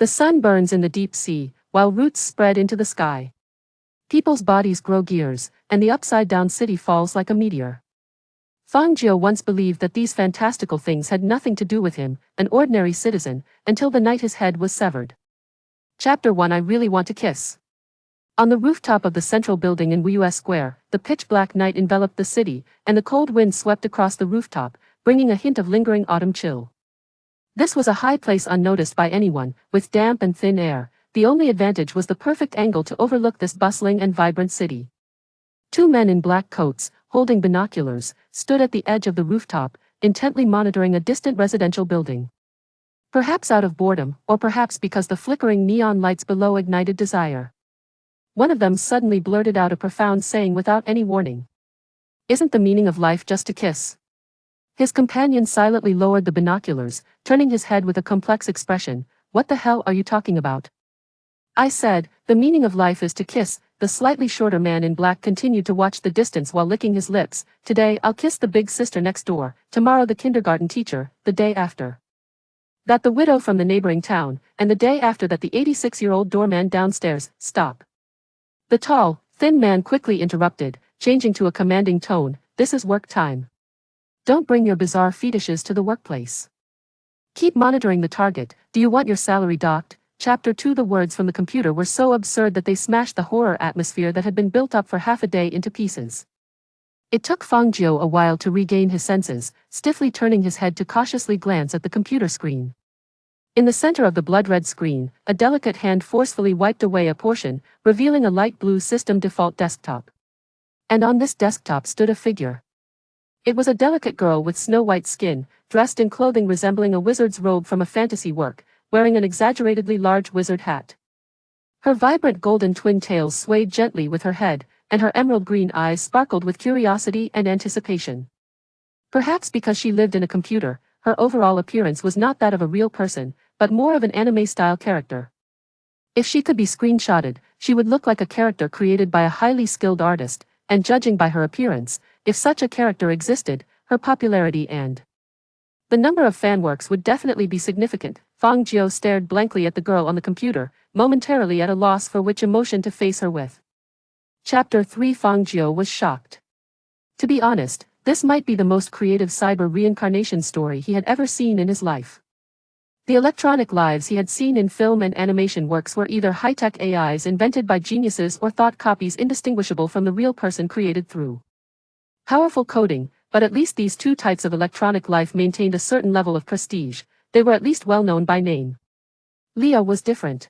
The sun burns in the deep sea, while roots spread into the sky. People's bodies grow gears, and the upside-down city falls like a meteor. Fang Jiu once believed that these fantastical things had nothing to do with him, an ordinary citizen, until the night his head was severed. Chapter 1. I Really Want to Kiss. On the rooftop of the central building in US Square, the pitch-black night enveloped the city, and the cold wind swept across the rooftop, bringing a hint of lingering autumn chill. This was a high place unnoticed by anyone, with damp and thin air. The only advantage was the perfect angle to overlook this bustling and vibrant city. Two men in black coats, holding binoculars, stood at the edge of the rooftop, intently monitoring a distant residential building. Perhaps out of boredom, or perhaps because the flickering neon lights below ignited desire. One of them suddenly blurted out a profound saying without any warning. "Isn't the meaning of life just to kiss?" His companion silently lowered the binoculars, turning his head with a complex expression. "What the hell are you talking about?" I said, "The meaning of life is to kiss." The slightly shorter man in black continued to watch the distance while licking his lips. "Today I'll kiss the big sister next door, tomorrow the kindergarten teacher, the day after that the widow from the neighboring town, and the day after that the 86-year-old doorman downstairs." "Stop." The tall, thin man quickly interrupted, changing to a commanding tone. "This is work time. Don't bring your bizarre fetishes to the workplace. Keep monitoring the target. Do you want your salary docked?" Chapter 2. The words from the computer were so absurd that they smashed the horror atmosphere that had been built up for half a day into pieces. It took Fang Jiu a while to regain his senses, stiffly turning his head to cautiously glance at the computer screen. In the center of the blood-red screen, a delicate hand forcefully wiped away a portion, revealing a light blue system default desktop. And on this desktop stood a figure. It was a delicate girl with snow-white skin, dressed in clothing resembling a wizard's robe from a fantasy work, wearing an exaggeratedly large wizard hat. Her vibrant golden twin tails swayed gently with her head, and her emerald-green eyes sparkled with curiosity and anticipation. Perhaps because she lived in a computer, her overall appearance was not that of a real person, but more of an anime-style character. If she could be screenshotted, she would look like a character created by a highly skilled artist, and judging by her appearance, if such a character existed, her popularity and the number of fanworks would definitely be significant. Fang Jiu stared blankly at the girl on the computer, momentarily at a loss for which emotion to face her with. Chapter 3. Fang Jiu was shocked. To be honest, this might be the most creative cyber reincarnation story he had ever seen in his life. The electronic lives he had seen in film and animation works were either high-tech AIs invented by geniuses or thought copies indistinguishable from the real person created through powerful coding, but at least these two types of electronic life maintained a certain level of prestige. They were at least well known by name. Leah was different.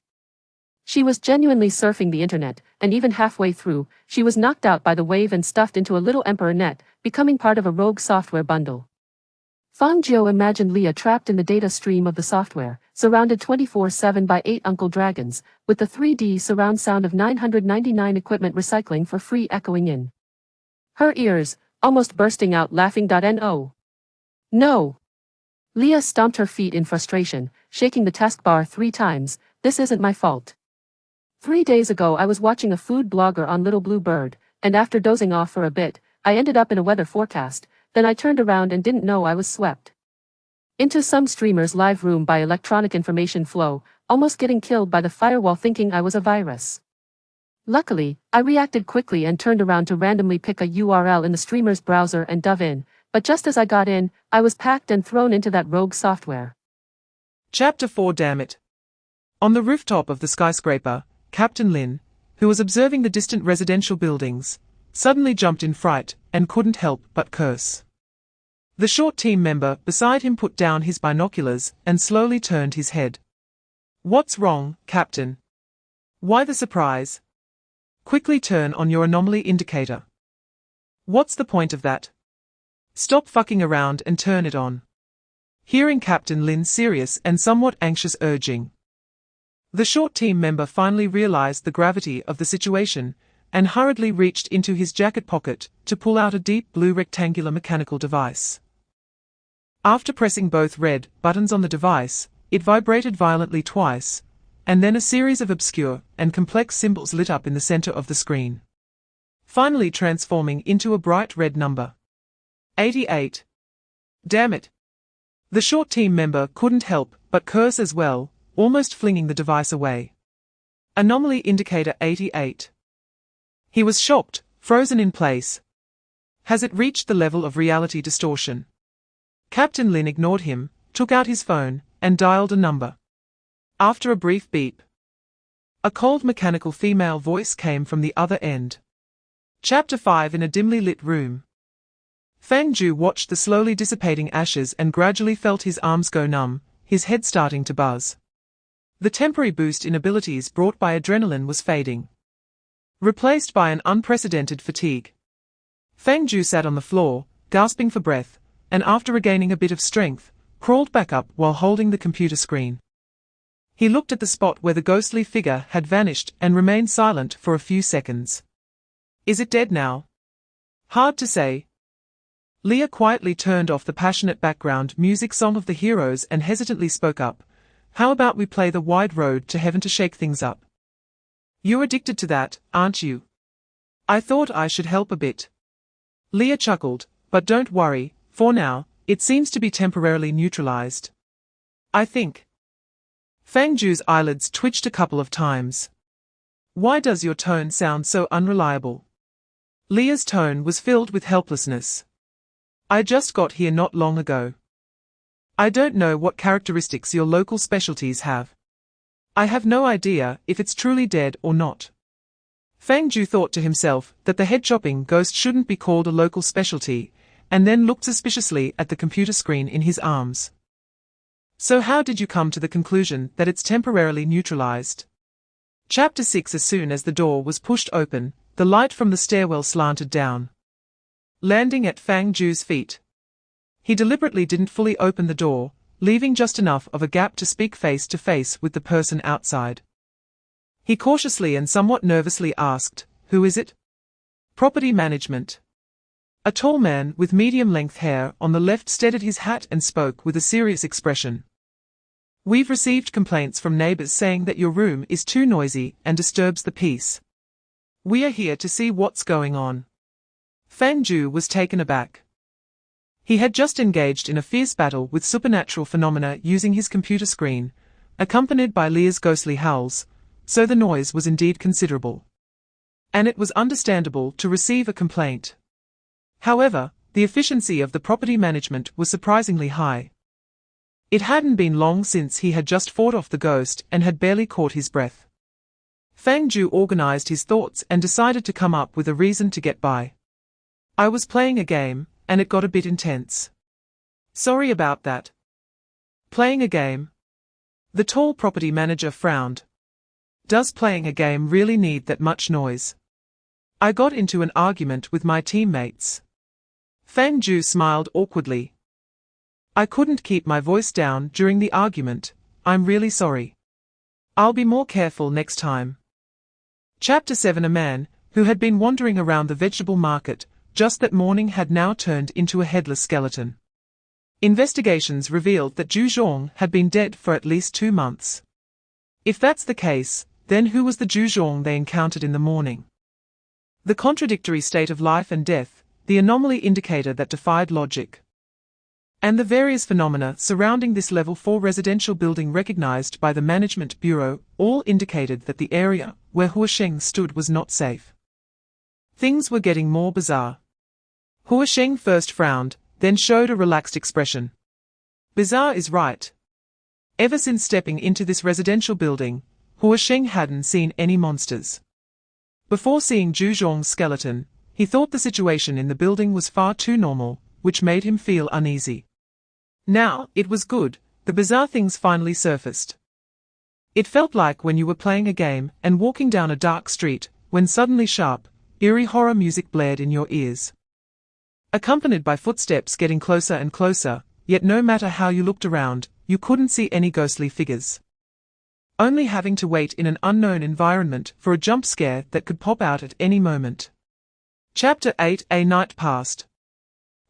She was genuinely surfing the internet, and even halfway through, she was knocked out by the wave and stuffed into a little emperor net, becoming part of a rogue software bundle. Fang Jiu imagined Leah trapped in the data stream of the software, surrounded 24/7 by 8 uncle dragons, with the 3D surround sound of 999 equipment recycling for free echoing in her ears, almost bursting out laughing. No. No. Leah stomped her feet in frustration, shaking the taskbar 3 times. "This isn't my fault. 3 days ago I was watching a food blogger on Little Blue Bird, and after dozing off for a bit, I ended up in a weather forecast. Then I turned around and didn't know I was swept into some streamer's live room by electronic information flow, almost getting killed by the firewall thinking I was a virus. Luckily, I reacted quickly and turned around to randomly pick a URL in the streamer's browser and dove in, but just as I got in, I was packed and thrown into that rogue software." Chapter 4. Damn it. On the rooftop of the skyscraper, Captain Lin, who was observing the distant residential buildings, suddenly jumped in fright and couldn't help but curse. The short team member beside him put down his binoculars and slowly turned his head. "What's wrong, Captain? Why the surprise? Quickly turn on your anomaly indicator. What's the point of that? Stop fucking around and turn it on." Hearing Captain Lin's serious and somewhat anxious urging, the short team member finally realized the gravity of the situation and hurriedly reached into his jacket pocket to pull out a deep blue rectangular mechanical device. After pressing both red buttons on the device, it vibrated violently twice, and then a series of obscure and complex symbols lit up in the center of the screen, finally transforming into a bright red number. 88. Damn it. The short team member couldn't help but curse as well, almost flinging the device away. Anomaly indicator 88. He was shocked, frozen in place. Has it reached the level of reality distortion? Captain Lin ignored him, took out his phone, and dialed a number. After a brief beep, a cold mechanical female voice came from the other end. Chapter 5. In a dimly lit room. Fang Jiu watched the slowly dissipating ashes and gradually felt his arms go numb, his head starting to buzz. The temporary boost in abilities brought by adrenaline was fading, replaced by an unprecedented fatigue. Fang Jiu sat on the floor, gasping for breath, and after regaining a bit of strength, crawled back up while holding the computer screen. He looked at the spot where the ghostly figure had vanished and remained silent for a few seconds. Is it dead now? Hard to say. Leah quietly turned off the passionate background music song of the heroes and hesitantly spoke up. How about we play The Wide Road to Heaven to shake things up? You're addicted to that, aren't you? I thought I should help a bit. Leah chuckled, but don't worry, for now, it seems to be temporarily neutralized. I think. Fang Jiu's eyelids twitched a couple of times. Why does your tone sound so unreliable? Leah's tone was filled with helplessness. I just got here not long ago. I don't know what characteristics your local specialties have. I have no idea if it's truly dead or not. Fang Jiu thought to himself that the head-chopping ghost shouldn't be called a local specialty, and then looked suspiciously at the computer screen in his arms. So how did you come to the conclusion that it's temporarily neutralized? Chapter 6. As soon as the door was pushed open, the light from the stairwell slanted down, landing at Fang Jiu's feet. He deliberately didn't fully open the door, leaving just enough of a gap to speak face to face with the person outside. He cautiously and somewhat nervously asked, "Who is it?" "Property management." A tall man with medium-length hair on the left steadied his hat and spoke with a serious expression. "We've received complaints from neighbors saying that your room is too noisy and disturbs the peace. We are here to see what's going on." Fang Jiu was taken aback. He had just engaged in a fierce battle with supernatural phenomena using his computer screen, accompanied by Leah's ghostly howls, so the noise was indeed considerable. And it was understandable to receive a complaint. However, the efficiency of the property management was surprisingly high. It hadn't been long since he had just fought off the ghost and had barely caught his breath. Fang Jiu organized his thoughts and decided to come up with a reason to get by. "I was playing a game, and it got a bit intense. Sorry about that." "Playing a game?" The tall property manager frowned. "Does playing a game really need that much noise?" "I got into an argument with my teammates." Fang Jiu smiled awkwardly. "I couldn't keep my voice down during the argument. I'm really sorry. I'll be more careful next time." Chapter 7. A man, who had been wandering around the vegetable market just that morning, had now turned into a headless skeleton. Investigations revealed that Zhu Zhong had been dead for at least 2 months. If that's the case, then who was the Zhu Zhong they encountered in the morning? The contradictory state of life and death, the anomaly indicator that defied logic, and the various phenomena surrounding this level 4 residential building recognized by the Management Bureau all indicated that the area where Huasheng stood was not safe. Things were getting more bizarre. Huasheng first frowned, then showed a relaxed expression. Bizarre is right. Ever since stepping into this residential building, Huasheng hadn't seen any monsters. Before seeing Zhu Zhong's skeleton, he thought the situation in the building was far too normal, which made him feel uneasy. Now, it was good, the bizarre things finally surfaced. It felt like when you were playing a game and walking down a dark street, when suddenly sharp, eerie horror music blared in your ears, accompanied by footsteps getting closer and closer, yet no matter how you looked around, you couldn't see any ghostly figures. Only having to wait in an unknown environment for a jump scare that could pop out at any moment. Chapter 8. A night passed.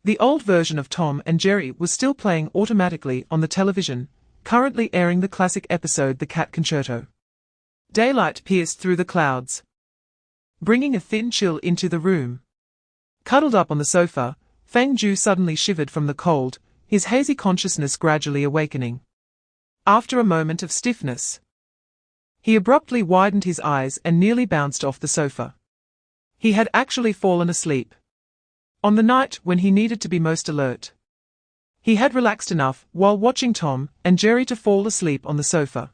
The old version of Tom and Jerry was still playing automatically on the television, currently airing the classic episode The Cat Concerto. Daylight pierced through the clouds, bringing a thin chill into the room. Cuddled up on the sofa, Fang Jiu suddenly shivered from the cold, his hazy consciousness gradually awakening. After a moment of stiffness, he abruptly widened his eyes and nearly bounced off the sofa. He had actually fallen asleep. On the night when he needed to be most alert. He had relaxed enough while watching Tom and Jerry to fall asleep on the sofa.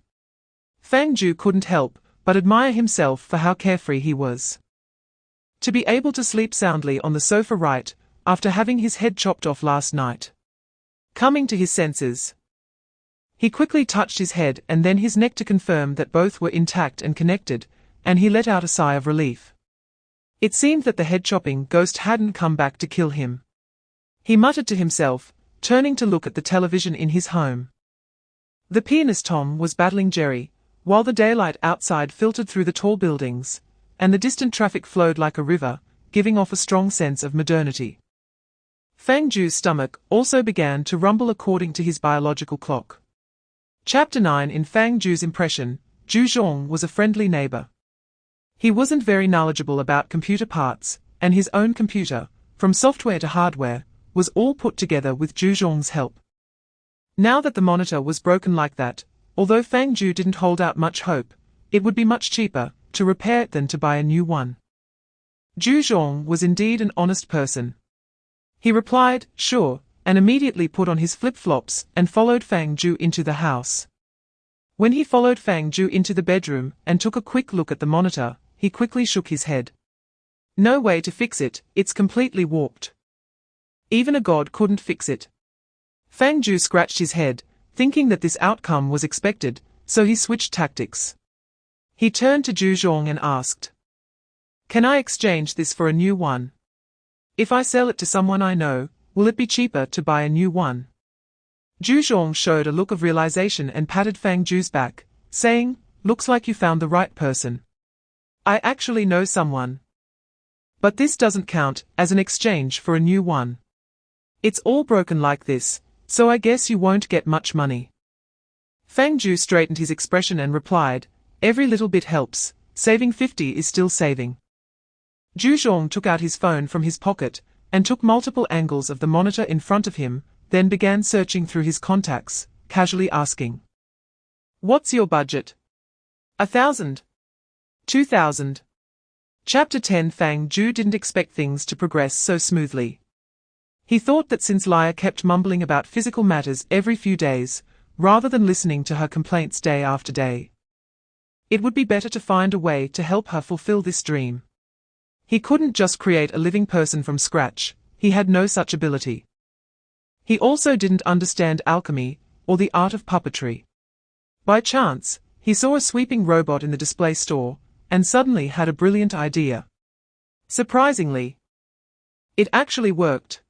Fang Jiu couldn't help but admire himself for how carefree he was. To be able to sleep soundly on the sofa right after having his head chopped off last night. Coming to his senses, he quickly touched his head and then his neck to confirm that both were intact and connected, and he let out a sigh of relief. It seemed that the head-chopping ghost hadn't come back to kill him. He muttered to himself, turning to look at the television in his home. The pianist Tom was battling Jerry, while the daylight outside filtered through the tall buildings, and the distant traffic flowed like a river, giving off a strong sense of modernity. Fang Jiu's stomach also began to rumble according to his biological clock. Chapter 9. In Fang Jiu's impression, Zhu Zhong was a friendly neighbor. He wasn't very knowledgeable about computer parts, and his own computer, from software to hardware, was all put together with Zhu Zhong's help. Now that the monitor was broken like that, although Fang Jiu didn't hold out much hope, it would be much cheaper to repair it than to buy a new one. Zhu Zhong was indeed an honest person. He replied, "Sure," and immediately put on his flip-flops and followed Fang Jiu into the house. When he followed Fang Jiu into the bedroom and took a quick look at the monitor, he quickly shook his head. "No way to fix it, it's completely warped. Even a god couldn't fix it." Fang Jiu scratched his head, thinking that this outcome was expected, so he switched tactics. He turned to Zhu Zhong and asked, "Can I exchange this for a new one? If I sell it to someone I know, will it be cheaper to buy a new one?" Zhu Zhong showed a look of realization and patted Fang Jiu's back, saying, "Looks like you found the right person. I actually know someone. But this doesn't count as an exchange for a new one. It's all broken like this, so I guess you won't get much money." Fang Jiu straightened his expression and replied, "Every little bit helps, saving 50 is still saving." Zhu Zhong took out his phone from his pocket and took multiple angles of the monitor in front of him, then began searching through his contacts, casually asking, "What's your budget? 1,000? 2,000? Chapter 10. Fang Jiu didn't expect things to progress so smoothly. He thought that since Laya kept mumbling about physical matters every few days, rather than listening to her complaints day after day, it would be better to find a way to help her fulfill this dream. He couldn't just create a living person from scratch, he had no such ability. He also didn't understand alchemy or the art of puppetry. By chance, he saw a sweeping robot in the display store, and suddenly had a brilliant idea. Surprisingly, it actually worked.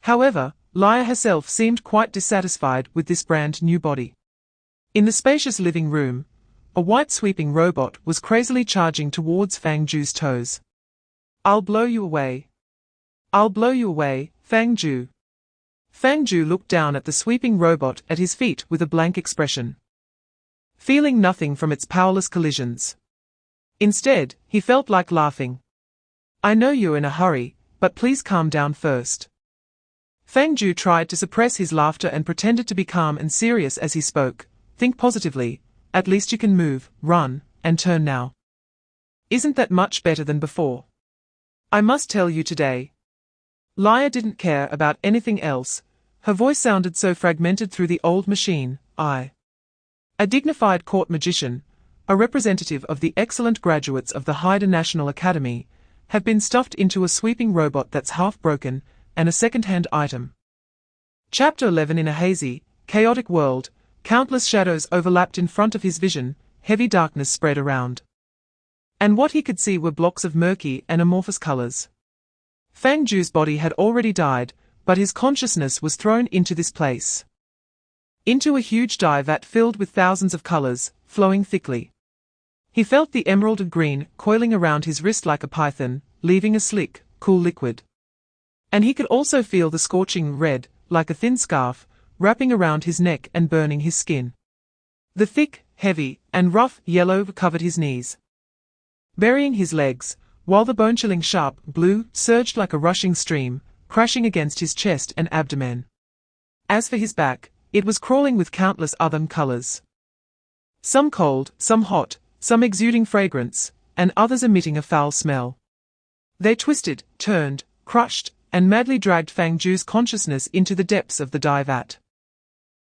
However, Laya herself seemed quite dissatisfied with this brand new body. In the spacious living room, a white sweeping robot was crazily charging towards Fang Jiu's toes. "I'll blow you away. I'll blow you away, Fang Jiu." Fang Jiu looked down at the sweeping robot at his feet with a blank expression, feeling nothing from its powerless collisions. Instead, he felt like laughing. "I know you're in a hurry, but please calm down first." Fang Jiu tried to suppress his laughter and pretended to be calm and serious as he spoke. "Think positively, at least you can move, run, and turn now. Isn't that much better than before? I must tell you today." Laya didn't care about anything else. Her voice sounded so fragmented through the old machine. A dignified court magician, a representative of the excellent graduates of the Haida National Academy, have been stuffed into a sweeping robot that's half broken, and a second-hand item. Chapter 11. In a hazy, chaotic world, countless shadows overlapped in front of his vision, heavy darkness spread around. And what he could see were blocks of murky and amorphous colors. Fang Jiu's body had already died, but his consciousness was thrown into this place. Into a huge dye vat filled with thousands of colors, flowing thickly. He felt the emerald green coiling around his wrist like a python, leaving a slick, cool liquid. And he could also feel the scorching red, like a thin scarf, wrapping around his neck and burning his skin. The thick, heavy, and rough yellow covered his knees, burying his legs, while the bone-chilling sharp blue surged like a rushing stream, crashing against his chest and abdomen. As for his back, it was crawling with countless other colors. Some cold, some hot, some exuding fragrance, and others emitting a foul smell. They twisted, turned, crushed, and madly dragged Fang Jiu's consciousness into the depths of the dive vat.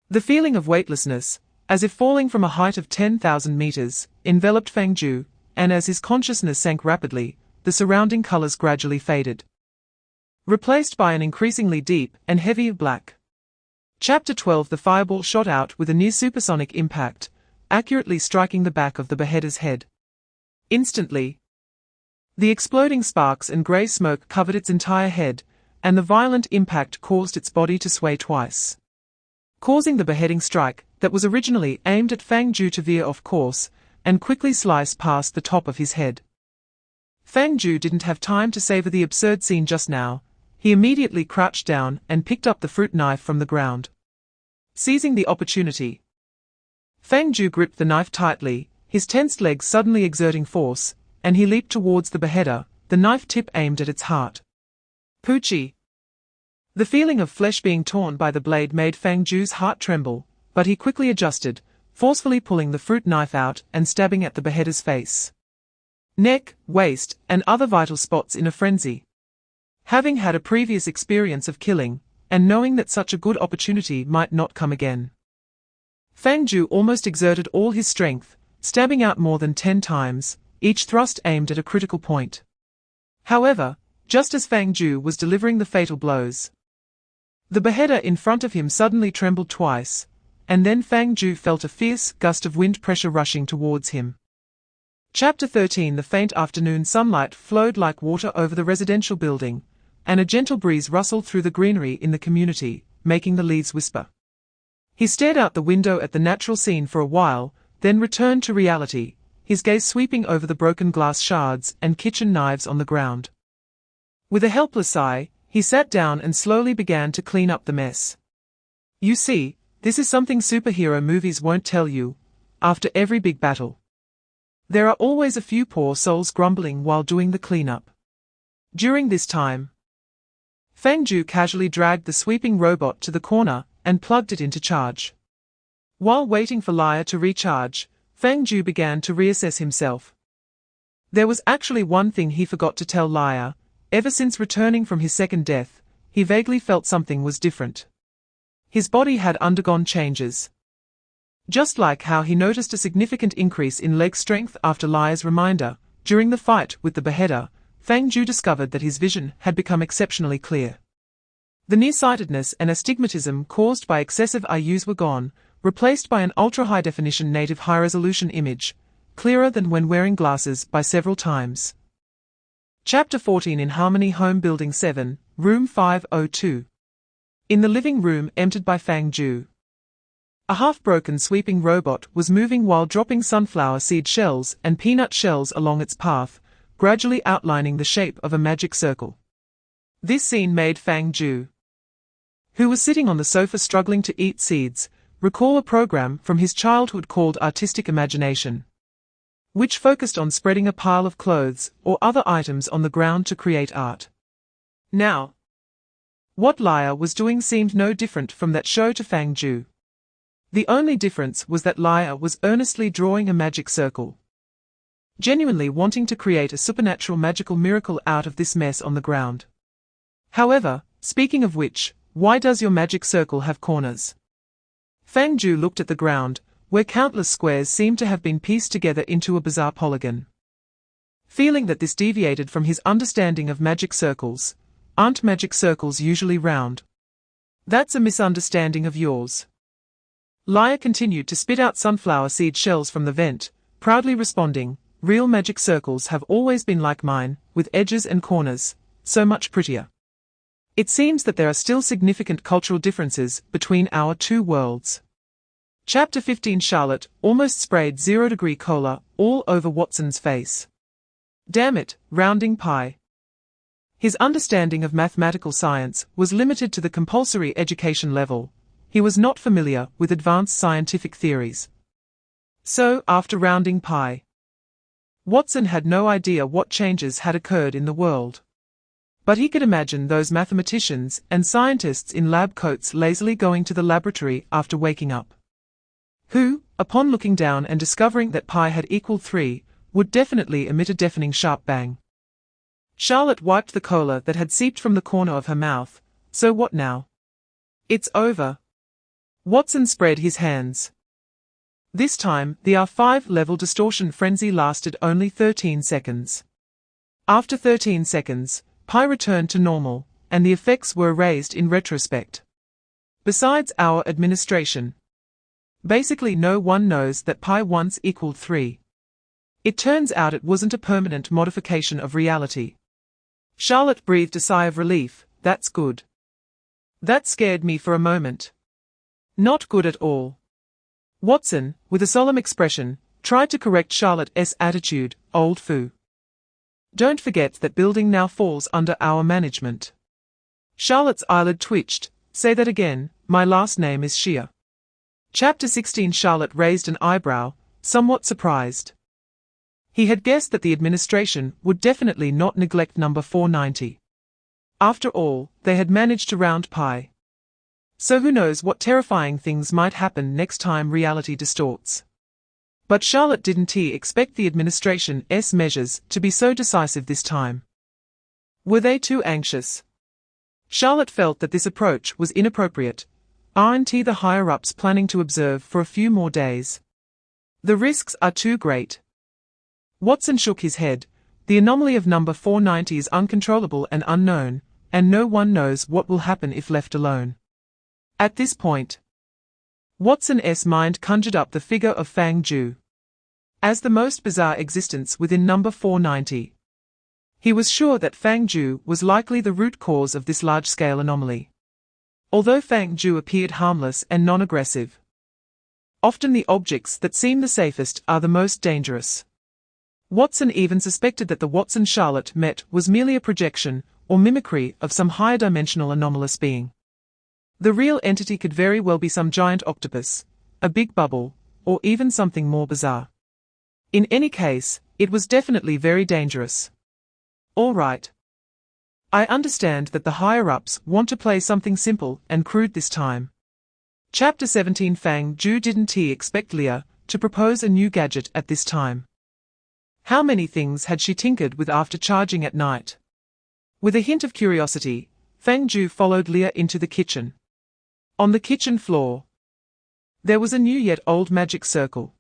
The feeling of weightlessness, as if falling from a height of 10,000 meters, enveloped Fang Jiu, and as his consciousness sank rapidly, the surrounding colors gradually faded, replaced by an increasingly deep and heavy black. Chapter 12. The fireball shot out with a near-supersonic impact, accurately striking the back of the beheader's head. Instantly, the exploding sparks and grey smoke covered its entire head, and the violent impact caused its body to sway twice, causing the beheading strike that was originally aimed at Fang Jiu to veer off course and quickly slice past the top of his head. Fang Jiu didn't have time to savor the absurd scene just now. He immediately crouched down and picked up the fruit knife from the ground. Seizing the opportunity, Fang Jiu gripped the knife tightly, his tensed legs suddenly exerting force, and he leaped towards the beheader, the knife tip aimed at its heart. Poochie! The feeling of flesh being torn by the blade made Fang Jiu's heart tremble, but he quickly adjusted, forcefully pulling the fruit knife out and stabbing at the beheader's face, neck, waist, and other vital spots in a frenzy. Having had a previous experience of killing, and knowing that such a good opportunity might not come again, Fang Jiu almost exerted all his strength, stabbing out more than 10 times, each thrust aimed at a critical point. However, just as Fang Jiu was delivering the fatal blows, the beheader in front of him suddenly trembled twice, and then Fang Jiu felt a fierce gust of wind pressure rushing towards him. Chapter 13. The faint afternoon sunlight flowed like water over the residential building, and a gentle breeze rustled through the greenery in the community, making the leaves whisper. He stared out the window at the natural scene for a while, then returned to reality, his gaze sweeping over the broken glass shards and kitchen knives on the ground. With a helpless sigh, he sat down and slowly began to clean up the mess. You see, this is something superhero movies won't tell you. After every big battle, there are always a few poor souls grumbling while doing the cleanup. During this time, Fang Jiu casually dragged the sweeping robot to the corner and plugged it into charge. While waiting for Liar to recharge, Fang Jiu began to reassess himself. There was actually one thing he forgot to tell Liar. Ever since returning from his second death, he vaguely felt something was different. His body had undergone changes. Just like how he noticed a significant increase in leg strength after Liar's reminder, during the fight with the beheader, Fang Jiu discovered that his vision had become exceptionally clear. The nearsightedness and astigmatism caused by excessive IUs were gone, replaced by an ultra-high-definition native high-resolution image, clearer than when wearing glasses by several times. Chapter 14. In Harmony Home Building 7, Room 502. In the living room emptied by Fang Jiu, a half-broken sweeping robot was moving while dropping sunflower seed shells and peanut shells along its path, gradually outlining the shape of a magic circle. This scene made Fang Jiu, who was sitting on the sofa struggling to eat seeds, recall a program from his childhood called Artistic Imagination, which focused on spreading a pile of clothes or other items on the ground to create art. Now, what Liar was doing seemed no different from that show to Fang Jiu. The only difference was that Liar was earnestly drawing a magic circle, genuinely wanting to create a supernatural magical miracle out of this mess on the ground. However, speaking of which, why does your magic circle have corners? Fang Jiu looked at the ground, where countless squares seemed to have been pieced together into a bizarre polygon. Feeling that this deviated from his understanding of magic circles. Aren't magic circles usually round? That's a misunderstanding of yours. Liar continued to spit out sunflower seed shells from the vent, proudly responding, real magic circles have always been like mine, with edges and corners, so much prettier. It seems that there are still significant cultural differences between our two worlds. Chapter 15. Charlotte almost sprayed 0-degree cola all over Watson's face. Damn it, rounding pie. His understanding of mathematical science was limited to the compulsory education level. He was not familiar with advanced scientific theories. So, after rounding pie, Watson had no idea what changes had occurred in the world. But he could imagine those mathematicians and scientists in lab coats lazily going to the laboratory after waking up, who, upon looking down and discovering that pi had equaled 3, would definitely emit a deafening sharp bang. Charlotte wiped the cola that had seeped from the corner of her mouth. So what now? It's over. Watson spread his hands. This time, the R5-level distortion frenzy lasted only 13 seconds. After 13 seconds, pi returned to normal, and the effects were erased in retrospect. Besides our administration, basically no one knows that pi once equaled 3. It turns out it wasn't a permanent modification of reality. Charlotte breathed a sigh of relief. That's good. That scared me for a moment. Not good at all. Watson, with a solemn expression, tried to correct Charlotte's attitude. Old foo. Don't forget that building now falls under our management. Charlotte's eyelid twitched. Say that again. My last name is Shea. Chapter 16. Charlotte raised an eyebrow, somewhat surprised. He had guessed that the administration would definitely not neglect number 490. After all, they had managed to round pi. So who knows what terrifying things might happen next time reality distorts. But Charlotte didn't expect the administration's measures to be so decisive this time. Were they too anxious? Charlotte felt that this approach was inappropriate. Aren't the higher-ups planning to observe for a few more days? The risks are too great. Watson shook his head. The anomaly of number 490 is uncontrollable and unknown, and no one knows what will happen if left alone. At this point, Watson's mind conjured up the figure of Fang Jiu as the most bizarre existence within number 490. He was sure that Fang Jiu was likely the root cause of this large-scale anomaly. Although Fang Jiu appeared harmless and non-aggressive, often the objects that seem the safest are the most dangerous. Watson even suspected that the Watson Charlotte met was merely a projection or mimicry of some higher-dimensional anomalous being. The real entity could very well be some giant octopus, a big bubble, or even something more bizarre. In any case, it was definitely very dangerous. All right. I understand that the higher-ups want to play something simple and crude this time. Chapter 17. Fang Jiu didn't expect Leah to propose a new gadget at this time. How many things had she tinkered with after charging at night? With a hint of curiosity, Fang Jiu followed Leah into the kitchen. On the kitchen floor, there was a new yet old magic circle.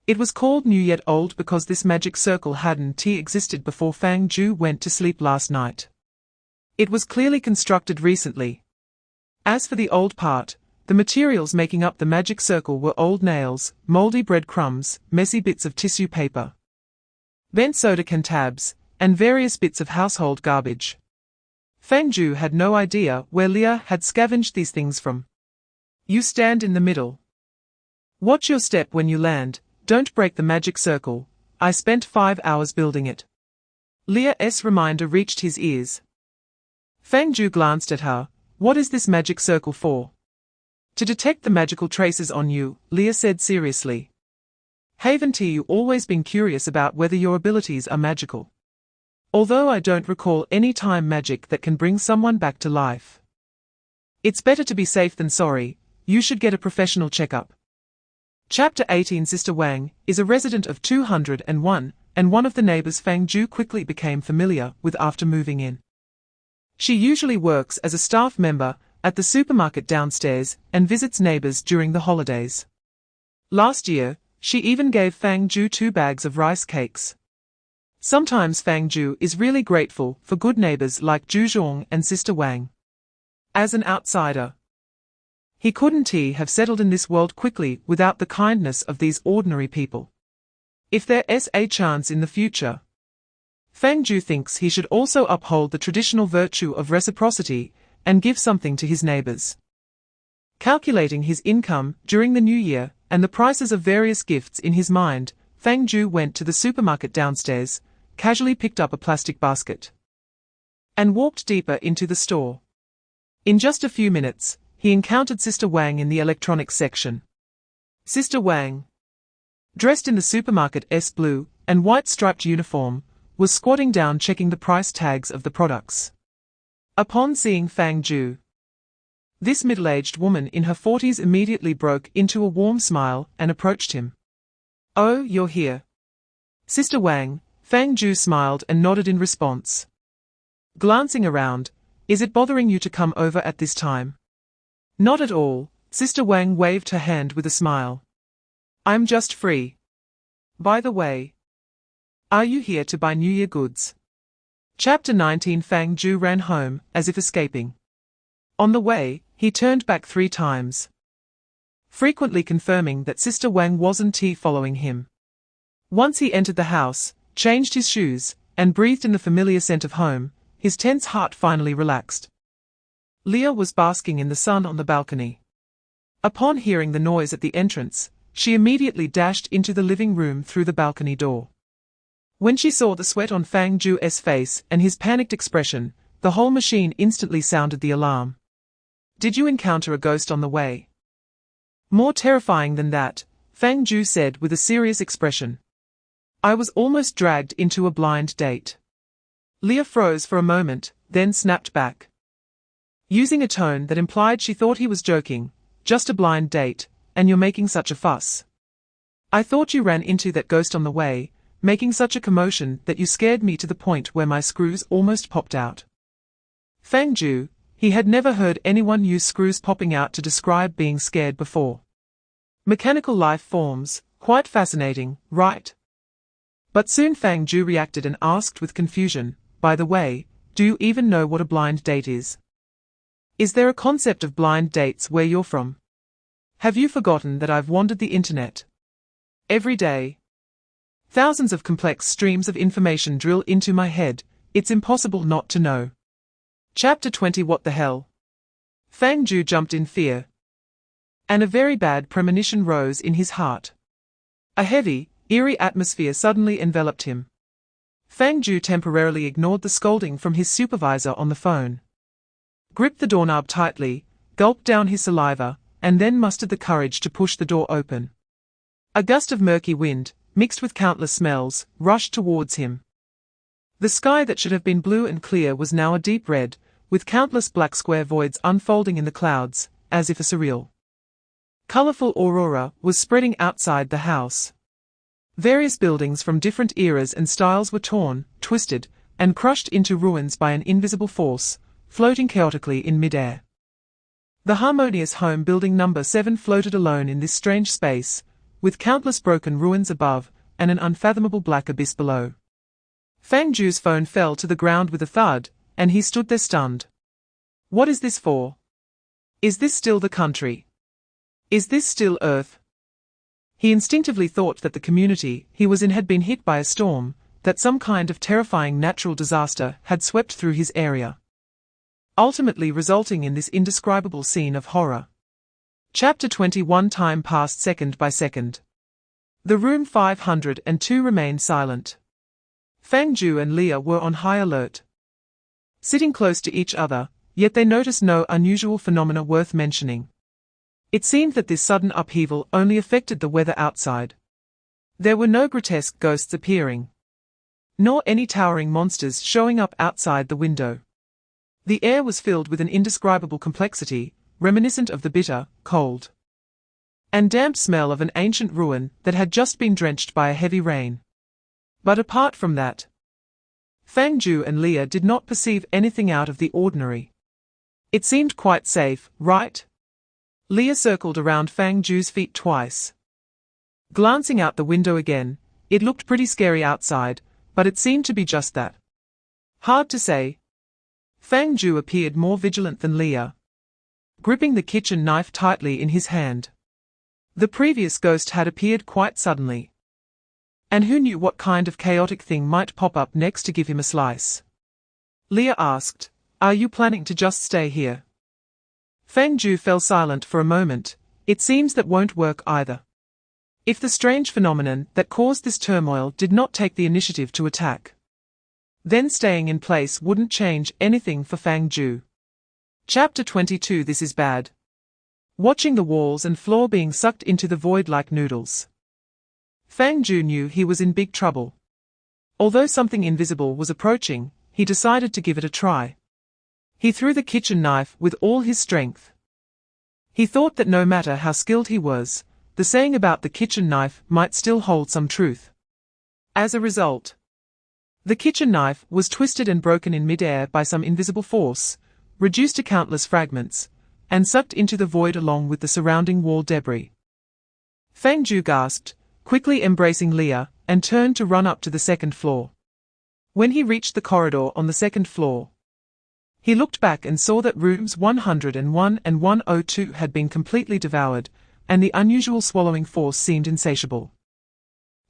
It was called new yet old because this magic circle hadn't existed before Fang Jiu went to sleep last night. It was clearly constructed recently. As for the old part, the materials making up the magic circle were old nails, moldy breadcrumbs, messy bits of tissue paper, bent soda can tabs, and various bits of household garbage. Fang Jiu had no idea where Leah had scavenged these things from. You stand in the middle. Watch your step when you land, don't break the magic circle. I spent 5 hours building it. Leah's reminder reached his ears. Fang Jiu glanced at her. What is this magic circle for? To detect the magical traces on you, Leah said seriously. Haven't you always been curious about whether your abilities are magical? Although I don't recall any time magic that can bring someone back to life. It's better to be safe than sorry. You should get a professional checkup. Chapter 18. Sister Wang is a resident of 201, and one of the neighbors Fang Jiu quickly became familiar with after moving in. She usually works as a staff member at the supermarket downstairs and visits neighbors during the holidays. Last year, she even gave Fang Jiu 2 bags of rice cakes. Sometimes Fang Jiu is really grateful for good neighbors like Zhu Zhong and Sister Wang. As an outsider, he couldn't have settled in this world quickly without the kindness of these ordinary people. If there's a chance in the future, Fang Jiu thinks he should also uphold the traditional virtue of reciprocity and give something to his neighbors. Calculating his income during the new year and the prices of various gifts in his mind, Fang Jiu went to the supermarket downstairs, casually picked up a plastic basket, and walked deeper into the store. In just a few minutes, he encountered Sister Wang in the electronics section. Sister Wang, dressed in the supermarket's blue and white striped uniform, was squatting down checking the price tags of the products. Upon seeing Fang Jiu, this middle-aged woman in her 40s immediately broke into a warm smile and approached him. "Oh, you're here. Sister Wang," Fang Jiu smiled and nodded in response. Glancing around, "Is it bothering you to come over at this time?" "Not at all," Sister Wang waved her hand with a smile. "I'm just free. By the way, are you here to buy New Year goods?" Chapter 19. Fang Jiu ran home, as if escaping. On the way, he turned back 3 times, frequently confirming that Sister Wang wasn't following him. Once he entered the house, changed his shoes, and breathed in the familiar scent of home, his tense heart finally relaxed. Leah was basking in the sun on the balcony. Upon hearing the noise at the entrance, she immediately dashed into the living room through the balcony door. When she saw the sweat on Fang Jiu's face and his panicked expression, the whole machine instantly sounded the alarm. "Did you encounter a ghost on the way?" "More terrifying than that," Fang Jiu said with a serious expression. "I was almost dragged into a blind date." Leah froze for a moment, then snapped back, using a tone that implied she thought he was joking. "Just a blind date, and you're making such a fuss. I thought you ran into that ghost on the way, making such a commotion that you scared me to the point where my screws almost popped out." Fang Jiu, he had never heard anyone use screws popping out to describe being scared before. Mechanical life forms, quite fascinating, right? But soon Fang Jiu reacted and asked with confusion, "By the way, do you even know what a blind date is? Is there a concept of blind dates where you're from? Have you forgotten that I've wandered the internet every day? Thousands of complex streams of information drill into my head, it's impossible not to know." Chapter 20. What the hell? Fang Jiu jumped in fear, and a very bad premonition rose in his heart. A heavy, eerie atmosphere suddenly enveloped him. Fang Jiu temporarily ignored the scolding from his supervisor on the phone, gripped the doorknob tightly, gulped down his saliva, and then mustered the courage to push the door open. A gust of murky wind, mixed with countless smells, rushed towards him. The sky that should have been blue and clear was now a deep red, with countless black square voids unfolding in the clouds, as if a surreal, colorful aurora was spreading outside the house. Various buildings from different eras and styles were torn, twisted, and crushed into ruins by an invisible force, floating chaotically in midair. The harmonious home building number 7 floated alone in this strange space, with countless broken ruins above, and an unfathomable black abyss below. Fang Jiu's phone fell to the ground with a thud, and he stood there stunned. What is this for? Is this still the country? Is this still Earth? He instinctively thought that the community he was in had been hit by a storm, that some kind of terrifying natural disaster had swept through his area, ultimately resulting in this indescribable scene of horror. Chapter 21. Time passed second by second. The room 502 remained silent. Fang Jiu and Leah were on high alert, sitting close to each other, yet they noticed no unusual phenomena worth mentioning. It seemed that this sudden upheaval only affected the weather outside. There were no grotesque ghosts appearing, nor any towering monsters showing up outside the window. The air was filled with an indescribable complexity, reminiscent of the bitter, cold, and damp smell of an ancient ruin that had just been drenched by a heavy rain. But apart from that, Fang Jiu and Leah did not perceive anything out of the ordinary. It seemed quite safe, right? Leah circled around Fang Jiu's feet twice. Glancing out the window again, it looked pretty scary outside, but it seemed to be just that. Hard to say. Fang Jiu appeared more vigilant than Leah, gripping the kitchen knife tightly in his hand. The previous ghost had appeared quite suddenly, and who knew what kind of chaotic thing might pop up next to give him a slice? Leah asked, "Are you planning to just stay here?" Fang Jiu fell silent for a moment. It seems that won't work either. If the strange phenomenon that caused this turmoil did not take the initiative to attack, then staying in place wouldn't change anything for Fang Jiu. Chapter 22. This is bad. Watching the walls and floor being sucked into the void like noodles, Fang Jiu knew he was in big trouble. Although something invisible was approaching, he decided to give it a try. He threw the kitchen knife with all his strength. He thought that no matter how skilled he was, the saying about the kitchen knife might still hold some truth. As a result, the kitchen knife was twisted and broken in midair by some invisible force, reduced to countless fragments, and sucked into the void along with the surrounding wall debris. Fang Jiu gasped, quickly embracing Leah, and turned to run up to the second floor. When he reached the corridor on the second floor, he looked back and saw that rooms 101 and 102 had been completely devoured, and the unusual swallowing force seemed insatiable.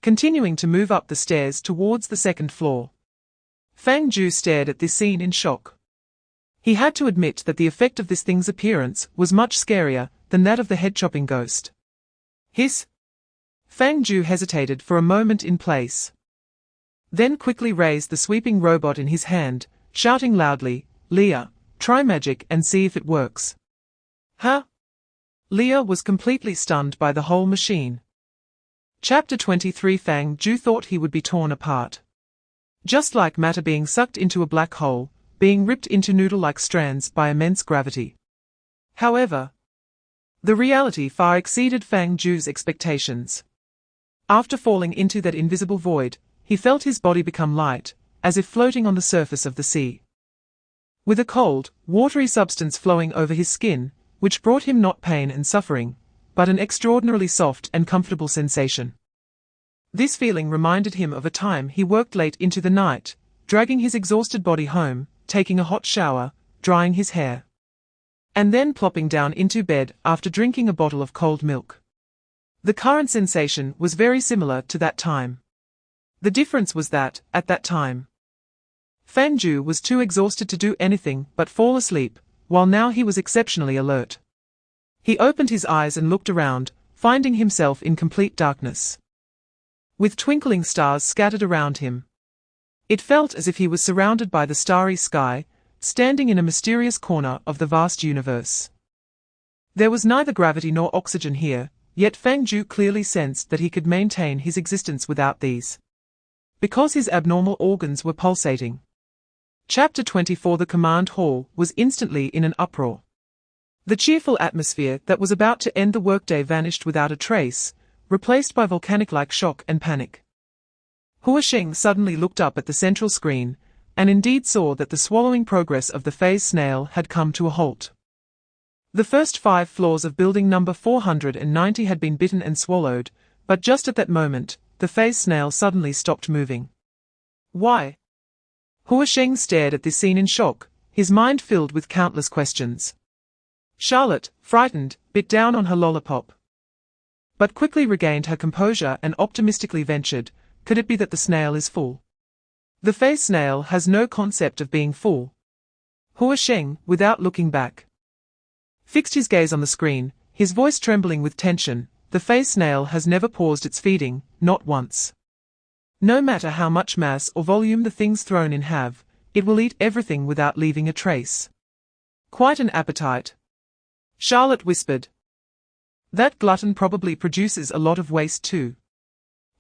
Continuing to move up the stairs towards the second floor, Fang Jiu stared at this scene in shock. He had to admit that the effect of this thing's appearance was much scarier than that of the head-chopping ghost. Hiss! Fang Jiu hesitated for a moment in place, then quickly raised the sweeping robot in his hand, shouting loudly, "Leah, try magic and see if it works." Huh? Leah was completely stunned by the whole machine. Chapter 23. Fang Jiu thought he would be torn apart. Just like matter being sucked into a black hole, being ripped into noodle-like strands by immense gravity. However, the reality far exceeded Fang Jiu's expectations. After falling into that invisible void, he felt his body become light, as if floating on the surface of the sea. With a cold, watery substance flowing over his skin, which brought him not pain and suffering, but an extraordinarily soft and comfortable sensation. This feeling reminded him of a time he worked late into the night, dragging his exhausted body home, taking a hot shower, drying his hair, and then plopping down into bed after drinking a bottle of cold milk. The current sensation was very similar to that time. The difference was that, at that time, Fang Jiu was too exhausted to do anything but fall asleep, while now he was exceptionally alert. He opened his eyes and looked around, finding himself in complete darkness, with twinkling stars scattered around him. It felt as if he was surrounded by the starry sky, standing in a mysterious corner of the vast universe. There was neither gravity nor oxygen here, yet Fang Jiu clearly sensed that he could maintain his existence without these, because his abnormal organs were pulsating. Chapter 24. The command hall was instantly in an uproar. The cheerful atmosphere that was about to end the workday vanished without a trace, replaced by volcanic-like shock and panic. Hua Sheng suddenly looked up at the central screen, and indeed saw that the swallowing progress of the phase snail had come to a halt. The first 5 floors of building number 490 had been bitten and swallowed, but just at that moment, the phase snail suddenly stopped moving. Why? Hua Sheng stared at this scene in shock, his mind filled with countless questions. Charlotte, frightened, bit down on her lollipop, but quickly regained her composure and optimistically ventured, could it be that the snail is full? The phase snail has no concept of being full. Hua Sheng, without looking back, fixed his gaze on the screen, his voice trembling with tension. The phase snail has never paused its feeding, not once. No matter how much mass or volume the things thrown in have, it will eat everything without leaving a trace. Quite an appetite. Charlotte whispered. That glutton probably produces a lot of waste too.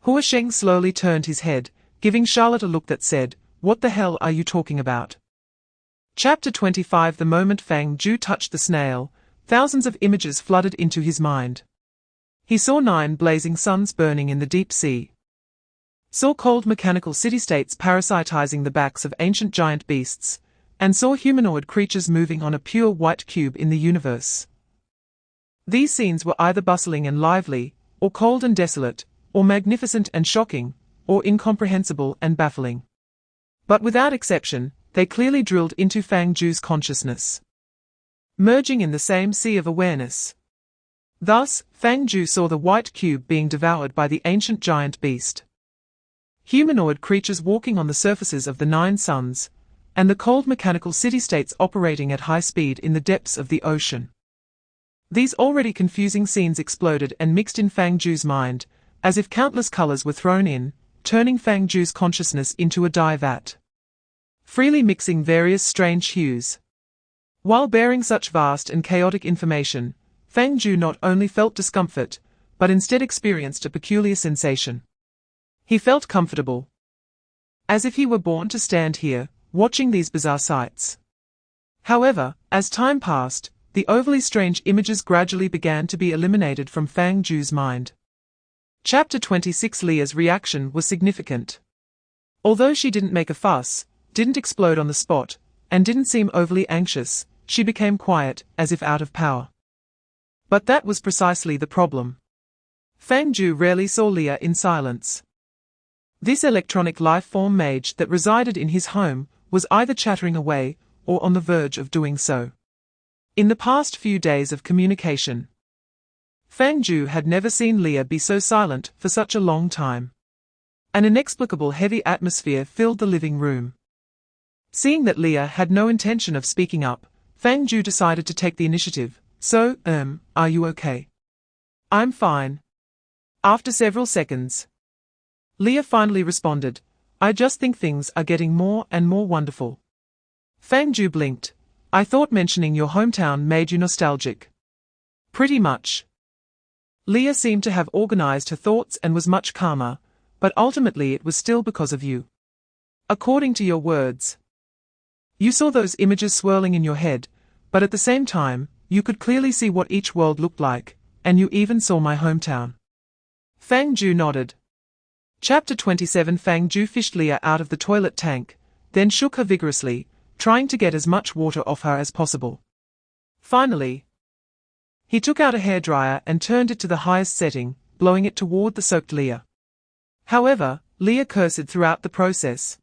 Hua Sheng slowly turned his head, giving Charlotte a look that said, "What the hell are you talking about?" Chapter 25. The moment Fang Jiu touched the snail, thousands of images flooded into his mind. He saw 9 blazing suns burning in the deep sea, saw cold mechanical city-states parasitizing the backs of ancient giant beasts, and saw humanoid creatures moving on a pure white cube in the universe. These scenes were either bustling and lively, or cold and desolate, or magnificent and shocking, or incomprehensible and baffling. But without exception, they clearly drilled into Fang Jiu's consciousness, merging in the same sea of awareness. Thus, Fang Jiu saw the white cube being devoured by the ancient giant beast, humanoid creatures walking on the surfaces of the 9 suns, and the cold mechanical city-states operating at high speed in the depths of the ocean. These already confusing scenes exploded and mixed in Fang Jiu's mind, as if countless colors were thrown in, turning Fang Jiu's consciousness into a dye vat, freely mixing various strange hues. While bearing such vast and chaotic information, Fang Jiu not only felt discomfort, but instead experienced a peculiar sensation. He felt comfortable, as if he were born to stand here, watching these bizarre sights. However, as time passed, the overly strange images gradually began to be eliminated from Fang Jiu's mind. Chapter 26. Leah's reaction was significant. Although she didn't make a fuss, didn't explode on the spot, and didn't seem overly anxious, she became quiet, as if out of power. But that was precisely the problem. Fang Jiu rarely saw Leah in silence. This electronic life-form mage that resided in his home was either chattering away or on the verge of doing so. In the past few days of communication, Fang Jiu had never seen Leah be so silent for such a long time. An inexplicable heavy atmosphere filled the living room. Seeing that Leah had no intention of speaking up, Fang Jiu decided to take the initiative. So, are you okay? I'm fine. After several seconds, Leah finally responded, I just think things are getting more and more wonderful. Fang Jiu blinked. I thought mentioning your hometown made you nostalgic. Pretty much. Leah seemed to have organized her thoughts and was much calmer, but ultimately it was still because of you. According to your words, you saw those images swirling in your head, but at the same time, you could clearly see what each world looked like, and you even saw my hometown. Fang Jiu nodded. Chapter 27. Fang Jiu fished Leah out of the toilet tank, then shook her vigorously, trying to get as much water off her as possible. Finally, he took out a hairdryer and turned it to the highest setting, blowing it toward the soaked Leah. However, Leah cursed throughout the process,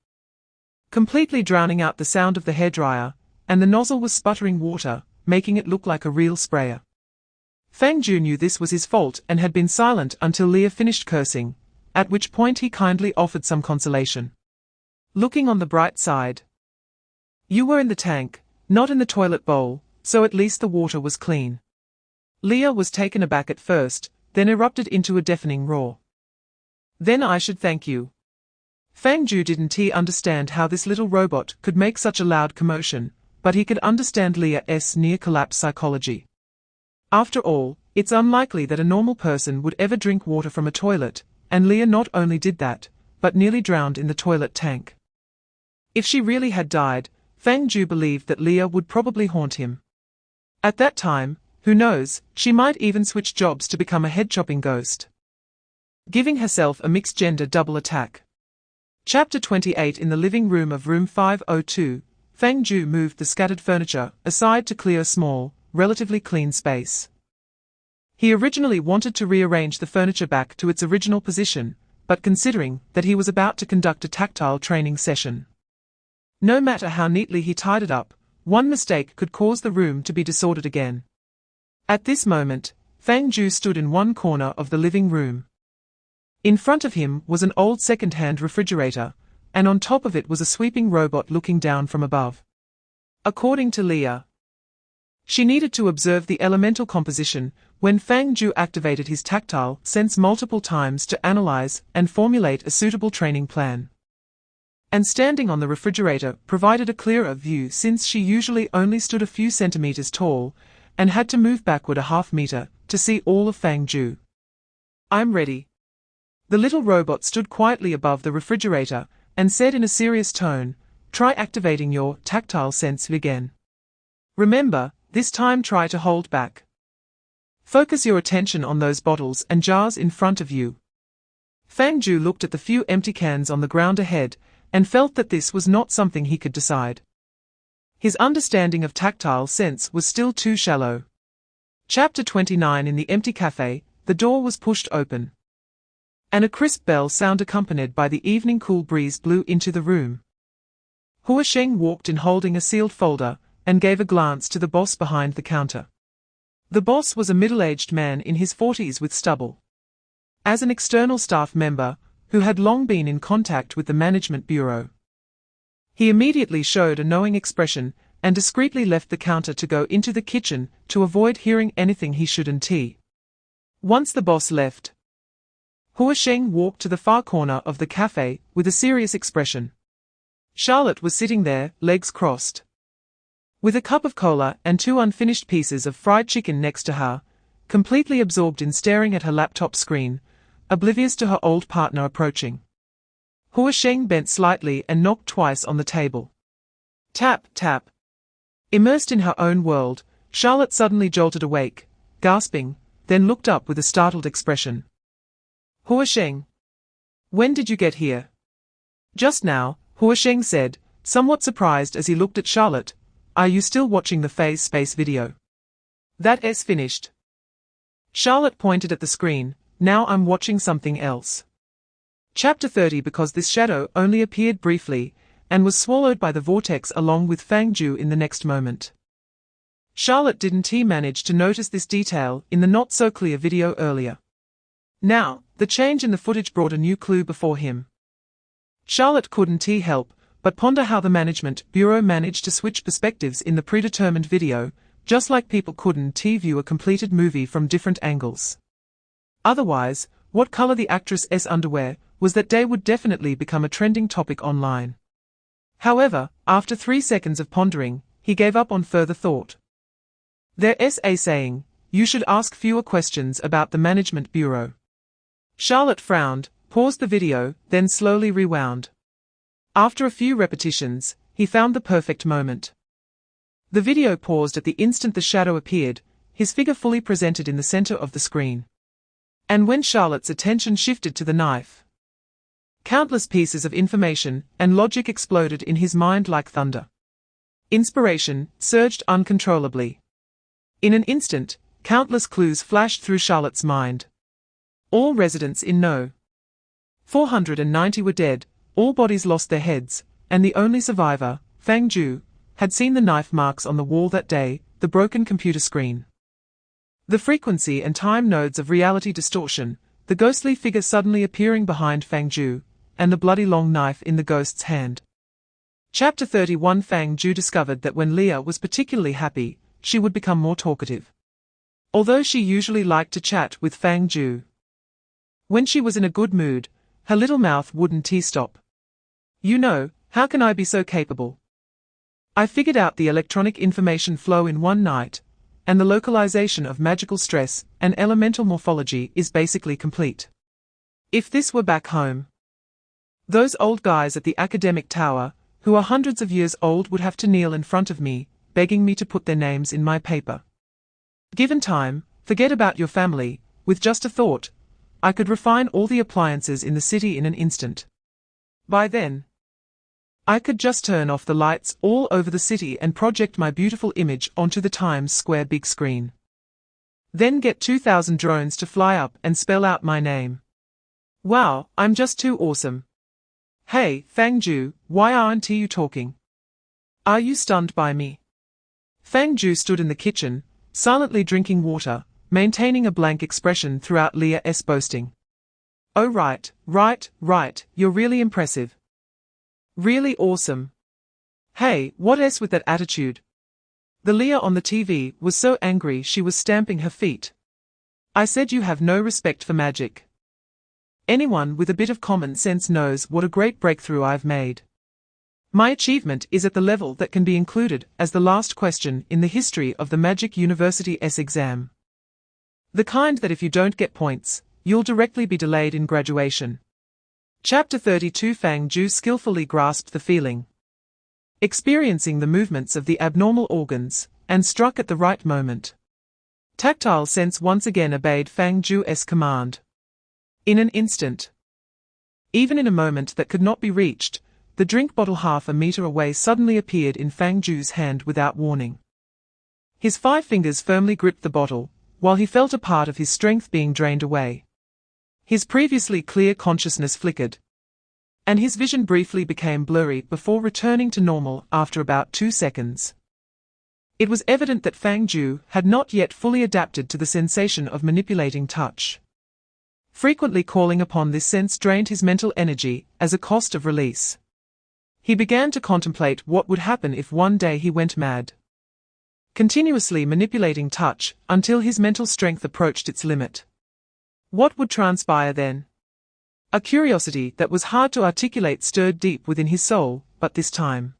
completely drowning out the sound of the hairdryer, and the nozzle was sputtering water, making it look like a real sprayer. Fang Jiu knew this was his fault and had been silent until Leah finished cursing, at which point he kindly offered some consolation. Looking on the bright side, you were in the tank, not in the toilet bowl, so at least the water was clean. Leah was taken aback at first, then erupted into a deafening roar. Then I should thank you. Fang Jiu didn't understand how this little robot could make such a loud commotion, but he could understand Leah's near-collapse psychology. After all, it's unlikely that a normal person would ever drink water from a toilet, and Leah not only did that, but nearly drowned in the toilet tank. If she really had died, Fang Jiu believed that Leah would probably haunt him. At that time, who knows, she might even switch jobs to become a head-chopping ghost, giving herself a mixed-gender double attack. Chapter 28. In the living room of room 502, Fang Jiu moved the scattered furniture aside to clear a small, relatively clean space. He originally wanted to rearrange the furniture back to its original position, but considering that he was about to conduct a tactile training session, no matter how neatly he tied it up, one mistake could cause the room to be disordered again. At this moment, Fang Jiu stood in one corner of the living room. In front of him was an old second-hand refrigerator, and on top of it was a sweeping robot looking down from above. According to Leah, she needed to observe the elemental composition when Fang Jiu activated his tactile sense multiple times to analyze and formulate a suitable training plan. And standing on the refrigerator provided a clearer view since she usually only stood a few centimeters tall and had to move backward a half meter to see all of Fang Jiu. I'm ready. The little robot stood quietly above the refrigerator and said in a serious tone, try activating your tactile sense again. Remember, this time try to hold back. Focus your attention on those bottles and jars in front of you. Fang Jiu looked at the few empty cans on the ground ahead and felt that this was not something he could decide. His understanding of tactile sense was still too shallow. Chapter 29. In the empty cafe, the door was pushed open, and a crisp bell sound accompanied by the evening cool breeze blew into the room. Hua Sheng walked in holding a sealed folder, and gave a glance to the boss behind the counter. The boss was a middle-aged man in his 40s with stubble. As an external staff member, who had long been in contact with the management bureau, he immediately showed a knowing expression, and discreetly left the counter to go into the kitchen to avoid hearing anything he shouldn't hear. Once the boss left, Hua Sheng walked to the far corner of the cafe with a serious expression. Charlotte was sitting there, legs crossed, with a cup of cola and 2 unfinished pieces of fried chicken next to her, completely absorbed in staring at her laptop screen, oblivious to her old partner approaching. Hua Sheng bent slightly and knocked twice on the table. Tap, tap. Immersed in her own world, Charlotte suddenly jolted awake, gasping, then looked up with a startled expression. Hua Sheng. When did you get here? Just now, Hua Sheng said, somewhat surprised as he looked at Charlotte. Are you still watching the phase space video? That's finished. Charlotte pointed at the screen. Now I'm watching something else. Chapter 30. Because this shadow only appeared briefly, and was swallowed by the vortex along with Fang Jiu in the next moment. Charlotte didn't manage to notice this detail in the not-so-clear video earlier. Now, the change in the footage brought a new clue before him. Charlotte couldn't help but ponder how the Management Bureau managed to switch perspectives in the predetermined video, just like people couldn't view a completed movie from different angles. Otherwise, what color the actress's underwear was that day would definitely become a trending topic online. However, after 3 seconds of pondering, he gave up on further thought. There's a saying, you should ask fewer questions about the Management Bureau. Charlotte frowned, paused the video, then slowly rewound. After a few repetitions, he found the perfect moment. The video paused at the instant the shadow appeared, his figure fully presented in the center of the screen. And when Charlotte's attention shifted to the knife, countless pieces of information and logic exploded in his mind like thunder. Inspiration surged uncontrollably. In an instant, countless clues flashed through Charlotte's mind. All residents in No. 490 were dead, all bodies lost their heads, and the only survivor, Fang Jiu, had seen the knife marks on the wall that day, the broken computer screen. The frequency and time nodes of reality distortion, the ghostly figure suddenly appearing behind Fang Jiu, and the bloody long knife in the ghost's hand. Chapter 31. Fang Jiu discovered that when Leah was particularly happy, she would become more talkative. Although she usually liked to chat with Fang Jiu, when she was in a good mood, her little mouth wouldn't stop. You know, how can I be so capable? I figured out the electronic information flow in one night, and the localization of magical stress and elemental morphology is basically complete. If this were back home, those old guys at the academic tower, who are hundreds of years old, would have to kneel in front of me, begging me to put their names in my paper. Given time, forget about your family, with just a thought, I could refine all the appliances in the city in an instant. By then, I could just turn off the lights all over the city and project my beautiful image onto the Times Square big screen. Then get 2,000 drones to fly up and spell out my name. Wow, I'm just too awesome. Hey, Fang Jiu, why aren't you talking? Are you stunned by me? Fang Jiu stood in the kitchen, silently drinking water, maintaining a blank expression throughout Leah's boasting. Oh right, you're really impressive. Really awesome. Hey, what else with that attitude? The Leah on the TV was so angry she was stamping her feet. I said you have no respect for magic. Anyone with a bit of common sense knows what a great breakthrough I've made. My achievement is at the level that can be included as the last question in the history of the Magic University's exam. The kind that if you don't get points, you'll directly be delayed in graduation. Chapter 32. Fang Jiu skillfully grasped the feeling, experiencing the movements of the abnormal organs, and struck at the right moment. Tactile sense once again obeyed Fang Jiu's command. In an instant, even in a moment that could not be reached, the drink bottle half a meter away suddenly appeared in Fang Jiu's hand without warning. His 5 fingers firmly gripped the bottle, while he felt a part of his strength being drained away. His previously clear consciousness flickered, and his vision briefly became blurry before returning to normal after about 2 seconds. It was evident that Fang Jiu had not yet fully adapted to the sensation of manipulating touch. Frequently calling upon this sense drained his mental energy as a cost of release. He began to contemplate what would happen if one day he went mad, continuously manipulating touch until his mental strength approached its limit. What would transpire then? A curiosity that was hard to articulate stirred deep within his soul, but this time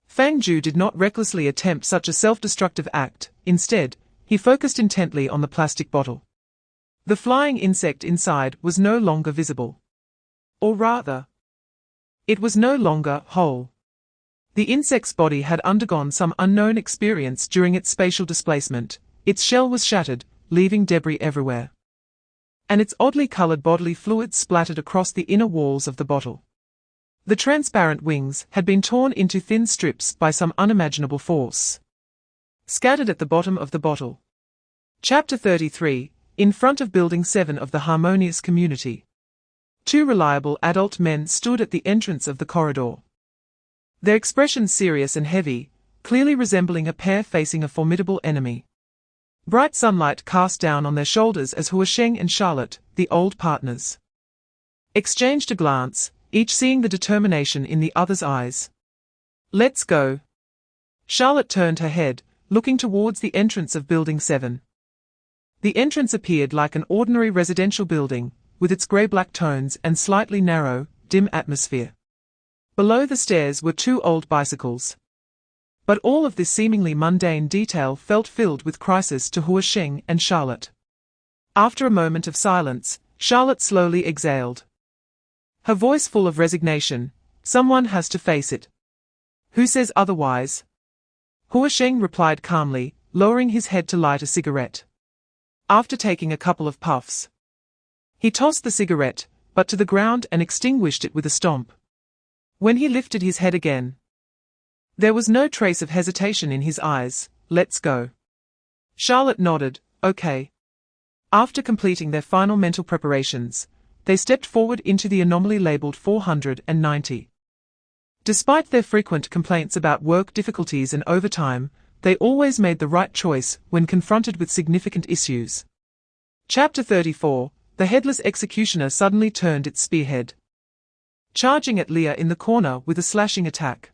Fang Jiu did not recklessly attempt such a self-destructive act. Instead, he focused intently on the plastic bottle. The flying insect inside was no longer visible. Or rather, it was no longer whole. The insect's body had undergone some unknown experience during its spatial displacement. Its shell was shattered, leaving debris everywhere. And its oddly colored bodily fluids splattered across the inner walls of the bottle. The transparent wings had been torn into thin strips by some unimaginable force. Scattered at the bottom of the bottle. Chapter 33, in front of Building 7 of the harmonious community. Two reliable adult men stood at the entrance of the corridor. Their expressions serious and heavy, clearly resembling a pair facing a formidable enemy. Bright sunlight cast down on their shoulders as Huasheng and Charlotte, the old partners, exchanged a glance, each seeing the determination in the other's eyes. "Let's go." Charlotte turned her head, looking towards the entrance of Building 7. The entrance appeared like an ordinary residential building, with its grey-black tones and slightly narrow, dim atmosphere. Below the stairs were two old bicycles. But all of this seemingly mundane detail felt filled with crisis to Huasheng and Charlotte. After a moment of silence, Charlotte slowly exhaled. Her voice full of resignation, "Someone has to face it. Who says otherwise?" Huasheng replied calmly, lowering his head to light a cigarette. After taking a couple of puffs, he tossed the cigarette, but to the ground and extinguished it with a stomp. When he lifted his head again, there was no trace of hesitation in his eyes. "Let's go." Charlotte nodded, "Okay." After completing their final mental preparations, they stepped forward into the anomaly labeled 490. Despite their frequent complaints about work difficulties and overtime, they always made the right choice when confronted with significant issues. Chapter 34, the headless executioner suddenly turned its spearhead, charging at Leah in the corner with a slashing attack.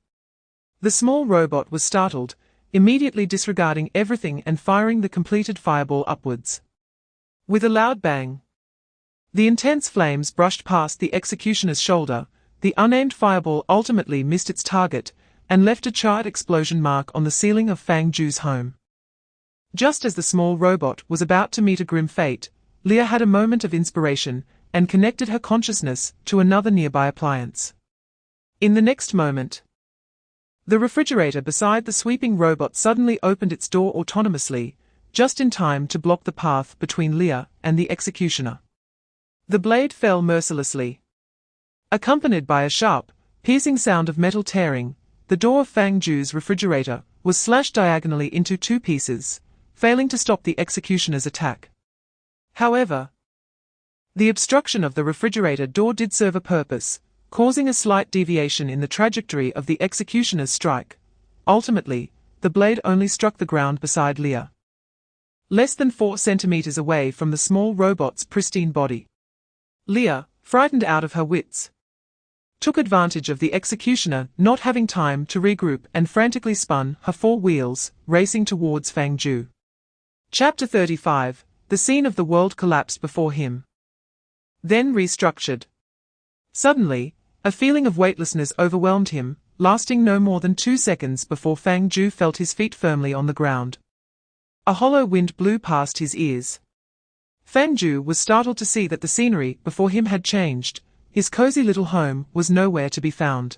The small robot was startled, immediately disregarding everything and firing the completed fireball upwards. With a loud bang, the intense flames brushed past the executioner's shoulder. The unaimed fireball ultimately missed its target and left a charred explosion mark on the ceiling of Fang Jiu's home. Just as the small robot was about to meet a grim fate, Leah had a moment of inspiration and connected her consciousness to another nearby appliance. In the next moment, the refrigerator beside the sweeping robot suddenly opened its door autonomously, just in time to block the path between Leah and the executioner. The blade fell mercilessly, accompanied by a sharp, piercing sound of metal tearing. The door of Fang Jiu's refrigerator was slashed diagonally into two pieces, failing to stop the executioner's attack. However, the obstruction of the refrigerator door did serve a purpose, causing a slight deviation in the trajectory of the executioner's strike. Ultimately, the blade only struck the ground beside Leah, less than 4 centimeters away from the small robot's pristine body. Leah, frightened out of her wits, took advantage of the executioner not having time to regroup and frantically spun her 4 wheels, racing towards Fang Jiu. Chapter 35, the scene of the world collapsed before him, then restructured. Suddenly, a feeling of weightlessness overwhelmed him, lasting no more than 2 seconds before Fang Jiu felt his feet firmly on the ground. A hollow wind blew past his ears. Fang Jiu was startled to see that the scenery before him had changed. His cozy little home was nowhere to be found,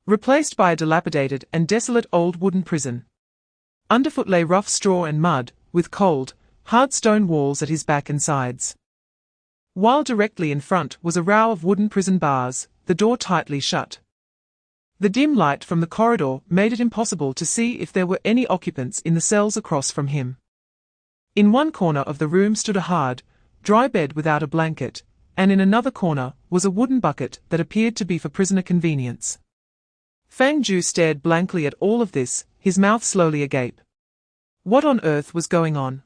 replaced by a dilapidated and desolate old wooden prison. Underfoot lay rough straw and mud, with cold, hard stone walls at his back and sides. While directly in front was a row of wooden prison bars, the door tightly shut. The dim light from the corridor made it impossible to see if there were any occupants in the cells across from him. In one corner of the room stood a hard, dry bed without a blanket, and in another corner was a wooden bucket that appeared to be for prisoner convenience. Fang Jiu stared blankly at all of this, his mouth slowly agape. What on earth was going on?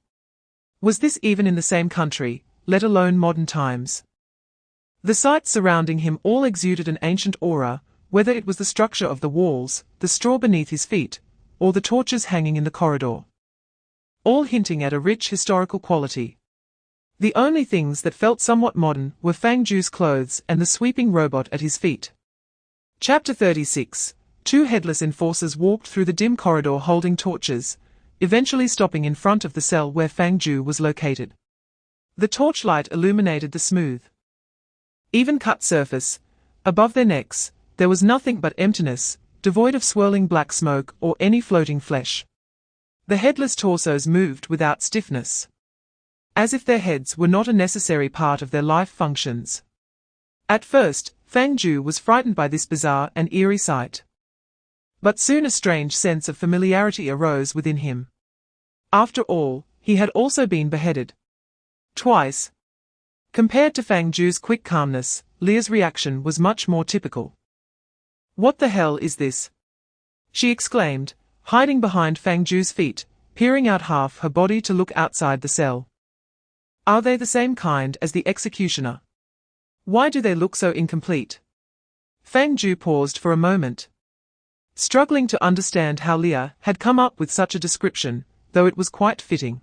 Was this even in the same country, let alone modern times? The sights surrounding him all exuded an ancient aura, whether it was the structure of the walls, the straw beneath his feet, or the torches hanging in the corridor, all hinting at a rich historical quality. The only things that felt somewhat modern were Fang Jiu's clothes and the sweeping robot at his feet. Chapter 36. 2 headless enforcers walked through the dim corridor holding torches, eventually stopping in front of the cell where Fang Jiu was located. The torchlight illuminated the smooth, even-cut surface. Above their necks, there was nothing but emptiness, devoid of swirling black smoke or any floating flesh. The headless torsos moved without stiffness, as if their heads were not a necessary part of their life functions. At first, Fang Jiu was frightened by this bizarre and eerie sight. But soon a strange sense of familiarity arose within him. After all, he had also been beheaded. Twice. Compared to Fang Jiu's quick calmness, Leah's reaction was much more typical. "What the hell is this?" she exclaimed, hiding behind Fang Jiu's feet, peering out half her body to look outside the cell. "Are they the same kind as the executioner? Why do they look so incomplete?" Fang Jiu paused for a moment, struggling to understand how Leah had come up with such a description, though it was quite fitting.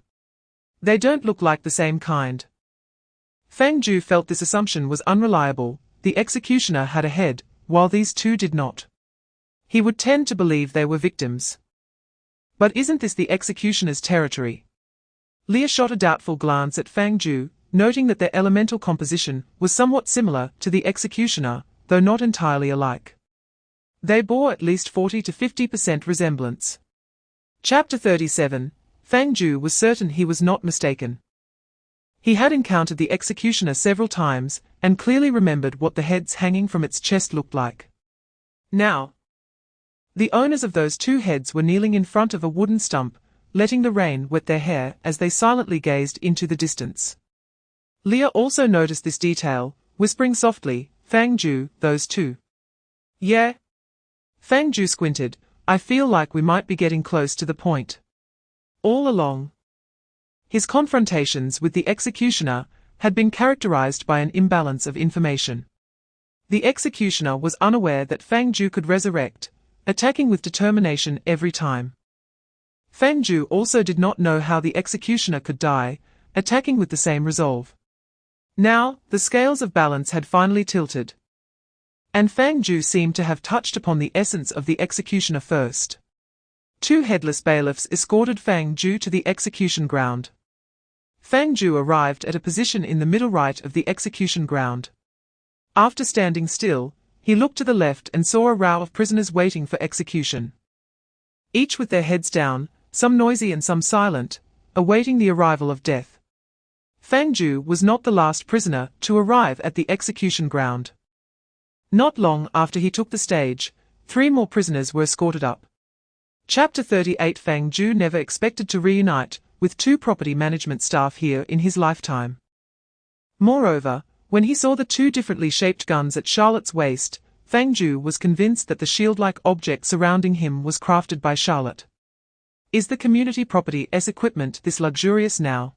"They don't look like the same kind." Fang Jiu felt this assumption was unreliable. The executioner had a head, while these two did not. He would tend to believe they were victims. But isn't this the executioner's territory? Leah shot a doubtful glance at Fang Jiu, noting that their elemental composition was somewhat similar to the executioner, though not entirely alike. They bore at least 40 to 50% resemblance. Chapter 37. Fang Jiu was certain he was not mistaken. He had encountered the executioner several times, and clearly remembered what the heads hanging from its chest looked like. Now, the owners of those two heads were kneeling in front of a wooden stump, letting the rain wet their hair as they silently gazed into the distance. Leah also noticed this detail, whispering softly, "Fang Jiu, those two." "Yeah?" Fang Jiu squinted. "I feel like we might be getting close to the point." All along, his confrontations with the executioner had been characterized by an imbalance of information. The executioner was unaware that Fang Jiu could resurrect, attacking with determination every time. Fang Jiu also did not know how the executioner could die, attacking with the same resolve. Now, the scales of balance had finally tilted, and Fang Jiu seemed to have touched upon the essence of the executioner first. Two headless bailiffs escorted Fang Jiu to the execution ground. Fang Jiu arrived at a position in the middle right of the execution ground. After standing still, he looked to the left and saw a row of prisoners waiting for execution. Each with their heads down, some noisy and some silent, awaiting the arrival of death. Fang Jiu was not the last prisoner to arrive at the execution ground. Not long after he took the stage, 3 more prisoners were escorted up. Chapter 38. Fang Jiu never expected to reunite with 2 property management staff here in his lifetime. Moreover, when he saw the 2 differently shaped guns at Charlotte's waist, Fang Jiu was convinced that the shield-like object surrounding him was crafted by Charlotte. Is the community property's equipment this luxurious now?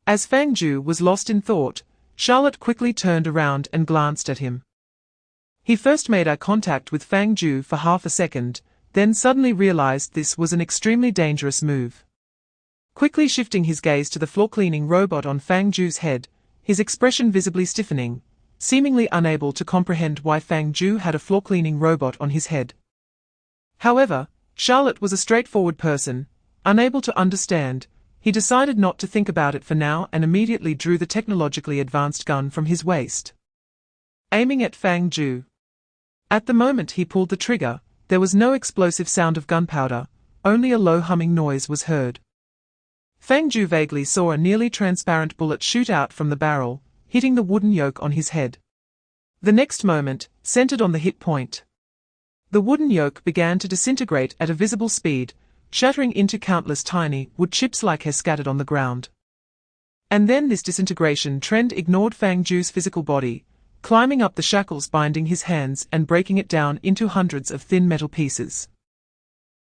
As Fang Jiu was lost in thought, Charlotte quickly turned around and glanced at him. He first made eye contact with Fang Jiu for half a second, then suddenly realized this was an extremely dangerous move. Quickly shifting his gaze to the floor-cleaning robot on Fang Jiu's head, his expression visibly stiffening, seemingly unable to comprehend why Fang Jiu had a floor-cleaning robot on his head. However, Charlotte was a straightforward person, unable to understand. He decided not to think about it for now and immediately drew the technologically advanced gun from his waist, aiming at Fang Jiu. At the moment he pulled the trigger, there was no explosive sound of gunpowder, only a low humming noise was heard. Fang Jiu vaguely saw a nearly transparent bullet shoot out from the barrel, hitting the wooden yoke on his head. The next moment, centered on the hit point, the wooden yoke began to disintegrate at a visible speed, shattering into countless tiny wood chips like hair scattered on the ground. And then this disintegration trend ignored Fang Jiu's physical body, climbing up the shackles binding his hands and breaking it down into hundreds of thin metal pieces.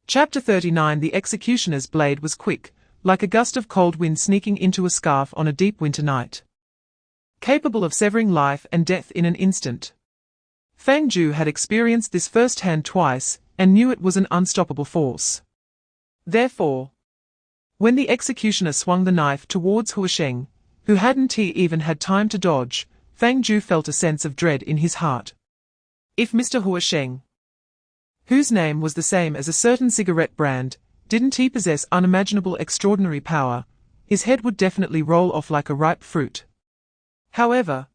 Chapter 39. The executioner's blade was quick, like a gust of cold wind sneaking into a scarf on a deep winter night, capable of severing life and death in an instant. Fang Jiu had experienced this firsthand twice, and knew it was an unstoppable force. Therefore, when the executioner swung the knife towards Huasheng, who hadn't even had time to dodge, Fang Jiu felt a sense of dread in his heart. If Mr. Huasheng, whose name was the same as a certain cigarette brand, didn't he possess unimaginable extraordinary power, his head would definitely roll off like a ripe fruit. However,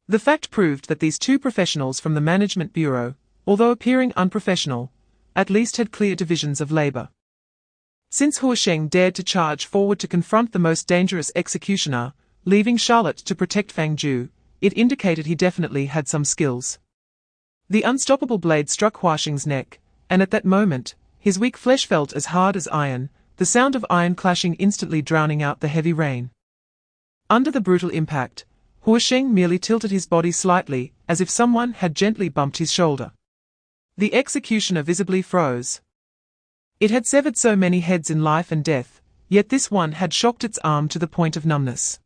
the fact proved that these 2 professionals from the Management Bureau, although appearing unprofessional, at least had clear divisions of labor. Since Huasheng dared to charge forward to confront the most dangerous executioner, leaving Charlotte to protect Fang Jiu, it indicated he definitely had some skills. The unstoppable blade struck Huasheng's neck, and at that moment, his weak flesh felt as hard as iron, the sound of iron clashing instantly drowning out the heavy rain. Under the brutal impact, Huasheng merely tilted his body slightly, as if someone had gently bumped his shoulder. The executioner visibly froze. It had severed so many heads in life and death, yet this one had shocked its arm to the point of numbness.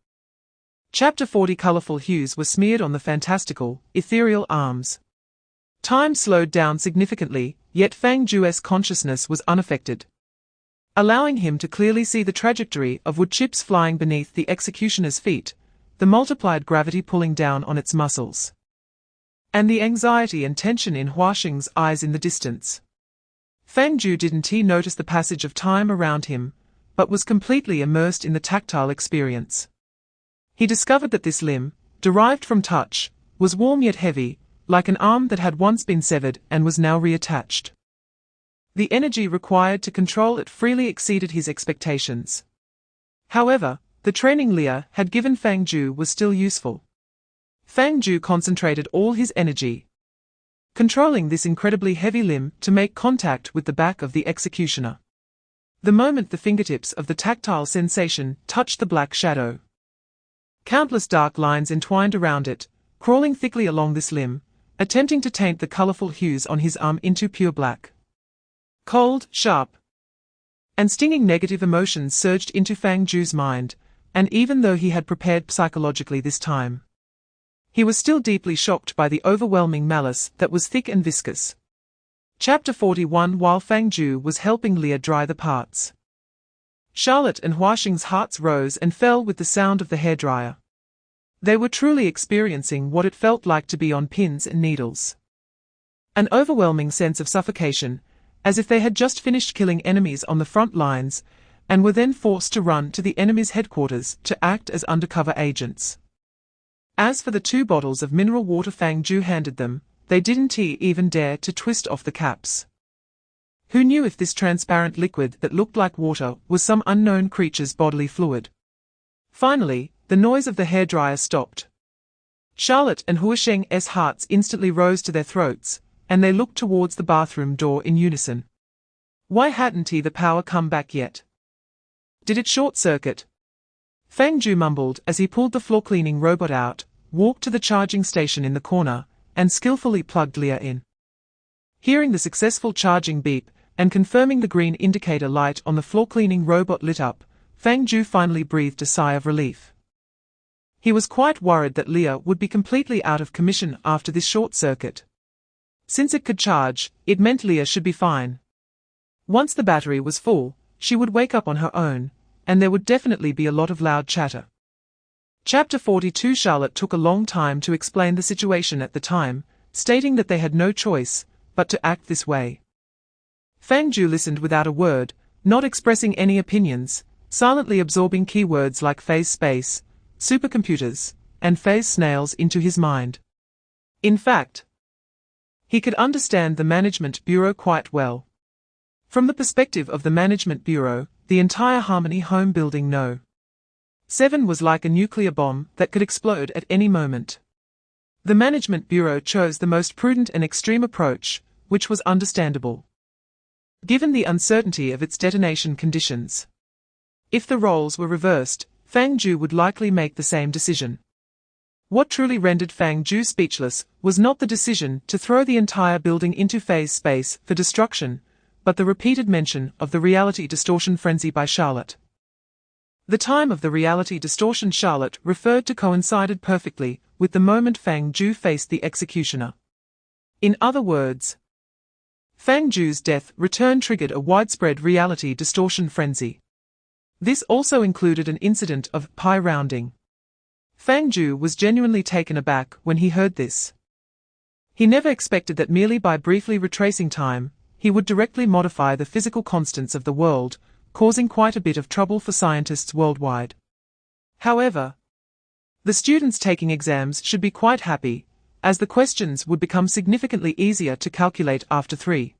Chapter 40 Colorful hues were smeared on the fantastical, ethereal arms. Time slowed down significantly, yet Fang Jiu's consciousness was unaffected, allowing him to clearly see the trajectory of wood chips flying beneath the executioner's feet, the multiplied gravity pulling down on its muscles, and the anxiety and tension in Huasheng's eyes in the distance. Fang Jiu didn't notice the passage of time around him, but was completely immersed in the tactile experience. He discovered that this limb, derived from touch, was warm yet heavy, like an arm that had once been severed and was now reattached. The energy required to control it freely exceeded his expectations. However, the training Leah had given Fang Jiu was still useful. Fang Jiu concentrated all his energy, controlling this incredibly heavy limb to make contact with the back of the executioner. The moment the fingertips of the tactile sensation touched the black shadow, countless dark lines entwined around it, crawling thickly along this limb, attempting to taint the colorful hues on his arm into pure black. Cold, sharp, and stinging negative emotions surged into Fang Jiu's mind, and even though he had prepared psychologically this time, he was still deeply shocked by the overwhelming malice that was thick and viscous. Chapter 41 While Fang Jiu was helping Leah dry the parts, Charlotte and Huasheng's hearts rose and fell with the sound of the hairdryer. They were truly experiencing what it felt like to be on pins and needles. An overwhelming sense of suffocation, as if they had just finished killing enemies on the front lines, and were then forced to run to the enemy's headquarters to act as undercover agents. As for the 2 bottles of mineral water Fang Jiu handed them, they didn't even dare to twist off the caps. Who knew if this transparent liquid that looked like water was some unknown creature's bodily fluid? Finally, the noise of the hairdryer stopped. Charlotte and Huasheng's hearts instantly rose to their throats, and they looked towards the bathroom door in unison. Why hadn't the power come back yet? Did it short-circuit? Fang Jiu mumbled as he pulled the floor-cleaning robot out, walked to the charging station in the corner, and skillfully plugged Leah in. Hearing the successful charging beep, and confirming the green indicator light on the floor-cleaning robot lit up, Fang Jiu finally breathed a sigh of relief. He was quite worried that Leah would be completely out of commission after this short circuit. Since it could charge, it meant Leah should be fine. Once the battery was full, she would wake up on her own, and there would definitely be a lot of loud chatter. Chapter 42 Charlotte took a long time to explain the situation at the time, stating that they had no choice but to act this way. Fang Jiu listened without a word, not expressing any opinions, silently absorbing keywords like phase space, supercomputers, and phase snails into his mind. In fact, he could understand the Management Bureau quite well. From the perspective of the Management Bureau, the entire Harmony Home building No. 7 was like a nuclear bomb that could explode at any moment. The Management Bureau chose the most prudent and extreme approach, which was understandable, given the uncertainty of its detonation conditions. If the roles were reversed, Fang Jiu would likely make the same decision. What truly rendered Fang Jiu speechless was not the decision to throw the entire building into phase space for destruction, but the repeated mention of the reality distortion frenzy by Charlotte. The time of the reality distortion Charlotte referred to coincided perfectly with the moment Fang Jiu faced the executioner. In other words, Fang Jiu's death return triggered a widespread reality distortion frenzy. This also included an incident of pi rounding. Fang Jiu was genuinely taken aback when he heard this. He never expected that merely by briefly retracing time, he would directly modify the physical constants of the world, causing quite a bit of trouble for scientists worldwide. However, the students taking exams should be quite happy, as the questions would become significantly easier to calculate after 3.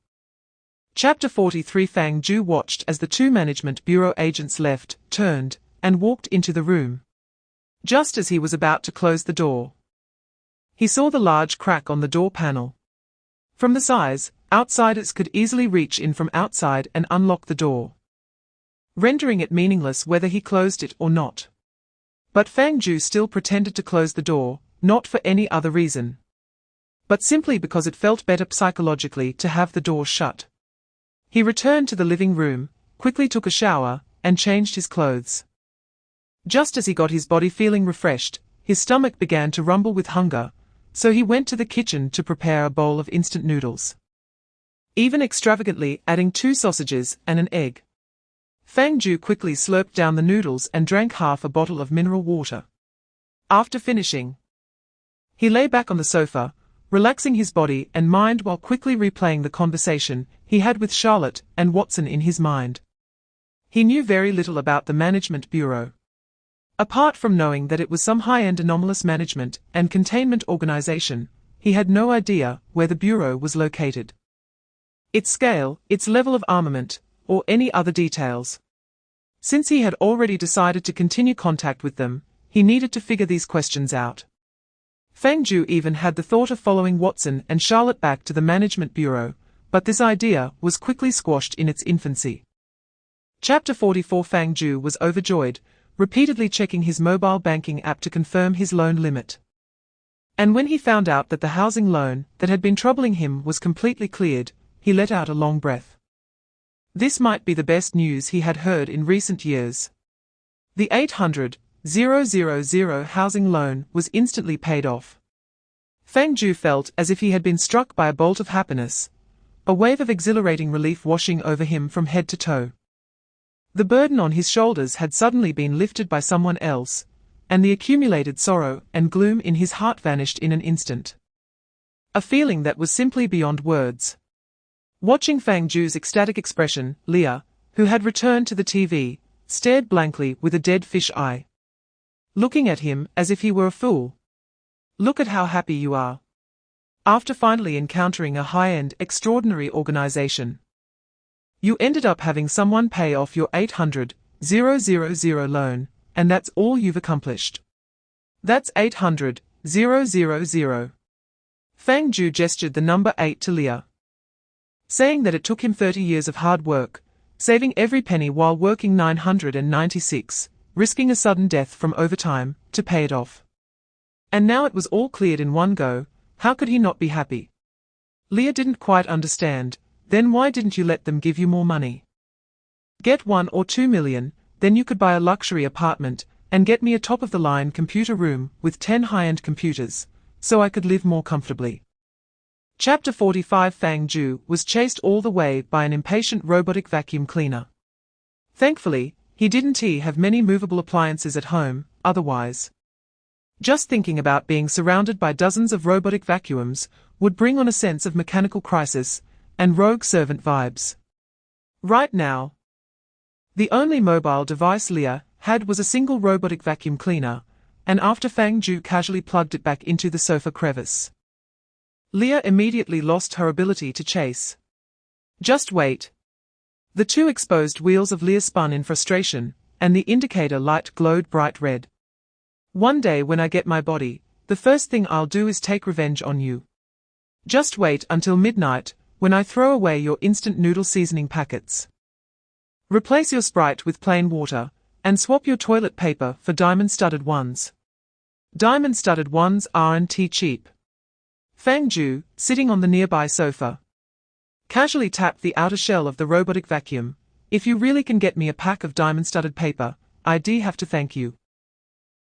Chapter 43 Fang Jiu watched as the 2 Management Bureau agents left, turned, and walked into the room. Just as he was about to close the door, he saw the large crack on the door panel. From the size, outsiders could easily reach in from outside and unlock the door, rendering it meaningless whether he closed it or not. But Fang Jiu still pretended to close the door, not for any other reason, but simply because it felt better psychologically to have the door shut. He returned to the living room, quickly took a shower, and changed his clothes. Just as he got his body feeling refreshed, his stomach began to rumble with hunger, so he went to the kitchen to prepare a bowl of instant noodles, even extravagantly adding 2 sausages and an egg. Fang Jiu quickly slurped down the noodles and drank half a bottle of mineral water. After finishing, he lay back on the sofa, relaxing his body and mind while quickly replaying the conversation he had with Charlotte and Watson in his mind. He knew very little about the Management Bureau, apart from knowing that it was some high-end anomalous management and containment organization. He had no idea where the Bureau was located, its scale, its level of armament, or any other details. Since he had already decided to continue contact with them, he needed to figure these questions out. Fang Jiu even had the thought of following Watson and Charlotte back to the Management Bureau, but this idea was quickly squashed in its infancy. Chapter 44 Fang Jiu was overjoyed, repeatedly checking his mobile banking app to confirm his loan limit. And when he found out that the housing loan that had been troubling him was completely cleared, he let out a long breath. This might be the best news he had heard in recent years. The 800,000 housing loan was instantly paid off. Fang Jiu felt as if he had been struck by a bolt of happiness, a wave of exhilarating relief washing over him from head to toe. The burden on his shoulders had suddenly been lifted by someone else, and the accumulated sorrow and gloom in his heart vanished in an instant. A feeling that was simply beyond words. Watching Fang Jiu's ecstatic expression, Leah, who had returned to the TV, stared blankly with a dead fish eye, looking at him as if he were a fool. Look at how happy you are. After finally encountering a high-end, extraordinary organization, you ended up having someone pay off your 800,000 loan, and that's all you've accomplished. That's 800,000. Fang Jiu gestured the number 8 to Leah, saying that it took him 30 years of hard work, saving every penny while working 996, risking a sudden death from overtime, to pay it off. And now it was all cleared in one go. How could he not be happy? Leah didn't quite understand. Then why didn't you let them give you more money? Get 1 or 2 million, then you could buy a luxury apartment, and get me a top-of-the-line computer room with 10 high-end computers, so I could live more comfortably. Chapter 45 Fang Jiu was chased all the way by an impatient robotic vacuum cleaner. Thankfully, he didn't have many movable appliances at home, otherwise, just thinking about being surrounded by dozens of robotic vacuums would bring on a sense of mechanical crisis and rogue servant vibes. Right now, the only mobile device Leah had was a single robotic vacuum cleaner, and after Fang Jiu casually plugged it back into the sofa crevice, Leah immediately lost her ability to chase. Just wait. The 2 exposed wheels of Leah spun in frustration, and the indicator light glowed bright red. One day when I get my body, the first thing I'll do is take revenge on you. Just wait until midnight, when I throw away your instant noodle seasoning packets. Replace your Sprite with plain water, and swap your toilet paper for diamond-studded ones. Diamond-studded ones aren't cheap. Fang Jiu, sitting on the nearby sofa, casually tapped the outer shell of the robotic vacuum. If you really can get me a pack of diamond-studded paper, I'd have to thank you.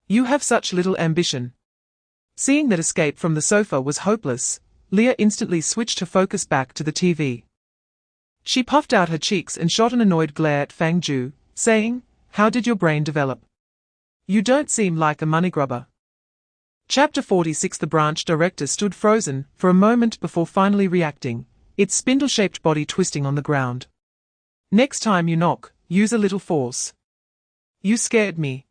You have such little ambition. Seeing that escape from the sofa was hopeless, Leah instantly switched her focus back to the TV. She puffed out her cheeks and shot an annoyed glare at Fang Jiu, saying, "How did your brain develop? You don't seem like a money grubber." Chapter 46 The branch director stood frozen for a moment before finally reacting, its spindle-shaped body twisting on the ground. "Next time you knock, use a little force. You scared me."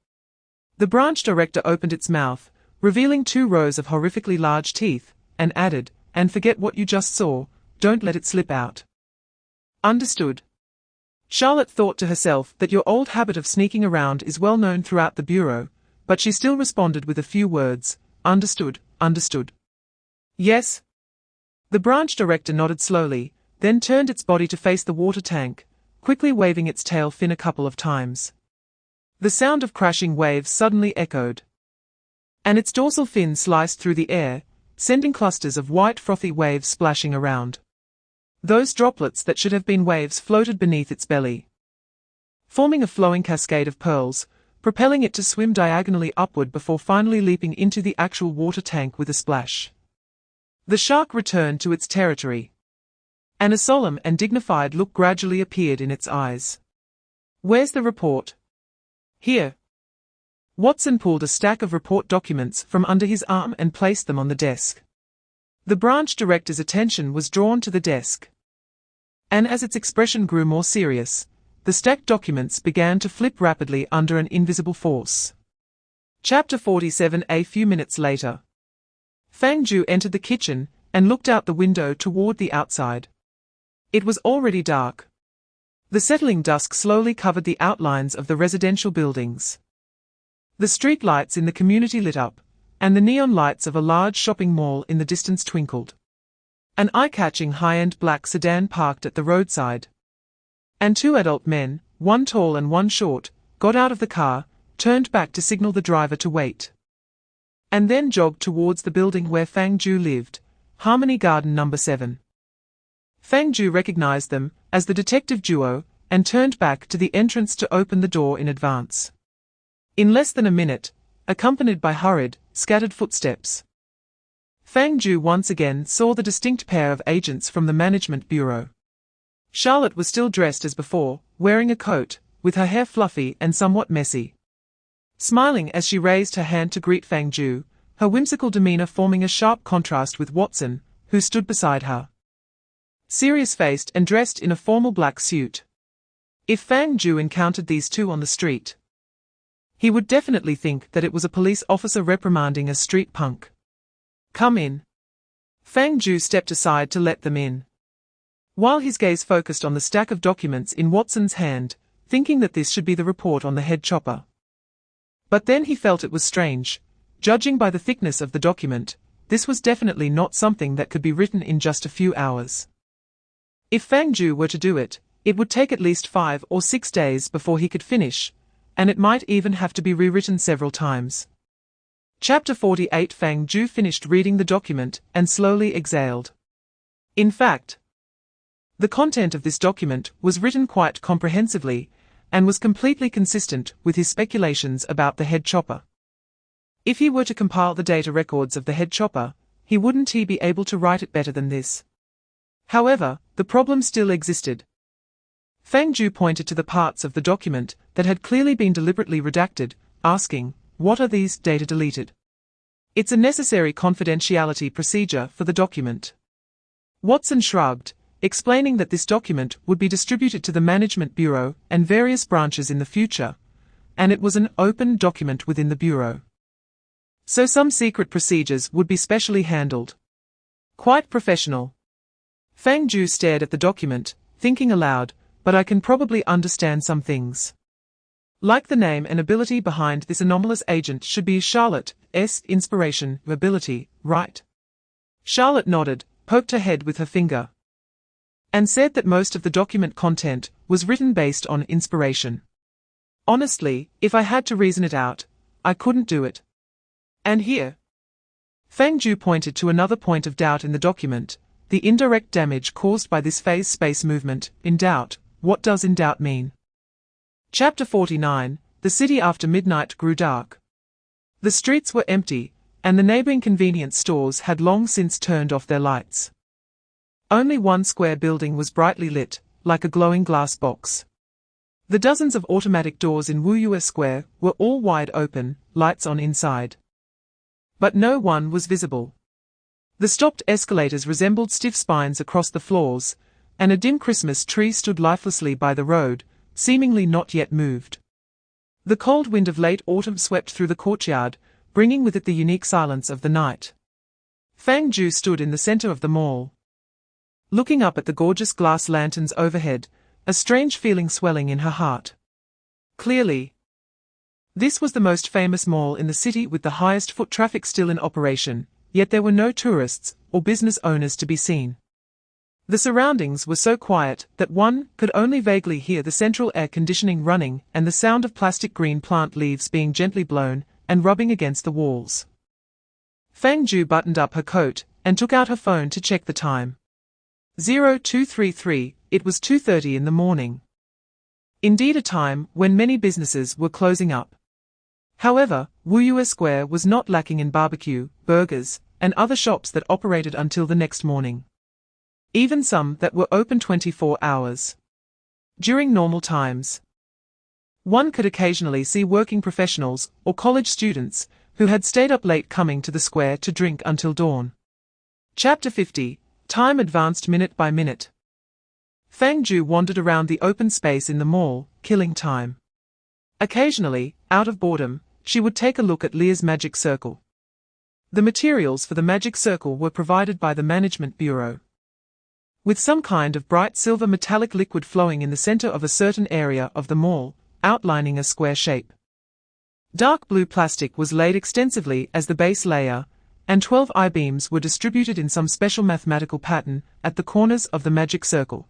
The branch director opened its mouth, revealing 2 rows of horrifically large teeth, and added, "And forget what you just saw, don't let it slip out." Understood. Charlotte thought to herself that your old habit of sneaking around is well known throughout the bureau, but she still responded with a few words, "Understood, understood." "Yes." The branch director nodded slowly, then turned its body to face the water tank, quickly waving its tail fin a couple of times. The sound of crashing waves suddenly echoed, and its dorsal fin sliced through the air, sending clusters of white frothy waves splashing around. Those droplets that should have been waves floated beneath its belly, forming a flowing cascade of pearls, propelling it to swim diagonally upward before finally leaping into the actual water tank with a splash. The shark returned to its territory, and a solemn and dignified look gradually appeared in its eyes. "Where's the report?" "Here." Watson pulled a stack of report documents from under his arm and placed them on the desk. The branch director's attention was drawn to the desk, and as its expression grew more serious, the stacked documents began to flip rapidly under an invisible force. Chapter 47. A few minutes later, Fang Jiu entered the kitchen and looked out the window toward the outside. It was already dark. The settling dusk slowly covered the outlines of the residential buildings. The street lights in the community lit up, and the neon lights of a large shopping mall in the distance twinkled. An eye-catching high-end black sedan parked at the roadside, and two adult men, one tall and one short, got out of the car, turned back to signal the driver to wait, and then jogged towards the building where Fang Jiu lived, Harmony Garden No. 7. Fang Jiu recognized them as the detective duo and turned back to the entrance to open the door in advance. In less than a minute, accompanied by hurried, scattered footsteps, Fang Jiu once again saw the distinct pair of agents from the management bureau. Charlotte was still dressed as before, wearing a coat, with her hair fluffy and somewhat messy. Smiling as she raised her hand to greet Fang Jiu, her whimsical demeanor forming a sharp contrast with Watson, who stood beside her, serious-faced and dressed in a formal black suit. If Fang Jiu encountered these two on the street, he would definitely think that it was a police officer reprimanding a street punk. "Come in." Fang Jiu stepped aside to let them in, while his gaze focused on the stack of documents in Watson's hand, thinking that this should be the report on the head chopper. But then he felt it was strange. Judging by the thickness of the document, this was definitely not something that could be written in just a few hours. If Fang Jiu were to do it, it would take at least 5 or 6 days before he could finish, and it might even have to be rewritten several times. Chapter 48. Fang Jiu finished reading the document and slowly exhaled. In fact, the content of this document was written quite comprehensively, and was completely consistent with his speculations about the head chopper. If he were to compile the data records of the head chopper, wouldn't he be able to write it better than this? However, the problem still existed. Fang Jiu pointed to the parts of the document that had clearly been deliberately redacted, asking, "What are these data deleted?" "It's a necessary confidentiality procedure for the document." Watson shrugged, explaining that this document would be distributed to the Management Bureau and various branches in the future, and it was an open document within the Bureau. So some secret procedures would be specially handled. Quite professional. Fang Jiu stared at the document, thinking aloud, but I can probably understand some things. Like the name and ability behind this anomalous agent should be Charlotte's inspiration, ability, right? Charlotte nodded, poked her head with her finger, and said that most of the document content was written based on inspiration. Honestly, if I had to reason it out, I couldn't do it. And here, Fang Jiu pointed to another point of doubt in the document, the indirect damage caused by this phase space movement. In doubt, what does in doubt mean? Chapter 49. The city after midnight grew dark. The streets were empty, and the neighboring convenience stores had long since turned off their lights. Only one square building was brightly lit, like a glowing glass box. The dozens of automatic doors in Wuyue Square were all wide open, lights on inside. But no one was visible. The stopped escalators resembled stiff spines across the floors, and a dim Christmas tree stood lifelessly by the road, seemingly not yet moved. The cold wind of late autumn swept through the courtyard, bringing with it the unique silence of the night. Fang Jiu stood in the center of the mall, looking up at the gorgeous glass lanterns overhead, a strange feeling swelling in her heart. Clearly, this was the most famous mall in the city with the highest foot traffic still in operation, yet there were no tourists or business owners to be seen. The surroundings were so quiet that one could only vaguely hear the central air conditioning running and the sound of plastic green plant leaves being gently blown and rubbing against the walls. Fang Jiu buttoned up her coat and took out her phone to check the time. 0233, it was 2:30 in the morning. Indeed, a time when many businesses were closing up. However, Wuyue Square was not lacking in barbecue, burgers, and other shops that operated until the next morning. Even some that were open 24 hours. During normal times, one could occasionally see working professionals or college students who had stayed up late coming to the square to drink until dawn. Chapter 50. Time advanced minute by minute. Fang Jiu wandered around the open space in the mall, killing time. Occasionally, out of boredom, she would take a look at Leah's magic circle. The materials for the magic circle were provided by the Management Bureau, with some kind of bright silver metallic liquid flowing in the center of a certain area of the mall, outlining a square shape. Dark blue plastic was laid extensively as the base layer, and 12 I-beams were distributed in some special mathematical pattern at the corners of the magic circle.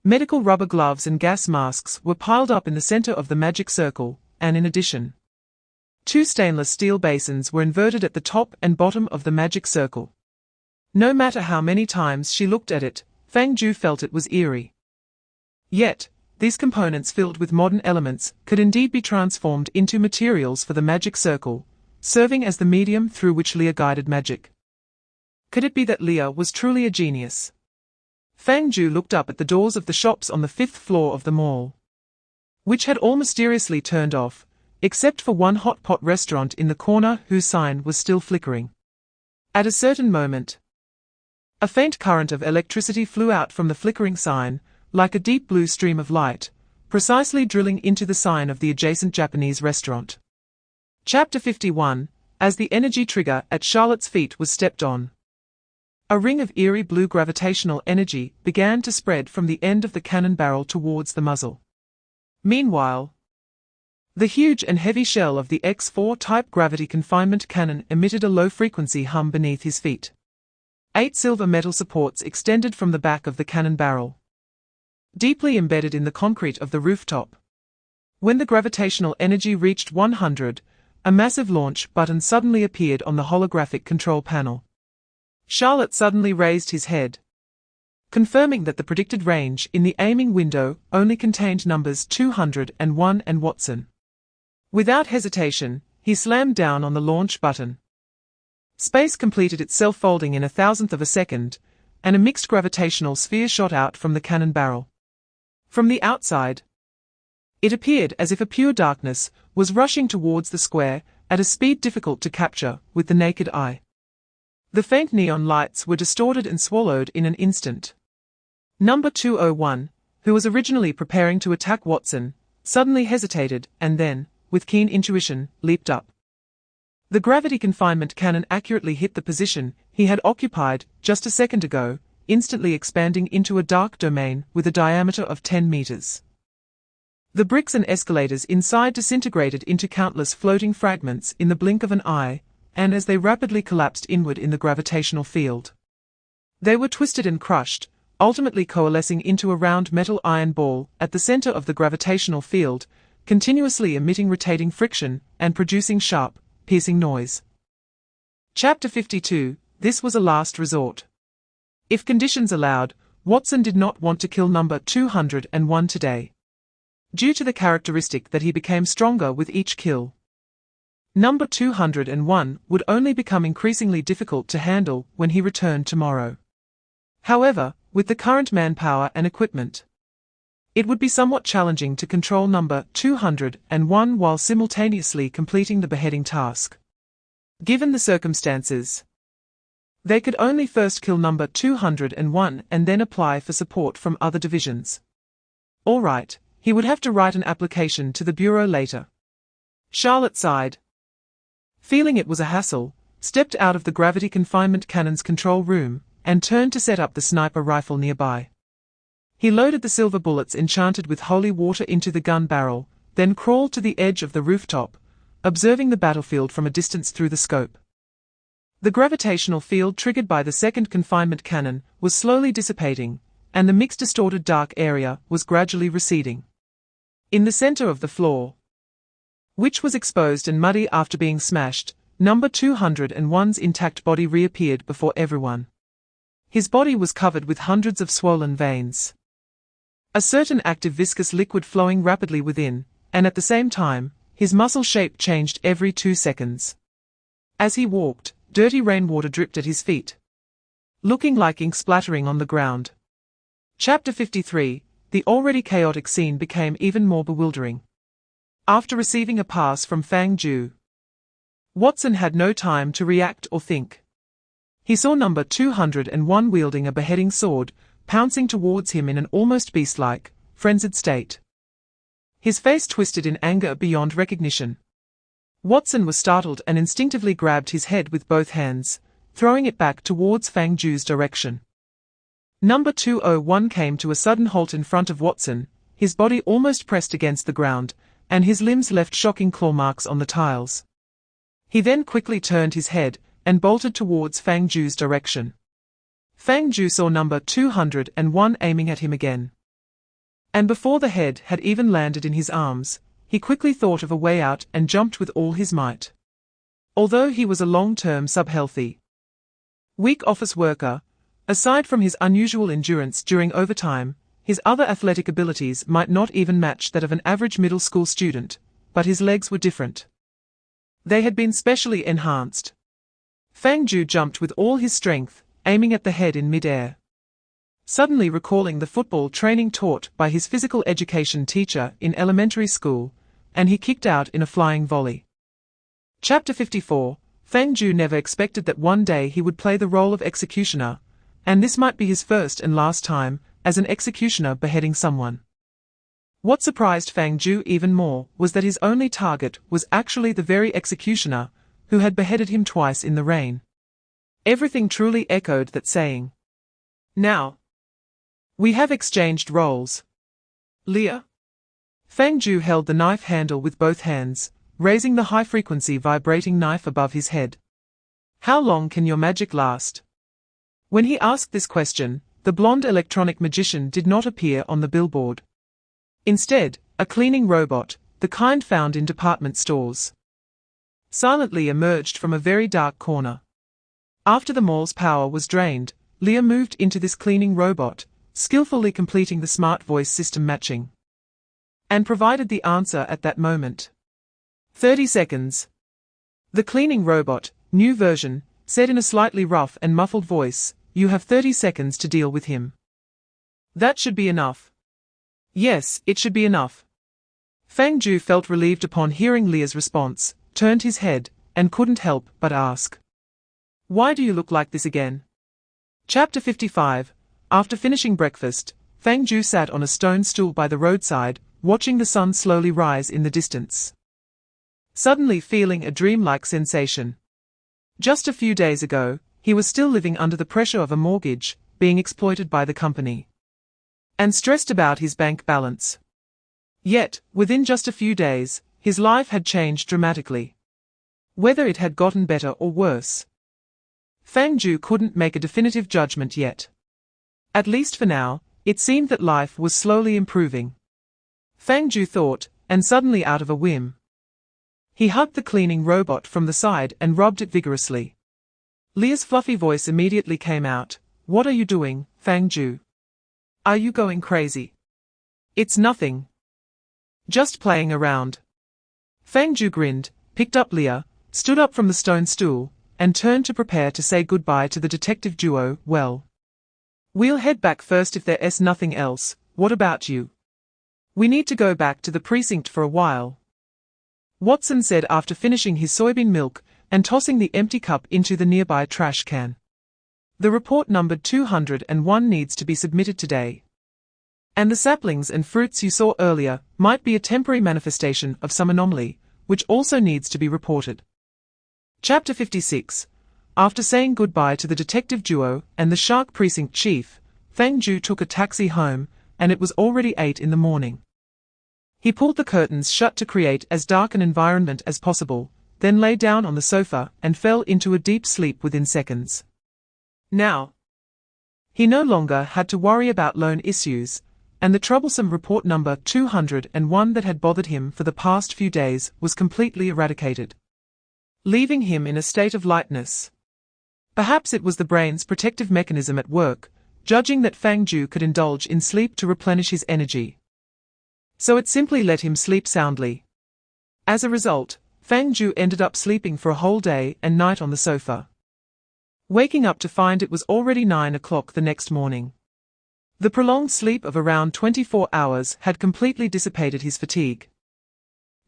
Medical rubber gloves and gas masks were piled up in the center of the magic circle, and in addition, 2 stainless steel basins were inverted at the top and bottom of the magic circle. No matter how many times she looked at it, Fang Jiu felt it was eerie. Yet, these components filled with modern elements could indeed be transformed into materials for the magic circle, serving as the medium through which Leah guided magic. Could it be that Leah was truly a genius? Fang Jiu looked up at the doors of the shops on the 5th floor of the mall, which had all mysteriously turned off, except for one hot pot restaurant in the corner whose sign was still flickering. At a certain moment, a faint current of electricity flew out from the flickering sign, like a deep blue stream of light, precisely drilling into the sign of the adjacent Japanese restaurant. Chapter 51. As the energy trigger at Charlotte's feet was stepped on, a ring of eerie blue gravitational energy began to spread from the end of the cannon barrel towards the muzzle. Meanwhile, the huge and heavy shell of the X4 type gravity confinement cannon emitted a low-frequency hum beneath his feet. 8 silver metal supports extended from the back of the cannon barrel, deeply embedded in the concrete of the rooftop. When the gravitational energy reached 100, a massive launch button suddenly appeared on the holographic control panel. Charlotte suddenly raised his head, confirming that the predicted range in the aiming window only contained numbers 201 and Watson. Without hesitation, he slammed down on the launch button. Space completed itself folding in 1,000th of a second, and a mixed gravitational sphere shot out from the cannon barrel. From the outside, it appeared as if a pure darkness was rushing towards the square at a speed difficult to capture with the naked eye. The faint neon lights were distorted and swallowed in an instant. Number 201, who was originally preparing to attack Watson, suddenly hesitated and then, with keen intuition, leaped up. The gravity confinement cannon accurately hit the position he had occupied just a second ago, instantly expanding into a dark domain with a diameter of 10 meters. The bricks and escalators inside disintegrated into countless floating fragments in the blink of an eye, and as they rapidly collapsed inward in the gravitational field, they were twisted and crushed, ultimately coalescing into a round metal iron ball at the center of the gravitational field, continuously emitting rotating friction and producing sharp, piercing noise. Chapter 52. This was a last resort. If conditions allowed, Watson did not want to kill number 201 today, due to the characteristic that he became stronger with each kill. Number 201 would only become increasingly difficult to handle when he returned tomorrow. However, with the current manpower and equipment, it would be somewhat challenging to control number 201 while simultaneously completing the beheading task. Given the circumstances, they could only first kill number 201 and then apply for support from other divisions. All right, he would have to write an application to the Bureau later. Charlotte sighed. Feeling it was a hassle, stepped out of the gravity confinement cannon's control room, and turned to set up the sniper rifle nearby. He loaded the silver bullets enchanted with holy water into the gun barrel, then crawled to the edge of the rooftop, observing the battlefield from a distance through the scope. The gravitational field triggered by the second confinement cannon was slowly dissipating, and the mixed distorted dark area was gradually receding. In the center of the floor, which was exposed and muddy after being smashed, number 201's intact body reappeared before everyone. His body was covered with hundreds of swollen veins. A certain active viscous liquid flowing rapidly within, and at the same time, his muscle shape changed every 2 seconds. As he walked, dirty rainwater dripped at his feet, looking like ink splattering on the ground. Chapter 53, the already chaotic scene became even more bewildering. After receiving a pass from Fang Jiu, Watson had no time to react or think. He saw number 201 wielding a beheading sword, pouncing towards him in an almost beast-like, frenzied state. His face twisted in anger beyond recognition. Watson was startled and instinctively grabbed his head with both hands, throwing it back towards Fang Jiu's direction. Number 201 came to a sudden halt in front of Watson, his body almost pressed against the ground, and his limbs left shocking claw marks on the tiles. He then quickly turned his head and bolted towards Fang Jiu's direction. Fang Jiu saw number 201 aiming at him again. And before the head had even landed in his arms, he quickly thought of a way out and jumped with all his might. Although he was a long-term sub-healthy, weak office worker, aside from his unusual endurance during overtime, his other athletic abilities might not even match that of an average middle school student, but his legs were different. They had been specially enhanced. Fang Jiu jumped with all his strength, aiming at the head in mid-air. Suddenly recalling the football training taught by his physical education teacher in elementary school, and he kicked out in a flying volley. Chapter 54, Fang Jiu never expected that one day he would play the role of executioner, and this might be his first and last time as an executioner beheading someone. What surprised Fang Jiu even more was that his only target was actually the very executioner who had beheaded him twice in the rain. Everything truly echoed that saying. Now, we have exchanged roles. Leah? Fang Jiu held the knife handle with both hands, raising the high-frequency vibrating knife above his head. How long can your magic last? When he asked this question, the blonde electronic magician did not appear on the billboard. Instead, a cleaning robot, the kind found in department stores, silently emerged from a very dark corner. After the mall's power was drained, Leah moved into this cleaning robot, skillfully completing the smart voice system matching, and provided the answer at that moment. 30 seconds. The cleaning robot, new version, said in a slightly rough and muffled voice, "You have 30 seconds to deal with him." That should be enough. Yes, it should be enough. Fang Jiu felt relieved upon hearing Leah's response, turned his head, and couldn't help but ask, "Why do you look like this again?" Chapter 55. After finishing breakfast, Fang Jiu sat on a stone stool by the roadside, watching the sun slowly rise in the distance. Suddenly feeling a dreamlike sensation. Just a few days ago, he was still living under the pressure of a mortgage, being exploited by the company, and stressed about his bank balance. Yet, within just a few days, his life had changed dramatically. Whether it had gotten better or worse, Fang Jiu couldn't make a definitive judgment yet. At least for now, it seemed that life was slowly improving. Fang Jiu thought, and suddenly out of a whim, he hugged the cleaning robot from the side and rubbed it vigorously. Leah's fluffy voice immediately came out. "What are you doing, Fang Jiu? Are you going crazy?" "It's nothing. Just playing around." Fang Jiu grinned, picked up Leah, stood up from the stone stool, and turned to prepare to say goodbye to the detective duo. "Well, we'll head back first if there's nothing else. What about you?" "We need to go back to the precinct for a while," Watson said after finishing his soybean milk and tossing the empty cup into the nearby trash can. "The report numbered 201 needs to be submitted today. And the saplings and fruits you saw earlier might be a temporary manifestation of some anomaly, which also needs to be reported." Chapter 56. After saying goodbye to the detective duo and the Shark Precinct chief, Fang Jiu took a taxi home, and it was already 8 in the morning. He pulled the curtains shut to create as dark an environment as possible, then lay down on the sofa and fell into a deep sleep within seconds. Now, he no longer had to worry about loan issues, and the troublesome report number 201 that had bothered him for the past few days was completely eradicated, leaving him in a state of lightness. Perhaps it was the brain's protective mechanism at work, judging that Fang Jiu could indulge in sleep to replenish his energy. So it simply let him sleep soundly. As a result, Fang Jiu ended up sleeping for a whole day and night on the sofa, waking up to find it was already 9 o'clock the next morning. The prolonged sleep of around 24 hours had completely dissipated his fatigue.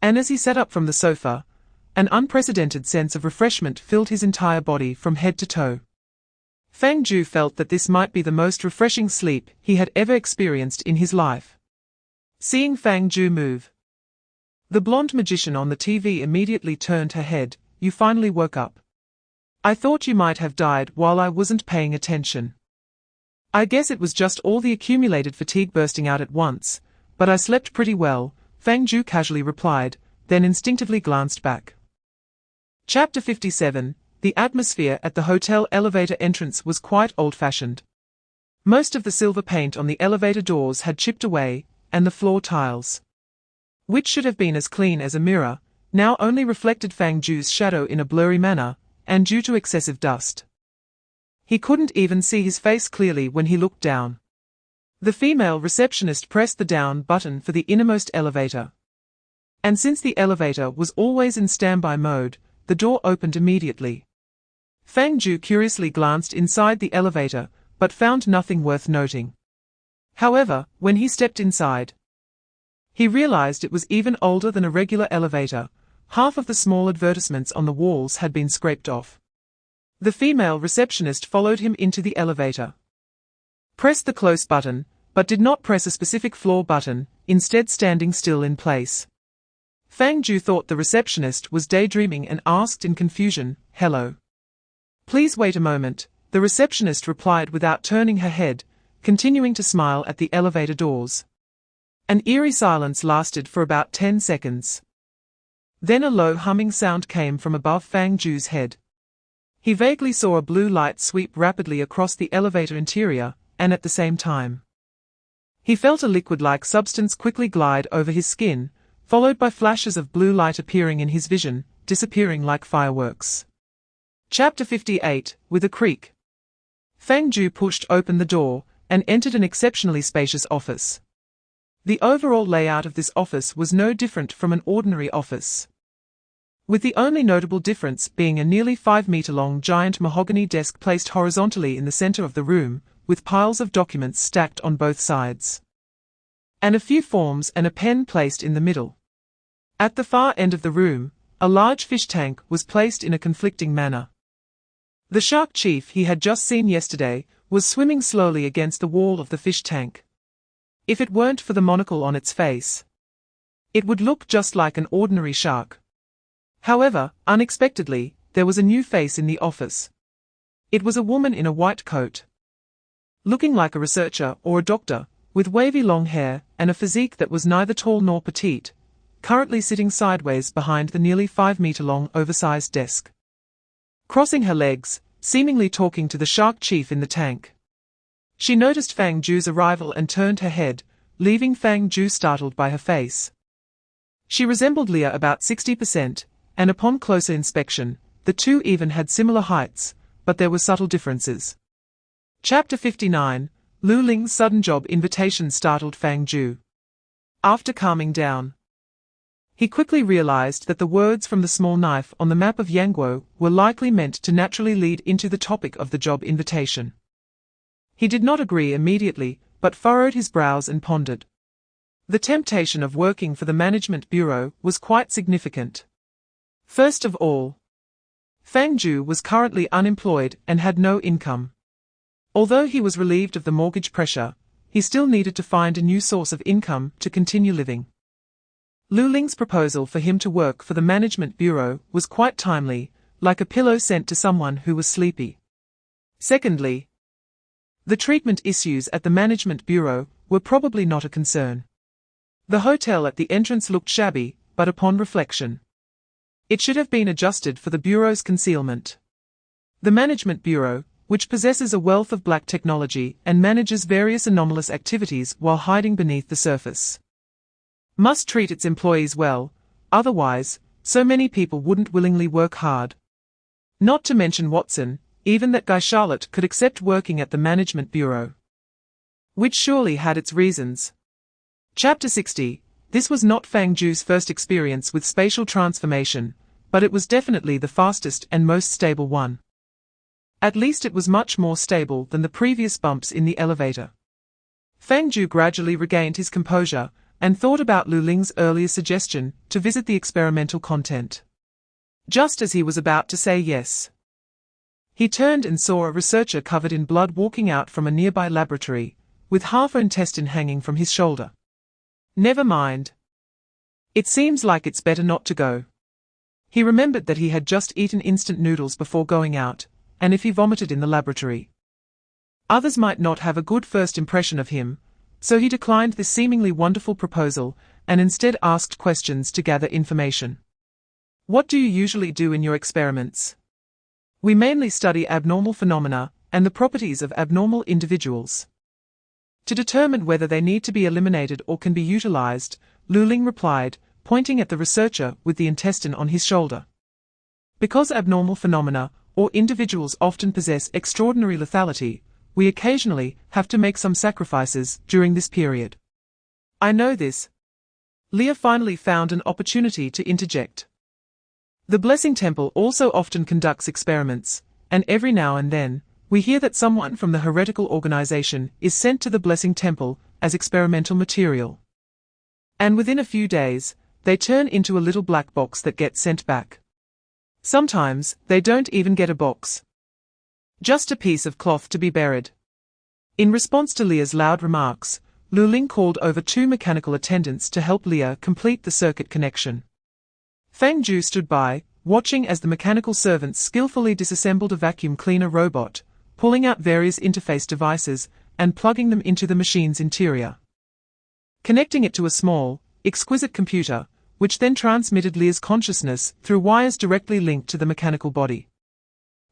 And as he sat up from the sofa, an unprecedented sense of refreshment filled his entire body from head to toe. Fang Jiu felt that this might be the most refreshing sleep he had ever experienced in his life. Seeing Fang Jiu move, the blonde magician on the TV immediately turned her head. "You finally woke up. I thought you might have died while I wasn't paying attention." "I guess it was just all the accumulated fatigue bursting out at once, but I slept pretty well," Fang Jiu casually replied, then instinctively glanced back. Chapter 57. The atmosphere at the hotel elevator entrance was quite old-fashioned. Most of the silver paint on the elevator doors had chipped away, and the floor tiles, which should have been as clean as a mirror, now only reflected Fang Jiu's shadow in a blurry manner, and due to excessive dust, he couldn't even see his face clearly when he looked down. The female receptionist pressed the down button for the innermost elevator, and since the elevator was always in standby mode, the door opened immediately. Fang Jiu curiously glanced inside the elevator, but found nothing worth noting. However, when he stepped inside, he realized it was even older than a regular elevator. Half of the small advertisements on the walls had been scraped off. The female receptionist followed him into the elevator, pressed the close button, but did not press a specific floor button, instead standing still in place. Fang Jiu thought the receptionist was daydreaming and asked in confusion, "Hello. Please wait a moment," the receptionist replied without turning her head, continuing to smile at the elevator doors. An eerie silence lasted for about 10 seconds. Then a low humming sound came from above Fang Jiu's head. He vaguely saw a blue light sweep rapidly across the elevator interior, and at the same time, he felt a liquid-like substance quickly glide over his skin, followed by flashes of blue light appearing in his vision, disappearing like fireworks. Chapter 58. With a creak, Fang Jiu pushed open the door, and entered an exceptionally spacious office. The overall layout of this office was no different from an ordinary office, with the only notable difference being a nearly 5-meter-long giant mahogany desk placed horizontally in the center of the room, with piles of documents stacked on both sides, and a few forms and a pen placed in the middle. At the far end of the room, a large fish tank was placed in a conflicting manner. The shark chief he had just seen yesterday was swimming slowly against the wall of the fish tank. If it weren't for the monocle on its face, it would look just like an ordinary shark. However, unexpectedly, there was a new face in the office. It was a woman in a white coat, looking like a researcher or a doctor, with wavy long hair and a physique that was neither tall nor petite, currently sitting sideways behind the nearly 5-meter-long oversized desk, crossing her legs, seemingly talking to the shark chief in the tank. She noticed Fang Jiu's arrival and turned her head, leaving Fang Jiu startled by her face. She resembled Leah about 60%, and upon closer inspection, the two even had similar heights, but there were subtle differences. Chapter 59. Lu Ling's sudden job invitation startled Fang Jiu. After calming down, he quickly realized that the words from the small knife on the map of Yangguo were likely meant to naturally lead into the topic of the job invitation. He did not agree immediately, but furrowed his brows and pondered. The temptation of working for the management bureau was quite significant. First of all, Fang Jiu was currently unemployed and had no income. Although he was relieved of the mortgage pressure, he still needed to find a new source of income to continue living. Lu Ling's proposal for him to work for the management bureau was quite timely, like a pillow sent to someone who was sleepy. Secondly, the treatment issues at the management bureau were probably not a concern. The hotel at the entrance looked shabby, but upon reflection, it should have been adjusted for the bureau's concealment. The management bureau, which possesses a wealth of black technology and manages various anomalous activities while hiding beneath the surface, must treat its employees well, otherwise, so many people wouldn't willingly work hard. Not to mention Watson, even that guy Charlotte could accept working at the management bureau, which surely had its reasons. Chapter 60. This was not Fang Jiu's first experience with spatial transformation, but it was definitely the fastest and most stable one. At least it was much more stable than the previous bumps in the elevator. Fang Jiu gradually regained his composure and thought about Lu Ling's earlier suggestion to visit the experimental content. Just as he was about to say yes, he turned and saw a researcher covered in blood walking out from a nearby laboratory, with half an intestine hanging from his shoulder. Never mind. It seems like it's better not to go. He remembered that he had just eaten instant noodles before going out, and if he vomited in the laboratory, others might not have a good first impression of him, so he declined this seemingly wonderful proposal and instead asked questions to gather information. What do you usually do in your experiments? We mainly study abnormal phenomena and the properties of abnormal individuals. To determine whether they need to be eliminated or can be utilized, Lu Ling replied, pointing at the researcher with the intestine on his shoulder. Because abnormal phenomena or individuals often possess extraordinary lethality, we occasionally have to make some sacrifices during this period. I know this. Leah finally found an opportunity to interject. The Blessing Temple also often conducts experiments, and every now and then, we hear that someone from the heretical organization is sent to the Blessing Temple as experimental material. And within a few days, they turn into a little black box that gets sent back. Sometimes, they don't even get a box. Just a piece of cloth to be buried. In response to Leah's loud remarks, Lu Ling called over 2 mechanical attendants to help Leah complete the circuit connection. Fang Jiu stood by, watching as the mechanical servants skillfully disassembled a vacuum cleaner robot, pulling out various interface devices and plugging them into the machine's interior, connecting it to a small, exquisite computer, which then transmitted Leah's consciousness through wires directly linked to the mechanical body.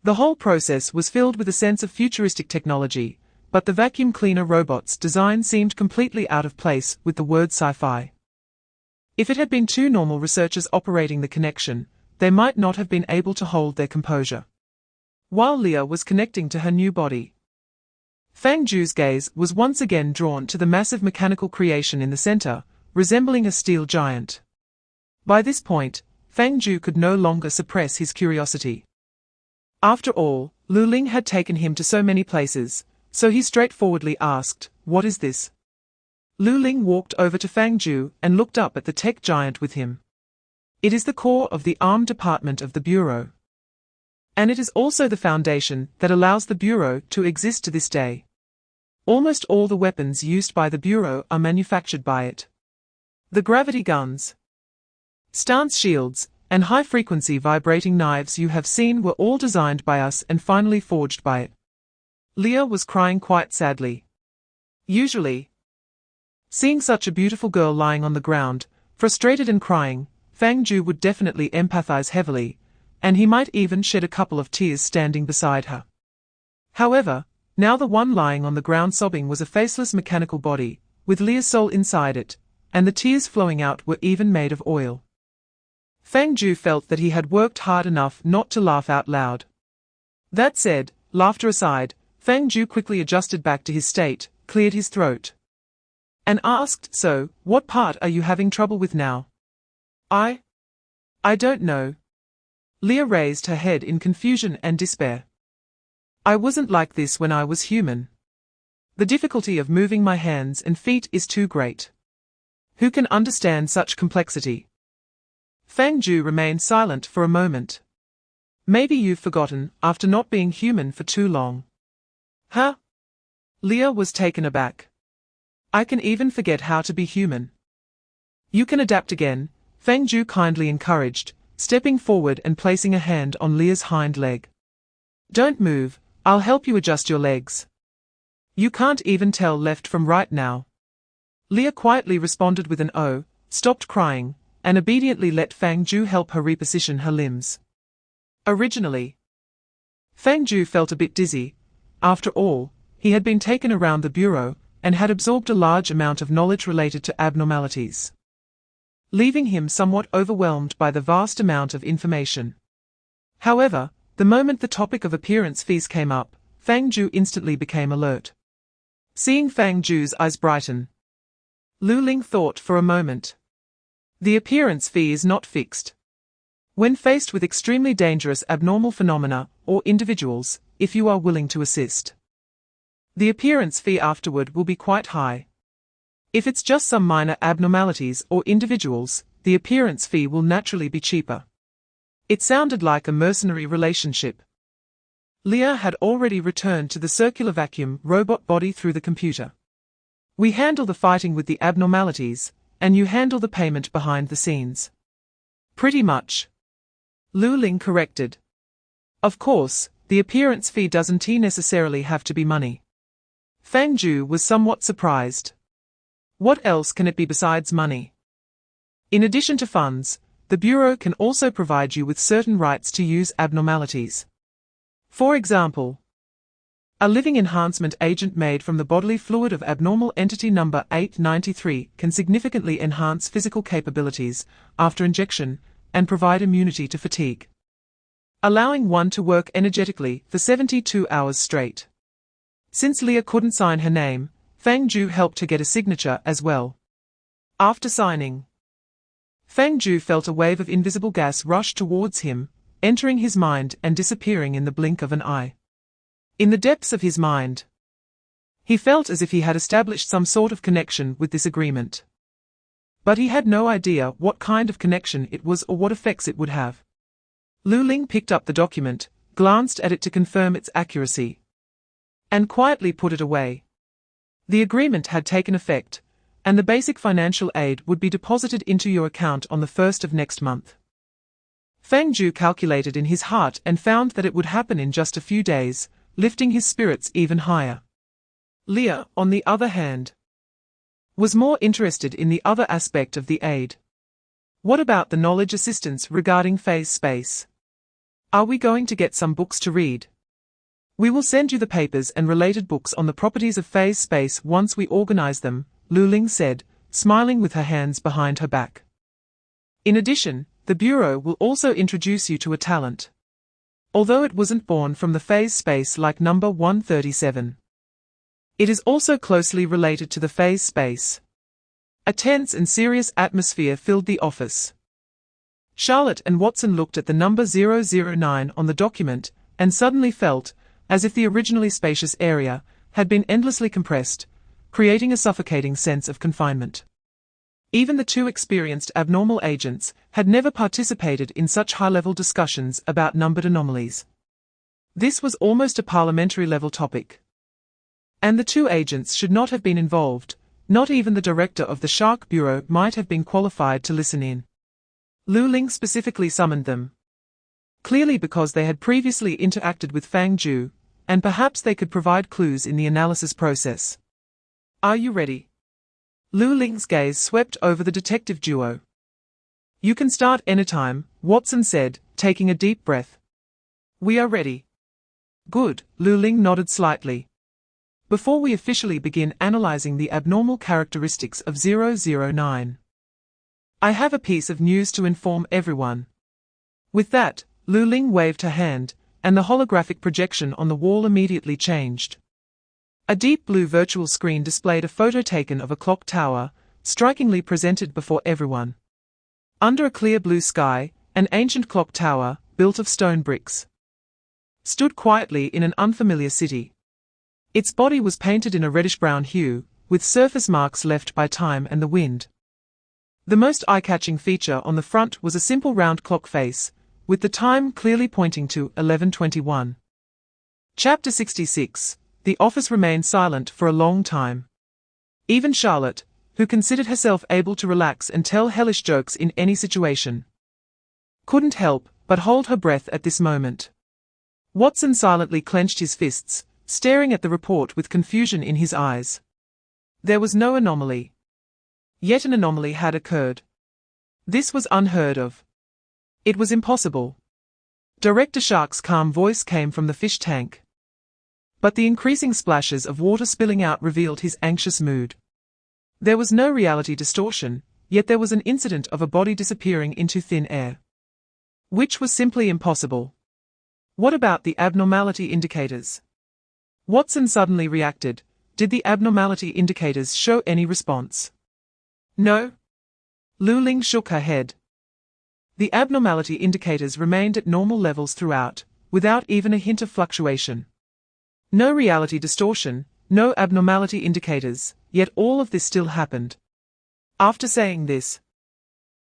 The whole process was filled with a sense of futuristic technology, but the vacuum cleaner robot's design seemed completely out of place with the word sci-fi. If it had been 2 normal researchers operating the connection, they might not have been able to hold their composure while Leah was connecting to her new body. Fang Jiu's gaze was once again drawn to the massive mechanical creation in the center, resembling a steel giant. By this point, Fang Jiu could no longer suppress his curiosity. After all, Lu Ling had taken him to so many places, so he straightforwardly asked, "What is this?" Lu Ling walked over to Fang Jiu and looked up at the tech giant with him. It is the core of the arm department of the Bureau. And it is also the foundation that allows the Bureau to exist to this day. Almost all the weapons used by the Bureau are manufactured by it. The gravity guns, stance shields, and high-frequency vibrating knives you have seen were all designed by us and finally forged by it. Leah was crying quite sadly. Usually, seeing such a beautiful girl lying on the ground, frustrated and crying, Fang Jiu would definitely empathize heavily, and he might even shed a couple of tears standing beside her. However, now the one lying on the ground sobbing was a faceless mechanical body, with Leah's soul inside it, and the tears flowing out were even made of oil. Fang Jiu felt that he had worked hard enough not to laugh out loud. That said, laughter aside, Fang Jiu quickly adjusted back to his state, cleared his throat, and asked, "So, what part are you having trouble with now?" I don't know." Leah raised her head in confusion and despair. "I wasn't like this when I was human. The difficulty of moving my hands and feet is too great. Who can understand such complexity?" Fang Jiu remained silent for a moment. "Maybe you've forgotten after not being human for too long." "Huh?" Leah was taken aback. "I can even forget how to be human." "You can adapt again," Fang Jiu kindly encouraged, stepping forward and placing a hand on Leah's hind leg. "Don't move, I'll help you adjust your legs. You can't even tell left from right now." Leah quietly responded with an "oh," stopped crying, and obediently let Fang Jiu help her reposition her limbs. Originally, Fang Jiu felt a bit dizzy. After all, he had been taken around the bureau and had absorbed a large amount of knowledge related to abnormalities, leaving him somewhat overwhelmed by the vast amount of information. However, the moment the topic of appearance fees came up, Fang Jiu instantly became alert. Seeing Fang Jiu's eyes brighten, Lu Ling thought for a moment. The appearance fee is not fixed. When faced with extremely dangerous abnormal phenomena or individuals, if you are willing to assist, the appearance fee afterward will be quite high. If it's just some minor abnormalities or individuals, the appearance fee will naturally be cheaper. It sounded like a mercenary relationship. Leah had already returned to the circular vacuum robot body through the computer. "We handle the fighting with the abnormalities, and you handle the payment behind the scenes." "Pretty much," Lu Ling corrected. "Of course, the appearance fee doesn't necessarily have to be money." Fang Jiu was somewhat surprised. What else can it be besides money? In addition to funds, the Bureau can also provide you with certain rights to use abnormalities. For example, a living enhancement agent made from the bodily fluid of abnormal entity number 893 can significantly enhance physical capabilities after injection and provide immunity to fatigue, allowing one to work energetically for 72 hours straight. Since Leah couldn't sign her name, Fang Jiu helped her get a signature as well. After signing, Fang Jiu felt a wave of invisible gas rush towards him, entering his mind and disappearing in the blink of an eye. In the depths of his mind, he felt as if he had established some sort of connection with this agreement. But he had no idea what kind of connection it was or what effects it would have. Lu Ling picked up the document, glanced at it to confirm its accuracy, and quietly put it away. The agreement had taken effect, and the basic financial aid would be deposited into your account on the 1st of next month. Fang Jiu calculated in his heart and found that it would happen in just a few days, lifting his spirits even higher. Leah, on the other hand, was more interested in the other aspect of the aid. What about the knowledge assistance regarding phase space? Are we going to get some books to read? We will send you the papers and related books on the properties of phase space once we organize them, Lu Ling said, smiling with her hands behind her back. In addition, the Bureau will also introduce you to a talent. Although it wasn't born from the phase space like number 137. It is also closely related to the phase space. A tense and serious atmosphere filled the office. Charlotte and Watson looked at the number 009 on the document, and suddenly felt as if the originally spacious area had been endlessly compressed, creating a suffocating sense of confinement. Even the two experienced abnormal agents had never participated in such high-level discussions about numbered anomalies. This was almost a parliamentary-level topic. And the two agents should not have been involved, not even the director of the Shark Bureau might have been qualified to listen in. Lu Ling specifically summoned them, clearly because they had previously interacted with Fang Jiu, and perhaps they could provide clues in the analysis process. "Are you ready?" Lu Ling's gaze swept over the detective duo. "You can start anytime," Watson said, taking a deep breath. "We are ready." "Good," Lu Ling nodded slightly. "Before we officially begin analyzing the abnormal characteristics of 009, I have a piece of news to inform everyone." With that, Lu Ling waved her hand, and the holographic projection on the wall immediately changed. A deep blue virtual screen displayed a photo taken of a clock tower, strikingly presented before everyone. Under a clear blue sky, an ancient clock tower, built of stone bricks, stood quietly in an unfamiliar city. Its body was painted in a reddish-brown hue, with surface marks left by time and the wind. The most eye-catching feature on the front was a simple round clock face, with the time clearly pointing to 11:21. Chapter 66. The office remained silent for a long time. Even Charlotte, who considered herself able to relax and tell hellish jokes in any situation, couldn't help but hold her breath at this moment. Watson silently clenched his fists, staring at the report with confusion in his eyes. There was no anomaly. Yet an anomaly had occurred. This was unheard of. It was impossible. Director Shark's calm voice came from the fish tank. But the increasing splashes of water spilling out revealed his anxious mood. There was no reality distortion, yet there was an incident of a body disappearing into thin air. Which was simply impossible. What about the abnormality indicators? Watson suddenly reacted. Did the abnormality indicators show any response? No. Lu Ling shook her head. The abnormality indicators remained at normal levels throughout, without even a hint of fluctuation. No reality distortion, no abnormality indicators, yet all of this still happened. After saying this,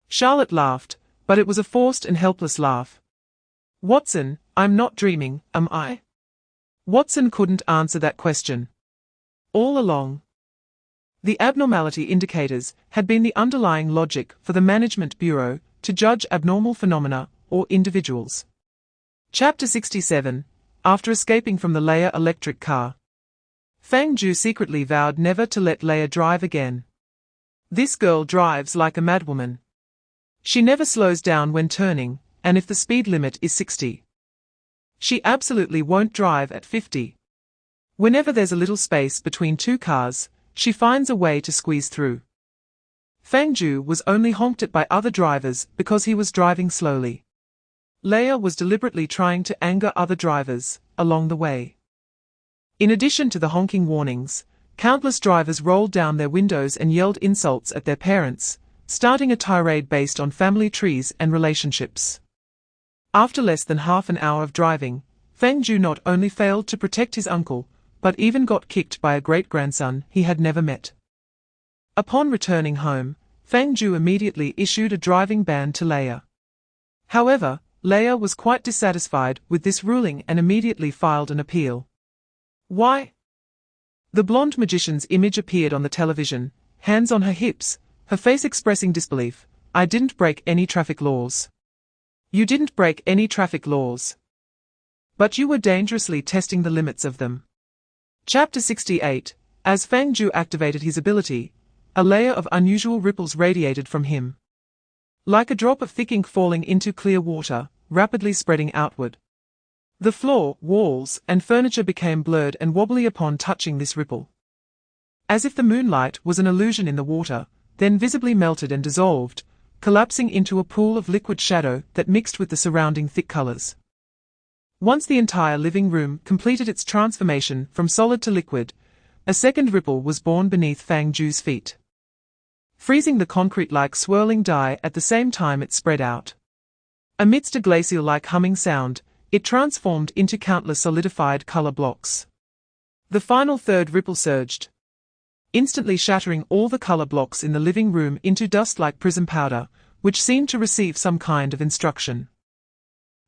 Charlotte laughed, but it was a forced and helpless laugh. Watson, I'm not dreaming, am I? Watson couldn't answer that question. All along, the abnormality indicators had been the underlying logic for the Management Bureau to judge abnormal phenomena or individuals. Chapter 67. After escaping from the Leia electric car, Fang Jiu secretly vowed never to let Leia drive again. This girl drives like a madwoman. She never slows down when turning, and if the speed limit is 60, she absolutely won't drive at 50. Whenever there's a little space between two cars, she finds a way to squeeze through. Fang Jiu was only honked at by other drivers because he was driving slowly. Leia was deliberately trying to anger other drivers along the way. In addition to the honking warnings, countless drivers rolled down their windows and yelled insults at their parents, starting a tirade based on family trees and relationships. After less than half an hour of driving, Fang Jiu not only failed to protect his uncle, but even got kicked by a great-grandson he had never met. Upon returning home, Fang Jiu immediately issued a driving ban to Leia. However, Leia was quite dissatisfied with this ruling and immediately filed an appeal. Why? The blonde magician's image appeared on the television, hands on her hips, her face expressing disbelief. I didn't break any traffic laws. You didn't break any traffic laws. But you were dangerously testing the limits of them. Chapter 68. As Fang Jiu activated his ability, a layer of unusual ripples radiated from him. Like a drop of thick ink falling into clear water, rapidly spreading outward. The floor, walls, and furniture became blurred and wobbly upon touching this ripple. As if the moonlight was an illusion in the water, then visibly melted and dissolved, collapsing into a pool of liquid shadow that mixed with the surrounding thick colors. Once the entire living room completed its transformation from solid to liquid, a second ripple was born beneath Fang Jiu's feet. Freezing the concrete like swirling dye at the same time it spread out. Amidst a glacial-like humming sound, it transformed into countless solidified color blocks. The final third ripple surged, instantly shattering all the color blocks in the living room into dust like prism powder, which seemed to receive some kind of instruction.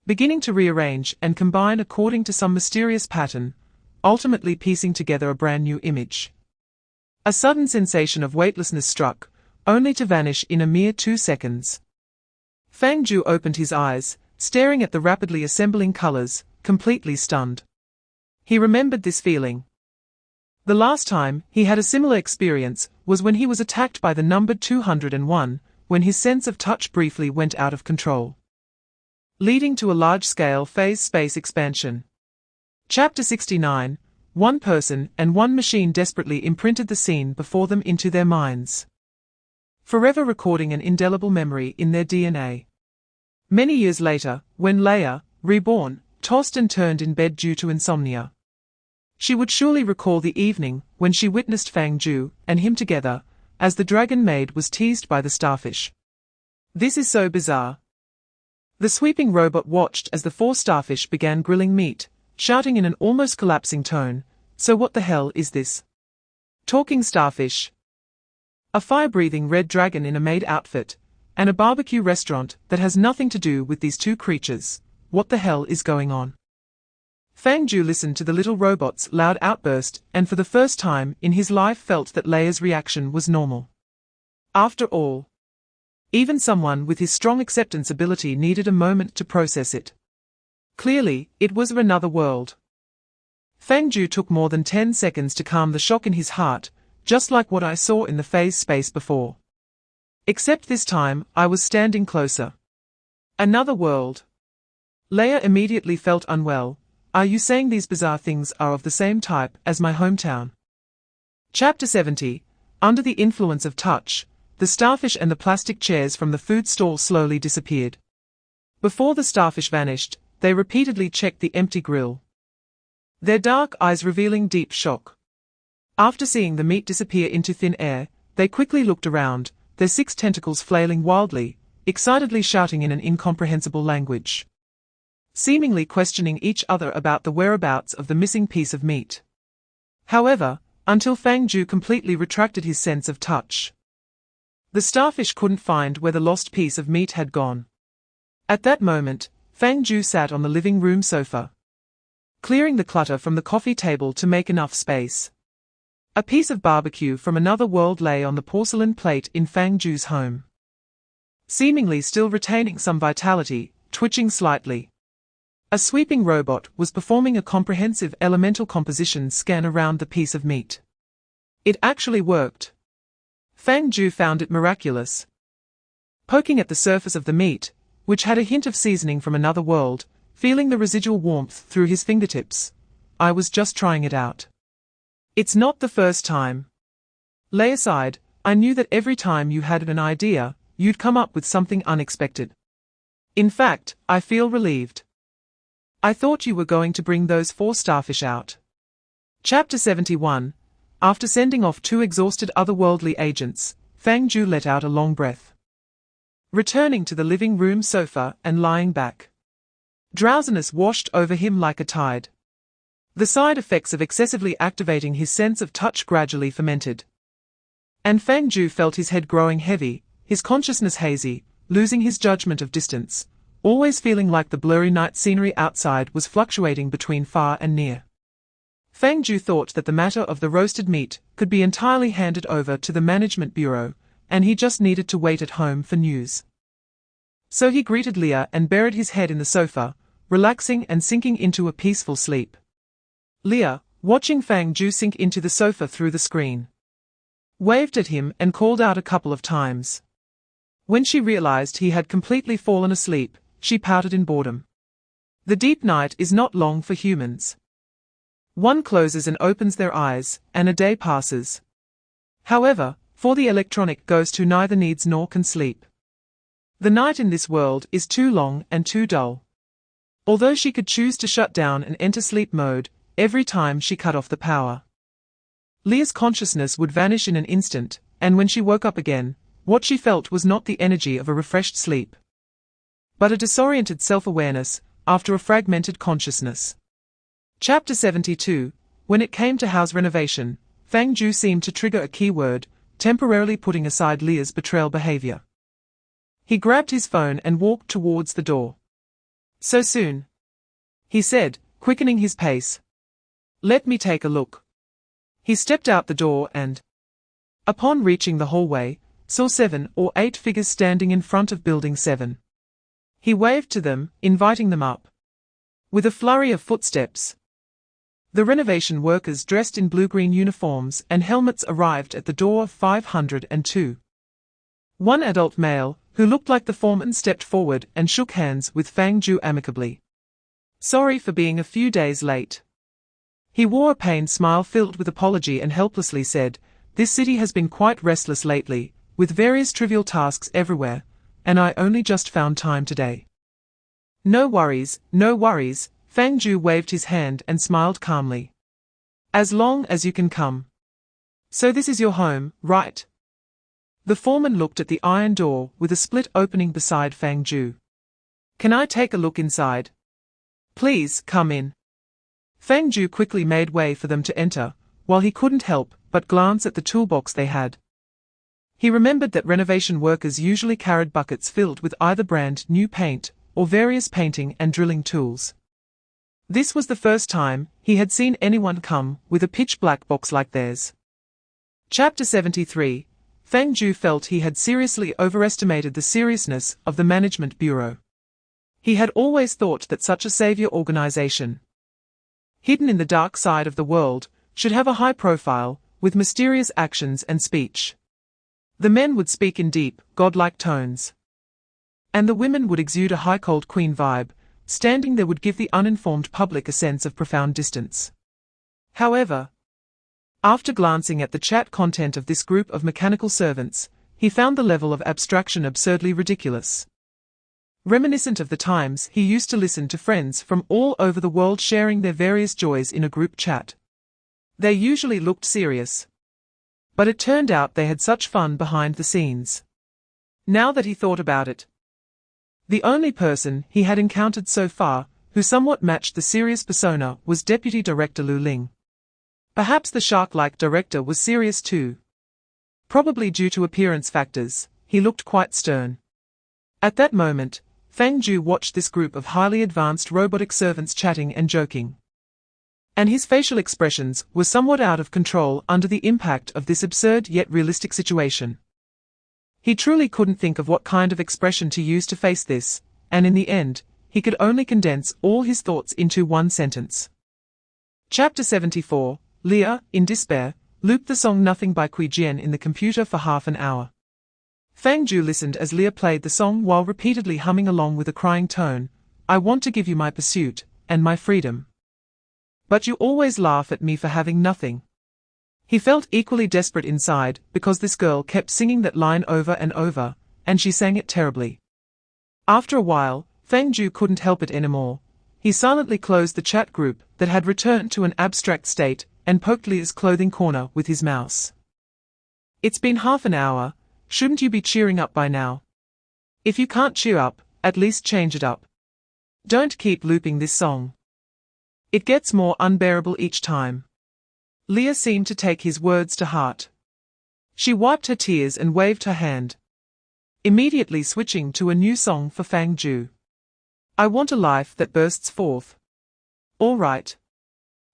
Beginning to rearrange and combine according to some mysterious pattern, ultimately piecing together a brand new image. A sudden sensation of weightlessness struck, only to vanish in a mere 2 seconds. Fang Jiu opened his eyes, staring at the rapidly assembling colors, completely stunned. He remembered this feeling. The last time he had a similar experience was when he was attacked by the number 201, when his sense of touch briefly went out of control, leading to a large-scale phase space expansion. Chapter 69. One person and one machine desperately imprinted the scene before them into their minds, forever recording an indelible memory in their DNA. Many years later, when Leia, reborn, tossed and turned in bed due to insomnia, she would surely recall the evening when she witnessed Fang Jiu and him together, as the dragon maid was teased by the starfish. This is so bizarre. The sweeping robot watched as the 4 starfish began grilling meat, shouting in an almost collapsing tone, "So what the hell is this? Talking starfish? A fire-breathing red dragon in a maid outfit, and a barbecue restaurant that has nothing to do with these 2 creatures. What the hell is going on?" Fang Jiu listened to the little robot's loud outburst and for the first time in his life felt that Leia's reaction was normal. After all, Even someone with his strong acceptance ability needed a moment to process it. Clearly, it was another world. Fang Jiu took more than 10 seconds to calm the shock in his heart, just like what I saw in the phase space before. Except this time, I was standing closer. Another world. Leia immediately felt unwell. Are you saying these bizarre things are of the same type as my hometown? Chapter 70. Under the influence of touch, the starfish and the plastic chairs from the food stall slowly disappeared. Before the starfish vanished, they repeatedly checked the empty grill, their dark eyes revealing deep shock. After seeing the meat disappear into thin air, they quickly looked around, their 6 tentacles flailing wildly, excitedly shouting in an incomprehensible language, seemingly questioning each other about the whereabouts of the missing piece of meat. However, until Fang Jiu completely retracted his sense of touch, the starfish couldn't find where the lost piece of meat had gone. At that moment, Fang Jiu sat on the living room sofa, clearing the clutter from the coffee table to make enough space. A piece of barbecue from another world lay on the porcelain plate in Fang Jiu's home, seemingly still retaining some vitality, twitching slightly. A sweeping robot was performing a comprehensive elemental composition scan around the piece of meat. It actually worked. Fang Jiu found it miraculous. Poking at the surface of the meat, which had a hint of seasoning from another world, feeling the residual warmth through his fingertips. I was just trying it out. It's not the first time. Lay aside, I knew that every time you had an idea, you'd come up with something unexpected. In fact, I feel relieved. I thought you were going to bring those 4 starfish out. Chapter 71. After sending off 2 exhausted otherworldly agents, Fang Jiu let out a long breath, returning to the living room sofa and lying back. Drowsiness washed over him like a tide. The side effects of excessively activating his sense of touch gradually fermented. And Fang Jiu felt his head growing heavy, his consciousness hazy, losing his judgment of distance, always feeling like the blurry night scenery outside was fluctuating between far and near. Fang Jiu thought that the matter of the roasted meat could be entirely handed over to the management bureau, and he just needed to wait at home for news. So he greeted Leia and buried his head in the sofa, relaxing and sinking into a peaceful sleep. Leia, watching Fang Jiu sink into the sofa through the screen, waved at him and called out a couple of times. When she realized he had completely fallen asleep, she pouted in boredom. The deep night is not long for humans. One closes and opens their eyes, and a day passes. However, for the electronic ghost who neither needs nor can sleep, the night in this world is too long and too dull. Although she could choose to shut down and enter sleep mode every time she cut off the power, Leia's consciousness would vanish in an instant, and when she woke up again, what she felt was not the energy of a refreshed sleep, but a disoriented self-awareness after a fragmented consciousness. Chapter 72. When it came to house renovation, Fang Jiu seemed to trigger a keyword, temporarily putting aside Leia's betrayal behavior. He grabbed his phone and walked towards the door. So soon? He said, quickening his pace. Let me take a look. He stepped out the door and, upon reaching the hallway, saw 7 or 8 figures standing in front of Building 7. He waved to them, inviting them up. With a flurry of footsteps, the renovation workers dressed in blue-green uniforms and helmets arrived at the door of 502. One adult male, who looked like the foreman, stepped forward and shook hands with Fang Jiu amicably. Sorry for being a few days late. He wore a pained smile filled with apology and helplessly said, This city has been quite restless lately, with various trivial tasks everywhere, and I only just found time today. No worries, Fang Jiu waved his hand and smiled calmly. As long as you can come. So this is your home, right? The foreman looked at the iron door with a split opening beside Fang Jiu. Can I take a look inside? Please, come in. Fang Jiu quickly made way for them to enter, while he couldn't help but glance at the toolbox they had. He remembered that renovation workers usually carried buckets filled with either brand new paint or various painting and drilling tools. This was the first time he had seen anyone come with a pitch-black box like theirs. Chapter 73. Fang Jiu felt he had seriously overestimated the seriousness of the Management Bureau. He had always thought that such a savior organization, hidden in the dark side of the world, should have a high profile, with mysterious actions and speech. The men would speak in deep, godlike tones. And the women would exude a high cold queen vibe. Standing there would give the uninformed public a sense of profound distance. However, after glancing at the chat content of this group of mechanical servants, he found the level of abstraction absurdly ridiculous. Reminiscent of the times he used to listen to friends from all over the world sharing their various joys in a group chat. They usually looked serious. But it turned out they had such fun behind the scenes. Now that he thought about it, the only person he had encountered so far who somewhat matched the serious persona was Deputy Director Lu Ling. Perhaps the shark-like director was serious too. Probably due to appearance factors, he looked quite stern. At that moment, Fang Jiu watched this group of highly advanced robotic servants chatting and joking. And his facial expressions were somewhat out of control under the impact of this absurd yet realistic situation. He truly couldn't think of what kind of expression to use to face this, and in the end, he could only condense all his thoughts into one sentence. Chapter 74, Leah, in despair, looped the song Nothing by Kui Jian in the computer for half an hour. Fang Jiu listened as Leah played the song while repeatedly humming along with a crying tone, "I want to give you my pursuit, and my freedom. But you always laugh at me for having nothing." He felt equally desperate inside because this girl kept singing that line over and over, and she sang it terribly. After a while, Fang Jiu couldn't help it anymore. He silently closed the chat group that had returned to an abstract state and poked Leah's clothing corner with his mouse. "It's been half an hour, shouldn't you be cheering up by now? If you can't cheer up, at least change it up. Don't keep looping this song. It gets more unbearable each time." Leah seemed to take his words to heart. She wiped her tears and waved her hand, immediately switching to a new song for Fang Jiu. "I want a life that bursts forth." All right.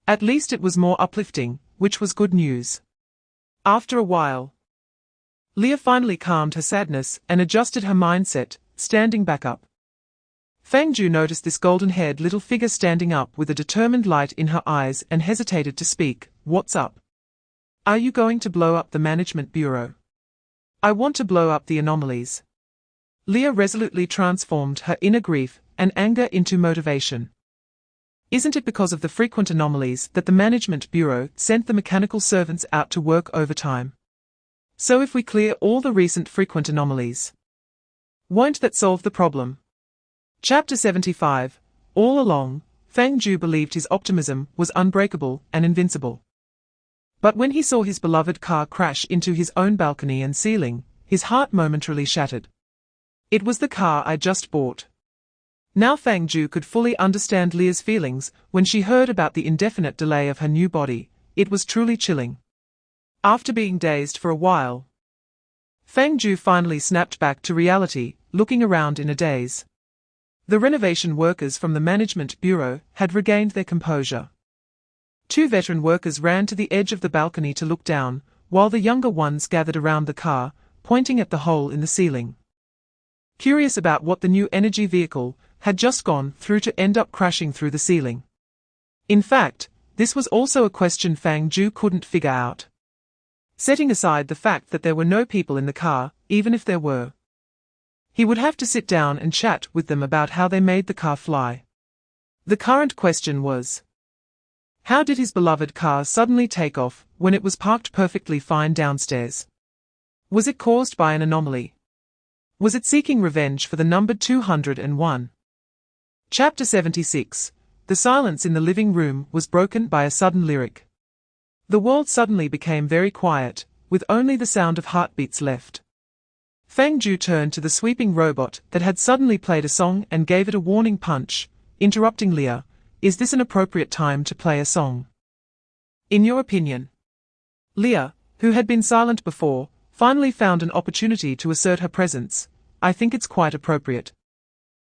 At least it was more uplifting, which was good news. After a while, Leah finally calmed her sadness and adjusted her mindset, standing back up. Fang Jiu noticed this golden-haired little figure standing up with a determined light in her eyes and hesitated to speak. "What's up? Are you going to blow up the Management Bureau?" "I want to blow up the anomalies." Leah resolutely transformed her inner grief and anger into motivation. "Isn't it because of the frequent anomalies that the Management Bureau sent the mechanical servants out to work overtime? So if we clear all the recent frequent anomalies, won't that solve the problem?" Chapter 75. All along, Fang Jiu believed his optimism was unbreakable and invincible. But when he saw his beloved car crash into his own balcony and ceiling, his heart momentarily shattered. It was the car I just bought. Now Fang Jiu could fully understand Leah's feelings when she heard about the indefinite delay of her new body. It was truly chilling. After being dazed for a while, Fang Jiu finally snapped back to reality, looking around in a daze. The renovation workers from the Management Bureau had regained their composure. Two veteran workers ran to the edge of the balcony to look down, while the younger ones gathered around the car, pointing at the hole in the ceiling. Curious about what the new energy vehicle had just gone through to end up crashing through the ceiling. In fact, this was also a question Fang Jiu couldn't figure out. Setting aside the fact that there were no people in the car, even if there were, he would have to sit down and chat with them about how they made the car fly. The current question was, how did his beloved car suddenly take off when it was parked perfectly fine downstairs? Was it caused by an anomaly? Was it seeking revenge for the number 201? Chapter 76. The silence in the living room was broken by a sudden lyric. The world suddenly became very quiet, with only the sound of heartbeats left. Fang Jiu turned to the sweeping robot that had suddenly played a song and gave it a warning punch, interrupting Leah. "Is this an appropriate time to play a song? In your opinion?" Leah, who had been silent before, finally found an opportunity to assert her presence. "I think it's quite appropriate.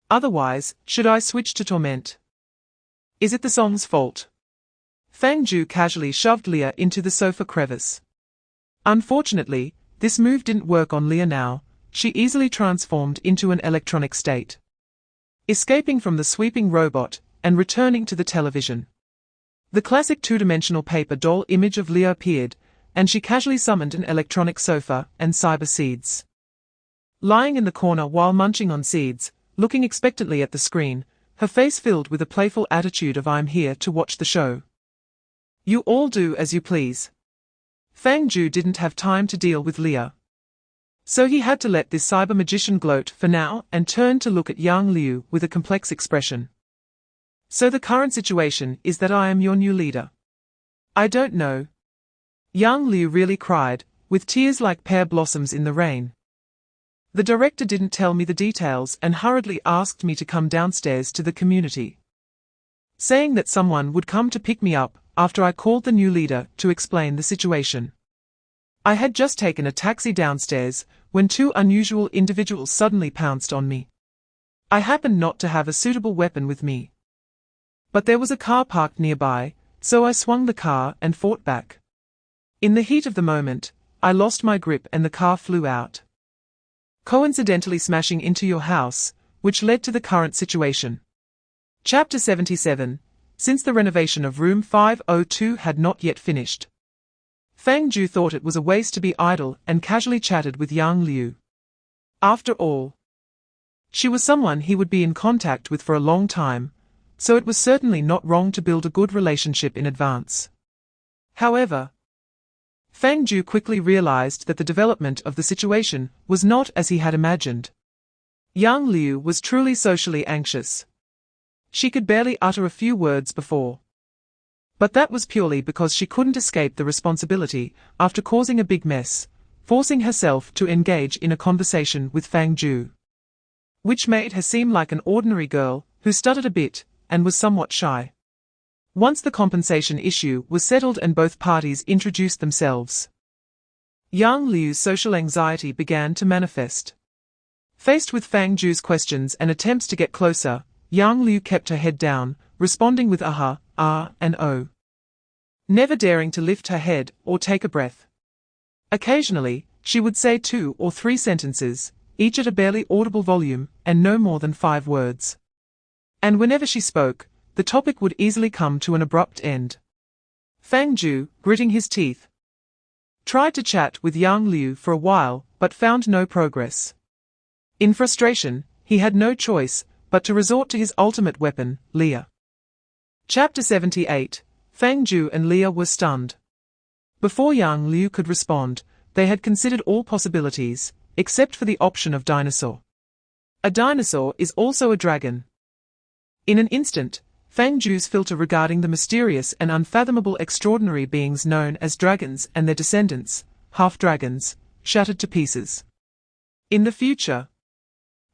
Otherwise, should I switch to Torment? Is it the song's fault?" Fang Jiu casually shoved Leah into the sofa crevice. Unfortunately, this move didn't work on Leah now. She easily transformed into an electronic state, escaping from the sweeping robot and returning to the television. The classic two-dimensional paper doll image of Leah appeared, and she casually summoned an electronic sofa and cyber seeds. Lying in the corner while munching on seeds, looking expectantly at the screen, her face filled with a playful attitude of "I'm here to watch the show. You all do as you please." Fang Jiu didn't have time to deal with Leah, so he had to let this cyber magician gloat for now and turn to look at Yang Liu with a complex expression. "So the current situation is that I am your new leader." "I don't know." Yang Liu really cried, with tears like pear blossoms in the rain. "The director didn't tell me the details and hurriedly asked me to come downstairs to the community, saying that someone would come to pick me up after I called the new leader to explain the situation. I had just taken a taxi downstairs when two unusual individuals suddenly pounced on me. I happened not to have a suitable weapon with me, but there was a car parked nearby, so I swung the car and fought back. In the heat of the moment, I lost my grip and the car flew out, coincidentally smashing into your house, which led to the current situation." Chapter 77. Since the renovation of room 502 had not yet finished, Fang Jiu thought it was a waste to be idle and casually chatted with Yang Liu. After all, she was someone he would be in contact with for a long time, so it was certainly not wrong to build a good relationship in advance. However, Fang Jiu quickly realized that the development of the situation was not as he had imagined. Yang Liu was truly socially anxious. She could barely utter a few words before, but that was purely because she couldn't escape the responsibility after causing a big mess, forcing herself to engage in a conversation with Fang Jiu, which made her seem like an ordinary girl who stuttered a bit and was somewhat shy. Once the compensation issue was settled and both parties introduced themselves, Yang Liu's social anxiety began to manifest. Faced with Fang Jiu's questions and attempts to get closer, Yang Liu kept her head down, responding with aha, ah, and oh, never daring to lift her head or take a breath. Occasionally, she would say 2 or 3 sentences, each at a barely audible volume and no more than 5 words. And whenever she spoke, the topic would easily come to an abrupt end. Fang Jiu, gritting his teeth, tried to chat with Yang Liu for a while but found no progress. In frustration, he had no choice but to resort to his ultimate weapon, Leah. Chapter 78. Fang Jiu and Leah were stunned. Before Yang Liu could respond, they had considered all possibilities, except for the option of dinosaur. A dinosaur is also a dragon. In an instant, Fang Jiu's filter regarding the mysterious and unfathomable extraordinary beings known as dragons and their descendants, half-dragons, shattered to pieces. In the future,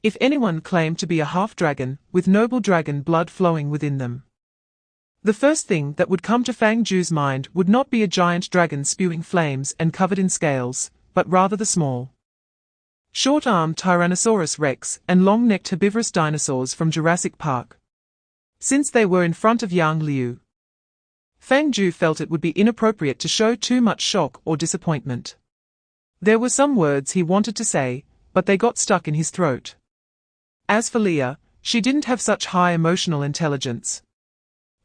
if anyone claimed to be a half-dragon with noble dragon blood flowing within them, the first thing that would come to Fang Jiu's mind would not be a giant dragon spewing flames and covered in scales, but rather the small, short-armed Tyrannosaurus rex and long-necked herbivorous dinosaurs from Jurassic Park. Since they were in front of Yang Liu, Fang Jiu felt it would be inappropriate to show too much shock or disappointment. There were some words he wanted to say, but they got stuck in his throat. As for Leah, she didn't have such high emotional intelligence.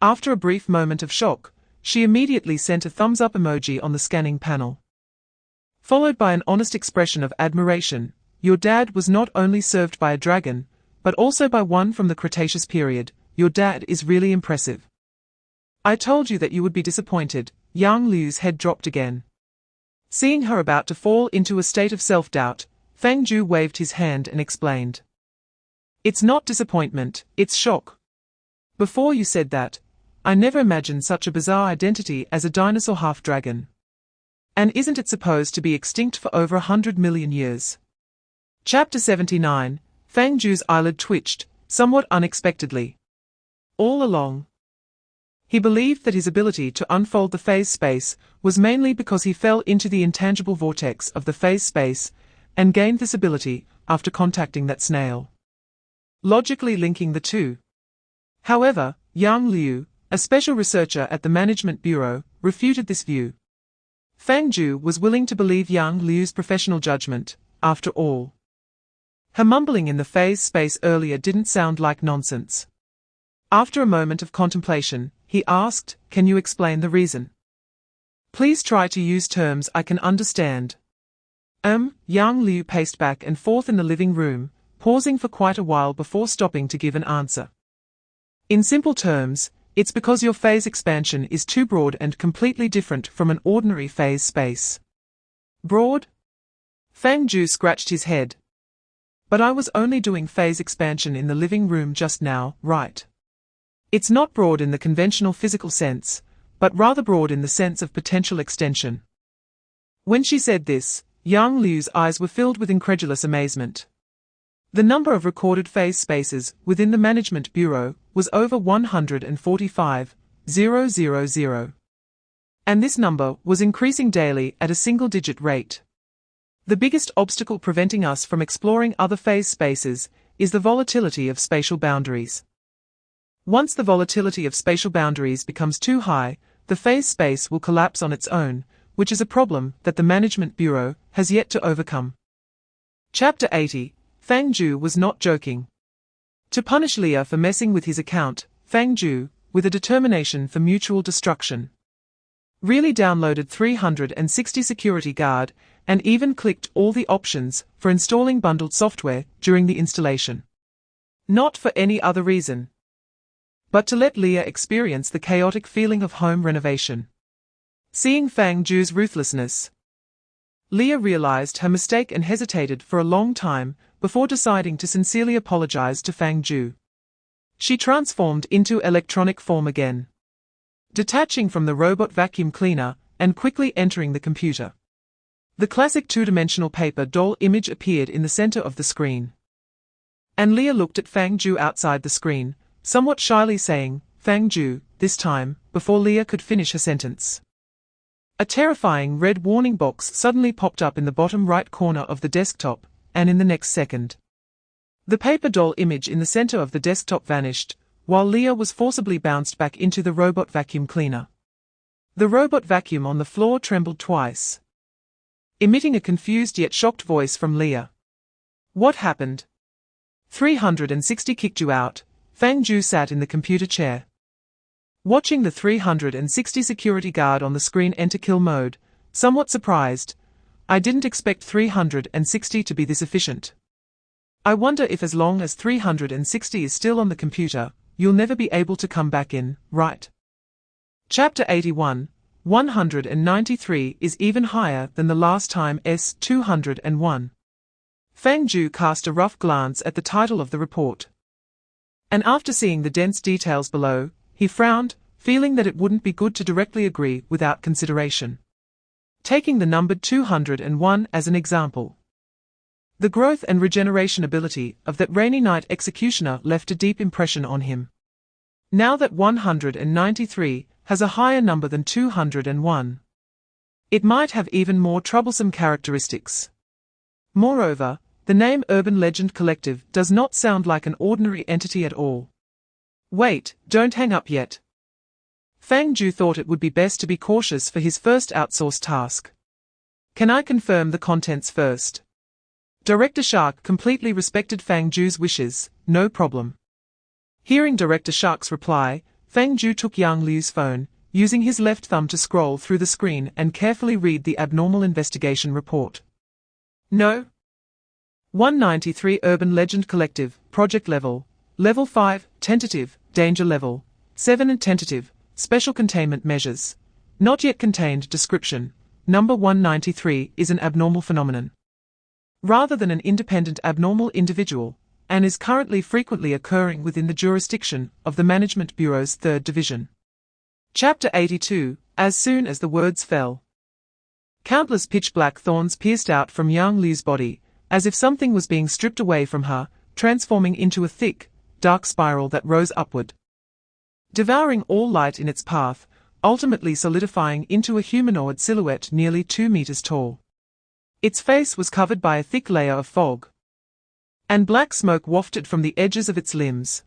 After a brief moment of shock, she immediately sent a thumbs-up emoji on the scanning panel, followed by an honest expression of admiration. "Your dad was not only served by a dragon, but also by one from the Cretaceous period. Your dad is really impressive." "I told you that you would be disappointed." Yang Liu's head dropped again. Seeing her about to fall into a state of self-doubt, Fang Jiu waved his hand and explained, "It's not disappointment, it's shock. Before you said that, I never imagined such a bizarre identity as a dinosaur half-dragon. And isn't it supposed to be extinct for over 100 million years?" Chapter 79. Fang Jiu's eyelid twitched, somewhat unexpectedly. All along, he believed that his ability to unfold the phase space was mainly because he fell into the intangible vortex of the phase space and gained this ability after contacting that snail, logically linking the two. However, Yang Liu, a special researcher at the Management Bureau, refuted this view. Fang Jiu was willing to believe Yang Liu's professional judgment, after all. Her mumbling in the phase space earlier didn't sound like nonsense. After a moment of contemplation, he asked, "Can you explain the reason? Please try to use terms I can understand." Yang Liu paced back and forth in the living room, pausing for quite a while before stopping to give an answer. "In simple terms, it's because your phase expansion is too broad and completely different from an ordinary phase space." "Broad?" Fang Jiu scratched his head. "But I was only doing phase expansion in the living room just now, right? It's not broad in the conventional physical sense, but rather broad in the sense of potential extension." When she said this, Yang Liu's eyes were filled with incredulous amazement. The number of recorded phase spaces within the Management Bureau was over 145,000. And this number was increasing daily at a single-digit rate. The biggest obstacle preventing us from exploring other phase spaces is the volatility of spatial boundaries. Once the volatility of spatial boundaries becomes too high, the phase space will collapse on its own, which is a problem that the Management Bureau has yet to overcome. Chapter 80. Fang Jiu was not joking. To punish Leah for messing with his account, Fang Jiu, with a determination for mutual destruction, really downloaded 360 Security Guard and even clicked all the options for installing bundled software during the installation. Not for any other reason, but to let Leah experience the chaotic feeling of home renovation. Seeing Fang Jiu's ruthlessness, Leah realized her mistake and hesitated for a long time before deciding to sincerely apologize to Fang Jiu. She transformed into electronic form again, detaching from the robot vacuum cleaner and quickly entering the computer. The classic two-dimensional paper doll image appeared in the center of the screen. And Leah looked at Fang Jiu outside the screen, somewhat shyly saying, "Fang Jiu," this time, before Leah could finish her sentence. A terrifying red warning box suddenly popped up in the bottom right corner of the desktop, and in the next second, the paper doll image in the center of the desktop vanished, while Leah was forcibly bounced back into the robot vacuum cleaner. The robot vacuum on the floor trembled twice, emitting a confused yet shocked voice from Leah. "What happened?" 360 kicked you out. Fang Jiu sat in the computer chair, watching the 360 security guard on the screen enter kill mode, somewhat surprised. "I didn't expect 360 to be this efficient. I wonder if as long as 360 is still on the computer, you'll never be able to come back in, right?" Chapter 81. 193 is even higher than the last time S201. Fang Jiu cast a rough glance at the title of the report, and after seeing the dense details below, he frowned, feeling that it wouldn't be good to directly agree without consideration. Taking the number 201 as an example, the growth and regeneration ability of that rainy night executioner left a deep impression on him. Now that 193 has a higher number than 201, it might have even more troublesome characteristics. Moreover, the name Urban Legend Collective does not sound like an ordinary entity at all. Wait, don't hang up yet. Fang Jiu thought it would be best to be cautious for his first outsourced task. "Can I confirm the contents first?" Director Shark completely respected Fang Jiu's wishes. "No problem." Hearing Director Shark's reply, Fang Jiu took Yang Liu's phone, using his left thumb to scroll through the screen and carefully read the abnormal investigation report. "No. 193 Urban Legend Collective, Project Level, Level 5, Tentative, Danger Level 7 and Tentative, Special Containment Measures. Not yet contained description. Number 193 is an abnormal phenomenon, rather than an independent abnormal individual, and is currently frequently occurring within the jurisdiction of the Management Bureau's 3rd Division." Chapter 82. As soon as the words fell, countless pitch-black thorns pierced out from Yang Liu's body, as if something was being stripped away from her, transforming into a thick, dark spiral that rose upward, devouring all light in its path, ultimately solidifying into a humanoid silhouette nearly 2 meters tall. Its face was covered by a thick layer of fog, and black smoke wafted from the edges of its limbs.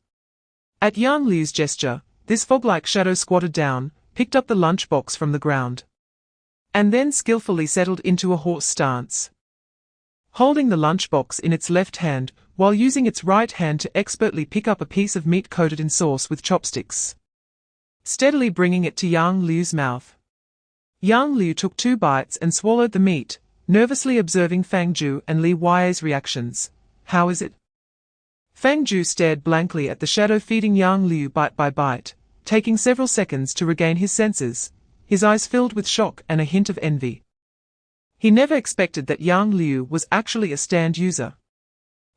At Yang Liu's gesture, this fog-like shadow squatted down, picked up the lunchbox from the ground, and then skillfully settled into a horse stance. Holding the lunchbox in its left hand, while using its right hand to expertly pick up a piece of meat coated in sauce with chopsticks. Steadily bringing it to Yang Liu's mouth. Yang Liu took 2 bites and swallowed the meat, nervously observing Fang Jiu and Li Yue's reactions. "How is it?" Fang Jiu stared blankly at the shadow feeding Yang Liu bite by bite, taking several seconds to regain his senses, his eyes filled with shock and a hint of envy. He never expected that Yang Liu was actually a stand user.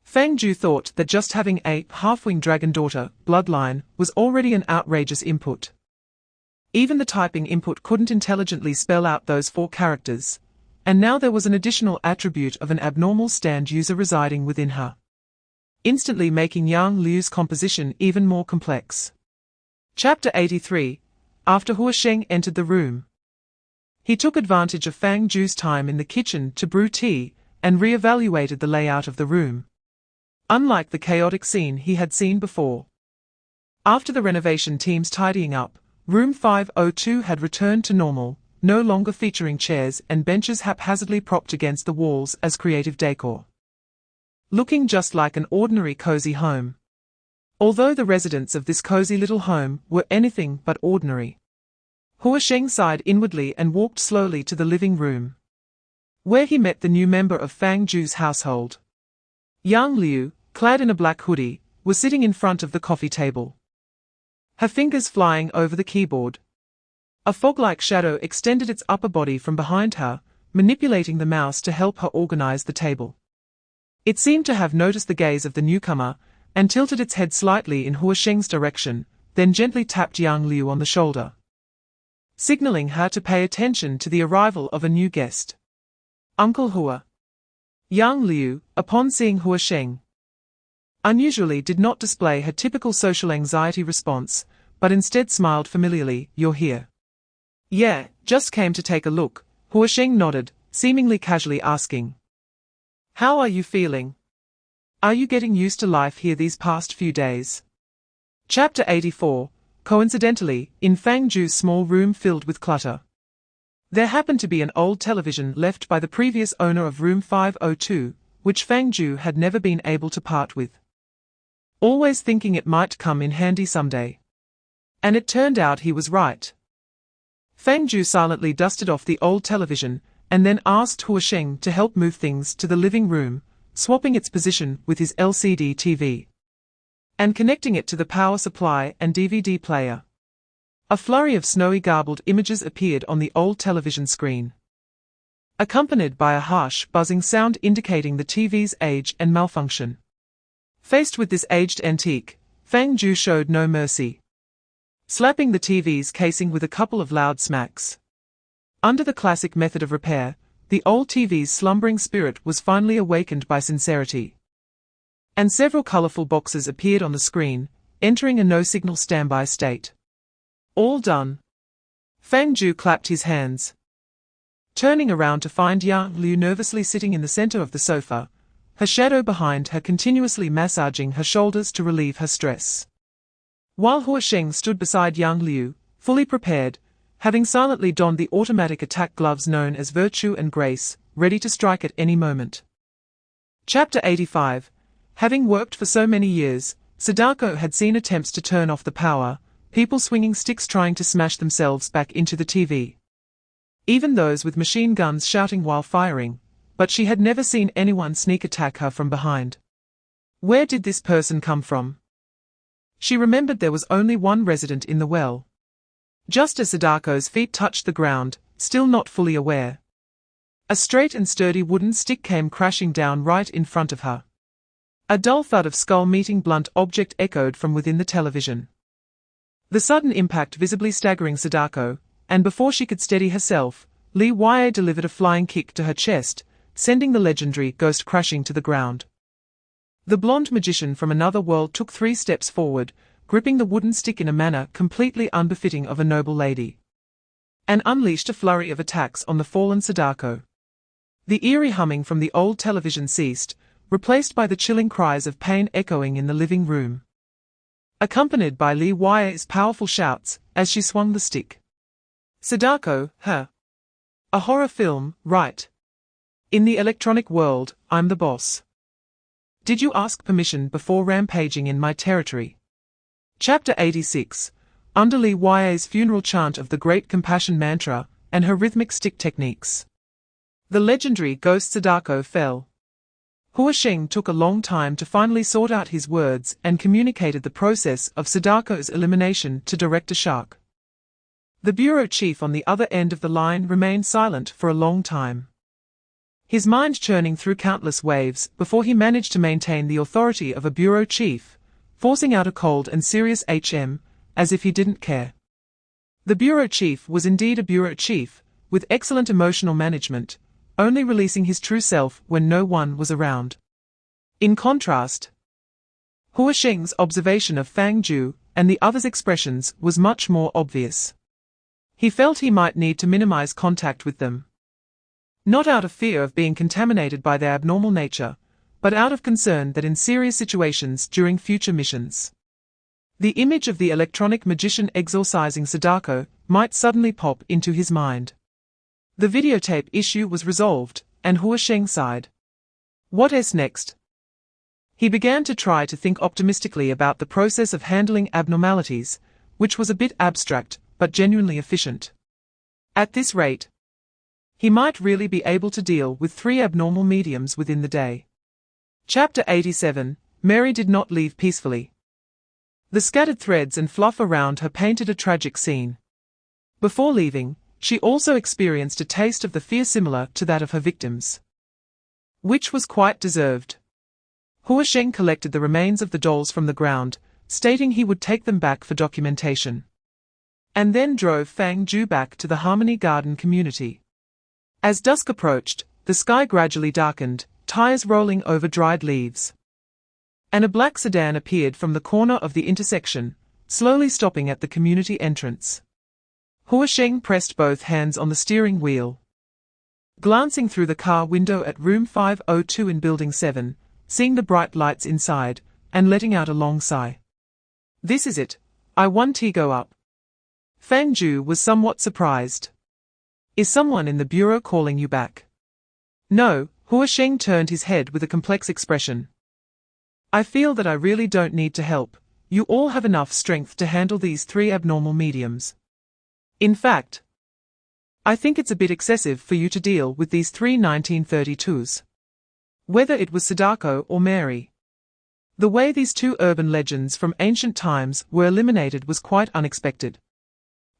Fang Jiu thought that just having a half-winged dragon daughter bloodline was already an outrageous input. Even the typing input couldn't intelligently spell out those 4 characters, and now there was an additional attribute of an abnormal stand user residing within her, instantly making Yang Liu's composition even more complex. Chapter 83. After Hua Sheng entered the room. He took advantage of Fang Jiu's time in the kitchen to brew tea, and re-evaluated the layout of the room. Unlike the chaotic scene he had seen before. After the renovation team's tidying up, Room 502 had returned to normal, no longer featuring chairs and benches haphazardly propped against the walls as creative decor. Looking just like an ordinary cozy home. Although the residents of this cozy little home were anything but ordinary. Hua Sheng sighed inwardly and walked slowly to the living room, where he met the new member of Fang Jiu's household. Yang Liu, clad in a black hoodie, was sitting in front of the coffee table, her fingers flying over the keyboard. A fog-like shadow extended its upper body from behind her, manipulating the mouse to help her organize the table. It seemed to have noticed the gaze of the newcomer, and tilted its head slightly in Hua Sheng's direction, then gently tapped Yang Liu on the shoulder, signaling her to pay attention to the arrival of a new guest. "Uncle Hua." Yang Liu, upon seeing Hua Sheng, unusually did not display her typical social anxiety response, but instead smiled familiarly. "You're here?" "Yeah, just came to take a look," Hua Sheng nodded, seemingly casually asking. "How are you feeling? Are you getting used to life here these past few days?" Chapter 84. Coincidentally, in Fang Jiu's small room filled with clutter, there happened to be an old television left by the previous owner of room 502, which Fang Jiu had never been able to part with, always thinking it might come in handy someday. And it turned out he was right. Fang Jiu silently dusted off the old television, and then asked Hua Sheng to help move things to the living room, swapping its position with his LCD TV, and connecting it to the power supply and DVD player. A flurry of snowy garbled images appeared on the old television screen, accompanied by a harsh, buzzing sound indicating the TV's age and malfunction. Faced with this aged antique, Fang Jiu showed no mercy, slapping the TV's casing with a couple of loud smacks. Under the classic method of repair, the old TV's slumbering spirit was finally awakened by sincerity, and several colorful boxes appeared on the screen, entering a no-signal standby state. "All done." Fang Jiu clapped his hands, turning around to find Yang Liu nervously sitting in the center of the sofa, her shadow behind her continuously massaging her shoulders to relieve her stress. While Hua Sheng stood beside Yang Liu, fully prepared, having silently donned the automatic attack gloves known as Virtue and Grace, ready to strike at any moment. Chapter 85. Having worked for so many years, Sadako had seen attempts to turn off the power, people swinging sticks trying to smash themselves back into the TV. Even those with machine guns shouting while firing, but she had never seen anyone sneak attack her from behind. Where did this person come from? She remembered there was only one resident in the well. Just as Sadako's feet touched the ground, still not fully aware, a straight and sturdy wooden stick came crashing down right in front of her. A dull thud of skull meeting blunt object echoed from within the television, the sudden impact visibly staggering Sadako, and before she could steady herself, Li Yue delivered a flying kick to her chest, sending the legendary ghost crashing to the ground. The blonde magician from another world took 3 steps forward, gripping the wooden stick in a manner completely unbefitting of a noble lady, and unleashed a flurry of attacks on the fallen Sadako. The eerie humming from the old television ceased, replaced by the chilling cries of pain echoing in the living room, accompanied by Li Yue's powerful shouts as she swung the stick. "Sadako, her!" A horror film, right? In the electronic world, I'm the boss. Did you ask permission before rampaging in my territory? Chapter 86. Underly Ya's funeral chant of the Great Compassion Mantra, and her rhythmic stick techniques. The legendary ghost Sadako fell. Hua Sheng took a long time to finally sort out his words and communicated the process of Sadako's elimination to Director Shark. The bureau chief on the other end of the line remained silent for a long time, his mind churning through countless waves before he managed to maintain the authority of a bureau chief, forcing out a cold and serious as if he didn't care. The bureau chief was indeed a bureau chief, with excellent emotional management, only releasing his true self when no one was around. In contrast, Hua Sheng's observation of Fang Jiu and the others' expressions was much more obvious. He felt he might need to minimize contact with them. Not out of fear of being contaminated by their abnormal nature, but out of concern that in serious situations during future missions, the image of the electronic magician exorcising Sadako might suddenly pop into his mind. The videotape issue was resolved, and Hua Sheng sighed. What next? He began to try to think optimistically about the process of handling abnormalities, which was a bit abstract, but genuinely efficient. At this rate, he might really be able to deal with 3 abnormal mediums within the day. Chapter 87. Mary did not leave peacefully. The scattered threads and fluff around her painted a tragic scene. Before leaving, she also experienced a taste of the fear similar to that of her victims, which was quite deserved. Hua Sheng collected the remains of the dolls from the ground, stating he would take them back for documentation, and then drove Fang Jiu back to the Harmony Garden community. As dusk approached, the sky gradually darkened, tires rolling over dried leaves, and a black sedan appeared from the corner of the intersection, slowly stopping at the community entrance. Hua Sheng pressed both hands on the steering wheel, glancing through the car window at room 502 in Building 7, seeing the bright lights inside, and letting out a long sigh. This is it. I want to go up. Fang Jiu was somewhat surprised. Is someone in the bureau calling you back? No, Hua Sheng turned his head with a complex expression. I feel that I really don't need to help. You all have enough strength to handle these 3 abnormal mediums. In fact, I think it's a bit excessive for you to deal with these 3 1932s. Whether it was Sadako or Mary, the way these 2 urban legends from ancient times were eliminated was quite unexpected.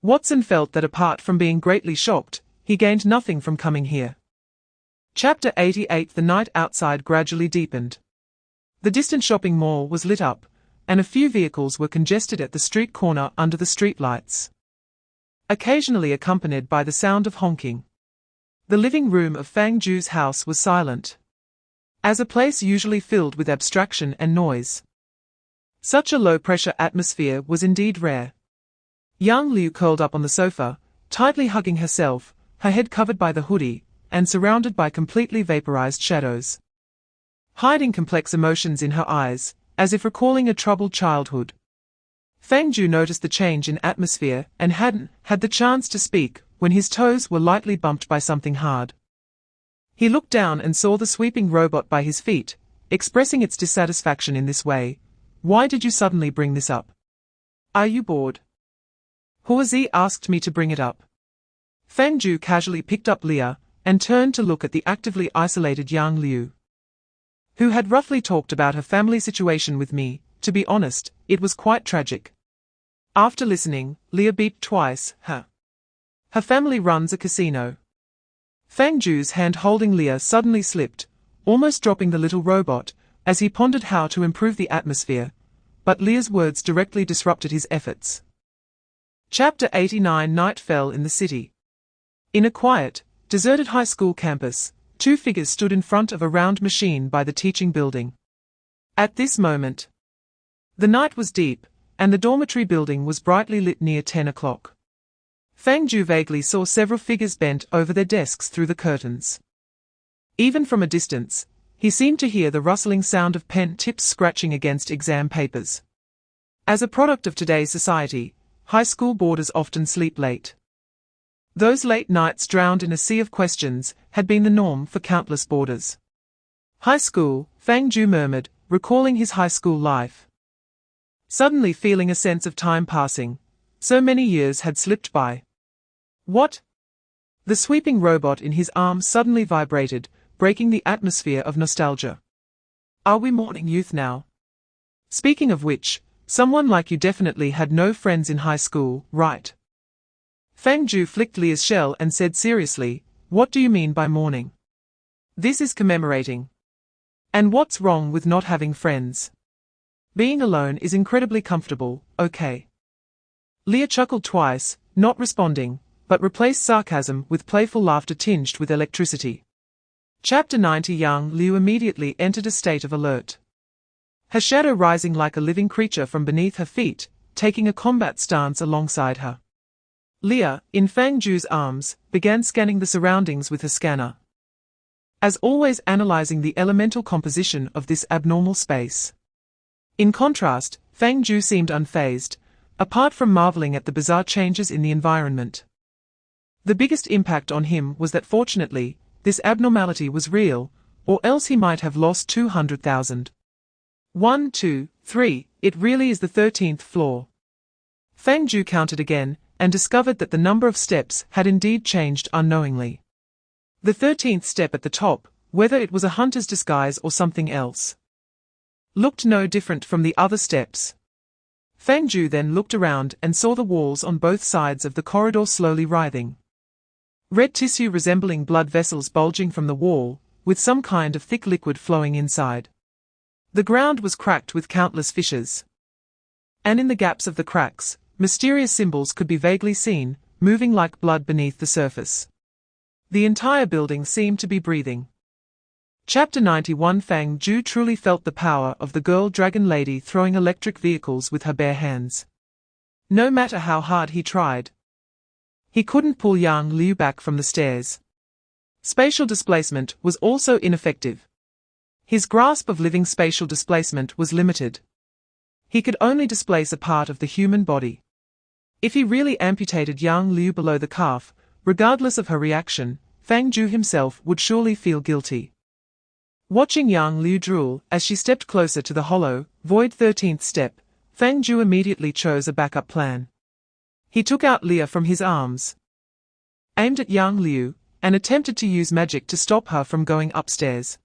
Watson felt that apart from being greatly shocked, he gained nothing from coming here. Chapter 88. The night outside gradually deepened. The distant shopping mall was lit up, and a few vehicles were congested at the street corner under the streetlights, occasionally accompanied by the sound of honking. The living room of Fang Jiu's house was silent, as a place usually filled with abstraction and noise. Such a low-pressure atmosphere was indeed rare. Yang Liu curled up on the sofa, tightly hugging herself, her head covered by the hoodie, and surrounded by completely vaporized shadows, hiding complex emotions in her eyes, as if recalling a troubled childhood. Fang Jiu noticed the change in atmosphere and hadn't had the chance to speak when his toes were lightly bumped by something hard. He looked down and saw the sweeping robot by his feet, expressing its dissatisfaction in this way. Why did you suddenly bring this up? Are you bored? Hua Zi asked me to bring it up. Fang Jiu casually picked up Leah and turned to look at the actively isolated Yang Liu, who had roughly talked about her family situation with me. To be honest, it was quite tragic. After listening, Leah beeped twice. Her family runs a casino. Fang Jiu's hand holding Leah suddenly slipped, almost dropping the little robot, as he pondered how to improve the atmosphere, but Leah's words directly disrupted his efforts. Chapter 89. Night fell in the city. In a quiet, deserted high school campus, 2 figures stood in front of a round machine by the teaching building. At this moment, the night was deep, and the dormitory building was brightly lit near 10 o'clock. Fang Jiu vaguely saw several figures bent over their desks through the curtains. Even from a distance, he seemed to hear the rustling sound of pen tips scratching against exam papers. As a product of today's society, high school boarders often sleep late. Those late nights drowned in a sea of questions had been the norm for countless boarders. High school, Fang Jiu murmured, recalling his high school life. Suddenly feeling a sense of time passing. So many years had slipped by. What? The sweeping robot in his arms suddenly vibrated, breaking the atmosphere of nostalgia. Are we mourning youth now? Speaking of which, someone like you definitely had no friends in high school, right? Fang Jiu flicked Leah's shell and said seriously, what do you mean by mourning? This is commemorating. And what's wrong with not having friends? Being alone is incredibly comfortable, okay? Leah chuckled twice, not responding, but replaced sarcasm with playful laughter tinged with electricity. Chapter 90. Young Liu immediately entered a state of alert. Her shadow rising like a living creature from beneath her feet, taking a combat stance alongside her. Leah, in Fang Jiu's arms, began scanning the surroundings with her scanner. As always, analyzing the elemental composition of this abnormal space. In contrast, Fang Jiu seemed unfazed, apart from marveling at the bizarre changes in the environment. The biggest impact on him was that fortunately, this abnormality was real, or else he might have lost 200,000. 1, 2, 3, it really is the 13th floor. Fang Jiu counted again, and discovered that the number of steps had indeed changed unknowingly. The 13th step at the top, whether it was a hunter's disguise or something else, looked no different from the other steps. Fang Jiu then looked around and saw the walls on both sides of the corridor slowly writhing. Red tissue resembling blood vessels bulging from the wall, with some kind of thick liquid flowing inside. The ground was cracked with countless fissures. And in the gaps of the cracks, mysterious symbols could be vaguely seen, moving like blood beneath the surface. The entire building seemed to be breathing. Chapter 91. Fang Jiu truly felt the power of the girl dragon lady throwing electric vehicles with her bare hands. No matter how hard he tried, he couldn't pull Yang Liu back from the stairs. Spatial displacement was also ineffective. His grasp of living spatial displacement was limited. He could only displace a part of the human body. If he really amputated Yang Liu below the calf, regardless of her reaction, Fang Jiu himself would surely feel guilty. Watching Yang Liu drool as she stepped closer to the hollow, void 13th step, Fang Jiu immediately chose a backup plan. He took out Leah from his arms, aimed at Yang Liu, and attempted to use magic to stop her from going upstairs.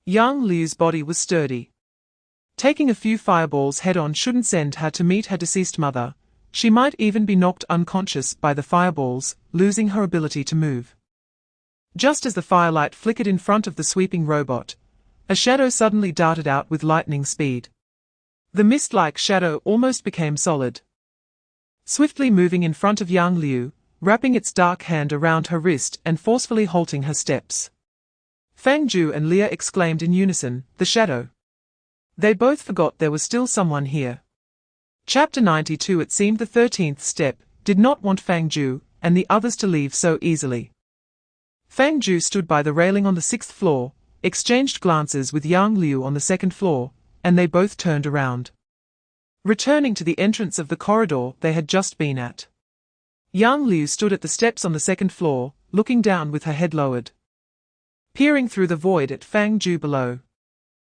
Yang Liu's body was sturdy. Taking a few fireballs head-on shouldn't send her to meet her deceased mother. She might even be knocked unconscious by the fireballs, losing her ability to move. Just as the firelight flickered in front of the sweeping robot, a shadow suddenly darted out with lightning speed. The mist-like shadow almost became solid, swiftly moving in front of Yang Liu, wrapping its dark hand around her wrist and forcefully halting her steps. Fang Jiu and Leah exclaimed in unison, "The shadow!" They both forgot there was still someone here. Chapter 92. It seemed the 13th step did not want Fang Jiu and the others to leave so easily. Fang Jiu stood by the railing on the 6th floor, exchanged glances with Yang Liu on the 2nd floor, and they both turned around, returning to the entrance of the corridor they had just been at. Yang Liu stood at the steps on the 2nd floor, looking down with her head lowered, peering through the void at Fang Jiu below.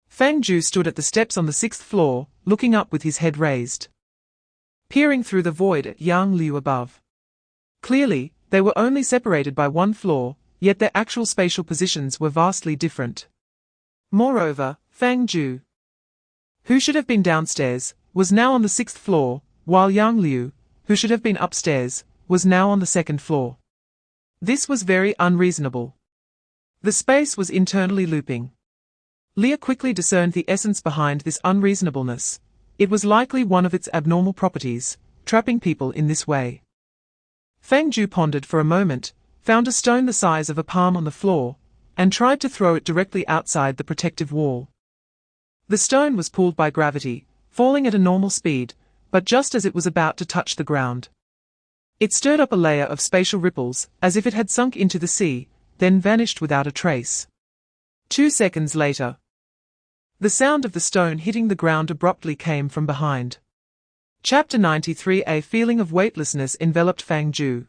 Fang Jiu stood at the steps on the 6th floor, looking up with his head raised, peering through the void at Yang Liu above. Clearly, they were only separated by one floor, yet their actual spatial positions were vastly different. Moreover, Fang Jiu, who should have been downstairs, was now on the 6th floor, while Yang Liu, who should have been upstairs, was now on the 2nd floor. This was very unreasonable. The space was internally looping. Leah quickly discerned the essence behind this unreasonableness. It was likely one of its abnormal properties, trapping people in this way. Fang Jiu pondered for a moment, found a stone the size of a palm on the floor, and tried to throw it directly outside the protective wall. The stone was pulled by gravity, falling at a normal speed, but just as it was about to touch the ground, it stirred up a layer of spatial ripples, as if it had sunk into the sea, then vanished without a trace. 2 seconds later, the sound of the stone hitting the ground abruptly came from behind. Chapter 93. A feeling of weightlessness enveloped Fang Jiu.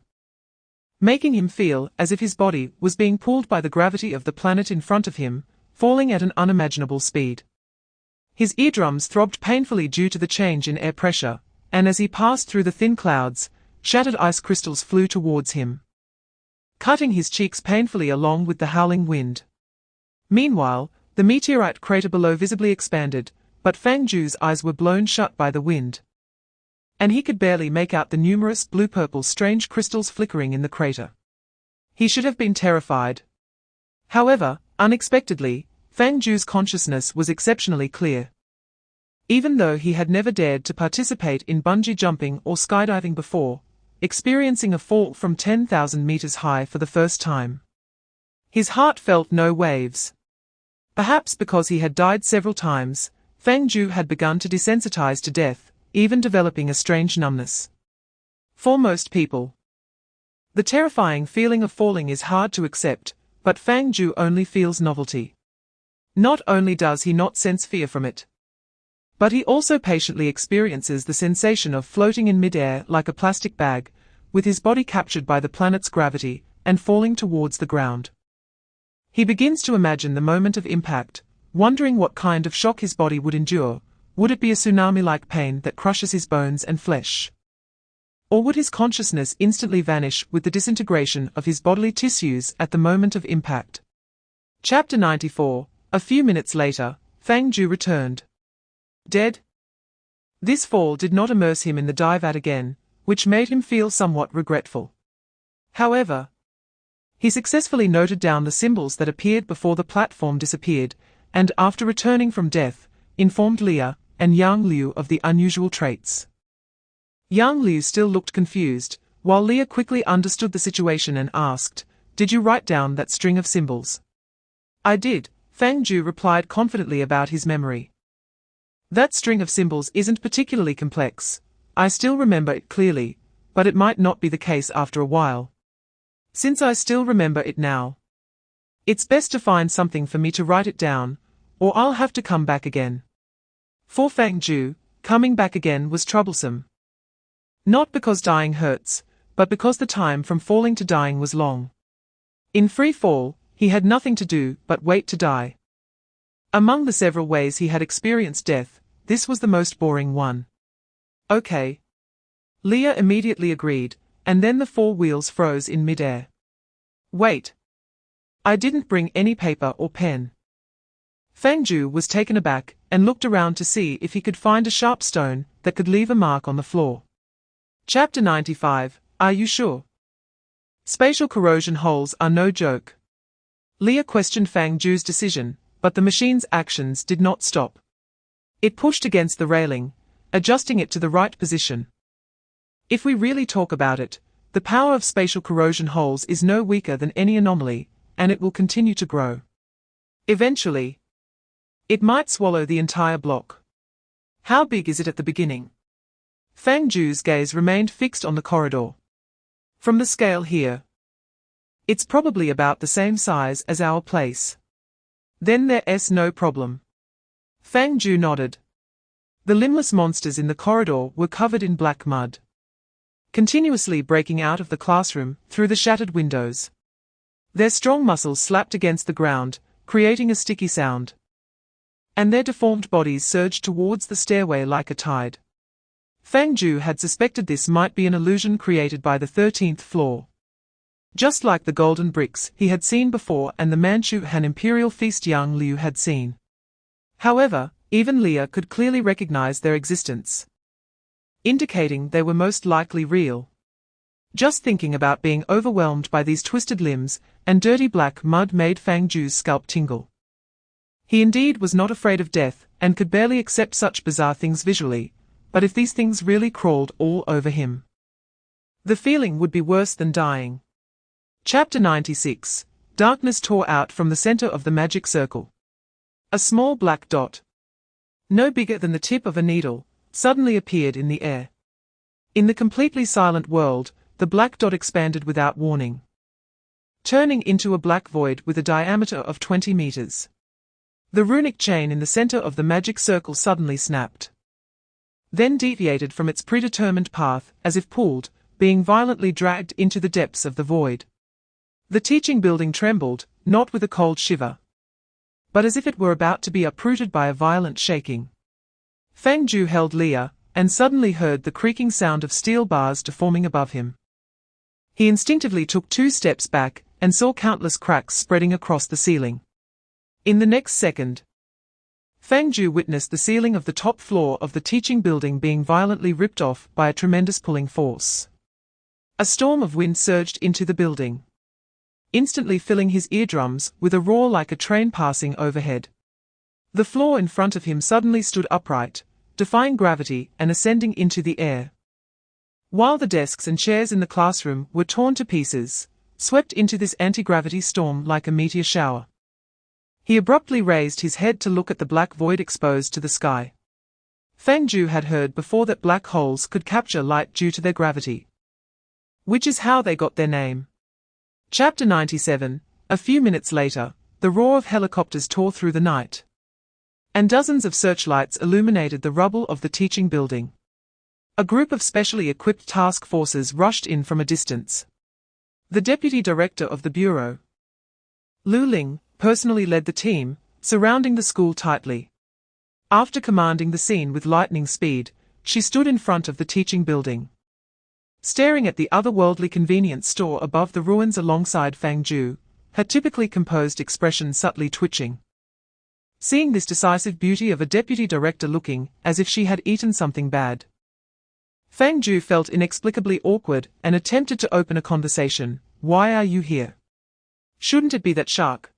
making him feel as if his body was being pulled by the gravity of the planet in front of him, falling at an unimaginable speed. His eardrums throbbed painfully due to the change in air pressure, and as he passed through the thin clouds, shattered ice crystals flew towards him, cutting his cheeks painfully along with the howling wind. Meanwhile, the meteorite crater below visibly expanded, but Fang Jiu's eyes were blown shut by the wind, and he could barely make out the numerous blue-purple strange crystals flickering in the crater. He should have been terrified. However, unexpectedly, Fang Jiu's consciousness was exceptionally clear. Even though he had never dared to participate in bungee jumping or skydiving before, experiencing a fall from 10,000 meters high for the first time, his heart felt no waves. Perhaps because he had died several times, Fang Jiu had begun to desensitize to death, even developing a strange numbness. For most people, the terrifying feeling of falling is hard to accept, but Fang Jiu only feels novelty. Not only does he not sense fear from it, but he also patiently experiences the sensation of floating in midair like a plastic bag, with his body captured by the planet's gravity and falling towards the ground. He begins to imagine the moment of impact, wondering what kind of shock his body would endure. Would it be a tsunami-like pain that crushes his bones and flesh? Or would his consciousness instantly vanish with the disintegration of his bodily tissues at the moment of impact? Chapter 94. A few minutes later, Fang Jiu returned. Dead? This fall did not immerse him in the dive at again, which made him feel somewhat regretful. However, he successfully noted down the symbols that appeared before the platform disappeared, and after returning from death, informed Leah and Yang Liu of the unusual traits. Yang Liu still looked confused, while Leah quickly understood the situation and asked, "Did you write down that string of symbols?" "I did," Fang Jiu replied confidently about his memory. "That string of symbols isn't particularly complex. I still remember it clearly, but it might not be the case after a while. Since I still remember it now, it's best to find something for me to write it down, or I'll have to come back again." For Fang Jiu, coming back again was troublesome. Not because dying hurts, but because the time from falling to dying was long. In free fall, he had nothing to do but wait to die. Among the several ways he had experienced death, this was the most boring one. "Okay." Leah immediately agreed, and then the 4 wheels froze in midair. "Wait. I didn't bring any paper or pen." Fang Jiu was taken aback and looked around to see if he could find a sharp stone that could leave a mark on the floor. Chapter 95. Are you sure? Spatial corrosion holes are no joke. Leah questioned Fang Jiu's decision, but the machine's actions did not stop. It pushed against the railing, adjusting it to the right position. If we really talk about it, the power of spatial corrosion holes is no weaker than any anomaly, and it will continue to grow. Eventually, it might swallow the entire block. How big is it at the beginning? Fang Jiu's gaze remained fixed on the corridor. From the scale here, it's probably about the same size as our place. Then there's no problem. Fang Jiu nodded. The limbless monsters in the corridor were covered in black mud, continuously breaking out of the classroom through the shattered windows. Their strong muscles slapped against the ground, creating a sticky sound, and their deformed bodies surged towards the stairway like a tide. Fang Jiu had suspected this might be an illusion created by the 13th floor. Just like the golden bricks he had seen before and the Manchu Han imperial feast Yang Liu had seen. However, even Leah could clearly recognize their existence, indicating they were most likely real. Just thinking about being overwhelmed by these twisted limbs and dirty black mud made Fang Jiu's scalp tingle. He indeed was not afraid of death and could barely accept such bizarre things visually, but if these things really crawled all over him, the feeling would be worse than dying. Chapter 96. Darkness tore out from the center of the magic circle. A small black dot, no bigger than the tip of a needle, suddenly appeared in the air. In the completely silent world, the black dot expanded without warning, turning into a black void with a diameter of 20 meters. The runic chain in the center of the magic circle suddenly snapped, then deviated from its predetermined path as if pulled being violently dragged into the depths of the void. The teaching building trembled, not with a cold shiver, but as if it were about to be uprooted by a violent shaking. Fang Jiu held Leah, and suddenly heard the creaking sound of steel bars deforming above him. He instinctively took 2 steps back, and saw countless cracks spreading across the ceiling. In the next second, Fang Jiu witnessed the ceiling of the top floor of the teaching building being violently ripped off by a tremendous pulling force. A storm of wind surged into the building, instantly filling his eardrums with a roar like a train passing overhead. The floor in front of him suddenly stood upright, defying gravity and ascending into the air, while the desks and chairs in the classroom were torn to pieces, swept into this anti-gravity storm like a meteor shower. He abruptly raised his head to look at the black void exposed to the sky. Fang Jiu had heard before that black holes could capture light due to their gravity, which is how they got their name. Chapter 97. A few minutes later, the roar of helicopters tore through the night, and dozens of searchlights illuminated the rubble of the teaching building. A group of specially equipped task forces rushed in from a distance. The deputy director of the bureau, Lu Ling, personally led the team, surrounding the school tightly. After commanding the scene with lightning speed, she stood in front of the teaching building, staring at the otherworldly convenience store above the ruins alongside Fang Jiu, her typically composed expression subtly twitching. Seeing this decisive beauty of a deputy director looking as if she had eaten something bad, Fang Jiu felt inexplicably awkward and attempted to open a conversation. "Why are you here? Shouldn't it be that shark?"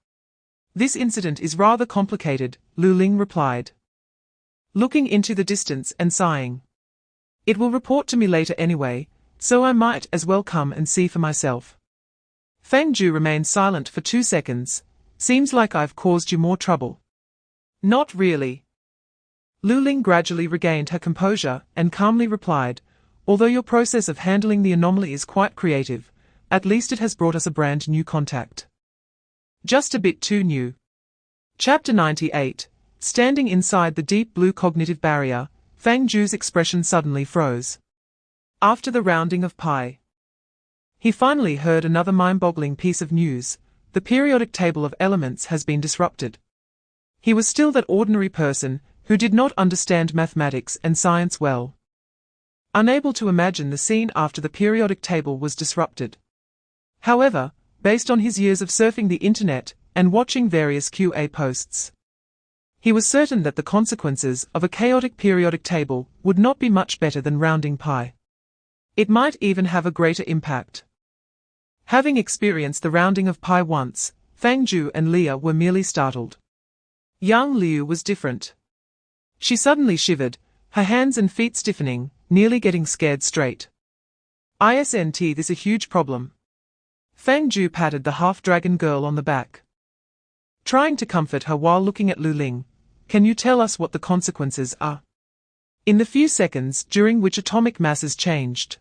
"This incident is rather complicated," Lu Ling replied, looking into the distance and sighing. "It will report to me later anyway, so I might as well come and see for myself." Fang Jiu remained silent for 2 seconds. "Seems like I've caused you more trouble." "Not really." Lu Ling gradually regained her composure and calmly replied, "Although your process of handling the anomaly is quite creative, at least it has brought us a brand new contact. Just a bit too new." Chapter 98. Standing inside the deep blue cognitive barrier, Fang Jiu's expression suddenly froze. After the rounding of pi, he finally heard another mind-boggling piece of news: the periodic table of elements has been disrupted. He was still that ordinary person who did not understand mathematics and science well, unable to imagine the scene after the periodic table was disrupted. However, based on his years of surfing the internet and watching various QA posts, he was certain that the consequences of a chaotic periodic table would not be much better than rounding pi. It might even have a greater impact. Having experienced the rounding of pi once, Fang Jiu and Leah were merely startled. Young Liu was different. She suddenly shivered, her hands and feet stiffening, nearly getting scared straight. "Isn't this a huge problem?" Fang Jiu patted the half-dragon girl on the back, trying to comfort her while looking at Lu Ling. "Can you tell us what the consequences are?" In the few seconds during which atomic masses changed,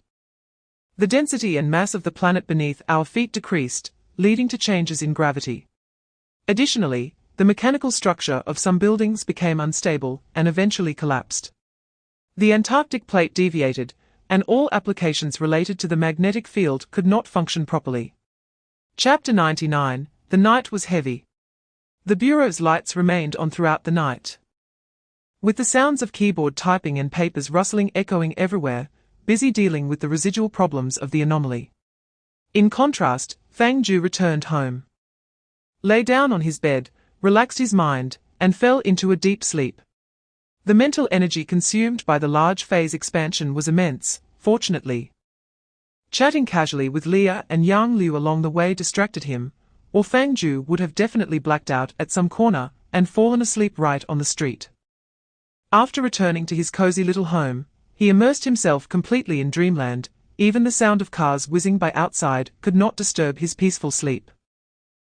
the density and mass of the planet beneath our feet decreased, leading to changes in gravity. Additionally, the mechanical structure of some buildings became unstable and eventually collapsed. The Antarctic plate deviated, and all applications related to the magnetic field could not function properly. Chapter 99. The night was heavy. The bureau's lights remained on throughout the night, with the sounds of keyboard typing and papers rustling echoing everywhere, busy dealing with the residual problems of the anomaly. In contrast, Fang Jiu returned home, lay down on his bed, relaxed his mind, and fell into a deep sleep. The mental energy consumed by the large phase expansion was immense. Fortunately, chatting casually with Leah and Yang Liu along the way distracted him, or Fang Jiu would have definitely blacked out at some corner and fallen asleep right on the street. After returning to his cozy little home, he immersed himself completely in dreamland. Even the sound of cars whizzing by outside could not disturb his peaceful sleep,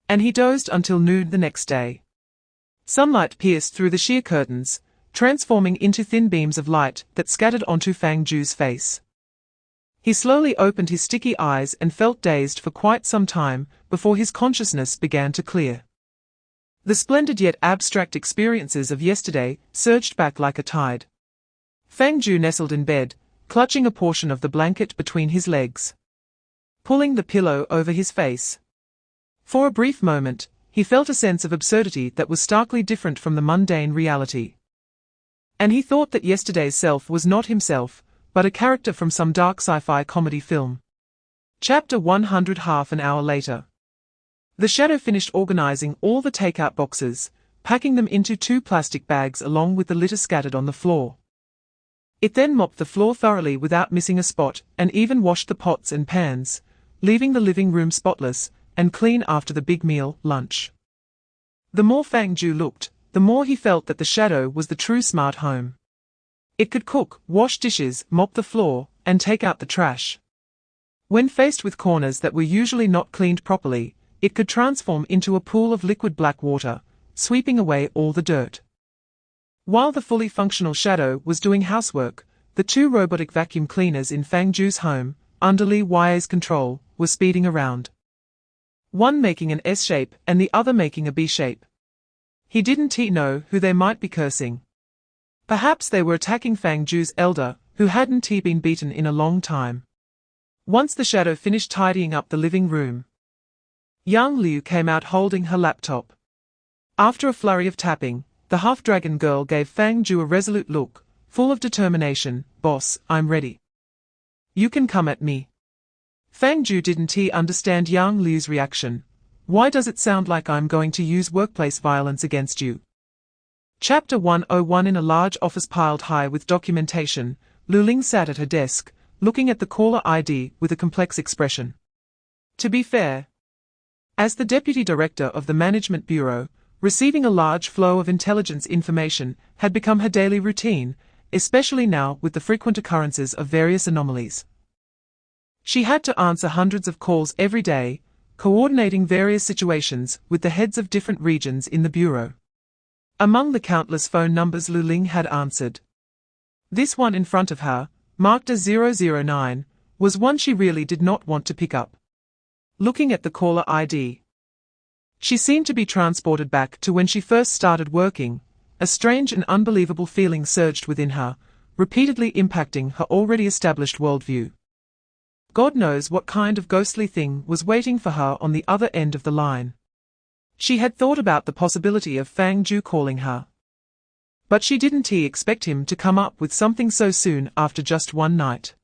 and he dozed until noon the next day. Sunlight pierced through the sheer curtains, transforming into thin beams of light that scattered onto Fang Jiu's face. He slowly opened his sticky eyes and felt dazed for quite some time before his consciousness began to clear. The splendid yet abstract experiences of yesterday surged back like a tide. Fang Jiu nestled in bed, clutching a portion of the blanket between his legs, pulling the pillow over his face. For a brief moment, he felt a sense of absurdity that was starkly different from the mundane reality. And he thought that yesterday's self was not himself, but a character from some dark sci-fi comedy film. Chapter 100. Half an hour later. The shadow finished organizing all the takeout boxes, packing them into 2 plastic bags along with the litter scattered on the floor. It then mopped the floor thoroughly without missing a spot and even washed the pots and pans, leaving the living room spotless and clean after the big meal, lunch. The more Fang Jiu looked, the more he felt that the shadow was the true smart home. It could cook, wash dishes, mop the floor, and take out the trash. When faced with corners that were usually not cleaned properly, it could transform into a pool of liquid black water, sweeping away all the dirt. While the fully functional shadow was doing housework, the 2 robotic vacuum cleaners in Fang Jiu's home, under Li Huai's control, were speeding around. One making an S shape and the other making a B shape. He didn't know who they might be cursing. Perhaps they were attacking Fang Jiu's elder, who hadn't been beaten in a long time. Once the shadow finished tidying up the living room, Yang Liu came out holding her laptop. After a flurry of tapping, the half-dragon girl gave Fang Jiu a resolute look, full of determination. "Boss, I'm ready. You can come at me." Fang Jiu didn't understand Yang Liu's reaction. "Why does it sound like I'm going to use workplace violence against you?" Chapter 101. In a large office piled high with documentation, Lu Ling sat at her desk, looking at the caller ID with a complex expression. To be fair, as the deputy director of the Management Bureau, receiving a large flow of intelligence information had become her daily routine, especially now with the frequent occurrences of various anomalies. She had to answer hundreds of calls every day, coordinating various situations with the heads of different regions in the Bureau. Among the countless phone numbers Lu Ling had answered, this one in front of her, marked as 009, was one she really did not want to pick up. Looking at the caller ID, she seemed to be transported back to when she first started working. A strange and unbelievable feeling surged within her, repeatedly impacting her already established worldview. God knows what kind of ghostly thing was waiting for her on the other end of the line. She had thought about the possibility of Fang Jiu calling her, but she didn't expect him to come up with something so soon after just one night.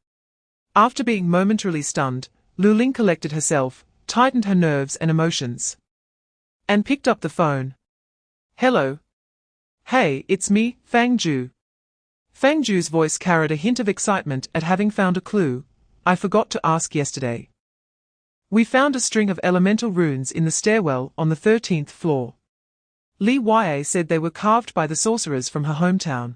After being momentarily stunned, Lu Ling collected herself, tightened her nerves and emotions, and picked up the phone. "Hello. Hey, it's me, Fang Jiu." Fang Jiu's voice carried a hint of excitement at having found a clue. "I forgot to ask yesterday. We found a string of elemental runes in the stairwell on the 13th floor. Li Huai said they were carved by the sorcerers from her hometown.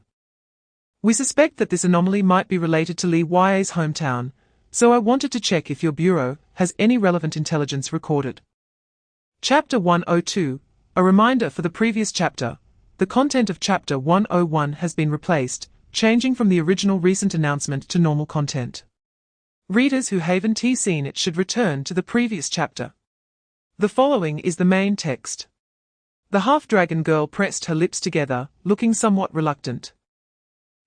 We suspect that this anomaly might be related to Li Huai's hometown, so I wanted to check if your bureau has any relevant intelligence recorded." Chapter 102, a reminder for the previous chapter. The content of Chapter 101 has been replaced, changing from the original recent announcement to normal content. Readers who haven't seen it should return to the previous chapter. The following is the main text. The half-dragon girl pressed her lips together, looking somewhat reluctant.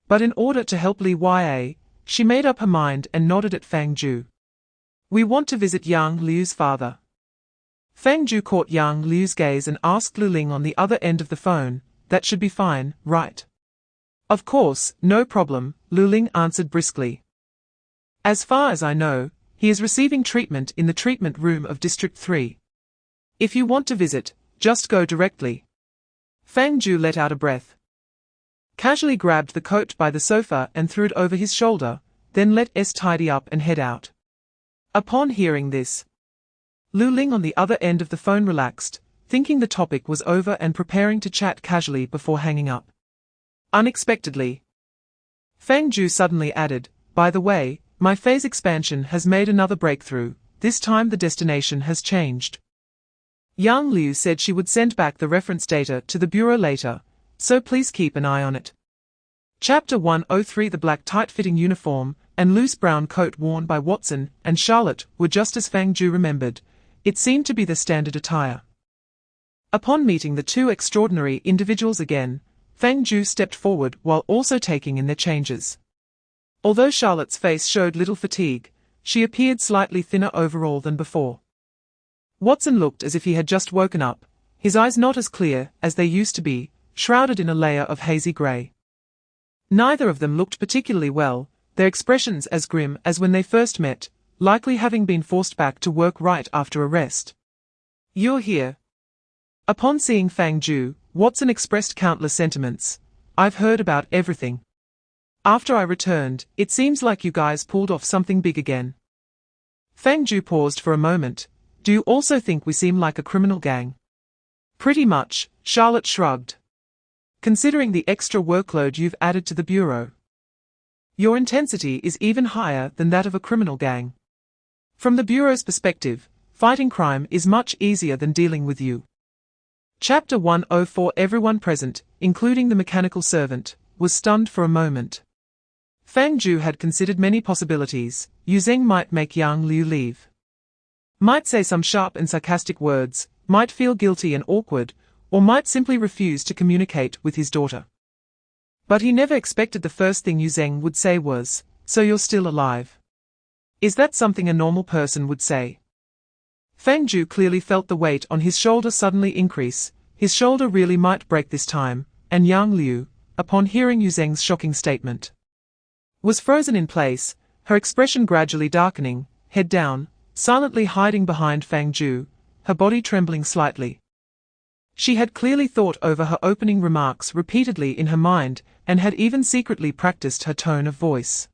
But in order to help Li Huai, she made up her mind and nodded at Fang Jiu. "We want to visit Yang Liu's father." Fang Jiu caught Yang Liu's gaze and asked Lu Ling on the other end of the phone, "That should be fine, right?" "Of course, no problem," Lu Ling answered briskly. "As far as I know, he is receiving treatment in the treatment room of District 3. If you want to visit, just go directly." Fang Jiu let out a breath, casually grabbed the coat by the sofa and threw it over his shoulder, then let us tidy up and head out. Upon hearing this, Lu Ling on the other end of the phone relaxed, thinking the topic was over and preparing to chat casually before hanging up. Unexpectedly, Fang Jiu suddenly added, "By the way, my phase expansion has made another breakthrough. This time the destination has changed. Yang Liu said she would send back the reference data to the bureau later, so please keep an eye on it." Chapter 103. The black tight-fitting uniform and loose brown coat worn by Watson and Charlotte were just as Fang Jiu remembered. It seemed to be their standard attire. Upon meeting the two extraordinary individuals again, Fang Jiu stepped forward while also taking in their changes. Although Charlotte's face showed little fatigue, she appeared slightly thinner overall than before. Watson looked as if he had just woken up, his eyes not as clear as they used to be, shrouded in a layer of hazy grey. Neither of them looked particularly well, their expressions as grim as when they first met, likely having been forced back to work right after a rest. "You're here." Upon seeing Fang Jiu, Watson expressed countless sentiments. "I've heard about everything. After I returned, it seems like you guys pulled off something big again." Fang Jiu paused for a moment. "Do you also think we seem like a criminal gang?" "Pretty much," Charlotte shrugged. "Considering the extra workload you've added to the bureau. Your intensity is even higher than that of a criminal gang. From the bureau's perspective, fighting crime is much easier than dealing with you." Chapter 104. Everyone present, including the mechanical servant, was stunned for a moment. Fang Jiu had considered many possibilities. Yu Zheng might make Yang Liu leave. Might say some sharp and sarcastic words, might feel guilty and awkward, or might simply refuse to communicate with his daughter. But he never expected the first thing Yu Zheng would say was, "So you're still alive." Is that something a normal person would say? Fang Jiu clearly felt the weight on his shoulder suddenly increase. His shoulder really might break this time, and Yang Liu, upon hearing Yu Zheng's shocking statement, was frozen in place, her expression gradually darkening, head down, silently hiding behind Fang Jiu, her body trembling slightly. She had clearly thought over her opening remarks repeatedly in her mind, and had even secretly practiced her tone of voice.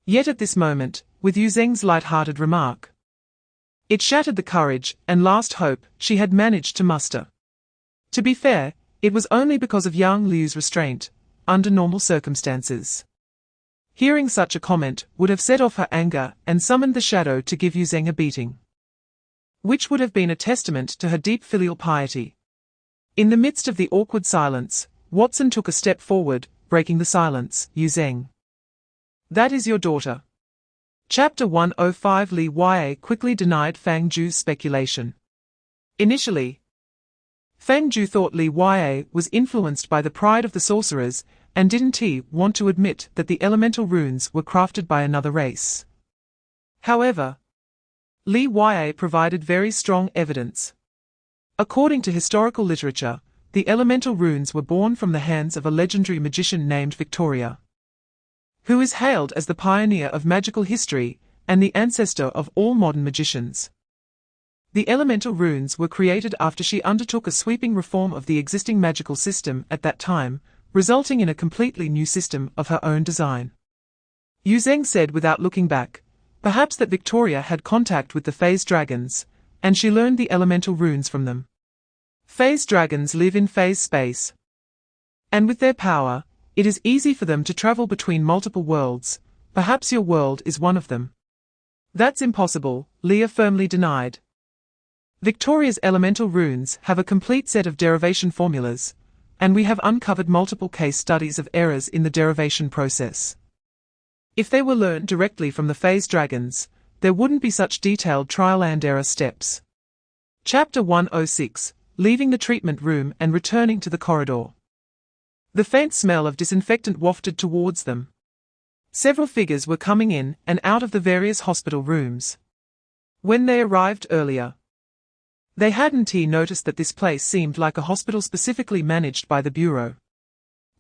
Yet at this moment, with Yu Zheng's light-hearted remark, it shattered the courage and last hope she had managed to muster. To be fair, it was only because of Yang Liu's restraint, under normal circumstances. Hearing such a comment would have set off her anger and summoned the shadow to give Yu Zheng a beating, which would have been a testament to her deep filial piety. In the midst of the awkward silence, Watson took a step forward, breaking the silence. "Yu Zheng. That is your daughter." Chapter 105. Li Yue quickly denied Fang Jiu's speculation. Initially, Fang Jiu thought Li Yue was influenced by the pride of the sorcerers, and didn't he want to admit that the elemental runes were crafted by another race. However, Li Yue provided very strong evidence. According to historical literature, the elemental runes were born from the hands of a legendary magician named Victoria, who is hailed as the pioneer of magical history and the ancestor of all modern magicians. The elemental runes were created after she undertook a sweeping reform of the existing magical system at that time, resulting in a completely new system of her own design. Yu Zheng said without looking back, perhaps that Victoria had contact with the phase dragons, and she learned the elemental runes from them. Phase dragons live in phase space, and with their power, it is easy for them to travel between multiple worlds. Perhaps your world is one of them. That's impossible, Leah firmly denied. Victoria's elemental runes have a complete set of derivation formulas, and we have uncovered multiple case studies of errors in the derivation process. If they were learned directly from the phase dragons, there wouldn't be such detailed trial and error steps. Chapter 106. Leaving the treatment room and returning to the corridor. The faint smell of disinfectant wafted towards them. Several figures were coming in and out of the various hospital rooms. When they arrived earlier, they hadn't noticed that this place seemed like a hospital specifically managed by the Bureau.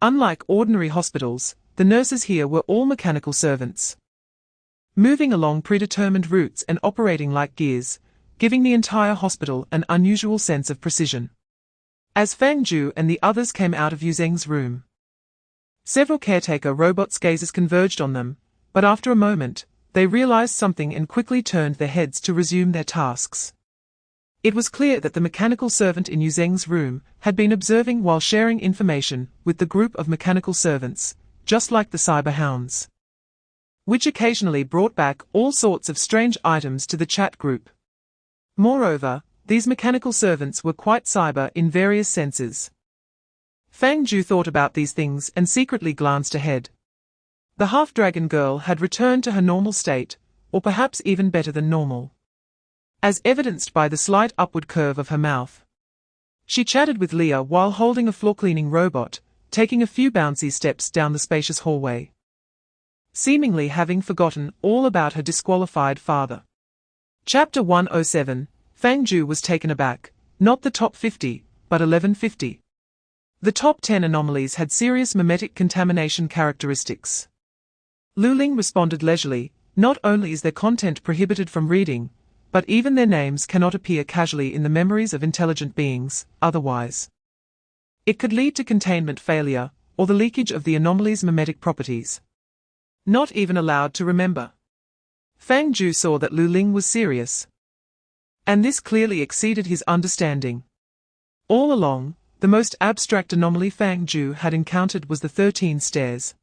Unlike ordinary hospitals, the nurses here were all mechanical servants, moving along predetermined routes and operating like gears, giving the entire hospital an unusual sense of precision. As Fang Jiu and the others came out of Yu Zheng's room, several caretaker robots' gazes converged on them, but after a moment, they realized something and quickly turned their heads to resume their tasks. It was clear that the mechanical servant in Yu Zheng's room had been observing while sharing information with the group of mechanical servants, just like the cyber hounds, which occasionally brought back all sorts of strange items to the chat group. Moreover, these mechanical servants were quite cyber in various senses. Fang Jiu thought about these things and secretly glanced ahead. The half-dragon girl had returned to her normal state, or perhaps even better than normal, as evidenced by the slight upward curve of her mouth. She chatted with Leah while holding a floor-cleaning robot, taking a few bouncy steps down the spacious hallway. seemingly having forgotten all about her disqualified father. Chapter 107, Fang Jiu was taken aback, not the top 50, but 1150. The top 10 anomalies had serious memetic contamination characteristics. Lu Ling responded leisurely, not only is their content prohibited from reading, but even their names cannot appear casually in the memories of intelligent beings, otherwise it could lead to containment failure, or the leakage of the anomaly's memetic properties. Not even allowed to remember. Fang Jiu saw that Lu Ling was serious, and this clearly exceeded his understanding. All along, the most abstract anomaly Fang Jiu had encountered was the 13 stairs.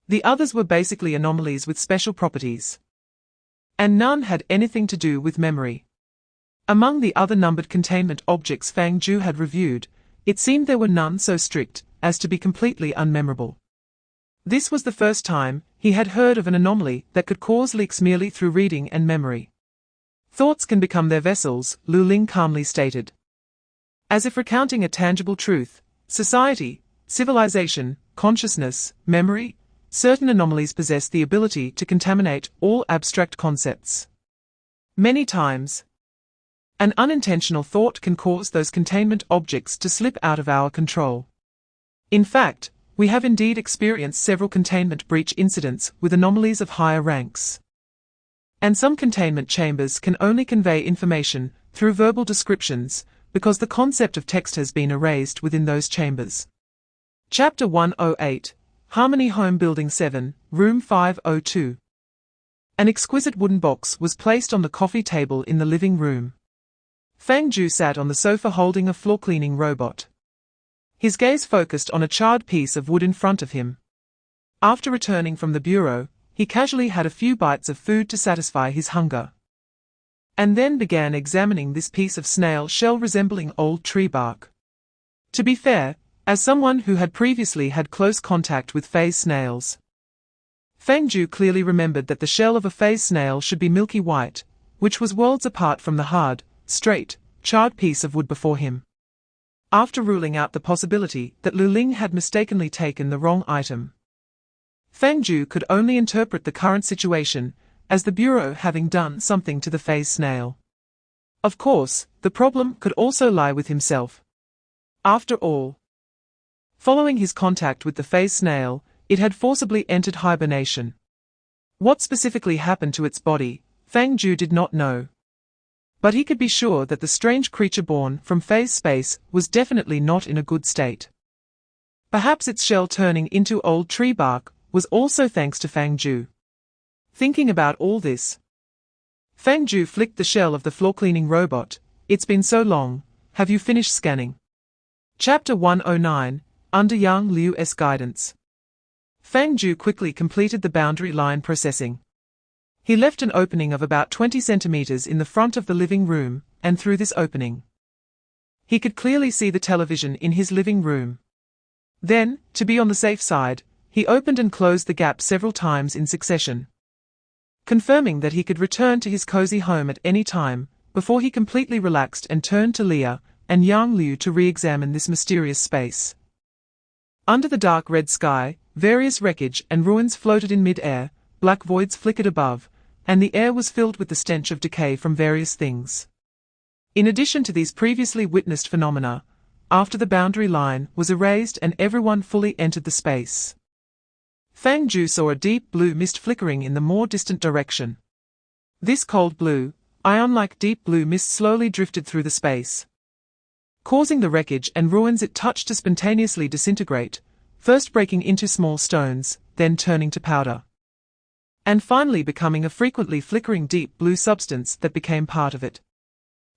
The others were basically anomalies with special properties, and none had anything to do with memory. Among the other numbered containment objects Fang Jiu had reviewed, it seemed there were none so strict as to be completely unmemorable. This was the first time he had heard of an anomaly that could cause leaks merely through reading and memory. Thoughts can become their vessels, Lu Ling calmly stated. As if recounting a tangible truth, society, civilization, consciousness, memory, certain anomalies possess the ability to contaminate all abstract concepts. Many times, an unintentional thought can cause those containment objects to slip out of our control. In fact, we have indeed experienced several containment breach incidents with anomalies of higher ranks. And some containment chambers can only convey information through verbal descriptions, because the concept of text has been erased within those chambers. Chapter 108, Harmony Home Building 7, Room 502. An exquisite wooden box was placed on the coffee table in the living room. Fang Jiu sat on the sofa holding a floor-cleaning robot. His gaze focused on a charred piece of wood in front of him. After returning from the bureau, he casually had a few bites of food to satisfy his hunger, and then began examining this piece of snail shell resembling old tree bark. To be fair, as someone who had previously had close contact with phase snails, Fang Jiu clearly remembered that the shell of a phase snail should be milky white, which was worlds apart from the hard, straight, charred piece of wood before him. After ruling out the possibility that Lu Ling had mistakenly taken the wrong item, Fang Jiu could only interpret the current situation as the bureau having done something to the phase snail. Of course, the problem could also lie with himself. After all, following his contact with the phase snail, it had forcibly entered hibernation. What specifically happened to its body, Fang Jiu did not know. But he could be sure that the strange creature born from phase space was definitely not in a good state. Perhaps its shell turning into old tree bark was also thanks to Fang Jiu. Thinking about all this, Fang Jiu flicked the shell of the floor-cleaning robot. It's been so long, have you finished scanning? Chapter 109, Under Yang Liu's guidance. Fang Jiu quickly completed the boundary line processing. He left an opening of about 20 centimeters in the front of the living room, and through this opening, he could clearly see the television in his living room. Then, to be on the safe side, he opened and closed the gap several times in succession, confirming that he could return to his cozy home at any time, before he completely relaxed and turned to Leah and Yang Liu to re-examine this mysterious space. Under the dark red sky, various wreckage and ruins floated in mid-air, black voids flickered above, and the air was filled with the stench of decay from various things. In addition to these previously witnessed phenomena, after the boundary line was erased and everyone fully entered the space, Fang Jiu saw a deep blue mist flickering in the more distant direction. This cold blue, ion-like deep blue mist slowly drifted through the space, causing the wreckage and ruins it touched to spontaneously disintegrate, first breaking into small stones, then turning to powder, and finally becoming a frequently flickering deep blue substance that became part of it.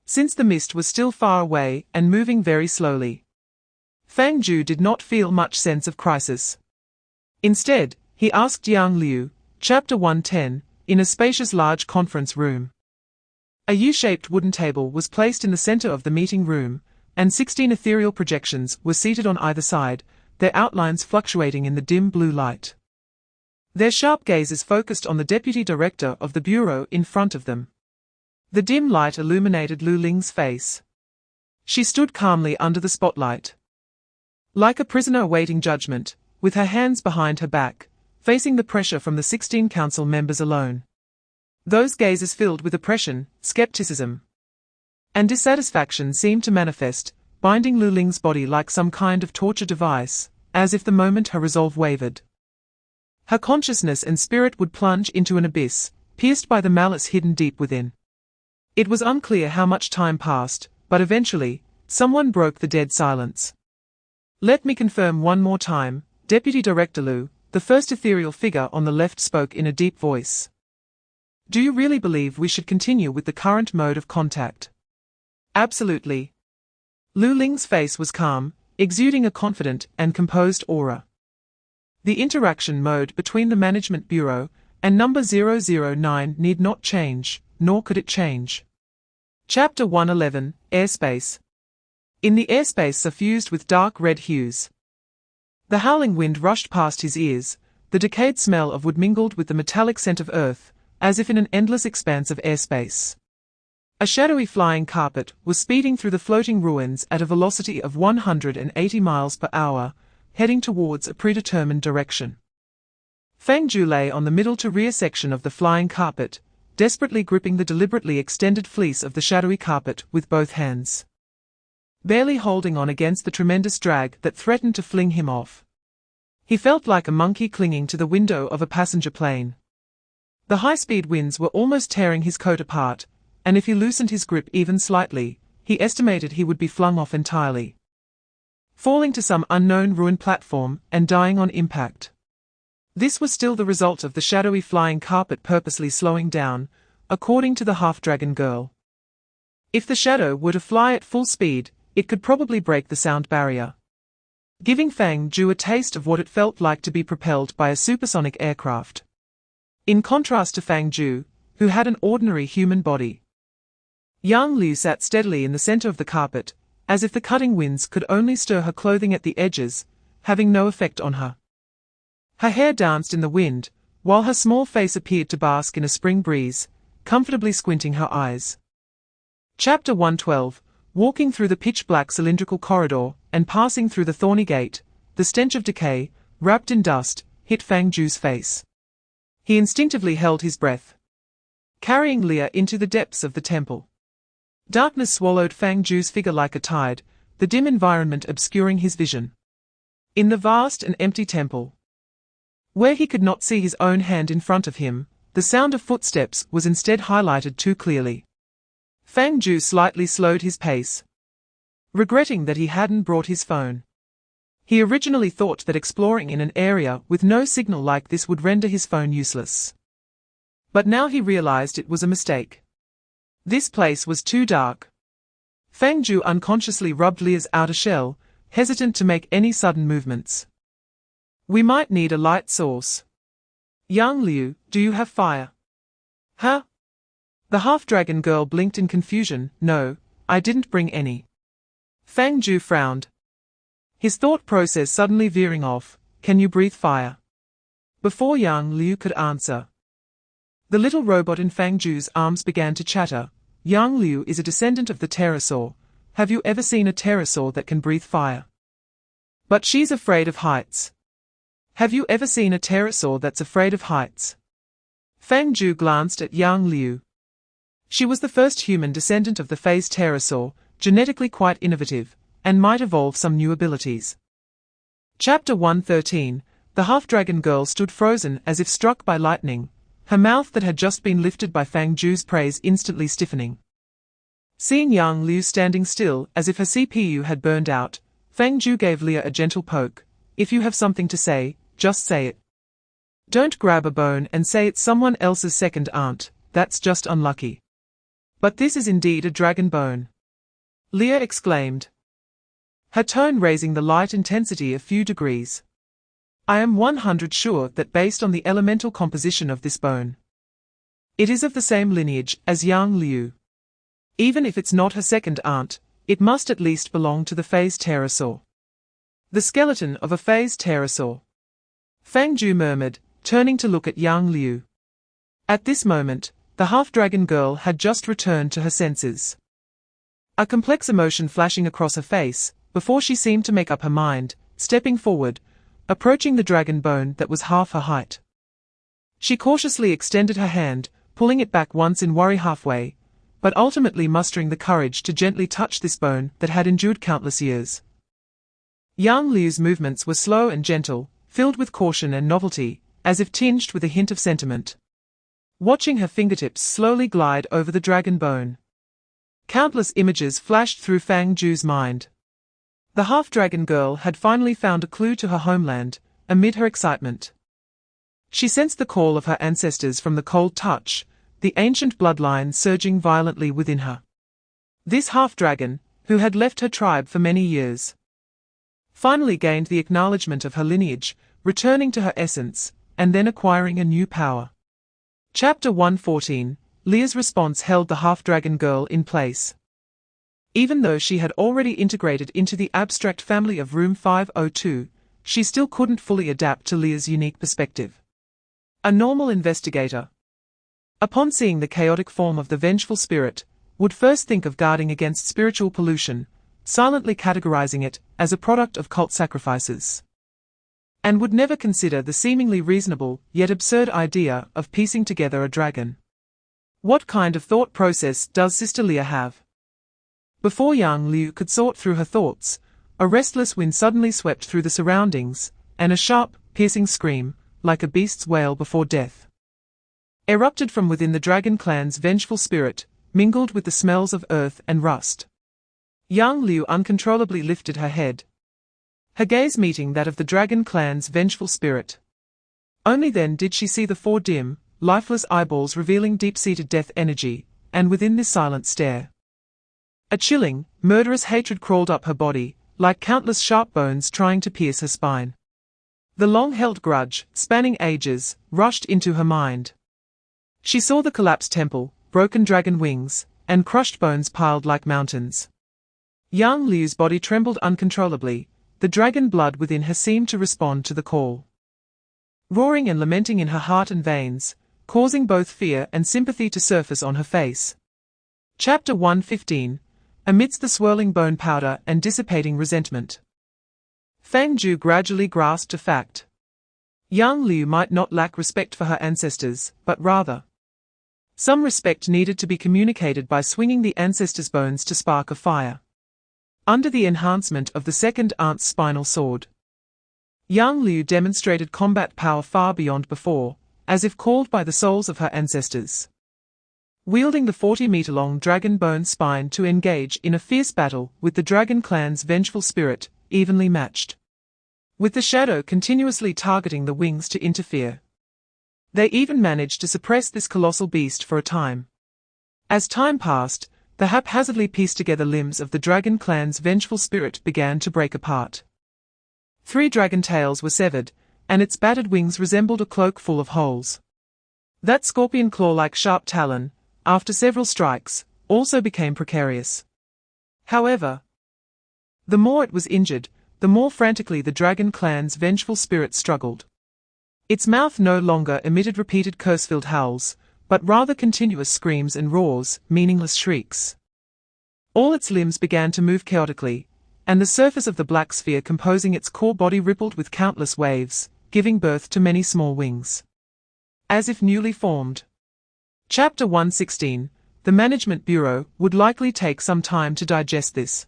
Since the mist was still far away and moving very slowly, Fang Jiu did not feel much sense of crisis. Instead, he asked Yang Liu, Chapter 110, in a spacious large conference room. A U-shaped wooden table was placed in the center of the meeting room, and 16 ethereal projections were seated on either side, their outlines fluctuating in the dim blue light. Their sharp gazes focused on the deputy director of the bureau in front of them. The dim light illuminated Lu Ling's face. She stood calmly under the spotlight, like a prisoner awaiting judgment, with her hands behind her back, facing the pressure from the 16 council members alone. Those gazes filled with oppression, skepticism, and dissatisfaction seemed to manifest, binding Lu Ling's body like some kind of torture device, as if the moment her resolve wavered, her consciousness and spirit would plunge into an abyss, pierced by the malice hidden deep within. It was unclear how much time passed, but eventually, someone broke the dead silence. "Let me confirm one more time," Deputy Director Lu, the first ethereal figure on the left, spoke in a deep voice. "Do you really believe we should continue with the current mode of contact?" "Absolutely." Lu Ling's face was calm, exuding a confident and composed aura. The interaction mode between the Management Bureau and number 009 need not change, nor could it change. Chapter 111, Airspace. In the airspace suffused with dark red hues. The howling wind rushed past his ears, the decayed smell of wood mingled with the metallic scent of earth, as if in an endless expanse of airspace. A shadowy flying carpet was speeding through the floating ruins at a velocity of 180 miles per hour, heading towards a predetermined direction. Fang Jiu lay on the middle-to-rear section of the flying carpet, desperately gripping the deliberately extended fleece of the shadowy carpet with both hands, barely holding on against the tremendous drag that threatened to fling him off. He felt like a monkey clinging to the window of a passenger plane. The high-speed winds were almost tearing his coat apart, and if he loosened his grip even slightly, he estimated he would be flung off entirely, falling to some unknown ruined platform and dying on impact. This was still the result of the shadowy flying carpet purposely slowing down, according to the half-dragon girl. If the shadow were to fly at full speed, it could probably break the sound barrier, giving Fang Jiu a taste of what it felt like to be propelled by a supersonic aircraft. In contrast to Fang Jiu, who had an ordinary human body, Yang Liu sat steadily in the center of the carpet, as if the cutting winds could only stir her clothing at the edges, having no effect on her. Her hair danced in the wind, while her small face appeared to bask in a spring breeze, comfortably squinting her eyes. Chapter 112. Walking through the pitch-black cylindrical corridor, and passing through the thorny gate, the stench of decay, wrapped in dust, hit Fang Jiu's face. He instinctively held his breath, carrying Leah into the depths of the temple. Darkness swallowed Fang Jiu's figure like a tide, the dim environment obscuring his vision. In the vast and empty temple, where he could not see his own hand in front of him, the sound of footsteps was instead highlighted too clearly. Fang Jiu slightly slowed his pace, regretting that he hadn't brought his phone. He originally thought that exploring in an area with no signal like this would render his phone useless. But now he realized it was a mistake. This place was too dark. Fang Jiu unconsciously rubbed Leah's outer shell, hesitant to make any sudden movements. "We might need a light source. Yang Liu, do you have fire?" "Huh?" The half-dragon girl blinked in confusion. "No, I didn't bring any." Fang Jiu frowned, his thought process suddenly veering off. "Can you breathe fire?" Before Yang Liu could answer, the little robot in Fang Jiu's arms began to chatter. "Yang Liu is a descendant of the pterosaur. Have you ever seen a pterosaur that can breathe fire?" "But she's afraid of heights." "Have you ever seen a pterosaur that's afraid of heights?" Fang Jiu glanced at Yang Liu. She was the first human descendant of the phased pterosaur, genetically quite innovative, and might evolve some new abilities. Chapter 113. The half-dragon girl stood frozen as if struck by lightning, her mouth that had just been lifted by Fang Jiu's praise instantly stiffening. Seeing Yang Liu standing still as if her CPU had burned out, Fang Jiu gave Leah a gentle poke. "If you have something to say, just say it. Don't grab a bone and say it's someone else's second aunt, that's just unlucky." "But this is indeed a dragon bone," Leah exclaimed, her tone raising the light intensity a few degrees. "I am 100% sure that based on the elemental composition of this bone, it is of the same lineage as Yang Liu. Even if it's not her second aunt, it must at least belong to the phased pterosaur." "The skeleton of a phased pterosaur," Fang Jiu murmured, turning to look at Yang Liu. At this moment, the half-dragon girl had just returned to her senses, a complex emotion flashing across her face, before she seemed to make up her mind. Stepping forward, approaching the dragon bone that was half her height. She cautiously extended her hand, pulling it back once in worry halfway, but ultimately mustering the courage to gently touch this bone that had endured countless years. Yang Liu's movements were slow and gentle, filled with caution and novelty, as if tinged with a hint of sentiment. Watching her fingertips slowly glide over the dragon bone, countless images flashed through Fang Jiu's mind. The half-dragon girl had finally found a clue to her homeland, amid her excitement. She sensed the call of her ancestors from the cold touch, the ancient bloodline surging violently within her. This half-dragon, who had left her tribe for many years, finally gained the acknowledgement of her lineage, returning to her essence, and then acquiring a new power. Chapter 114, Leah's response held the half-dragon girl in place. Even though she had already integrated into the abstract family of Room 502, she still couldn't fully adapt to Leah's unique perspective. A normal investigator, upon seeing the chaotic form of the vengeful spirit, would first think of guarding against spiritual pollution, silently categorizing it as a product of cult sacrifices, and would never consider the seemingly reasonable yet absurd idea of piecing together a dragon. What kind of thought process does Sister Leah have? Before Yang Liu could sort through her thoughts, a restless wind suddenly swept through the surroundings, and a sharp, piercing scream, like a beast's wail before death, erupted from within the dragon clan's vengeful spirit, mingled with the smells of earth and rust. Yang Liu uncontrollably lifted her head, her gaze meeting that of the dragon clan's vengeful spirit. Only then did she see the four dim, lifeless eyeballs revealing deep-seated death energy, and within this silent stare, a chilling, murderous hatred crawled up her body, like countless sharp bones trying to pierce her spine. The long-held grudge, spanning ages, rushed into her mind. She saw the collapsed temple, broken dragon wings, and crushed bones piled like mountains. Yang Liu's body trembled uncontrollably, the dragon blood within her seemed to respond to the call, roaring and lamenting in her heart and veins, causing both fear and sympathy to surface on her face. Chapter 115, Amidst the swirling bone powder and dissipating resentment, Fang Jiu gradually grasped a fact. Yang Liu might not lack respect for her ancestors, but rather, some respect needed to be communicated by swinging the ancestors' bones to spark a fire. Under the enhancement of the second aunt's spinal sword, Yang Liu demonstrated combat power far beyond before, as if called by the souls of her ancestors. Wielding the 40-meter-long dragon bone spine to engage in a fierce battle with the dragon clan's vengeful spirit, evenly matched, with the shadow continuously targeting the wings to interfere. They even managed to suppress this colossal beast for a time. As time passed, the haphazardly pieced together limbs of the dragon clan's vengeful spirit began to break apart. 3 dragon tails were severed, and its battered wings resembled a cloak full of holes. That scorpion claw-like sharp talon, after several strikes, also became precarious. However, the more it was injured, the more frantically the dragon clan's vengeful spirit struggled. Its mouth no longer emitted repeated curse-filled howls, but rather continuous screams and roars, meaningless shrieks. All its limbs began to move chaotically, and the surface of the black sphere composing its core body rippled with countless waves, giving birth to many small wings, as if newly formed. Chapter 116, The Management Bureau would likely take some time to digest this,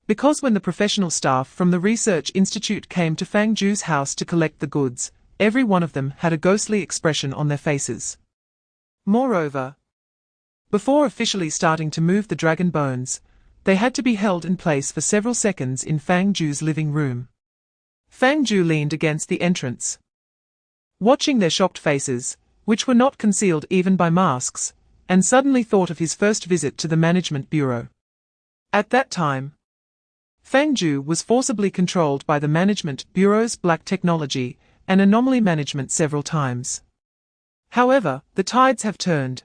because when the professional staff from the Research Institute came to Fang Jiu's house to collect the goods, every one of them had a ghostly expression on their faces. Moreover, before officially starting to move the dragon bones, they had to be held in place for several seconds in Fang Jiu's living room. Fang Jiu leaned against the entrance, watching their shocked faces, which were not concealed even by masks, and suddenly thought of his first visit to the Management Bureau. At that time, Fang Jiu was forcibly controlled by the Management Bureau's black technology and anomaly management several times. However, the tides have turned,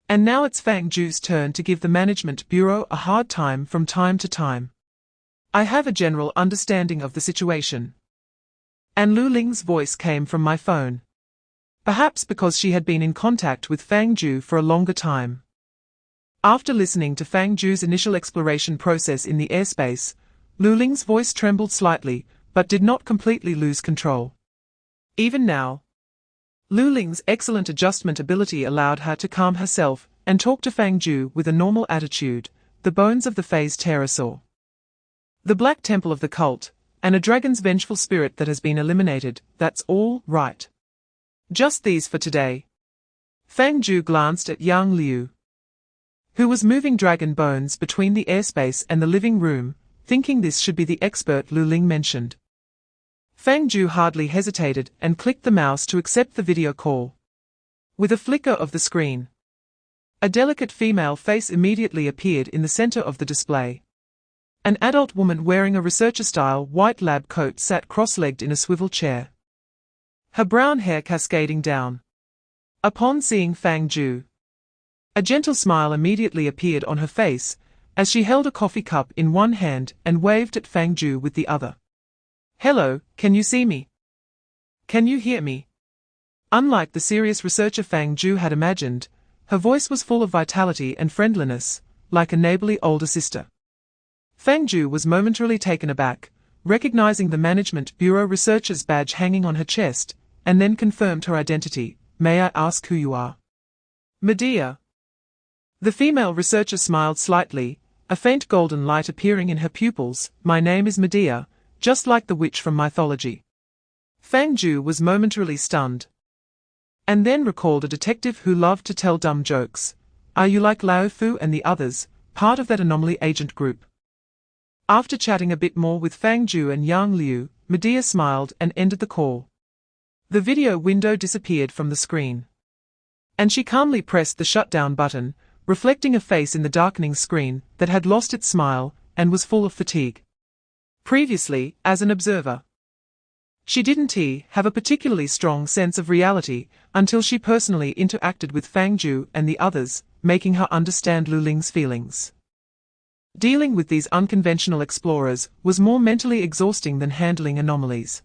and now it's Fang Jiu's turn to give the Management Bureau a hard time from time to time. I have a general understanding of the situation. And Lu Ling's voice came from my phone. Perhaps because she had been in contact with Fang Jiu for a longer time. After listening to Fang Jiu's initial exploration process in the airspace, Lu Ling's voice trembled slightly, but did not completely lose control. Even now, Lu Ling's excellent adjustment ability allowed her to calm herself and talk to Fang Jiu with a normal attitude, the bones of the phase pterosaur, the black temple of the cult, and a dragon's vengeful spirit that has been eliminated. That's all right. Just these for today. Fang Jiu glanced at Yang Liu, who was moving dragon bones between the airspace and the living room, thinking this should be the expert Lu Ling mentioned. Fang Jiu hardly hesitated and clicked the mouse to accept the video call. With a flicker of the screen, a delicate female face immediately appeared in the center of the display. An adult woman wearing a researcher-style white lab coat sat cross-legged in a swivel chair, her brown hair cascading down. Upon seeing Fang Jiu, a gentle smile immediately appeared on her face as she held a coffee cup in one hand and waved at Fang Jiu with the other. "Hello, can you see me? Can you hear me?" Unlike the serious researcher Fang Jiu had imagined, her voice was full of vitality and friendliness, like a neighborly older sister. Fang Jiu was momentarily taken aback, recognizing the Management Bureau researcher's badge hanging on her chest, and then confirmed her identity. "May I ask who you are?" "Medea." The female researcher smiled slightly, a faint golden light appearing in her pupils. "My name is Medea, just like the witch from mythology." Fang Jiu was momentarily stunned, and then recalled a detective who loved to tell dumb jokes. "Are you like Lao Fu and the others, part of that anomaly agent group?" After chatting a bit more with Fang Jiu and Yang Liu, Medea smiled and ended the call. The video window disappeared from the screen, and she calmly pressed the shutdown button, reflecting a face in the darkening screen that had lost its smile and was full of fatigue. Previously, as an observer, she didn't have a particularly strong sense of reality until she personally interacted with Fang Jiu and the others, making her understand Lu Ling's feelings. Dealing with these unconventional explorers was more mentally exhausting than handling anomalies.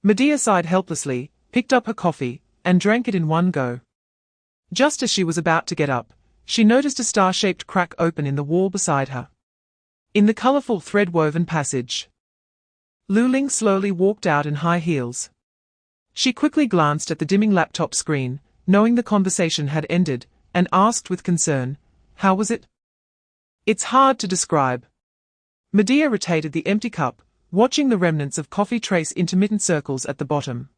Medea sighed helplessly, picked up her coffee, and drank it in one go. Just as she was about to get up, she noticed a star-shaped crack open in the wall beside her. In the colorful thread-woven passage, Lu Ling slowly walked out in high heels. She quickly glanced at the dimming laptop screen, knowing the conversation had ended, and asked with concern, "How was it?" "It's hard to describe." Medea rotated the empty cup, watching the remnants of coffee trace intermittent circles at the bottom.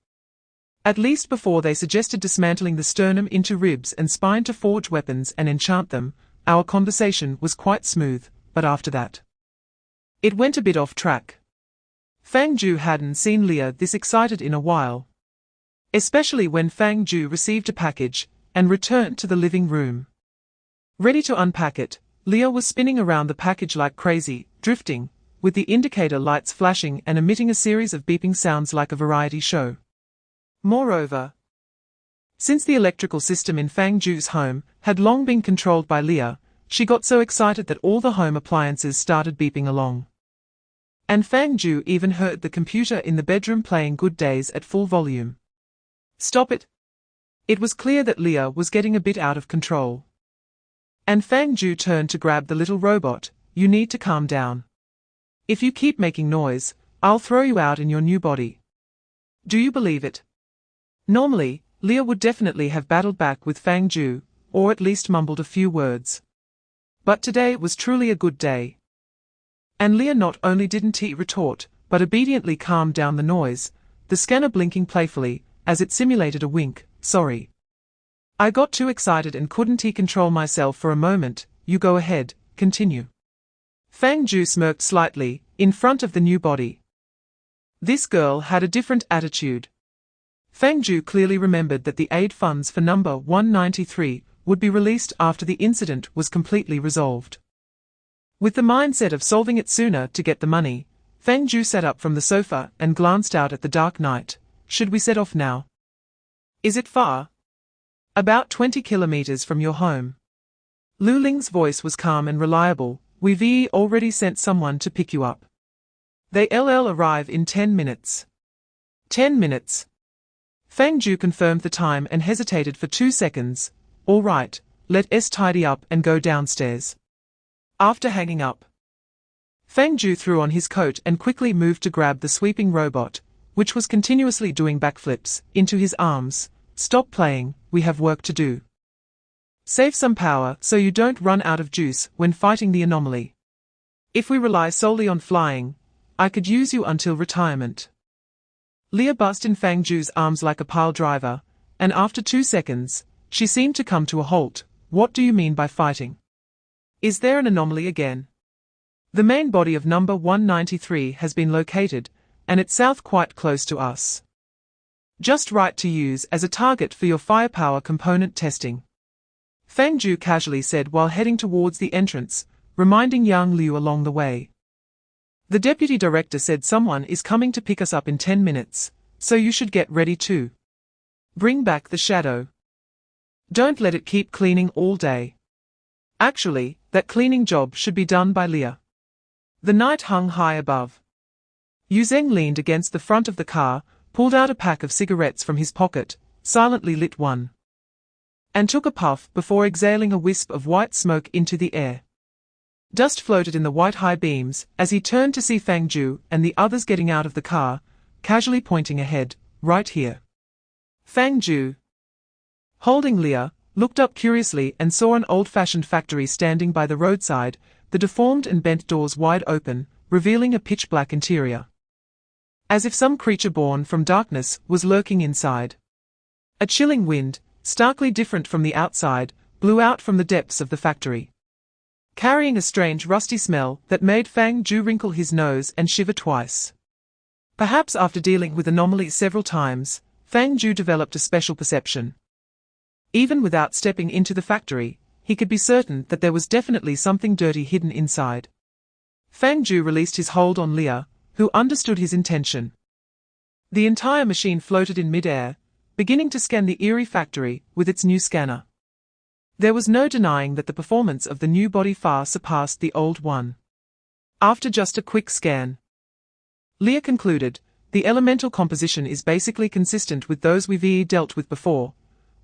"At least before they suggested dismantling the sternum into ribs and spine to forge weapons and enchant them, our conversation was quite smooth, but after that, it went a bit off track." Fang Jiu hadn't seen Leah this excited in a while, especially when Fang Jiu received a package and returned to the living room. Ready to unpack it, Leah was spinning around the package like crazy, drifting, with the indicator lights flashing and emitting a series of beeping sounds like a variety show. Moreover, since the electrical system in Fang Jiu's home had long been controlled by Leah, she got so excited that all the home appliances started beeping along. And Fang Jiu even heard the computer in the bedroom playing Good Days at full volume. "Stop it." It was clear that Leah was getting a bit out of control. And Fang Jiu turned to grab the little robot. "You need to calm down. If you keep making noise, I'll throw you out in your new body. Do you believe it?" Normally, Leah would definitely have battled back with Fang Jiu, or at least mumbled a few words. But today was truly a good day. And Leah not only didn't retort, but obediently calmed down the noise, the scanner blinking playfully, as it simulated a wink. "Sorry. I got too excited and couldn't control myself for a moment. You go ahead, continue." Fang Jiu smirked slightly, in front of the new body. This girl had a different attitude. Fang Jiu clearly remembered that the aid funds for number 193 would be released after the incident was completely resolved. With the mindset of solving it sooner to get the money, Fang Jiu sat up from the sofa and glanced out at the dark night. "Should we set off now? Is it far?" "About 20 kilometers from your home." Lu Ling's voice was calm and reliable. "We've already sent someone to pick you up. They'll arrive in 10 minutes. 10 minutes. Fang Jiu confirmed the time and hesitated for 2 seconds. "All right, let's tidy up and go downstairs." After hanging up, Fang Jiu threw on his coat and quickly moved to grab the sweeping robot, which was continuously doing backflips, into his arms. Stop playing, we have work to do. Save some power so you don't run out of juice when fighting the anomaly. If we rely solely on flying, I could use you until retirement. Leah buzzed in Fang Jiu's arms like a pile driver, and after 2 seconds, she seemed to come to a halt. What do you mean by fighting? Is there an anomaly again? The main body of number 193 has been located, and it's south quite close to us. Just right to use as a target for your firepower component testing. Fang Jiu casually said while heading towards the entrance, reminding Yang Liu along the way. The deputy director said someone is coming to pick us up in 10 minutes, so you should get ready too. Bring back the shadow. Don't let it keep cleaning all day. Actually, that cleaning job should be done by Leah. The night hung high above. Yu Zheng leaned against the front of the car, pulled out a pack of cigarettes from his pocket, silently lit one, and took a puff before exhaling a wisp of white smoke into the air. Dust floated in the white high beams as he turned to see Fang Jiu and the others getting out of the car, casually pointing ahead, right here. Fang Jiu, holding Leah, looked up curiously and saw an old-fashioned factory standing by the roadside, the deformed and bent doors wide open, revealing a pitch-black interior. As if some creature born from darkness was lurking inside. A chilling wind, starkly different from the outside, blew out from the depths of the factory, carrying a strange rusty smell that made Fang Jiu wrinkle his nose and shiver twice. Perhaps after dealing with anomalies several times, Fang Jiu developed a special perception. Even without stepping into the factory, he could be certain that there was definitely something dirty hidden inside. Fang Jiu released his hold on Leah, who understood his intention. The entire machine floated in mid-air, beginning to scan the eerie factory with its new scanner. There was no denying that the performance of the new body far surpassed the old one. After just a quick scan, Leah concluded, the elemental composition is basically consistent with those we've dealt with before,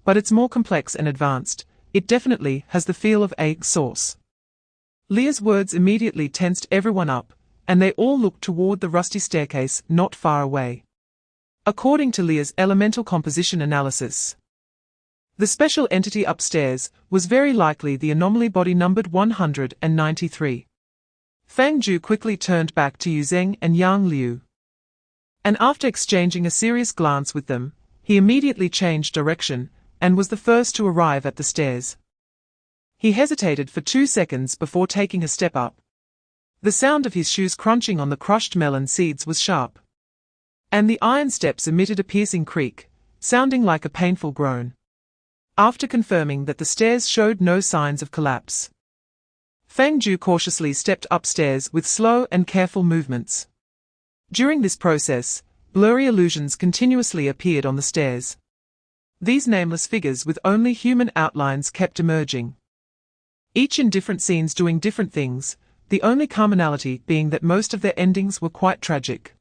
but it's more complex and advanced. It definitely has the feel of egg sauce. Leah's words immediately tensed everyone up, and they all looked toward the rusty staircase not far away. According to Leah's elemental composition analysis, the special entity upstairs was very likely the anomaly body numbered 193. Fang Jiu quickly turned back to Yu Zheng and Yang Liu, and after exchanging a serious glance with them, he immediately changed direction, and was the first to arrive at the stairs. He hesitated for 2 seconds before taking a step up. The sound of his shoes crunching on the crushed melon seeds was sharp, and the iron steps emitted a piercing creak, sounding like a painful groan. After confirming that the stairs showed no signs of collapse, Fang Jiu cautiously stepped upstairs with slow and careful movements. During this process, blurry illusions continuously appeared on the stairs. These nameless figures with only human outlines kept emerging, each in different scenes doing different things, the only commonality being that most of their endings were quite tragic.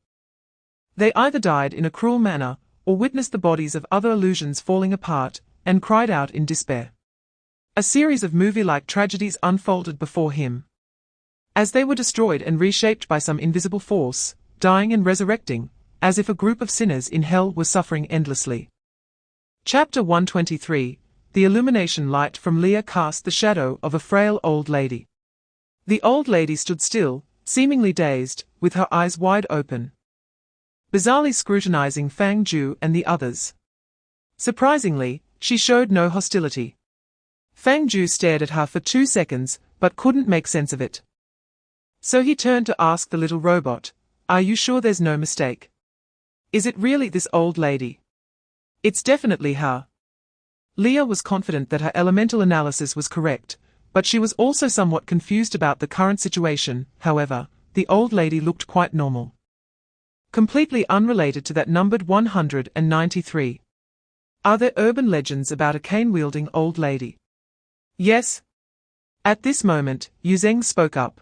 They either died in a cruel manner, or witnessed the bodies of other illusions falling apart, and cried out in despair. A series of movie-like tragedies unfolded before him, as they were destroyed and reshaped by some invisible force, dying and resurrecting, as if a group of sinners in hell were suffering endlessly. Chapter 123, The illumination light from Leah cast the shadow of a frail old lady. The old lady stood still, seemingly dazed, with her eyes wide open, bizarrely scrutinizing Fang Jiu and the others. Surprisingly, she showed no hostility. Fang Jiu stared at her for 2 seconds, but couldn't make sense of it. So he turned to ask the little robot, "Are you sure there's no mistake? Is it really this old lady?" "It's definitely her." Leah was confident that her elemental analysis was correct, but she was also somewhat confused about the current situation. However, the old lady looked quite normal, completely unrelated to that numbered 193. Are there urban legends about a cane-wielding old lady? Yes. At this moment, Yu Zheng spoke up.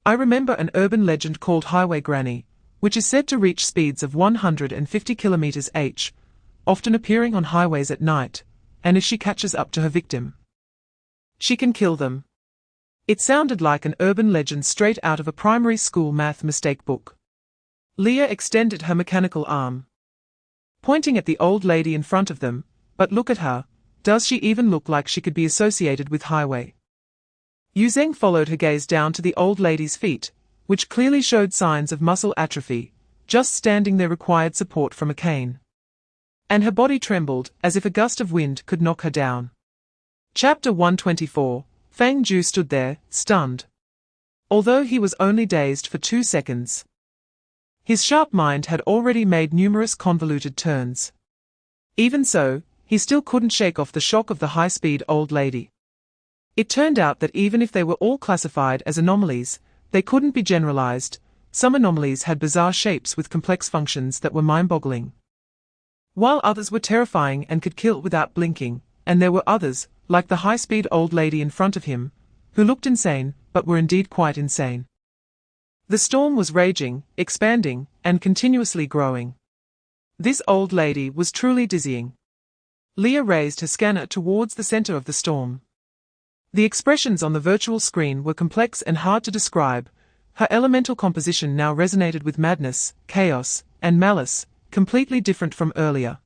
I remember an urban legend called Highway Granny, which is said to reach speeds of 150 km/h, often appearing on highways at night, and if she catches up to her victim, she can kill them. It sounded like an urban legend straight out of a primary school math mistake book. Leah extended her mechanical arm, pointing at the old lady in front of them. But look at her, does she even look like she could be associated with highway? Yu Zheng followed her gaze down to the old lady's feet, which clearly showed signs of muscle atrophy, just standing there required support from a cane. And her body trembled, as if a gust of wind could knock her down. Chapter 124. Fang Jiu stood there, stunned. Although he was only dazed for 2 seconds, his sharp mind had already made numerous convoluted turns. Even so, he still couldn't shake off the shock of the high-speed old lady. It turned out that even if they were all classified as anomalies, they couldn't be generalized. Some anomalies had bizarre shapes with complex functions that were mind-boggling, while others were terrifying and could kill without blinking, and there were others, like the high-speed old lady in front of him, who looked insane, but were indeed quite insane. The storm was raging, expanding, and continuously growing. This old lady was truly dizzying. Leah raised her scanner towards the center of the storm. The expressions on the virtual screen were complex and hard to describe. Her elemental composition now resonated with madness, chaos, and malice, completely different from earlier.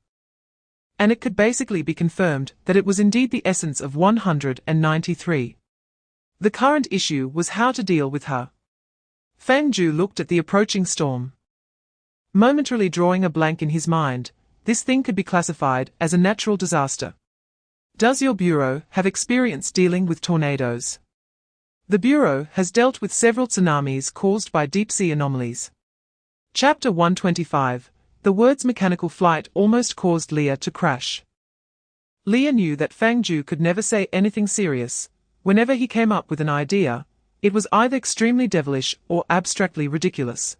And it could basically be confirmed that it was indeed the essence of 193. The current issue was how to deal with her. Fang Jiu looked at the approaching storm, momentarily drawing a blank in his mind. This thing could be classified as a natural disaster. Does your bureau have experience dealing with tornadoes? The bureau has dealt with several tsunamis caused by deep-sea anomalies. Chapter 125. The words mechanical flight almost caused Leah to crash. Leah knew that Fang Jiu could never say anything serious. Whenever he came up with an idea, it was either extremely devilish or abstractly ridiculous.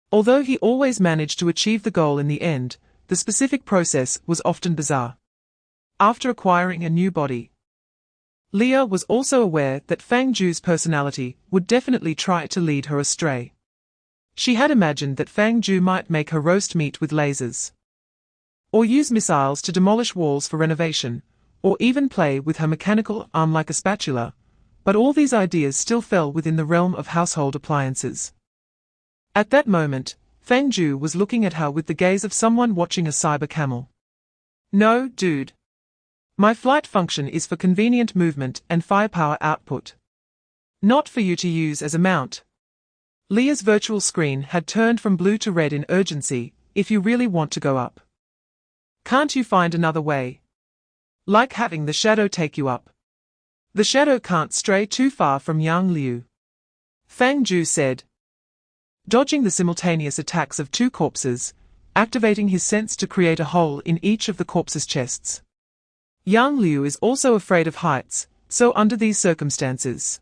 Although he always managed to achieve the goal in the end, the specific process was often bizarre. After acquiring a new body, Leah was also aware that Fang Jiu's personality would definitely try to lead her astray. She had imagined that Fang Jiu might make her roast meat with lasers, or use missiles to demolish walls for renovation, or even play with her mechanical arm like a spatula, but all these ideas still fell within the realm of household appliances. At that moment, Fang Jiu was looking at her with the gaze of someone watching a cyber camel. No, dude. My flight function is for convenient movement and firepower output, not for you to use as a mount. Leah's virtual screen had turned from blue to red in urgency. If you really want to go up, can't you find another way? Like having the shadow take you up. The shadow can't stray too far from Yang Liu, Fang Jiu said, dodging the simultaneous attacks of 2 corpses, activating his sense to create a hole in each of the corpses' chests. Yang Liu is also afraid of heights, so under these circumstances,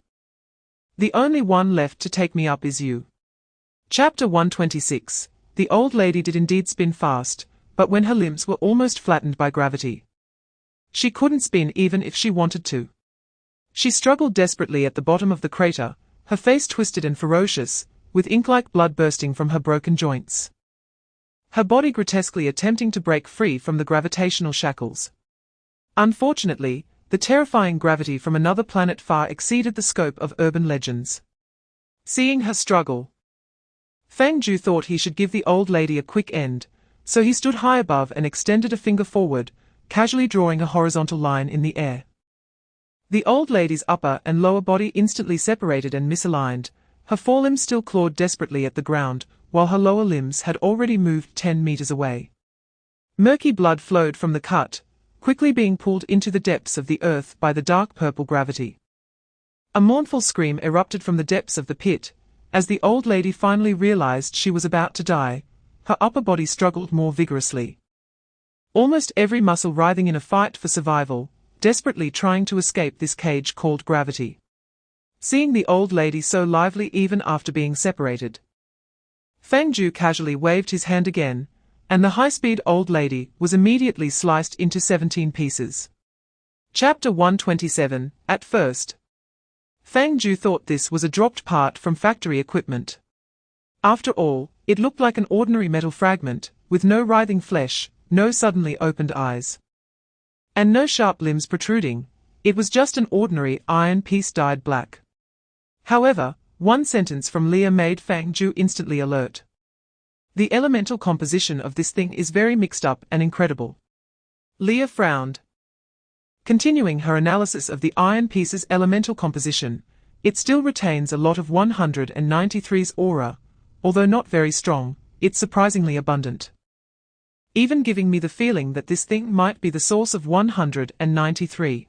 the only one left to take me up is you. Chapter 126. The old lady did indeed spin fast, but when her limbs were almost flattened by gravity, she couldn't spin even if she wanted to. She struggled desperately at the bottom of the crater, her face twisted and ferocious, with ink-like blood bursting from her broken joints. Her body grotesquely attempting to break free from the gravitational shackles. Unfortunately, the terrifying gravity from another planet far exceeded the scope of urban legends. Seeing her struggle, Fang Jiu thought he should give the old lady a quick end, so he stood high above and extended a finger forward, casually drawing a horizontal line in the air. The old lady's upper and lower body instantly separated and misaligned, her forelimbs still clawed desperately at the ground, while her lower limbs had already moved 10 meters away. Murky blood flowed from the cut, quickly being pulled into the depths of the earth by the dark purple gravity. A mournful scream erupted from the depths of the pit, as the old lady finally realized she was about to die. Her upper body struggled more vigorously, almost every muscle writhing in a fight for survival, desperately trying to escape this cage called gravity. Seeing the old lady so lively even after being separated, Fang Jiu casually waved his hand again, and the high-speed old lady was immediately sliced into 17 pieces. Chapter 127. At first, Fang Jiu thought this was a dropped part from factory equipment. After all, it looked like an ordinary metal fragment, with no writhing flesh, no suddenly opened eyes, and no sharp limbs protruding. It was just an ordinary iron piece dyed black. However, one sentence from Leah made Fang Jiu instantly alert. The elemental composition of this thing is very mixed up and incredible. Leah frowned. Continuing her analysis of the iron piece's elemental composition, it still retains a lot of 193's aura, although not very strong, it's surprisingly abundant. Even giving me the feeling that this thing might be the source of 193.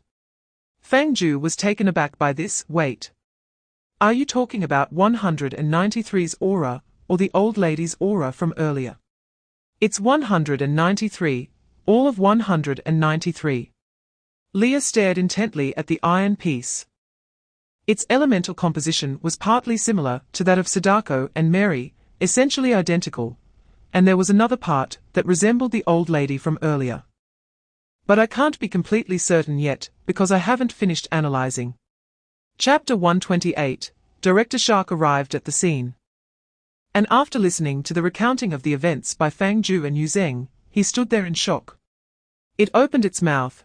Fang Jiu was taken aback by this. Wait. Are you talking about 193's aura, or the old lady's aura from earlier? It's 193, all of 193. Leah stared intently at the iron piece. Its elemental composition was partly similar to that of Sadako and Mary, essentially identical, and there was another part that resembled the old lady from earlier. But I can't be completely certain yet, because I haven't finished analyzing. Chapter 128, Director Shark arrived at the scene. And after listening to the recounting of the events by Fang Jiu and Yu Zheng, he stood there in shock. It opened its mouth,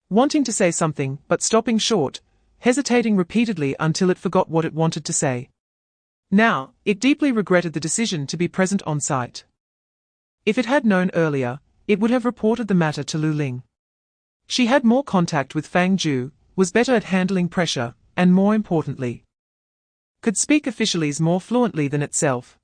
wanting to say something but stopping short, hesitating repeatedly until it forgot what it wanted to say. Now, it deeply regretted the decision to be present on site. If it had known earlier, it would have reported the matter to Lu Ling. She had more contact with Fang Jiu, was better at handling pressure, and more importantly, could speak officialese more fluently than itself.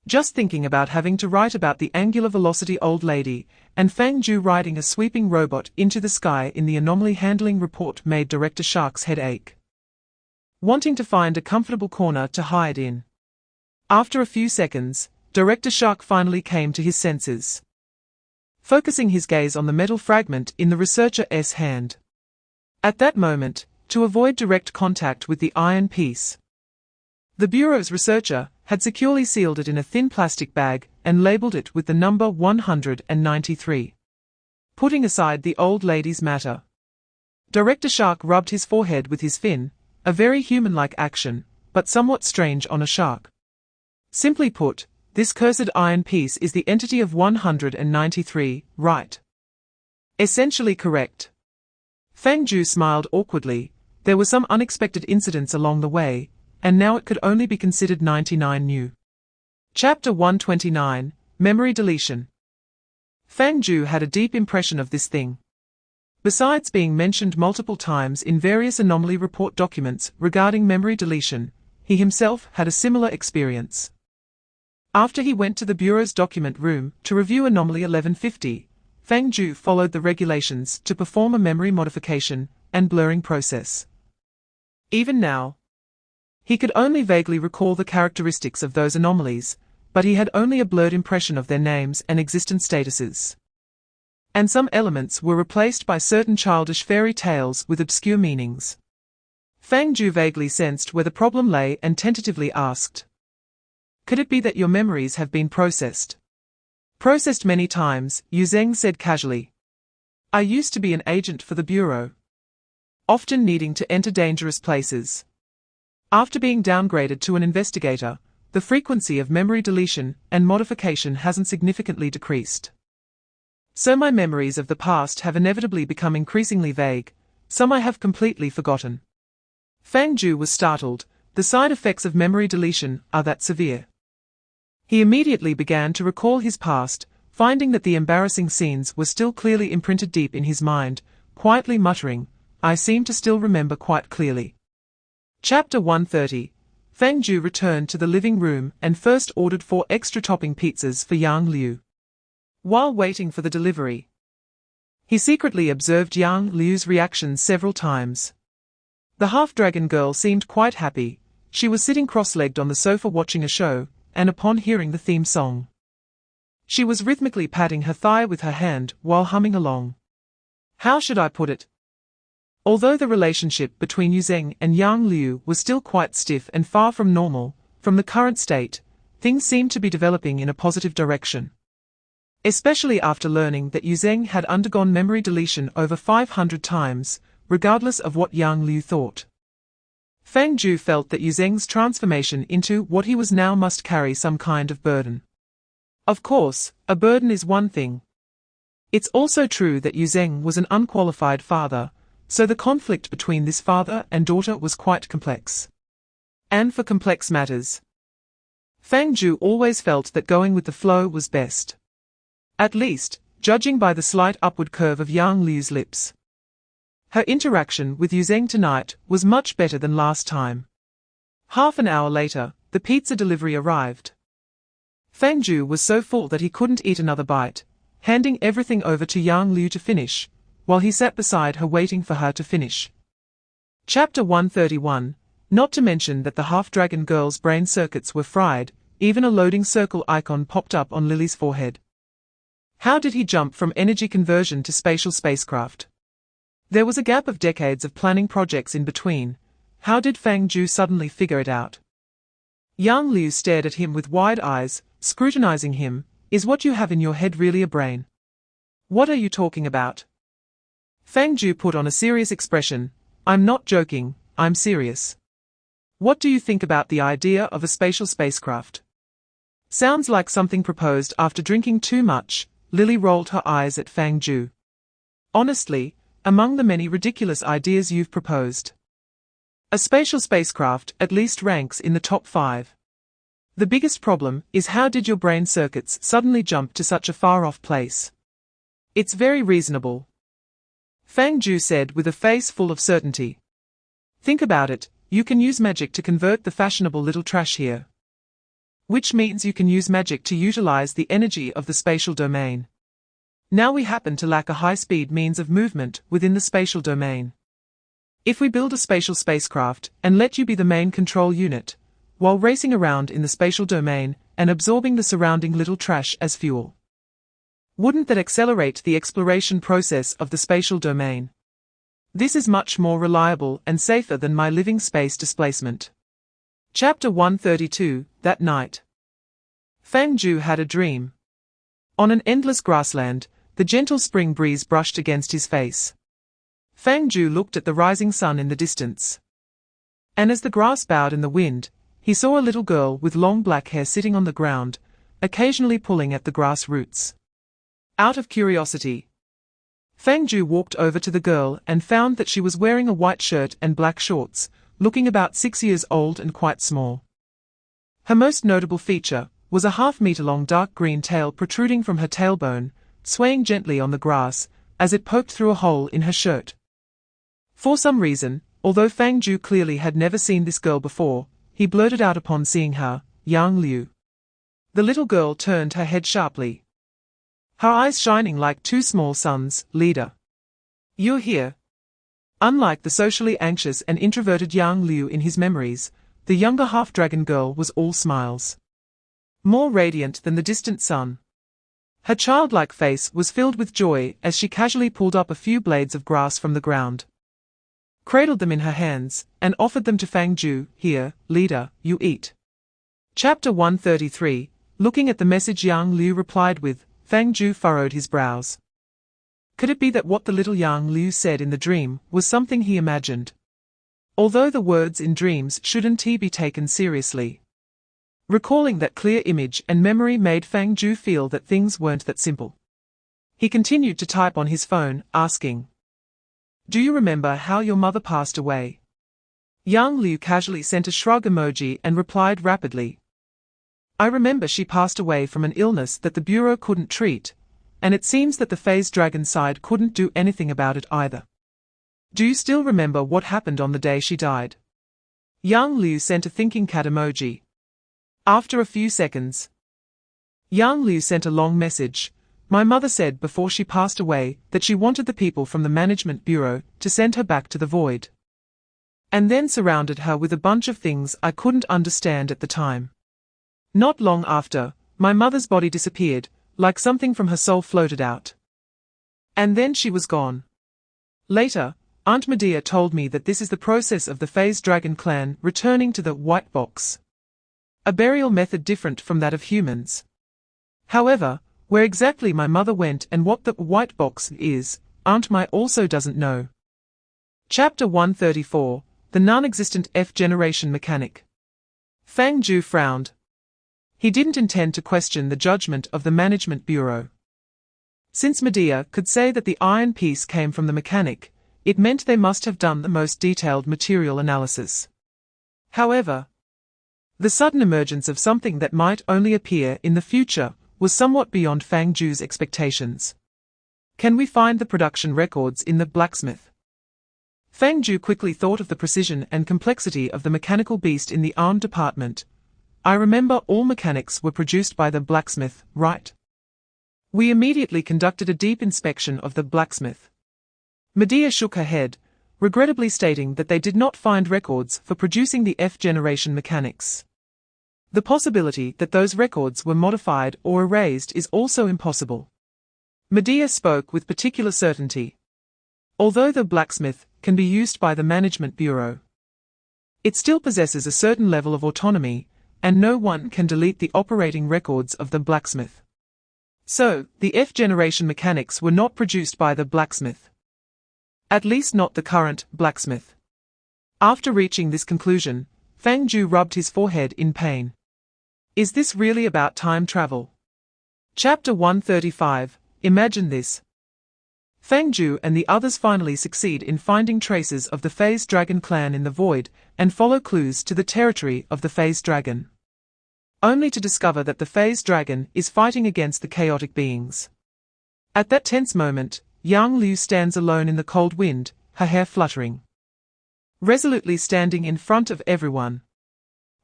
Just thinking about having to write about the angular velocity old lady, and Fang Jiu riding a sweeping robot into the sky in the anomaly handling report made Director Shark's head ache. Wanting to find a comfortable corner to hide in. After a few seconds, Director Shark finally came to his senses, focusing his gaze on the metal fragment in the researcher's hand. At that moment, to avoid direct contact with the iron piece, the Bureau's researcher had securely sealed it in a thin plastic bag and labeled it with the number 193. Putting aside the old lady's matter, Director Shark rubbed his forehead with his fin, a very human-like action, but somewhat strange on a shark. Simply put, this cursed iron piece is the entity of 193, right? Essentially correct. Fang Jiu smiled awkwardly. There were some unexpected incidents along the way, and now it could only be considered 99 new. Chapter 129, Memory Deletion. Fang Jiu had a deep impression of this thing. Besides being mentioned multiple times in various anomaly report documents regarding memory deletion, he himself had a similar experience. After he went to the Bureau's document room to review Anomaly 1150, Fang Jiu followed the regulations to perform a memory modification and blurring process. Even now, he could only vaguely recall the characteristics of those anomalies, but he had only a blurred impression of their names and existence statuses. And some elements were replaced by certain childish fairy tales with obscure meanings. Fang Jiu vaguely sensed where the problem lay and tentatively asked, "Could it be that your memories have been processed?" "Processed many times," Yu Zheng said casually. "I used to be an agent for the Bureau, often needing to enter dangerous places. After being downgraded to an investigator, the frequency of memory deletion and modification hasn't significantly decreased. So my memories of the past have inevitably become increasingly vague, some I have completely forgotten." Fang Jiu was startled. The side effects of memory deletion are that severe. He immediately began to recall his past, finding that the embarrassing scenes were still clearly imprinted deep in his mind, quietly muttering, "I seem to still remember quite clearly." Chapter 130. Fang Jiu returned to the living room and first ordered 4 extra topping pizzas for Yang Liu. While waiting for the delivery, he secretly observed Yang Liu's reactions several times. The half-dragon girl seemed quite happy. She was sitting cross-legged on the sofa watching a show, and upon hearing the theme song, she was rhythmically patting her thigh with her hand while humming along. How should I put it? Although the relationship between Yu Zheng and Yang Liu was still quite stiff and far from normal, from the current state, things seemed to be developing in a positive direction. Especially after learning that Yu Zheng had undergone memory deletion over 500 times, regardless of what Yang Liu thought. Fang Jiu felt that Yu Zheng's transformation into what he was now must carry some kind of burden. Of course, a burden is one thing. It's also true that Yu Zheng was an unqualified father, So the conflict between this father and daughter was quite complex. And for complex matters, Fang Jiu always felt that going with the flow was best. At least, judging by the slight upward curve of Yang Liu's lips. Her interaction with Yu Zheng tonight was much better than last time. Half an hour later, the pizza delivery arrived. Fang Jiu was so full that he couldn't eat another bite, handing everything over to Yang Liu to finish, while he sat beside her waiting for her to finish. Chapter 131. Not to mention that the half-dragon girl's brain circuits were fried, even a loading circle icon popped up on Lily's forehead. How did he jump from energy conversion to spatial spacecraft? There was a gap of decades of planning projects in between. How did Fang Jiu suddenly figure it out? Yang Liu stared at him with wide eyes, scrutinizing him. Is what you have in your head really a brain? What are you talking about? Fang Jiu put on a serious expression. I'm not joking, I'm serious. What do you think about the idea of a spatial spacecraft? Sounds like something proposed after drinking too much. Lily rolled her eyes at Fang Jiu. Honestly, among the many ridiculous ideas you've proposed, a spatial spacecraft at least ranks in the top 5. The biggest problem is how did your brain circuits suddenly jump to such a far-off place? It's very reasonable, Fang Jiu said with a face full of certainty. Think about it, you can use magic to convert the fashionable little trash here. Which means you can use magic to utilize the energy of the spatial domain. Now we happen to lack a high-speed means of movement within the spatial domain. If we build a spatial spacecraft and let you be the main control unit, while racing around in the spatial domain and absorbing the surrounding little trash as fuel, wouldn't that accelerate the exploration process of the spatial domain? This is much more reliable and safer than my living space displacement. Chapter 132. That night, Fang Jiu had a dream. On an endless grassland, the gentle spring breeze brushed against his face. Fang Jiu looked at the rising sun in the distance. And as the grass bowed in the wind, he saw a little girl with long black hair sitting on the ground, occasionally pulling at the grass roots. Out of curiosity, Fang Jiu walked over to the girl and found that she was wearing a white shirt and black shorts, looking about 6 years old and quite small. Her most notable feature was a half-meter-long dark green tail protruding from her tailbone, swaying gently on the grass, as it poked through a hole in her shirt. For some reason, although Fang Jiu clearly had never seen this girl before, he blurted out upon seeing her, Yang Liu. The little girl turned her head sharply, her eyes shining like two small suns. Leader, you're here. Unlike the socially anxious and introverted Yang Liu in his memories, the younger half-dragon girl was all smiles. More radiant than the distant sun. Her childlike face was filled with joy as she casually pulled up a few blades of grass from the ground, cradled them in her hands, and offered them to Fang Jiu. Here, leader, you eat. Chapter 133. Looking at the message Yang Liu replied with, Fang Jiu furrowed his brows. Could it be that what the little Yang Liu said in the dream was something he imagined? Although the words in dreams shouldn't be taken seriously. Recalling that clear image and memory made Fang Jiu feel that things weren't that simple. He continued to type on his phone, asking, do you remember how your mother passed away? Yang Liu casually sent a shrug emoji and replied rapidly. I remember she passed away from an illness that the Bureau couldn't treat, and it seems that the phase dragon side couldn't do anything about it either. Do you still remember what happened on the day she died? Yang Liu sent a thinking cat emoji. After a few seconds, Yang Liu sent a long message. My mother said before she passed away that she wanted the people from the Management Bureau to send her back to the void. And then surrounded her with a bunch of things I couldn't understand at the time. Not long after, my mother's body disappeared, like something from her soul floated out. And then she was gone. Later, Aunt Medea told me that this is the process of the phase dragon clan returning to the white box. A burial method different from that of humans. However, where exactly my mother went and what the white box is, Aunt Mai also doesn't know. Chapter 134. The non-existent F-generation mechanic. Fang Jiu frowned. He didn't intend to question the judgment of the Management Bureau. Since Medea could say that the iron piece came from the mechanic, it meant they must have done the most detailed material analysis. However, the sudden emergence of something that might only appear in the future was somewhat beyond Fang Jiu's expectations. Can we find the production records in the blacksmith? Fang Jiu quickly thought of the precision and complexity of the mechanical beast in the armed department. I remember all mechanics were produced by the blacksmith, right? We immediately conducted a deep inspection of the blacksmith. Medea shook her head, regrettably stating that they did not find records for producing the F-generation mechanics. The possibility that those records were modified or erased is also impossible. Medea spoke with particular certainty. Although the blacksmith can be used by the Management Bureau, it still possesses a certain level of autonomy, and no one can delete the operating records of the blacksmith. So, the F-generation mechanics were not produced by the blacksmith. At least not the current blacksmith. After reaching this conclusion, Fang Jiu rubbed his forehead in pain. Is this really about time travel? Chapter 135. Imagine this. Fang Jiu and the others finally succeed in finding traces of the phase dragon clan in the void, and follow clues to the territory of the phase dragon. Only to discover that the phase dragon is fighting against the chaotic beings. At that tense moment, Yang Liu stands alone in the cold wind, her hair fluttering. Resolutely standing in front of everyone.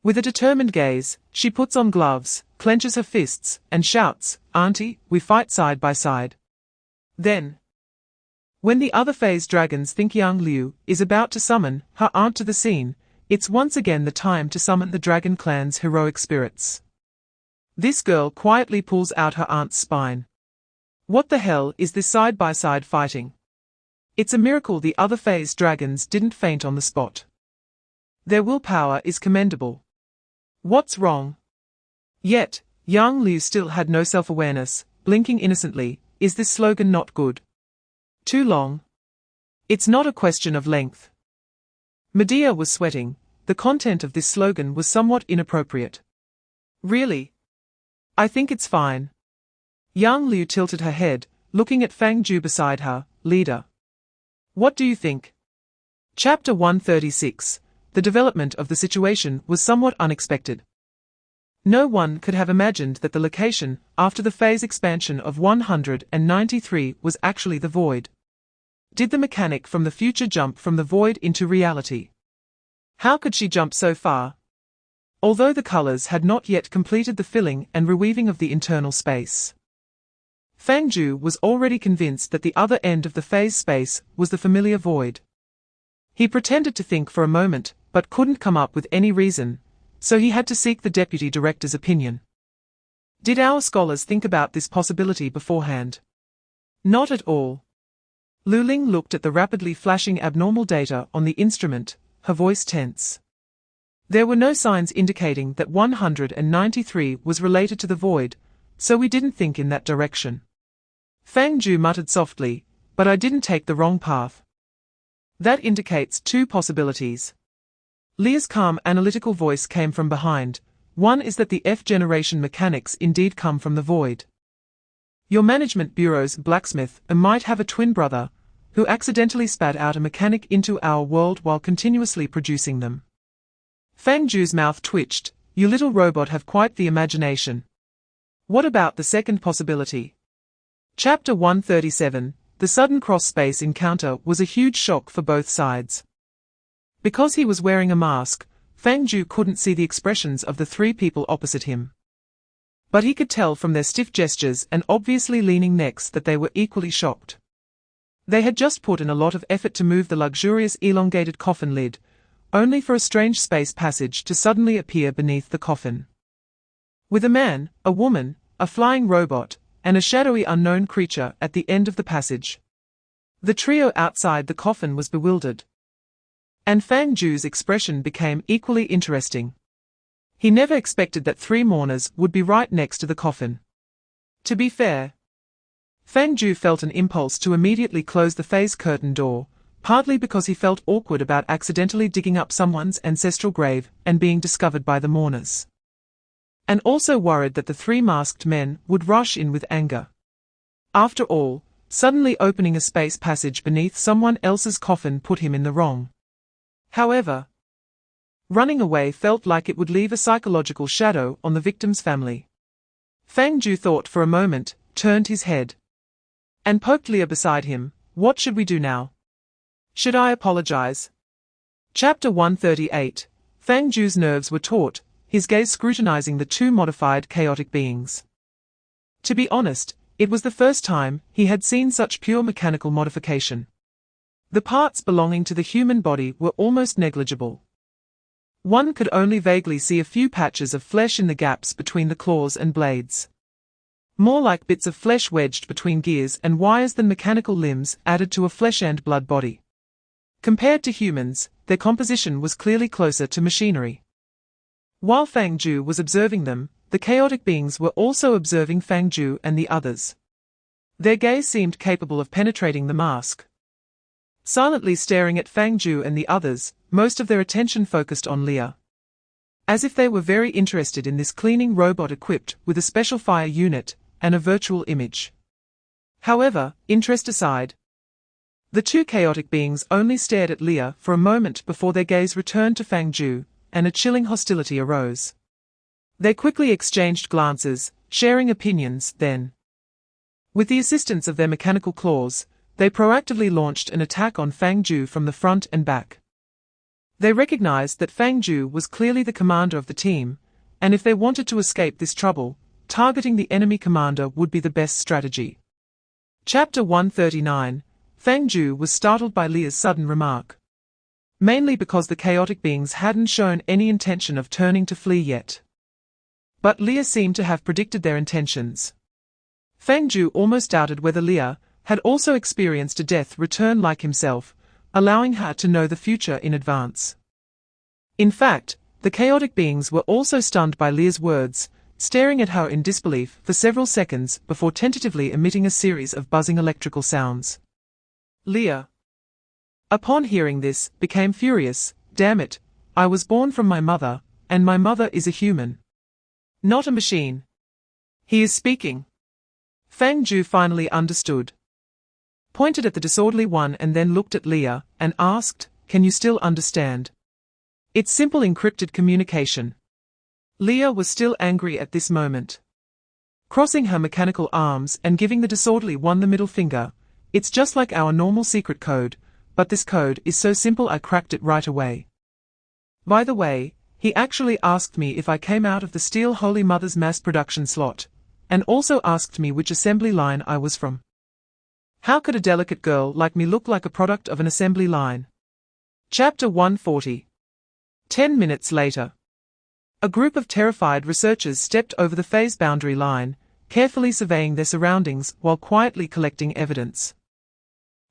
With a determined gaze, she puts on gloves, clenches her fists, and shouts, "Auntie, we fight side by side." Then, when the other phase dragons think Yang Liu is about to summon her aunt to the scene, it's once again the time to summon the dragon clan's heroic spirits. This girl quietly pulls out her aunt's spine. What the hell is this side-by-side fighting? It's a miracle the other phase dragons didn't faint on the spot. Their willpower is commendable. What's wrong? Yet, Yang Liu still had no self-awareness, blinking innocently. Is this slogan not good? Too long? It's not a question of length. Medea was sweating. The content of this slogan was somewhat inappropriate. Really? I think it's fine. Yang Liu tilted her head, looking at Fang Jiu beside her. Leader. What do you think? Chapter 136. The development of the situation was somewhat unexpected. No one could have imagined that the location, after the phase expansion of 193, was actually the void. Did the mechanic from the future jump from the void into reality? How could she jump so far? Although the colors had not yet completed the filling and reweaving of the internal space. Fang Jiu was already convinced that the other end of the phase space was the familiar void. He pretended to think for a moment, but couldn't come up with any reason, so he had to seek the deputy director's opinion. Did our scholars think about this possibility beforehand? Not at all. Lu Ling looked at the rapidly flashing abnormal data on the instrument, her voice tense. There were no signs indicating that 193 was related to the void, so we didn't think in that direction. Fang Jiu muttered softly, but I didn't take the wrong path. That indicates two possibilities. Leah's calm analytical voice came from behind. One is that the F-generation mechanics indeed come from the void. Your Management Bureau's blacksmith might have a twin brother, who accidentally spat out a mechanic into our world while continuously producing them. Fang Jiu's mouth twitched. You little robot have quite the imagination. What about the second possibility? Chapter 137. The sudden cross-space encounter was a huge shock for both sides. Because he was wearing a mask, Fang Jiu couldn't see the expressions of the three people opposite him. But he could tell from their stiff gestures and obviously leaning necks that they were equally shocked. They had just put in a lot of effort to move the luxurious elongated coffin lid, only for a strange space passage to suddenly appear beneath the coffin. With a man, a woman, a flying robot, and a shadowy unknown creature at the end of the passage. The trio outside the coffin was bewildered. And Fang Jiu's expression became equally interesting. He never expected that three mourners would be right next to the coffin. To be fair, Fang Jiu felt an impulse to immediately close the phase curtain door, partly because he felt awkward about accidentally digging up someone's ancestral grave and being discovered by the mourners. And also worried that the three masked men would rush in with anger. After all, suddenly opening a space passage beneath someone else's coffin put him in the wrong. However, running away felt like it would leave a psychological shadow on the victim's family. Fang Jiu thought for a moment, turned his head, and poked Leah beside him. What should we do now? Should I apologize? Chapter 138. Fang Jiu's nerves were taut, his gaze scrutinizing the two modified chaotic beings. To be honest, it was the first time he had seen such pure mechanical modification. The parts belonging to the human body were almost negligible. One could only vaguely see a few patches of flesh in the gaps between the claws and blades. More like bits of flesh wedged between gears and wires than mechanical limbs added to a flesh and blood body. Compared to humans, their composition was clearly closer to machinery. While Fang Jiu was observing them, the chaotic beings were also observing Fang Jiu and the others. Their gaze seemed capable of penetrating the mask. Silently staring at Fang Jiu and the others, most of their attention focused on Leah. As if they were very interested in this cleaning robot equipped with a special fire unit and a virtual image. However, interest aside, the two chaotic beings only stared at Leah for a moment before their gaze returned to Fang Jiu, and a chilling hostility arose. They quickly exchanged glances, sharing opinions, then, with the assistance of their mechanical claws, they proactively launched an attack on Fang Jiu from the front and back. They recognized that Fang Jiu was clearly the commander of the team, and if they wanted to escape this trouble, targeting the enemy commander would be the best strategy. Chapter 139. Fang Jiu was startled by Leah's sudden remark. Mainly because the chaotic beings hadn't shown any intention of turning to flee yet. But Leah seemed to have predicted their intentions. Fang Jiu almost doubted whether Leah had also experienced a death return like himself, allowing her to know the future in advance. In fact, the chaotic beings were also stunned by Leah's words, staring at her in disbelief for several seconds before tentatively emitting a series of buzzing electrical sounds. Leah, upon hearing this, became furious. Damn it, I was born from my mother, and my mother is a human, not a machine. He is speaking. Fang Jiu finally understood. Pointed at the disorderly one and then looked at Leah, and asked, "Can you still understand?" It's simple encrypted communication. Leah was still angry at this moment. Crossing her mechanical arms and giving the disorderly one the middle finger. It's just like our normal secret code, but this code is so simple I cracked it right away. By the way, he actually asked me if I came out of the Steel Holy Mother's mass production slot, and also asked me which assembly line I was from. How could a delicate girl like me look like a product of an assembly line? Chapter 140. 10 minutes later. A group of terrified researchers stepped over the phase boundary line, carefully surveying their surroundings while quietly collecting evidence.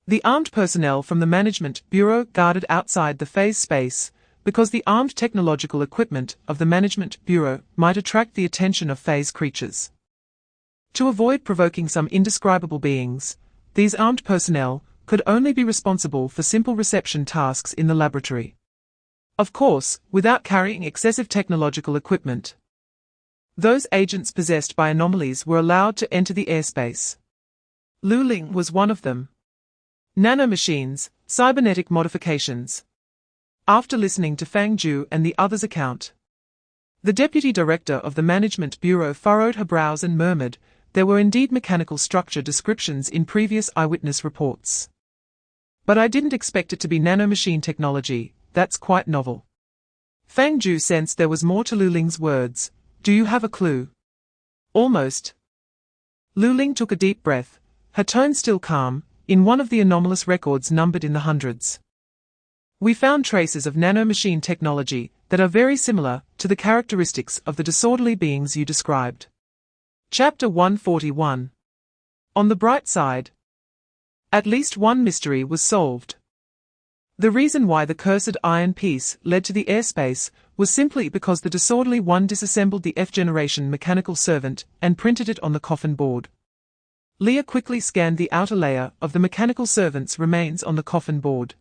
The armed personnel from the Management Bureau guarded outside the phase space, because the armed technological equipment of the Management Bureau might attract the attention of phase creatures. To avoid provoking some indescribable beings, these armed personnel could only be responsible for simple reception tasks in the laboratory. Of course, without carrying excessive technological equipment. Those agents possessed by anomalies were allowed to enter the airspace. Lu Ling was one of them. Nanomachines, cybernetic modifications. After listening to Fang Jiu and the others' account, the deputy director of the Management Bureau furrowed her brows and murmured, there were indeed mechanical structure descriptions in previous eyewitness reports. But I didn't expect it to be nanomachine technology, that's quite novel. Fang Jiu sensed there was more to Lu Ling's words. Do you have a clue? Almost. Lu Ling took a deep breath, her tone still calm, in one of the anomalous records numbered in the hundreds. We found traces of nanomachine technology that are very similar to the characteristics of the disorderly beings you described. Chapter 141. On the bright side, at least one mystery was solved. The reason why the cursed iron piece led to the airspace was simply because the disorderly one disassembled the F-generation mechanical servant and printed it on the coffin board. Leah quickly scanned the outer layer of the mechanical servant's remains on the coffin board.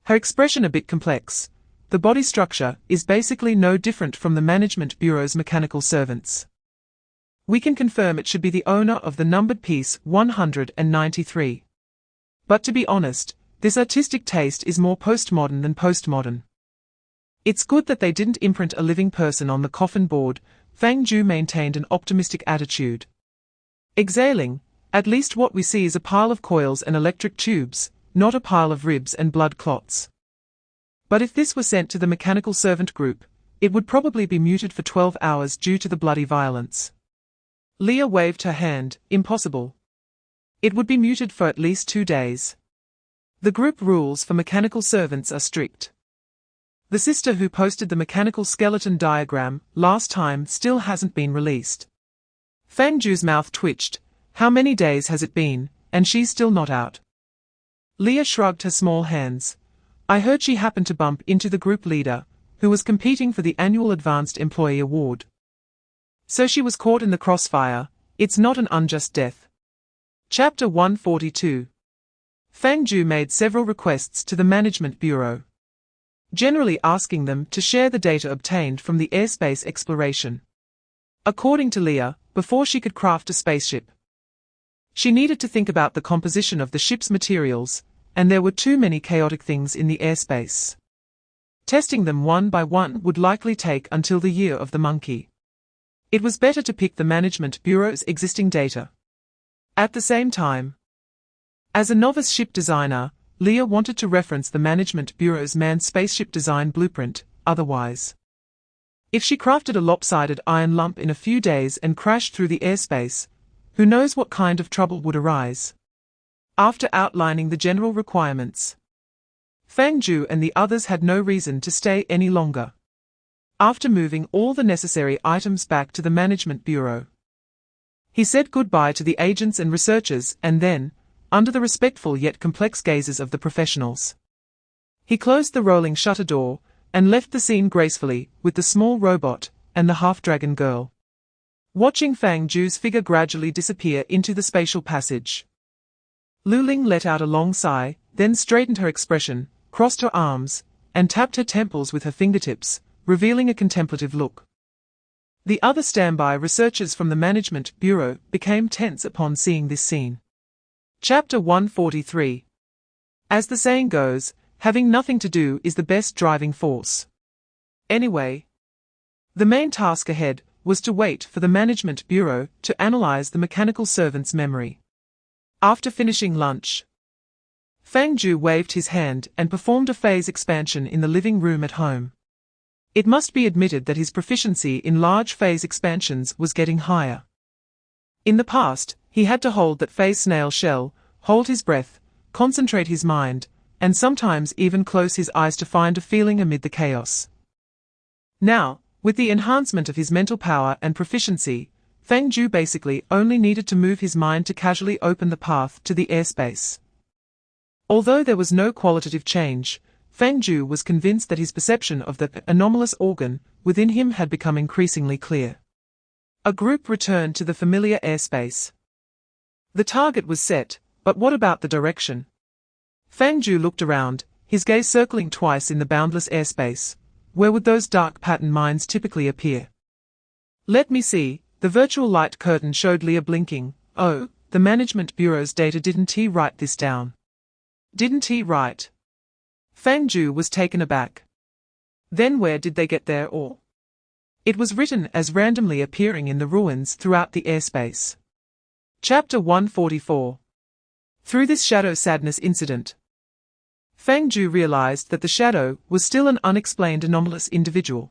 Her expression a bit complex. The body structure is basically no different from the Management Bureau's mechanical servants. We can confirm it should be the owner of the numbered piece 193. But to be honest, this artistic taste is more postmodern than postmodern. It's good that they didn't imprint a living person on the coffin board. Fang Jiu maintained an optimistic attitude. Exhaling, at least what we see is a pile of coils and electric tubes, not a pile of ribs and blood clots. But if this were sent to the mechanical servant group, it would probably be muted for 12 hours due to the bloody violence. Leah waved her hand. Impossible. It would be muted for at least 2 days. The group rules for mechanical servants are strict. The sister who posted the mechanical skeleton diagram last time still hasn't been released. Fang Jiu's mouth twitched. How many days has it been, and she's still not out? Leah shrugged her small hands. I heard she happened to bump into the group leader, who was competing for the annual Advanced Employee Award. So she was caught in the crossfire. It's not an unjust death. Chapter 142. Fang Jiu made several requests to the Management Bureau, generally asking them to share the data obtained from the airspace exploration. According to Leah, before she could craft a spaceship, she needed to think about the composition of the ship's materials, and there were too many chaotic things in the airspace. Testing them one by one would likely take until the year of the monkey. It was better to pick the Management Bureau's existing data. At the same time, as a novice ship designer, Leah wanted to reference the Management Bureau's manned spaceship design blueprint. Otherwise, if she crafted a lopsided iron lump in a few days and crashed through the airspace, who knows what kind of trouble would arise. After outlining the general requirements, Fang Jiu and the others had no reason to stay any longer. After moving all the necessary items back to the Management Bureau, he said goodbye to the agents and researchers and then, under the respectful yet complex gazes of the professionals, he closed the rolling shutter door and left the scene gracefully with the small robot and the half-dragon girl, watching Fang Jiu's figure gradually disappear into the spatial passage. Lu Ling let out a long sigh, then straightened her expression, crossed her arms, and tapped her temples with her fingertips, revealing a contemplative look. The other standby researchers from the Management Bureau became tense upon seeing this scene. Chapter 143. As the saying goes, having nothing to do is the best driving force. Anyway, the main task ahead was to wait for the Management Bureau to analyze the mechanical servant's memory. After finishing lunch, Fang Jiu waved his hand and performed a phase expansion in the living room at home. It must be admitted that his proficiency in large phase expansions was getting higher. In the past, he had to hold that phase snail shell, hold his breath, concentrate his mind, and sometimes even close his eyes to find a feeling amid the chaos. Now, with the enhancement of his mental power and proficiency, Fang Jiu basically only needed to move his mind to casually open the path to the airspace. Although there was no qualitative change, Fang Jiu was convinced that his perception of the anomalous organ within him had become increasingly clear. A group returned to the familiar airspace. The target was set, but what about the direction? Fang Jiu looked around, his gaze circling twice in the boundless airspace. Where would those dark pattern mines typically appear? Let me see. The virtual light curtain showed Leah blinking. Oh, the Management Bureau's data, didn't he write this down? Didn't he write? Fang Jiu was taken aback. Then where did they get there or? It was written as randomly appearing in the ruins throughout the airspace. Chapter 144. Through this shadow sadness incident, Fang Jiu realized that the shadow was still an unexplained anomalous individual.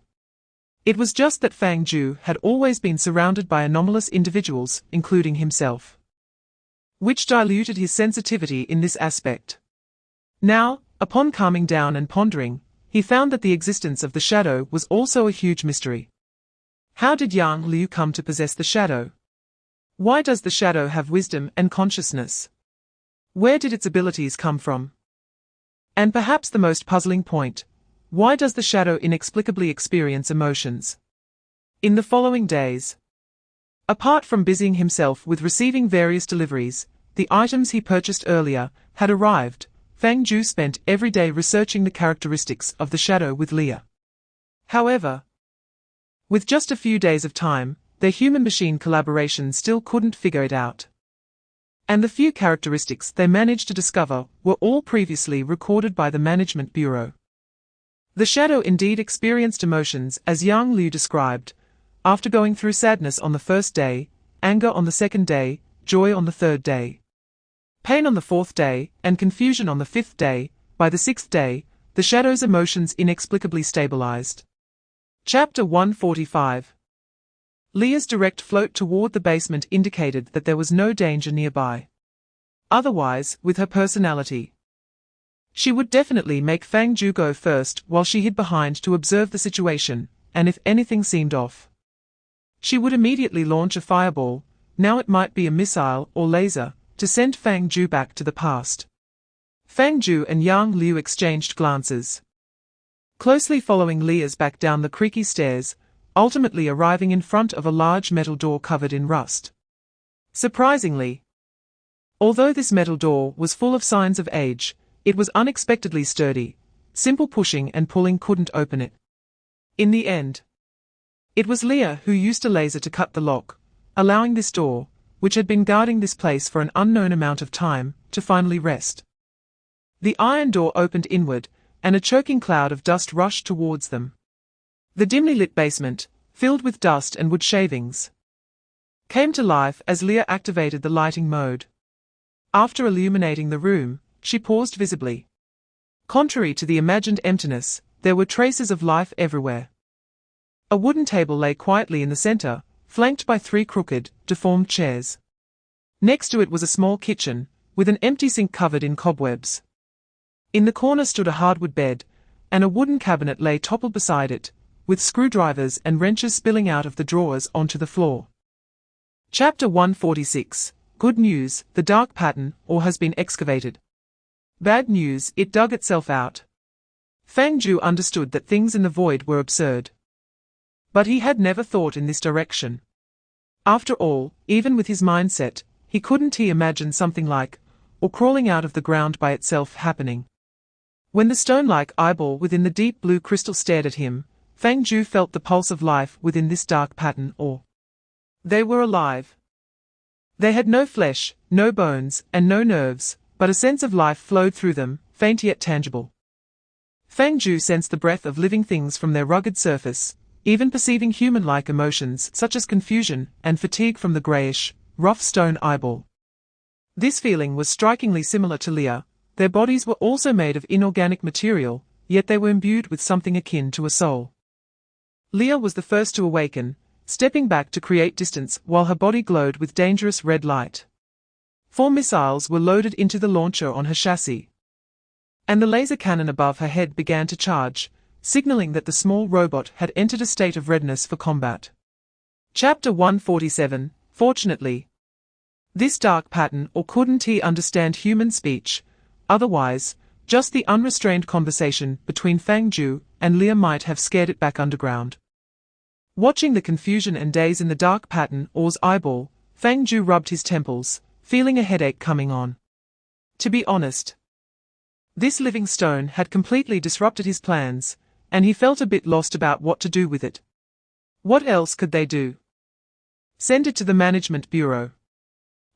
It was just that Fang Jiu had always been surrounded by anomalous individuals, including himself, which diluted his sensitivity in this aspect. Now, upon calming down and pondering, he found that the existence of the shadow was also a huge mystery. How did Yang Liu come to possess the shadow? Why does the shadow have wisdom and consciousness? Where did its abilities come from? And perhaps the most puzzling point, why does the shadow inexplicably experience emotions? In the following days, apart from busying himself with receiving various deliveries, the items he purchased earlier had arrived. Fang Jiu spent every day researching the characteristics of the shadow with Leah. However, with just a few days of time, their human-machine collaboration still couldn't figure it out. And the few characteristics they managed to discover were all previously recorded by the Management Bureau. The shadow indeed experienced emotions as Yang Liu described, after going through sadness on the first day, anger on the second day, joy on the third day, pain on the fourth day, and confusion on the fifth day. By the sixth day, the shadow's emotions inexplicably stabilized. Chapter 145. Leah's direct float toward the basement indicated that there was no danger nearby. Otherwise, with her personality, she would definitely make Fang Jiu go first while she hid behind to observe the situation, and if anything seemed off, she would immediately launch a fireball, now it might be a missile or laser, to send Fang Jiu back to the past. Fang Jiu and Yang Liu exchanged glances, closely following Leah's back down the creaky stairs, ultimately arriving in front of a large metal door covered in rust. Surprisingly, although this metal door was full of signs of age, it was unexpectedly sturdy. Simple pushing and pulling couldn't open it. In the end, it was Leah who used a laser to cut the lock, allowing this door, which had been guarding this place for an unknown amount of time, to finally rest. The iron door opened inward, and a choking cloud of dust rushed towards them. The dimly lit basement, filled with dust and wood shavings, came to life as Leah activated the lighting mode. After illuminating the room, she paused visibly. Contrary to the imagined emptiness, there were traces of life everywhere. A wooden table lay quietly in the center, flanked by 3 crooked, deformed chairs. Next to it was a small kitchen, with an empty sink covered in cobwebs. In the corner stood a hardwood bed, and a wooden cabinet lay toppled beside it, with screwdrivers and wrenches spilling out of the drawers onto the floor. Chapter 146. Good news, the dark pattern, or has been excavated. Bad news, it dug itself out. Fang Jiu understood that things in the void were absurd. But he had never thought in this direction. After all, even with his mindset, he couldn't imagine something like, or crawling out of the ground by itself happening. When the stone-like eyeball within the deep blue crystal stared at him, Fang Jiu felt the pulse of life within this dark pattern, or they were alive. They had no flesh, no bones, and no nerves, but a sense of life flowed through them, faint yet tangible. Fang Jiu sensed the breath of living things from their rugged surface, even perceiving human-like emotions such as confusion and fatigue from the grayish, rough stone eyeball. This feeling was strikingly similar to Leah. Their bodies were also made of inorganic material, yet they were imbued with something akin to a soul. Leah was the first to awaken, stepping back to create distance while her body glowed with dangerous red light. 4 missiles were loaded into the launcher on her chassis, and the laser cannon above her head began to charge, signaling that the small robot had entered a state of readiness for combat. Chapter 147. Fortunately, this dark pattern or couldn't he understand human speech, otherwise, just the unrestrained conversation between Fang Jiu and Leah might have scared it back underground. Watching the confusion and daze in the dark pattern or's eyeball, Fang Jiu rubbed his temples, feeling a headache coming on. To be honest, this living stone had completely disrupted his plans, and he felt a bit lost about what to do with it. What else could they do? Send it to the Management Bureau.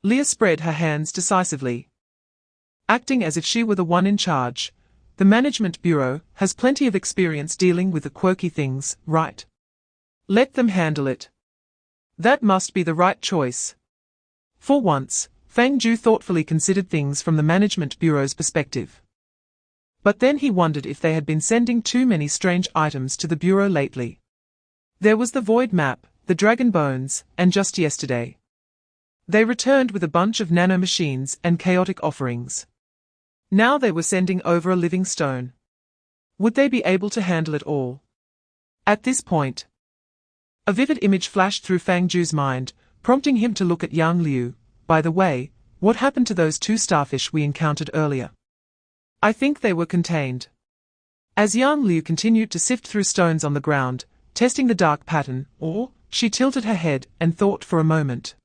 Leah spread her hands decisively, acting as if she were the one in charge. The Management Bureau has plenty of experience dealing with the quirky things, right? Let them handle it. That must be the right choice. For once, Fang Jiu thoughtfully considered things from the Management Bureau's perspective. But then he wondered if they had been sending too many strange items to the Bureau lately. There was the Void Map, the Dragon Bones, and just yesterday, they returned with a bunch of nanomachines and chaotic offerings. Now they were sending over a living stone. Would they be able to handle it all? At this point, a vivid image flashed through Fang Jiu's mind, prompting him to look at Yang Liu. By the way, what happened to those 2 starfish we encountered earlier? I think they were contained. As Yang Liu continued to sift through stones on the ground, testing the dark pattern, or, she tilted her head and thought for a moment.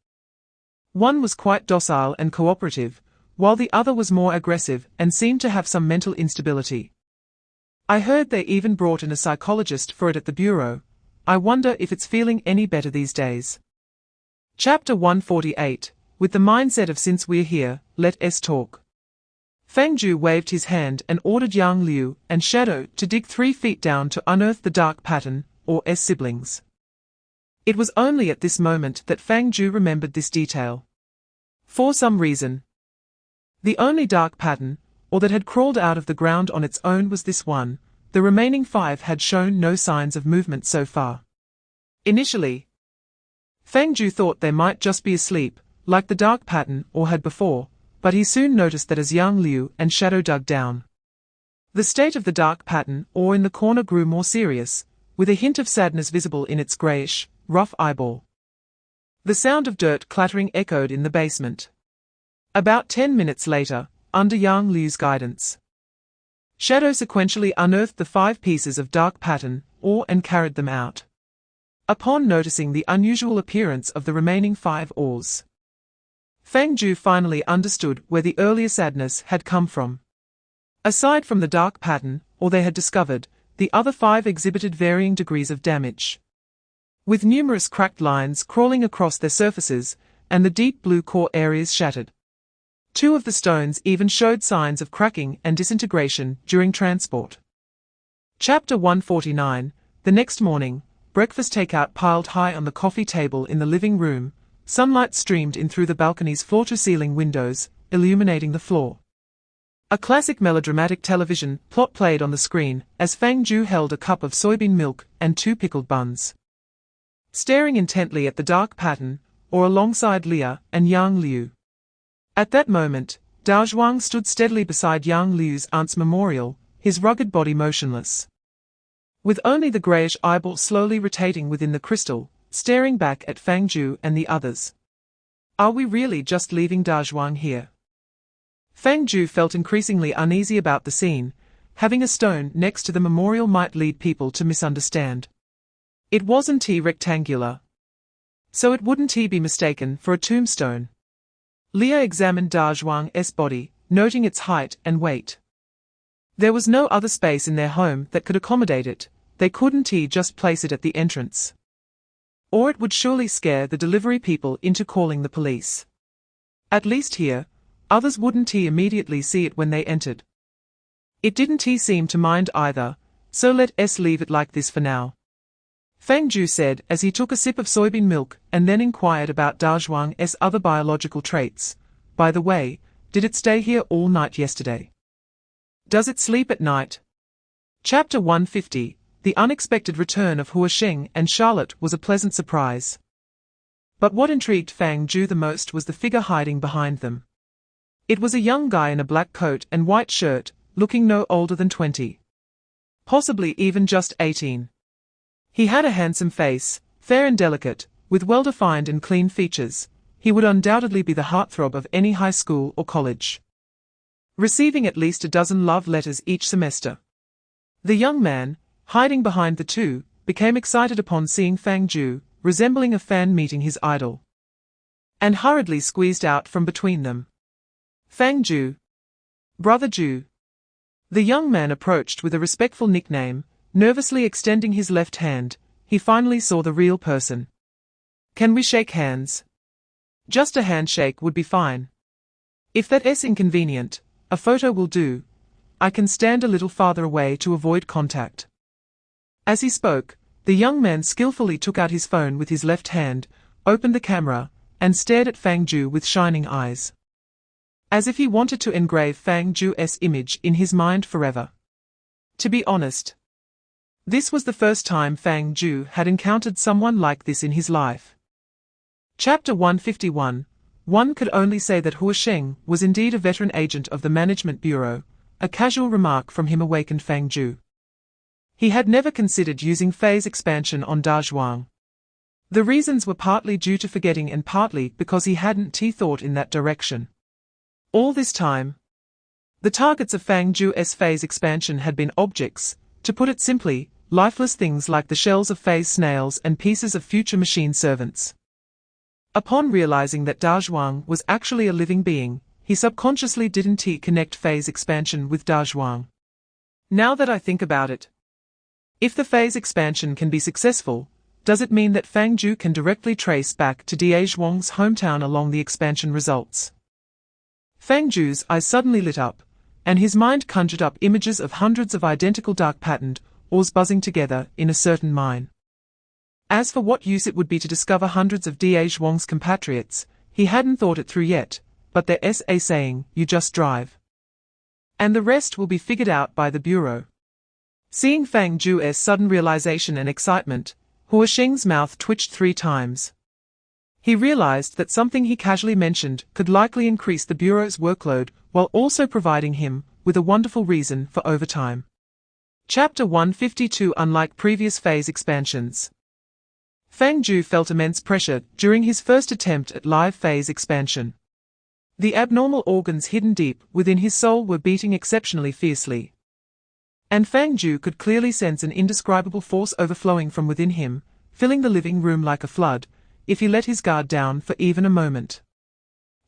One was quite docile and cooperative, while the other was more aggressive and seemed to have some mental instability. I heard they even brought in a psychologist for it at the Bureau. I wonder if it's feeling any better these days. Chapter 148, with the mindset of since we're here, let us talk. Fang Jiu waved his hand and ordered Yang Liu and Shadow to dig 3 feet down to unearth the dark pattern, or S siblings. It was only at this moment that Fang Jiu remembered this detail. For some reason, the only dark pattern, or that had crawled out of the ground on its own, was this one. The remaining 5 had shown no signs of movement so far. Initially, Fang Jiu thought they might just be asleep, like the dark pattern or had before, but he soon noticed that as Yang Liu and Shadow dug down, the state of the dark pattern or in the corner grew more serious, with a hint of sadness visible in its greyish, rough eyeball. The sound of dirt clattering echoed in the basement. About 10 minutes later, under Yang Liu's guidance, Shadow sequentially unearthed the 5 pieces of dark pattern ore and carried them out. Upon noticing the unusual appearance of the remaining 5 ores, Fang Jiu finally understood where the earlier sadness had come from. Aside from the dark pattern, or they had discovered, the other 5 exhibited varying degrees of damage, with numerous cracked lines crawling across their surfaces, and the deep blue core areas shattered. 2 of the stones even showed signs of cracking and disintegration during transport. Chapter 149, the next morning, breakfast takeout piled high on the coffee table in the living room. Sunlight streamed in through the balcony's floor-to-ceiling windows, illuminating the floor. A classic melodramatic television plot played on the screen as Fang Jiu held a cup of soybean milk and 2 pickled buns, staring intently at the dark pattern, or alongside Leah and Yang Liu. At that moment, Dao Zhuang stood steadily beside Yang Liu's aunt's memorial, his rugged body motionless, with only the greyish eyeball slowly rotating within the crystal, staring back at Fang Jiu and the others. Are we really just leaving Dao Zhuang here? Fang Jiu felt increasingly uneasy about the scene. Having a stone next to the memorial might lead people to misunderstand. It wasn't rectangular, so it wouldn't be mistaken for a tombstone. Leah examined Dao Zhuang's body, noting its height and weight. There was no other space in their home that could accommodate it. They couldn't just place it at the entrance, or it would surely scare the delivery people into calling the police. At least here, others wouldn't immediately see it when they entered. It didn't seem to mind either, so let us leave it like this for now, Fang Jiu said as he took a sip of soybean milk and then inquired about Dao Zhuang's other biological traits. By the way, did it stay here all night yesterday? Does it sleep at night? Chapter 150. The unexpected return of Hua Sheng and Charlotte was a pleasant surprise. But what intrigued Fang Jiu the most was the figure hiding behind them. It was a young guy in a black coat and white shirt, looking no older than 20. Possibly even just 18. He had a handsome face, fair and delicate, with well-defined and clean features. He would undoubtedly be the heartthrob of any high school or college, receiving at least a dozen love letters each semester. The young man, hiding behind the 2, became excited upon seeing Fang Jiu, resembling a fan meeting his idol, and hurriedly squeezed out from between them. Fang Jiu. Brother Jiu. The young man approached with a respectful nickname, nervously extending his left hand. He finally saw the real person. Can we shake hands? Just a handshake would be fine. If that's inconvenient, a photo will do. I can stand a little farther away to avoid contact. As he spoke, the young man skillfully took out his phone with his left hand, opened the camera, and stared at Fang Jiu with shining eyes, as if he wanted to engrave Fang Jiu's image in his mind forever. To be honest, this was the first time Fang Jiu had encountered someone like this in his life. Chapter 151. One could only say that Hua Sheng was indeed a veteran agent of the Management Bureau. A casual remark from him awakened Fang Jiu. He had never considered using phase expansion on Dao Zhuang. The reasons were partly due to forgetting and partly because he hadn't thought in that direction. All this time, the targets of Fang Jiu's phase expansion had been objects, to put it simply, lifeless things like the shells of phase snails and pieces of future machine servants. Upon realizing that Dao Zhuang was actually a living being, he subconsciously didn't connect phase expansion with Dao Zhuang. Now that I think about it, if the phase expansion can be successful, does it mean that Fang Jiu can directly trace back to Zhuang's hometown along the expansion results? Fang Jiu's eyes suddenly lit up, and his mind conjured up images of hundreds of identical dark-patterned ores buzzing together in a certain mine. As for what use it would be to discover hundreds of Zhuang's compatriots, he hadn't thought it through yet, but there's a saying, you just drive. And the rest will be figured out by the Bureau. Seeing Fang Jiu's sudden realization and excitement, Hua Sheng's mouth twitched 3 times. He realized that something he casually mentioned could likely increase the Bureau's workload while also providing him with a wonderful reason for overtime. Chapter 152. Unlike previous phase expansions, Fang Jiu felt immense pressure during his first attempt at live phase expansion. The abnormal organs hidden deep within his soul were beating exceptionally fiercely. And Fang Jiu could clearly sense an indescribable force overflowing from within him, filling the living room like a flood. If he let his guard down for even a moment,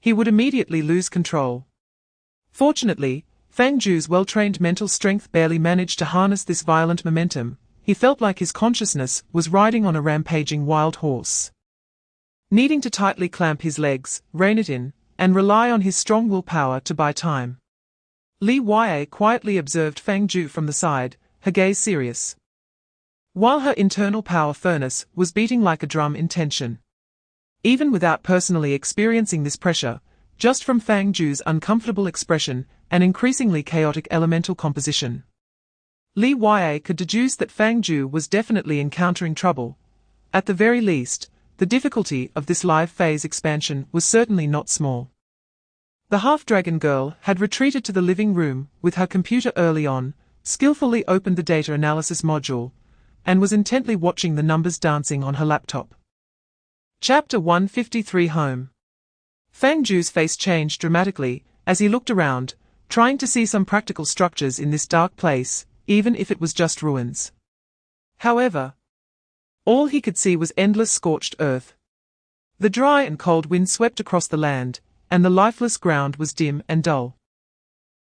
he would immediately lose control. Fortunately, Fang Jiu's well-trained mental strength barely managed to harness this violent momentum. He felt like his consciousness was riding on a rampaging wild horse. Needing to tightly clamp his legs, rein it in, and rely on his strong willpower to buy time. Li Yue quietly observed Fang Jiu from the side, her gaze serious, while her internal power furnace was beating like a drum in tension. Even without personally experiencing this pressure, just from Fang Jiu's uncomfortable expression and increasingly chaotic elemental composition, Li Yue could deduce that Fang Jiu was definitely encountering trouble. At the very least, the difficulty of this live phase expansion was certainly not small. The half-dragon girl had retreated to the living room with her computer early on, skillfully opened the data analysis module, and was intently watching the numbers dancing on her laptop. Chapter 153. Home. Fang Jiu's face changed dramatically as he looked around, trying to see some practical structures in this dark place, even if it was just ruins. However, all he could see was endless scorched earth. The dry and cold wind swept across the land, and the lifeless ground was dim and dull.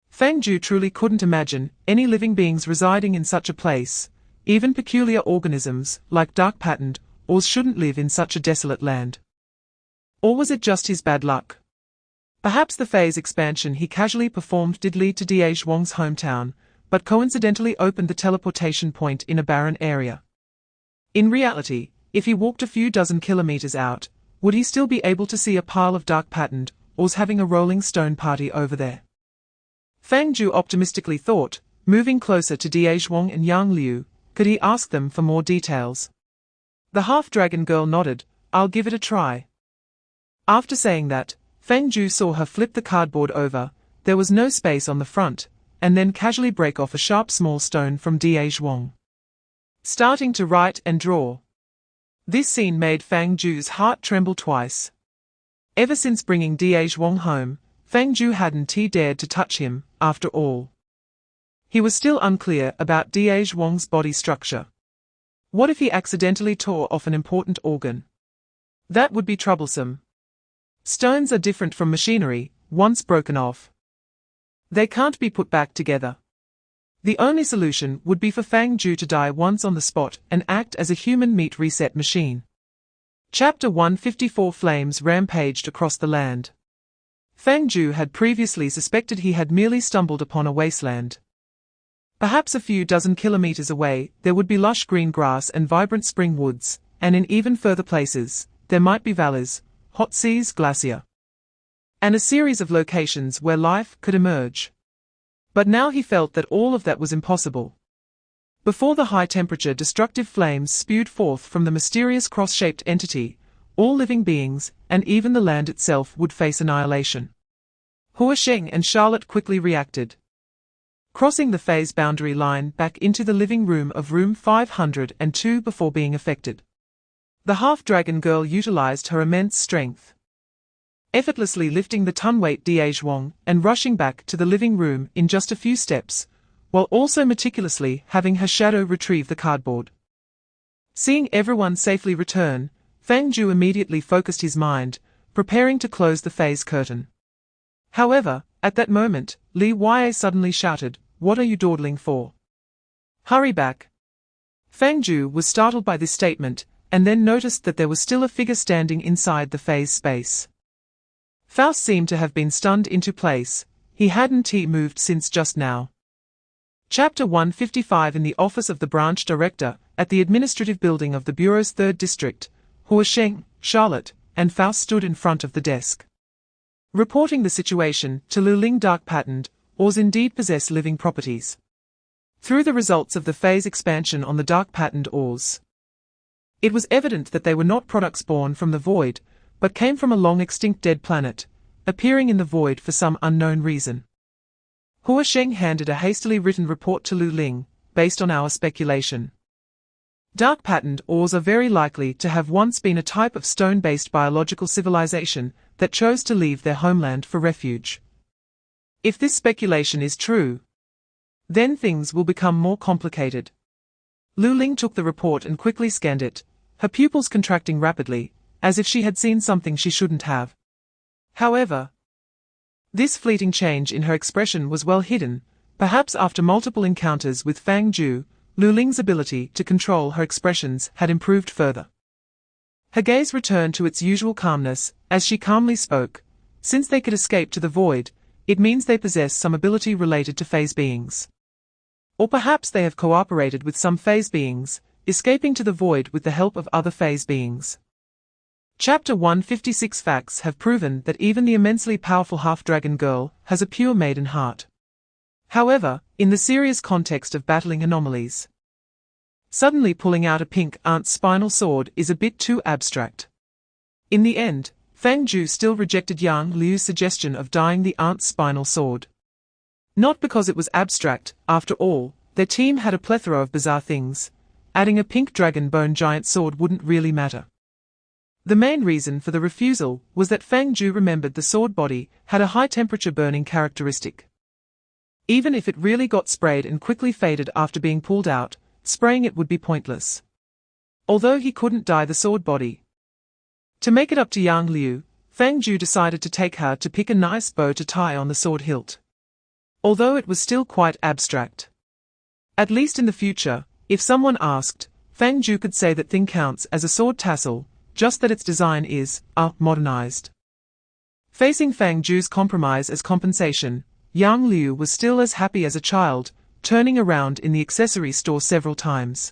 Fang Jiu truly couldn't imagine any living beings residing in such a place. Even peculiar organisms, like dark-patterned ores, shouldn't live in such a desolate land. Or was it just his bad luck? Perhaps the phase expansion he casually performed did lead to Zhuang's hometown, but coincidentally opened the teleportation point in a barren area. In reality, if he walked a few dozen kilometers out, would he still be able to see a pile of dark-patterned ores having a rolling stone party over there? Fang Jiu optimistically thought, moving closer to Zhuang and Yang Liu. Could he ask them for more details? The half-dragon girl nodded. I'll give it a try. After saying that, Fang Jiu saw her flip the cardboard over. There was no space on the front, and then casually break off a sharp small stone from Zhuang, starting to write and draw. This scene made Fang Jiu's heart tremble twice. Ever since bringing Zhuang home, Fang Jiu hadn't dared to touch him. After all, he was still unclear about Zhuang's body structure. What if he accidentally tore off an important organ? That would be troublesome. Stones are different from machinery. Once broken off, they can't be put back together. The only solution would be for Fang Jiu to die once on the spot and act as a human meat reset machine. Chapter 154. Flames rampaged across the land. Fang Jiu had previously suspected he had merely stumbled upon a wasteland. Perhaps a few dozen kilometers away, there would be lush green grass and vibrant spring woods, and in even further places, there might be valleys, hot seas, glacier, and a series of locations where life could emerge. But now he felt that all of that was impossible. Before the high-temperature destructive flames spewed forth from the mysterious cross-shaped entity, all living beings, and even the land itself, would face annihilation. Hua Sheng and Charlotte quickly reacted, crossing the phase boundary line back into the living room of room 502 before being affected. The half-dragon girl utilized her immense strength, effortlessly lifting the ton-weight Zhuang and rushing back to the living room in just a few steps, while also meticulously having her shadow retrieve the cardboard. Seeing everyone safely return, Fang Jiu immediately focused his mind, preparing to close the phase curtain. However, at that moment, Li Yue suddenly shouted, "What are you dawdling for? Hurry back!" Fang Jiu was startled by this statement, and then noticed that there was still a figure standing inside the phase space. Faust seemed to have been stunned into place. He hadn't moved since just now. Chapter 155. In the office of the branch director, at the administrative building of the Bureau's 3rd District, Huasheng, Charlotte, and Faust stood in front of the desk. Reporting the situation to Lu Ling. Dark patterned ores indeed possess living properties. Through the results of the phase expansion on the dark patterned ores, it was evident that they were not products born from the void, but came from a long-extinct dead planet, appearing in the void for some unknown reason. Huasheng handed a hastily written report to Lu Ling, based on our speculation. Dark patterned ores are very likely to have once been a type of stone-based biological civilization that chose to leave their homeland for refuge. If this speculation is true, then things will become more complicated. Lu Ling took the report and quickly scanned it, her pupils contracting rapidly, as if she had seen something she shouldn't have. However, this fleeting change in her expression was well hidden. Perhaps after multiple encounters with Fang Jiu, Lu Ling's ability to control her expressions had improved further. Her gaze returned to its usual calmness, as she calmly spoke. Since they could escape to the void, it means they possess some ability related to phase beings. Or perhaps they have cooperated with some phase beings, escaping to the void with the help of other phase beings. Chapter 156. Facts have proven that even the immensely powerful half-dragon girl has a pure maiden heart. However, in the serious context of battling anomalies, suddenly pulling out a pink aunt's spinal sword is a bit too abstract. In the end, Fang Jiu still rejected Yang Liu's suggestion of dyeing the aunt's spinal sword. Not because it was abstract, after all, their team had a plethora of bizarre things. Adding a pink dragon bone giant sword wouldn't really matter. The main reason for the refusal was that Fang Jiu remembered the sword body had a high-temperature burning characteristic. Even if it really got sprayed and quickly faded after being pulled out, spraying it would be pointless. Although he couldn't dye the sword body. To make it up to Yang Liu, Fang Jiu decided to take her to pick a nice bow to tie on the sword hilt. Although it was still quite abstract. At least in the future, if someone asked, Fang Jiu could say that thing counts as a sword tassel, just that its design is, modernized. Facing Fang Jiu's compromise as compensation, Yang Liu was still as happy as a child, turning around in the accessory store several times.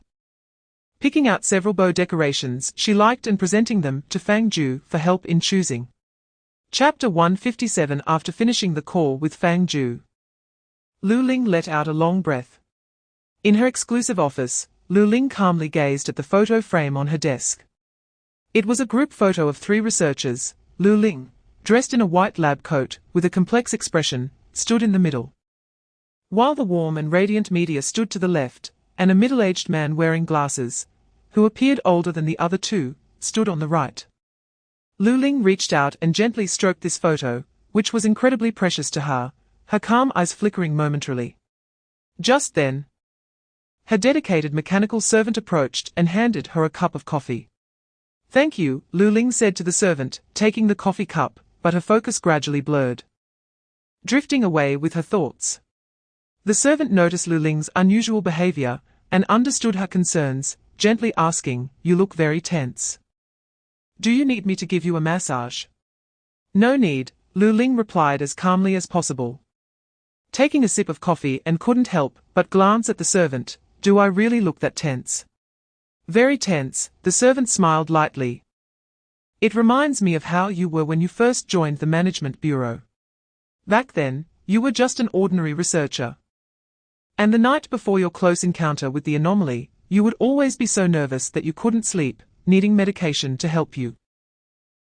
Picking out several bow decorations she liked and presenting them to Fang Jiu for help in choosing. Chapter 157. After finishing the call with Fang Jiu, Lu Ling let out a long breath. In her exclusive office, Lu Ling calmly gazed at the photo frame on her desk. It was a group photo of 3 researchers. Lu Ling, dressed in a white lab coat with a complex expression, stood in the middle, while the warm and radiant meteor stood to the left, and a middle-aged man wearing glasses, who appeared older than the other 2, stood on the right. Lu Ling reached out and gently stroked this photo, which was incredibly precious to her, her calm eyes flickering momentarily. Just then, her dedicated mechanical servant approached and handed her a cup of coffee. "Thank you," Lu Ling said to the servant, taking the coffee cup, but her focus gradually blurred, drifting away with her thoughts. The servant noticed Lu Ling's unusual behavior and understood her concerns, gently asking, "You look very tense. Do you need me to give you a massage?" "No need," Lu Ling replied as calmly as possible, taking a sip of coffee, and couldn't help but glance at the servant. "Do I really look that tense?" "Very tense," the servant smiled lightly. "It reminds me of how you were when you first joined the management bureau. Back then, you were just an ordinary researcher. And the night before your close encounter with the anomaly, you would always be so nervous that you couldn't sleep, needing medication to help you."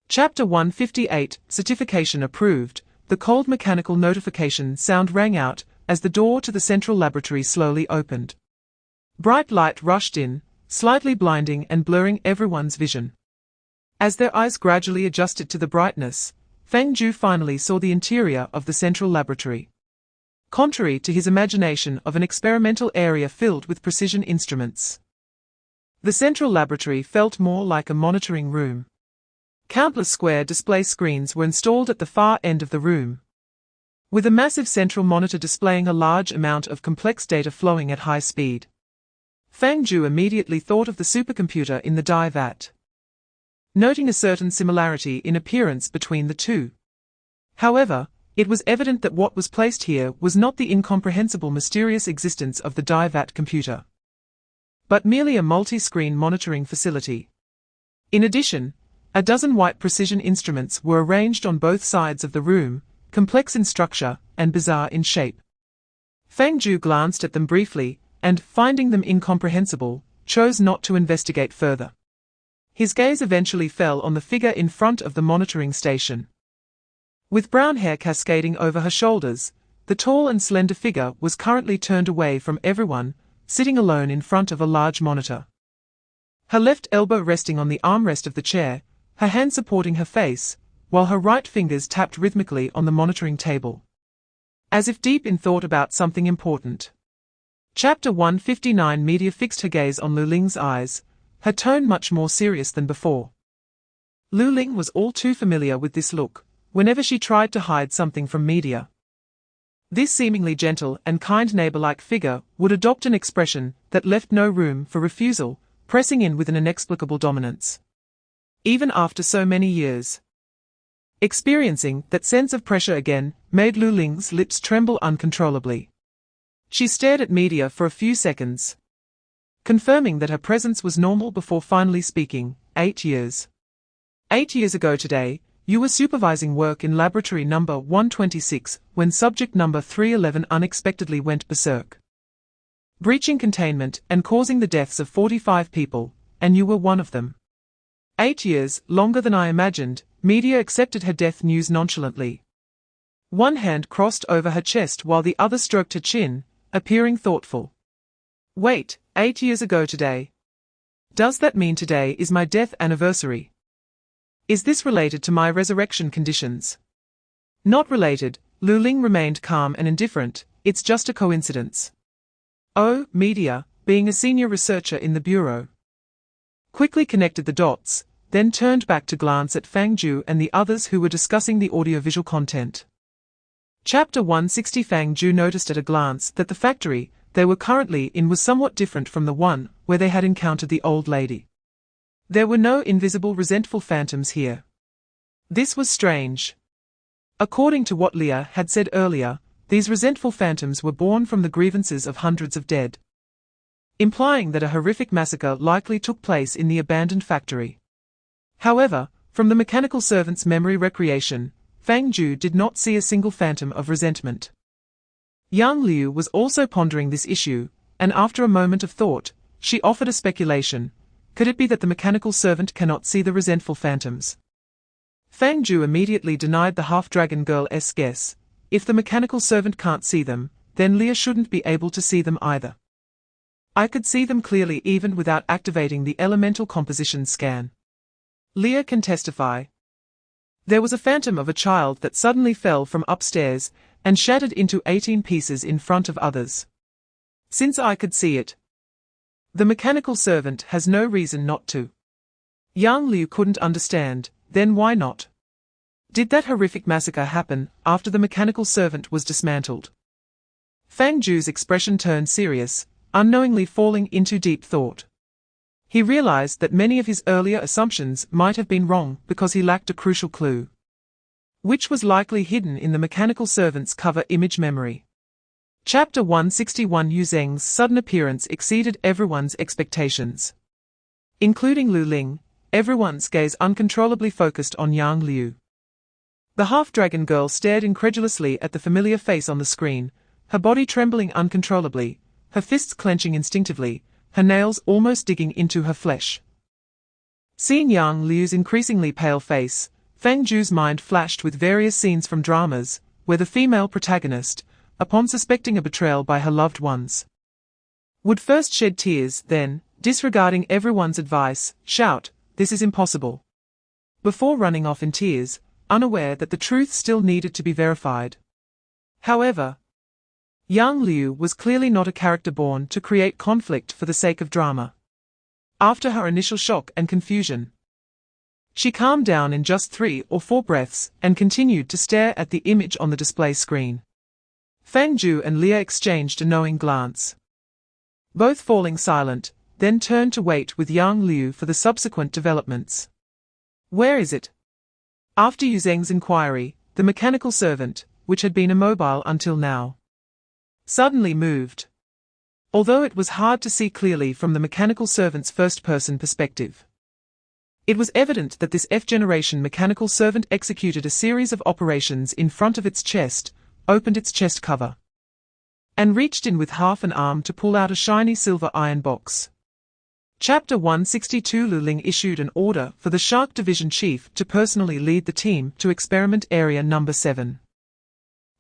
Chapter 158. Certification approved. The cold mechanical notification sound rang out as the door to the central laboratory slowly opened. Bright light rushed in, slightly blinding and blurring everyone's vision. As their eyes gradually adjusted to the brightness, Fang Jiu finally saw the interior of the central laboratory. Contrary to his imagination of an experimental area filled with precision instruments, the central laboratory felt more like a monitoring room. Countless square display screens were installed at the far end of the room, with a massive central monitor displaying a large amount of complex data flowing at high speed. Fang Jiu immediately thought of the supercomputer in the dye vat, noting a certain similarity in appearance between the two. However, it was evident that what was placed here was not the incomprehensible mysterious existence of the dye vat computer, but merely a multi-screen monitoring facility. In addition, a dozen white precision instruments were arranged on both sides of the room, complex in structure and bizarre in shape. Fang Jiu glanced at them briefly, and, finding them incomprehensible, chose not to investigate further. His gaze eventually fell on the figure in front of the monitoring station. With brown hair cascading over her shoulders, the tall and slender figure was currently turned away from everyone, sitting alone in front of a large monitor. Her left elbow resting on the armrest of the chair, her hand supporting her face, while her right fingers tapped rhythmically on the monitoring table, as if deep in thought about something important. Chapter 159. Media fixed her gaze on Lu Ling's eyes, her tone much more serious than before. Lu Ling was all too familiar with this look, whenever she tried to hide something from media. This seemingly gentle and kind neighbor-like figure would adopt an expression that left no room for refusal, pressing in with an inexplicable dominance. Even after so many years, experiencing that sense of pressure again made Lu Ling's lips tremble uncontrollably. She stared at media for a few seconds, confirming that her presence was normal before finally speaking. 8 years. 8 years ago today, you were supervising work in laboratory number 126 when subject number 311 unexpectedly went berserk, breaching containment and causing the deaths of 45 people, and you were one of them. 8 years, longer than I imagined. Media accepted her death news nonchalantly. One hand crossed over her chest while the other stroked her chin, appearing thoughtful. Wait, 8 years ago today? Does that mean today is my death anniversary? Is this related to my resurrection conditions? Not related. Lu Ling remained calm and indifferent. It's just a coincidence. Oh, media, being a senior researcher in the bureau, quickly connected the dots, then turned back to glance at Fang Jiu and the others who were discussing the audiovisual content. Chapter 160. Fang Jiu noticed at a glance that the factory they were currently in was somewhat different from the one where they had encountered the old lady. There were no invisible resentful phantoms here. This was strange. According to what Leah had said earlier, these resentful phantoms were born from the grievances of hundreds of dead, implying that a horrific massacre likely took place in the abandoned factory. However, from the mechanical servant's memory recreation, Fang Jiu did not see a single phantom of resentment. Yang Liu was also pondering this issue, and after a moment of thought, she offered a speculation. Could it be that the mechanical servant cannot see the resentful phantoms? Fang Jiu immediately denied the half-dragon girl's guess. If the mechanical servant can't see them, then Leah shouldn't be able to see them either. I could see them clearly even without activating the elemental composition scan. Leah can testify. There was a phantom of a child that suddenly fell from upstairs and shattered into 18 pieces in front of others. Since I could see it, the mechanical servant has no reason not to. Yang Liu couldn't understand. Then why not? Did that horrific massacre happen after the mechanical servant was dismantled? Fang Jiu's expression turned serious, unknowingly falling into deep thought. He realized that many of his earlier assumptions might have been wrong because he lacked a crucial clue, which was likely hidden in the mechanical servant's cover image memory. Chapter 161. Yu Zheng's sudden appearance exceeded everyone's expectations, including Lu Ling. Everyone's gaze uncontrollably focused on Yang Liu. The half-dragon girl stared incredulously at the familiar face on the screen, her body trembling uncontrollably, her fists clenching instinctively, her nails almost digging into her flesh. Seeing Yang Liu's increasingly pale face, Fang Jiu's mind flashed with various scenes from dramas, where the female protagonist, upon suspecting a betrayal by her loved ones, would first shed tears, then, disregarding everyone's advice, shout, "This is impossible," before running off in tears, unaware that the truth still needed to be verified. However, Yang Liu was clearly not a character born to create conflict for the sake of drama. After her initial shock and confusion, she calmed down in just 3 or 4 breaths and continued to stare at the image on the display screen. Fang Jiu and Leah exchanged a knowing glance. Both falling silent, then turned to wait with Yang Liu for the subsequent developments. Where is it? After Yu Zheng's inquiry, the mechanical servant, which had been immobile until now, suddenly moved. Although it was hard to see clearly from the mechanical servant's first-person perspective, it was evident that this F-generation mechanical servant executed a series of operations in front of its chest, opened its chest cover, and reached in with half an arm to pull out a shiny silver iron box. Chapter 162 Lu Ling issued an order for the Shark Division Chief to personally lead the team to Experiment Area Number 7.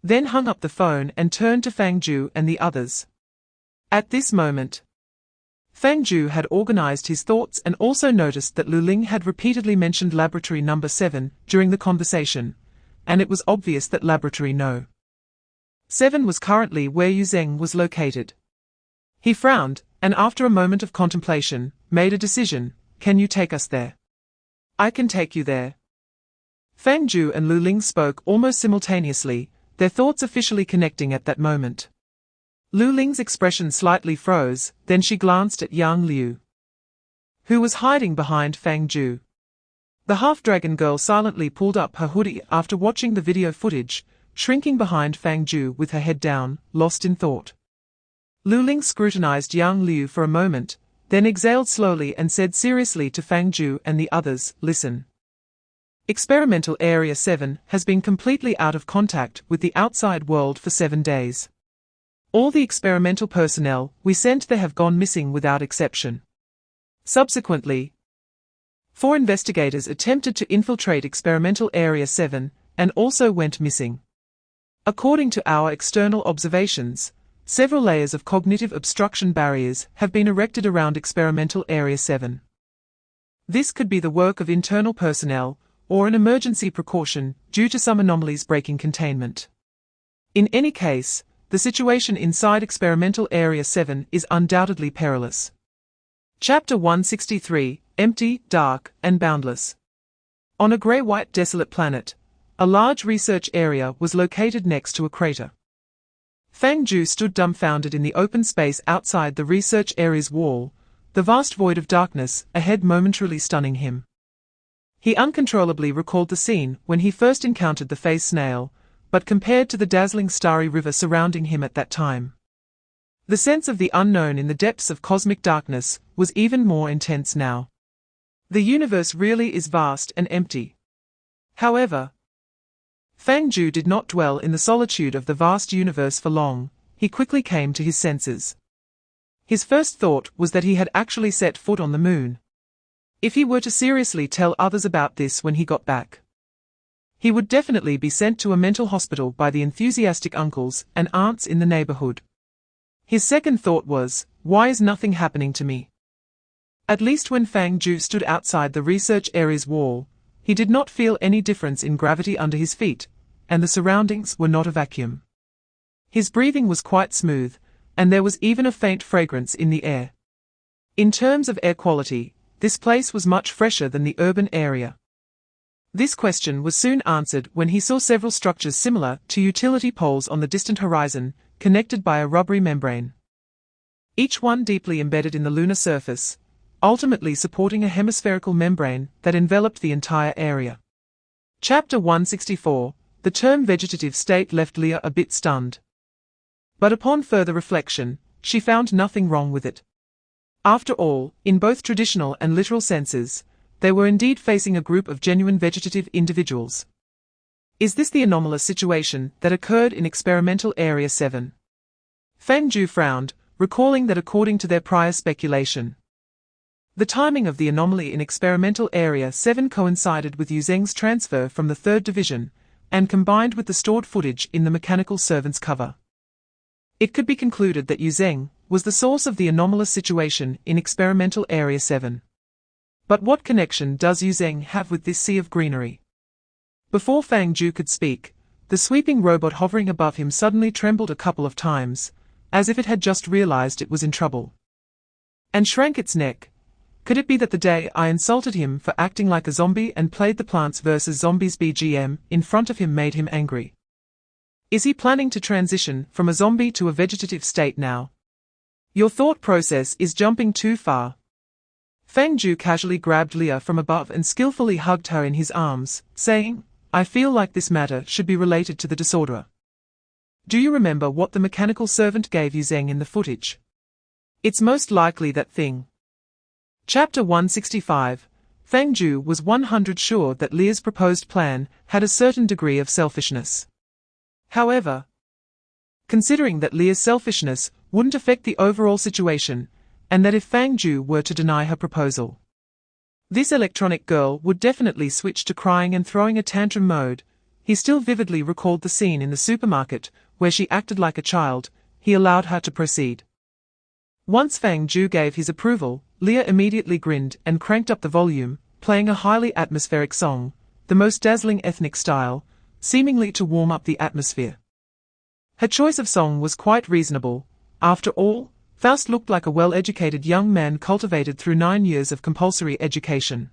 Then hung up the phone and turned to Fang Jiu and the others. At this moment, Fang Jiu had organized his thoughts and also noticed that Lu Ling had repeatedly mentioned Laboratory Number 7 during the conversation, and it was obvious that Laboratory No. 7 was currently where Yu Zheng was located. He frowned, and after a moment of contemplation, made a decision. Can you take us there? I can take you there. Fang Jiu and Lu Ling spoke almost simultaneously, their thoughts officially connecting at that moment. Lu Ling's expression slightly froze, then she glanced at Yang Liu, who was hiding behind Fang Jiu. The half-dragon girl silently pulled up her hoodie after watching the video footage, shrinking behind Fang Jiu with her head down, lost in thought. Lu Ling scrutinized Yang Liu for a moment, then exhaled slowly and said seriously to Fang Jiu and the others, listen. Experimental Area 7 has been completely out of contact with the outside world for 7 days. All the experimental personnel we sent there have gone missing without exception. Subsequently, 4 investigators attempted to infiltrate Experimental Area 7 and also went missing. According to our external observations, several layers of cognitive obstruction barriers have been erected around Experimental Area 7. This could be the work of internal personnel or an emergency precaution due to some anomalies breaking containment. In any case, the situation inside Experimental Area 7 is undoubtedly perilous. Chapter 163, Empty, Dark, and Boundless. On a grey-white desolate planet, a large research area was located next to a crater. Fang Jiu stood dumbfounded in the open space outside the research area's wall, the vast void of darkness ahead momentarily stunning him. He uncontrollably recalled the scene when he first encountered the phase snail, but compared to the dazzling starry river surrounding him at that time, the sense of the unknown in the depths of cosmic darkness was even more intense now. The universe really is vast and empty. However, Fang Jiu did not dwell in the solitude of the vast universe for long. He quickly came to his senses. His first thought was that he had actually set foot on the moon. If he were to seriously tell others about this when he got back, he would definitely be sent to a mental hospital by the enthusiastic uncles and aunts in the neighborhood. His second thought was, why is nothing happening to me? At least when Fang Jiu stood outside the research area's wall, he did not feel any difference in gravity under his feet, and the surroundings were not a vacuum. His breathing was quite smooth, and there was even a faint fragrance in the air. In terms of air quality, this place was much fresher than the urban area. This question was soon answered when he saw several structures similar to utility poles on the distant horizon, connected by a rubbery membrane. Each one deeply embedded in the lunar surface, ultimately supporting a hemispherical membrane that enveloped the entire area. Chapter 164, the term vegetative state left Leah a bit stunned. But upon further reflection, she found nothing wrong with it. After all, in both traditional and literal senses, they were indeed facing a group of genuine vegetative individuals. Is this the anomalous situation that occurred in Experimental Area 7? Fang Jiu frowned, recalling that according to their prior speculation, the timing of the anomaly in Experimental Area 7 coincided with Yu Zheng's transfer from the 3rd Division, and combined with the stored footage in the mechanical servant's cover. It could be concluded that Yu Zheng was the source of the anomalous situation in Experimental Area 7. But what connection does Yu Zheng have with this sea of greenery? Before Fang Jiu could speak, the sweeping robot hovering above him suddenly trembled a couple of times, as if it had just realized it was in trouble, and shrank its neck. Could it be that the day I insulted him for acting like a zombie and played the Plants vs. Zombies BGM in front of him made him angry? Is he planning to transition from a zombie to a vegetative state now? Your thought process is jumping too far. Fang Jiu casually grabbed Leah from above and skillfully hugged her in his arms, saying, I feel like this matter should be related to the disorder. Do you remember what the mechanical servant gave you Zheng in the footage? It's most likely that thing. Chapter 165. Fang Jiu was 100% sure that Leah's proposed plan had a certain degree of selfishness. However, considering that Leah's selfishness wouldn't affect the overall situation, and that if Fang Jiu were to deny her proposal, this electronic girl would definitely switch to crying and throwing a tantrum mode, he still vividly recalled the scene in the supermarket where she acted like a child. He allowed her to proceed. Once Fang Jiu gave his approval, Leah immediately grinned and cranked up the volume, playing a highly atmospheric song, the most dazzling ethnic style, seemingly to warm up the atmosphere. Her choice of song was quite reasonable. After all, Faust looked like a well-educated young man cultivated through 9 years of compulsory education.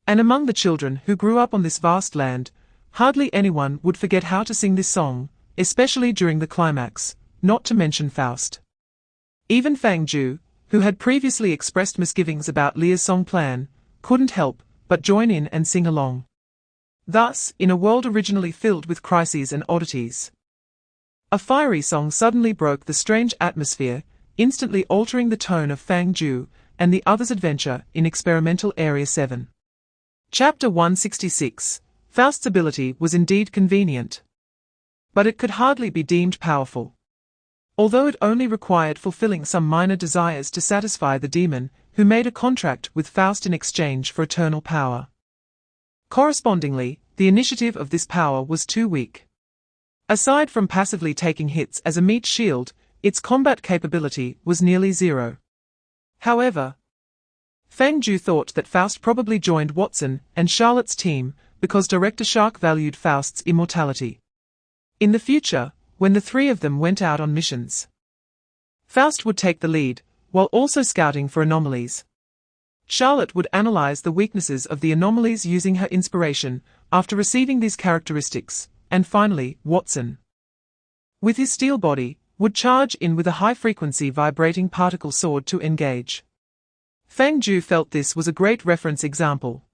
And among the children who grew up on this vast land, hardly anyone would forget how to sing this song, especially during the climax, not to mention Faust. Even Fang Jiu, who had previously expressed misgivings about Leah's song plan, couldn't help but join in and sing along. Thus, in a world originally filled with crises and oddities, a fiery song suddenly broke the strange atmosphere, instantly altering the tone of Fang Jiu and the others' adventure in Experimental Area 7. Chapter 166. Faust's ability was indeed convenient, but it could hardly be deemed powerful. Although it only required fulfilling some minor desires to satisfy the demon who made a contract with Faust in exchange for eternal power. Correspondingly, the initiative of this power was too weak. Aside from passively taking hits as a meat shield, its combat capability was nearly zero. However, Fang Jiu thought that Faust probably joined Watson and Charlotte's team because Director Shark valued Faust's immortality. In the future, when the three of them went out on missions, Faust would take the lead, while also scouting for anomalies. Charlotte would analyze the weaknesses of the anomalies using her inspiration after receiving these characteristics, and finally, Watson, with his steel body, would charge in with a high-frequency vibrating particle sword to engage. Fang Jiu felt this was a great reference example,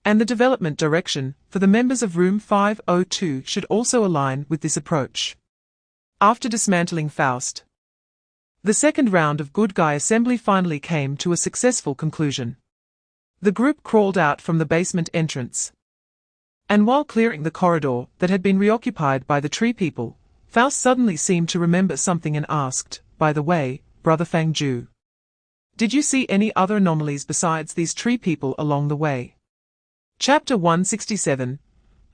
and the development direction for the members of Room 502 should also align with this approach. After dismantling Faust, the second round of good guy assembly finally came to a successful conclusion. The group crawled out from the basement entrance, and while clearing the corridor that had been reoccupied by the tree people, Faust suddenly seemed to remember something and asked, by the way, Brother Fang Jiu, did you see any other anomalies besides these tree people along the way? Chapter 167.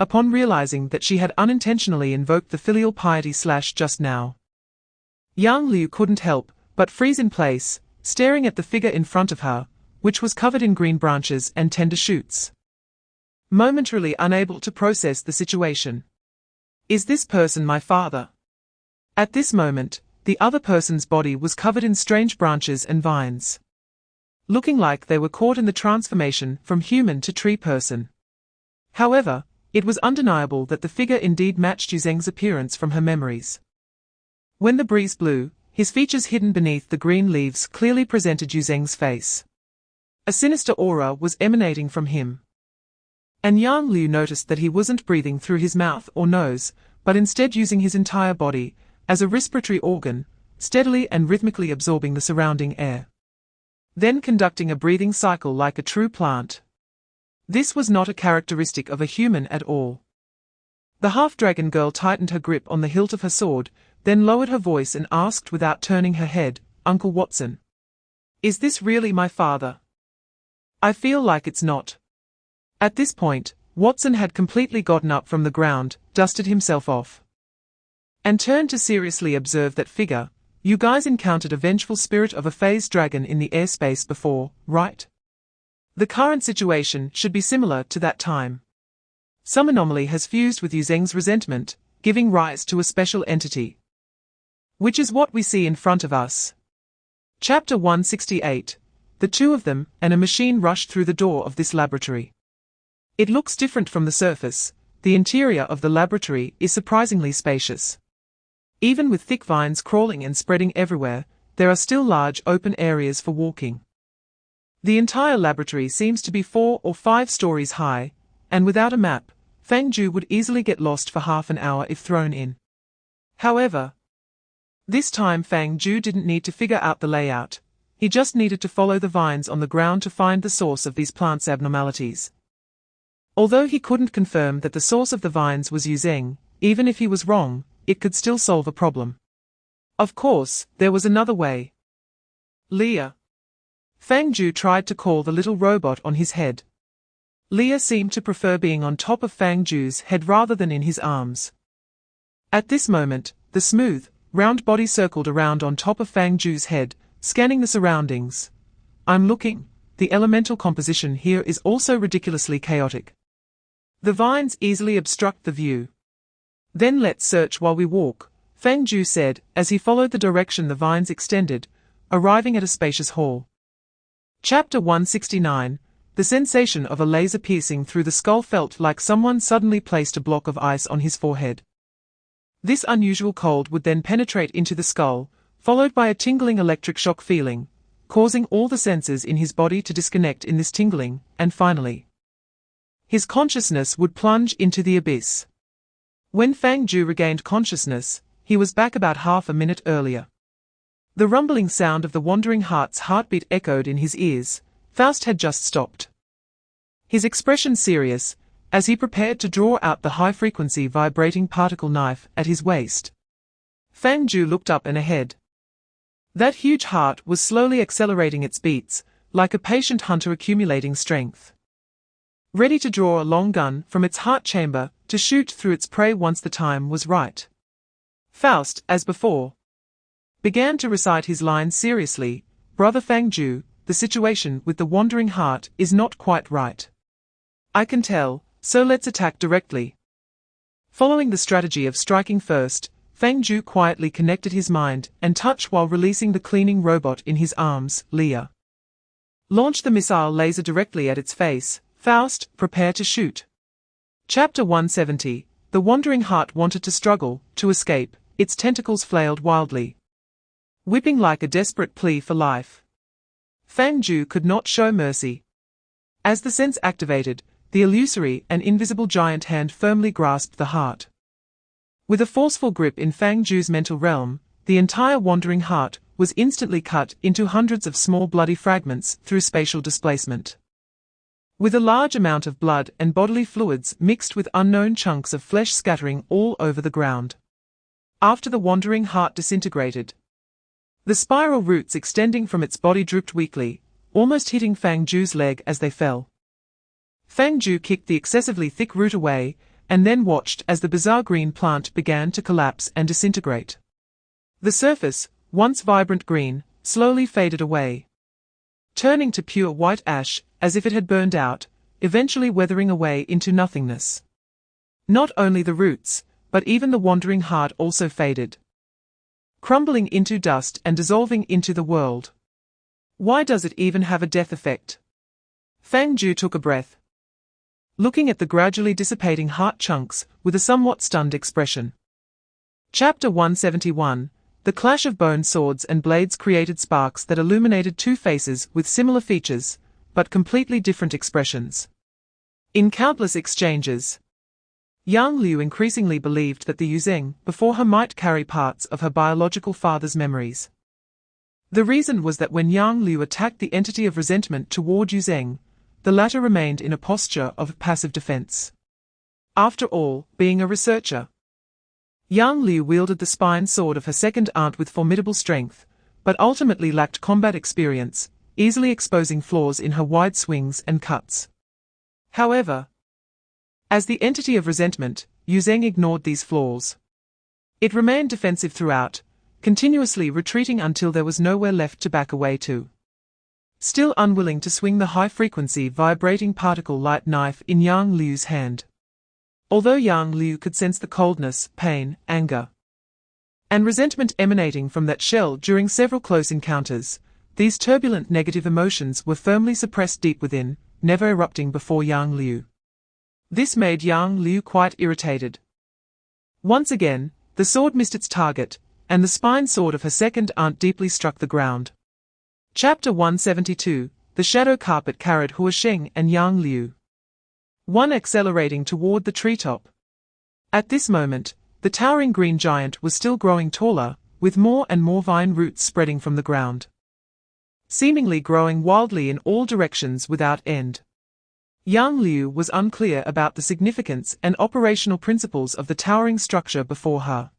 Upon realizing that she had unintentionally invoked the filial piety / just now, Yang Liu couldn't help but freeze in place, staring at the figure in front of her, which was covered in green branches and tender shoots. Momentarily unable to process the situation. Is this person my father? At this moment, the other person's body was covered in strange branches and vines, looking like they were caught in the transformation from human to tree person. However, it was undeniable that the figure indeed matched Yu Zheng's appearance from her memories. When the breeze blew, his features hidden beneath the green leaves clearly presented Yu Zheng's face. A sinister aura was emanating from him. And Yang Liu noticed that he wasn't breathing through his mouth or nose, but instead using his entire body as a respiratory organ, steadily and rhythmically absorbing the surrounding air, then conducting a breathing cycle like a true plant. This was not a characteristic of a human at all. The half-dragon girl tightened her grip on the hilt of her sword, then lowered her voice and asked without turning her head, Uncle Watson, is this really my father? I feel like it's not. At this point, Watson had completely gotten up from the ground, dusted himself off, and turned to seriously observe that figure. You guys encountered a vengeful spirit of a phase dragon in the airspace before, right? The current situation should be similar to that time. Some anomaly has fused with Yu Zheng's resentment, giving rise to a special entity, which is what we see in front of us. Chapter 168. The two of them and a machine rushed through the door of this laboratory. It looks different from the surface. The interior of the laboratory is surprisingly spacious. Even with thick vines crawling and spreading everywhere, there are still large open areas for walking. The entire laboratory seems to be 4 or 5 stories high, and without a map, Fang Jiu would easily get lost for half an hour if thrown in. However, this time Fang Jiu didn't need to figure out the layout, he just needed to follow the vines on the ground to find the source of these plants' abnormalities. Although he couldn't confirm that the source of the vines was Yuzheng, even if he was wrong, it could still solve a problem. Of course, there was another way. Leah. Fang Jiu tried to call the little robot on his head. Leah seemed to prefer being on top of Fang Jiu's head rather than in his arms. At this moment, the smooth, round body circled around on top of Fang Jiu's head, scanning the surroundings. I'm looking. The elemental composition here is also ridiculously chaotic. The vines easily obstruct the view. Then let's search while we walk, Fang Jiu said, as he followed the direction the vines extended, arriving at a spacious hall. Chapter 169. The sensation of a laser piercing through the skull felt like someone suddenly placed a block of ice on his forehead. This unusual cold would then penetrate into the skull, followed by a tingling electric shock feeling, causing all the senses in his body to disconnect in this tingling, and finally, his consciousness would plunge into the abyss. When Fang Jiu regained consciousness, he was back about half a minute earlier. The rumbling sound of the wandering heart's heartbeat echoed in his ears. Faust had just stopped. His expression serious, as he prepared to draw out the high-frequency vibrating particle knife at his waist. Fang Jiu looked up and ahead. That huge heart was slowly accelerating its beats, like a patient hunter accumulating strength. Ready to draw a long gun from its heart chamber to shoot through its prey once the time was right. Faust, as before, began to recite his lines seriously. Brother Fang Jiu, the situation with the wandering heart is not quite right. I can tell, so let's attack directly. Following the strategy of striking first, Fang Jiu quietly connected his mind and touch while releasing the cleaning robot in his arms. Leah. Launch the missile laser directly at its face. Faust, prepare to shoot. Chapter 170. The wandering heart wanted to struggle, to escape, its tentacles flailed wildly, whipping like a desperate plea for life. Fang Jiu could not show mercy. As the sense activated, the illusory and invisible giant hand firmly grasped the heart. With a forceful grip in Fang Jiu's mental realm, the entire wandering heart was instantly cut into hundreds of small bloody fragments through spatial displacement. With a large amount of blood and bodily fluids mixed with unknown chunks of flesh scattering all over the ground. After the wandering heart disintegrated, the spiral roots extending from its body drooped weakly, almost hitting Fang Jiu's leg as they fell. Fang Jiu kicked the excessively thick root away, and then watched as the bizarre green plant began to collapse and disintegrate. The surface, once vibrant green, slowly faded away, turning to pure white ash, as if it had burned out, eventually weathering away into nothingness. Not only the roots, but even the wandering heart also faded, crumbling into dust and dissolving into the world. Why does it even have a death effect? Fang Jiu took a breath, looking at the gradually dissipating heart chunks with a somewhat stunned expression. Chapter 171. The clash of bone swords and blades created sparks that illuminated two faces with similar features, but completely different expressions. In countless exchanges, Yang Liu increasingly believed that the Yuzheng before her might carry parts of her biological father's memories. The reason was that when Yang Liu attacked the entity of resentment toward Yuzheng, the latter remained in a posture of passive defense. After all, being a researcher, Yang Liu wielded the spine sword of her second aunt with formidable strength, but ultimately lacked combat experience, easily exposing flaws in her wide swings and cuts. However, as the entity of resentment, Yuzheng ignored these flaws. It remained defensive throughout, continuously retreating until there was nowhere left to back away to. Still unwilling to swing the high-frequency vibrating particle light knife in Yang Liu's hand. Although Yang Liu could sense the coldness, pain, anger, and resentment emanating from that shell during several close encounters, these turbulent negative emotions were firmly suppressed deep within, never erupting before Yang Liu. This made Yang Liu quite irritated. Once again, the sword missed its target, and the spine sword of her second aunt deeply struck the ground. Chapter 172, The Shadow Carpet carried Huasheng and Yang Liu. One accelerating toward the treetop. At this moment, the towering green giant was still growing taller, with more and more vine roots spreading from the ground, seemingly growing wildly in all directions without end. Yang Liu was unclear about the significance and operational principles of the towering structure before her.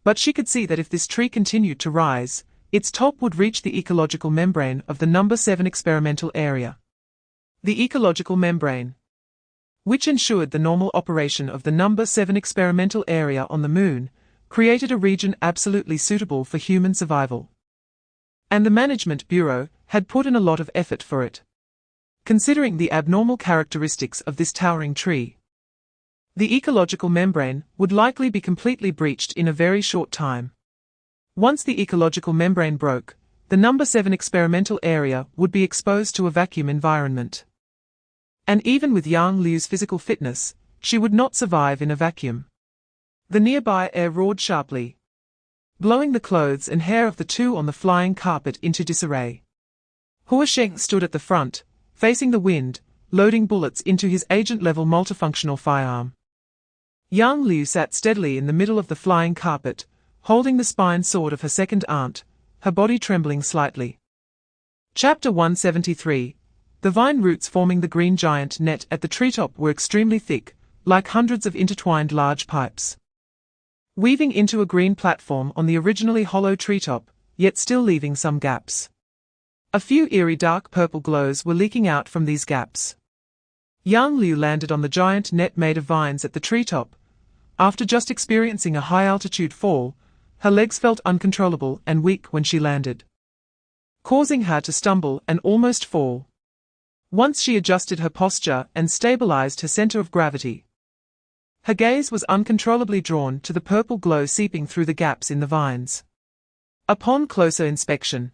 But she could see that if this tree continued to rise, its top would reach the ecological membrane of the number 7 experimental area. The ecological membrane, which ensured the normal operation of the number 7 experimental area on the Moon, created a region absolutely suitable for human survival. And the Management Bureau had put in a lot of effort for it. Considering the abnormal characteristics of this towering tree, the ecological membrane would likely be completely breached in a very short time. Once the ecological membrane broke, the number 7 experimental area would be exposed to a vacuum environment. And even with Yang Liu's physical fitness, she would not survive in a vacuum. The nearby air roared sharply, blowing the clothes and hair of the two on the flying carpet into disarray. Huasheng stood at the front, facing the wind, loading bullets into his agent-level multifunctional firearm. Yang Liu sat steadily in the middle of the flying carpet, holding the spine sword of her second aunt, her body trembling slightly. Chapter 173. The vine roots forming the green giant net at the treetop were extremely thick, like hundreds of intertwined large pipes, weaving into a green platform on the originally hollow treetop, yet still leaving some gaps. A few eerie dark purple glows were leaking out from these gaps. Yang Liu landed on the giant net made of vines at the treetop. After just experiencing a high-altitude fall, her legs felt uncontrollable and weak when she landed, causing her to stumble and almost fall. Once she adjusted her posture and stabilized her center of gravity, her gaze was uncontrollably drawn to the purple glow seeping through the gaps in the vines. Upon closer inspection,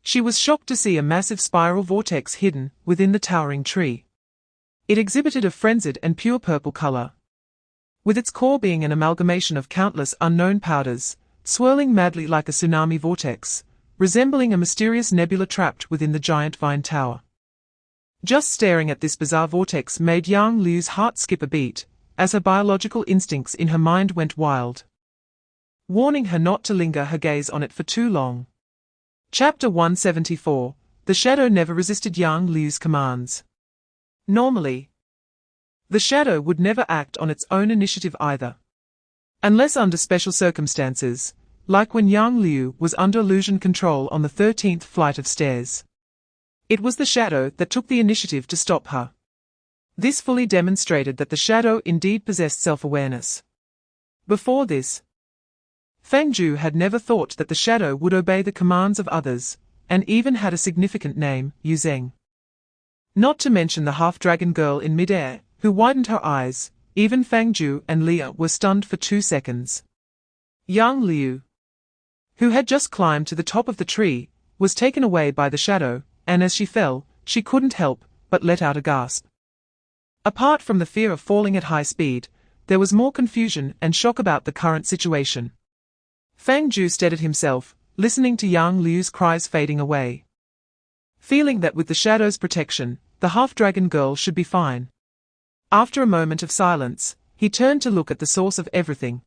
she was shocked to see a massive spiral vortex hidden within the towering tree. It exhibited a frenzied and pure purple color, with its core being an amalgamation of countless unknown powders, swirling madly like a tsunami vortex, resembling a mysterious nebula trapped within the giant vine tower. Just staring at this bizarre vortex made Yang Liu's heart skip a beat, as her biological instincts in her mind went wild, warning her not to linger her gaze on it for too long. Chapter 174. The shadow never resisted Yang Liu's commands. Normally, the shadow would never act on its own initiative either, unless under special circumstances, like when Yang Liu was under illusion control on the 13th flight of stairs. It was the shadow that took the initiative to stop her. This fully demonstrated that the shadow indeed possessed self-awareness. Before this, Fang Jiu had never thought that the shadow would obey the commands of others, and even had a significant name, Yuzheng. Not to mention the half-dragon girl in midair, who widened her eyes. Even Fang Jiu and Leah were stunned for 2 seconds. Yang Liu, who had just climbed to the top of the tree, was taken away by the shadow, and as she fell, she couldn't help but let out a gasp. Apart from the fear of falling at high speed, there was more confusion and shock about the current situation. Fang Jiu steadied himself, listening to Yang Liu's cries fading away, feeling that with the shadow's protection, the half-dragon girl should be fine. After a moment of silence, he turned to look at the source of everything.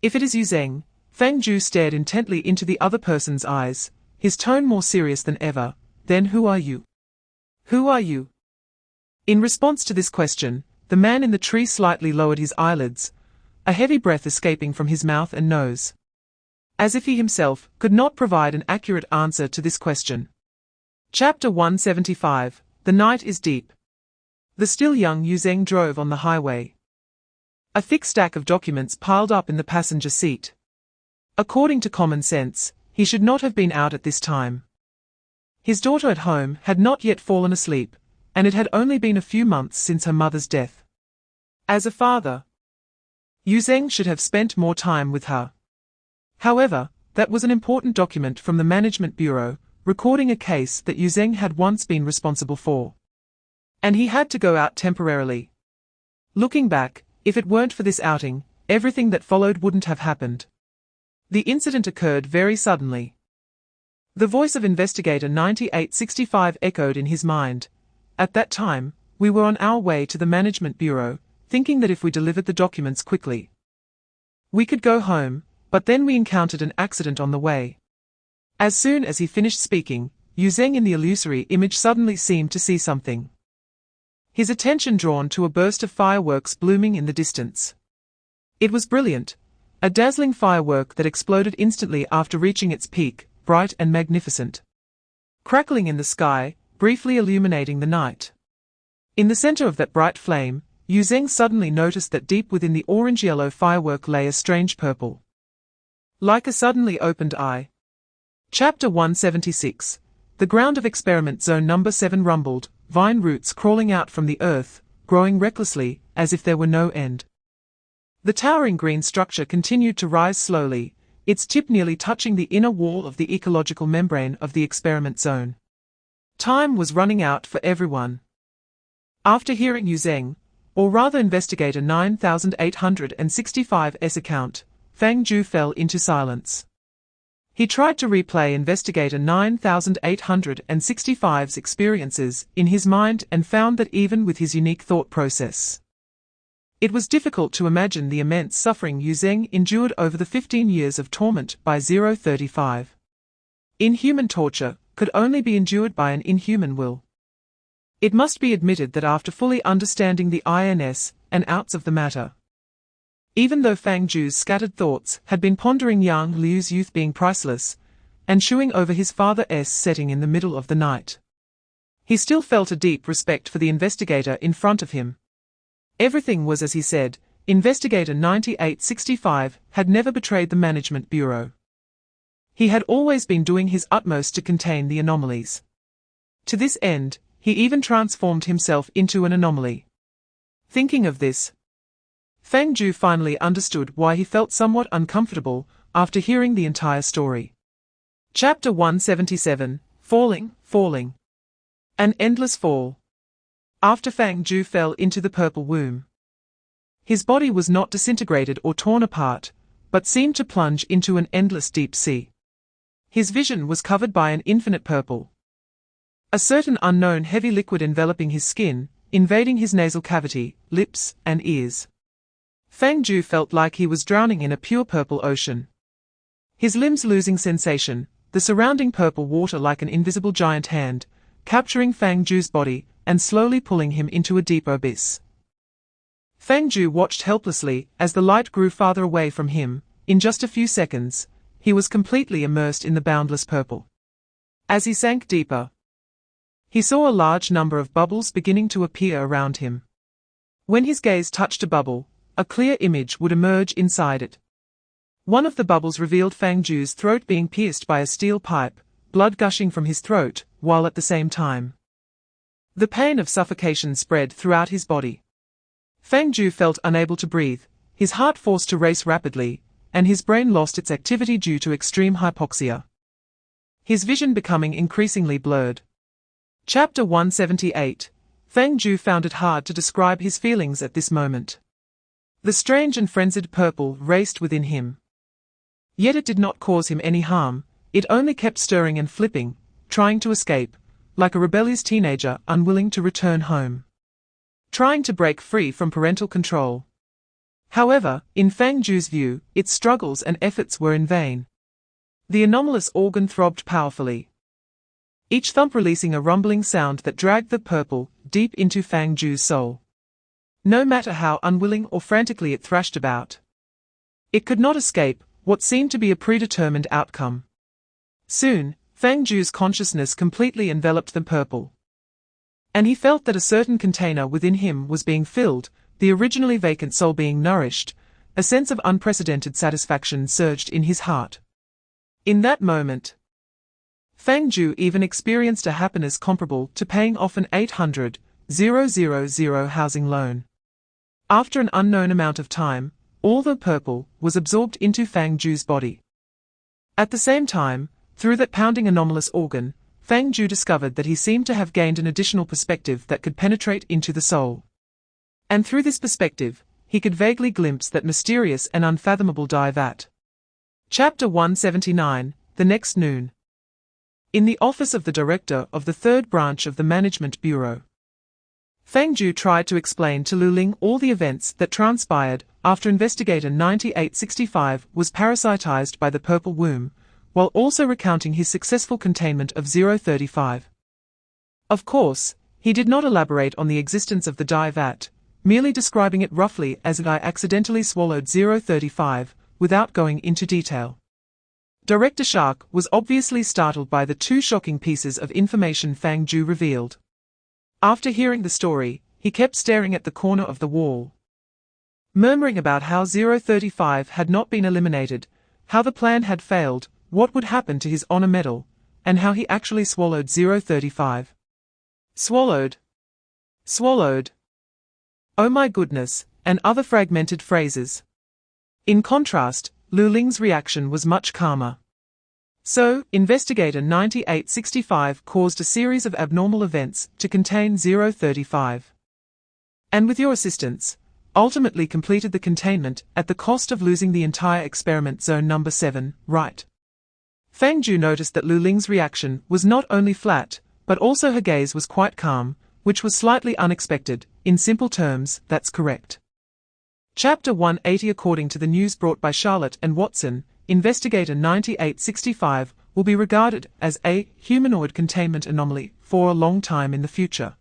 If it is Yuzheng, Fang Jiu stared intently into the other person's eyes, his tone more serious than ever. Then who are you? Who are you? In response to this question, the man in the tree slightly lowered his eyelids, a heavy breath escaping from his mouth and nose, as if he himself could not provide an accurate answer to this question. Chapter 175. The night is deep. The still young Yuzheng drove on the highway, a thick stack of documents piled up in the passenger seat. According to common sense, he should not have been out at this time. His daughter at home had not yet fallen asleep, and it had only been a few months since her mother's death. As a father, Yuzheng should have spent more time with her. However, that was an important document from the Management Bureau, recording a case that Yuzheng had once been responsible for. And he had to go out temporarily. Looking back, if it weren't for this outing, everything that followed wouldn't have happened. The incident occurred very suddenly. The voice of Investigator 9865 echoed in his mind. At that time, we were on our way to the Management Bureau, thinking that if we delivered the documents quickly, we could go home, but then we encountered an accident on the way. As soon as he finished speaking, Yu Zheng in the illusory image suddenly seemed to see something. His attention drawn to a burst of fireworks blooming in the distance. It was brilliant, a dazzling firework that exploded instantly after reaching its peak, bright and magnificent, crackling in the sky, briefly illuminating the night. In the center of that bright flame, Yu Zheng suddenly noticed that deep within the orange-yellow firework lay a strange purple, like a suddenly opened eye. Chapter 176. The ground of experiment zone number 7 rumbled, vine roots crawling out from the earth, growing recklessly, as if there were no end. The towering green structure continued to rise slowly, its tip nearly touching the inner wall of the ecological membrane of the experiment zone. Time was running out for everyone. After hearing Yu Zheng, or rather Investigator 9865's account, Fang Jiu fell into silence. He tried to replay Investigator 9865's experiences in his mind and found that even with his unique thought process, it was difficult to imagine the immense suffering Yu Zheng endured over the 15 years of torment by 035. Inhuman torture could only be endured by an inhuman will. It must be admitted that after fully understanding the ins and outs of the matter, even though Fang Jiu's scattered thoughts had been pondering young Liu's youth being priceless, and chewing over his father's setting in the middle of the night, he still felt a deep respect for the investigator in front of him. Everything was as he said. Investigator 9865 had never betrayed the Management Bureau. He had always been doing his utmost to contain the anomalies. To this end, he even transformed himself into an anomaly. Thinking of this, Fang Jiu finally understood why he felt somewhat uncomfortable after hearing the entire story. Chapter 177. Falling. An endless fall. After Fang Jiu fell into the purple womb, his body was not disintegrated or torn apart, but seemed to plunge into an endless deep sea. His vision was covered by an infinite purple, a certain unknown heavy liquid enveloping his skin, invading his nasal cavity, lips, and ears. Fang Jiu felt like he was drowning in a pure purple ocean. His limbs losing sensation, the surrounding purple water like an invisible giant hand, capturing Fang Jiu's body and slowly pulling him into a deep abyss. Fang Jiu watched helplessly as the light grew farther away from him. In just a few seconds, he was completely immersed in the boundless purple. As he sank deeper, he saw a large number of bubbles beginning to appear around him. When his gaze touched a bubble, a clear image would emerge inside it. One of the bubbles revealed Fang Jiu's throat being pierced by a steel pipe, blood gushing from his throat, while at the same time, the pain of suffocation spread throughout his body. Fang Jiu felt unable to breathe, his heart forced to race rapidly, and his brain lost its activity due to extreme hypoxia, his vision becoming increasingly blurred. Chapter 178. Fang Jiu found it hard to describe his feelings at this moment. The strange and frenzied purple raced within him. Yet it did not cause him any harm, it only kept stirring and flipping, trying to escape, like a rebellious teenager unwilling to return home, trying to break free from parental control. However, in Fang Jiu's view, its struggles and efforts were in vain. The anomalous organ throbbed powerfully, each thump releasing a rumbling sound that dragged the purple deep into Fang Jiu's soul. No matter how unwilling or frantically it thrashed about, it could not escape what seemed to be a predetermined outcome. Soon, Fang Jiu's consciousness completely enveloped the purple, and he felt that a certain container within him was being filled, the originally vacant soul being nourished. A sense of unprecedented satisfaction surged in his heart. In that moment, Fang Jiu even experienced a happiness comparable to paying off an 800,000 housing loan. After an unknown amount of time, all the purple was absorbed into Fang Jiu's body. At the same time, through that pounding anomalous organ, Fang Jiu discovered that he seemed to have gained an additional perspective that could penetrate into the soul. And through this perspective, he could vaguely glimpse that mysterious and unfathomable dive at. Chapter 179, The Next Noon. In the office of the director of the third branch of the Management Bureau, Fang Jiu tried to explain to Lu Ling all the events that transpired after investigator 9865 was parasitized by the purple womb, while also recounting his successful containment of 035. Of course, he did not elaborate on the existence of the dye vat, merely describing it roughly as I accidentally swallowed 035, without going into detail. Director Shark was obviously startled by the two shocking pieces of information Fang Jiu revealed. After hearing the story, he kept staring at the corner of the wall, murmuring about how 035 had not been eliminated, how the plan had failed, what would happen to his honor medal, and how he actually swallowed 035. Swallowed. Swallowed. Oh my goodness, and other fragmented phrases. In contrast, Lu Ling's reaction was much calmer. So, investigator 9865 caused a series of abnormal events to contain 035. And with your assistance, ultimately completed the containment at the cost of losing the entire experiment zone number 7, right? Fang Jiu noticed that Lu Ling's reaction was not only flat, but also her gaze was quite calm, which was slightly unexpected. In simple terms, that's correct. Chapter 180. According to the news brought by Charlotte and Watson, investigator 9865 will be regarded as a humanoid containment anomaly for a long time in the future.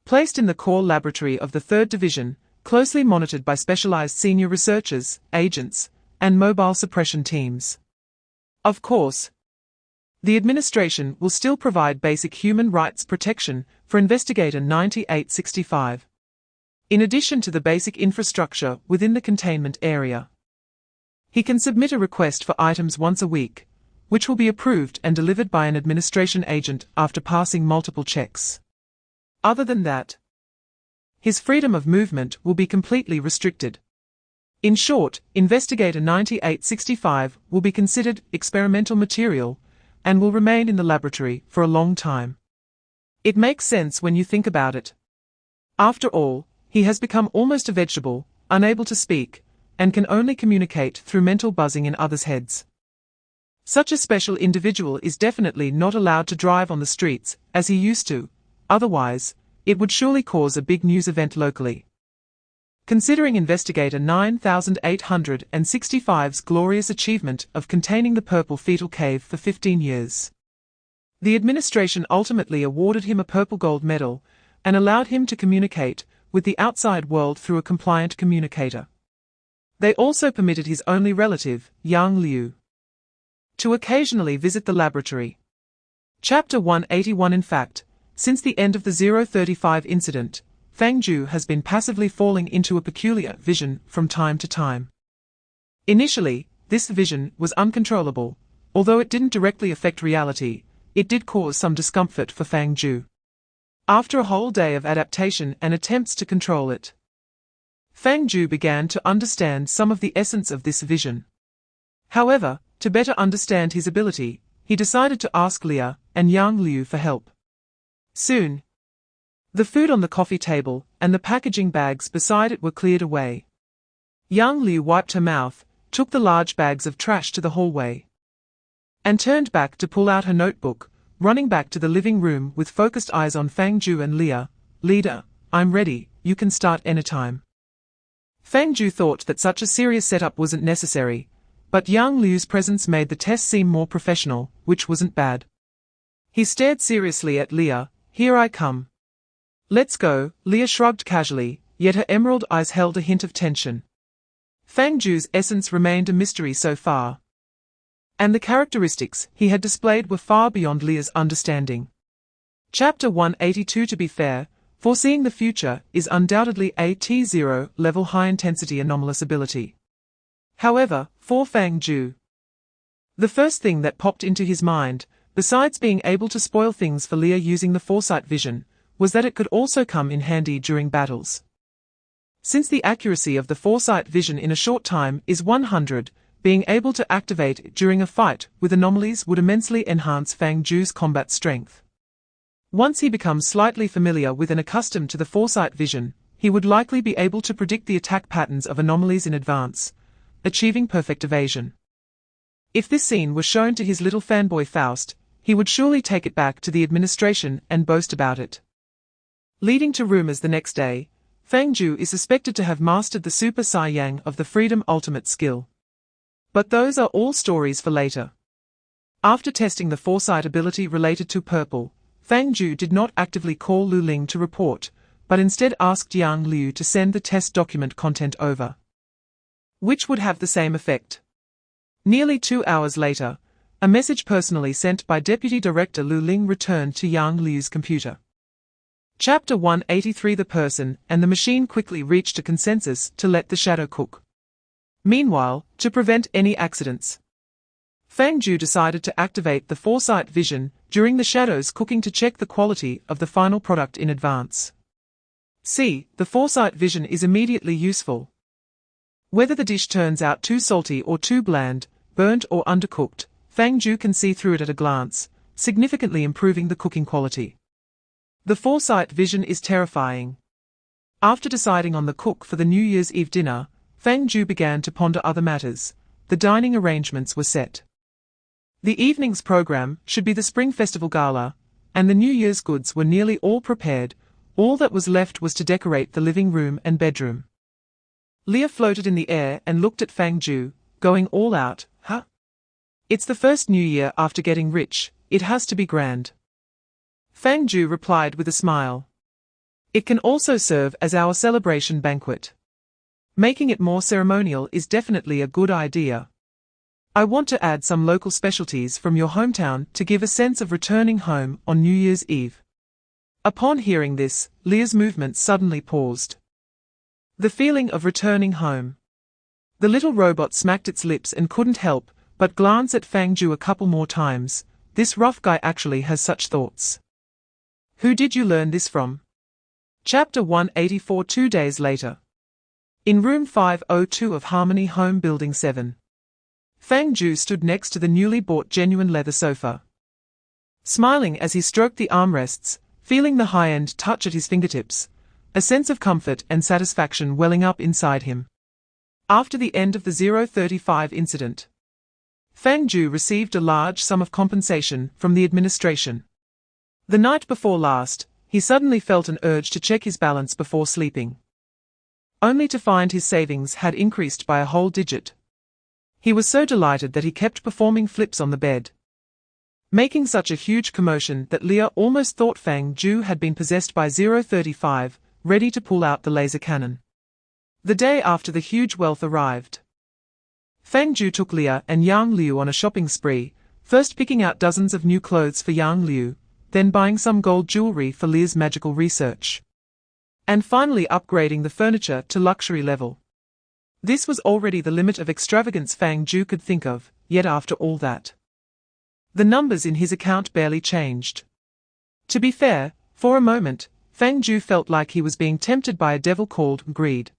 Placed in the core laboratory of the 3rd Division, closely monitored by specialized senior researchers, agents, and mobile suppression teams. Of course, the administration will still provide basic human rights protection for investigator 9865. In addition to the basic infrastructure within the containment area, he can submit a request for items once a week, which will be approved and delivered by an administration agent after passing multiple checks. Other than that, his freedom of movement will be completely restricted. In short, investigator 9865 will be considered experimental material and will remain in the laboratory for a long time. It makes sense when you think about it. After all, he has become almost a vegetable, unable to speak, and can only communicate through mental buzzing in others' heads. Such a special individual is definitely not allowed to drive on the streets, as he used to, otherwise, it would surely cause a big news event locally. Considering investigator 9865's glorious achievement of containing the purple fetal cave for 15 years, the administration ultimately awarded him a purple gold medal and allowed him to communicate with the outside world through a compliant communicator. They also permitted his only relative, Yang Liu, to occasionally visit the laboratory. Chapter 181. In fact, since the end of the 035 incident, Fang Jiu has been passively falling into a peculiar vision from time to time. Initially, this vision was uncontrollable. Although it didn't directly affect reality, it did cause some discomfort for Fang Jiu. After a whole day of adaptation and attempts to control it, Fang Jiu began to understand some of the essence of this vision. However, to better understand his ability, he decided to ask Leah and Yang Liu for help. Soon, the food on the coffee table and the packaging bags beside it were cleared away. Yang Liu wiped her mouth, took the large bags of trash to the hallway, and turned back to pull out her notebook, running back to the living room with focused eyes on Fang Jiu and Leah. "Leader, I'm ready, you can start anytime." Fang Jiu thought that such a serious setup wasn't necessary, but Yang Liu's presence made the test seem more professional, which wasn't bad. He stared seriously at Leah. "Here I come." "Let's go," Leah shrugged casually, yet her emerald eyes held a hint of tension. Fang Jiu's essence remained a mystery so far, and the characteristics he had displayed were far beyond Leah's understanding. Chapter 182. To be fair, foreseeing the future is undoubtedly a T0 level high-intensity anomalous ability. However, for Fang Jiu, the first thing that popped into his mind, besides being able to spoil things for Leah using the foresight vision, was that it could also come in handy during battles. Since the accuracy of the foresight vision in a short time is 100, being able to activate it during a fight with anomalies would immensely enhance Fang Jiu's combat strength. Once he becomes slightly familiar with and accustomed to the foresight vision, he would likely be able to predict the attack patterns of anomalies in advance, achieving perfect evasion. If this scene were shown to his little fanboy Faust, he would surely take it back to the administration and boast about it. Leading to rumors the next day, Fang Jiu is suspected to have mastered the Super Sai-Yang of the Freedom Ultimate skill. But those are all stories for later. After testing the foresight ability related to purple, Fang Jiu did not actively call Lu Ling to report, but instead asked Yang Liu to send the test document content over, which would have the same effect. Nearly 2 hours later, a message personally sent by Deputy Director Lu Ling returned to Yang Liu's computer. Chapter 183. The person and the machine quickly reached a consensus to let the shadow cook. Meanwhile, to prevent any accidents, Fang Jiu decided to activate the foresight vision during the shadow's cooking to check the quality of the final product in advance. See, the foresight vision is immediately useful. Whether the dish turns out too salty or too bland, burnt or undercooked, Fang Jiu can see through it at a glance, significantly improving the cooking quality. The foresight vision is terrifying. After deciding on the cook for the New Year's Eve dinner, Fang Jiu began to ponder other matters. The dining arrangements were set. The evening's program should be the Spring Festival Gala, and the New Year's goods were nearly all prepared. All that was left was to decorate the living room and bedroom. Leah floated in the air and looked at Fang Jiu, going all out. Huh? It's the first New Year after getting rich, it has to be grand. Fang Jiu replied with a smile. It can also serve as our celebration banquet. Making it more ceremonial is definitely a good idea. I want to add some local specialties from your hometown to give a sense of returning home on New Year's Eve. Upon hearing this, Leah's movements suddenly paused. The feeling of returning home. The little robot smacked its lips and couldn't help but glance at Fang Jiu a couple more times. This rough guy actually has such thoughts. Who did you learn this from? Chapter 184. 2 days later. In room 502 of Harmony Home Building 7. Fang Jiu stood next to the newly bought genuine leather sofa. Smiling as he stroked the armrests, feeling the high-end touch at his fingertips, a sense of comfort and satisfaction welling up inside him. After the end of the 035 incident, Fang Jiu received a large sum of compensation from the administration. The night before last, he suddenly felt an urge to check his balance before sleeping, only to find his savings had increased by a whole digit. He was so delighted that he kept performing flips on the bed, making such a huge commotion that Leah almost thought Fang Jiu had been possessed by 035, ready to pull out the laser cannon. The day after the huge wealth arrived, Fang Jiu took Leah and Yang Liu on a shopping spree, first picking out dozens of new clothes for Yang Liu, then buying some gold jewelry for Leah's magical research, and finally upgrading the furniture to luxury level. This was already the limit of extravagance Fang Jiu could think of, yet after all that, the numbers in his account barely changed. To be fair, for a moment, Fang Jiu felt like he was being tempted by a devil called greed.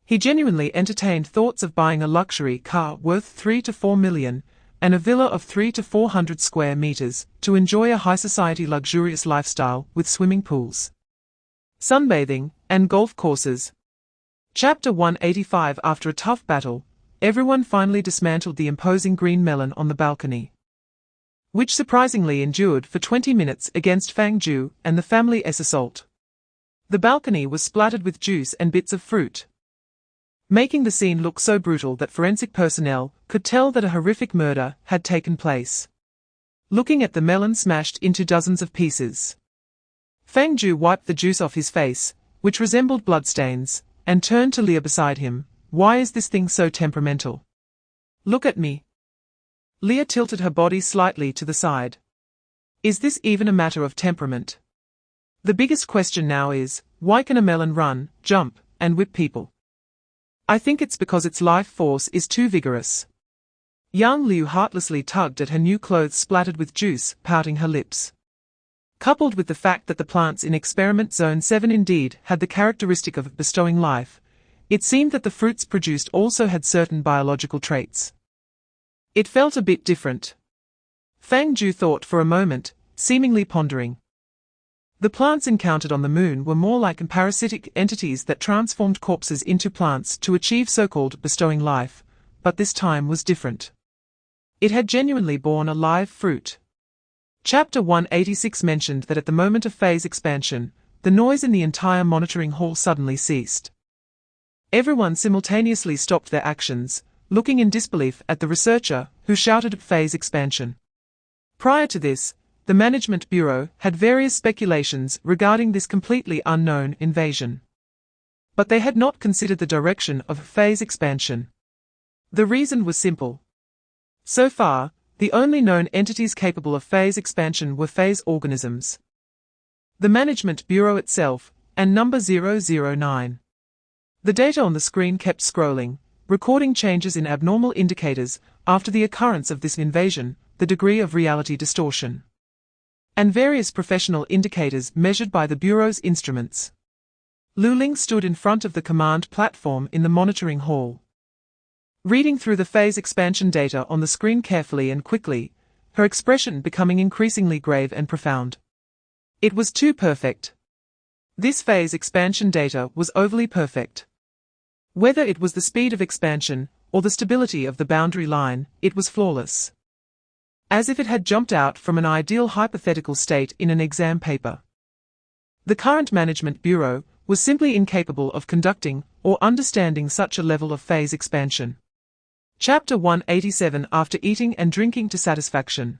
He genuinely entertained thoughts of buying a luxury car worth 3 to 4 million, and a villa of 300 to 400 square meters, to enjoy a high-society luxurious lifestyle with swimming pools, sunbathing, and golf courses. Chapter 185. After a tough battle, everyone finally dismantled the imposing green melon on the balcony, which surprisingly endured for 20 minutes against Fang Jiu and the family's assault. The balcony was splattered with juice and bits of fruit, making the scene look so brutal that forensic personnel could tell that a horrific murder had taken place. Looking at the melon smashed into dozens of pieces, Fang Jiu wiped the juice off his face, which resembled bloodstains, and turned to Leah beside him. Why is this thing so temperamental? Look at me. Leah tilted her body slightly to the side. Is this even a matter of temperament? The biggest question now is, why can a melon run, jump, and whip people? I think it's because its life force is too vigorous. Yang Liu heartlessly tugged at her new clothes splattered with juice, pouting her lips. Coupled with the fact that the plants in Experiment Zone 7 indeed had the characteristic of bestowing life, it seemed that the fruits produced also had certain biological traits. It felt a bit different. Fang Jiu thought for a moment, seemingly pondering. The plants encountered on the moon were more like parasitic entities that transformed corpses into plants to achieve so-called bestowing life, but this time was different. It had genuinely borne a live fruit. Chapter 186 mentioned that at the moment of phase expansion, the noise in the entire monitoring hall suddenly ceased. Everyone simultaneously stopped their actions, looking in disbelief at the researcher, who shouted phase expansion. Prior to this, the Management Bureau had various speculations regarding this completely unknown invasion. But they had not considered the direction of phase expansion. The reason was simple. So far, the only known entities capable of phase expansion were phase organisms. The Management Bureau itself, and number 009. The data on the screen kept scrolling, recording changes in abnormal indicators after the occurrence of this invasion, the degree of reality distortion, and various professional indicators measured by the Bureau's instruments. Lu Ling stood in front of the command platform in the monitoring hall, reading through the phase expansion data on the screen carefully and quickly, her expression becoming increasingly grave and profound. It was too perfect. This phase expansion data was overly perfect. Whether it was the speed of expansion or the stability of the boundary line, it was flawless. As if it had jumped out from an ideal hypothetical state in an exam paper. The current Management Bureau was simply incapable of conducting or understanding such a level of phase expansion. Chapter 187. After eating and drinking to satisfaction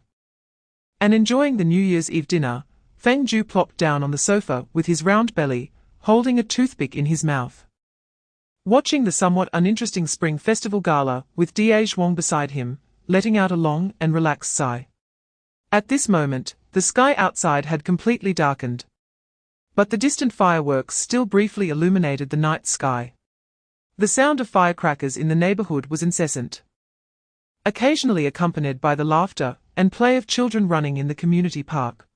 and enjoying the New Year's Eve dinner, Fang Jiu plopped down on the sofa with his round belly, holding a toothpick in his mouth. Watching the somewhat uninteresting Spring Festival Gala with Da Zhuang beside him, letting out a long and relaxed sigh. At this moment, the sky outside had completely darkened. But the distant fireworks still briefly illuminated the night sky. The sound of firecrackers in the neighborhood was incessant, occasionally accompanied by the laughter and play of children running in the community park.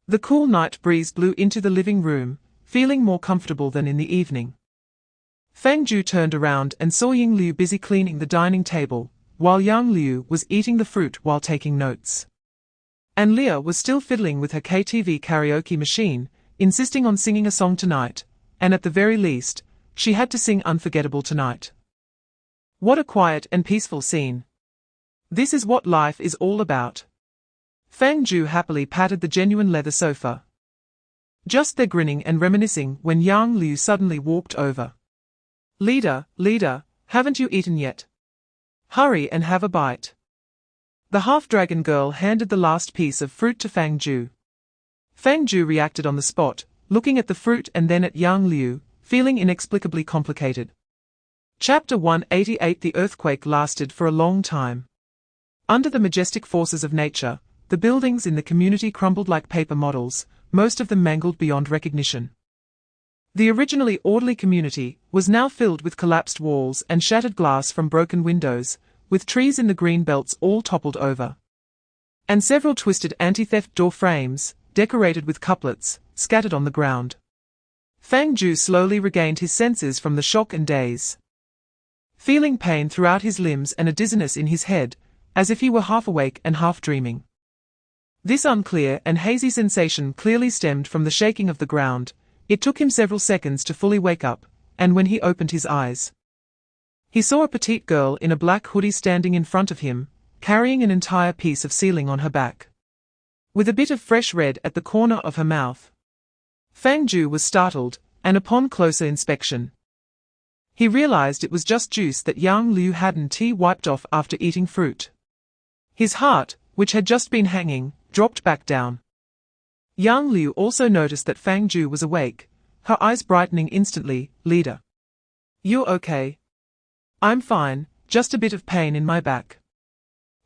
The cool night breeze blew into the living room, feeling more comfortable than in the evening. Fang Jiu turned around and saw Ying Liu busy cleaning the dining table, while Yang Liu was eating the fruit while taking notes. And Leah was still fiddling with her KTV karaoke machine, insisting on singing a song tonight, and at the very least, she had to sing Unforgettable Tonight. What a quiet and peaceful scene. This is what life is all about. Fang Jiu happily patted the genuine leather sofa. Just there grinning and reminiscing when Yang Liu suddenly walked over. Leader, haven't you eaten yet? Hurry and have a bite. The half-dragon girl handed the last piece of fruit to Fang Jiu. Fang Jiu reacted on the spot, looking at the fruit and then at Yang Liu, feeling inexplicably complicated. Chapter 188. The earthquake lasted for a long time. Under the majestic forces of nature, the buildings in the community crumbled like paper models, most of them mangled beyond recognition. The originally orderly community was now filled with collapsed walls and shattered glass from broken windows, with trees in the green belts all toppled over. And several twisted anti-theft door frames, decorated with couplets, scattered on the ground. Fang Jiu slowly regained his senses from the shock and daze, feeling pain throughout his limbs and a dizziness in his head, as if he were half awake and half dreaming. This unclear and hazy sensation clearly stemmed from the shaking of the ground. It took him several seconds to fully wake up, and when he opened his eyes, he saw a petite girl in a black hoodie standing in front of him, carrying an entire piece of ceiling on her back, with a bit of fresh red at the corner of her mouth. Fang Jiu was startled, and upon closer inspection, he realized it was just juice that Yang Liu hadn't wiped off after eating fruit. His heart, which had just been hanging, dropped back down. Yang Liu also noticed that Fang Jiu was awake, her eyes brightening instantly. Leader. You're okay? I'm fine, just a bit of pain in my back.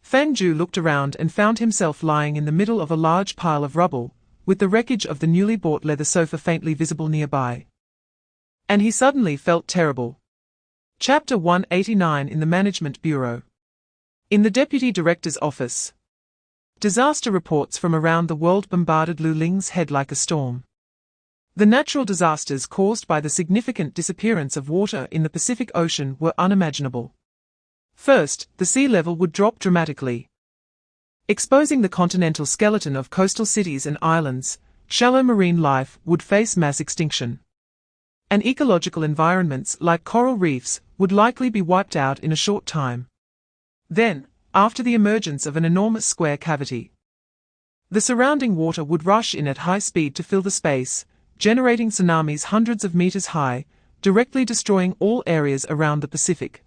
Fang Jiu looked around and found himself lying in the middle of a large pile of rubble, with the wreckage of the newly bought leather sofa faintly visible nearby. And he suddenly felt terrible. Chapter 189. In the Management Bureau. In the Deputy Director's office. Disaster reports from around the world bombarded Lu Ling's head like a storm. The natural disasters caused by the significant disappearance of water in the Pacific Ocean were unimaginable. First, the sea level would drop dramatically, exposing the continental skeleton of coastal cities and islands. Shallow marine life would face mass extinction, and ecological environments like coral reefs would likely be wiped out in a short time. Then, after the emergence of an enormous square cavity. The surrounding water would rush in at high speed to fill the space, generating tsunamis hundreds of meters high, directly destroying all areas around the Pacific.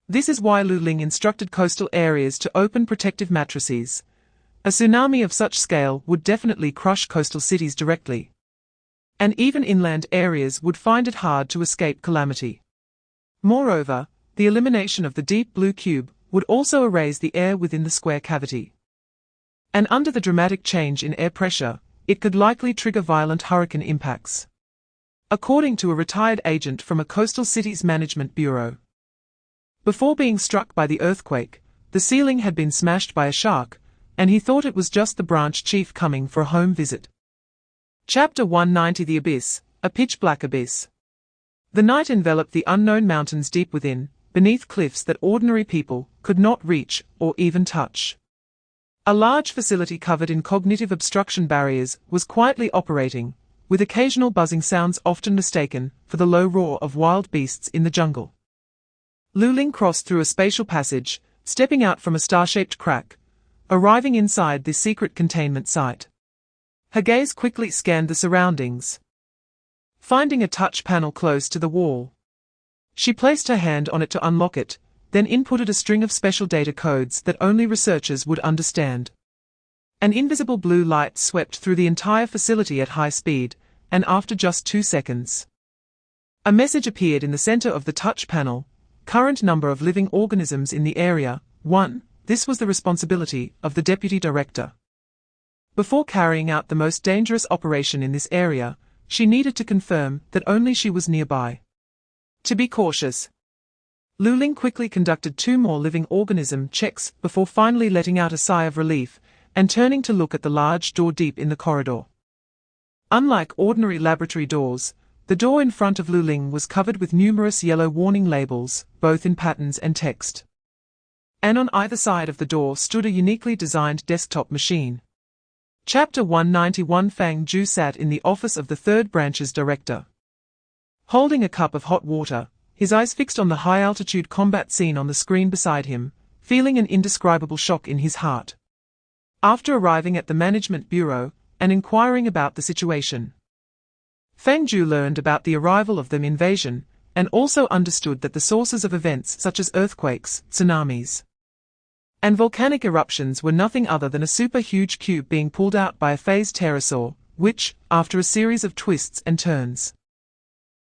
This is why Lu Ling instructed coastal areas to open protective matrices. A tsunami of such scale would definitely crush coastal cities directly. And even inland areas would find it hard to escape calamity. Moreover, the elimination of the deep blue cube would also erase the air within the square cavity. And under the dramatic change in air pressure, it could likely trigger violent hurricane impacts. According to a retired agent from a coastal cities management bureau. Before being struck by the earthquake, the ceiling had been smashed by a shark, and he thought it was just the branch chief coming for a home visit. Chapter 190 The Abyss, a pitch-black abyss. The night enveloped the unknown mountains deep within, beneath cliffs that ordinary people could not reach or even touch. A large facility covered in cognitive obstruction barriers was quietly operating, with occasional buzzing sounds often mistaken for the low roar of wild beasts in the jungle. Lu Ling crossed through a spatial passage, stepping out from a star-shaped crack, arriving inside this secret containment site. Her gaze quickly scanned the surroundings. Finding a touch panel close to the wall, she placed her hand on it to unlock it, then inputted a string of special data codes that only researchers would understand. An invisible blue light swept through the entire facility at high speed, and after just 2 seconds, a message appeared in the center of the touch panel: current number of living organisms in the area, 1. This was the responsibility of the deputy director. Before carrying out the most dangerous operation in this area, she needed to confirm that only she was nearby. To be cautious, Lu Ling quickly conducted 2 more living organism checks before finally letting out a sigh of relief and turning to look at the large door deep in the corridor. Unlike ordinary laboratory doors, the door in front of Lu Ling was covered with numerous yellow warning labels, both in patterns and text. And on either side of the door stood a uniquely designed desktop machine. Chapter 191 Fang Jiu sat in the office of the third branch's director. Holding a cup of hot water, his eyes fixed on the high-altitude combat scene on the screen beside him, feeling an indescribable shock in his heart. After arriving at the management bureau and inquiring about the situation, Fang Jiu learned about the arrival of the invasion and also understood that the sources of events such as earthquakes, tsunamis, and volcanic eruptions were nothing other than a super-huge cube being pulled out by a phased pterosaur, which, after a series of twists and turns,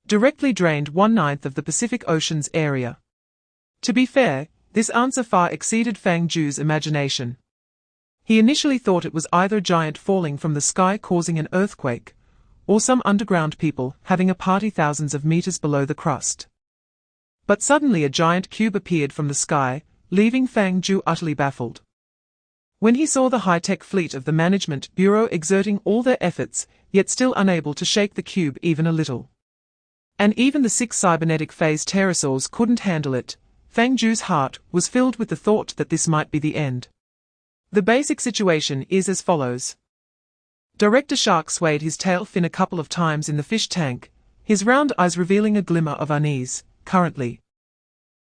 directly drained 1/9 of the Pacific Ocean's area. To be fair, this answer far exceeded Fang Jiu's imagination. He initially thought it was either a giant falling from the sky causing an earthquake, or some underground people having a party thousands of meters below the crust. But suddenly a giant cube appeared from the sky, leaving Fang Jiu utterly baffled. When he saw the high-tech fleet of the Management Bureau exerting all their efforts, yet still unable to shake the cube even a little, and even the 6 cybernetic phase pterosaurs couldn't handle it, Fang Jiu's heart was filled with the thought that this might be the end. The basic situation is as follows. Director Shark swayed his tail fin a couple of times in the fish tank, his round eyes revealing a glimmer of unease. Currently,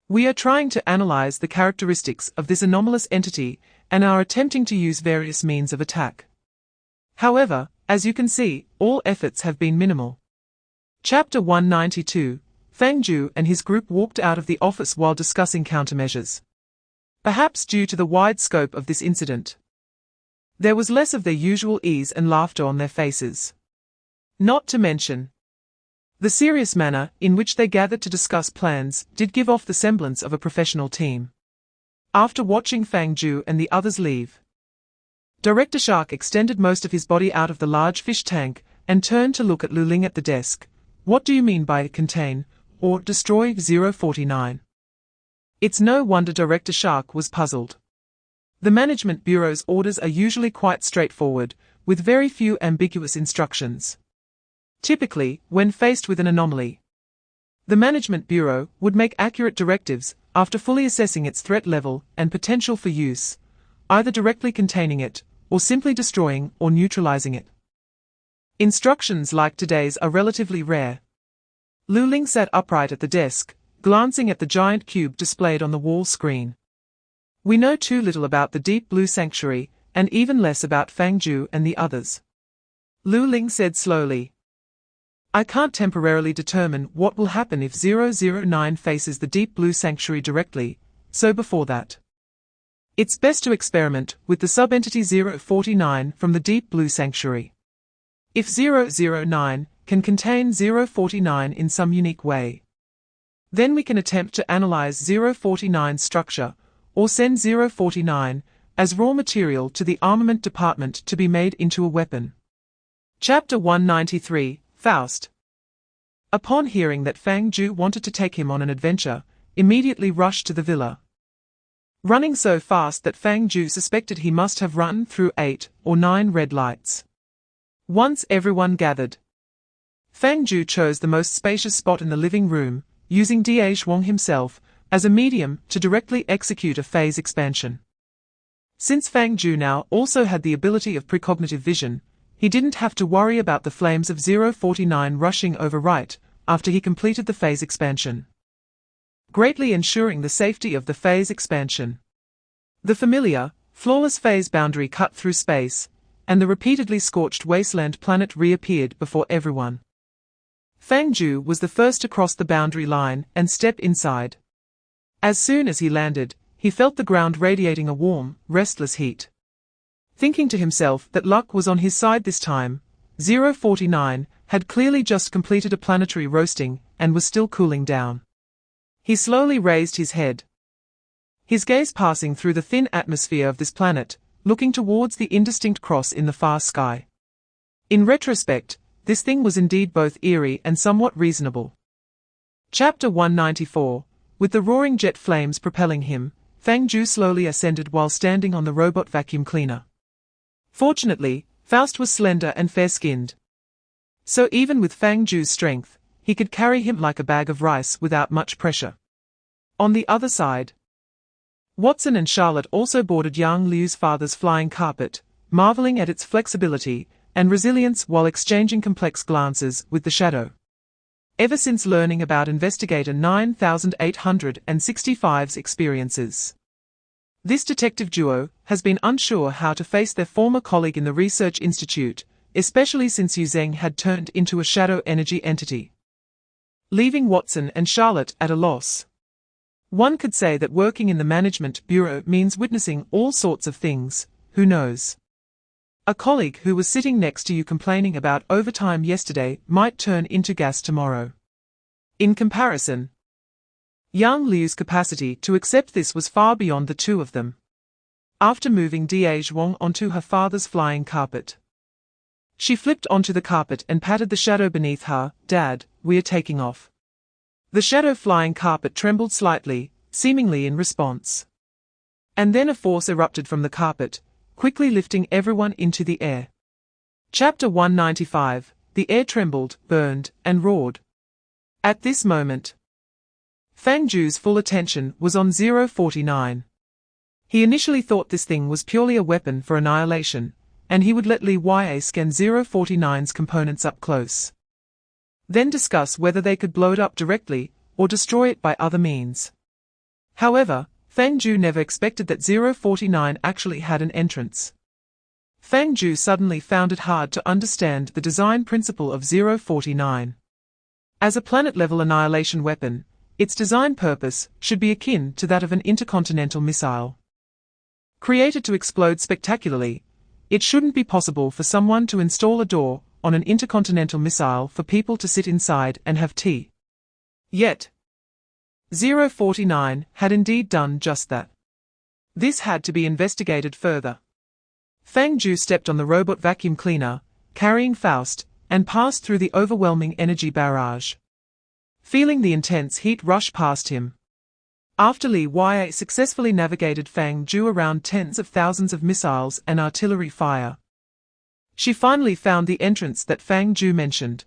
we are trying to analyze the characteristics of this anomalous entity and are attempting to use various means of attack. However, as you can see, all efforts have been minimal. Chapter 192, Fang Jiu and his group walked out of the office while discussing countermeasures. Perhaps due to the wide scope of this incident, there was less of their usual ease and laughter on their faces. Not to mention, the serious manner in which they gathered to discuss plans did give off the semblance of a professional team. After watching Fang Jiu and the others leave, Director Shark extended most of his body out of the large fish tank and turned to look at Lu Ling at the desk. What do you mean by contain or destroy 049? It's no wonder Director Shark was puzzled. The Management Bureau's orders are usually quite straightforward, with very few ambiguous instructions. Typically, when faced with an anomaly, the Management Bureau would make accurate directives after fully assessing its threat level and potential for use, either directly containing it or simply destroying or neutralizing it. Instructions like today's are relatively rare. Lu Ling sat upright at the desk, glancing at the giant cube displayed on the wall screen. We know too little about the Deep Blue Sanctuary, and even less about Fang Jiu and the others. Lu Ling said slowly. I can't temporarily determine what will happen if 009 faces the Deep Blue Sanctuary directly, so before that, it's best to experiment with the subentity 049 from the Deep Blue Sanctuary. If 009 can contain 049 in some unique way, then we can attempt to analyze 049's structure, or send 049 as raw material to the armament department to be made into a weapon. Chapter 193, Faust. Upon hearing that Fang Jiu wanted to take him on an adventure, immediately rushed to the villa. Running so fast that Fang Jiu suspected he must have run through 8 or 9 red lights. Once everyone gathered, Fang Jiu chose the most spacious spot in the living room, using Da Zhuang himself as a medium to directly execute a phase expansion. Since Fang Jiu now also had the ability of precognitive vision, he didn't have to worry about the flames of 049 rushing over right after he completed the phase expansion, greatly ensuring the safety of the phase expansion. The familiar, flawless phase boundary cut through space, and the repeatedly scorched wasteland planet reappeared before everyone. Fang Jiu was the first to cross the boundary line and step inside. As soon as he landed, he felt the ground radiating a warm, restless heat. Thinking to himself that luck was on his side this time, 049 had clearly just completed a planetary roasting and was still cooling down. He slowly raised his head, his gaze passing through the thin atmosphere of this planet, looking towards the indistinct cross in the far sky. In retrospect, this thing was indeed both eerie and somewhat reasonable. Chapter 194. With the roaring jet flames propelling him, Fang Jiu slowly ascended while standing on the robot vacuum cleaner. Fortunately, Faust was slender and fair-skinned. So even with Fang Jiu's strength, he could carry him like a bag of rice without much pressure. On the other side, Watson and Charlotte also boarded Yang Liu's father's flying carpet, marveling at its flexibility and resilience while exchanging complex glances with the shadow. Ever since learning about Investigator 9865's experiences, this detective duo has been unsure how to face their former colleague in the research institute, especially since Yu Zheng had turned into a shadow energy entity, leaving Watson and Charlotte at a loss. One could say that working in the management bureau means witnessing all sorts of things, who knows? A colleague who was sitting next to you complaining about overtime yesterday might turn into gas tomorrow. In comparison, Yang Liu's capacity to accept this was far beyond the two of them. After moving Da Zhuang onto her father's flying carpet, she flipped onto the carpet and patted the shadow beneath her. Dad, we are taking off. The shadow flying carpet trembled slightly, seemingly in response. And then a force erupted from the carpet, quickly lifting everyone into the air. Chapter 195. The air trembled, burned, and roared. At this moment, Fang Jiu's full attention was on 049. He initially thought this thing was purely a weapon for annihilation, and he would let Li Yue scan 049's components up close, then discuss whether they could blow it up directly or destroy it by other means. However, Fang Jiu never expected that 049 actually had an entrance. Fang Jiu suddenly found it hard to understand the design principle of 049. As a planet-level annihilation weapon, its design purpose should be akin to that of an intercontinental missile. Created to explode spectacularly, it shouldn't be possible for someone to install a door on an intercontinental missile for people to sit inside and have tea. Yet, 049 had indeed done just that. This had to be investigated further. Fang Jiu stepped on the robot vacuum cleaner, carrying Faust, and passed through the overwhelming energy barrage, feeling the intense heat rush past him. After Li Yue successfully navigated Fang Jiu around tens of thousands of missiles and artillery fire, she finally found the entrance that Fang Jiu mentioned.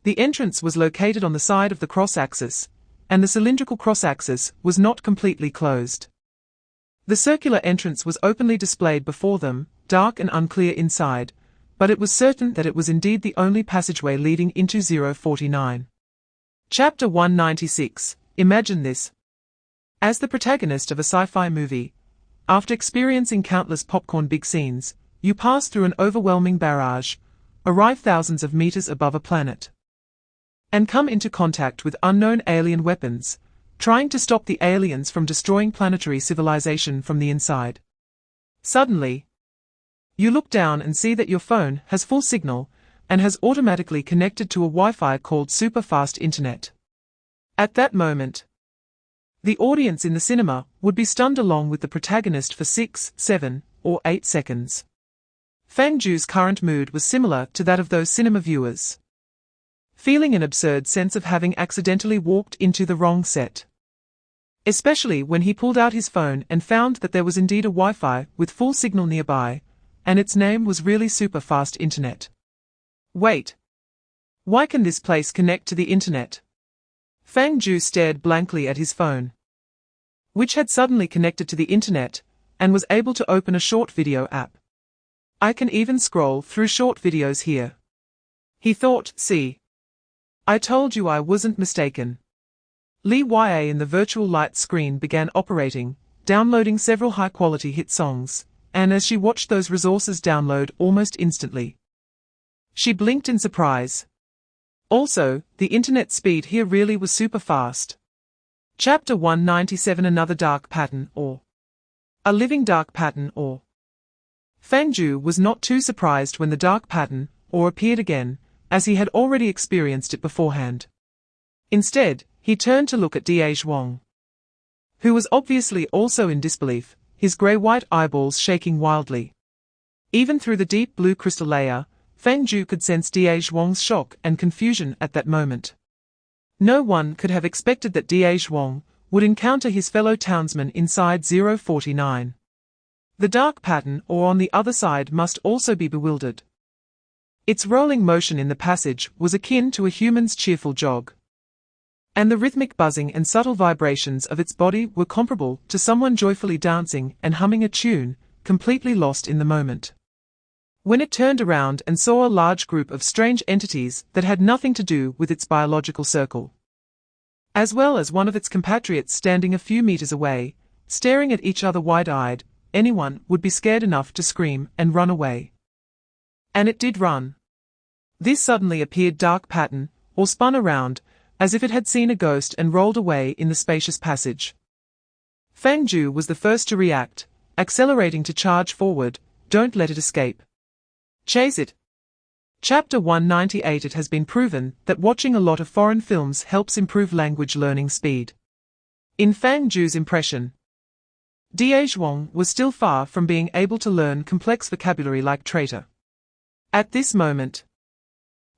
The entrance was located on the side of the cross-axis, and the cylindrical cross-axis was not completely closed. The circular entrance was openly displayed before them, dark and unclear inside, but it was certain that it was indeed the only passageway leading into 049. Chapter 196. Imagine this. As the protagonist of a sci-fi movie, After experiencing countless popcorn big scenes, you pass through an overwhelming barrage, arrive thousands of meters above a planet, and come into contact with unknown alien weapons, trying to stop the aliens from destroying planetary civilization from the inside. Suddenly, you look down and see that your phone has full signal and has automatically connected to a Wi-Fi called super fast internet. At that moment, the audience in the cinema would be stunned along with the protagonist for 6, 7, or 8 seconds. Fang Jiu's current mood was similar to that of those cinema viewers, feeling an absurd sense of having accidentally walked into the wrong set. Especially when he pulled out his phone and found that there was indeed a Wi-Fi with full signal nearby, and its name was really super fast internet. Wait. Why can this place connect to the internet? Fang Jiu stared blankly at his phone, which had suddenly connected to the internet, and was able to open a short video app. I can even scroll through short videos here. He thought, see. I told you I wasn't mistaken. Li Ya in the virtual light screen began operating, downloading several high-quality hit songs, and as she watched those resources download almost instantly, she blinked in surprise. Also, the internet speed here really was super fast. Chapter 197 Another Dark Pattern or A Living Dark Pattern or Fang Jiu was not too surprised when the dark pattern or appeared again, as he had already experienced it beforehand. Instead, he turned to look at Wang, who was obviously also in disbelief, his grey-white eyeballs shaking wildly. Even through the deep blue crystal layer, Fang Jiu could sense Wang's shock and confusion at that moment. No one could have expected that Wang would encounter his fellow townsman inside 049. The dark pattern or on the other side must also be bewildered. Its rolling motion in the passage was akin to a human's cheerful jog, and the rhythmic buzzing and subtle vibrations of its body were comparable to someone joyfully dancing and humming a tune, completely lost in the moment. When it turned around and saw a large group of strange entities that had nothing to do with its biological circle, as well as one of its compatriots standing a few meters away, staring at each other wide-eyed, anyone would be scared enough to scream and run away. And it did run. This suddenly appeared dark pattern, or spun around, as if it had seen a ghost and rolled away in the spacious passage. Fang Jiu was the first to react, accelerating to charge forward. Don't let it escape. Chase it. Chapter 198 It has been proven that watching a lot of foreign films helps improve language learning speed. In Fang Jiu's impression, Wang was still far from being able to learn complex vocabulary like traitor. At this moment,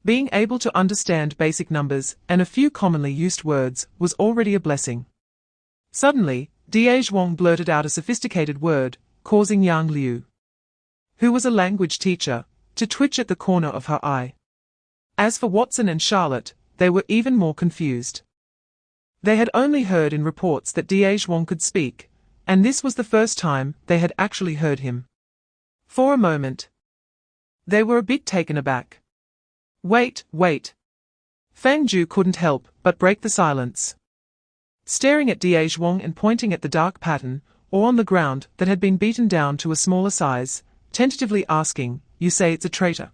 being able to understand basic numbers and a few commonly used words was already a blessing. Suddenly, Wang blurted out a sophisticated word, causing Yang Liu, who was a language teacher, to twitch at the corner of her eye. As for Watson and Charlotte, they were even more confused. They had only heard in reports that Wang could speak, and this was the first time they had actually heard him. For a moment, they were a bit taken aback. Wait. Fang Jiu couldn't help but break the silence. Staring at Wang and pointing at the dark pattern, or on the ground that had been beaten down to a smaller size, tentatively asking, you say it's a traitor?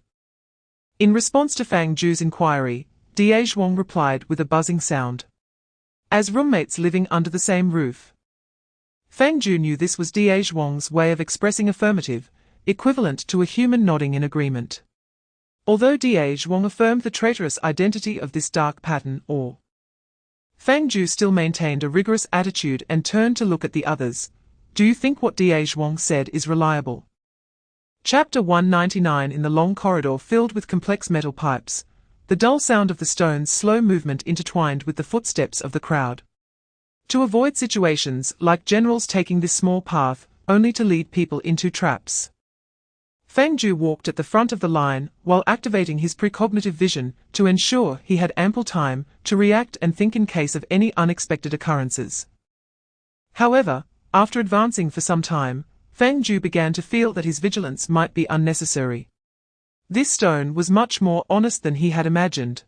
In response to Fang Jiu's inquiry, Wang replied with a buzzing sound. As roommates living under the same roof, Fang Jiu knew this was Wang's way of expressing affirmative, equivalent to a human nodding in agreement. Although Wang affirmed the traitorous identity of this dark pattern or Fang Jiu still maintained a rigorous attitude and turned to look at the others. Do you think what Wang said is reliable? Chapter 199 In the long corridor filled with complex metal pipes, the dull sound of the stones' slow movement intertwined with the footsteps of the crowd. To avoid situations like generals taking this small path, only to lead people into traps, Fang Jiu walked at the front of the line while activating his precognitive vision to ensure he had ample time to react and think in case of any unexpected occurrences. However, after advancing for some time, Fang Jiu began to feel that his vigilance might be unnecessary. This stone was much more honest than he had imagined.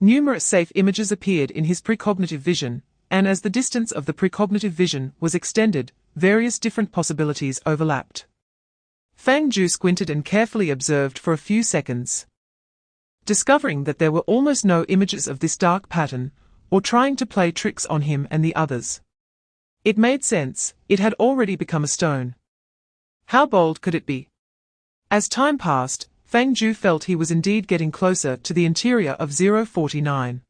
Numerous safe images appeared in his precognitive vision, and as the distance of the precognitive vision was extended, various different possibilities overlapped. Fang Jiu squinted and carefully observed for a few seconds. Discovering that there were almost no images of this dark pattern, or trying to play tricks on him and the others. It made sense, it had already become a stone. How bold could it be? As time passed, Fang Jiu felt he was indeed getting closer to the interior of 049.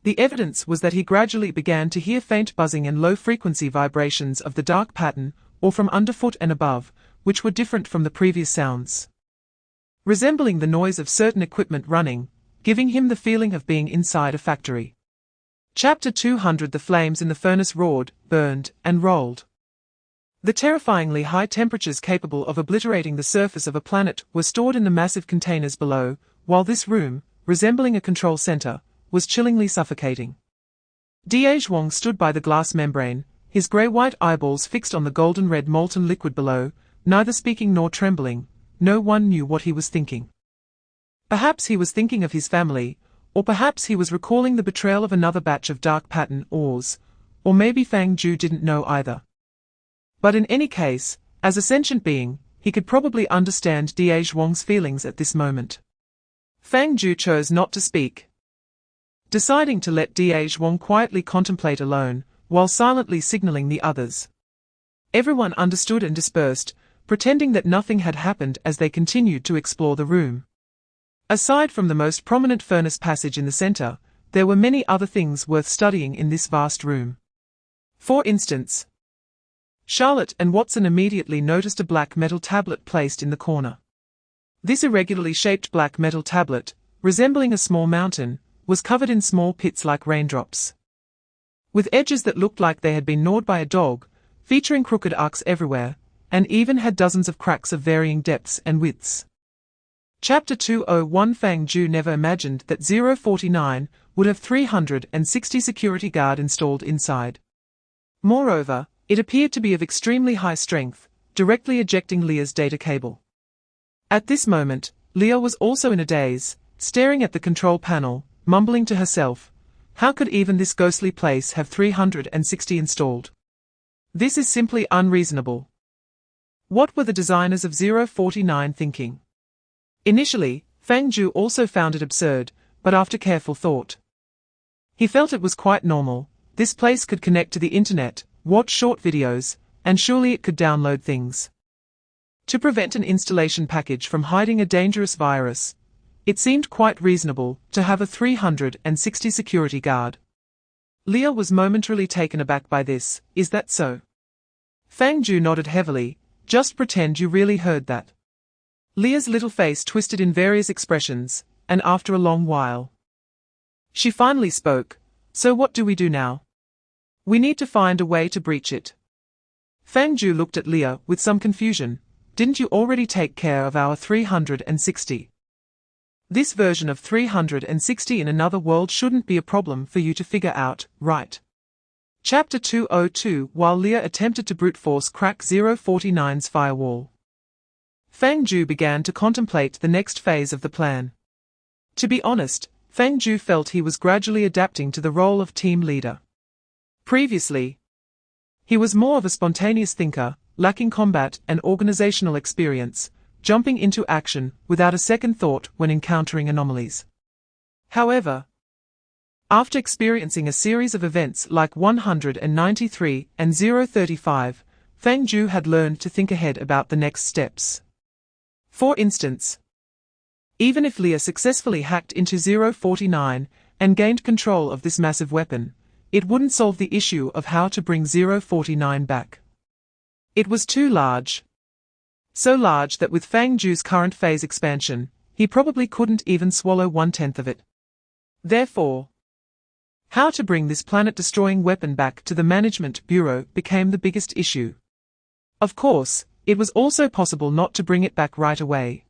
The evidence was that he gradually began to hear faint buzzing and low-frequency vibrations of the dark pattern, or from underfoot and above, which were different from the previous sounds. Resembling the noise of certain equipment running, giving him the feeling of being inside a factory. Chapter 200. The flames in the furnace roared, burned, and rolled. The terrifyingly high temperatures capable of obliterating the surface of a planet were stored in the massive containers below, while this room, resembling a control center, was chillingly suffocating. Wang stood by the glass membrane, his grey-white eyeballs fixed on the golden-red molten liquid below, neither speaking nor trembling. No one knew what he was thinking. Perhaps he was thinking of his family, or perhaps he was recalling the betrayal of another batch of dark pattern ores, or maybe Fang Jiu didn't know either. But in any case, as a sentient being, he could probably understand Wang's feelings at this moment. Fang Jiu chose not to speak, deciding to let Wang quietly contemplate alone, while silently signaling the others. Everyone understood and dispersed, pretending that nothing had happened as they continued to explore the room. Aside from the most prominent furnace passage in the center, there were many other things worth studying in this vast room. For instance, Charlotte and Watson immediately noticed a black metal tablet placed in the corner. This irregularly shaped black metal tablet, resembling a small mountain, was covered in small pits like raindrops, with edges that looked like they had been gnawed by a dog, featuring crooked arcs everywhere, and even had dozens of cracks of varying depths and widths. Chapter 201. Fang Jiu never imagined that 049 would have 360 security guard installed inside. Moreover, it appeared to be of extremely high strength, directly ejecting Leah's data cable. At this moment, Leah was also in a daze, staring at the control panel, mumbling to herself, "How could even this ghostly place have 360 installed? This is simply unreasonable." What were the designers of 049 thinking? Initially, Fang Jiu also found it absurd, but after careful thought, he felt it was quite normal. This place could connect to the internet, watch short videos, and surely it could download things. To prevent an installation package from hiding a dangerous virus, it seemed quite reasonable to have a 360 security guard. Leah was momentarily taken aback by this. "Is that so?" Fang Jiu nodded heavily. "Just pretend you really heard that." Leah's little face twisted in various expressions, and after a long while, she finally spoke. "So what do we do now?" "We need to find a way to breach it." Fang Jiu looked at Leah with some confusion. "Didn't you already take care of our 360? This version of 360 in another world shouldn't be a problem for you to figure out, right?" Chapter 202. While Leah attempted to brute force crack 049's firewall, Fang Jiu began to contemplate the next phase of the plan. To be honest, Fang Jiu felt he was gradually adapting to the role of team leader. Previously, he was more of a spontaneous thinker, lacking combat and organizational experience, jumping into action without a second thought when encountering anomalies. However, after experiencing a series of events like 193 and 035, Fang Jiu had learned to think ahead about the next steps. For instance, even if Leah successfully hacked into 049 and gained control of this massive weapon, it wouldn't solve the issue of how to bring 049 back. It was too large. So large that with Fang Jiu's current phase expansion, he probably couldn't even swallow 1/10 of it. Therefore, how to bring this planet-destroying weapon back to the Management Bureau became the biggest issue. Of course, it was also possible not to bring it back right away.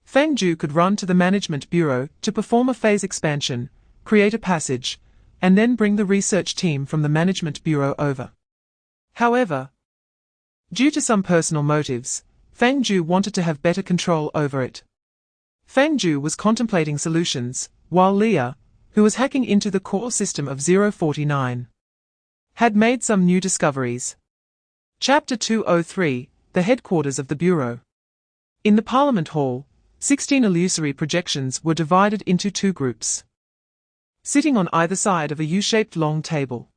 Fang Jiu could run to the Management Bureau to perform a phase expansion, create a passage, and then bring the research team from the Management Bureau over. However, due to some personal motives, Fang Jiu wanted to have better control over it. Fang Jiu was contemplating solutions, while Leah, who was hacking into the core system of 049, had made some new discoveries. Chapter 203, The Headquarters of the Bureau. In the Parliament Hall, 16 illusory projections were divided into two groups, sitting on either side of a U-shaped long table.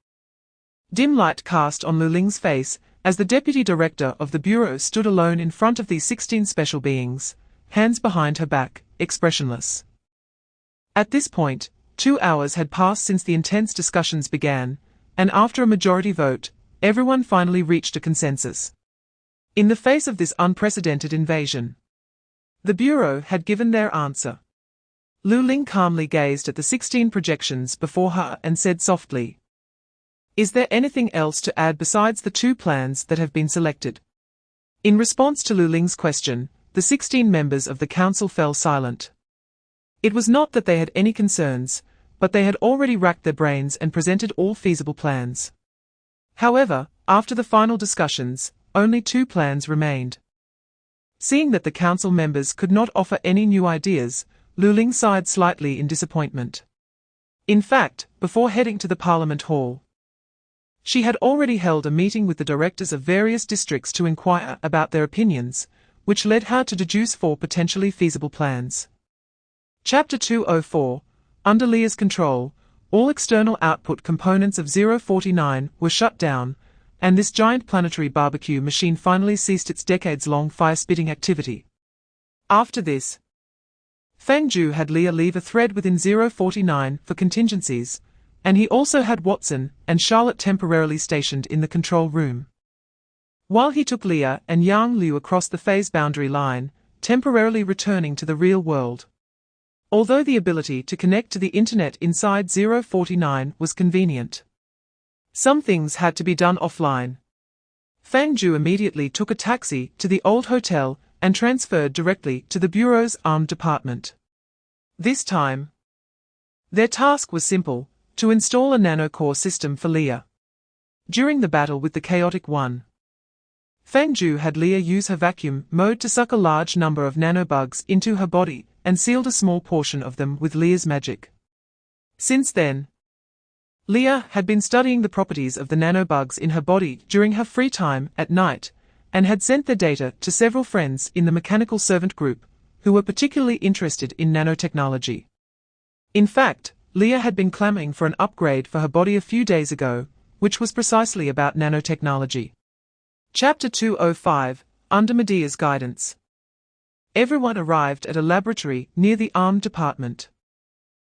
Dim light cast on Lu Ling's face as the deputy director of the Bureau stood alone in front of these 16 special beings, hands behind her back, expressionless. At this point, 2 hours had passed since the intense discussions began, and after a majority vote, everyone finally reached a consensus. In the face of this unprecedented invasion, the Bureau had given their answer. Lu Ling calmly gazed at the 16 projections before her and said softly, "Is there anything else to add besides the 2 plans that have been selected?" In response to Lu Ling's question, the 16 members of the council fell silent. It was not that they had any concerns, but they had already racked their brains and presented all feasible plans. However, after the final discussions, only 2 plans remained. Seeing that the council members could not offer any new ideas, Lu Ling sighed slightly in disappointment. In fact, before heading to the Parliament Hall, she had already held a meeting with the directors of various districts to inquire about their opinions, which led her to deduce 4 potentially feasible plans. Chapter 204, Under Leah's control, all external output components of 049 were shut down, and this giant planetary barbecue machine finally ceased its decades-long fire-spitting activity. After this, Fang Jiu had Leah leave a thread within 049 for contingencies, and he also had Watson and Charlotte temporarily stationed in the control room. While he took Leah and Yang Liu across the phase boundary line, temporarily returning to the real world. Although the ability to connect to the internet inside 049 was convenient, some things had to be done offline. Fang Jiu immediately took a taxi to the old hotel and transferred directly to the Bureau's armed department. This time, their task was simple, to install a nanocore system for Leah. During the battle with the Chaotic One, Fang Jiu had Leah use her vacuum mode to suck a large number of nanobugs into her body, and sealed a small portion of them with Leah's magic. Since then, Leah had been studying the properties of the nanobugs in her body during her free time at night, and had sent the data to several friends in the mechanical servant group, who were particularly interested in nanotechnology. In fact, Leah had been clamoring for an upgrade for her body a few days ago, which was precisely about nanotechnology. Chapter 205, Under Medea's Guidance. Everyone arrived at a laboratory near the armed department.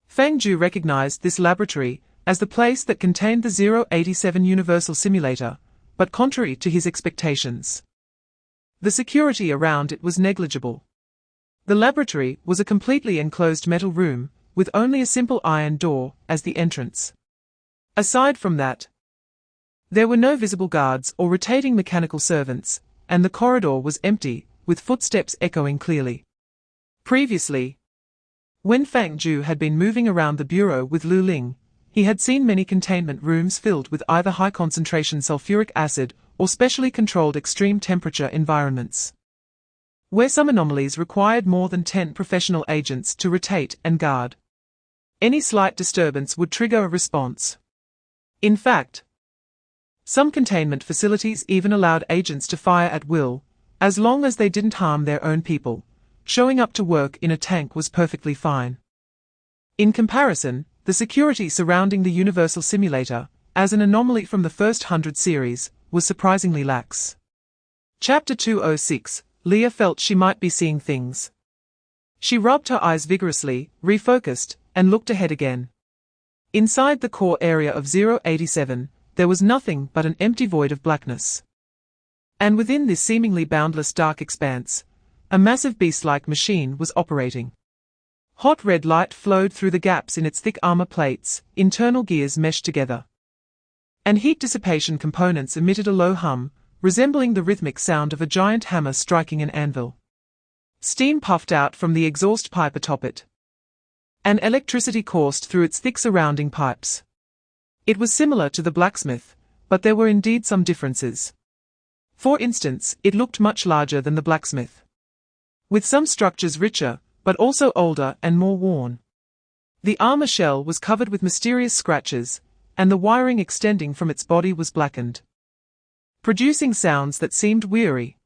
Fang Jiu recognized this laboratory as the place that contained the 087 Universal Simulator, but contrary to his expectations, the security around it was negligible. The laboratory was a completely enclosed metal room, with only a simple iron door as the entrance. Aside from that, there were no visible guards or rotating mechanical servants, and the corridor was empty, with footsteps echoing clearly. Previously, when Fang Jiu had been moving around the Bureau with Lu Ling, he had seen many containment rooms filled with either high-concentration sulfuric acid or specially controlled extreme temperature environments, where some anomalies required more than 10 professional agents to rotate and guard. Any slight disturbance would trigger a response. In fact, some containment facilities even allowed agents to fire at will, as long as they didn't harm their own people. Showing up to work in a tank was perfectly fine. In comparison, the security surrounding the Universal Simulator, as an anomaly from the first 100 series, was surprisingly lax. Chapter 206, Leah felt she might be seeing things. She rubbed her eyes vigorously, refocused, and looked ahead again. Inside the core area of 087, there was nothing but an empty void of blackness. And within this seemingly boundless dark expanse, a massive beast-like machine was operating. Hot red light flowed through the gaps in its thick armor plates, internal gears meshed together, and heat dissipation components emitted a low hum, resembling the rhythmic sound of a giant hammer striking an anvil. Steam puffed out from the exhaust pipe atop it, and electricity coursed through its thick surrounding pipes. It was similar to the blacksmith, but there were indeed some differences. For instance, it looked much larger than the blacksmith, with some structures richer, but also older and more worn. The armor shell was covered with mysterious scratches, and the wiring extending from its body was blackened. producing sounds that seemed weary.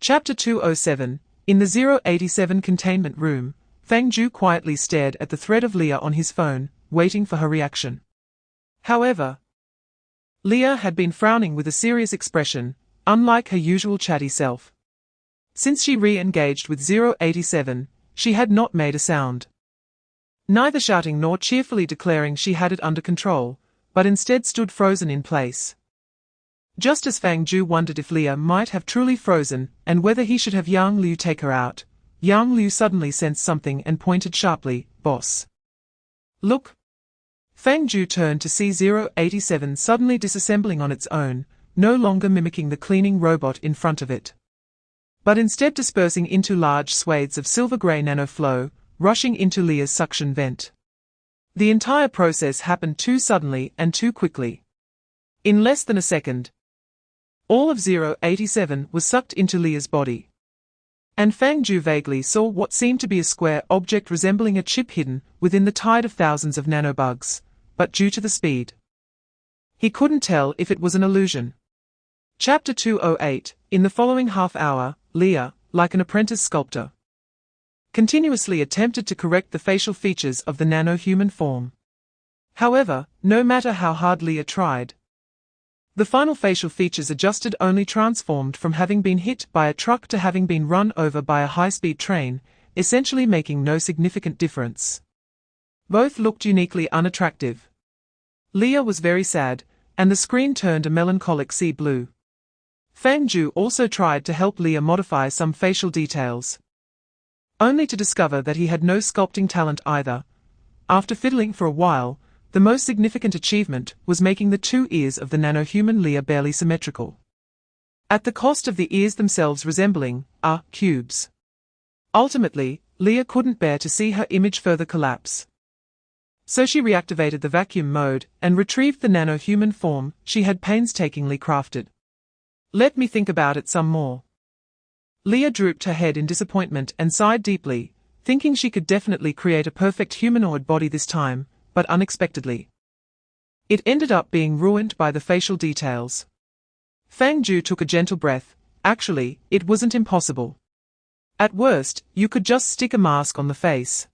Chapter 207. In the 087 containment room, Fang Jiu quietly stared at the thread of Leah on his phone, waiting for her reaction. However, Leah had been frowning with a serious expression, unlike her usual chatty self. Since she re-engaged with 087, she had not made a sound. Neither shouting nor cheerfully declaring she had it under control, but instead stood frozen in place. Just as Fang Jiu wondered if Leah might have truly frozen and whether he should have Yang Liu take her out, Yang Liu suddenly sensed something and pointed sharply, "Boss. Look." Fang Jiu turned to see 087 suddenly disassembling on its own, no longer mimicking the cleaning robot in front of it, but instead dispersing into large swathes of silver-grey nanoflow, rushing into Leah's suction vent. The entire process happened too suddenly and too quickly. In less than a second, all of 087 was sucked into Leah's body. And Fang Jiu vaguely saw what seemed to be a square object resembling a chip hidden within the tide of thousands of nanobugs, but due to the speed, he couldn't tell if it was an illusion. Chapter 208. In the following half hour, Leah, like an apprentice sculptor, continuously attempted to correct the facial features of the nano-human form. However, no matter how hard Leah tried, the final facial features adjusted only transformed from having been hit by a truck to having been run over by a high-speed train, essentially making no significant difference. Both looked uniquely unattractive. Leah was very sad, and the screen turned a melancholic sea blue. Fang Jiu also tried to help Leah modify some facial details, only to discover that he had no sculpting talent either. After fiddling for a while, the most significant achievement was making the two ears of the nano-human Leah barely symmetrical, at the cost of the ears themselves resembling cubes. Ultimately, Leah couldn't bear to see her image further collapse. So she reactivated the vacuum mode and retrieved the nano-human form she had painstakingly crafted. "Let me think about it some more." Leah drooped her head in disappointment and sighed deeply, thinking she could definitely create a perfect humanoid body this time, but unexpectedly, it ended up being ruined by the facial details. Fang Jiu took a gentle breath. Actually, it wasn't impossible. At worst, you could just stick a mask on the face.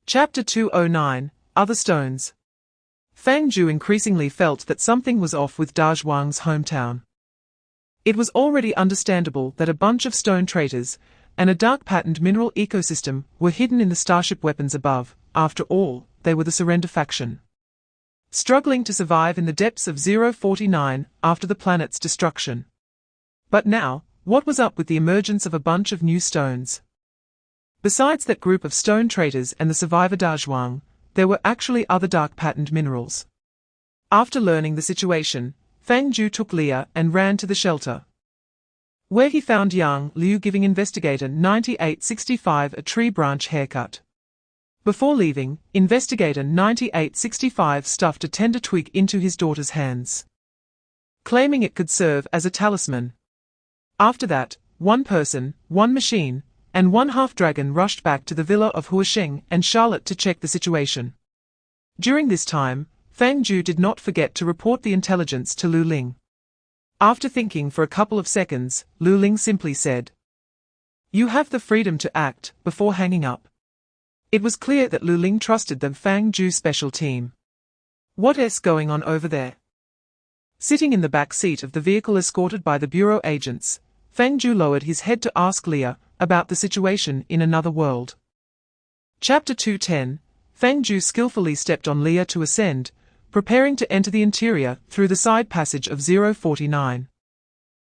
Chapter 209. Other stones. Fang Jiu increasingly felt that something was off with Da Zhuang's hometown. It was already understandable that a bunch of stone traitors and a dark-patterned mineral ecosystem were hidden in the starship weapons above. After all, they were the surrender faction, struggling to survive in the depths of 049 after the planet's destruction. But now, what was up with the emergence of a bunch of new stones? Besides that group of stone traitors and the survivor Da Zhuang, there were actually other dark-patterned minerals. After learning the situation, Fang Jiu took Leah and ran to the shelter, where he found Yang Liu giving Investigator 9865 a tree branch haircut. Before leaving, Investigator 9865 stuffed a tender twig into his daughter's hands, claiming it could serve as a talisman. After that, one person, one machine, and one half-dragon rushed back to the villa of Huasheng and Charlotte to check the situation. During this time, Fang Jiu did not forget to report the intelligence to Lu Ling. After thinking for a couple of seconds, Lu Ling simply said, "You have the freedom to act," before hanging up. It was clear that Lu Ling trusted the Fang Jiu special team. "What's going on over there?" Sitting in the back seat of the vehicle escorted by the bureau agents, Fang Jiu lowered his head to ask Leah about the situation in another world. Chapter 210. Fang Jiu skillfully stepped on Leah to ascend, preparing to enter the interior through the side passage of 049.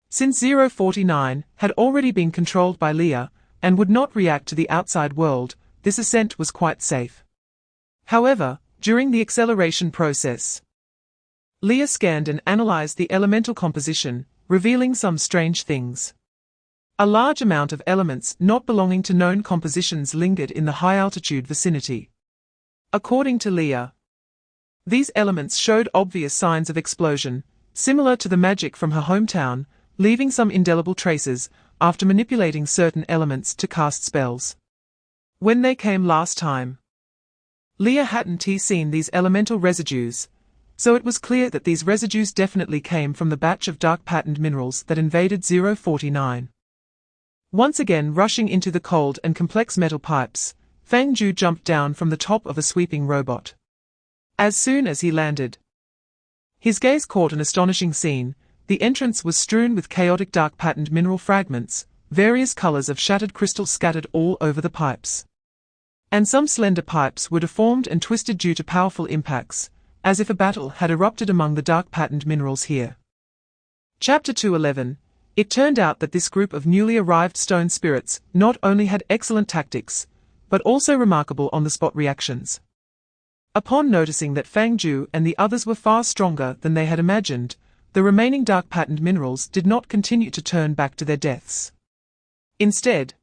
Since 049 had already been controlled by Leah and would not react to the outside world, this ascent was quite safe. However, during the acceleration process, Leah scanned and analyzed the elemental composition, revealing some strange things. A large amount of elements not belonging to known compositions lingered in the high-altitude vicinity. According to Leah, these elements showed obvious signs of explosion, similar to the magic from her hometown, leaving some indelible traces after manipulating certain elements to cast spells. When they came last time, Leah hadn't seen these elemental residues, so it was clear that these residues definitely came from the batch of dark patterned minerals that invaded 049. Once again rushing into the cold and complex metal pipes, Fang Jiu jumped down from the top of a sweeping robot. As soon as he landed, his gaze caught an astonishing scene. The entrance was strewn with chaotic dark patterned mineral fragments, various colors of shattered crystal scattered all over the pipes. And some slender pipes were deformed and twisted due to powerful impacts, as if a battle had erupted among the dark patterned minerals here. Chapter 211. It turned out that this group of newly arrived stone spirits not only had excellent tactics, but also remarkable on-the-spot reactions. Upon noticing that Fang Jiu and the others were far stronger than they had imagined, the remaining dark patterned minerals did not continue to turn back to their deaths. Instead,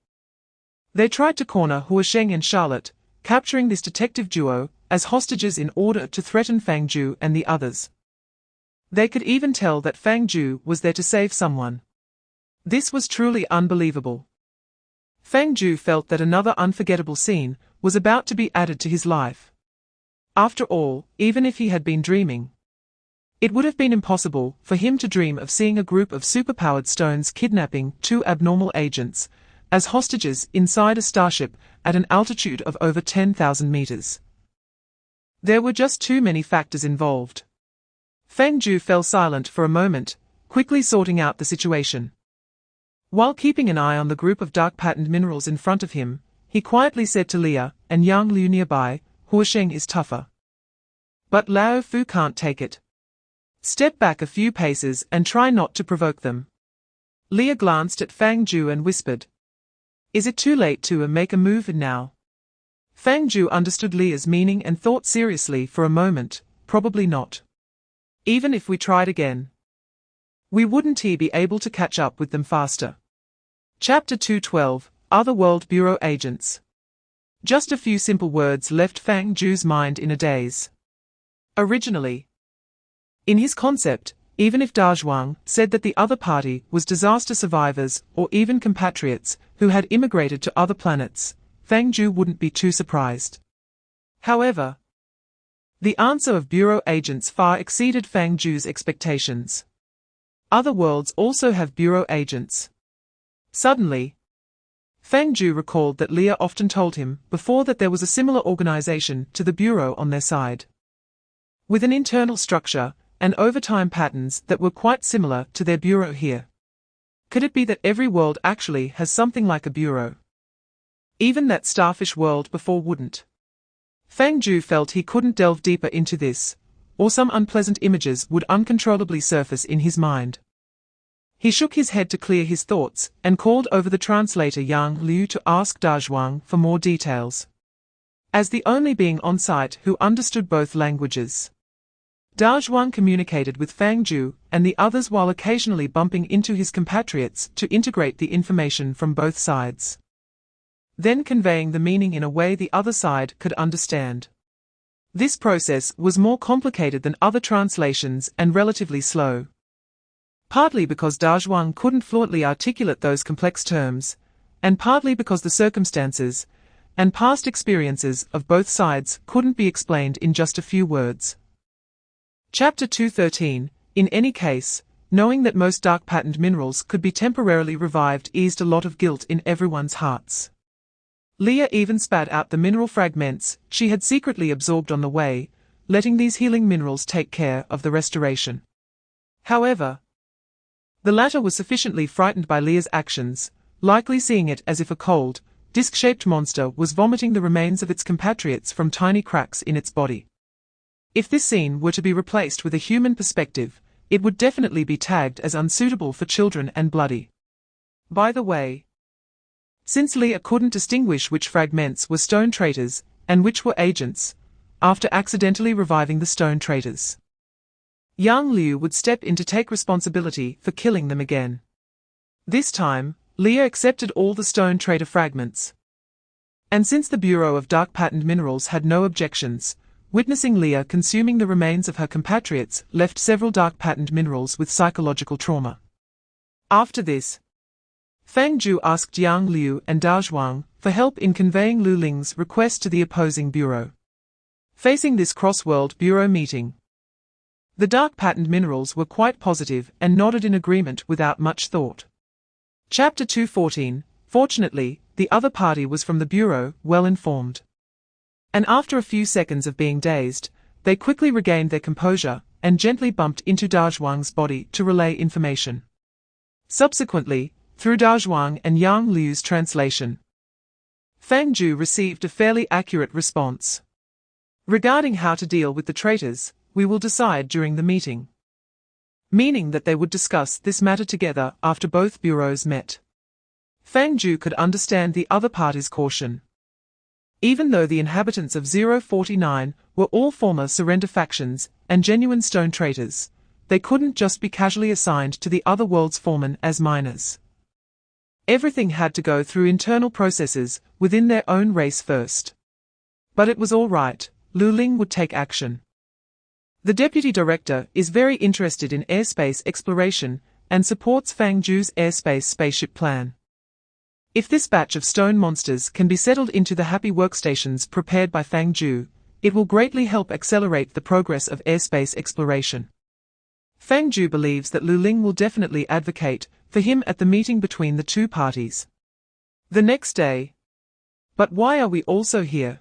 they tried to corner Huasheng and Charlotte, capturing this detective duo as hostages in order to threaten Fang Jiu and the others. They could even tell that Fang Jiu was there to save someone. This was truly unbelievable. Fang Jiu felt that another unforgettable scene was about to be added to his life. After all, even if he had been dreaming, it would have been impossible for him to dream of seeing a group of superpowered stones kidnapping two abnormal agents as hostages inside a starship at an altitude of over 10,000 meters. There were just too many factors involved. Fang Jiu fell silent for a moment, quickly sorting out the situation. While keeping an eye on the group of dark patterned minerals in front of him, he quietly said to Leah and Yang Liu nearby, "Huasheng is tougher. But Lao Fu can't take it. Step back a few paces and try not to provoke them." Leah glanced at Fang Jiu and whispered, "Is it too late to make a move now?" Fang Jiu understood Leah's meaning and thought seriously for a moment, probably not. Even if we tried again, we wouldn't be able to catch up with them faster. Chapter 212, Otherworld Bureau Agents. Just a few simple words left Fang Jiu's mind in a daze. Originally, in his concept, even if Dazhuang said that the other party was disaster survivors or even compatriots who had immigrated to other planets, Fang Jiu wouldn't be too surprised. However, the answer of Bureau agents far exceeded Fang Jiu's expectations. Other worlds also have Bureau agents. Suddenly, Fang Jiu recalled that Leah often told him before that there was a similar organization to the Bureau on their side, with an internal structure and overtime patterns that were quite similar to their Bureau here. Could it be that every world actually has something like a Bureau? Even that starfish world before wouldn't. Fang Jiu felt he couldn't delve deeper into this, or some unpleasant images would uncontrollably surface in his mind. He shook his head to clear his thoughts and called over the translator Yang Liu to ask Dazhuang for more details. As the only being on site who understood both languages, Dazhuang communicated with Fang Jiu and the others while occasionally bumping into his compatriots to integrate the information from both sides, then conveying the meaning in a way the other side could understand. This process was more complicated than other translations and relatively slow. Partly because Dazhuang couldn't fluently articulate those complex terms, and partly because the circumstances and past experiences of both sides couldn't be explained in just a few words. Chapter 213. In any case, knowing that most dark patterned minerals could be temporarily revived eased a lot of guilt in everyone's hearts. Leah even spat out the mineral fragments she had secretly absorbed on the way, letting these healing minerals take care of the restoration. However, the latter was sufficiently frightened by Leah's actions, likely seeing it as if a cold, disc-shaped monster was vomiting the remains of its compatriots from tiny cracks in its body. If this scene were to be replaced with a human perspective, it would definitely be tagged as unsuitable for children and bloody. By the way, since Leah couldn't distinguish which fragments were stone traitors and which were agents, after accidentally reviving the stone traitors, Yang Liu would step in to take responsibility for killing them again. This time, Leah accepted all the stone traitor fragments. And since the Bureau of Dark Patterned Minerals had no objections, witnessing Leah consuming the remains of her compatriots left several dark patterned minerals with psychological trauma. After this, Fang Jiu asked Yang Liu and Dazhuang for help in conveying Lu Ling's request to the opposing bureau. Facing this cross-world bureau meeting, The dark patterned minerals were quite positive and nodded in agreement without much thought. Chapter 2:14. Fortunately, the other party was from the bureau, well informed. And after a few seconds of being dazed, they quickly regained their composure and gently bumped into Dazhuang's body to relay information. Subsequently, through Dazhuang and Yang Liu's translation, Fang Jiu received a fairly accurate response. Regarding how to deal with the traitors, we will decide during the meeting. Meaning that they would discuss this matter together after both bureaus met. Fang Jiu could understand the other party's caution. Even though the inhabitants of 049 were all former surrender factions and genuine stone traitors, they couldn't just be casually assigned to the other world's foremen as minors. Everything had to go through internal processes within their own race first. But it was all right, Lu Ling would take action. The deputy director is very interested in airspace exploration and supports Fang Jiu's airspace spaceship plan. If this batch of stone monsters can be settled into the happy workstations prepared by Fang Jiu, it will greatly help accelerate the progress of airspace exploration. Fang Jiu believes that Lu Ling will definitely advocate for him at the meeting between the two parties. The next day. But why are we also here?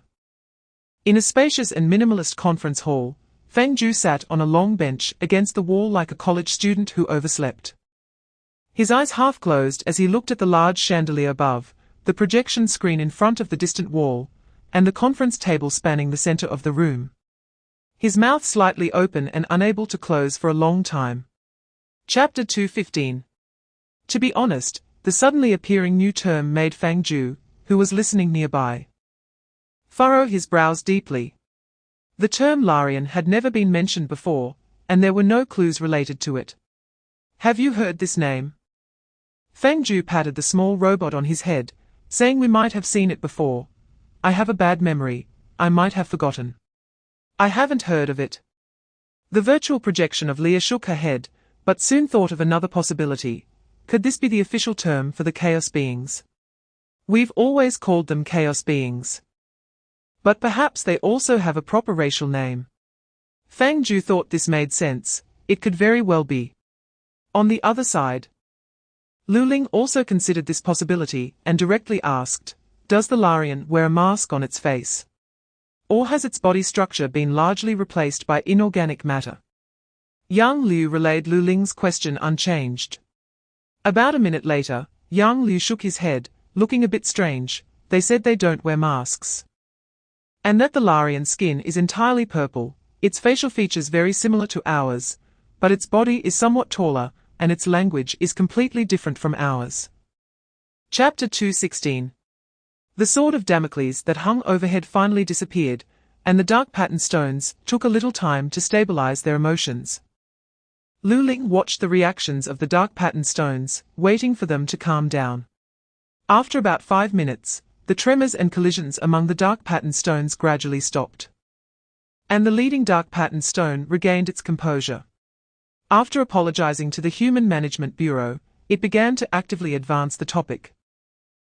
In a spacious and minimalist conference hall, Fang Jiu sat on a long bench against the wall like a college student who overslept. His eyes half closed as he looked at the large chandelier above, the projection screen in front of the distant wall, and the conference table spanning the center of the room. His mouth slightly open and unable to close for a long time. Chapter 2:15. To be honest, the suddenly appearing new term made Fang Jiu, who was listening nearby, furrow his brows deeply. The term Larian had never been mentioned before, and there were no clues related to it. Have you heard this name? Fang Jiu patted the small robot on his head, saying we might have seen it before. I have a bad memory, I might have forgotten. I haven't heard of it. The virtual projection of Leah shook her head, but soon thought of another possibility. Could this be the official term for the chaos beings? We've always called them chaos beings. But perhaps they also have a proper racial name. Fang Jiu thought this made sense, it could very well be. On the other side, Lu Ling also considered this possibility and directly asked, does the Larian wear a mask on its face? Or has its body structure been largely replaced by inorganic matter? Yang Liu relayed Lu Ling's question unchanged. About a minute later, Yang Liu shook his head, looking a bit strange. They said they don't wear masks. And that the Larian skin is entirely purple, its facial features very similar to ours, but its body is somewhat taller, and its language is completely different from ours. Chapter 2:16. The sword of Damocles that hung overhead finally disappeared, and the dark patterned stones took a little time to stabilize their emotions. Lu Ling watched the reactions of the dark patterned stones, waiting for them to calm down. After about 5 minutes, the tremors and collisions among the dark patterned stones gradually stopped. And the leading dark patterned stone regained its composure. After apologizing to the Human Management Bureau, it began to actively advance the topic.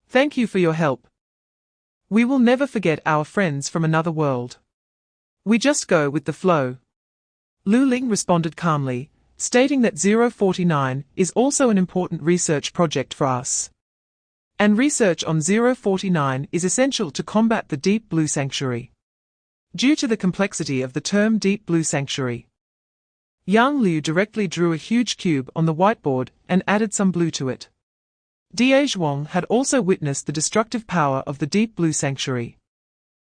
Thank you for your help. We will never forget our friends from another world. We just go with the flow. Lu Ling responded calmly, stating that 049 is also an important research project for us. And research on 049 is essential to combat the Deep Blue Sanctuary. Due to the complexity of the term Deep Blue Sanctuary, Yang Liu directly drew a huge cube on the whiteboard and added some blue to it. Zhuang had also witnessed the destructive power of the Deep Blue Sanctuary.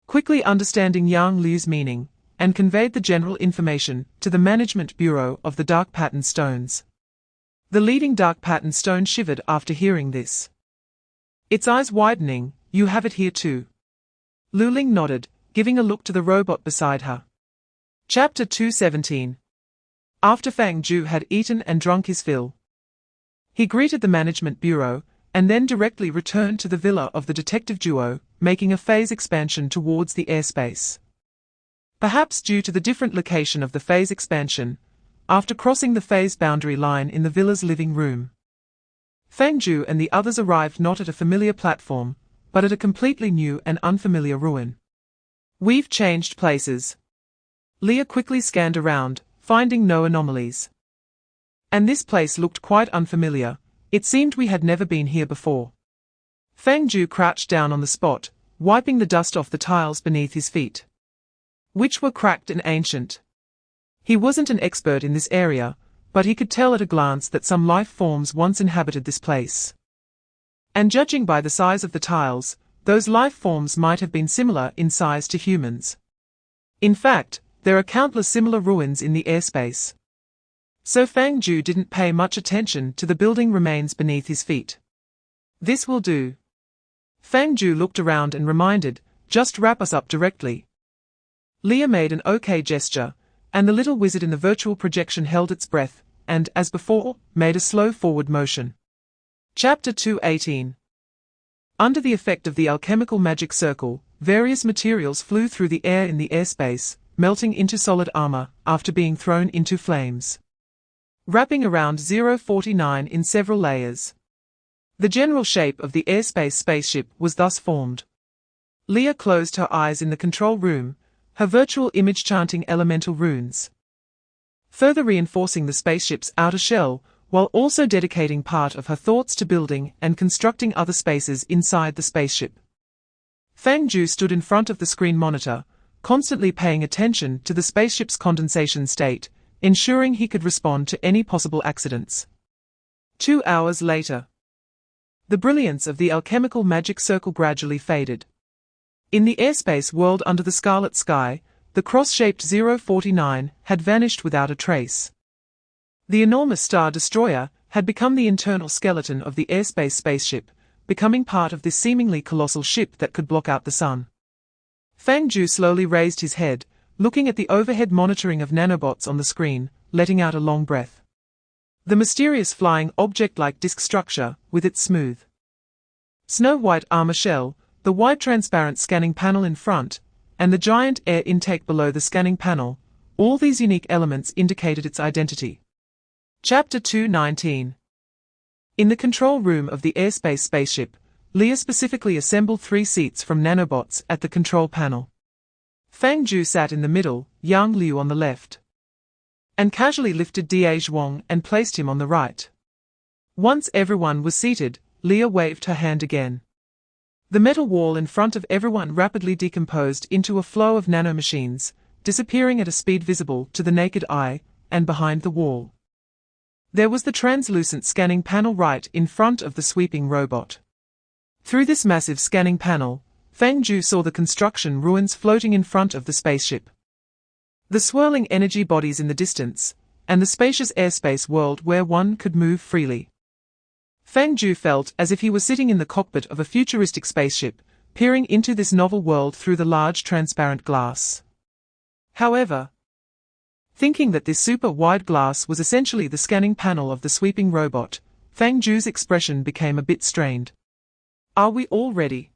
Quickly understanding Yang Liu's meaning, and conveyed the general information to the Management Bureau of the Dark Pattern Stones. The leading Dark Pattern Stone shivered after hearing this. Its eyes widening, you have it here too. Lu Ling nodded, giving a look to the robot beside her. Chapter 2:17. After Fang Jiu had eaten and drunk his fill, he greeted the Management Bureau, and then directly returned to the villa of the detective duo, making a phase expansion towards the airspace. Perhaps due to the different location of the phase expansion, after crossing the phase boundary line in the villa's living room, Fang Jiu and the others arrived not at a familiar platform, but at a completely new and unfamiliar ruin. We've changed places. Leah quickly scanned around, finding no anomalies. And this place looked quite unfamiliar. It seemed we had never been here before. Fang Jiu crouched down on the spot, wiping the dust off the tiles beneath his feet, which were cracked and ancient. He wasn't an expert in this area, but he could tell at a glance that some life forms once inhabited this place. And judging by the size of the tiles, those life forms might have been similar in size to humans. In fact, there are countless similar ruins in the airspace. So Fang Jiu didn't pay much attention to the building remains beneath his feet. This will do. Fang Jiu looked around and reminded, just wrap us up directly. Leah made an okay gesture, and the little wizard in the virtual projection held its breath, and, as before, made a slow forward motion. Chapter 2:18. Under the effect of the alchemical magic circle, various materials flew through the air in the airspace, melting into solid armor, after being thrown into flames, wrapping around 049 in several layers. The general shape of the airspace spaceship was thus formed. Leah closed her eyes in the control room, her virtual image chanting elemental runes, further reinforcing the spaceship's outer shell, while also dedicating part of her thoughts to building and constructing other spaces inside the spaceship. Fang Jiu stood in front of the screen monitor, constantly paying attention to the spaceship's condensation state, ensuring he could respond to any possible accidents. 2 hours later, the brilliance of the alchemical magic circle gradually faded. In the airspace world under the scarlet sky, the cross-shaped 049 had vanished without a trace. The enormous Star Destroyer had become the internal skeleton of the airspace spaceship, becoming part of this seemingly colossal ship that could block out the sun. Fang Jiu slowly raised his head, looking at the overhead monitoring of nanobots on the screen, letting out a long breath. The mysterious flying object-like disk structure, with its smooth, snow-white armor shell, the wide transparent scanning panel in front, and the giant air intake below the scanning panel, all these unique elements indicated its identity. Chapter 2:19. In the control room of the airspace spaceship, Leah specifically assembled 3 seats from nanobots at the control panel. Fang Jiu sat in the middle, Yang Liu on the left, and casually lifted Da Zhuang and placed him on the right. Once everyone was seated, Leah waved her hand again. The metal wall in front of everyone rapidly decomposed into a flow of nanomachines, disappearing at a speed visible to the naked eye, and behind the wall, there was the translucent scanning panel right in front of the sweeping robot. Through this massive scanning panel, Fang Jiu saw the construction ruins floating in front of the spaceship, the swirling energy bodies in the distance, and the spacious airspace world where one could move freely. Fang Jiu felt as if he was sitting in the cockpit of a futuristic spaceship, peering into this novel world through the large transparent glass. However, thinking that this super-wide glass was essentially the scanning panel of the sweeping robot, Fang Jiu's expression became a bit strained. Are we all ready?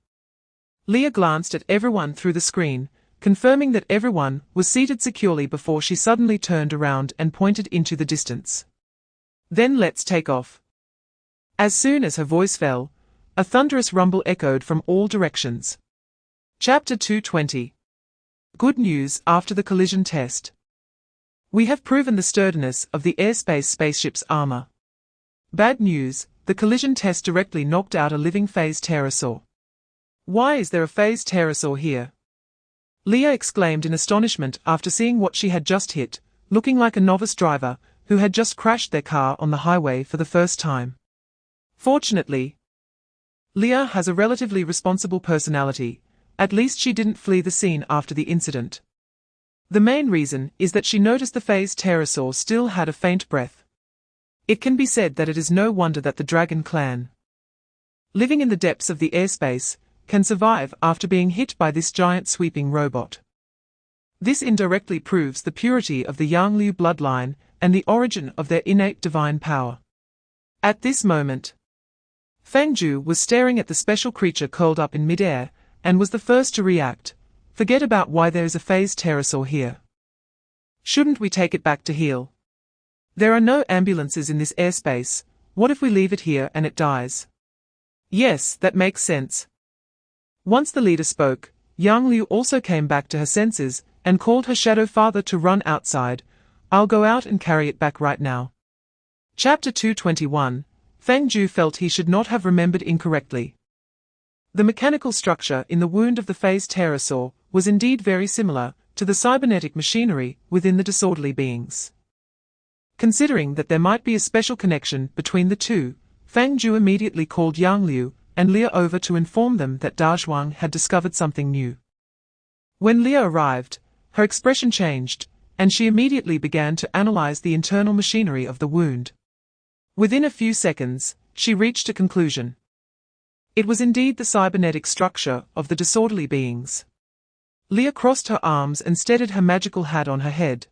Leah glanced at everyone through the screen, confirming that everyone was seated securely before she suddenly turned around and pointed into the distance. Then let's take off. As soon as her voice fell, a thunderous rumble echoed from all directions. Chapter 2:20. Good news after the collision test. We have proven the sturdiness of the airspace spaceship's armor. Bad news, the collision test directly knocked out a living phase pterosaur. Why is there a phase pterosaur here? Leah exclaimed in astonishment after seeing what she had just hit, looking like a novice driver who had just crashed their car on the highway for the first time. Fortunately, Leah has a relatively responsible personality. At least she didn't flee the scene after the incident. The main reason is that she noticed the phase pterosaur still had a faint breath. It can be said that it is no wonder that the Dragon Clan, living in the depths of the airspace, can survive after being hit by this giant sweeping robot. This indirectly proves the purity of the Yang Liu bloodline and the origin of their innate divine power. At this moment, Fang Jiu was staring at the special creature curled up in midair, and was the first to react. Forget about why there is a phase pterosaur here. Shouldn't we take it back to heal? There are no ambulances in this airspace. What if we leave it here and it dies? Yes, that makes sense. Once the leader spoke, Yang Liu also came back to her senses, and called her shadow father to run outside, I'll go out and carry it back right now. Chapter 221. Fang Jiu felt he should not have remembered incorrectly. The mechanical structure in the wound of the phased pterosaur was indeed very similar to the cybernetic machinery within the disorderly beings. Considering that there might be a special connection between the two, Fang Jiu immediately called Yang Liu and Leah over to inform them that Da Zhuang had discovered something new. When Leah arrived, her expression changed, and she immediately began to analyze the internal machinery of the wound. Within a few seconds, she reached a conclusion. It was indeed the cybernetic structure of the disorderly beings. Leah crossed her arms and steadied her magical hat on her head.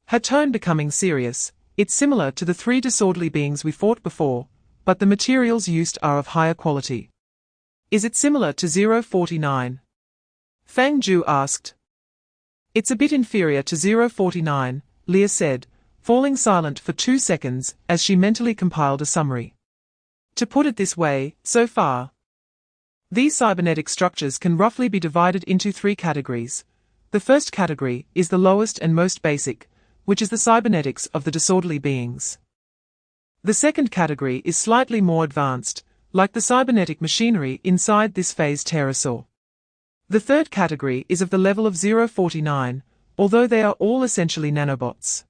Her tone becoming serious, it's similar to the 3 disorderly beings we fought before, but the materials used are of higher quality. Is it similar to 049? Fang Jiu asked. It's a bit inferior to 049, Leah said, falling silent for 2 seconds as she mentally compiled a summary. To put it this way, so far, these cybernetic structures can roughly be divided into 3 categories. The first category is the lowest and most basic, which is the cybernetics of the disorderly beings. The second category is slightly more advanced, like the cybernetic machinery inside this phased pterosaur. The third category is of the level of 049, although they are all essentially nanobots.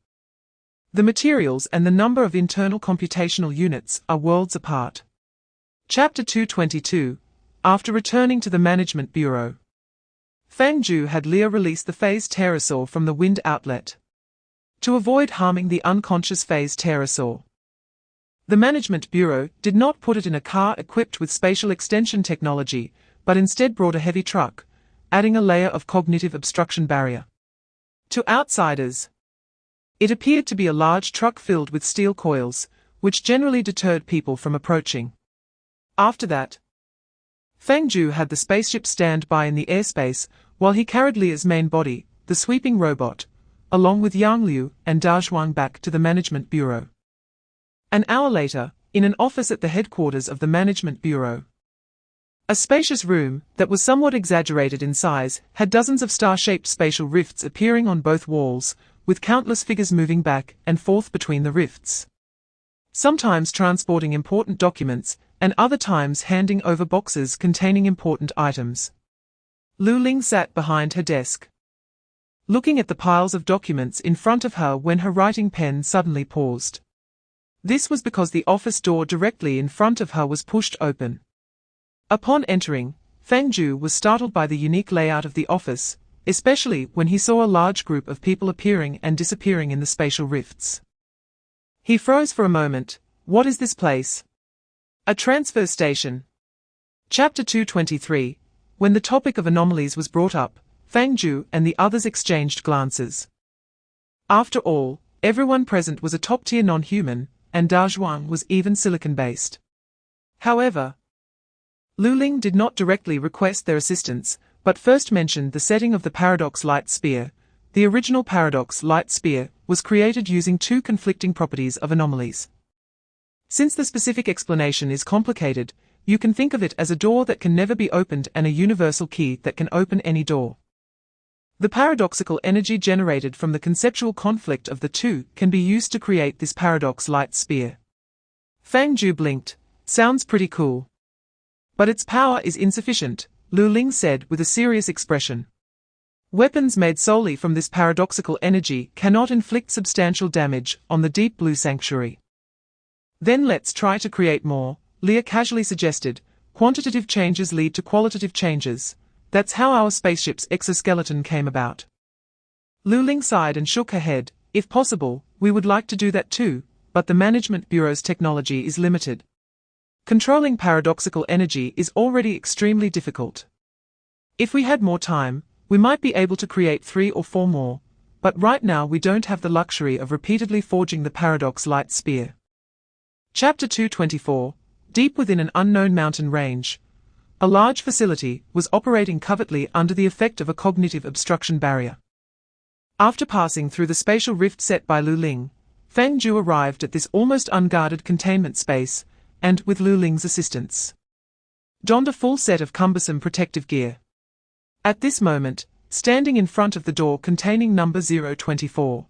The materials and the number of internal computational units are worlds apart. Chapter 222. After returning to the Management Bureau, Fang Jiu had Leah release the phased pterosaur from the wind outlet to avoid harming the unconscious phased pterosaur. The Management Bureau did not put it in a car equipped with spatial extension technology, but instead brought a heavy truck, adding a layer of cognitive obstruction barrier. To outsiders, it appeared to be a large truck filled with steel coils, which generally deterred people from approaching. After that, Fang Jiu had the spaceship stand by in the airspace while he carried Leah's main body, the sweeping robot, along with Yang Liu and Da Zhuang back to the Management Bureau. An hour later, in an office at the headquarters of the Management Bureau, a spacious room that was somewhat exaggerated in size had dozens of star-shaped spatial rifts appearing on both walls, with countless figures moving back and forth between the rifts, sometimes transporting important documents and other times handing over boxes containing important items. Lu Ling sat behind her desk, looking at the piles of documents in front of her when her writing pen suddenly paused. This was because the office door directly in front of her was pushed open. Upon entering, Fang Jiu was startled by the unique layout of the office, especially when he saw a large group of people appearing and disappearing in the spatial rifts. He froze for a moment. What is this place? A transfer station. Chapter 223. When the topic of anomalies was brought up, Fang Jiu and the others exchanged glances. After all, everyone present was a top-tier non-human, and Da Zhuang was even silicon-based. However, Lu Ling did not directly request their assistance, but first mentioned the setting of the Paradox Light Spear. The original Paradox Light Spear was created using 2 conflicting properties of anomalies. Since the specific explanation is complicated, you can think of it as a door that can never be opened and a universal key that can open any door. The paradoxical energy generated from the conceptual conflict of the two can be used to create this Paradox Light Spear. Fang Jiu blinked. Sounds pretty cool. But its power is insufficient, Lu Ling said with a serious expression. Weapons made solely from this paradoxical energy cannot inflict substantial damage on the Deep Blue Sanctuary. Then let's try to create more, Leah casually suggested. Quantitative changes lead to qualitative changes. That's how our spaceship's exoskeleton came about. Lu Ling sighed and shook her head. If possible, we would like to do that too, but the Management Bureau's technology is limited. Controlling paradoxical energy is already extremely difficult. If we had more time, we might be able to create 3 or 4 more, but right now we don't have the luxury of repeatedly forging the Paradox Light Spear. Chapter 224. Deep within an unknown mountain range, a large facility was operating covertly under the effect of a cognitive obstruction barrier. After passing through the spatial rift set by Lu Ling, Fang Jiu arrived at this almost unguarded containment space, and, with Lu Ling's assistance, donned a full set of cumbersome protective gear. At this moment, standing in front of the door containing number 024,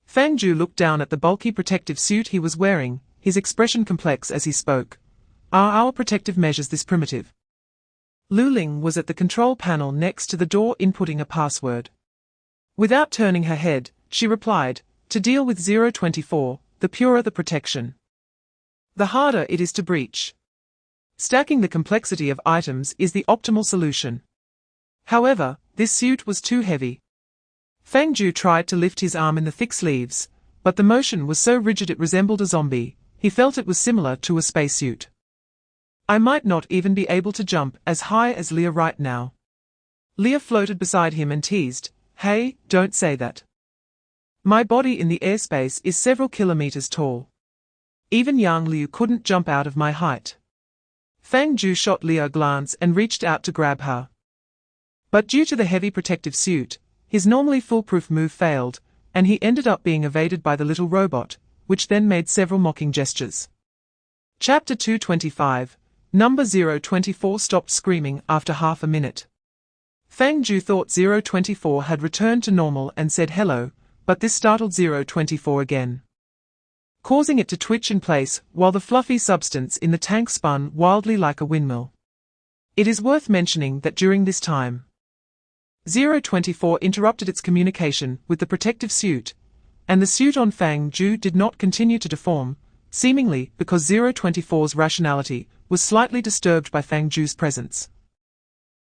Fang Jiu looked down at the bulky protective suit he was wearing, his expression complex as he spoke. Are our protective measures this primitive? Lu Ling was at the control panel next to the door inputting a password. Without turning her head, she replied, to deal with 024, the purer the protection, the harder it is to breach. Stacking the complexity of items is the optimal solution. However, this suit was too heavy. Fang Jiu tried to lift his arm in the thick sleeves, but the motion was so rigid it resembled a zombie. He felt it was similar to a spacesuit. I might not even be able to jump as high as Leah right now. Leah floated beside him and teased, hey, don't say that. My body in the airspace is several kilometers tall. Even Yang Liu couldn't jump out of my height. Fang Jiu shot Leah a glance and reached out to grab her. But due to the heavy protective suit, his normally foolproof move failed, and he ended up being evaded by the little robot, which then made several mocking gestures. Chapter 225. Number 024 stopped screaming after half a minute. Fang Jiu thought 024 had returned to normal and said hello, but this startled 024 again, causing it to twitch in place while the fluffy substance in the tank spun wildly like a windmill. It is worth mentioning that during this time, 024 interrupted its communication with the protective suit, and the suit on Fang Jiu did not continue to deform, seemingly because 024's rationality was slightly disturbed by Fang Jiu's presence.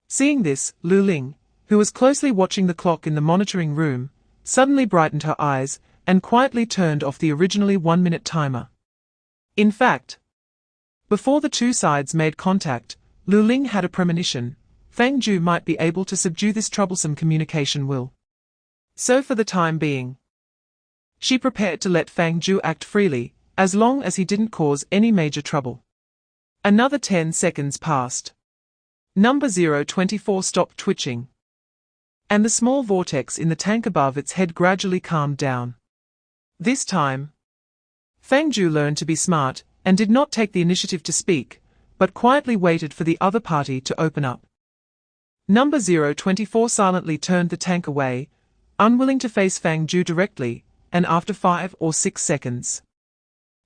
Seeing this, Lu Ling, who was closely watching the clock in the monitoring room, suddenly brightened her eyes and quietly turned off the originally 1-minute timer. In fact, before the two sides made contact, Lu Ling had a premonition. Fang Jiu might be able to subdue this troublesome communication will. So for the time being, she prepared to let Fang Jiu act freely, as long as he didn't cause any major trouble. Another 10 seconds passed. Number 024 stopped twitching, and the small vortex in the tank above its head gradually calmed down. This time, Fang Jiu learned to be smart and did not take the initiative to speak, but quietly waited for the other party to open up. Number 024 silently turned the tank away, unwilling to face Fang Jiu directly, and after 5 or 6 seconds,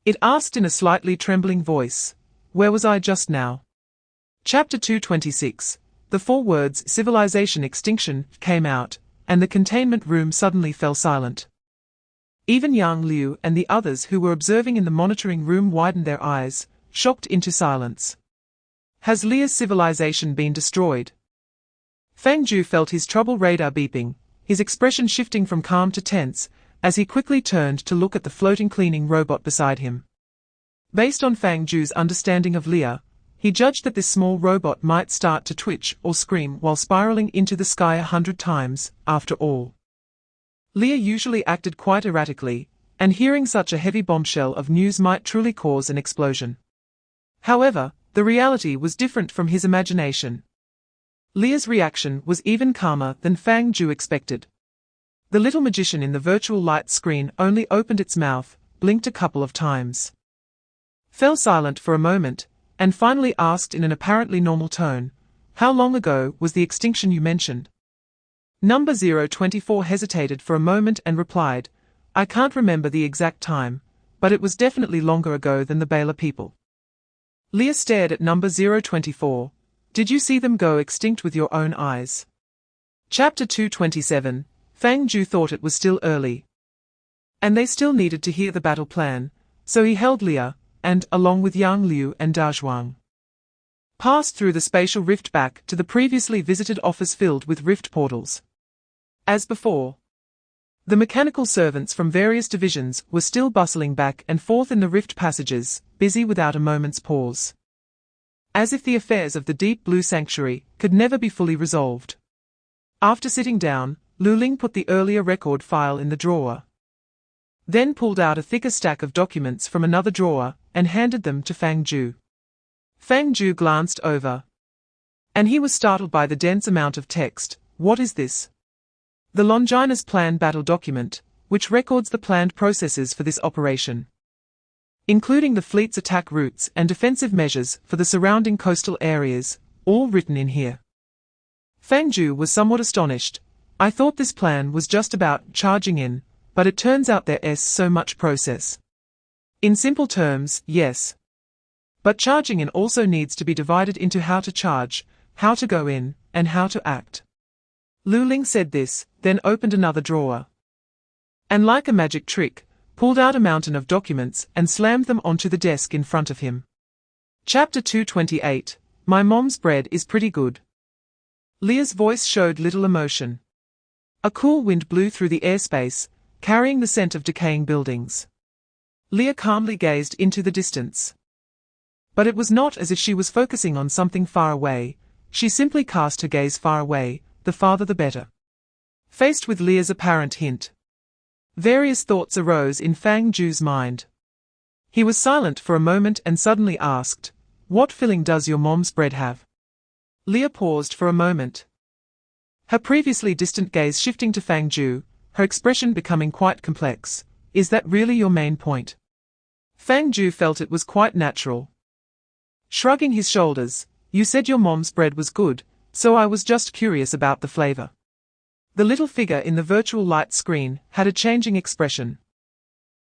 it asked in a slightly trembling voice, where was I just now? Chapter 226. The 4 words civilization extinction came out, and the containment room suddenly fell silent. Even Yang Liu and the others who were observing in the monitoring room widened their eyes, shocked into silence. Has Leah's civilization been destroyed? Fang Jiu felt his trouble radar beeping, his expression shifting from calm to tense, as he quickly turned to look at the floating cleaning robot beside him. Based on Fang Jiu's understanding of Leah, he judged that this small robot might start to twitch or scream while spiraling into the sky 100 times, after all. Leah usually acted quite erratically, and hearing such a heavy bombshell of news might truly cause an explosion. However, the reality was different from his imagination. Leah's reaction was even calmer than Fang Jiu expected. The little magician in the virtual light screen only opened its mouth, blinked a couple of times, fell silent for a moment, and finally asked in an apparently normal tone, how long ago was the extinction you mentioned? Number 024 hesitated for a moment and replied, I can't remember the exact time, but it was definitely longer ago than the Baylor people. Leah stared at number 024. Did you see them go extinct with your own eyes? Chapter 227. Fang Jiu thought it was still early, and they still needed to hear the battle plan, so he held Leah, and, along with Yang Liu and Da Zhuang, passed through the spatial rift back to the previously visited office filled with rift portals. As before, the mechanical servants from various divisions were still bustling back and forth in the rift passages, busy without a moment's pause, as if the affairs of the Deep Blue Sanctuary could never be fully resolved. After sitting down, Lu Ling put the earlier record file in the drawer, then pulled out a thicker stack of documents from another drawer and handed them to Fang Jiu. Fang Jiu glanced over, and he was startled by the dense amount of text. What is this? The Longinus Plan Battle Document, which records the planned processes for this operation, including the fleet's attack routes and defensive measures for the surrounding coastal areas, all written in here. Fang Jiu was somewhat astonished. I thought this plan was just about charging in, but it turns out there's so much process. In simple terms, yes. But charging in also needs to be divided into how to charge, how to go in, and how to act. Lu Ling said this, then opened another drawer. And like a magic trick, pulled out a mountain of documents and slammed them onto the desk in front of him. Chapter 228, My Mom's Bread is Pretty Good. Leah's voice showed little emotion. A cool wind blew through the airspace, carrying the scent of decaying buildings. Leah calmly gazed into the distance. But it was not as if she was focusing on something far away, she simply cast her gaze far away, the farther the better. Faced with Leah's apparent hint, various thoughts arose in Fang Jiu's mind. He was silent for a moment and suddenly asked, "What filling does your mom's bread have?" Leah paused for a moment. Her previously distant gaze shifting to Fang Jiu, her expression becoming quite complex. "Is that really your main point?" Fang Jiu felt it was quite natural. Shrugging his shoulders, "You said your mom's bread was good, so I was just curious about the flavor." The little figure in the virtual light screen had a changing expression,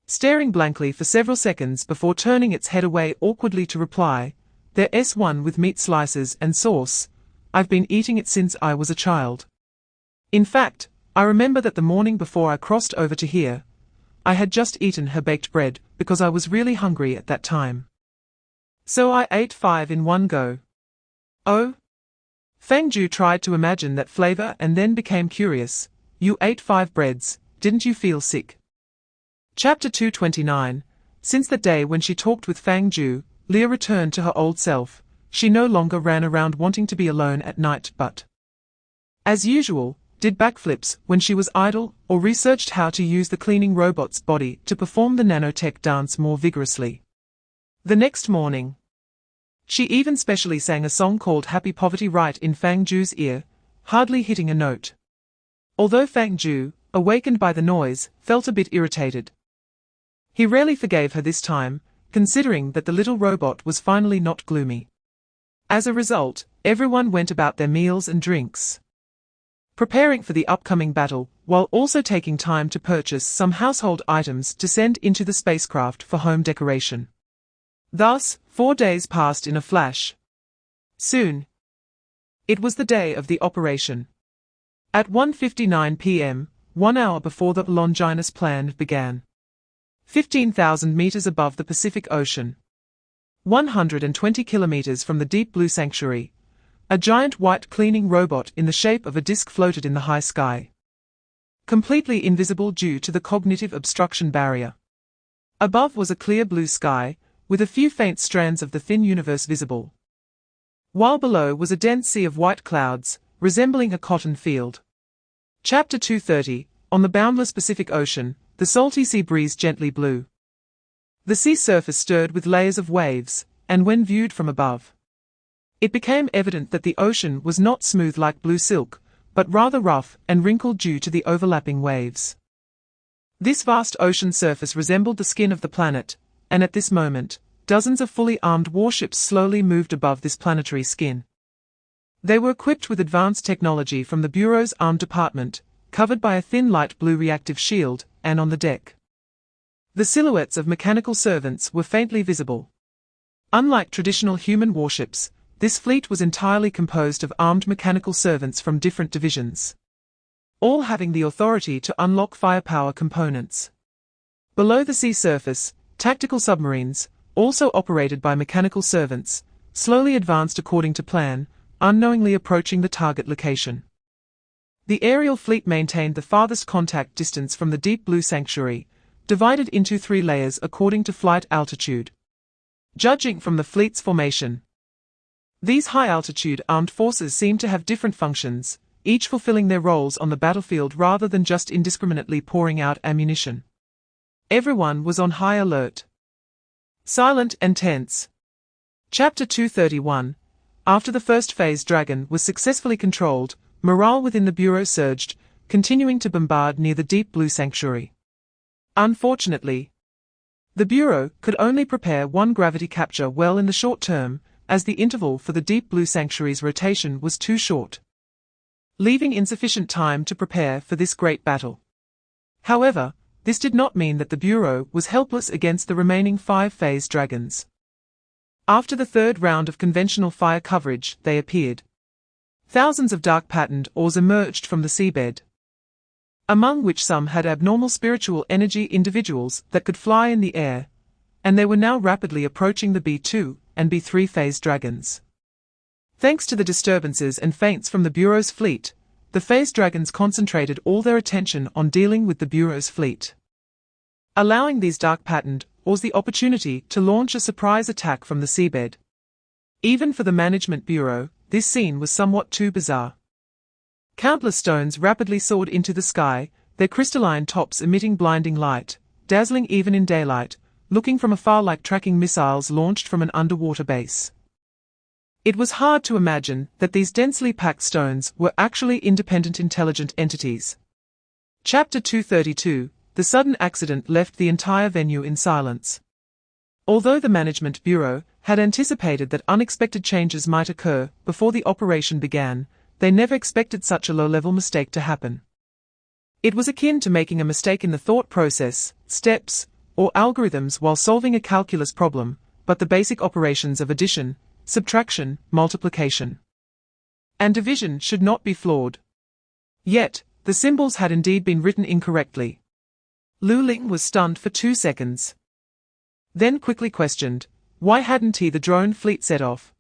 staring blankly for several seconds before turning its head away awkwardly to reply, "There's one with meat slices and sauce. I've been eating it since I was a child. In fact, I remember that the morning before I crossed over to here, I had just eaten her baked bread because I was really hungry at that time. So I ate 5 in one go." "Oh?" Fang Jiu tried to imagine that flavor and then became curious. "You ate 5 breads, didn't you feel sick?" Chapter 229. Since that day when she talked with Fang Jiu, Leah returned to her old self. She no longer ran around wanting to be alone at night but, as usual, did backflips when she was idle or researched how to use the cleaning robot's body to perform the nanotech dance more vigorously. The next morning, she even specially sang a song called Happy Poverty right in Fang Jiu's ear, hardly hitting a note. Although Fang Jiu, awakened by the noise, felt a bit irritated. He rarely forgave her this time, considering that the little robot was finally not gloomy. As a result, everyone went about their meals and drinks, preparing for the upcoming battle, while also taking time to purchase some household items to send into the spacecraft for home decoration. Thus, 4 days passed in a flash. Soon, it was the day of the operation. At 1:59 p.m., 1 hour before the Longinus plan began. 15,000 meters above the Pacific Ocean, 120 kilometers from the deep blue sanctuary, a giant white cleaning robot in the shape of a disk floated in the high sky, completely invisible due to the cognitive obstruction barrier. Above was a clear blue sky, with a few faint strands of the thin universe visible, while below was a dense sea of white clouds, resembling a cotton field. Chapter 230, On the boundless Pacific Ocean, the salty sea breeze gently blew. The sea surface stirred with layers of waves, and when viewed from above, it became evident that the ocean was not smooth like blue silk, but rather rough and wrinkled due to the overlapping waves. This vast ocean surface resembled the skin of the planet, and at this moment, dozens of fully armed warships slowly moved above this planetary skin. They were equipped with advanced technology from the Bureau's armed department, covered by a thin light blue reactive shield, and on the deck, the silhouettes of mechanical servants were faintly visible. Unlike traditional human warships, this fleet was entirely composed of armed mechanical servants from different divisions, all having the authority to unlock firepower components. Below the sea surface, tactical submarines, also operated by mechanical servants, slowly advanced according to plan, unknowingly approaching the target location. The aerial fleet maintained the farthest contact distance from the deep blue sanctuary, divided into 3 layers according to flight altitude. Judging from the fleet's formation, these high-altitude armed forces seemed to have different functions, each fulfilling their roles on the battlefield rather than just indiscriminately pouring out ammunition. Everyone was on high alert, silent and tense. Chapter 231. After the first phase Dragon was successfully controlled, morale within the Bureau surged, continuing to bombard near the deep blue sanctuary. Unfortunately, the Bureau could only prepare one gravity capture well in the short term, as the interval for the deep blue sanctuary's rotation was too short, leaving insufficient time to prepare for this great battle. However, this did not mean that the Bureau was helpless against the remaining 5 phase dragons. After the third round of conventional fire coverage, they appeared. Thousands of dark-patterned oars emerged from the seabed, among which some had abnormal spiritual energy individuals that could fly in the air, and they were now rapidly approaching the B2 and B3 phase dragons. Thanks to the disturbances and feints from the Bureau's fleet, the phase dragons concentrated all their attention on dealing with the Bureau's fleet, allowing these dark-patterned oars the opportunity to launch a surprise attack from the seabed. Even for the Management Bureau, this scene was somewhat too bizarre. Countless stones rapidly soared into the sky, their crystalline tops emitting blinding light, dazzling even in daylight, looking from afar like tracking missiles launched from an underwater base. It was hard to imagine that these densely packed stones were actually independent intelligent entities. Chapter 232. The sudden accident left the entire venue in silence. Although the Management Bureau had anticipated that unexpected changes might occur before the operation began, they never expected such a low-level mistake to happen. It was akin to making a mistake in the thought process, steps, or algorithms while solving a calculus problem, but the basic operations of addition, subtraction, multiplication, and division should not be flawed. Yet, the symbols had indeed been written incorrectly. Lu Ling was stunned for 2 seconds. Then quickly questioned, why hadn't he the drone fleet set off?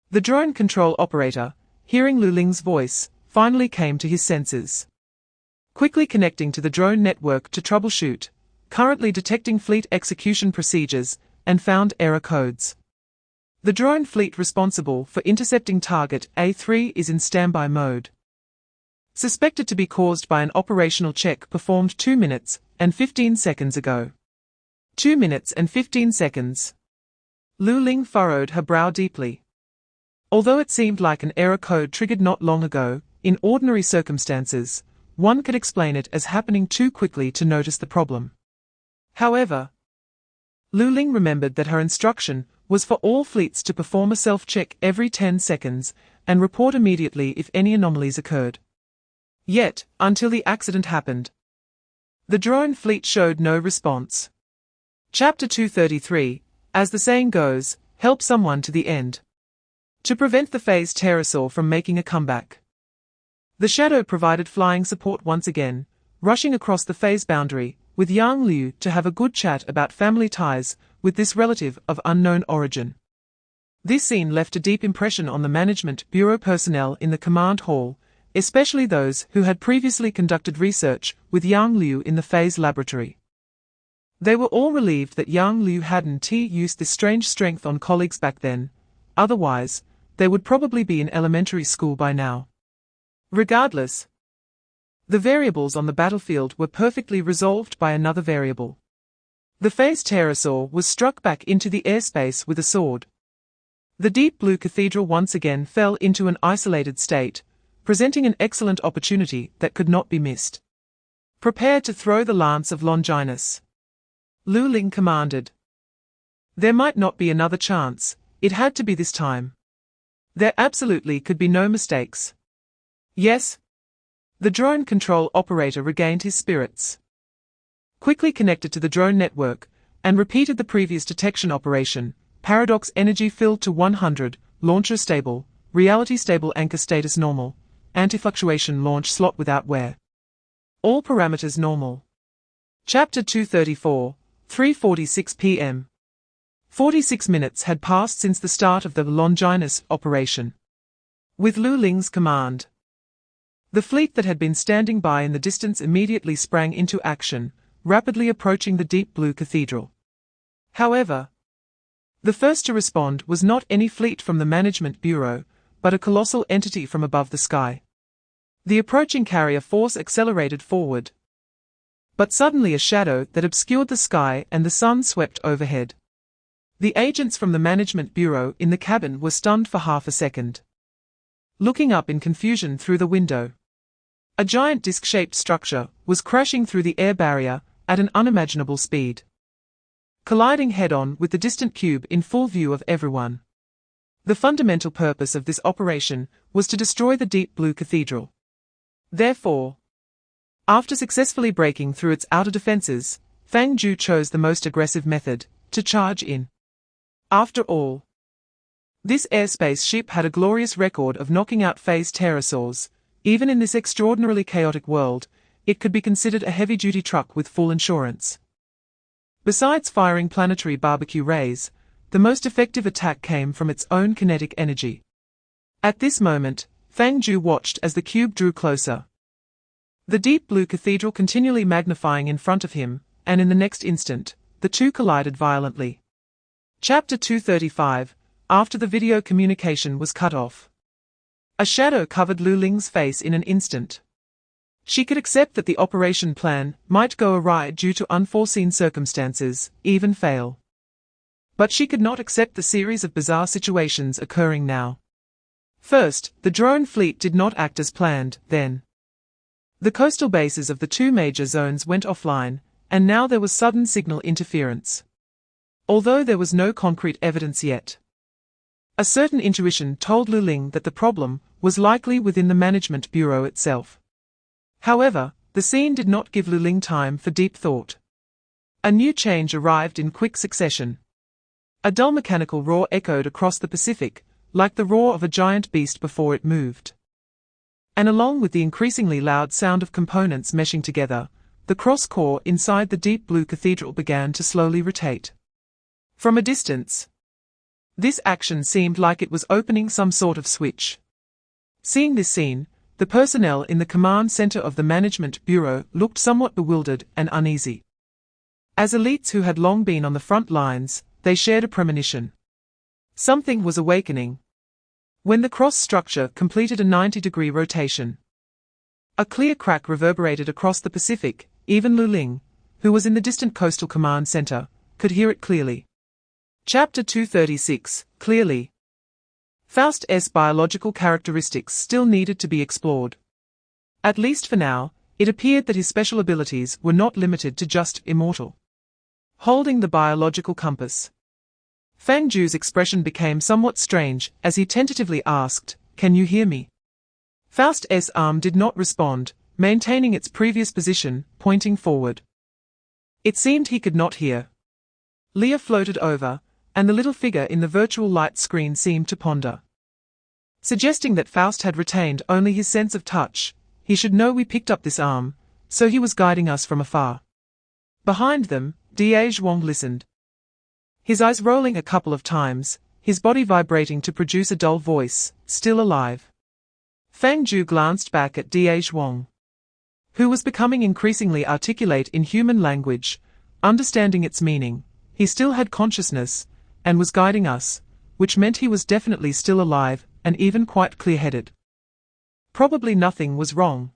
The drone control operator, hearing Lu Ling's voice, finally came to his senses. Quickly connecting to the drone network to troubleshoot, currently detecting fleet execution procedures, and found error codes. The drone fleet responsible for intercepting target A3 is in standby mode. Suspected to be caused by an operational check performed 2 minutes and 15 seconds ago. 2 minutes and 15 seconds. Lu Ling furrowed her brow deeply. Although it seemed like an error code triggered not long ago, in ordinary circumstances, one could explain it as happening too quickly to notice the problem. However, Lu Ling remembered that her instruction was for all fleets to perform a self-check every 10 seconds and report immediately if any anomalies occurred. Yet, until the accident happened, the drone fleet showed no response. Chapter 233, as the saying goes, help someone to the end. To prevent the phase pterosaur from making a comeback, the Shadow provided flying support once again, rushing across the phase boundary, with Yang Liu to have a good chat about family ties with this relative of unknown origin. This scene left a deep impression on the Management Bureau personnel in the command hall, especially those who had previously conducted research with Yang Liu in the phase laboratory. They were all relieved that Yang Liu hadn't used this strange strength on colleagues back then, otherwise, they would probably be in elementary school by now. Regardless, the variables on the battlefield were perfectly resolved by another variable. The phase pterosaur was struck back into the airspace with a sword. The deep blue cathedral once again fell into an isolated state, presenting an excellent opportunity that could not be missed. Prepare to throw the lance of Longinus, Lu Ling commanded. There might not be another chance, it had to be this time. There absolutely could be no mistakes. Yes. The drone control operator regained his spirits. Quickly connected to the drone network, and repeated the previous detection operation. Paradox energy filled to 100, launcher stable, reality stable, anchor status normal, anti-fluctuation launch slot without wear. All parameters normal. Chapter 234, 3:46 p.m. 46 minutes had passed since the start of the Longinus operation. With Lu Ling's command, the fleet that had been standing by in the distance immediately sprang into action, rapidly approaching the deep blue cathedral. However, the first to respond was not any fleet from the Management Bureau, but a colossal entity from above the sky. The approaching carrier force accelerated forward. But suddenly a shadow that obscured the sky and the sun swept overhead. The agents from the Management Bureau in the cabin were stunned for half a second. Looking up in confusion through the window, a giant disc-shaped structure was crashing through the air barrier at an unimaginable speed, colliding head-on with the distant cube in full view of everyone. The fundamental purpose of this operation was to destroy the deep blue cathedral. Therefore, After successfully breaking through its outer defenses, Fang Jiu chose the most aggressive method, to charge in. After all, this airspace ship had a glorious record of knocking out phase pterosaurs. Even in this extraordinarily chaotic world, it could be considered a heavy-duty truck with full insurance. Besides firing planetary barbecue rays, the most effective attack came from its own kinetic energy. At this moment, Fang Jiu watched as the cube drew closer. The deep blue cathedral continually magnifying in front of him, and in the next instant, the two collided violently. Chapter 235. After the video communication was cut off. A shadow covered Lu Ling's face in an instant. She could accept that the operation plan might go awry due to unforeseen circumstances, even fail. But she could not accept the series of bizarre situations occurring now. First, the drone fleet did not act as planned, then. The coastal bases of the two major zones went offline, and now there was sudden signal interference. Although there was no concrete evidence yet. A certain intuition told Lu Ling that the problem was likely within the management bureau itself. However, the scene did not give Lu Ling time for deep thought. A new change arrived in quick succession. A dull mechanical roar echoed across the Pacific, like the roar of a giant beast before it moved. And along with the increasingly loud sound of components meshing together, the cross-core inside the deep blue cathedral began to slowly rotate. From a distance, this action seemed like it was opening some sort of switch. Seeing this scene, the personnel in the command center of the management bureau looked somewhat bewildered and uneasy. As elites who had long been on the front lines, they shared a premonition. Something was awakening. When the cross structure completed a 90-degree rotation, a clear crack reverberated across the Pacific. Even Lu Ling, who was in the distant coastal command center, could hear it clearly. Chapter 236. Clearly. Faust's biological characteristics still needed to be explored. At least for now, it appeared that his special abilities were not limited to just immortal. Holding the biological compass, Fang Jiu's expression became somewhat strange as he tentatively asked, "Can you hear me?" Faust's arm did not respond, maintaining its previous position, pointing forward. It seemed he could not hear. Leah floated over, and the little figure in the virtual light screen seemed to ponder. Suggesting that Faust had retained only his sense of touch, he should know we picked up this arm, so he was guiding us from afar. Behind them, Zhuang listened. His eyes rolling a couple of times, his body vibrating to produce a dull voice, "Still alive." Fang Jiu glanced back at Zhuang, who was becoming increasingly articulate in human language, understanding its meaning. He still had consciousness, and was guiding us, which meant he was definitely still alive, and even quite clear-headed. Probably nothing was wrong.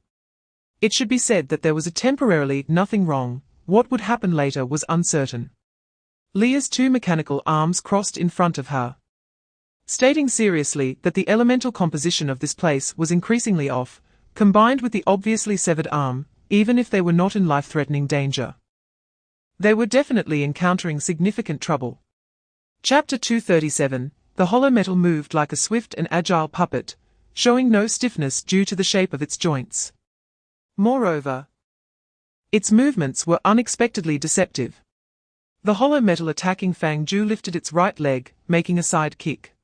It should be said that there was a temporarily nothing wrong. What would happen later was uncertain. Leah's two mechanical arms crossed in front of her, stating seriously that the elemental composition of this place was increasingly off, combined with the obviously severed arm. Even if they were not in life-threatening danger, they were definitely encountering significant trouble. Chapter 237. The hollow metal moved like a swift and agile puppet, showing no stiffness due to the shape of its joints. Moreover, its movements were unexpectedly deceptive. The hollow metal attacking Fang Jiu lifted its right leg, making a side kick,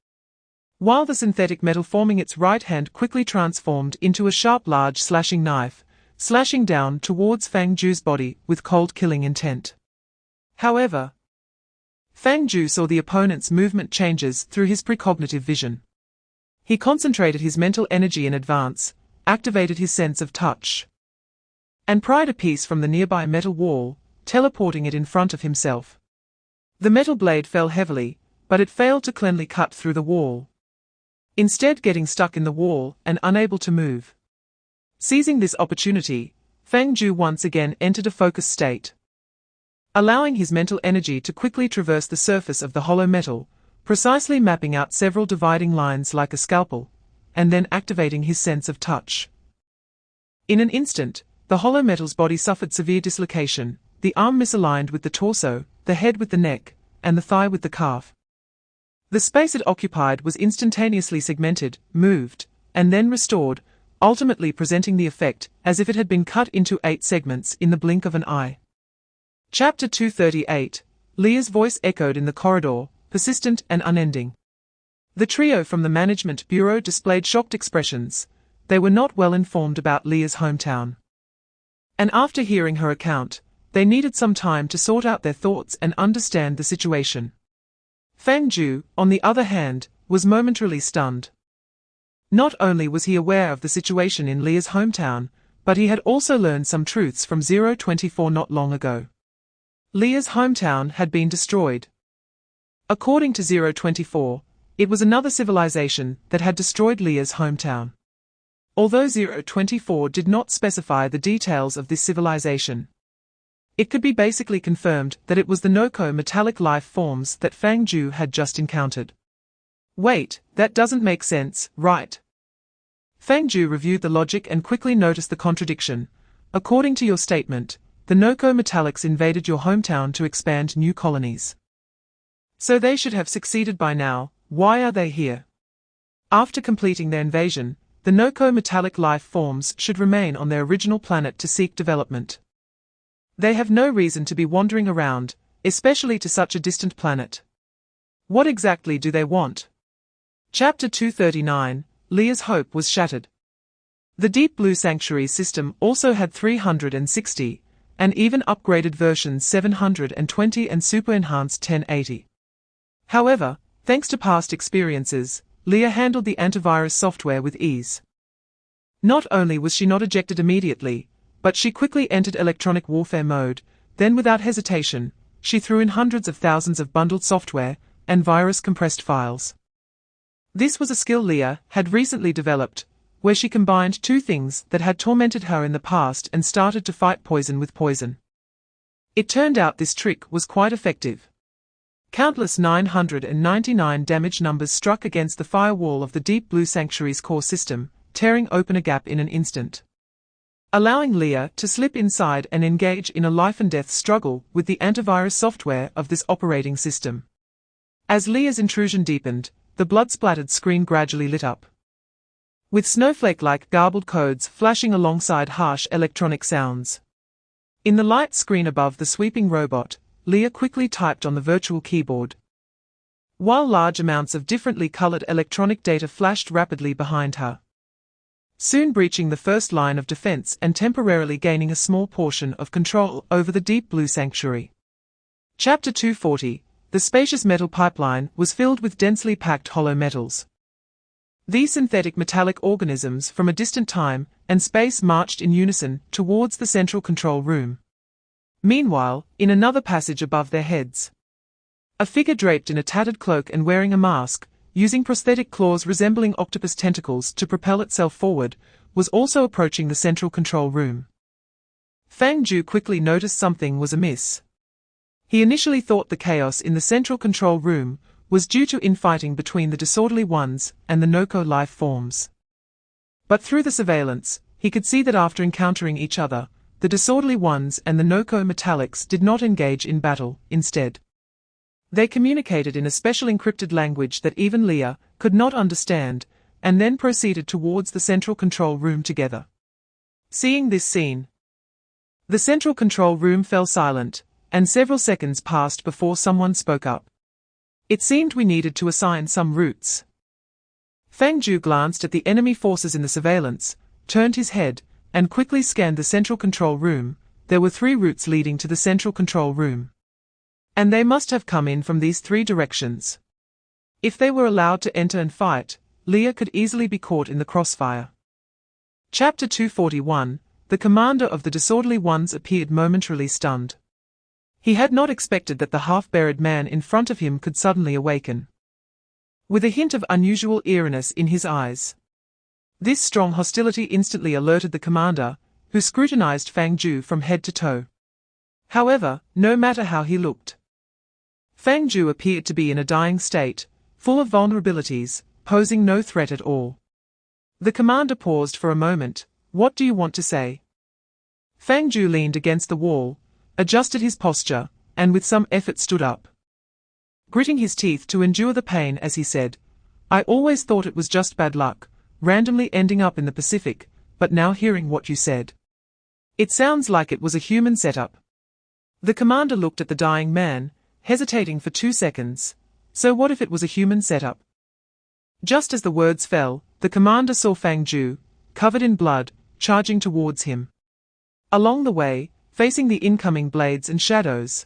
while the synthetic metal forming its right hand quickly transformed into a sharp large slashing knife, slashing down towards Fang Jiu's body with cold killing intent. However, Fang Jiu saw the opponent's movement changes through his precognitive vision. He concentrated his mental energy in advance, activated his sense of touch, and pried a piece from the nearby metal wall, teleporting it in front of himself. The metal blade fell heavily, but it failed to cleanly cut through the wall, instead getting stuck in the wall and unable to move. Seizing this opportunity, Fang Jiu once again entered a focused state, allowing his mental energy to quickly traverse the surface of the hollow metal, precisely mapping out several dividing lines like a scalpel, and then activating his sense of touch. In an instant, the hollow metal's body suffered severe dislocation, the arm misaligned with the torso, the head with the neck, and the thigh with the calf. The space it occupied was instantaneously segmented, moved, and then restored, ultimately presenting the effect as if it had been cut into 8 segments in the blink of an eye. Chapter 238. Leah's voice echoed in the corridor, persistent and unending. The trio from the Management Bureau displayed shocked expressions. They were not well informed about Leah's hometown. And after hearing her account, they needed some time to sort out their thoughts and understand the situation. Fang Jiu, on the other hand, was momentarily stunned. Not only was he aware of the situation in Leah's hometown, but he had also learned some truths from 024 not long ago. Leah's hometown had been destroyed. According to 024, it was another civilization that had destroyed Leah's hometown. Although 024 did not specify the details of this civilization, it could be basically confirmed that it was the Noko metallic life forms that Fang Jiu had just encountered. Wait, that doesn't make sense, right? Fang Jiu reviewed the logic and quickly noticed the contradiction. According to your statement, the Noko metallics invaded your hometown to expand new colonies. So they should have succeeded by now. Why are they here? After completing their invasion, the Noko metallic life forms should remain on their original planet to seek development. They have no reason to be wandering around, especially to such a distant planet. What exactly do they want? Chapter 239. Leah's hope was shattered. The Deep Blue Sanctuary system also had 360, and even upgraded versions 720 and super enhanced 1080. However, thanks to past experiences, Leah handled the antivirus software with ease. Not only was she not ejected immediately, but she quickly entered electronic warfare mode, then without hesitation, she threw in hundreds of thousands of bundled software and virus-compressed files. This was a skill Leah had recently developed, where she combined two things that had tormented her in the past and started to fight poison with poison. It turned out this trick was quite effective. Countless 999 damage numbers struck against the firewall of the Deep Blue Sanctuary's core system, tearing open a gap in an instant, allowing Leah to slip inside and engage in a life-and-death struggle with the antivirus software of this operating system. As Leah's intrusion deepened, the blood-splattered screen gradually lit up, with snowflake-like garbled codes flashing alongside harsh electronic sounds. In the light screen above the sweeping robot, Leah quickly typed on the virtual keyboard, while large amounts of differently colored electronic data flashed rapidly behind her, soon breaching the first line of defense and temporarily gaining a small portion of control over the Deep Blue Sanctuary. Chapter 240. The spacious metal pipeline was filled with densely packed hollow metals. These synthetic metallic organisms from a distant time and space marched in unison towards the central control room. Meanwhile, in another passage above their heads, a figure draped in a tattered cloak and wearing a mask, using prosthetic claws resembling octopus tentacles to propel itself forward, was also approaching the central control room. Fang Jiu quickly noticed something was amiss. He initially thought the chaos in the central control room was due to infighting between the disorderly ones and the Noko life forms. But through the surveillance, he could see that after encountering each other, the disorderly ones and the Noko metallics did not engage in battle. Instead, they communicated in a special encrypted language that even Leah could not understand, and then proceeded towards the central control room together. Seeing this scene, the central control room fell silent, and several seconds passed before someone spoke up. It seemed we needed to assign some routes. Fang Jiu glanced at the enemy forces in the surveillance, turned his head, and quickly scanned the central control room. There were 3 routes leading to the central control room, and they must have come in from these 3 directions. If they were allowed to enter and fight, Leah could easily be caught in the crossfire. Chapter 241. The commander of the disorderly ones appeared momentarily stunned. He had not expected that the half-buried man in front of him could suddenly awaken, with a hint of unusual eeriness in his eyes. This strong hostility instantly alerted the commander, who scrutinized Fang Jiu from head to toe. However, no matter how he looked, Fang Jiu appeared to be in a dying state, full of vulnerabilities, posing no threat at all. The commander paused for a moment. What do you want to say? Fang Jiu leaned against the wall, adjusted his posture, and with some effort stood up, gritting his teeth to endure the pain as he said, I always thought it was just bad luck, randomly ending up in the Pacific, but now hearing what you said. It sounds like it was a human setup. The commander looked at the dying man, hesitating for 2 seconds. So what if it was a human setup? Just as the words fell, the commander saw Fang Jiu, covered in blood, charging towards him. Along the way, facing the incoming blades and shadows.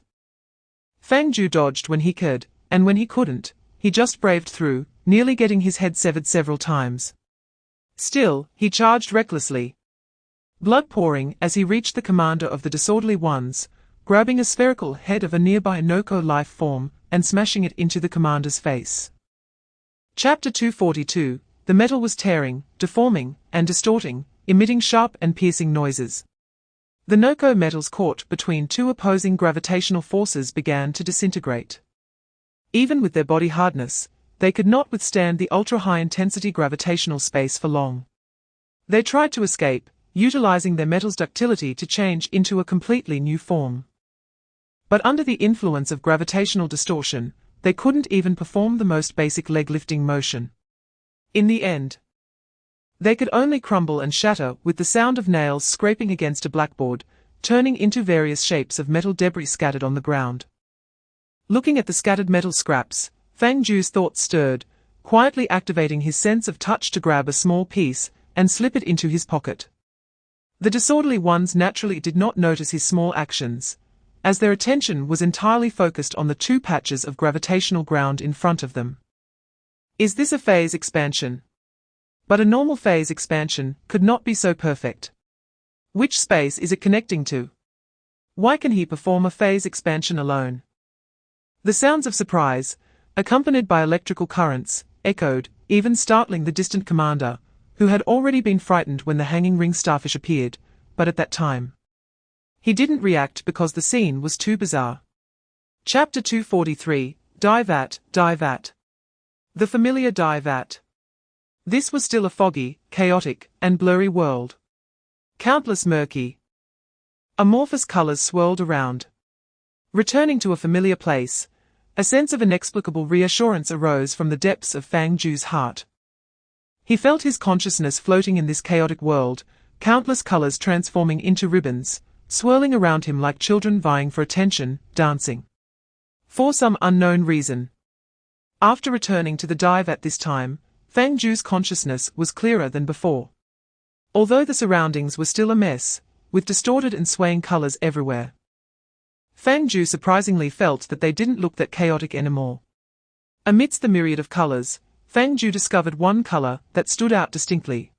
Fang Jiu dodged when he could, and when he couldn't, he just braved through, nearly getting his head severed several times. Still, he charged recklessly. Blood pouring as he reached the commander of the disorderly ones, grabbing a spherical head of a nearby Noko life form, and smashing it into the commander's face. Chapter 242, the metal was tearing, deforming, and distorting, emitting sharp and piercing noises. The Noko metals caught between two opposing gravitational forces began to disintegrate. Even with their body hardness, they could not withstand the ultra-high-intensity gravitational space for long. They tried to escape, utilizing their metal's ductility to change into a completely new form. But under the influence of gravitational distortion, they couldn't even perform the most basic leg-lifting motion. In the end, they could only crumble and shatter with the sound of nails scraping against a blackboard, turning into various shapes of metal debris scattered on the ground. Looking at the scattered metal scraps, Fang Jiu's thoughts stirred, quietly activating his sense of touch to grab a small piece and slip it into his pocket. The disorderly ones naturally did not notice his small actions, as their attention was entirely focused on the two patches of gravitational ground in front of them. Is this a phase expansion? But a normal phase expansion could not be so perfect. Which space is it connecting to? Why can he perform a phase expansion alone? The sounds of surprise, accompanied by electrical currents, echoed, even startling the distant commander, who had already been frightened when the hanging ring starfish appeared, but at that time, he didn't react because the scene was too bizarre. Chapter 243, Die Vat, Die Vat. The familiar Die Vat. This was still a foggy, chaotic, and blurry world. Countless murky, amorphous colors swirled around. Returning to a familiar place, a sense of inexplicable reassurance arose from the depths of Fang Jiu's heart. He felt his consciousness floating in this chaotic world, countless colors transforming into ribbons, swirling around him like children vying for attention, dancing. For some unknown reason. After returning to the dive at this time, Fang Jiu's consciousness was clearer than before. Although the surroundings were still a mess, with distorted and swaying colors everywhere, Fang Jiu surprisingly felt that they didn't look that chaotic anymore. Amidst the myriad of colors, Fang Jiu discovered one color that stood out distinctly.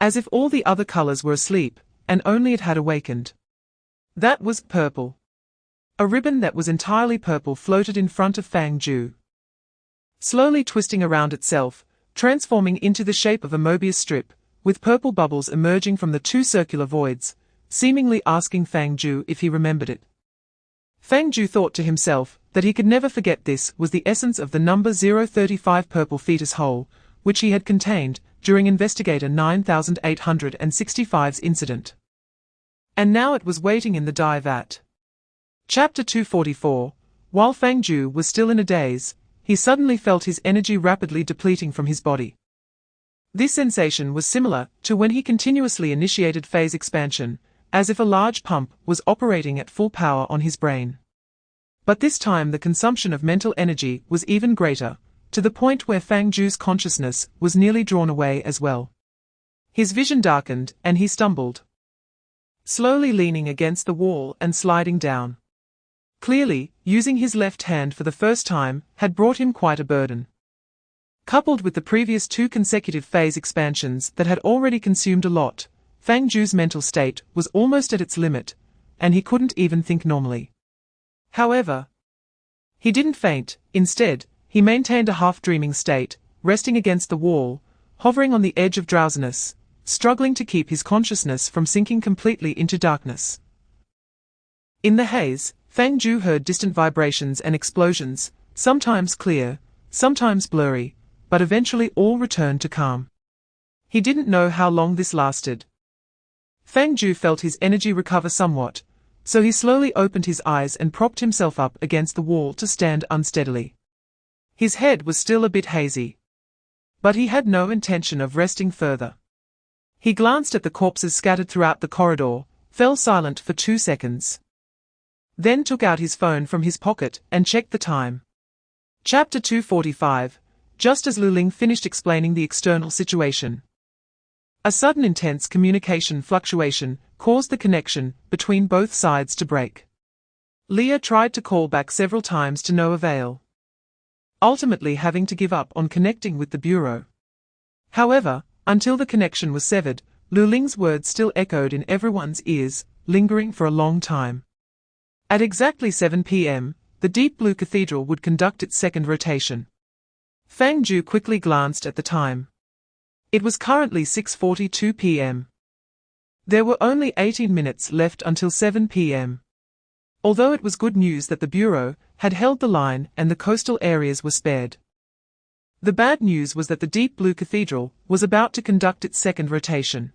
As if all the other colors were asleep, and only it had awakened. That was purple. A ribbon that was entirely purple floated in front of Fang Jiu, slowly twisting around itself, transforming into the shape of a Mobius strip, with purple bubbles emerging from the two circular voids, seemingly asking Fang Jiu if he remembered it. Fang Jiu thought to himself that he could never forget this was the essence of the number 035 purple fetus hole, which he had contained during Investigator 9865's incident. And now it was waiting in the Die Vat. Chapter 244. While Fang Jiu was still in a daze, he suddenly felt his energy rapidly depleting from his body. This sensation was similar to when he continuously initiated phase expansion, as if a large pump was operating at full power on his brain. But this time the consumption of mental energy was even greater, to the point where Fang Jiu's consciousness was nearly drawn away as well. His vision darkened and he stumbled, slowly leaning against the wall and sliding down. Clearly, using his left hand for the first time had brought him quite a burden. Coupled with the previous two consecutive phase expansions that had already consumed a lot, Fang Jiu's mental state was almost at its limit, and he couldn't even think normally. However, he didn't faint. Instead, he maintained a half-dreaming state, resting against the wall, hovering on the edge of drowsiness, struggling to keep his consciousness from sinking completely into darkness. In the haze, Fang Jiu heard distant vibrations and explosions, sometimes clear, sometimes blurry, but eventually all returned to calm. He didn't know how long this lasted. Fang Jiu felt his energy recover somewhat, so he slowly opened his eyes and propped himself up against the wall to stand unsteadily. His head was still a bit hazy. But he had no intention of resting further. He glanced at the corpses scattered throughout the corridor, fell silent for 2 seconds. Then took out his phone from his pocket and checked the time. Chapter 245, just as Lu Ling finished explaining the external situation. A sudden intense communication fluctuation caused the connection between both sides to break. Leah tried to call back several times to no avail, ultimately having to give up on connecting with the bureau. However, until the connection was severed, Lu Ling's words still echoed in everyone's ears, lingering for a long time. At exactly 7 p.m., the deep blue cathedral would conduct its second rotation. Fang Jiu quickly glanced at the time. It was currently 6:42 p.m. There were only 18 minutes left until 7 p.m. Although it was good news that the bureau had held the line and the coastal areas were spared. The bad news was that the deep blue cathedral was about to conduct its second rotation.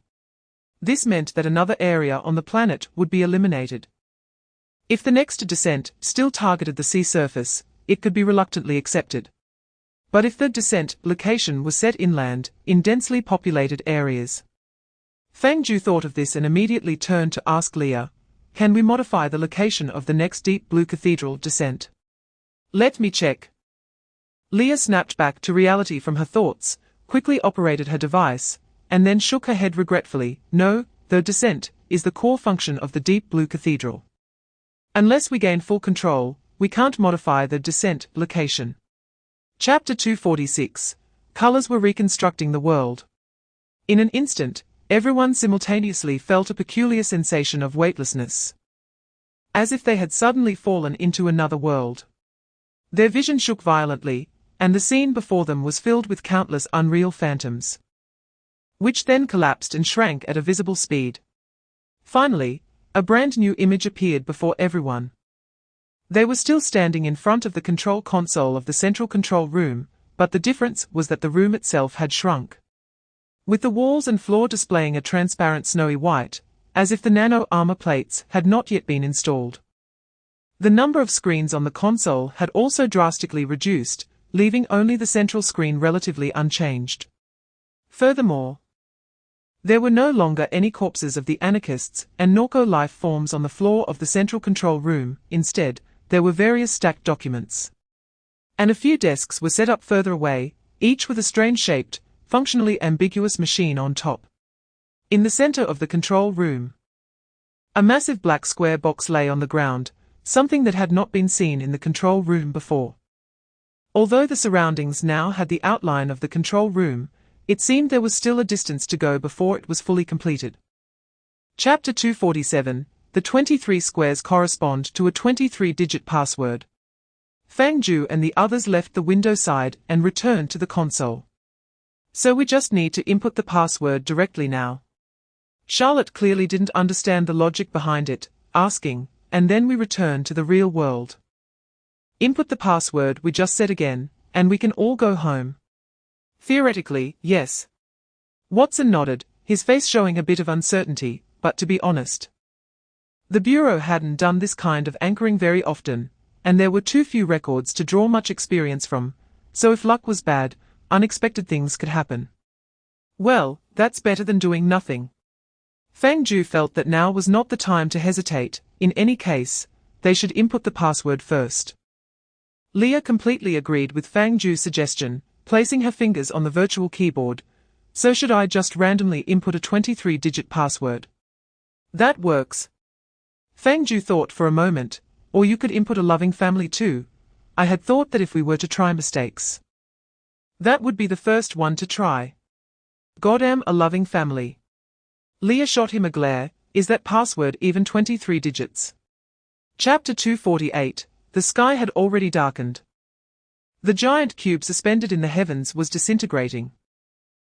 This meant that another area on the planet would be eliminated. If the next descent still targeted the sea surface, it could be reluctantly accepted. But if the descent location was set inland, in densely populated areas. Fang Jiu thought of this and immediately turned to ask Leah, "Can we modify the location of the next deep blue cathedral descent?" "Let me check." Leah snapped back to reality from her thoughts, quickly operated her device, and then shook her head regretfully. "No, the descent is the core function of the deep blue cathedral. Unless we gain full control, we can't modify the descent location." Chapter 246, Colors were reconstructing the world. In an instant, everyone simultaneously felt a peculiar sensation of weightlessness. As if they had suddenly fallen into another world. Their vision shook violently, and the scene before them was filled with countless unreal phantoms, which then collapsed and shrank at a visible speed. Finally, a brand new image appeared before everyone. They were still standing in front of the control console of the central control room, but the difference was that the room itself had shrunk, with the walls and floor displaying a transparent snowy white, as if the nano armor plates had not yet been installed. The number of screens on the console had also drastically reduced, leaving only the central screen relatively unchanged. Furthermore, there were no longer any corpses of the anarchists and Norco life forms on the floor of the central control room. Instead, there were various stacked documents. And a few desks were set up further away, each with a strange-shaped, functionally ambiguous machine on top. In the center of the control room, a massive black square box lay on the ground, something that had not been seen in the control room before. Although the surroundings now had the outline of the control room, it seemed there was still a distance to go before it was fully completed. Chapter 247, the 23 squares correspond to a 23-digit password. Fang Jiu and the others left the window side and returned to the console. "So we just need to input the password directly now." Charlotte clearly didn't understand the logic behind it, asking, "And then we return to the real world?" "Input the password we just said again, and we can all go home." "Theoretically, yes." Watson nodded, his face showing a bit of uncertainty, but to be honest, the Bureau hadn't done this kind of anchoring very often, and there were too few records to draw much experience from, so if luck was bad, unexpected things could happen. Well, that's better than doing nothing. Fang Jiu felt that now was not the time to hesitate. In any case, they should input the password first. Leah completely agreed with Fang Jiu's suggestion, placing her fingers on the virtual keyboard. "So should I just randomly input a 23-digit password?" "That works." Fang Jiu thought for a moment, "Or you could input a loving family too. I had thought that if we were to try mistakes, that would be the first one to try." "Goddamn a loving family." Leah shot him a glare. "Is that password even 23 digits? Chapter 248, the sky had already darkened. The giant cube suspended in the heavens was disintegrating.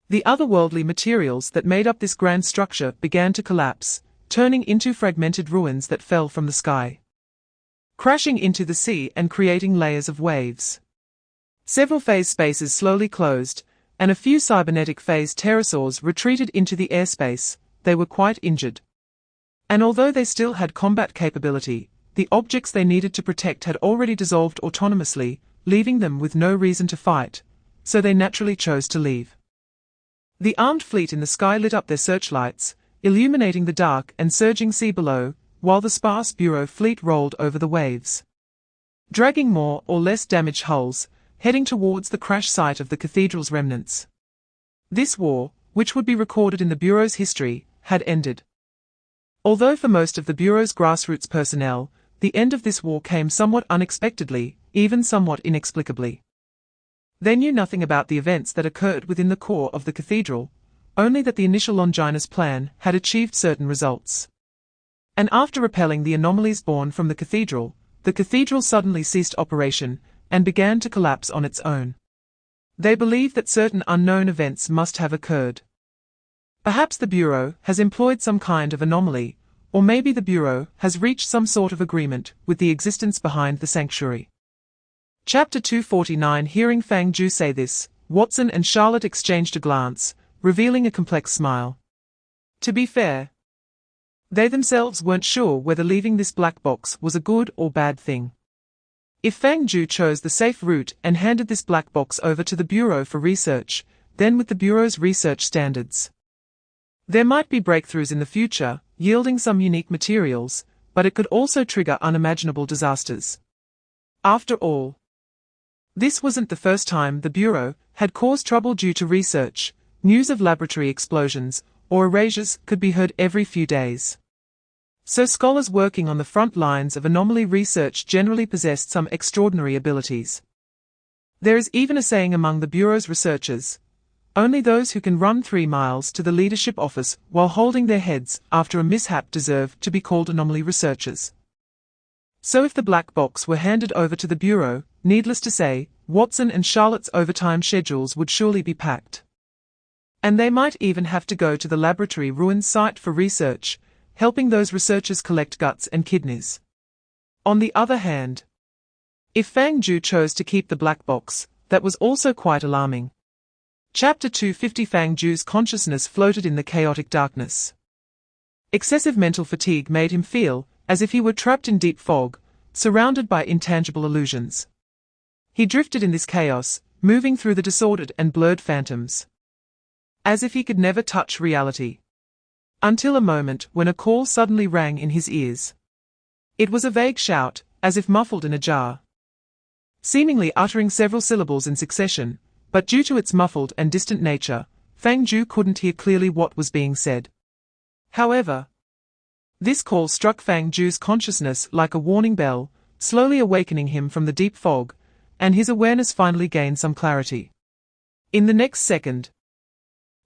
The otherworldly materials that made up this grand structure began to collapse, turning into fragmented ruins that fell from the sky, crashing into the sea and creating layers of waves. Several phase spaces slowly closed, and a few cybernetic phase pterosaurs retreated into the airspace. They were quite injured. And although they still had combat capability, the objects they needed to protect had already dissolved autonomously, leaving them with no reason to fight. so they naturally chose to leave. The armed fleet in the sky lit up their searchlights, illuminating the dark and surging sea below, while the sparse Bureau fleet rolled over the waves, dragging more or less damaged hulls, heading towards the crash site of the cathedral's remnants. This war, which would be recorded in the Bureau's history, had ended. Although for most of the Bureau's grassroots personnel, the end of this war came somewhat unexpectedly, even somewhat inexplicably. They knew nothing about the events that occurred within the core of the cathedral, only that the initial Longinus plan had achieved certain results. And after repelling the anomalies born from the cathedral suddenly ceased operation and began to collapse on its own. They believe that certain unknown events must have occurred. Perhaps the Bureau has employed some kind of anomaly, or maybe the Bureau has reached some sort of agreement with the existence behind the sanctuary. Chapter 249. Hearing Fang Jiu say this, Watson and Charlotte exchanged a glance, revealing a complex smile. To be fair, they themselves weren't sure whether leaving this black box was a good or bad thing. If Fang Jiu chose the safe route and handed this black box over to the Bureau for research, then with the Bureau's research standards, there might be breakthroughs in the future, yielding some unique materials, but it could also trigger unimaginable disasters. After all, this wasn't the first time the Bureau had caused trouble due to research. News of laboratory explosions or erasures could be heard every few days. So scholars working on the front lines of anomaly research generally possessed some extraordinary abilities. There is even a saying among the Bureau's researchers, only those who can run 3 miles to the leadership office while holding their heads after a mishap deserve to be called anomaly researchers. So if the black box were handed over to the Bureau, needless to say, Watson and Charlotte's overtime schedules would surely be packed. And they might even have to go to the laboratory ruins site for research, helping those researchers collect guts and kidneys. On the other hand, if Fang Jiu chose to keep the black box, that was also quite alarming. Chapter 250. Fang Jiu's consciousness floated in the chaotic darkness. Excessive mental fatigue made him feel as if he were trapped in deep fog, surrounded by intangible illusions. He drifted in this chaos, moving through the disordered and blurred phantoms, as if he could never touch reality. Until a moment when a call suddenly rang in his ears. It was a vague shout, as if muffled in a jar, seemingly uttering several syllables in succession, but due to its muffled and distant nature, Fang Jiu couldn't hear clearly what was being said. However, this call struck Fang Jiu's consciousness like a warning bell, slowly awakening him from the deep fog, and his awareness finally gained some clarity. In the next second,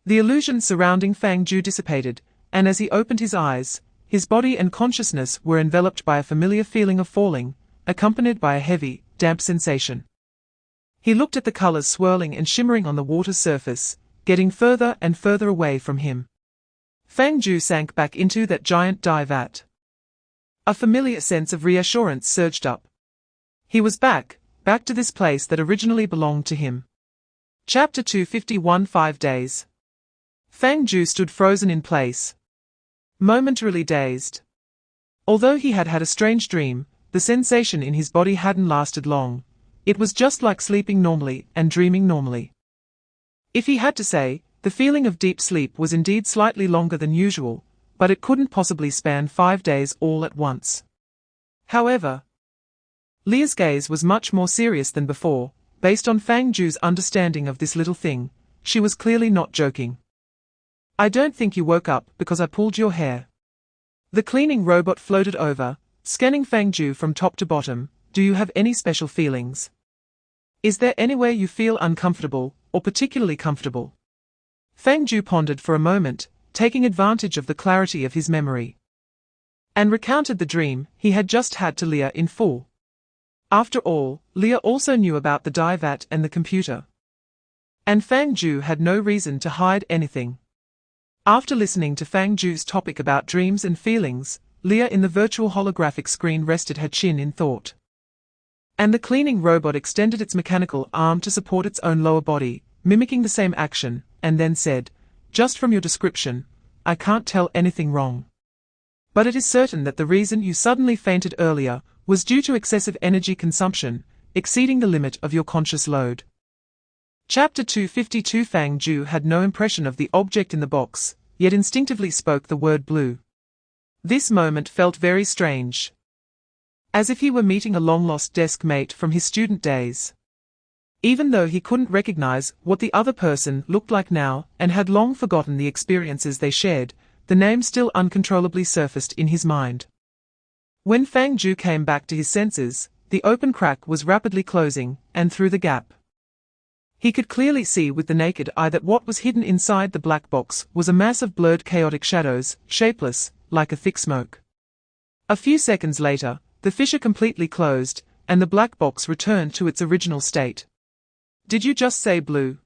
the illusion surrounding Fang Jiu dissipated, and as he opened his eyes, his body and consciousness were enveloped by a familiar feeling of falling, accompanied by a heavy, damp sensation. He looked at the colors swirling and shimmering on the water's surface, getting further and further away from him. Fang Jiu sank back into that giant dye vat. A familiar sense of reassurance surged up. He was back to this place that originally belonged to him. Chapter 251. 5 days. Fang Jiu stood frozen in place, momentarily dazed. Although he had had a strange dream, the sensation in his body hadn't lasted long. It was just like sleeping normally and dreaming normally. If he had to say, the feeling of deep sleep was indeed slightly longer than usual, but it couldn't possibly span 5 days all at once. However, Leah's gaze was much more serious than before. Based on Fang Jiu's understanding of this little thing, she was clearly not joking. I don't think you woke up because I pulled your hair. The cleaning robot floated over, scanning Fang Jiu from top to bottom. Do you have any special feelings? Is there anywhere you feel uncomfortable, or particularly comfortable? Fang Jiu pondered for a moment, taking advantage of the clarity of his memory, and recounted the dream he had just had to Leah in full. After all, Leah also knew about the dye vat and the computer, and Fang Jiu had no reason to hide anything. After listening to Fang Jiu's topic about dreams and feelings, Leah in the virtual holographic screen rested her chin in thought. And the cleaning robot extended its mechanical arm to support its own lower body, mimicking the same action, and then said, "Just from your description, I can't tell anything wrong. But it is certain that the reason you suddenly fainted earlier was due to excessive energy consumption, exceeding the limit of your conscious load." Chapter 252. Fang Jiu had no impression of the object in the box, yet instinctively spoke the word blue. This moment felt very strange. As if he were meeting a long-lost desk mate from his student days. Even though he couldn't recognize what the other person looked like now and had long forgotten the experiences they shared, the name still uncontrollably surfaced in his mind. When Fang Jiu came back to his senses, the open crack was rapidly closing, and through the gap, he could clearly see with the naked eye that what was hidden inside the black box was a mass of blurred chaotic shadows, shapeless, like a thick smoke. A few seconds later, the fissure completely closed, and the black box returned to its original state. "Did you just say blue?"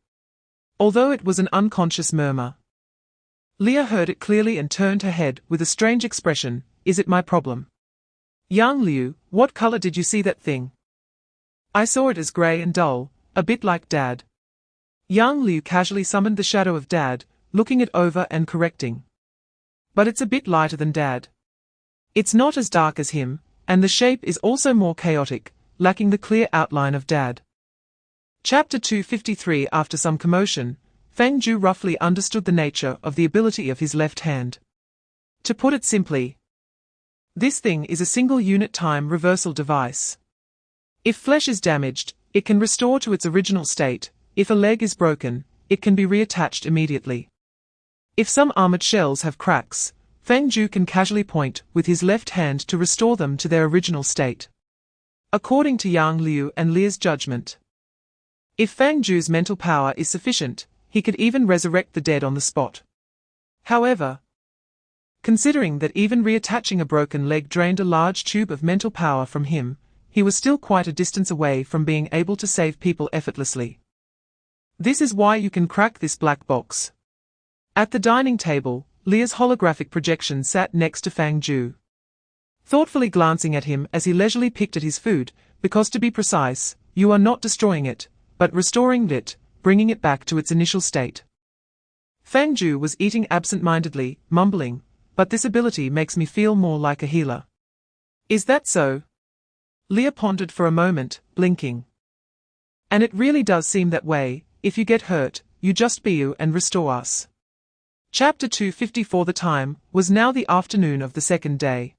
Although it was an unconscious murmur, Leah heard it clearly and turned her head with a strange expression. "Is it my problem?" "Yang Liu, what color did you see that thing?" "I saw it as gray and dull, a bit like Dad." Yang Liu casually summoned the shadow of Dad, looking it over and correcting. "But it's a bit lighter than Dad. It's not as dark as him, and the shape is also more chaotic, lacking the clear outline of Dad." Chapter 253. After some commotion, Fang Jiu roughly understood the nature of the ability of his left hand. To put it simply, this thing is a single-unit time reversal device. If flesh is damaged, it can restore to its original state. If a leg is broken, it can be reattached immediately. If some armored shells have cracks, Fang Jiu can casually point with his left hand to restore them to their original state. According to Yang Liu and Leah's judgment, if Fang Jiu's mental power is sufficient, he could even resurrect the dead on the spot. However, considering that even reattaching a broken leg drained a large tube of mental power from him, he was still quite a distance away from being able to save people effortlessly. This is why you can crack this black box. At the dining table, Leah's holographic projection sat next to Fang Jiu, thoughtfully glancing at him as he leisurely picked at his food, because to be precise, you are not destroying it, but restoring it, bringing it back to its initial state. Fang Jiu was eating absent-mindedly, mumbling, "But this ability makes me feel more like a healer." "Is that so?" Leah pondered for a moment, blinking. "And it really does seem that way. If you get hurt, you just be you and restore us." Chapter 254. The time was now the afternoon of the second day.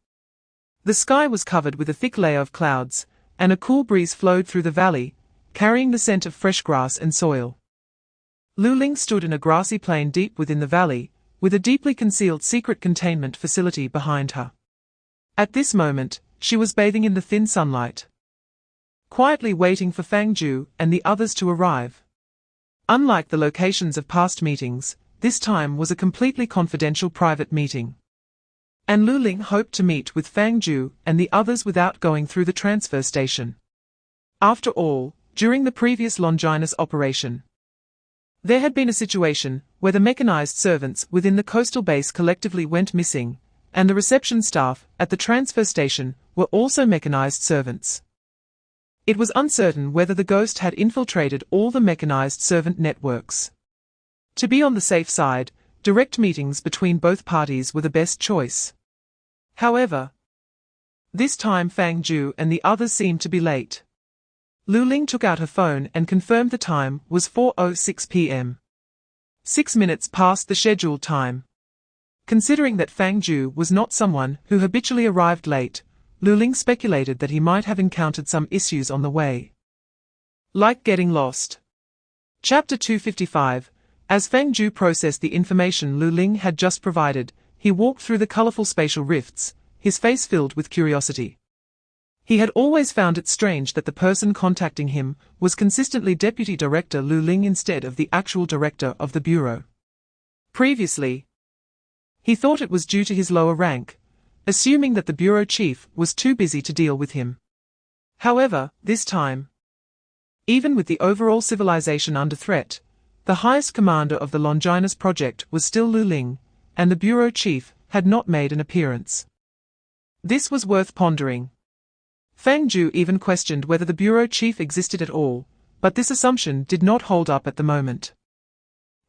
The sky was covered with a thick layer of clouds, and a cool breeze flowed through the valley, carrying the scent of fresh grass and soil. Lu Ling stood in a grassy plain deep within the valley, with a deeply concealed secret containment facility behind her. At this moment, she was bathing in the thin sunlight, quietly waiting for Fang Jiu and the others to arrive. Unlike the locations of past meetings, this time was a completely confidential private meeting. And Lu Ling hoped to meet with Fang Jiu and the others without going through the transfer station. After all, during the previous Longinus operation, there had been a situation where the mechanized servants within the coastal base collectively went missing, and the reception staff at the transfer station were also mechanized servants. It was uncertain whether the ghost had infiltrated all the mechanized servant networks. To be on the safe side, direct meetings between both parties were the best choice. However, this time Fang Jiu and the others seemed to be late. Lu Ling took out her phone and confirmed the time was 4:06 p.m. 6 minutes past the scheduled time. Considering that Fang Jiu was not someone who habitually arrived late, Lu Ling speculated that he might have encountered some issues on the way, like getting lost. Chapter 255. As Fang Jiu processed the information Lu Ling had just provided, he walked through the colorful spatial rifts, his face filled with curiosity. He had always found it strange that the person contacting him was consistently Deputy Director Lu Ling instead of the actual director of the bureau. Previously, he thought it was due to his lower rank, assuming that the bureau chief was too busy to deal with him. However, this time, even with the overall civilization under threat, the highest commander of the Longinus project was still Lu Ling, and the bureau chief had not made an appearance. This was worth pondering. Fang Jiu even questioned whether the bureau chief existed at all, but this assumption did not hold up at the moment.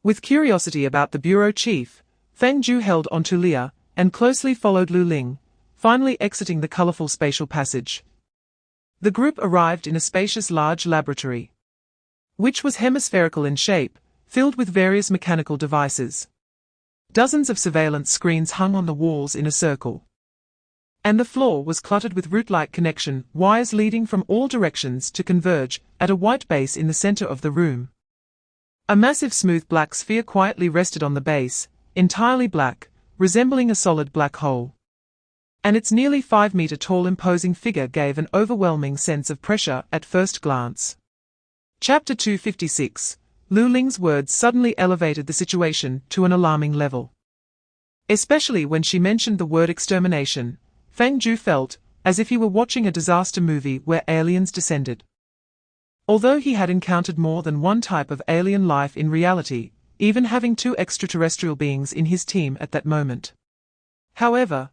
With curiosity about the bureau chief, Fang Jiu held onto Leah and closely followed Lu Ling, finally exiting the colorful spatial passage. The group arrived in a spacious large laboratory. which was hemispherical in shape, filled with various mechanical devices. Dozens of surveillance screens hung on the walls in a circle. And the floor was cluttered with root-like connection wires leading from all directions to converge at a white base in the center of the room. A massive smooth black sphere quietly rested on the base, entirely black, resembling a solid black hole. And its nearly 5-meter-tall imposing figure gave an overwhelming sense of pressure at first glance. Chapter 256. Lu Ling's words suddenly elevated the situation to an alarming level. Especially when she mentioned the word extermination, Fang Jiu felt as if he were watching a disaster movie where aliens descended. Although he had encountered more than one type of alien life in reality, even having 2 extraterrestrial beings in his team at that moment. However,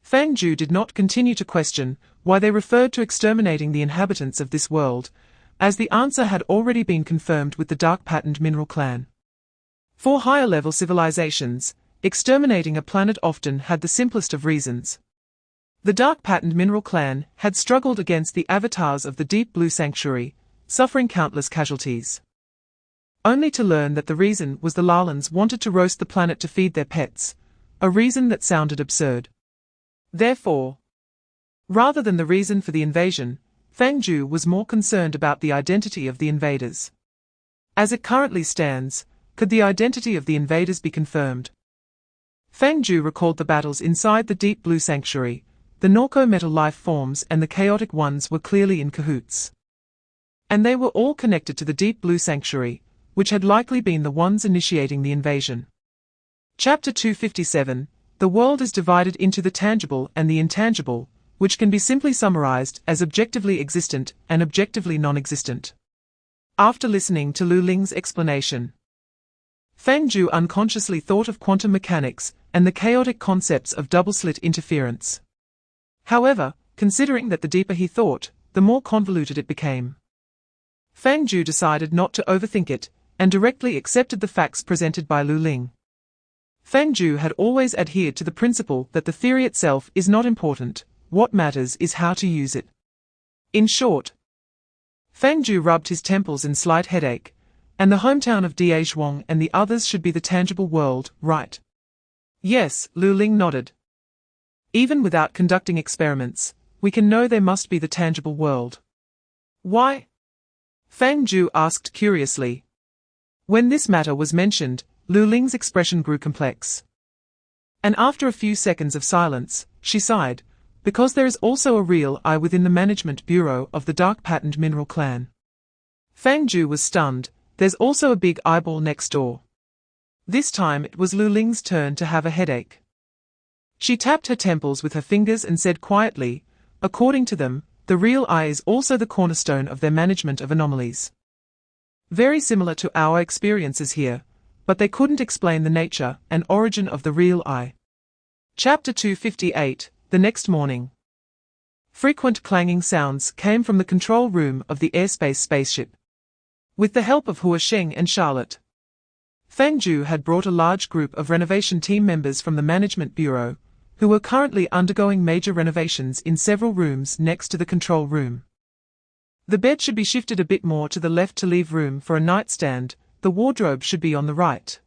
Fang Jiu did not continue to question why they referred to exterminating the inhabitants of this world, as the answer had already been confirmed with the dark-patterned mineral clan. For higher-level civilizations, exterminating a planet often had the simplest of reasons. The dark-patterned mineral clan had struggled against the avatars of the Deep Blue Sanctuary, suffering countless casualties. Only to learn that the reason was the Lalans wanted to roast the planet to feed their pets, a reason that sounded absurd. Therefore, rather than the reason for the invasion, Fang Jiu was more concerned about the identity of the invaders. As it currently stands, could the identity of the invaders be confirmed? Fang Jiu recalled the battles inside the Deep Blue Sanctuary. The Norco-metal life forms and the chaotic ones were clearly in cahoots. And they were all connected to the Deep Blue Sanctuary, which had likely been the ones initiating the invasion. Chapter 257. The world is divided into the tangible and the intangible, which can be simply summarized as objectively existent and objectively non-existent. After listening to Lu Ling's explanation, Fang Jiu unconsciously thought of quantum mechanics and the chaotic concepts of double-slit interference. However, considering that the deeper he thought, the more convoluted it became. Fang Jiu decided not to overthink it, and directly accepted the facts presented by Lu Ling. Fang Jiu had always adhered to the principle that the theory itself is not important, what matters is how to use it. In short, Fang Jiu rubbed his temples in slight headache, and the hometown of Da Zhuang and the others should be the tangible world, right? Yes, Lu Ling nodded. Even without conducting experiments, we can know they must be the tangible world. Why? Fang Jiu asked curiously. When this matter was mentioned, Lu Ling's expression grew complex. And after a few seconds of silence, she sighed, because there is also a real eye within the management bureau of the dark-patterned mineral clan. Fang Jiu was stunned. There's also a big eyeball next door. This time it was Lu Ling's turn to have a headache. She tapped her temples with her fingers and said quietly, according to them, the real eye is also the cornerstone of their management of anomalies. Very similar to our experiences here, but they couldn't explain the nature and origin of the real eye. Chapter 258. The next morning. Frequent clanging sounds came from the control room of the airspace spaceship. With the help of Hua Sheng and Charlotte, Fang Jiu had brought a large group of renovation team members from the Management Bureau, who were currently undergoing major renovations in several rooms next to the control room. The bed should be shifted a bit more to the left to leave room for a nightstand, the wardrobe should be on the right.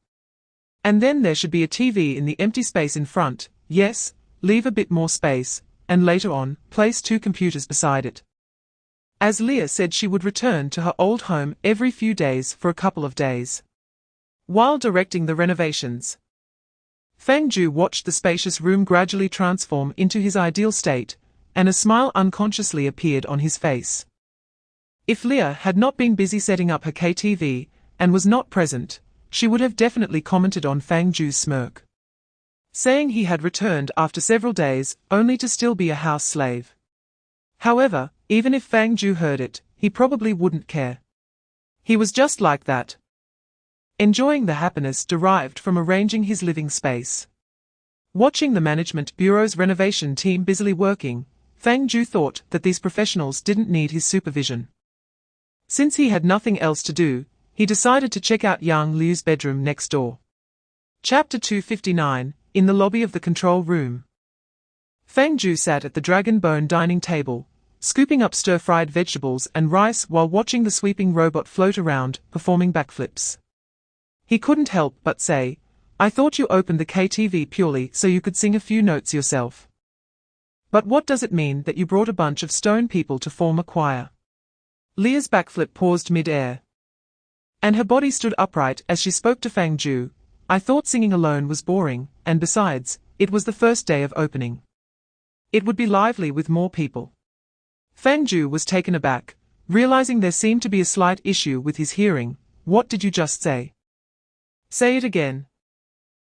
And then there should be a TV in the empty space in front, yes, leave a bit more space, and later on, place 2 computers beside it. As Leah said, she would return to her old home every few days for a couple of days. While directing the renovations, Fang Jiu watched the spacious room gradually transform into his ideal state, and a smile unconsciously appeared on his face. If Leah had not been busy setting up her KTV, and was not present, she would have definitely commented on Fang Jiu's smirk, saying he had returned after several days, only to still be a house slave. However, even if Fang Jiu heard it, he probably wouldn't care. He was just like that, enjoying the happiness derived from arranging his living space. Watching the Management Bureau's renovation team busily working, Fang Jiu thought that these professionals didn't need his supervision. Since he had nothing else to do, he decided to check out Yang Liu's bedroom next door. Chapter 259. In the lobby of the control room, Fang Jiu sat at the dragon bone dining table, scooping up stir-fried vegetables and rice while watching the sweeping robot float around, performing backflips. He couldn't help but say, "I thought you opened the KTV purely so you could sing a few notes yourself. But what does it mean that you brought a bunch of stone people to form a choir?" Leah's backflip paused mid-air, and her body stood upright as she spoke to Fang Jiu. "I thought singing alone was boring, and besides, it was the first day of opening. It would be lively with more people." Fang Jiu was taken aback, realizing there seemed to be a slight issue with his hearing. "What did you just say?" "Say it again."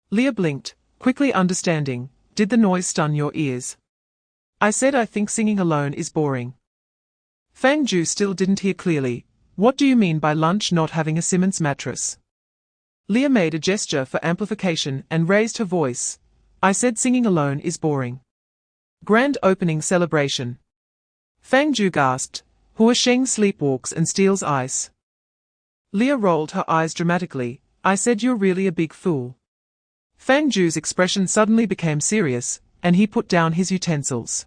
Leah blinked, quickly understanding. "Did the noise stun your ears?" "I said I think singing alone is boring." Fang Jiu still didn't hear clearly. "What do you mean by lunch not having a Simmons mattress?" Leah made a gesture for amplification and raised her voice. "I said singing alone is boring." Grand opening celebration. Fang Jiu gasped. Hua Sheng sleepwalks and steals ice. Leah rolled her eyes dramatically. "I said you're really a big fool." Fang Jiu's expression suddenly became serious, and he put down his utensils.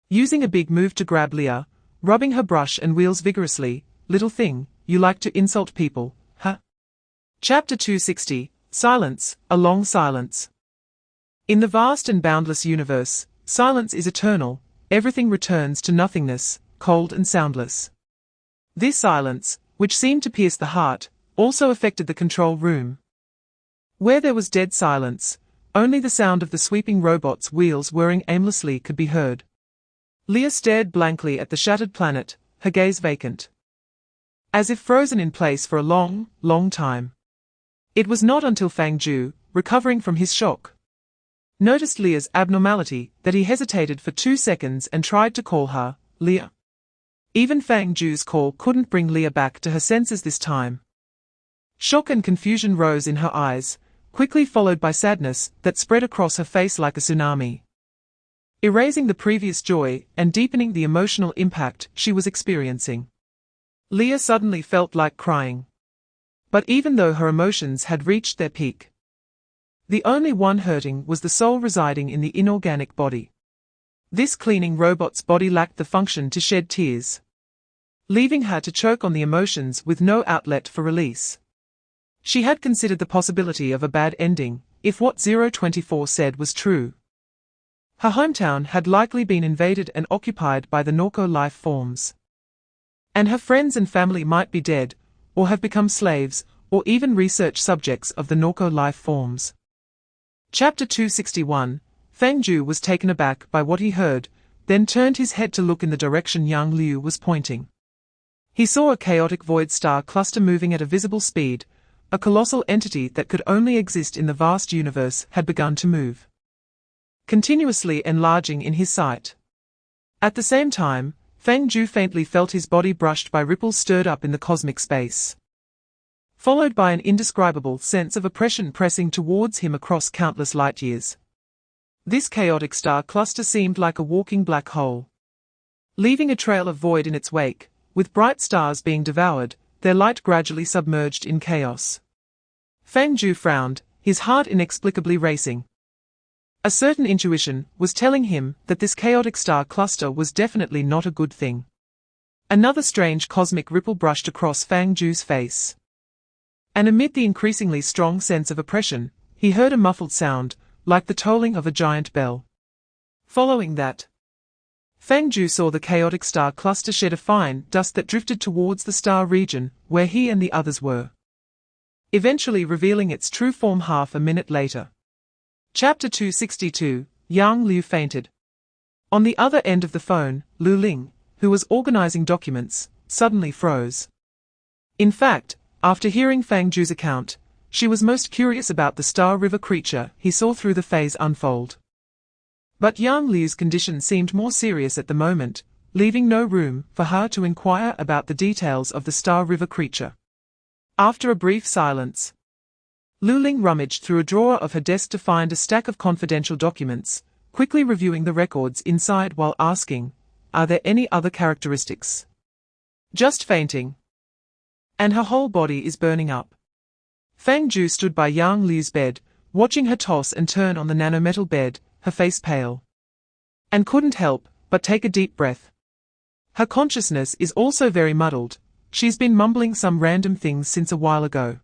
Using a big move to grab Leah, rubbing her brush and wheels vigorously. "Little thing, you like to insult people, huh?" Chapter 260, Silence, a long silence. In the vast and boundless universe, silence is eternal, everything returns to nothingness, cold and soundless. This silence, which seemed to pierce the heart, also affected the control room. Where there was dead silence, only the sound of the sweeping robot's wheels whirring aimlessly could be heard. Leah stared blankly at the shattered planet, her gaze vacant, as if frozen in place for a long, long time. It was not until Fang Jiu, recovering from his shock, noticed Leah's abnormality that he hesitated for 2 seconds and tried to call her, "Leah." Even Fang Jiu's call couldn't bring Leah back to her senses this time. Shock and confusion rose in her eyes, quickly followed by sadness that spread across her face like a tsunami, erasing the previous joy and deepening the emotional impact she was experiencing. Leah suddenly felt like crying. But even though her emotions had reached their peak, the only one hurting was the soul residing in the inorganic body. This cleaning robot's body lacked the function to shed tears, leaving her to choke on the emotions with no outlet for release. She had considered the possibility of a bad ending, if what 024 said was true. Her hometown had likely been invaded and occupied by the Norco life forms, and her friends and family might be dead, or have become slaves, or even research subjects of the Norco life forms. Chapter 261, Fang Jiu was taken aback by what he heard, then turned his head to look in the direction Yang Liu was pointing. He saw a chaotic void star cluster moving at a visible speed. A colossal entity that could only exist in the vast universe had begun to move, continuously enlarging in his sight. At the same time, Fang Jiu faintly felt his body brushed by ripples stirred up in the cosmic space, followed by an indescribable sense of oppression pressing towards him across countless light years. This chaotic star cluster seemed like a walking black hole, leaving a trail of void in its wake, with bright stars being devoured, their light gradually submerged in chaos. Fang Jiu frowned, his heart inexplicably racing. A certain intuition was telling him that this chaotic star cluster was definitely not a good thing. Another strange cosmic ripple brushed across Fang Jiu's face, and amid the increasingly strong sense of oppression, he heard a muffled sound, like the tolling of a giant bell. Following that, Fang Jiu saw the chaotic star cluster shed a fine dust that drifted towards the star region, where he and the others were, eventually revealing its true form half a minute later. Chapter 262, Yang Liu fainted. On the other end of the phone, Lu Ling, who was organizing documents, suddenly froze. In fact, after hearing Fang Jiu's account, she was most curious about the Star River creature he saw through the phase unfold. But Yang Liu's condition seemed more serious at the moment, leaving no room for her to inquire about the details of the Star River creature. After a brief silence, Lu Ling rummaged through a drawer of her desk to find a stack of confidential documents, quickly reviewing the records inside while asking, "Are there any other characteristics?" "Just fainting. And her whole body is burning up." Fang Jiu stood by Yang Liu's bed, watching her toss and turn on the nanometal bed, her face pale, and couldn't help but take a deep breath. Her consciousness is also very muddled. She's been mumbling some random things since a while ago.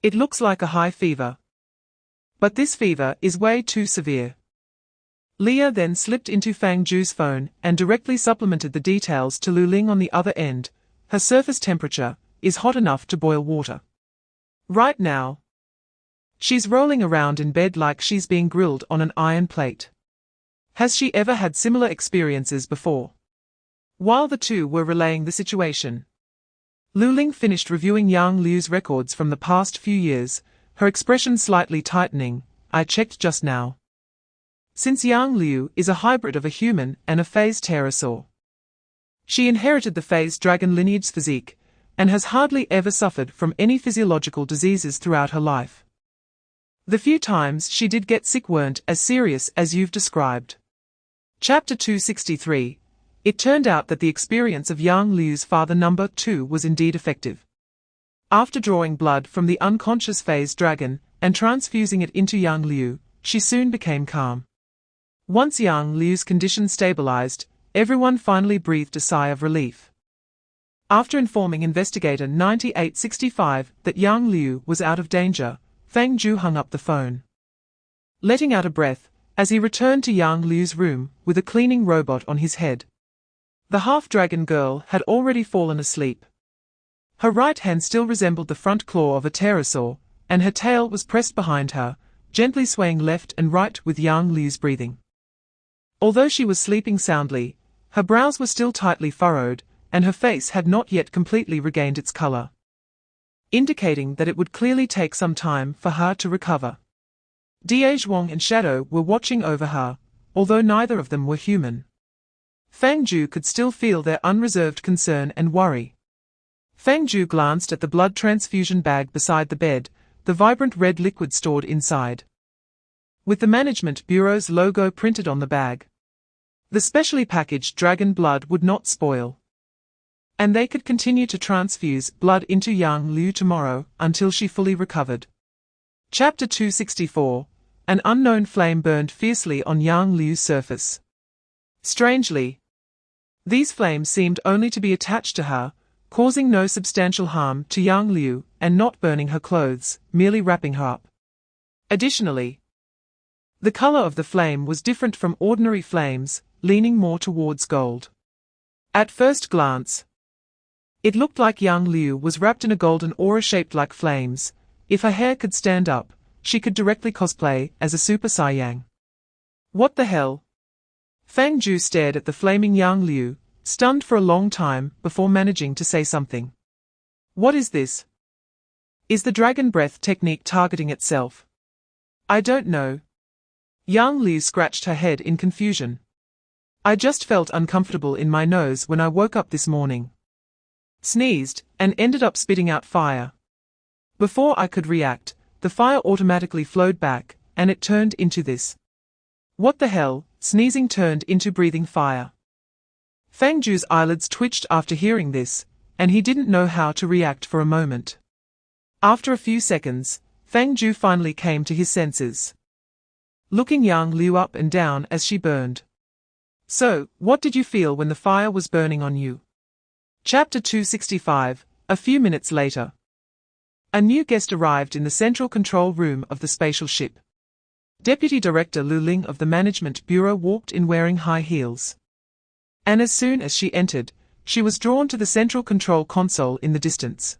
It looks like a high fever. But this fever is way too severe. Leah then slipped into Fang Jiu's phone and directly supplemented the details to Lu Ling on the other end. Her surface temperature is hot enough to boil water. Right now, she's rolling around in bed like she's being grilled on an iron plate. Has she ever had similar experiences before? While the two were relaying the situation, Lu Ling finished reviewing Yang Liu's records from the past few years, her expression slightly tightening. I checked just now. Since Yang Liu is a hybrid of a human and a phased pterosaur, she inherited the phased dragon lineage physique, and has hardly ever suffered from any physiological diseases throughout her life. The few times she did get sick weren't as serious as you've described. Chapter 263. It turned out that the experience of Yang Liu's father number 2 was indeed effective. After drawing blood from the unconscious phased dragon and transfusing it into Yang Liu, she soon became calm. Once Yang Liu's condition stabilized, everyone finally breathed a sigh of relief. After informing investigator 9865 that Yang Liu was out of danger, Fang Jiu hung up the phone, letting out a breath as he returned to Yang Liu's room with a cleaning robot on his head. The half-dragon girl had already fallen asleep. Her right hand still resembled the front claw of a pterosaur, and her tail was pressed behind her, gently swaying left and right with Yang Liu's breathing. Although she was sleeping soundly, her brows were still tightly furrowed, and her face had not yet completely regained its color, indicating that it would clearly take some time for her to recover. Da Zhuang and Shadow were watching over her, although neither of them were human. Fang Jiu could still feel their unreserved concern and worry. Fang Jiu glanced at the blood transfusion bag beside the bed, the vibrant red liquid stored inside, with the Management Bureau's logo printed on the bag. The specially packaged dragon blood would not spoil, and they could continue to transfuse blood into Yang Liu tomorrow until she fully recovered. Chapter 264. An unknown flame burned fiercely on Yang Liu's surface. Strangely, these flames seemed only to be attached to her, causing no substantial harm to Yang Liu and not burning her clothes, merely wrapping her up. Additionally, the color of the flame was different from ordinary flames, leaning more towards gold. At first glance, it looked like Yang Liu was wrapped in a golden aura shaped like flames. If her hair could stand up, she could directly cosplay as a Super Saiyang. What the hell? Fang Jiu stared at the flaming Yang Liu, stunned for a long time before managing to say something. What is this? Is the dragon breath technique targeting itself? I don't know. Yang Liu scratched her head in confusion. I just felt uncomfortable in my nose when I woke up this morning. Sneezed, and ended up spitting out fire. Before I could react, the fire automatically flowed back, and it turned into this. What the hell? Sneezing turned into breathing fire. Fang Jiu's eyelids twitched after hearing this, and he didn't know how to react for a moment. After a few seconds, Fang Jiu finally came to his senses, looking Yang Liu up and down as she burned. So, what did you feel when the fire was burning on you? Chapter 265. A few minutes later, a new guest arrived in the central control room of the spatial ship. Deputy Director Lu Ling of the Management Bureau walked in wearing high heels. And as soon as she entered, she was drawn to the central control console in the distance.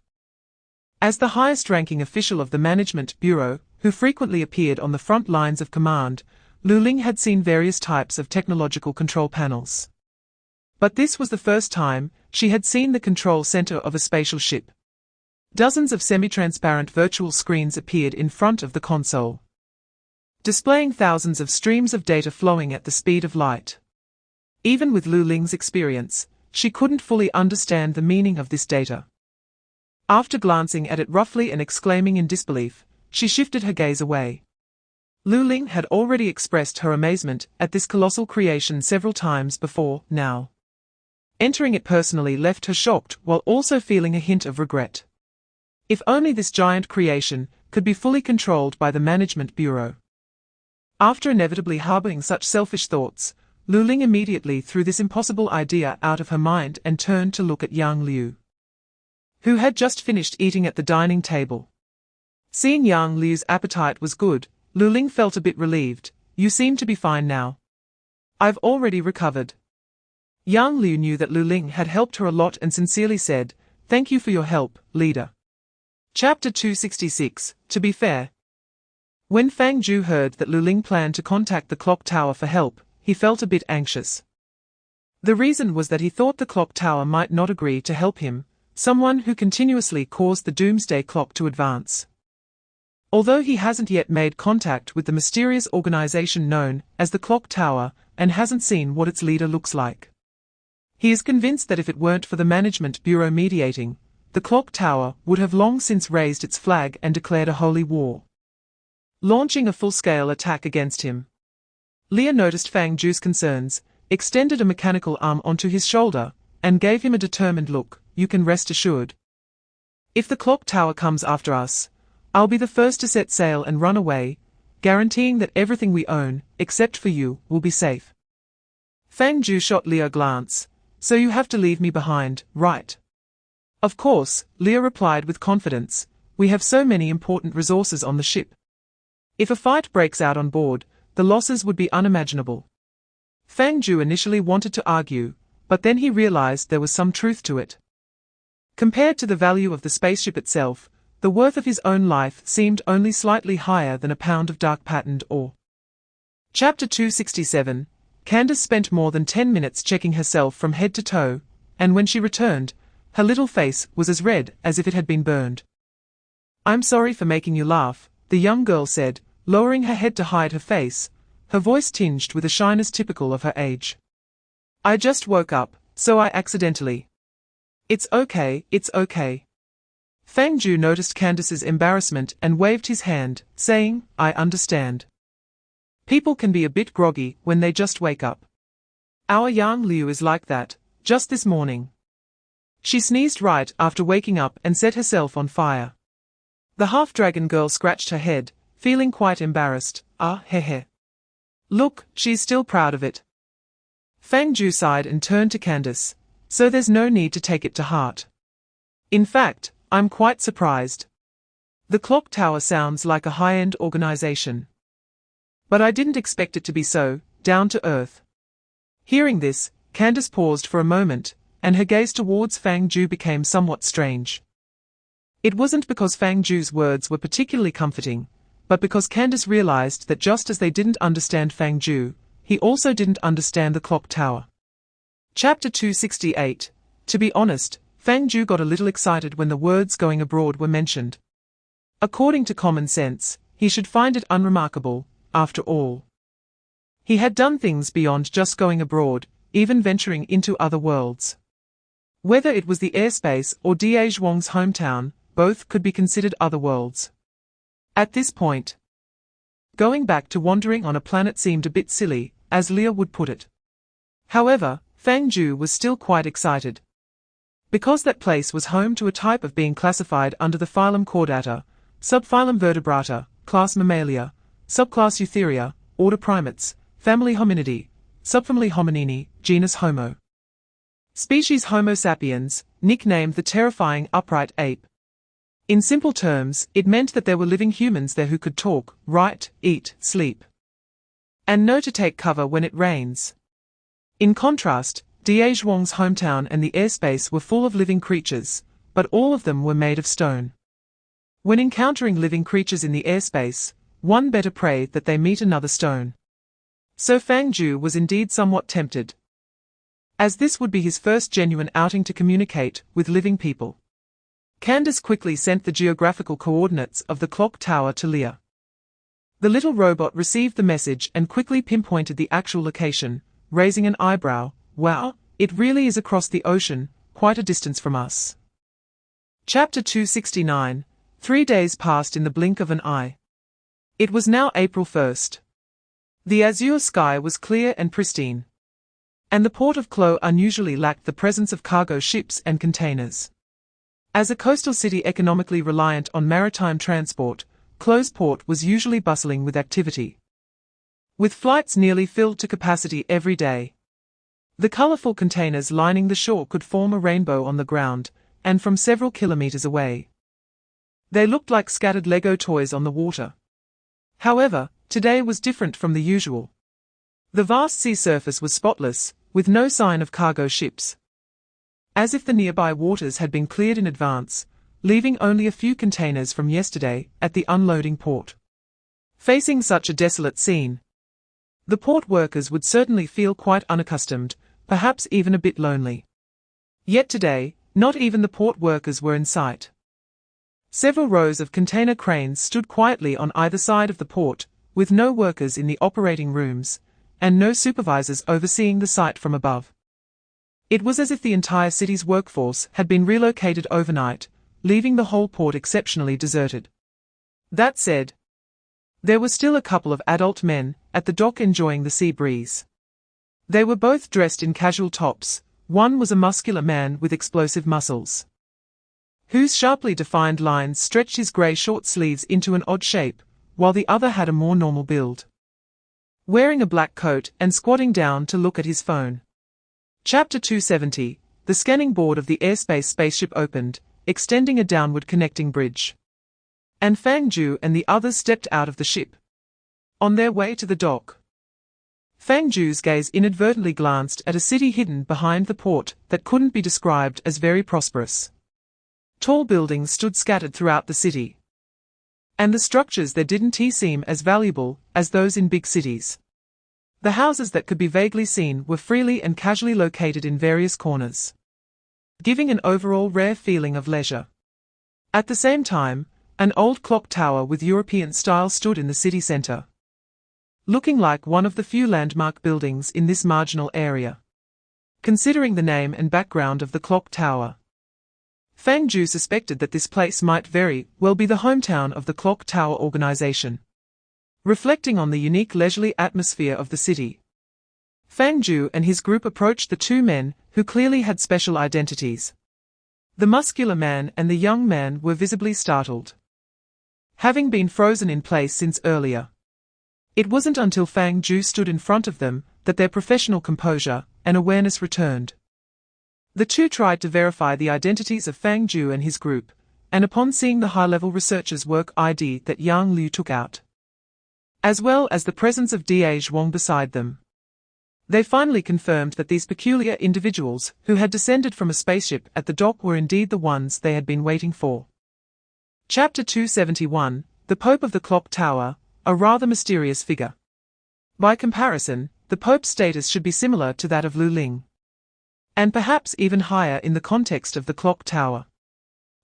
As the highest-ranking official of the Management Bureau, who frequently appeared on the front lines of command, Lu Ling had seen various types of technological control panels. But this was the first time she had seen the control center of a spatial ship. Dozens of semi-transparent virtual screens appeared in front of the console, displaying thousands of streams of data flowing at the speed of light. Even with Lu Ling's experience, she couldn't fully understand the meaning of this data. After glancing at it roughly and exclaiming in disbelief, she shifted her gaze away. Lu Ling had already expressed her amazement at this colossal creation several times before now. Entering it personally left her shocked while also feeling a hint of regret. If only this giant creation could be fully controlled by the Management Bureau. After inevitably harboring such selfish thoughts, Lu Ling immediately threw this impossible idea out of her mind and turned to look at Yang Liu, who had just finished eating at the dining table. Seeing Yang Liu's appetite was good, Lu Ling felt a bit relieved. You seem to be fine now. I've already recovered. Yang Liu knew that Lu Ling had helped her a lot and sincerely said, "Thank you for your help, leader." Chapter 266, To be fair. When Fang Jiu heard that Lu Ling planned to contact the clock tower for help, he felt a bit anxious. The reason was that he thought the clock tower might not agree to help him, someone who continuously caused the doomsday clock to advance. Although he hasn't yet made contact with the mysterious organization known as the Clock Tower and hasn't seen what its leader looks like, he is convinced that if it weren't for the Management Bureau mediating, the Clock Tower would have long since raised its flag and declared a holy war, launching a full-scale attack against him. Leah noticed Fang Jiu's concerns, extended a mechanical arm onto his shoulder, and gave him a determined look. You can rest assured. If the Clock Tower comes after us, I'll be the first to set sail and run away, guaranteeing that everything we own, except for you, will be safe. Fang Jiu shot Leah a glance. So you have to leave me behind, right? Of course, Leah replied with confidence. We have so many important resources on the ship. If a fight breaks out on board, the losses would be unimaginable. Fang Jiu initially wanted to argue, but then he realized there was some truth to it. Compared to the value of the spaceship itself, the worth of his own life seemed only slightly higher than a pound of dark-patterned ore. Chapter 267. Candace spent more than 10 minutes checking herself from head to toe, and when she returned, her little face was as red as if it had been burned. I'm sorry for making you laugh, the young girl said, lowering her head to hide her face, her voice tinged with a shyness typical of her age. I just woke up, so I accidentally. It's okay, it's okay. Fang Jiu noticed Candace's embarrassment and waved his hand, saying, I understand. People can be a bit groggy when they just wake up. Our Yang Liu is like that, just this morning. She sneezed right after waking up and set herself on fire. The half-dragon girl scratched her head, feeling quite embarrassed. Ah, heh. Look, she's still proud of it. Fang Jiu sighed and turned to Candace. So there's no need to take it to heart. In fact, I'm quite surprised. The clock tower sounds like a high-end organization. But I didn't expect it to be so down to earth. Hearing this, Candace paused for a moment, and her gaze towards Fang Jiu became somewhat strange. It wasn't because Fang Jiu's words were particularly comforting, but because Candace realized that just as they didn't understand Fang Jiu, he also didn't understand the clock tower. Chapter 268. To be honest, Fang Jiu got a little excited when the words going abroad were mentioned. According to common sense, he should find it unremarkable, after all. He had done things beyond just going abroad, even venturing into other worlds. Whether it was the airspace or Da Zhuang's hometown, both could be considered other worlds. At this point, going back to wandering on a planet seemed a bit silly, as Leah would put it. However, Fang Jiu was still quite excited. Because that place was home to a type of being classified under the phylum Chordata, subphylum Vertebrata, class Mammalia, subclass Eutheria, order Primates, family Hominidae, subfamily Hominini, genus Homo. Species Homo sapiens, nicknamed the terrifying upright ape. In simple terms, it meant that there were living humans there who could talk, write, eat, sleep, and know to take cover when it rains. In contrast, Da Zhuang's hometown and the airspace were full of living creatures, but all of them were made of stone. When encountering living creatures in the airspace, one better pray that they meet another stone. So Fang Jiu was indeed somewhat tempted, as this would be his first genuine outing to communicate with living people. Candace quickly sent the geographical coordinates of the clock tower to Leah. The little robot received the message and quickly pinpointed the actual location, raising an eyebrow. Wow, it really is across the ocean, quite a distance from us. Chapter 269. 3 days passed in the blink of an eye. It was now April 1st. The azure sky was clear and pristine, and the port of Klo unusually lacked the presence of cargo ships and containers. As a coastal city economically reliant on maritime transport, Klo's port was usually bustling with activity. with flights nearly filled to capacity every day. The colorful containers lining the shore could form a rainbow on the ground, and from several kilometers away. They looked like scattered Lego toys on the water. However, today was different from the usual. The vast sea surface was spotless, with no sign of cargo ships. As if the nearby waters had been cleared in advance, leaving only a few containers from yesterday at the unloading port. Facing such a desolate scene, the port workers would certainly feel quite unaccustomed, perhaps even a bit lonely. Yet today, not even the port workers were in sight. Several rows of container cranes stood quietly on either side of the port, with no workers in the operating rooms, and no supervisors overseeing the site from above. It was as if the entire city's workforce had been relocated overnight, leaving the whole port exceptionally deserted. That said, there were still a couple of adult men at the dock enjoying the sea breeze. They were both dressed in casual tops. One was a muscular man with explosive muscles, whose sharply defined lines stretched his grey short sleeves into an odd shape, while the other had a more normal build, wearing a black coat and squatting down to look at his phone. Chapter 270, the scanning board of the airspace spaceship opened, extending a downward connecting bridge. And Fang Jiu and the others stepped out of the ship. On their way to the dock, Fang Jiu's gaze inadvertently glanced at a city hidden behind the port that couldn't be described as very prosperous. Tall buildings stood scattered throughout the city, and the structures there didn't seem as valuable as those in big cities. The houses that could be vaguely seen were freely and casually located in various corners, giving an overall rare feeling of leisure. At the same time, an old clock tower with European style stood in the city center, looking like one of the few landmark buildings in this marginal area. Considering the name and background of the clock tower, Fang Jiu suspected that this place might very well be the hometown of the clock tower organization. Reflecting on the unique leisurely atmosphere of the city, Fang Jiu and his group approached the two men who clearly had special identities. The muscular man and the young man were visibly startled, having been frozen in place since earlier. It wasn't until Fang Jiu stood in front of them that their professional composure and awareness returned. The two tried to verify the identities of Fang Jiu and his group, and upon seeing the high-level researcher's work ID that Yang Liu took out, as well as the presence of Da Zhuang beside them, they finally confirmed that these peculiar individuals who had descended from a spaceship at the dock were indeed the ones they had been waiting for. Chapter 271, the Pope of the Clock Tower, a rather mysterious figure. By comparison, the Pope's status should be similar to that of Lu Ling, and perhaps even higher in the context of the clock tower.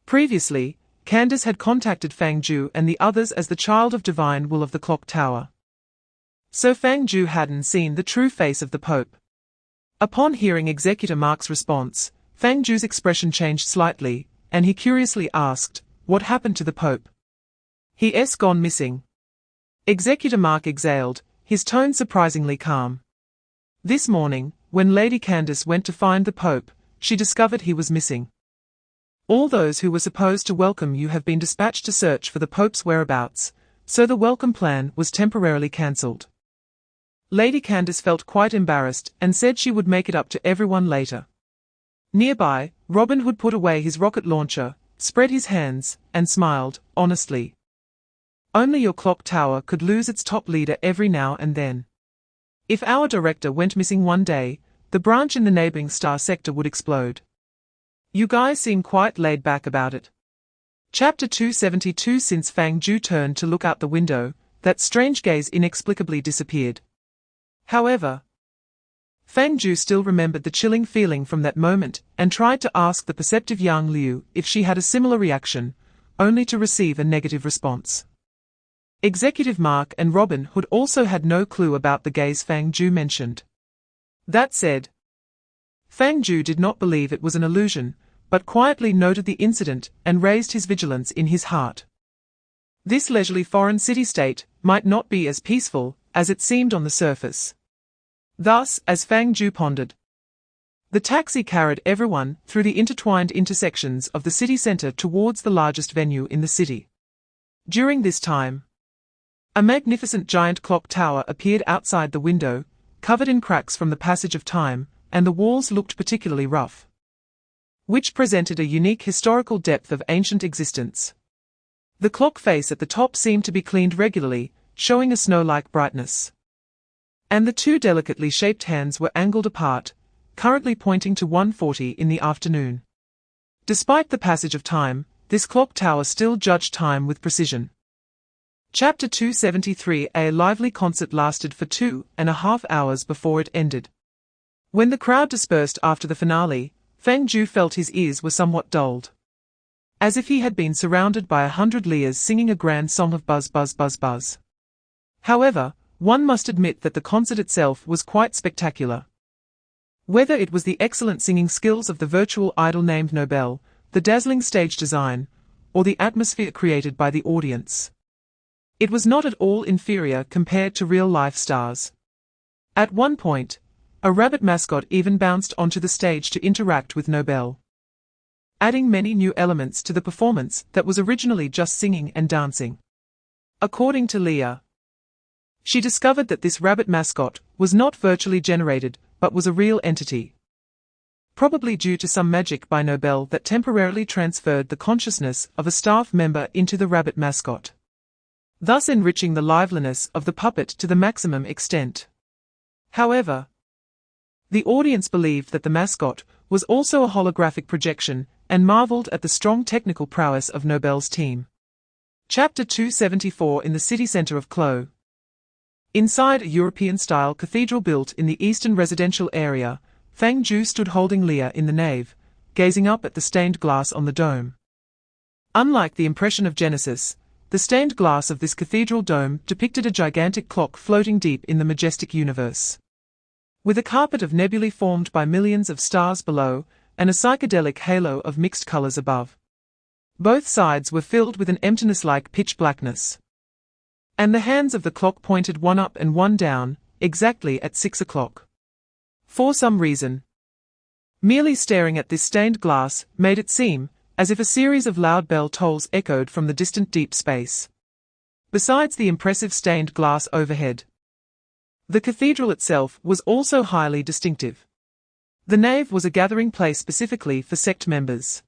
Previously, Candace had contacted Fang Jiu and the others as the child of divine will of the clock tower. So Fang Jiu hadn't seen the true face of the Pope. Upon hearing Executor Mark's response, Fang Jiu's expression changed slightly, and he curiously asked, "What happened to the Pope? He's gone missing." Executor Mark exhaled, his tone surprisingly calm. This morning, when Lady Candace went to find the Pope, she discovered he was missing. All those who were supposed to welcome you have been dispatched to search for the Pope's whereabouts, so the welcome plan was temporarily cancelled. Lady Candace felt quite embarrassed and said she would make it up to everyone later. Nearby, Robin Hood put away his rocket launcher, spread his hands, and smiled, honestly. Only your clock tower could lose its top leader every now and then. If our director went missing one day, the branch in the neighboring star sector would explode. You guys seem quite laid back about it. Chapter 272. Since Fang Jiu turned to look out the window, that strange gaze inexplicably disappeared. However, Fang Jiu still remembered the chilling feeling from that moment and tried to ask the perceptive Yang Liu if she had a similar reaction, only to receive a negative response. Executive Mark and Robin Hood also had no clue about the gaze Fang Jiu mentioned. That said, Fang Jiu did not believe it was an illusion, but quietly noted the incident and raised his vigilance in his heart. This leisurely foreign city-state might not be as peaceful as it seemed on the surface. Thus, as Fang Jiu pondered, the taxi carried everyone through the intertwined intersections of the city center towards the largest venue in the city. During this time, A magnificent giant clock tower appeared outside the window, covered in cracks from the passage of time, and the walls looked particularly rough, which presented a unique historical depth of ancient existence. The clock face at the top seemed to be cleaned regularly, showing a snow-like brightness. And the two delicately shaped hands were angled apart, currently pointing to 1:40 in the afternoon. Despite the passage of time, this clock tower still judged time with precision. Chapter 273. A lively concert lasted for 2.5 hours before it ended. When the crowd dispersed after the finale, Fang Jiu felt his ears were somewhat dulled, as if he had been surrounded by 100 lyres singing a grand song of buzz buzz buzz buzz. However, one must admit that the concert itself was quite spectacular. Whether it was the excellent singing skills of the virtual idol named Nobel, the dazzling stage design, or the atmosphere created by the audience, it was not at all inferior compared to real-life stars. At one point, a rabbit mascot even bounced onto the stage to interact with Nobel, adding many new elements to the performance that was originally just singing and dancing. According to Leah, she discovered that this rabbit mascot was not virtually generated, but was a real entity, probably due to some magic by Nobel that temporarily transferred the consciousness of a staff member into the rabbit mascot, thus enriching the liveliness of the puppet to the maximum extent. However, the audience believed that the mascot was also a holographic projection and marveled at the strong technical prowess of Nobel's team. Chapter 274. In the city center of Clo. Inside a European-style cathedral built in the eastern residential area, Fang Jiu stood holding Leah in the nave, gazing up at the stained glass on the dome. Unlike the impression of Genesis, the stained glass of this cathedral dome depicted a gigantic clock floating deep in the majestic universe, with a carpet of nebulae formed by millions of stars below, and a psychedelic halo of mixed colors above. Both sides were filled with an emptiness like pitch blackness, and the hands of the clock pointed one up and one down, exactly at 6 o'clock. For some reason, merely staring at this stained glass made it seem as if a series of loud bell tolls echoed from the distant deep space. Besides the impressive stained glass overhead, the cathedral itself was also highly distinctive. The nave was a gathering place specifically for sect members,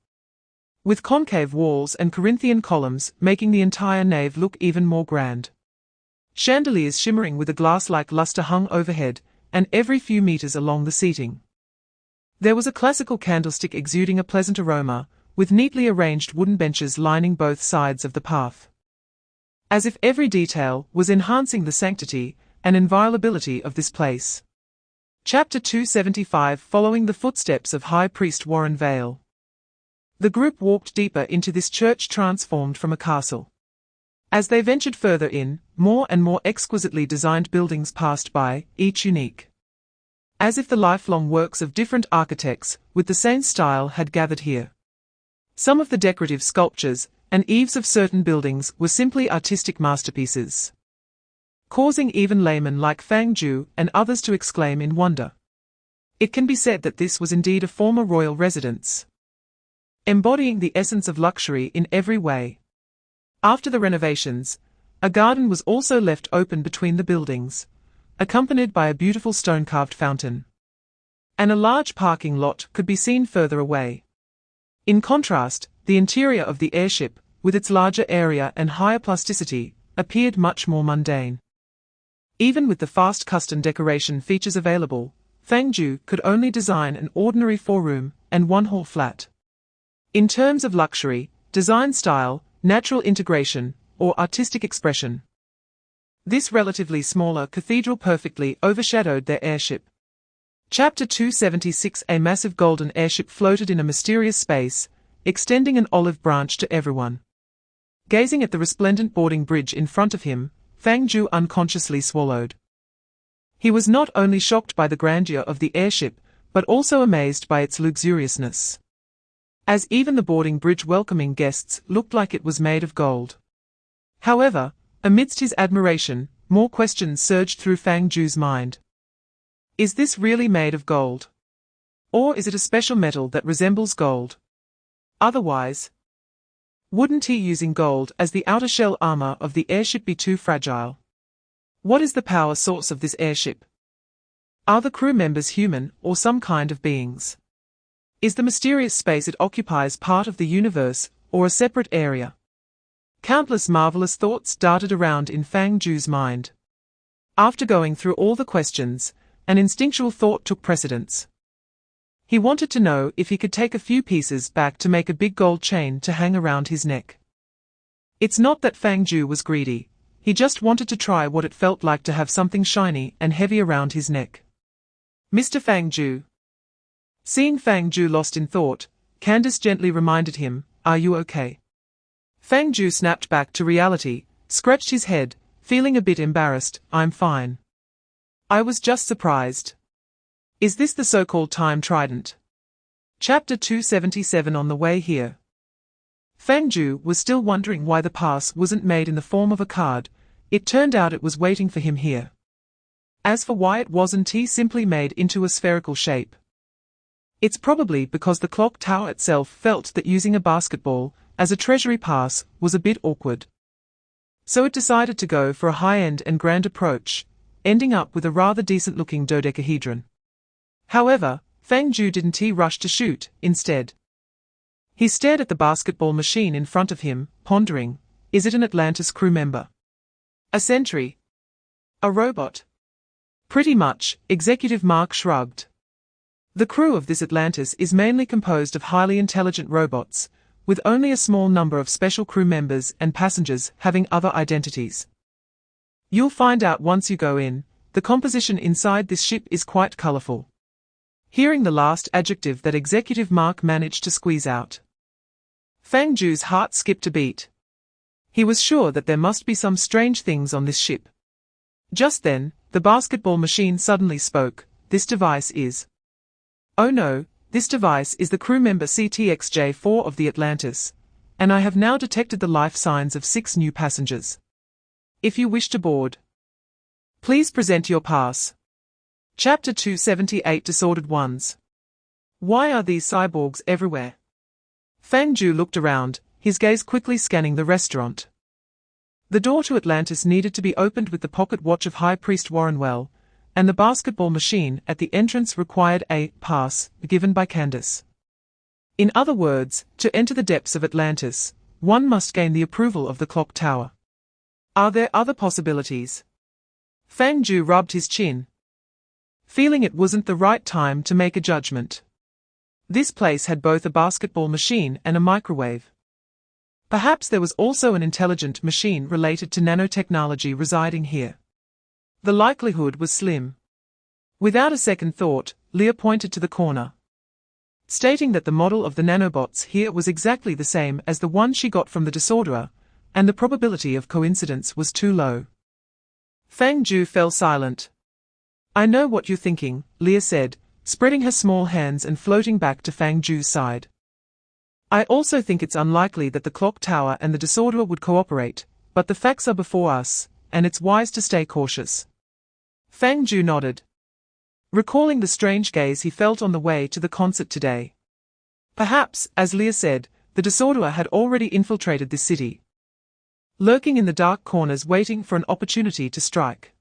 with concave walls and Corinthian columns making the entire nave look even more grand. Chandeliers shimmering with a glass-like luster hung overhead, and every few meters along the seating, there was a classical candlestick exuding a pleasant aroma, with neatly arranged wooden benches lining both sides of the path, as if every detail was enhancing the sanctity and inviolability of this place. Chapter 275. Following the footsteps of High Priest Warren Vale, the group walked deeper into this church transformed from a castle. As they ventured further in, more and more exquisitely designed buildings passed by, each unique, as if the lifelong works of different architects with the same style had gathered here. Some of the decorative sculptures and eaves of certain buildings were simply artistic masterpieces, causing even laymen like Fang Jiu and others to exclaim in wonder. It can be said that this was indeed a former royal residence, embodying the essence of luxury in every way. After the renovations, a garden was also left open between the buildings, accompanied by a beautiful stone-carved fountain, and a large parking lot could be seen further away. In contrast, the interior of the airship, with its larger area and higher plasticity, appeared much more mundane. Even with the fast custom decoration features available, Fang Jiu could only design an ordinary 4-room and 1-hall flat. In terms of luxury, design style, natural integration, or artistic expression, this relatively smaller cathedral perfectly overshadowed their airship. Chapter 276. A massive golden airship floated in a mysterious space, extending an olive branch to everyone. Gazing at the resplendent boarding bridge in front of him, Fang Jiu unconsciously swallowed. He was not only shocked by the grandeur of the airship, but also amazed by its luxuriousness, as even the boarding bridge welcoming guests looked like it was made of gold. However, amidst his admiration, more questions surged through Fang Jiu's mind. Is this really made of gold? Or is it a special metal that resembles gold? Otherwise, Wouldn't he using gold as the outer shell armor of the airship be too fragile? What is the power source of this airship? Are the crew members human or some kind of beings? Is the mysterious space it occupies part of the universe or a separate area? Countless marvelous thoughts darted around in Fang Jiu's mind. After going through all the questions, an instinctual thought took precedence. He wanted to know if he could take a few pieces back to make a big gold chain to hang around his neck. It's not that Fang Jiu was greedy, he just wanted to try what it felt like to have something shiny and heavy around his neck. Mr. Fang Jiu. Seeing Fang Jiu lost in thought, Candace gently reminded him, "Are you okay?" Fang Jiu snapped back to reality, scratched his head, feeling a bit embarrassed. "I'm fine. I was just surprised. Is this the so-called time trident?" Chapter 277. On the way here. Fang Jiu was still wondering why the pass wasn't made in the form of a card. It turned out it was waiting for him here. As for why it wasn't simply made into a spherical shape. It's probably because the clock tower itself felt that using a basketball as a treasury pass was a bit awkward. So it decided to go for a high-end and grand approach, ending up with a rather decent-looking dodecahedron. However, Fang Jiu didn't rush to shoot. Instead, he stared at the basketball machine in front of him, pondering, is it an Atlantis crew member? A sentry? A robot? Pretty much, Executive Mark shrugged. The crew of this Atlantis is mainly composed of highly intelligent robots, with only a small number of special crew members and passengers having other identities. You'll find out once you go in, the composition inside this ship is quite colorful. Hearing the last adjective that Executive Mark managed to squeeze out, Fang Jiu's heart skipped a beat. He was sure that there must be some strange things on this ship. Just then, the basketball machine suddenly spoke. "This device is..." "Oh no, this device is the crew member CTXJ-4 of the Atlantis, and I have now detected the life signs of 6 new passengers. If you wish to board, please present your pass." Chapter 278. Disordered Ones. Why are these cyborgs everywhere? Fang Jiu looked around, his gaze quickly scanning the restaurant. The door to Atlantis needed to be opened with the pocket watch of High Priest Warrenwell, and the basketball machine at the entrance required a pass given by Candace. In other words, to enter the depths of Atlantis, one must gain the approval of the clock tower. Are there other possibilities? Fang Jiu rubbed his chin, feeling it wasn't the right time to make a judgment. This place had both a basketball machine and a microwave. Perhaps there was also an intelligent machine related to nanotechnology residing here. The likelihood was slim. Without a second thought, Leah pointed to the corner, stating that the model of the nanobots here was exactly the same as the one she got from the disorderer, and the probability of coincidence was too low. Fang Jiu fell silent. "I know what you're thinking," Leah said, spreading her small hands and floating back to Fang Jiu's side. "I also think it's unlikely that the clock tower and the disorderer would cooperate, but the facts are before us, and it's wise to stay cautious." Fang Jiu nodded, recalling the strange gaze he felt on the way to the concert today. Perhaps, as Leah said, the disorderer had already infiltrated this city, lurking in the dark corners waiting for an opportunity to strike.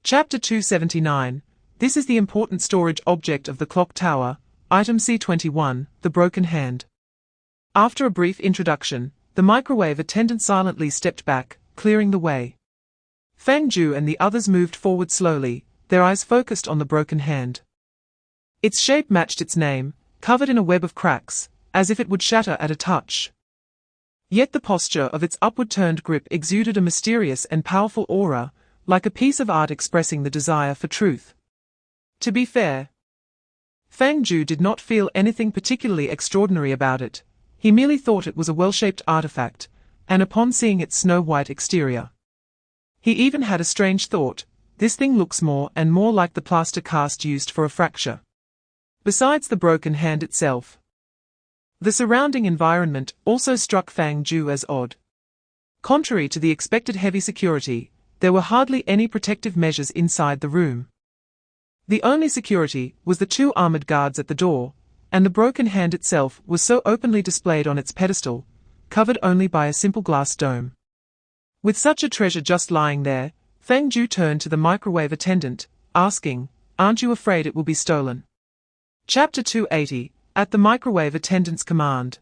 Chapter 279. This is the important storage object of the clock tower, item C21, the broken hand. After a brief introduction, the microwave attendant silently stepped back, clearing the way. Fang Jiu and the others moved forward slowly, their eyes focused on the broken hand. Its shape matched its name, covered in a web of cracks, as if it would shatter at a touch. Yet the posture of its upward-turned grip exuded a mysterious and powerful aura, like a piece of art expressing the desire for truth. To be fair, Fang Jiu did not feel anything particularly extraordinary about it. He merely thought it was a well-shaped artifact, and upon seeing its snow-white exterior, he even had a strange thought: this thing looks more and more like the plaster cast used for a fracture. Besides the broken hand itself, the surrounding environment also struck Fang Jiu as odd. Contrary to the expected heavy security, there were hardly any protective measures inside the room. The only security was the 2 armored guards at the door, and the broken hand itself was so openly displayed on its pedestal covered only by a simple glass dome. With such a treasure just lying there, Fang Jiu turned to the microwave attendant, asking, "Aren't you afraid it will be stolen?" Chapter 280, At the microwave attendant's command.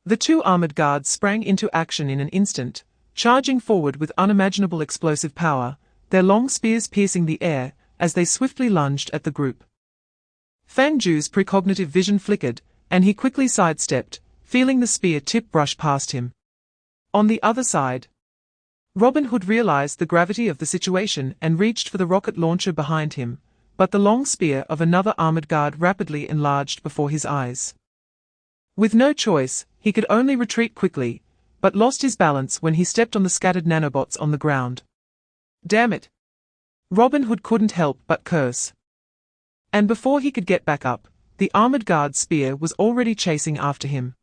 The two armored guards sprang into action in an instant, charging forward with unimaginable explosive power, their long spears piercing the air as they swiftly lunged at the group. Fang Jiu's precognitive vision flickered, and he quickly sidestepped, feeling the spear tip brush past him. On the other side, Robin Hood realized the gravity of the situation and reached for the rocket launcher behind him, but the long spear of another armored guard rapidly enlarged before his eyes. With no choice, he could only retreat quickly, but lost his balance when he stepped on the scattered nanobots on the ground. Damn it! Robin Hood couldn't help but curse. And before he could get back up, the armored guard's spear was already chasing after him.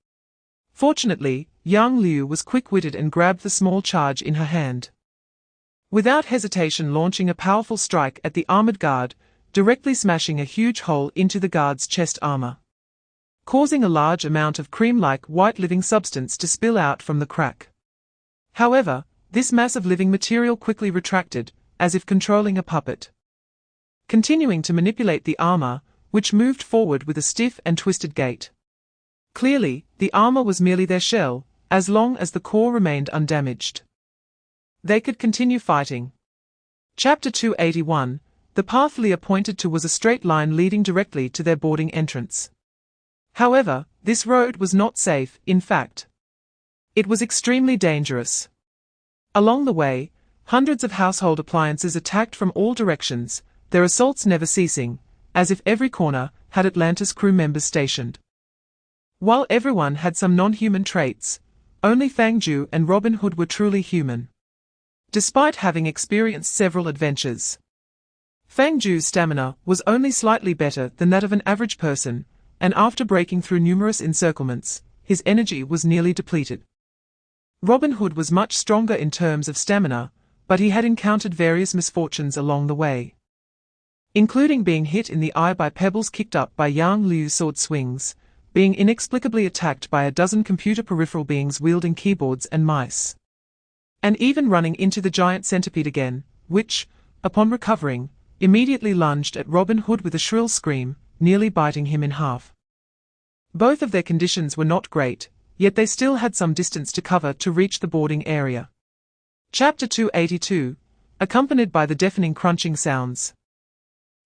Fortunately, Yang Liu was quick-witted and grabbed the small charge in her hand. Without hesitation, launching a powerful strike at the armored guard, directly smashing a huge hole into the guard's chest armor, causing a large amount of cream-like white living substance to spill out from the crack. However, this mass of living material quickly retracted, as if controlling a puppet, continuing to manipulate the armor, which moved forward with a stiff and twisted gait. Clearly, the armor was merely their shell, as long as the core remained undamaged. They could continue fighting. Chapter 281, The path Leah pointed to was a straight line leading directly to their boarding entrance. However, this road was not safe, in fact. It was extremely dangerous. Along the way, hundreds of household appliances attacked from all directions, their assaults never ceasing, as if every corner had Atlantis crew members stationed. While everyone had some non-human traits, only Fang Jiu and Robin Hood were truly human. Despite having experienced several adventures, Fang Jiu's stamina was only slightly better than that of an average person, and after breaking through numerous encirclements, his energy was nearly depleted. Robin Hood was much stronger in terms of stamina, but he had encountered various misfortunes along the way, including being hit in the eye by pebbles kicked up by Yang Liu's sword swings, being inexplicably attacked by a dozen computer peripheral beings wielding keyboards and mice, and even running into the giant centipede again, which, upon recovering, immediately lunged at Robin Hood with a shrill scream, nearly biting him in half. Both of their conditions were not great, yet they still had some distance to cover to reach the boarding area. Chapter 282, Accompanied by the deafening crunching sounds.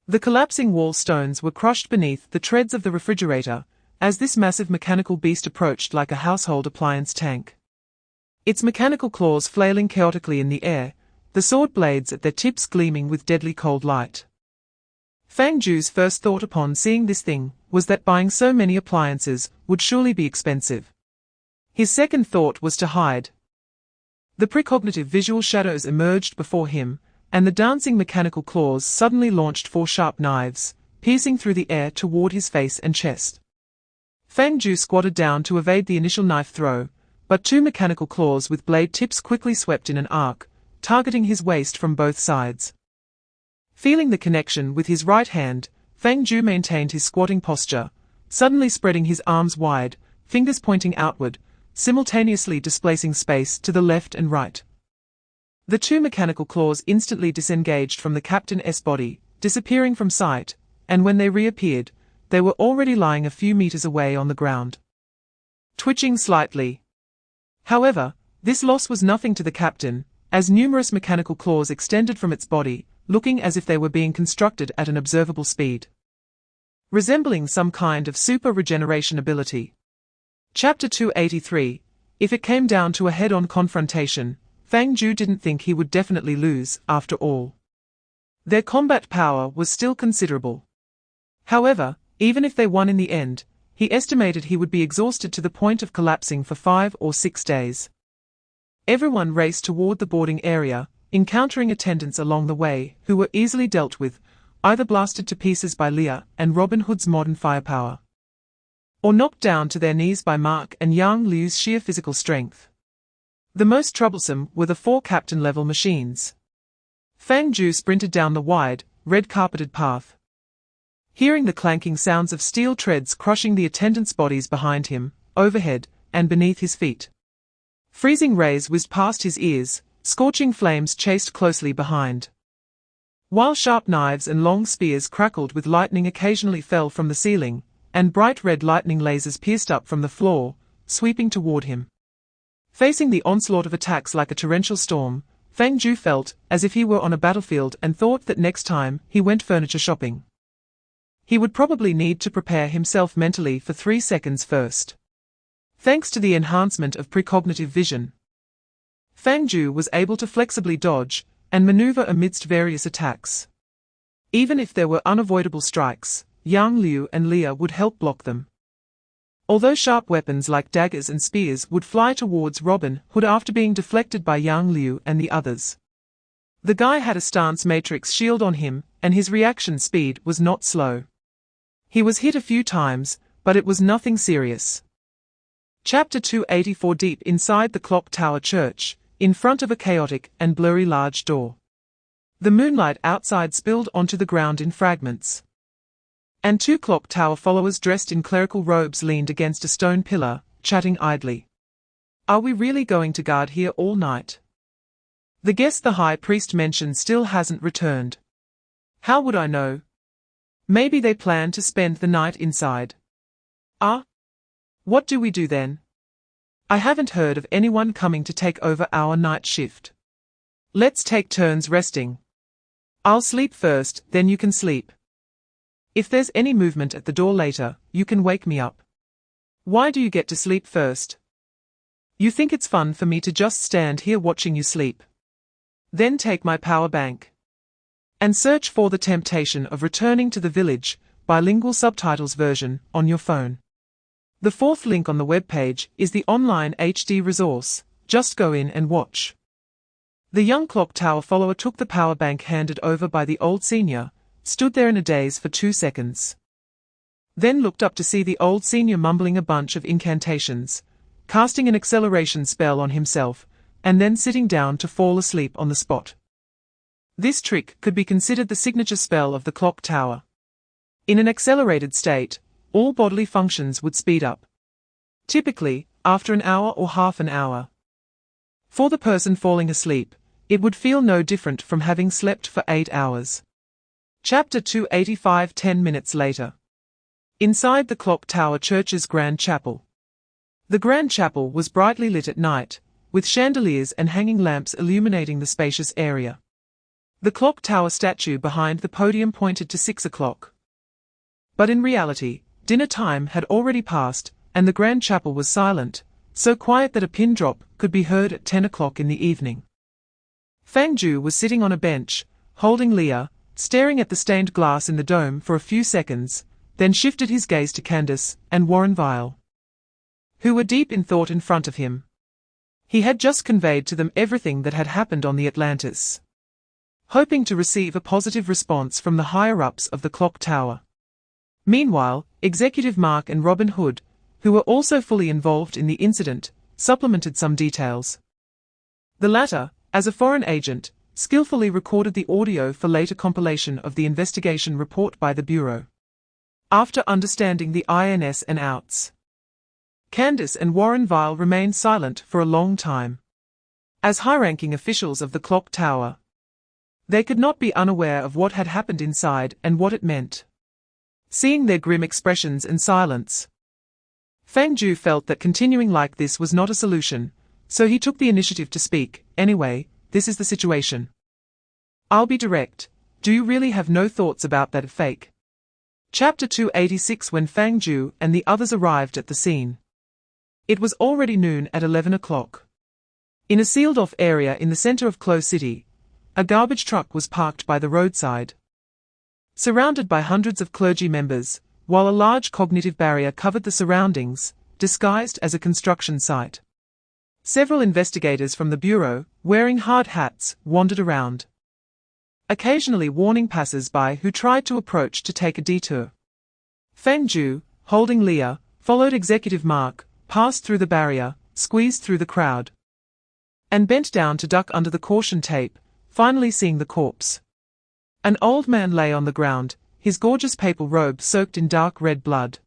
The collapsing wall stones were crushed beneath the treads of the refrigerator, as this massive mechanical beast approached like a household appliance tank. Its mechanical claws flailing chaotically in the air, the sword blades at their tips gleaming with deadly cold light. Fang Jiu's first thought upon seeing this thing was that buying so many appliances would surely be expensive. His second thought was to hide. The precognitive visual shadows emerged before him, and the dancing mechanical claws suddenly launched 4 sharp knives, piercing through the air toward his face and chest. Fang Jiu squatted down to evade the initial knife throw, but 2 mechanical claws with blade tips quickly swept in an arc, targeting his waist from both sides. Feeling the connection with his right hand, Fang Jiu maintained his squatting posture, suddenly spreading his arms wide, fingers pointing outward, simultaneously displacing space to the left and right. The 2 mechanical claws instantly disengaged from the captain's body, disappearing from sight, and when they reappeared, they were already lying a few meters away on the ground, twitching slightly. However, this loss was nothing to the captain, as numerous mechanical claws extended from its body, looking as if they were being constructed at an observable speed, resembling some kind of super regeneration ability. Chapter 283, If it came down to a head-on confrontation, Fang Jiu didn't think he would definitely lose, after all. Their combat power was still considerable. However, even if they won in the end, he estimated he would be exhausted to the point of collapsing for 5 or 6 days. Everyone raced toward the boarding area, encountering attendants along the way who were easily dealt with, either blasted to pieces by Leah and Robin Hood's modern firepower, or knocked down to their knees by Mark and Yang Liu's sheer physical strength. The most troublesome were the 4 captain-level machines. Fang Jiu sprinted down the wide, red-carpeted path, hearing the clanking sounds of steel treads crushing the attendants' bodies behind him. Overhead, and beneath his feet. Freezing rays whizzed past his ears, scorching flames chased closely behind. While sharp knives and long spears crackled with lightning occasionally fell from the ceiling, and bright red lightning lasers pierced up from the floor, sweeping toward him. Facing the onslaught of attacks like a torrential storm, Fang Jiu felt as if he were on a battlefield and thought that next time he went furniture shopping, he would probably need to prepare himself mentally for 3 seconds first. Thanks to the enhancement of precognitive vision, Fang Jiu was able to flexibly dodge and maneuver amidst various attacks. Even if there were unavoidable strikes, Yang Liu and Leah would help block them. Although sharp weapons like daggers and spears would fly towards Robin Hood after being deflected by Yang Liu and the others, the guy had a stance matrix shield on him, and his reaction speed was not slow. He was hit a few times, but it was nothing serious. Chapter 284. Deep inside the clock tower church, in front of a chaotic and blurry large door, the moonlight outside spilled onto the ground in fragments, and 2 clock tower followers dressed in clerical robes leaned against a stone pillar, chatting idly. "Are we really going to guard here all night? The guest the high priest mentioned still hasn't returned." "How would I know? Maybe they plan to spend the night inside." "Ah? What do we do then?" "I haven't heard of anyone coming to take over our night shift. Let's take turns resting. I'll sleep first, then you can sleep. If there's any movement at the door later, you can wake me up." "Why do you get to sleep first?" "You think it's fun for me to just stand here watching you sleep? Then take my power bank and search for The Temptation of Returning to the Village, bilingual subtitles version, on your phone. The 4th link on the webpage is the online HD resource. Just go in and watch." The young clock tower follower took the power bank handed over by the old senior, stood there in a daze for 2 seconds, then looked up to see the old senior mumbling a bunch of incantations, casting an acceleration spell on himself, and then sitting down to fall asleep on the spot. This trick could be considered the signature spell of the clock tower. In an accelerated state, all bodily functions would speed up, typically after an hour or half an hour. For the person falling asleep, it would feel no different from having slept for 8 hours. Chapter 285. 10 minutes later. Inside the clock tower church's grand chapel. The grand chapel was brightly lit at night, with chandeliers and hanging lamps illuminating the spacious area. The clock tower statue behind the podium pointed to 6 o'clock. But in reality, dinner time had already passed, and the grand chapel was silent, so quiet that a pin drop could be heard at 10 o'clock in the evening. Fang Jiu was sitting on a bench, holding Leah, staring at the stained glass in the dome for a few seconds, then shifted his gaze to Candace and Warren Vile, who were deep in thought in front of him. He had just conveyed to them everything that had happened on the Atlantis, hoping to receive a positive response from the higher-ups of the clock tower. Meanwhile, Executive Mark and Robin Hood, who were also fully involved in the incident, supplemented some details. The latter, as a foreign agent, skillfully recorded the audio for later compilation of the investigation report by the Bureau. After understanding the ins and outs, Candace and Warren Vile remained silent for a long time. As high-ranking officials of the clock tower, they could not be unaware of what had happened inside and what it meant. Seeing their grim expressions and silence, Fang Jiu felt that continuing like this was not a solution, so he took the initiative to speak. "Anyway, this is the situation. I'll be direct. Do you really have no thoughts about that fake?" Chapter 286. When Fang Jiu and the others arrived at the scene, it was already noon at 11 o'clock. In a sealed-off area in the center of Clo City, a garbage truck was parked by the roadside, surrounded by hundreds of clergy members, while a large cognitive barrier covered the surroundings, disguised as a construction site. Several investigators from the Bureau, wearing hard hats, wandered around, occasionally warning passers-by who tried to approach to take a detour. Fang Jiu, holding Leah, followed Executive Mark, passed through the barrier, squeezed through the crowd, and bent down to duck under the caution tape, finally seeing the corpse. An old man lay on the ground, his gorgeous papal robe soaked in dark red blood,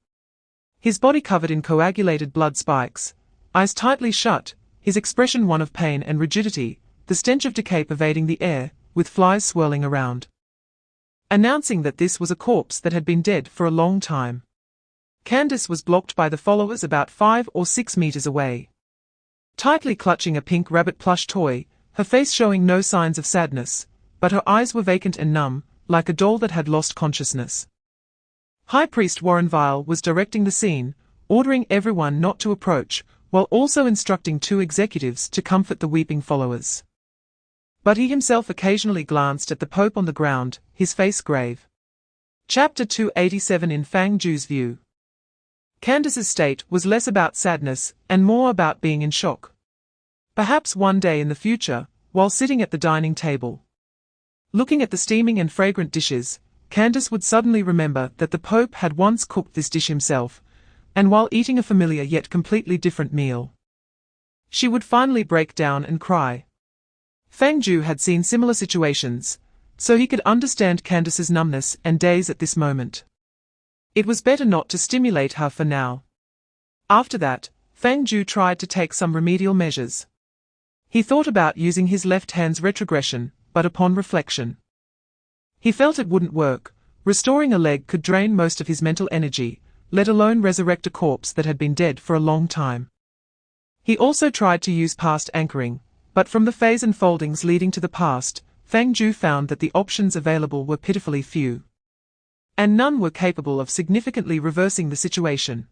his body covered in coagulated blood spikes, eyes tightly shut, his expression one of pain and rigidity, the stench of decay pervading the air, with flies swirling around, announcing that this was a corpse that had been dead for a long time. Candace was blocked by the followers about 5 or 6 meters away, tightly clutching a pink rabbit plush toy, her face showing no signs of sadness, but her eyes were vacant and numb, like a doll that had lost consciousness. High Priest Warren Vile was directing the scene, ordering everyone not to approach, while also instructing 2 executives to comfort the weeping followers. But he himself occasionally glanced at the Pope on the ground, his face grave. Chapter 287 in Fang Jiu's view. Candace's state was less about sadness, and more about being in shock. Perhaps one day in the future, while sitting at the dining table, looking at the steaming and fragrant dishes, Candace would suddenly remember that the Pope had once cooked this dish himself, and while eating a familiar yet completely different meal, she would finally break down and cry. Fang Jiu had seen similar situations, so he could understand Candace's numbness and daze at this moment. It was better not to stimulate her for now. After that, Fang Jiu tried to take some remedial measures. He thought about using his left hand's retrogression, but upon reflection, he felt it wouldn't work. Restoring a leg could drain most of his mental energy, let alone resurrect a corpse that had been dead for a long time. He also tried to use past anchoring, but from the phase and foldings leading to the past, Fang Jiu found that the options available were pitifully few, and none were capable of significantly reversing the situation.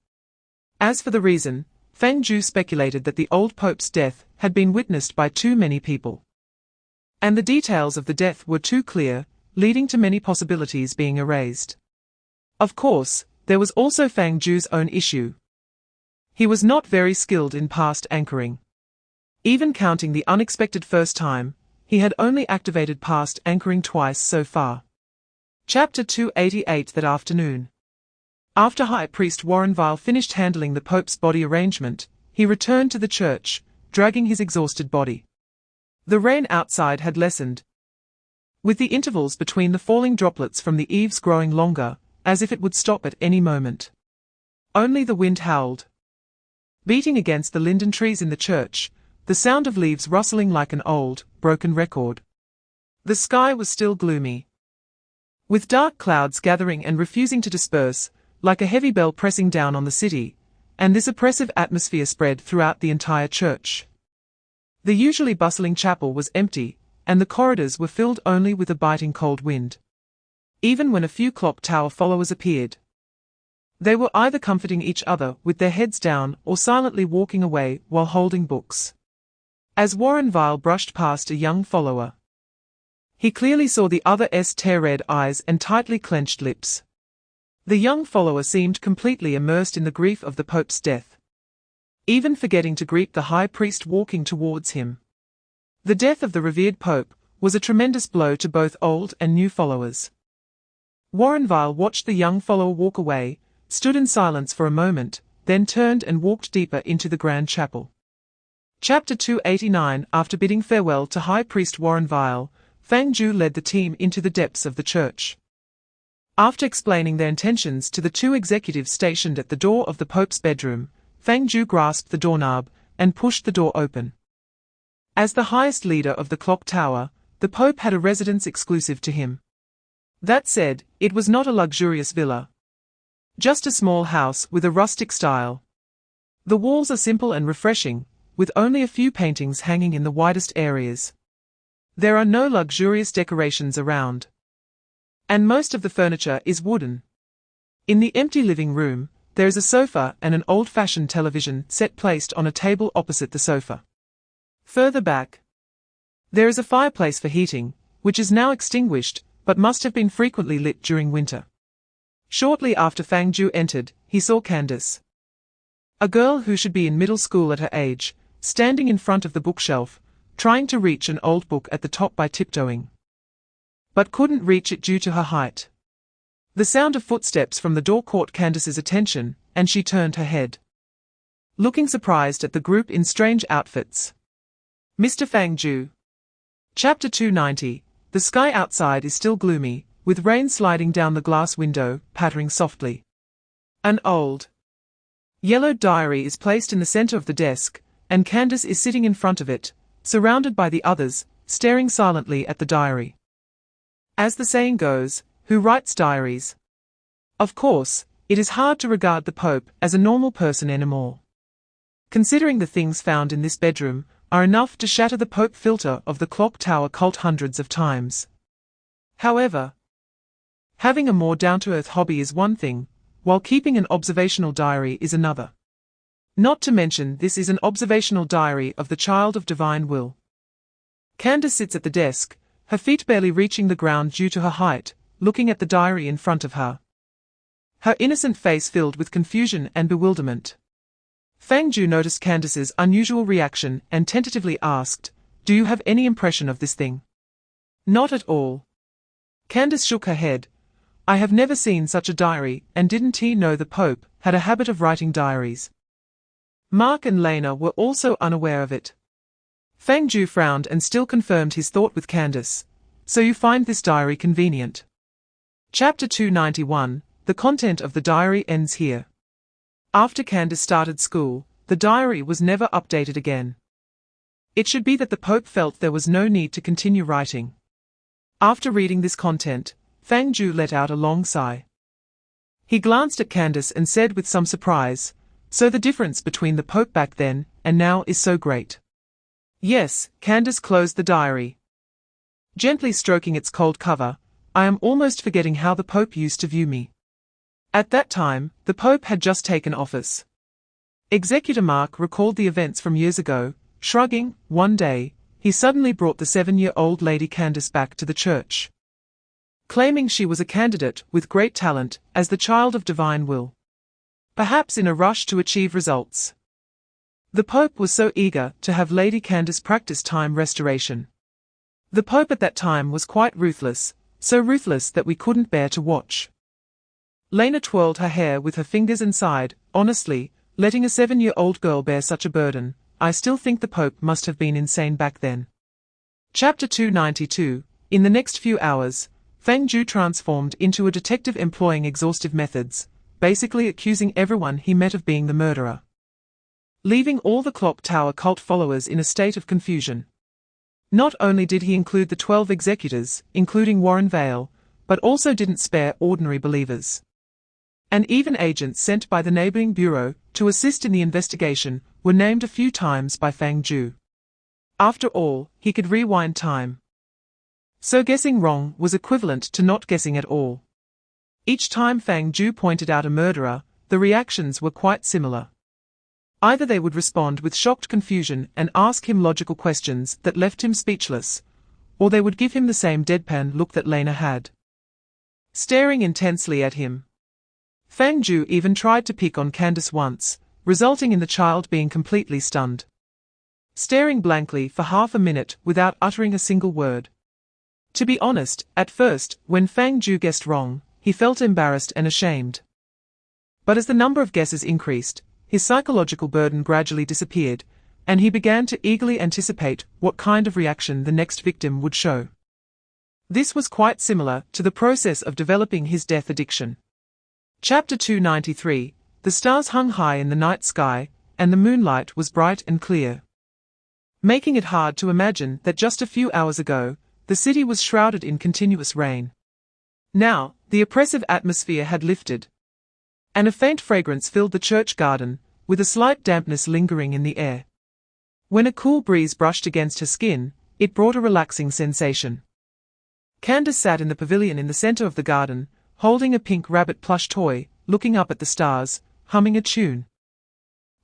As for the reason, Fang Jiu speculated that the old Pope's death had been witnessed by too many people, and the details of the death were too clear, leading to many possibilities being erased. Of course, there was also Fang Jiu's own issue. He was not very skilled in past anchoring. Even counting the unexpected first time, he had only activated past anchoring twice so far. Chapter 288 that afternoon. After High Priest Warren Vile finished handling the Pope's body arrangement, he returned to the church, dragging his exhausted body. The rain outside had lessened, with the intervals between the falling droplets from the eaves growing longer, as if it would stop at any moment. Only the wind howled, beating against the linden trees in the church, the sound of leaves rustling like an old, broken record. The sky was still gloomy, with dark clouds gathering and refusing to disperse, like a heavy bell pressing down on the city, and this oppressive atmosphere spread throughout the entire church. The usually bustling chapel was empty, and the corridors were filled only with a biting cold wind. Even when a few clock tower followers appeared, they were either comforting each other with their heads down or silently walking away while holding books. As Warren Vile brushed past a young follower, he clearly saw the other's tear-red eyes and tightly clenched lips. The young follower seemed completely immersed in the grief of the Pope's death, even forgetting to greet the high priest walking towards him. The death of the revered Pope was a tremendous blow to both old and new followers. Warren Vile watched the young follower walk away, stood in silence for a moment, then turned and walked deeper into the grand chapel. Chapter 289. After bidding farewell to High Priest Warren Vile, Fang Jiu led the team into the depths of the church. After explaining their intentions to the 2 executives stationed at the door of the Pope's bedroom, Fang Jiu grasped the doorknob and pushed the door open. As the highest leader of the clock tower, the Pope had a residence exclusive to him. That said, it was not a luxurious villa, just a small house with a rustic style. The walls are simple and refreshing, with only a few paintings hanging in the widest areas. There are no luxurious decorations around, and most of the furniture is wooden. In the empty living room, there is a sofa and an old-fashioned television set placed on a table opposite the sofa. Further back, there is a fireplace for heating, which is now extinguished, but must have been frequently lit during winter. Shortly after Fang Jiu entered, he saw Candace, a girl who should be in middle school at her age, standing in front of the bookshelf, trying to reach an old book at the top by tiptoeing, but couldn't reach it due to her height. The sound of footsteps from the door caught Candace's attention, and she turned her head, looking surprised at the group in strange outfits. Mr. Fang Jiu. Chapter 290. The sky outside is still gloomy, with rain sliding down the glass window, pattering softly. An old, Yellowed diary is placed in the center of the desk, and Candace is sitting in front of it, surrounded by the others, staring silently at the diary. As the saying goes, who writes diaries? Of course, it is hard to regard the Pope as a normal person anymore. Considering the things found in this bedroom are enough to shatter the Pope filter of the clock tower cult hundreds of times. However, having a more down-to-earth hobby is one thing, while keeping an observational diary is another. Not to mention this is an observational diary of the child of divine will. Candace sits at the desk, her feet barely reaching the ground due to her height, looking at the diary in front of her. Her innocent face filled with confusion and bewilderment. Fang Jiu noticed Candace's unusual reaction and tentatively asked, "Do you have any impression of this thing?" "Not at all." Candace shook her head. "I have never seen such a diary, and didn't he know the Pope had a habit of writing diaries?" Mark and Lena were also unaware of it. Fang Jiu frowned and still confirmed his thought with Candace. "So you find this diary convenient?" Chapter 291, the content of the diary ends here. After Candace started school, the diary was never updated again. It should be that the Pope felt there was no need to continue writing. After reading this content, Fang Jiu let out a long sigh. He glanced at Candace and said with some surprise, "So the difference between the Pope back then and now is so great." Yes, Candace closed the diary. Gently stroking its cold cover, "I am almost forgetting how the Pope used to view me." At that time, the Pope had just taken office. Executor Mark recalled the events from years ago, shrugging. One day, he suddenly brought the 7-year-old Lady Candace back to the church, claiming she was a candidate with great talent as the child of divine will. Perhaps in a rush to achieve results. The Pope was so eager to have Lady Candace practice time restoration. The Pope at that time was quite ruthless, so ruthless that we couldn't bear to watch. Lena twirled her hair with her fingers and sighed, "Honestly, letting a 7-year-old girl bear such a burden, I still think the Pope must have been insane back then." Chapter 292, in the next few hours, Fang Jiu transformed into a detective employing exhaustive methods, basically accusing everyone he met of being the murderer, leaving all the clock tower cult followers in a state of confusion. Not only did he include the 12 executors, including Warren Vale, but also didn't spare ordinary believers. And even agents sent by the neighboring bureau to assist in the investigation were named a few times by Fang Jiu. After all, he could rewind time. So guessing wrong was equivalent to not guessing at all. Each time Fang Jiu pointed out a murderer, the reactions were quite similar. Either they would respond with shocked confusion and ask him logical questions that left him speechless, or they would give him the same deadpan look that Lena had, staring intensely at him. Fang Jiu even tried to pick on Candace once, resulting in the child being completely stunned, staring blankly for half a minute without uttering a single word. To be honest, at first, when Fang Jiu guessed wrong, he felt embarrassed and ashamed. But as the number of guesses increased, his psychological burden gradually disappeared, and he began to eagerly anticipate what kind of reaction the next victim would show. This was quite similar to the process of developing his death addiction. Chapter 293, the stars hung high in the night sky, and the moonlight was bright and clear, making it hard to imagine that just a few hours ago, the city was shrouded in continuous rain. Now, the oppressive atmosphere had lifted, and a faint fragrance filled the church garden, with a slight dampness lingering in the air. When a cool breeze brushed against her skin, it brought a relaxing sensation. Candace sat in the pavilion in the center of the garden, holding a pink rabbit plush toy, looking up at the stars, humming a tune.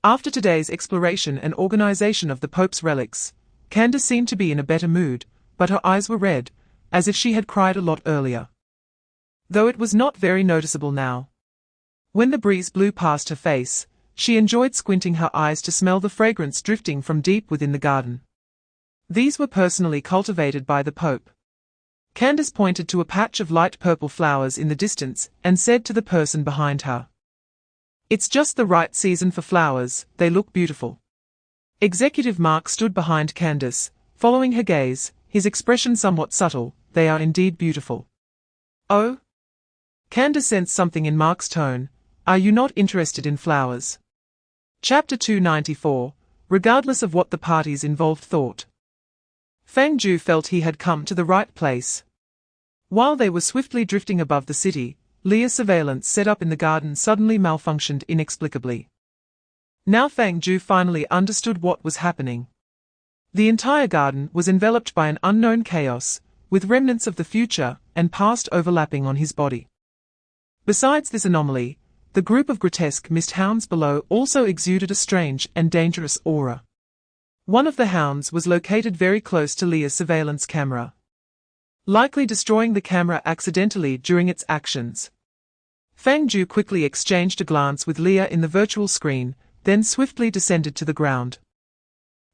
After today's exploration and organization of the Pope's relics, Candace seemed to be in a better mood, but her eyes were red, as if she had cried a lot earlier, though it was not very noticeable now. When the breeze blew past her face, she enjoyed squinting her eyes to smell the fragrance drifting from deep within the garden. These were personally cultivated by the Pope. Candace pointed to a patch of light purple flowers in the distance and said to the person behind her, "It's just the right season for flowers, they look beautiful." Executive Mark stood behind Candace, following her gaze, his expression somewhat subtle. "They are indeed beautiful." "Oh?" Candace sensed something in Mark's tone. "Are you not interested in flowers?" Chapter 294. Regardless of what the parties involved thought, Fang Jiu felt he had come to the right place. While they were swiftly drifting above the city, Leah's surveillance set up in the garden suddenly malfunctioned inexplicably. Now Fang Jiu finally understood what was happening. The entire garden was enveloped by an unknown chaos, with remnants of the future and past overlapping on his body. Besides this anomaly, the group of grotesque mist hounds below also exuded a strange and dangerous aura. One of the hounds was located very close to Leah's surveillance camera, likely destroying the camera accidentally during its actions. Fang Jiu quickly exchanged a glance with Leah in the virtual screen, then swiftly descended to the ground.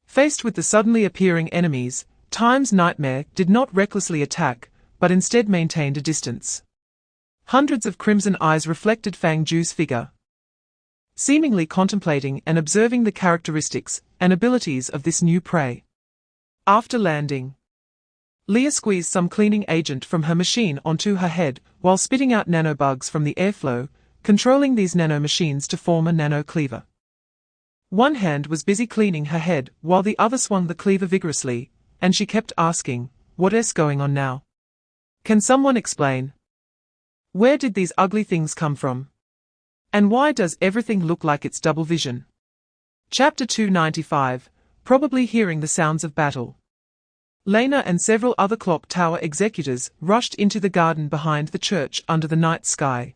Faced with the suddenly appearing enemies, Time's nightmare did not recklessly attack, but instead maintained a distance. Hundreds of crimson eyes reflected Fang Jiu's figure, seemingly contemplating and observing the characteristics and abilities of this new prey. After landing, Leah squeezed some cleaning agent from her machine onto her head while spitting out nanobugs from the airflow, controlling these nanomachines to form a nano-cleaver. One hand was busy cleaning her head while the other swung the cleaver vigorously, and she kept asking, "What's going on now? Can someone explain? Where did these ugly things come from? And why does everything look like it's double vision?" Chapter 295. Probably hearing the sounds of battle, Lena and several other clock tower executors rushed into the garden behind the church under the night sky,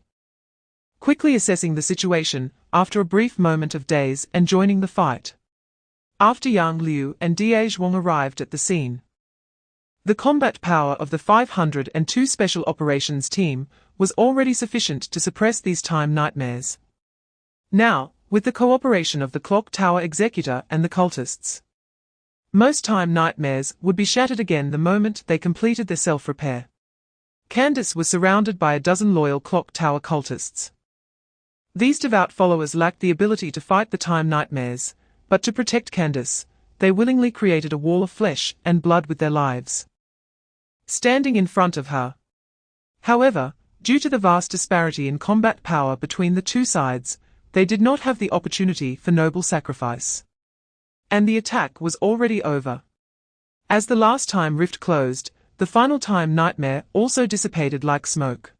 quickly assessing the situation after a brief moment of daze and joining the fight. After Yang Liu and Da Zhuang arrived at the scene, the combat power of the 502 Special Operations Team was already sufficient to suppress these time nightmares. Now, with the cooperation of the clock tower executor and the cultists, most time nightmares would be shattered again the moment they completed their self-repair. Candace was surrounded by a dozen loyal clock tower cultists. These devout followers lacked the ability to fight the time nightmares, but to protect Candace, they willingly created a wall of flesh and blood with their lives, standing in front of her. However, due to the vast disparity in combat power between the two sides, they did not have the opportunity for noble sacrifice. And the attack was already over. As the last time rift closed, the final time nightmare also dissipated like smoke.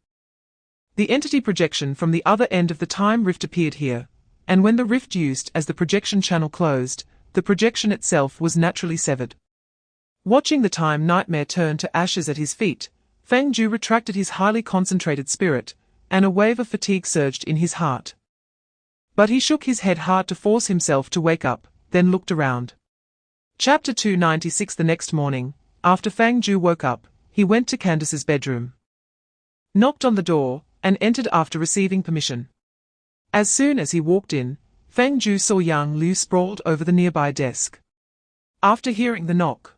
The entity projection from the other end of the time rift appeared here, and when the rift used as the projection channel closed, the projection itself was naturally severed. Watching the time nightmare turn to ashes at his feet, Fang Jiu retracted his highly concentrated spirit, and a wave of fatigue surged in his heart. But he shook his head hard to force himself to wake up, then looked around. Chapter 296. The next morning, after Fang Jiu woke up, he went to Candace's bedroom, knocked on the door, and entered after receiving permission. As soon as he walked in, Fang Jiu saw Yang Liu sprawled over the nearby desk. After hearing the knock,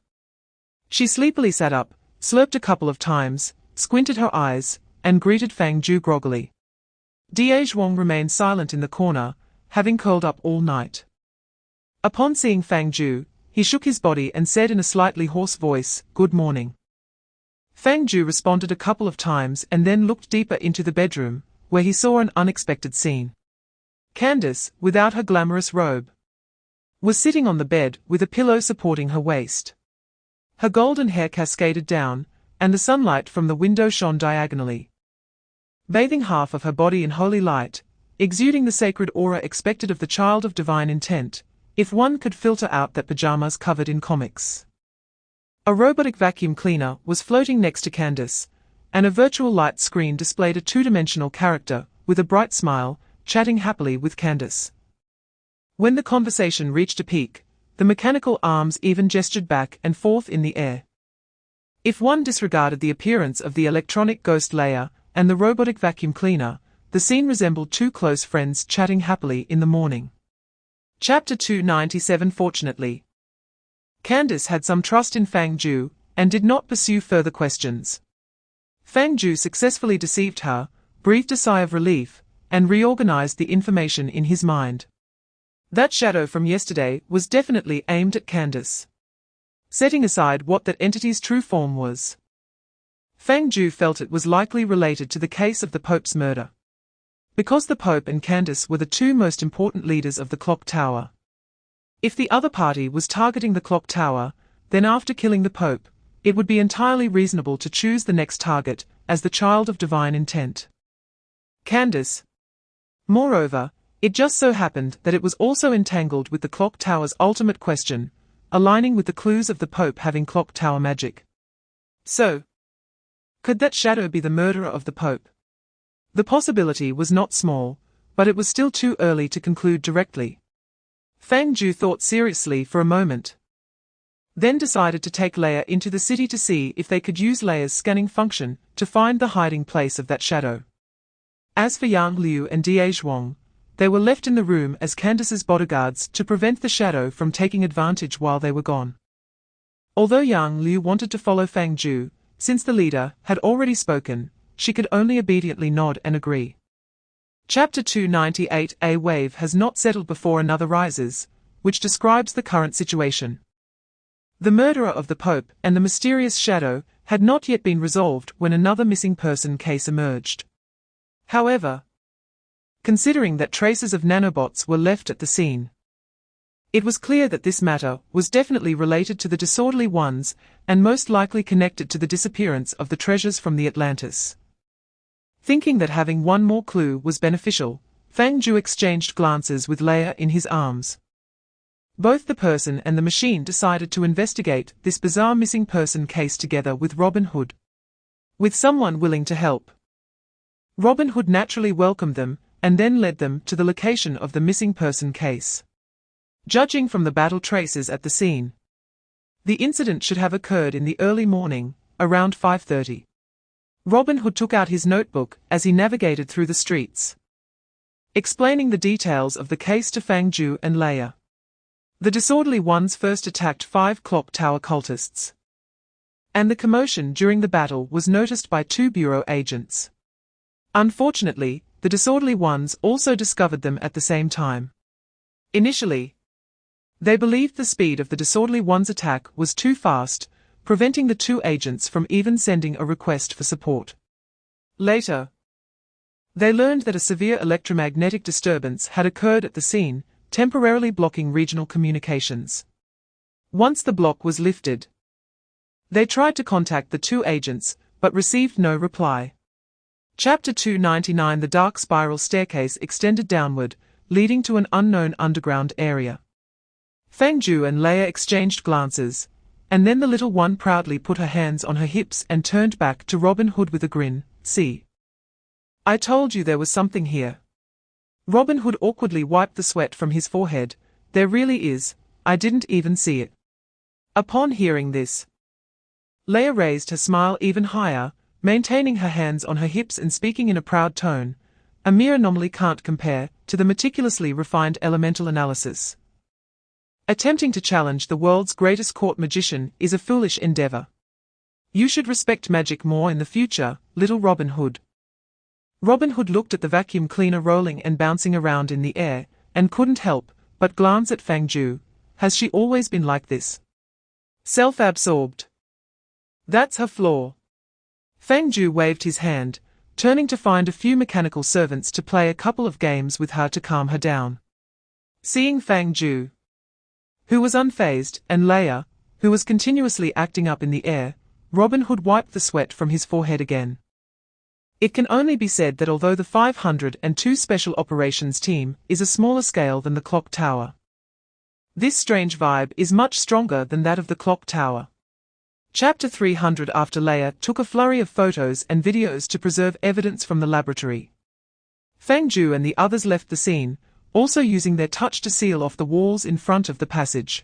she sleepily sat up, slurped a couple of times, squinted her eyes, and greeted Fang Jiu groggily. Da Zhuang remained silent in the corner, having curled up all night. Upon seeing Fang Jiu, he shook his body and said in a slightly hoarse voice, "Good morning." Fang Jiu responded a couple of times and then looked deeper into the bedroom, where he saw an unexpected scene. Candace, without her glamorous robe, was sitting on the bed with a pillow supporting her waist. Her golden hair cascaded down, and the sunlight from the window shone diagonally, bathing half of her body in holy light, exuding the sacred aura expected of the child of divine intent, if one could filter out that pajamas covered in comics. A robotic vacuum cleaner was floating next to Candace, and a virtual light screen displayed a two-dimensional character, with a bright smile, chatting happily with Candace. When the conversation reached a peak, the mechanical arms even gestured back and forth in the air. If one disregarded the appearance of the electronic ghost layer and the robotic vacuum cleaner, the scene resembled two close friends chatting happily in the morning. Chapter 297. Fortunately, Candace had some trust in Fang Jiu, and did not pursue further questions. Fang Jiu successfully deceived her, breathed a sigh of relief, and reorganized the information in his mind. That shadow from yesterday was definitely aimed at Candace. Setting aside what that entity's true form was, Fang Jiu felt it was likely related to the case of the Pope's murder. Because the Pope and Candace were the two most important leaders of the clock tower. If the other party was targeting the clock tower, then after killing the Pope, it would be entirely reasonable to choose the next target as the child of divine intent. Candace. Moreover, it just so happened that it was also entangled with the clock tower's ultimate question, aligning with the clues of the Pope having clock tower magic. So, could that shadow be the murderer of the Pope? The possibility was not small, but it was still too early to conclude directly. Fang Jiu thought seriously for a moment. Then decided to take Leia into the city to see if they could use Leia's scanning function to find the hiding place of that shadow. As for Yang Liu and Die Zhuang, they were left in the room as Candace's bodyguards to prevent the shadow from taking advantage while they were gone. Although Yang Liu wanted to follow Fang Jiu, since the leader had already spoken, she could only obediently nod and agree. Chapter 298. A wave has not settled before another rises, which describes the current situation. The murderer of the Pope and the mysterious shadow had not yet been resolved when another missing person case emerged. However, considering that traces of nanobots were left at the scene, it was clear that this matter was definitely related to the disorderly ones and most likely connected to the disappearance of the treasures from the Atlantis. Thinking that having one more clue was beneficial, Fang Jiu exchanged glances with Leia in his arms. Both the person and the machine decided to investigate this bizarre missing person case together with Robin Hood. With someone willing to help. Robin Hood naturally welcomed them and then led them to the location of the missing person case. Judging from the battle traces at the scene, the incident should have occurred in the early morning, around 5:30. Robin Hood took out his notebook as he navigated through the streets, explaining the details of the case to Fang Jiu and Leia. The disorderly ones first attacked 5 clock tower cultists, and the commotion during the battle was noticed by 2 bureau agents. Unfortunately, the disorderly ones also discovered them at the same time. Initially, they believed the speed of the disorderly ones' attack was too fast, preventing the 2 agents from even sending a request for support. Later, they learned that a severe electromagnetic disturbance had occurred at the scene, temporarily blocking regional communications. Once the block was lifted, they tried to contact the 2 agents, but received no reply. Chapter 299. The dark spiral staircase extended downward, leading to an unknown underground area. Fang Jiu and Leia exchanged glances, and then the little one proudly put her hands on her hips and turned back to Robin Hood with a grin. "See? I told you there was something here." Robin Hood awkwardly wiped the sweat from his forehead. "There really is, I didn't even see it." Upon hearing this, Leia raised her smile even higher, maintaining her hands on her hips and speaking in a proud tone. "A mere anomaly can't compare to the meticulously refined elemental analysis. Attempting to challenge the world's greatest court magician is a foolish endeavor. You should respect magic more in the future, little Robin Hood." Robin Hood looked at the vacuum cleaner rolling and bouncing around in the air, and couldn't help but glance at Fang Jiu. Has she always been like this? Self-absorbed. That's her flaw. Fang Jiu waved his hand, turning to find a few mechanical servants to play a couple of games with her to calm her down. Seeing Fang Jiu, who was unfazed, and Leia, who was continuously acting up in the air, Robin Hood wiped the sweat from his forehead again. It can only be said that although the 502 Special Operations Team is a smaller scale than the clock tower, this strange vibe is much stronger than that of the clock tower. Chapter 300. After Leia took a flurry of photos and videos to preserve evidence from the laboratory, Fang Jiu and the others left the scene, also using their touch to seal off the walls in front of the passage.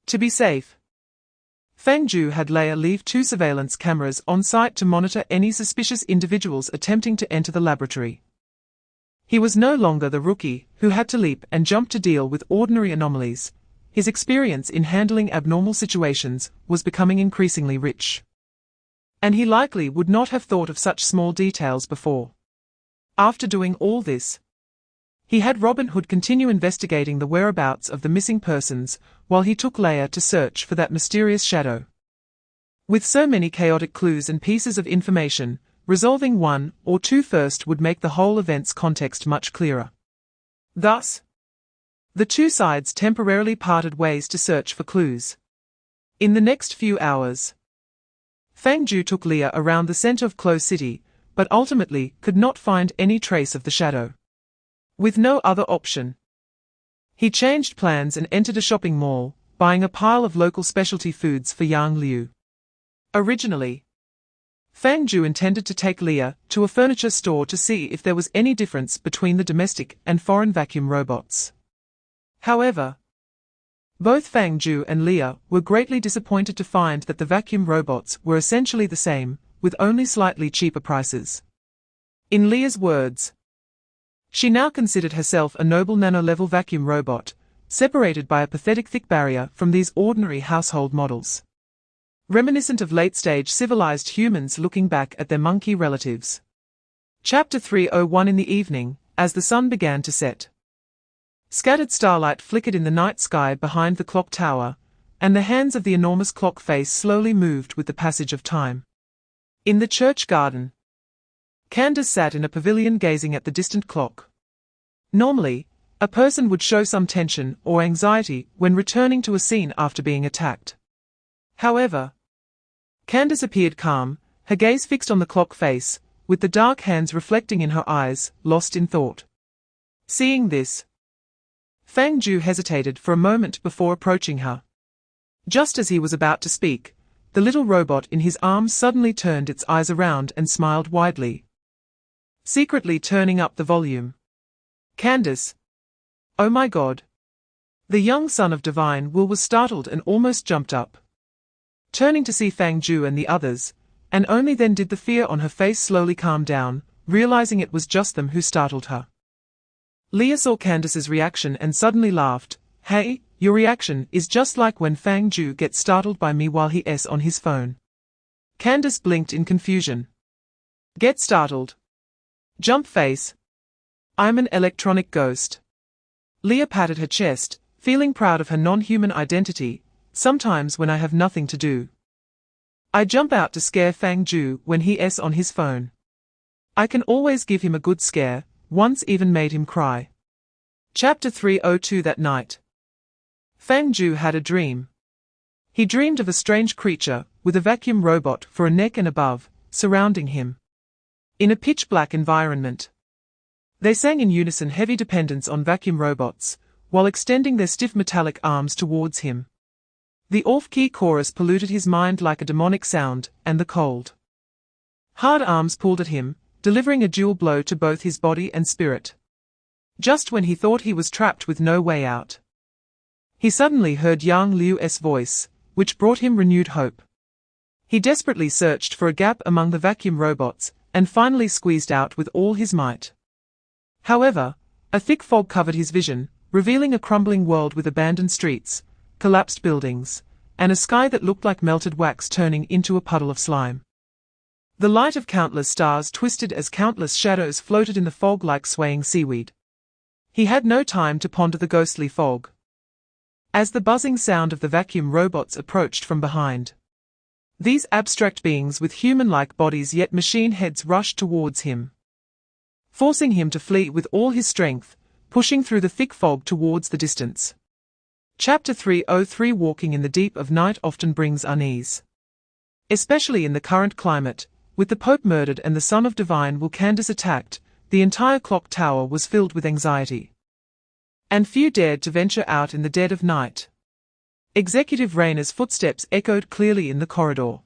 To be safe, Fang Jiu had Leia leave 2 surveillance cameras on site to monitor any suspicious individuals attempting to enter the laboratory. He was no longer the rookie who had to leap and jump to deal with ordinary anomalies. His experience in handling abnormal situations was becoming increasingly rich, and he likely would not have thought of such small details before. After doing all this, he had Robin Hood continue investigating the whereabouts of the missing persons, while he took Leia to search for that mysterious shadow. With so many chaotic clues and pieces of information, resolving one or two first would make the whole event's context much clearer. Thus, the two sides temporarily parted ways to search for clues. In the next few hours, Fang Jiu took Leah around the center of Clo City, but ultimately could not find any trace of the shadow. With no other option, he changed plans and entered a shopping mall, buying a pile of local specialty foods for Yang Liu. Originally, Fang Jiu intended to take Leah to a furniture store to see if there was any difference between the domestic and foreign vacuum robots. However, both Fang Jiu and Leah were greatly disappointed to find that the vacuum robots were essentially the same, with only slightly cheaper prices. In Leah's words, she now considered herself a noble nano-level vacuum robot, separated by a pathetic thick barrier from these ordinary household models. Reminiscent of late-stage civilized humans looking back at their monkey relatives. Chapter 301. In the evening, as the sun began to set, scattered starlight flickered in the night sky behind the clock tower, and the hands of the enormous clock face slowly moved with the passage of time. In the church garden, Candace sat in a pavilion gazing at the distant clock. Normally, a person would show some tension or anxiety when returning to a scene after being attacked. However, Candace appeared calm, her gaze fixed on the clock face, with the dark hands reflecting in her eyes, lost in thought. Seeing this, Fang Jiu hesitated for a moment before approaching her. Just as he was about to speak, the little robot in his arms suddenly turned its eyes around and smiled widely, secretly turning up the volume. Candace. Oh my God. The young son of Divine Will was startled and almost jumped up, turning to see Fang Jiu and the others, and only then did the fear on her face slowly calm down, realizing it was just them who startled her. Leah saw Candace's reaction and suddenly laughed. Hey, your reaction is just like when Fang Jiu gets startled by me while he's on his phone. Candace blinked in confusion. Get startled? Jump face. I'm an electronic ghost. Leah patted her chest, feeling proud of her non-human identity. Sometimes when I have nothing to do, I jump out to scare Fang Jiu when he's on his phone. I can always give him a good scare, once even made him cry. Chapter 302. That night, Fang Jiu had a dream. He dreamed of a strange creature, with a vacuum robot for a neck and above, surrounding him. In a pitch-black environment, they sang in unison heavy dependence on vacuum robots, while extending their stiff metallic arms towards him. The off-key chorus polluted his mind like a demonic sound, and the cold, hard arms pulled at him, delivering a dual blow to both his body and spirit. Just when he thought he was trapped with no way out, he suddenly heard Yang Liu's voice, which brought him renewed hope. He desperately searched for a gap among the vacuum robots, and finally squeezed out with all his might. However, a thick fog covered his vision, revealing a crumbling world with abandoned streets, collapsed buildings, and a sky that looked like melted wax turning into a puddle of slime. The light of countless stars twisted as countless shadows floated in the fog like swaying seaweed. He had no time to ponder the ghostly fog, as the buzzing sound of the vacuum robots approached from behind. These abstract beings with human-like bodies yet machine heads rushed towards him, forcing him to flee with all his strength, pushing through the thick fog towards the distance. Chapter 303. Walking in the deep of night often brings unease, especially in the current climate. With the Pope murdered and the Son of Divine Will Candace attacked, the entire clock tower was filled with anxiety, and few dared to venture out in the dead of night. Executive Raina's footsteps echoed clearly in the corridor.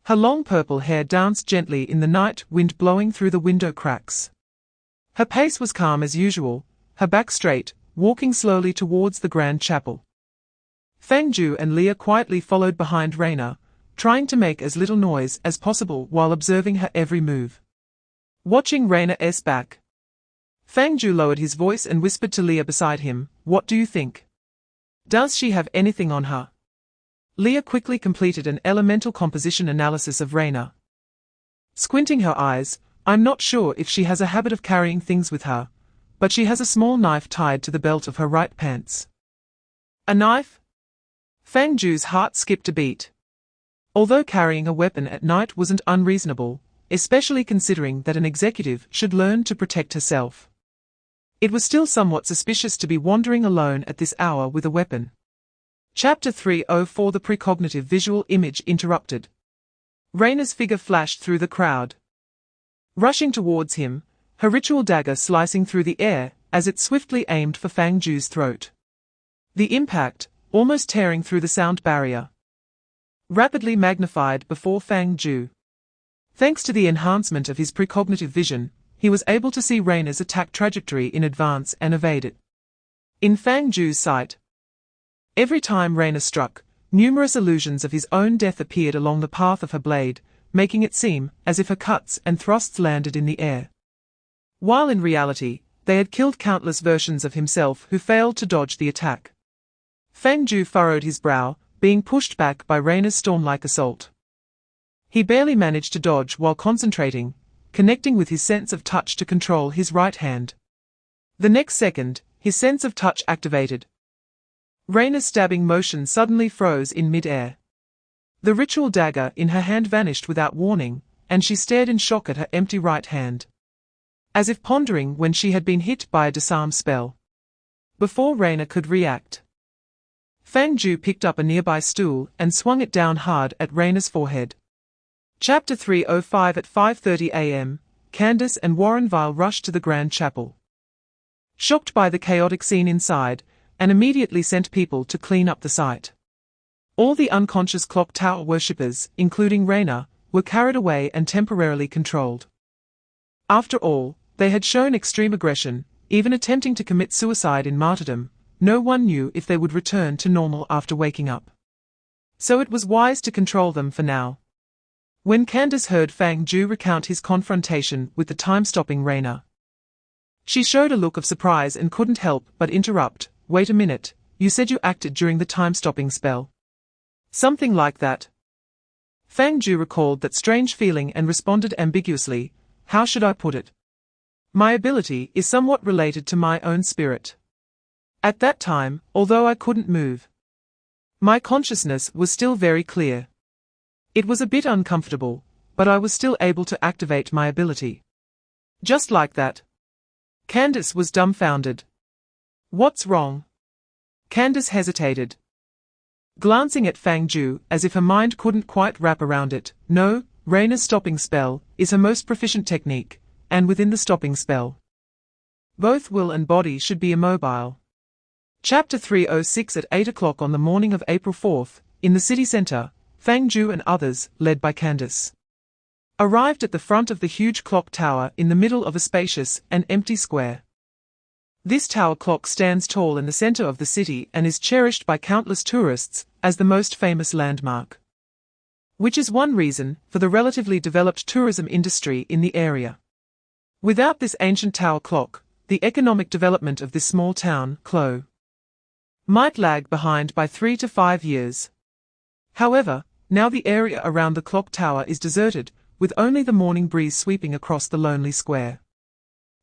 Her long purple hair danced gently in the night wind blowing through the window cracks. Her pace was calm as usual, her back straight, walking slowly towards the grand chapel. Fang Jiu and Leah quietly followed behind Raina, trying to make as little noise as possible while observing her every move. Watching Raina's back, Fang Jiu lowered his voice and whispered to Leah beside him, "What do you think? Does she have anything on her?" Leah quickly completed an elemental composition analysis of Raina. Squinting her eyes, "I'm not sure if she has a habit of carrying things with her, but she has a small knife tied to the belt of her right pants." A knife? Fang Jiu's heart skipped a beat. Although carrying a weapon at night wasn't unreasonable, especially considering that an executive should learn to protect herself. It was still somewhat suspicious to be wandering alone at this hour with a weapon. Chapter 304 The precognitive visual image interrupted. Raina's figure flashed through the crowd. Rushing towards him, her ritual dagger slicing through the air as it swiftly aimed for Fang Jiu's throat. The impact, almost tearing through the sound barrier, rapidly magnified before Fang Jiu. Thanks to the enhancement of his precognitive vision, he was able to see Raina's attack trajectory in advance and evade it. In Fang Jiu's sight, every time Raina struck, numerous illusions of his own death appeared along the path of her blade, making it seem as if her cuts and thrusts landed in the air, while in reality, they had killed countless versions of himself who failed to dodge the attack. Fang Jiu furrowed his brow, being pushed back by Raina's storm-like assault. He barely managed to dodge while concentrating, connecting with his sense of touch to control his right hand. The next second, his sense of touch activated. Raina's stabbing motion suddenly froze in mid-air. The ritual dagger in her hand vanished without warning, and she stared in shock at her empty right hand, as if pondering when she had been hit by a disarm spell. Before Raina could react, Fang Jiu picked up a nearby stool and swung it down hard at Raina's forehead. Chapter 305 At 5:30 a.m., Candace and Warren Vile rushed to the Grand Chapel, shocked by the chaotic scene inside, and immediately sent people to clean up the site. All the unconscious clock tower worshippers, including Raina, were carried away and temporarily controlled. After all, they had shown extreme aggression, even attempting to commit suicide in martyrdom. No one knew if they would return to normal after waking up. So it was wise to control them for now. When Candace heard Fang Jiu recount his confrontation with the time-stopping Raina, she showed a look of surprise and couldn't help but interrupt. Wait a minute, you said you acted during the time-stopping spell. Something like that. Fang Jiu recalled that strange feeling and responded ambiguously, how should I put it? My ability is somewhat related to my own spirit. At that time, although I couldn't move, my consciousness was still very clear. It was a bit uncomfortable, but I was still able to activate my ability. Just like that. Candace was dumbfounded. What's wrong? Candace hesitated, glancing at Fang Jiu as if her mind couldn't quite wrap around it. No, Raina's stopping spell is her most proficient technique, and within the stopping spell, both will and body should be immobile. Chapter 306 At 8 o'clock on the morning of April 4th, in the city center, Fang Jiu and others, led by Candace, arrived at the front of the huge clock tower in the middle of a spacious and empty square. This tower clock stands tall in the center of the city and is cherished by countless tourists as the most famous landmark, which is one reason for the relatively developed tourism industry in the area. Without this ancient tower clock, the economic development of this small town, Klo, might lag behind by 3 to 5 years. However, now the area around the clock tower is deserted, with only the morning breeze sweeping across the lonely square.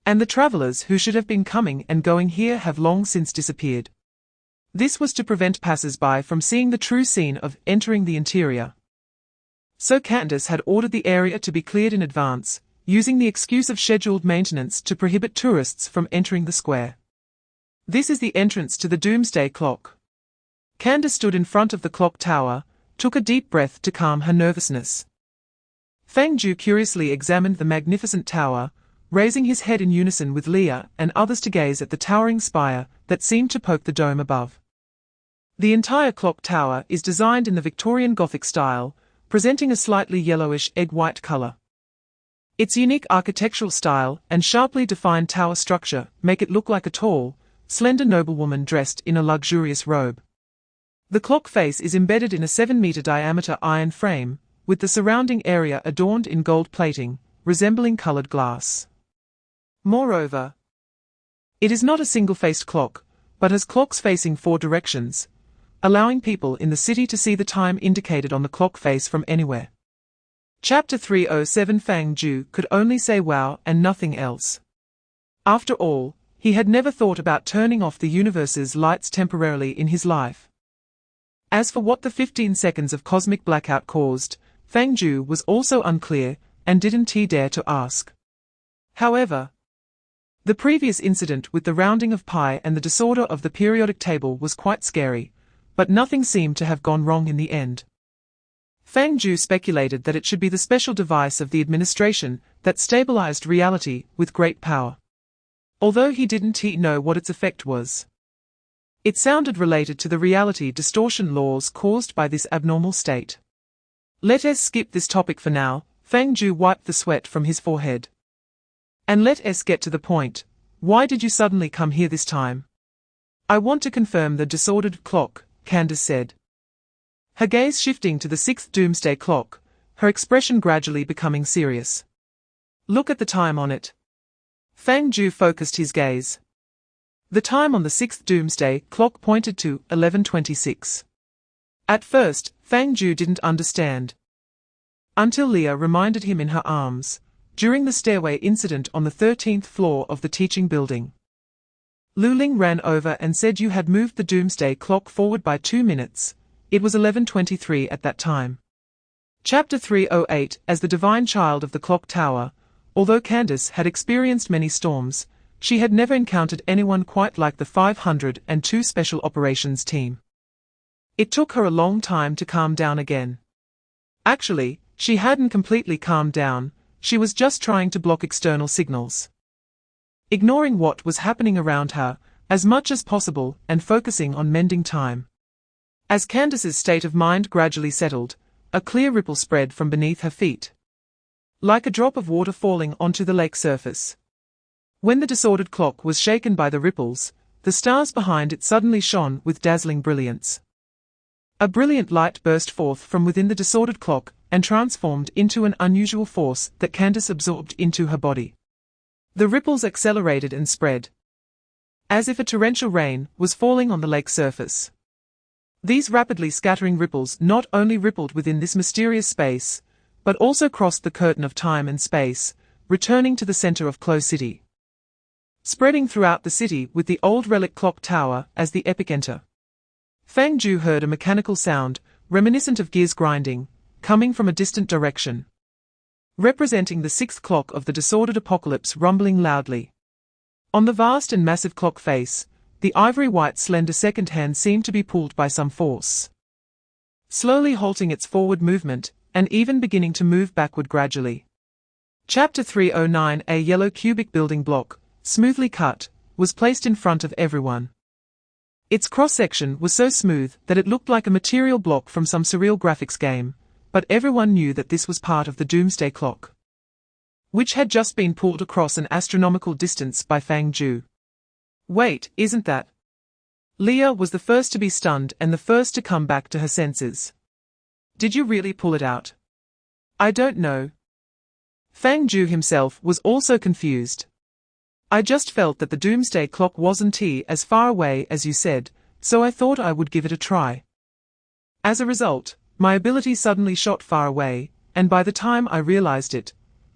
And the travelers who should have been coming and going here have long since disappeared. This was to prevent passers-by from seeing the true scene of entering the interior. So Candace had ordered the area to be cleared in advance, using the excuse of scheduled maintenance to prohibit tourists from entering the square. This is the entrance to the Doomsday Clock. Candace stood in front of the clock tower, took a deep breath to calm her nervousness. Fang Jiu curiously examined the magnificent tower, raising his head in unison with Leah and others to gaze at the towering spire that seemed to poke the dome above. The entire clock tower is designed in the Victorian Gothic style, presenting a slightly yellowish egg-white color. Its unique architectural style and sharply defined tower structure make it look like a tall, slender noblewoman dressed in a luxurious robe. The clock face is embedded in a 7-meter diameter iron frame, with the surrounding area adorned in gold plating, resembling colored glass. Moreover, it is not a single-faced clock, but has clocks facing 4 directions, allowing people in the city to see the time indicated on the clock face from anywhere. Chapter 307 Fang Jiu could only say wow and nothing else. After all, he had never thought about turning off the universe's lights temporarily in his life. As for what the 15 seconds of cosmic blackout caused, Fang Jiu was also unclear, and didn't he dare to ask. However, the previous incident with the rounding of pi and the disorder of the periodic table was quite scary, but nothing seemed to have gone wrong in the end. Fang Jiu speculated that it should be the special device of the administration that stabilized reality with great power. Although he didn't know what its effect was. It sounded related to the reality distortion laws caused by this abnormal state. Let us skip this topic for now. Fang Jiu wiped the sweat from his forehead. And let us get to the point. Why did you suddenly come here this time? I want to confirm the disordered clock, Candace said. Her gaze shifting to the sixth doomsday clock, her expression gradually becoming serious. Look at the time on it. Fang Jiu focused his gaze. The time on the sixth doomsday clock pointed to 11:26. At first, Fang Jiu didn't understand. Until Leah reminded him in her arms, during the stairway incident on the 13th floor of the teaching building. Lu Ling ran over and said you had moved the doomsday clock forward by 2 minutes. It was 11:23 at that time. Chapter 308. As the divine child of the clock tower, although Candace had experienced many storms, she had never encountered anyone quite like the 502 Special Operations team. It took her a long time to calm down again. Actually, she hadn't completely calmed down, she was just trying to block external signals. Ignoring what was happening around her, as much as possible, and focusing on mending time. As Candace's state of mind gradually settled, a clear ripple spread from beneath her feet. Like a drop of water falling onto the lake surface. When the disordered clock was shaken by the ripples, the stars behind it suddenly shone with dazzling brilliance. A brilliant light burst forth from within the disordered clock and transformed into an unusual force that Candace absorbed into her body. The ripples accelerated and spread, as if a torrential rain was falling on the lake surface. These rapidly scattering ripples not only rippled within this mysterious space, but also crossed the curtain of time and space, returning to the center of Clo City. Spreading throughout the city with the old relic clock tower as the epicenter. Fang Jiu heard a mechanical sound, reminiscent of gears grinding, coming from a distant direction. Representing the sixth clock of the disordered apocalypse rumbling loudly. On the vast and massive clock face, the ivory-white slender second hand seemed to be pulled by some force. Slowly halting its forward movement, and even beginning to move backward gradually. Chapter 309. A yellow cubic building block, smoothly cut, was placed in front of everyone. Its cross-section was so smooth that it looked like a material block from some surreal graphics game, but everyone knew that this was part of the doomsday clock, which had just been pulled across an astronomical distance by Fang Jiu. Wait, isn't that? Leah was the first to be stunned and the first to come back to her senses. Did you really pull it out? I don't know. Fang Jiu himself was also confused. I just felt that the doomsday clock wasn't as far away as you said, so I thought I would give it a try. As a result, my ability suddenly shot far away, and by the time I realized it,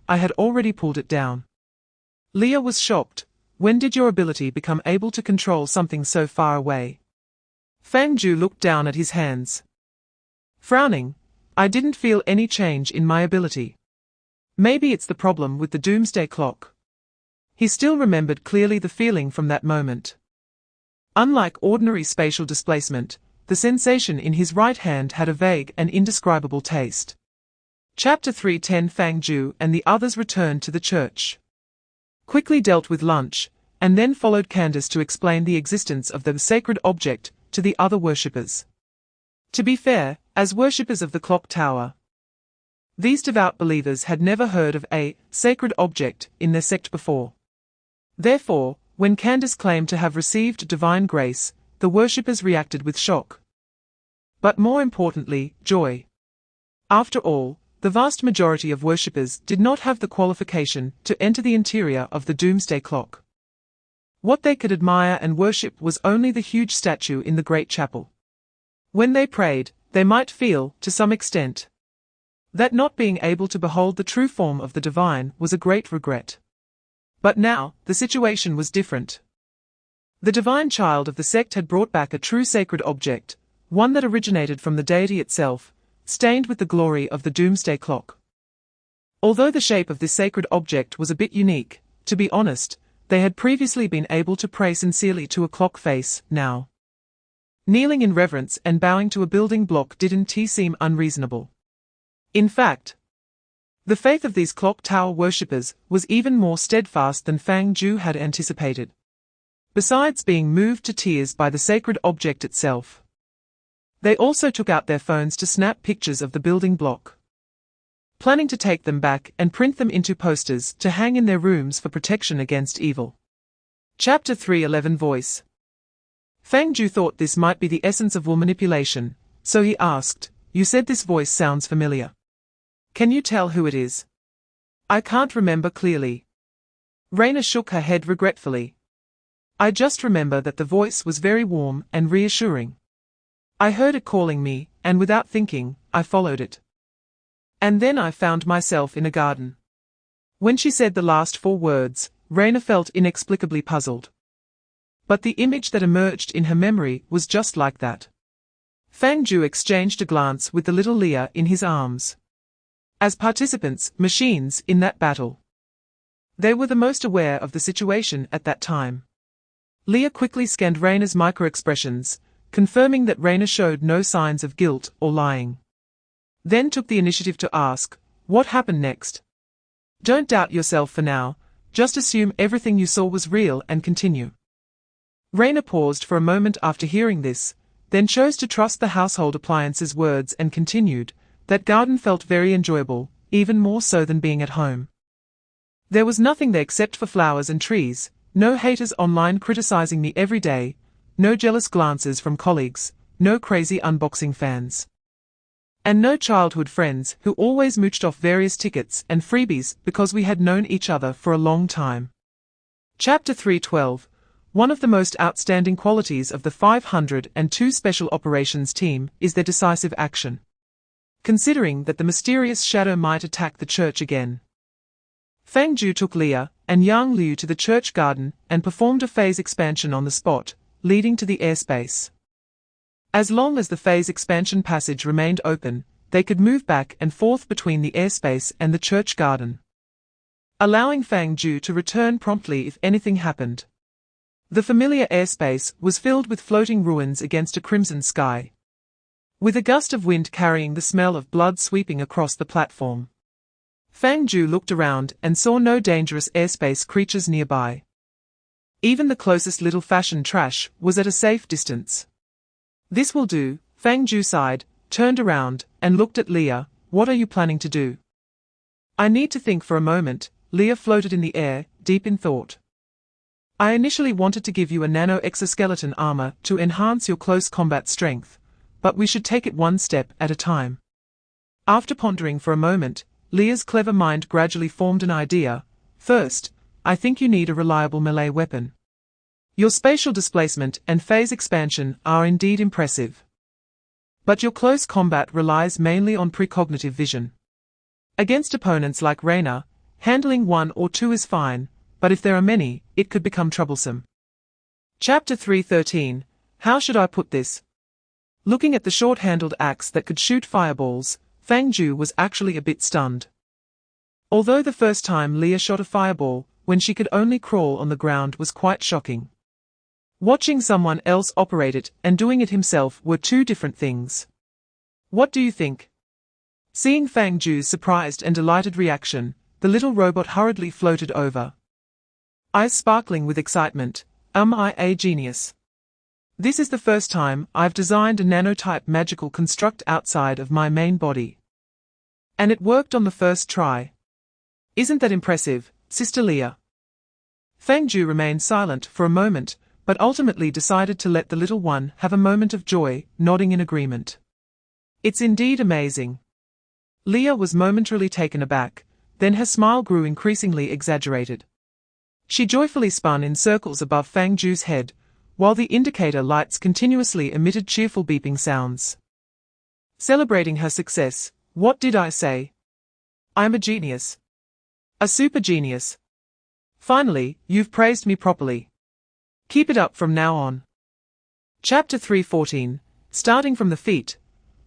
I had already pulled it down. Leah was shocked. When did your ability become able to control something so far away? Fang Jiu looked down at his hands. Frowning, I didn't feel any change in my ability. Maybe it's the problem with the doomsday clock. He still remembered clearly the feeling from that moment. Unlike ordinary spatial displacement, the sensation in his right hand had a vague and indescribable taste. Chapter 310. Fang Jiu and the others returned to the church. Quickly dealt with lunch, and then followed Candace to explain the existence of the sacred object to the other worshippers. To be fair, as worshippers of the clock tower, these devout believers had never heard of a sacred object in their sect before. Therefore, when Candace claimed to have received divine grace, the worshippers reacted with shock. But more importantly, joy. After all, the vast majority of worshippers did not have the qualification to enter the interior of the doomsday clock. What they could admire and worship was only the huge statue in the great chapel. When they prayed, they might feel, to some extent, that not being able to behold the true form of the divine was a great regret. But now, the situation was different. The divine child of the sect had brought back a true sacred object, one that originated from the deity itself, stained with the glory of the doomsday clock. Although the shape of this sacred object was a bit unique, to be honest, they had previously been able to pray sincerely to a clock face. Now, kneeling in reverence and bowing to a building block didn't seem unreasonable. In fact, the faith of these clock tower worshippers was even more steadfast than Fang Jiu had anticipated. Besides being moved to tears by the sacred object itself, they also took out their phones to snap pictures of the building block, planning to take them back and print them into posters to hang in their rooms for protection against evil. Chapter 3:11 Voice. Fang Jiu thought this might be the essence of will manipulation, so he asked, "You said this voice sounds familiar. Can you tell who it is?" "I can't remember clearly." Raina shook her head regretfully. "I just remember that the voice was very warm and reassuring. I heard it calling me, and without thinking, I followed it. And then I found myself in a garden." When she said the last 4 words, Raina felt inexplicably puzzled. But the image that emerged in her memory was just like that. Fang Jiu exchanged a glance with the little Leah in his arms. As participants, machines, in that battle, they were the most aware of the situation at that time. Leah quickly scanned Raina's micro-expressions, confirming that Raina showed no signs of guilt or lying. Then took the initiative to ask, "What happened next?" "Don't doubt yourself for now, just assume everything you saw was real and continue." Raina paused for a moment after hearing this, then chose to trust the household appliances' words and continued, "That garden felt very enjoyable, even more so than being at home. There was nothing there except for flowers and trees, no haters online criticizing me every day, no jealous glances from colleagues, no crazy unboxing fans. And no childhood friends who always mooched off various tickets and freebies because we had known each other for a long time." Chapter 3:12. One of the most outstanding qualities of the 502 Special Operations Team is their decisive action. Considering that the mysterious shadow might attack the church again, Fang Jiu took Leah and Yang Liu to the church garden and performed a phase expansion on the spot, leading to the airspace. As long as the phase expansion passage remained open, they could move back and forth between the airspace and the church garden, allowing Fang Jiu to return promptly if anything happened. The familiar airspace was filled with floating ruins against a crimson sky, with a gust of wind carrying the smell of blood sweeping across the platform. Fang Jiu looked around and saw no dangerous airspace creatures nearby. Even the closest little fashion trash was at a safe distance. "This will do," Fang Jiu sighed, turned around, and looked at Leah. "What are you planning to do?" "I need to think for a moment." Leah floated in the air, deep in thought. "I initially wanted to give you a nano-exoskeleton armor to enhance your close combat strength, but we should take it one step at a time." After pondering for a moment, Leah's clever mind gradually formed an idea. "First, I think you need a reliable melee weapon. Your spatial displacement and phase expansion are indeed impressive, but your close combat relies mainly on precognitive vision. Against opponents like Raina, handling 1 or 2 is fine, but if there are many, it could become troublesome." Chapter 3:13. How should I put this? Looking at the short-handled axe that could shoot fireballs, Fang Jiu was actually a bit stunned. Although the first time Leah shot a fireball, when she could only crawl on the ground, was quite shocking, watching someone else operate it and doing it himself were 2 different things. "What do you think?" Seeing Fang Jiu's surprised and delighted reaction, the little robot hurriedly floated over, eyes sparkling with excitement. "Am I a genius? This is the first time I've designed a nanotype magical construct outside of my main body. And it worked on the first try. Isn't that impressive, Sister Leah?" Fang Jiu remained silent for a moment, but ultimately decided to let the little one have a moment of joy, nodding in agreement. "It's indeed amazing." Leah was momentarily taken aback, then her smile grew increasingly exaggerated. She joyfully spun in circles above Fang Jiu's head, while the indicator lights continuously emitted cheerful beeping sounds. Celebrating her success. "What did I say? I'm a genius. A super genius. Finally, you've praised me properly. Keep it up from now on." Chapter 3:14. Starting from the feet.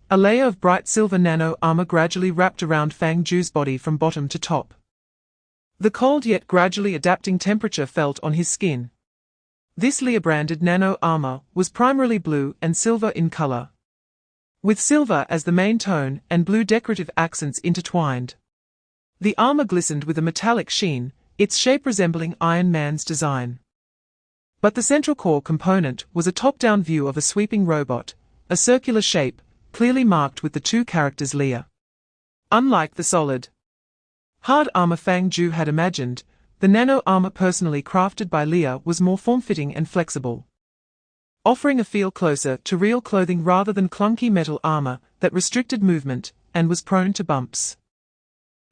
a layer of bright silver nano armor gradually wrapped around Fang Jiu's body from bottom to top. The cold yet gradually adapting temperature felt on his skin. This Lear-branded nano armor was primarily blue and silver in color, with silver as the main tone and blue decorative accents intertwined. The armor glistened with a metallic sheen, its shape resembling Iron Man's design. But the central core component was a top-down view of a sweeping robot, a circular shape, clearly marked with the two characters Lear. Unlike the solid, hard armor Fang Jiu had imagined, the nano armor personally crafted by Lear was more form-fitting and flexible, offering a feel closer to real clothing rather than clunky metal armor that restricted movement and was prone to bumps.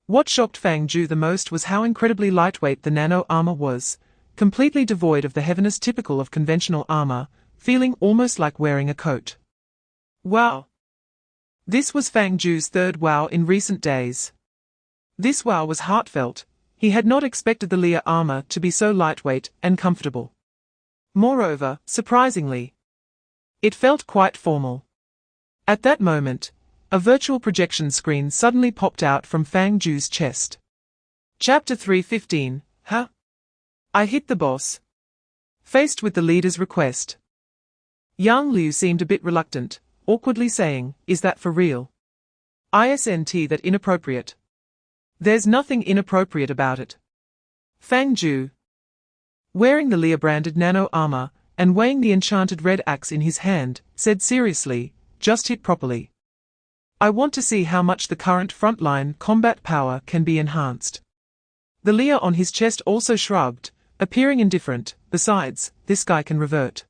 What shocked Fang Jiu the most was how incredibly lightweight the nano armor was, completely devoid of the heaviness typical of conventional armor, feeling almost like wearing a coat. Wow! This was Fang Jiu's third wow in recent days. This wow was heartfelt. He had not expected the Lear armor to be so lightweight and comfortable. Moreover, surprisingly, it felt quite formal. At that moment, a virtual projection screen suddenly popped out from Fang Jiu's chest. Chapter 3:15. Huh? I hit the boss. Faced with the leader's request, Yang Liu seemed a bit reluctant, awkwardly saying, "Is that for real? Isn't that inappropriate?" "There's nothing inappropriate about it." Fang Jiu, wearing the Lear-branded nano armor and weighing the enchanted red axe in his hand, said seriously, "Just hit properly. I want to see how much the current frontline combat power can be enhanced." The Lear on his chest also shrugged, appearing indifferent. "Besides, this guy can revert.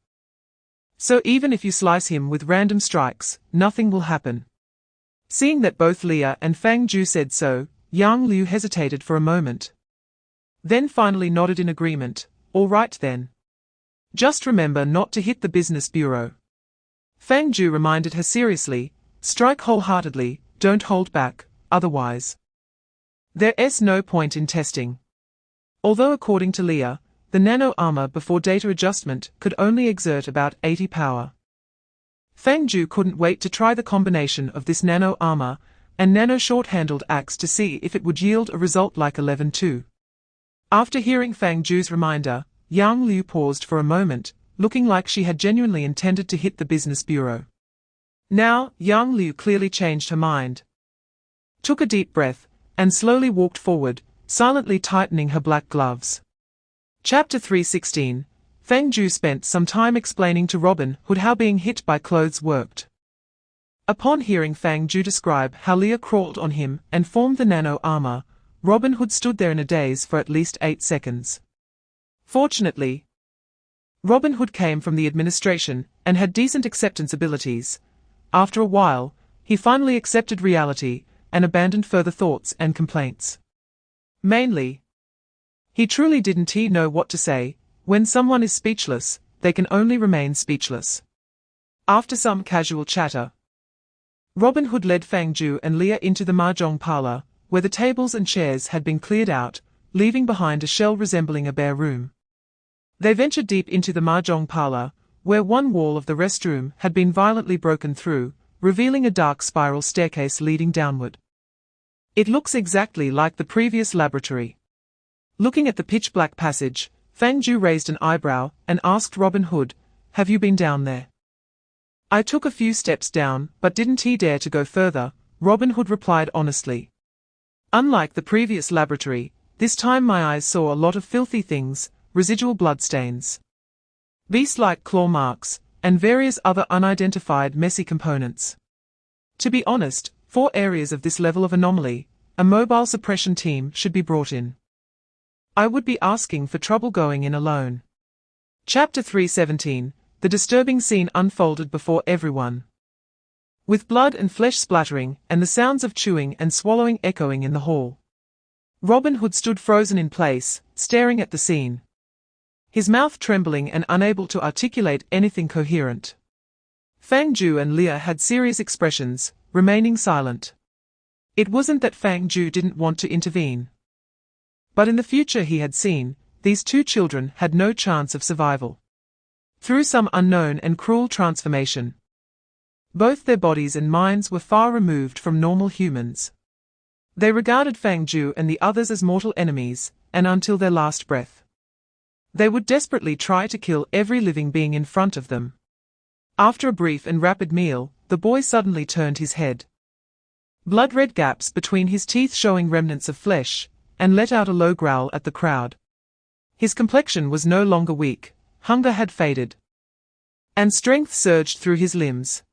So even if you slice him with random strikes, nothing will happen." Seeing that both Lear and Fang Jiu said so, Yang Liu hesitated for a moment, then finally nodded in agreement. "All right then. Just remember not to hit the business bureau." Fang Jiu reminded her seriously, "Strike wholeheartedly, don't hold back, otherwise there's no point in testing." Although according to Lear, the nano armor before data adjustment could only exert about 80 power, Fang Jiu couldn't wait to try the combination of this nano armor and nano short-handled axe to see if it would yield a result like 11-2. After hearing Fang Jiu's reminder, Yang Liu paused for a moment, looking like she had genuinely intended to hit the business bureau. Now, Yang Liu clearly changed her mind, took a deep breath, and slowly walked forward, silently tightening her black gloves. Chapter 3:16. Fang Jiu spent some time explaining to Robin Hood how being hit by clothes worked. Upon hearing Fang Jiu describe how Lear crawled on him and formed the nano armor, Robin Hood stood there in a daze for at least 8 seconds. Fortunately, Robin Hood came from the administration and had decent acceptance abilities. After a while, he finally accepted reality and abandoned further thoughts and complaints. Mainly, he truly didn't know what to say. When someone is speechless, they can only remain speechless. After some casual chatter, Robin Hood led Fang Jiu and Lear into the mahjong parlor, where the tables and chairs had been cleared out, leaving behind a shell resembling a bare room. They ventured deep into the mahjong parlor, where one wall of the restroom had been violently broken through, revealing a dark spiral staircase leading downward. It looks exactly like the previous laboratory. Looking at the pitch-black passage, Fang Jiu raised an eyebrow and asked Robin Hood, "Have you been down there?" "I took a few steps down, but didn't dare to go further," Robin Hood replied honestly. "Unlike the previous laboratory, this time my eyes saw a lot of filthy things, residual bloodstains, beast-like claw marks, and various other unidentified messy components. To be honest, for areas of this level of anomaly, a mobile suppression team should be brought in. I would be asking for trouble going in alone." Chapter 3:17. The disturbing scene unfolded before everyone, with blood and flesh splattering and the sounds of chewing and swallowing echoing in the hall. Robin Hood stood frozen in place, staring at the scene, his mouth trembling and unable to articulate anything coherent. Fang Jiu and Lear had serious expressions, remaining silent. It wasn't that Fang Jiu didn't want to intervene, but in the future he had seen, these two children had no chance of survival. Through some unknown and cruel transformation, Both their bodies and minds were far removed from normal humans. They regarded Fang Jiu and the others as mortal enemies, and until their last breath, they would desperately try to kill every living being in front of them. After a brief and rapid meal, the boy suddenly turned his head, blood-red gaps between his teeth showing remnants of flesh, and let out a low growl at the crowd. His complexion was no longer weak, hunger had faded, and strength surged through his limbs.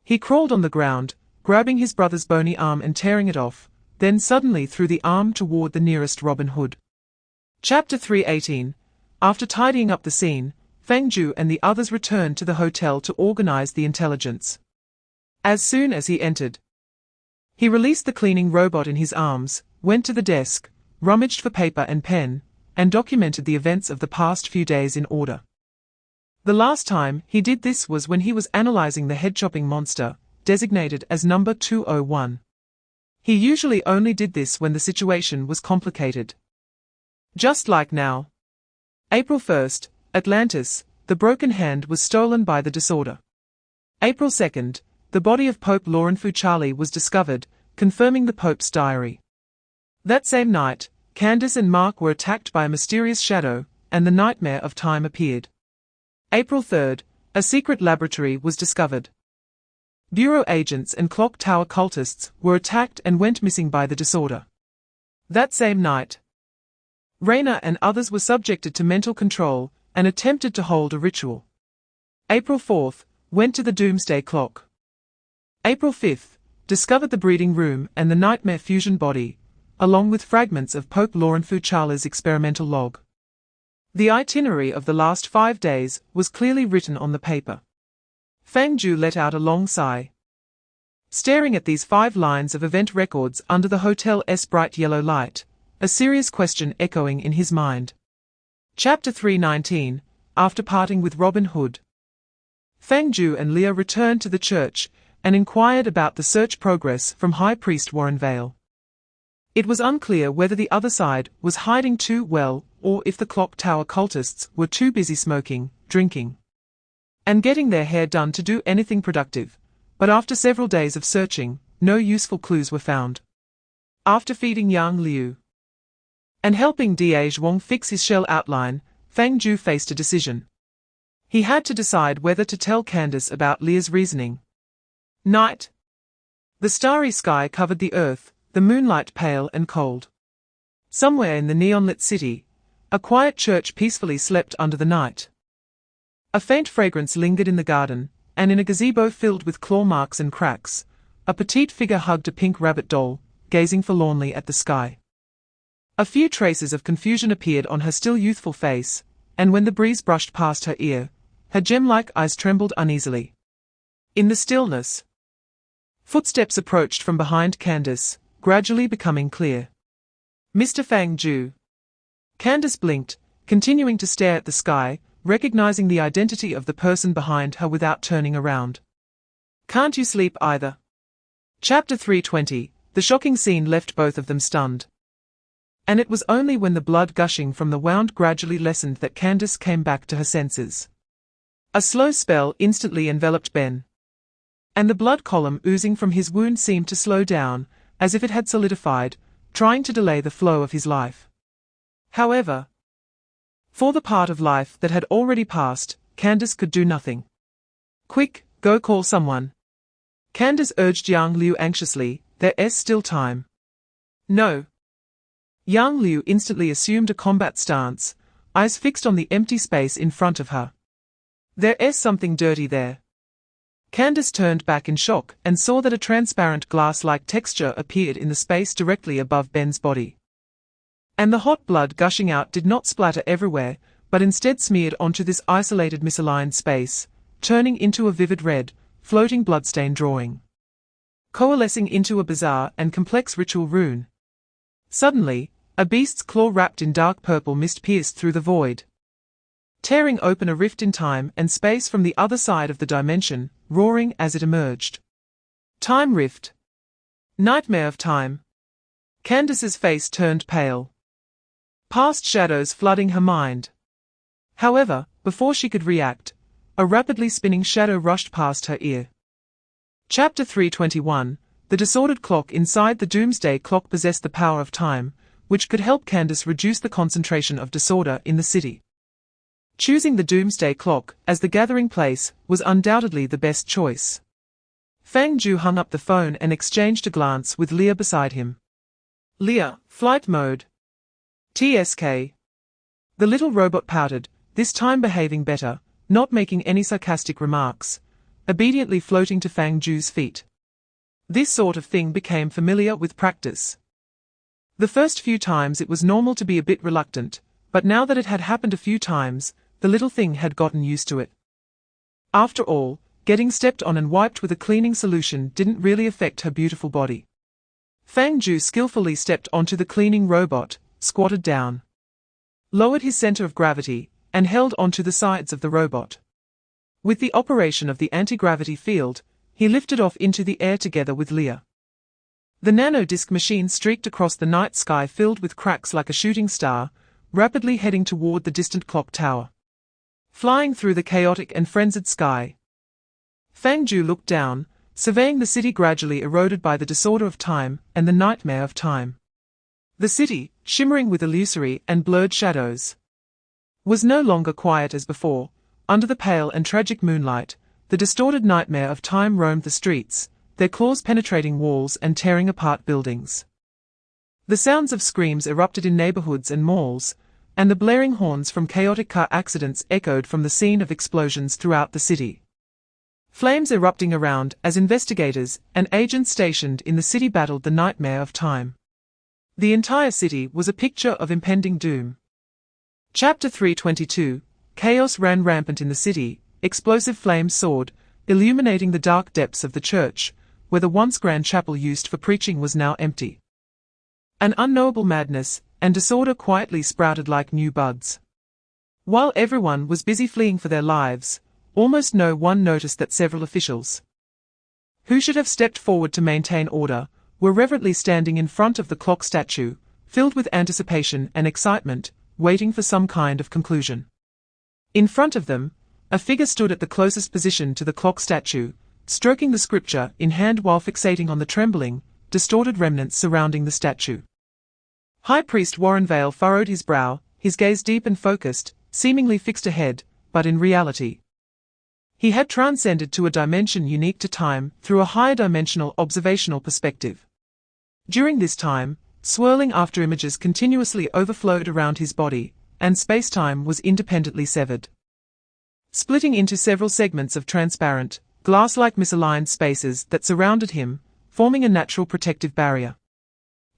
He crawled on the ground, grabbing his brother's bony arm and tearing it off, then suddenly threw the arm toward the nearest Robin Hood. Chapter 3:18. After tidying up the scene, Fang Jiu and the others returned to the hotel to organize the intelligence. As soon as he entered, he released the cleaning robot in his arms, went to the desk, rummaged for paper and pen, and documented the events of the past few days in order. The last time he did this was when he was analyzing the head-chopping monster, designated as number 201. He usually only did this when the situation was complicated. Just like now. April 1st, Atlantis, the broken hand was stolen by the disorder. April 2nd, the body of Pope Laurenfu Charlie was discovered, confirming the Pope's diary. That same night, Candace and Mark were attacked by a mysterious shadow, and the nightmare of time appeared. April 3rd, a secret laboratory was discovered. Bureau agents and clock tower cultists were attacked and went missing by the disorder. That same night, Raina and others were subjected to mental control and attempted to hold a ritual. April 4th, went to the doomsday clock. April 5th, discovered the breeding room and the nightmare fusion body, along with fragments of Pope Laurenfu Charlie's experimental log. The itinerary of the last 5 days was clearly written on the paper. Fang Jiu let out a long sigh, staring at these 5 lines of event records under the hotel's bright yellow light, a serious question echoing in his mind. Chapter 3:19. After parting with Robin Hood, Fang Jiu and Leah returned to the church and inquired about the search progress from High Priest Warren Vale. It was unclear whether the other side was hiding too well or if the clock tower cultists were too busy smoking, drinking, and getting their hair done to do anything productive, but after several days of searching, no useful clues were found. After feeding Yang Liu and helping Da Zhuang fix his shell outline, Fang Jiu faced a decision. He had to decide whether to tell Candace about Leah's reasoning. Night. The starry sky covered the earth, the moonlight pale and cold. Somewhere in the neon-lit city, a quiet church peacefully slept under the night. A faint fragrance lingered in the garden, and in a gazebo filled with claw marks and cracks, a petite figure hugged a pink rabbit doll, gazing forlornly at the sky. A few traces of confusion appeared on her still youthful face, and when the breeze brushed past her ear, her gem-like eyes trembled uneasily. In the stillness, footsteps approached from behind Candace, gradually becoming clear. Mr. Fang Jiu. Candace blinked, continuing to stare at the sky, recognizing the identity of the person behind her without turning around. Can't you sleep either? Chapter 3:20. The shocking scene left both of them stunned. And it was only when the blood gushing from the wound gradually lessened that Candace came back to her senses. A slow spell instantly enveloped Ben, and the blood column oozing from his wound seemed to slow down, as if it had solidified, trying to delay the flow of his life. However, for the part of life that had already passed, Candace could do nothing. Quick, go call someone. Candace urged Yang Liu anxiously, there's still time. No. Yang Liu instantly assumed a combat stance, eyes fixed on the empty space in front of her. There's something dirty there. Candace turned back in shock and saw that a transparent glass-like texture appeared in the space directly above Ben's body. And the hot blood gushing out did not splatter everywhere, but instead smeared onto this isolated misaligned space, turning into a vivid red, floating bloodstain drawing, coalescing into a bizarre and complex ritual rune. Suddenly, a beast's claw wrapped in dark purple mist pierced through the void, tearing open a rift in time and space from the other side of the dimension, roaring as it emerged. Time rift. Nightmare of time. Candace's face turned pale, past shadows flooding her mind. However, before she could react, a rapidly spinning shadow rushed past her ear. Chapter 321. The disordered clock inside the doomsday clock possessed the power of time, which could help Candace reduce the concentration of disorder in the city. Choosing the doomsday clock as the gathering place was undoubtedly the best choice. Fang Jiu hung up the phone and exchanged a glance with Leah beside him. Leah, flight mode. TSK. The little robot pouted, this time behaving better, not making any sarcastic remarks, obediently floating to Fang Jiu's feet. This sort of thing became familiar with practice. The first few times it was normal to be a bit reluctant, but now that it had happened a few times, the little thing had gotten used to it. After all, getting stepped on and wiped with a cleaning solution didn't really affect her beautiful body. Fang Jiu skillfully stepped onto the cleaning robot, squatted down, lowered his center of gravity, and held onto the sides of the robot. With the operation of the anti-gravity field, he lifted off into the air together with Leah. The nano-disc machine streaked across the night sky filled with cracks like a shooting star, rapidly heading toward the distant clock tower. Flying through the chaotic and frenzied sky, Fang Jiu looked down, surveying the city gradually eroded by the disorder of time and the nightmare of time. The city, shimmering with illusory and blurred shadows, was no longer quiet as before. Under the pale and tragic moonlight, the distorted nightmare of time roamed the streets, their claws penetrating walls and tearing apart buildings. The sounds of screams erupted in neighborhoods and malls, and the blaring horns from chaotic car accidents echoed from the scene of explosions throughout the city. Flames erupting around as investigators and agents stationed in the city battled the nightmare of time. The entire city was a picture of impending doom. Chapter 322. Chaos ran rampant in the city, explosive flames soared, illuminating the dark depths of the church, where the once grand chapel used for preaching was now empty. An unknowable madness and disorder quietly sprouted like new buds. While everyone was busy fleeing for their lives, almost no one noticed that several officials, who should have stepped forward to maintain order, were reverently standing in front of the clock statue, filled with anticipation and excitement, waiting for some kind of conclusion. In front of them, a figure stood at the closest position to the clock statue, stroking the scripture in hand while fixating on the trembling, distorted remnants surrounding the statue. High Priest Warren Vale furrowed his brow, his gaze deep and focused, seemingly fixed ahead, but in reality, he had transcended to a dimension unique to time through a higher dimensional observational perspective. During this time, swirling after images continuously overflowed around his body, and space-time was independently severed, splitting into several segments of transparent, glass-like misaligned spaces that surrounded him, forming a natural protective barrier.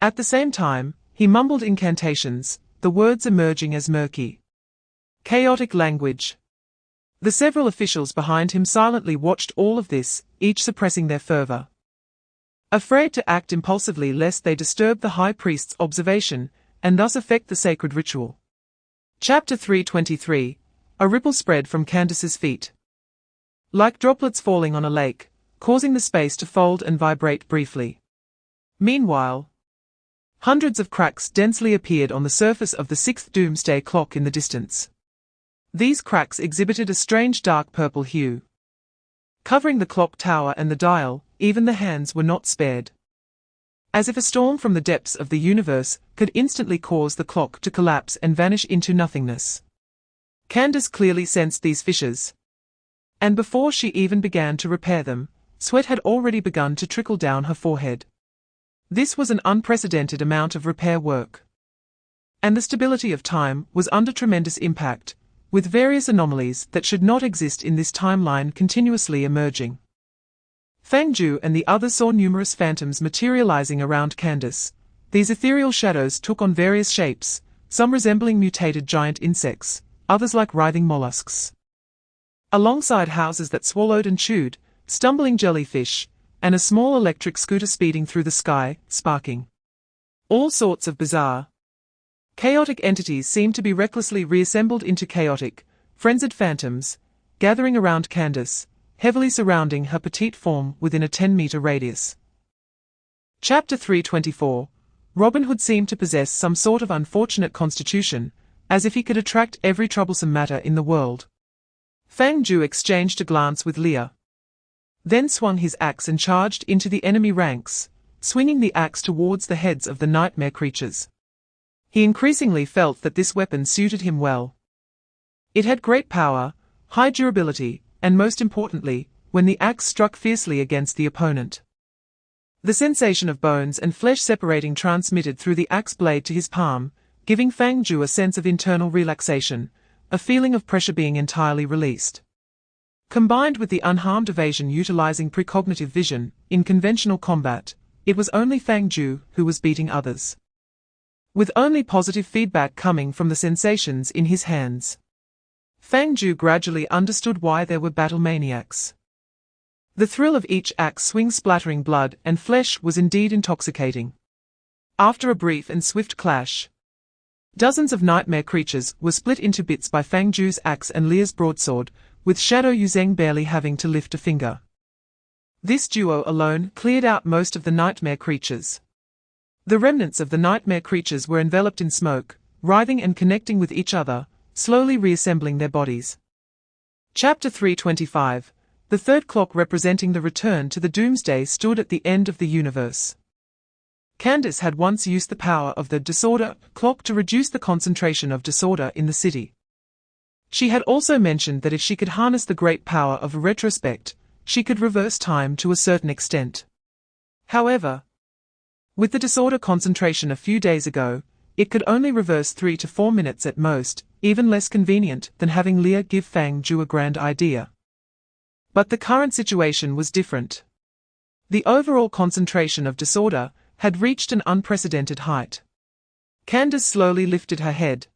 At the same time, he mumbled incantations, the words emerging as murky, chaotic language. The several officials behind him silently watched all of this, each suppressing their fervor, afraid to act impulsively lest they disturb the high priest's observation, and thus affect the sacred ritual. Chapter 323. A ripple spread from Candace's feet, like droplets falling on a lake, causing the space to fold and vibrate briefly. Meanwhile, hundreds of cracks densely appeared on the surface of the sixth doomsday clock in the distance. These cracks exhibited a strange dark purple hue, covering the clock tower and the dial. Even the hands were not spared, as if a storm from the depths of the universe could instantly cause the clock to collapse and vanish into nothingness. Candace clearly sensed these fissures, and before she even began to repair them, sweat had already begun to trickle down her forehead. This was an unprecedented amount of repair work, and the stability of time was under tremendous impact, with various anomalies that should not exist in this timeline continuously emerging. Fang Jiu and the others saw numerous phantoms materializing around Candace. These ethereal shadows took on various shapes, some resembling mutated giant insects, others like writhing mollusks. Alongside houses that swallowed and chewed, stumbling jellyfish, and a small electric scooter speeding through the sky, sparking. All sorts of bizarre, chaotic entities seemed to be recklessly reassembled into chaotic, frenzied phantoms, gathering around Candace, heavily surrounding her petite form within a 10-meter radius. Chapter 324. Robin Hood seemed to possess some sort of unfortunate constitution, as if he could attract every troublesome matter in the world. Fang Jiu exchanged a glance with Leah. then swung his axe and charged into the enemy ranks, swinging the axe towards the heads of the nightmare creatures. He increasingly felt that this weapon suited him well. It had great power, high durability, and most importantly, when the axe struck fiercely against the opponent, the sensation of bones and flesh separating transmitted through the axe blade to his palm, giving Fang Jiu a sense of internal relaxation, a feeling of pressure being entirely released. Combined with the unharmed evasion utilizing precognitive vision, in conventional combat, it was only Fang Jiu who was beating others, with only positive feedback coming from the sensations in his hands. Fang Jiu gradually understood why there were battle maniacs. The thrill of each axe swing splattering blood and flesh was indeed intoxicating. After a brief and swift clash, dozens of nightmare creatures were split into bits by Fang Jiu's axe and Lia's broadsword, with Shadow Yu Zheng barely having to lift a finger. This duo alone cleared out most of the nightmare creatures. The remnants of the nightmare creatures were enveloped in smoke, writhing and connecting with each other, slowly reassembling their bodies. Chapter 325. The third clock representing the return to the doomsday stood at the end of the universe. Candace had once used the power of the disorder clock to reduce the concentration of disorder in the city. She had also mentioned that if she could harness the great power of retrospect, she could reverse time to a certain extent. However, with the disorder concentration a few days ago, it could only reverse 3 to 4 minutes at most, even less convenient than having Lia give Fang Jiu a grand idea. But the current situation was different. The overall concentration of disorder had reached an unprecedented height. Candace slowly lifted her head.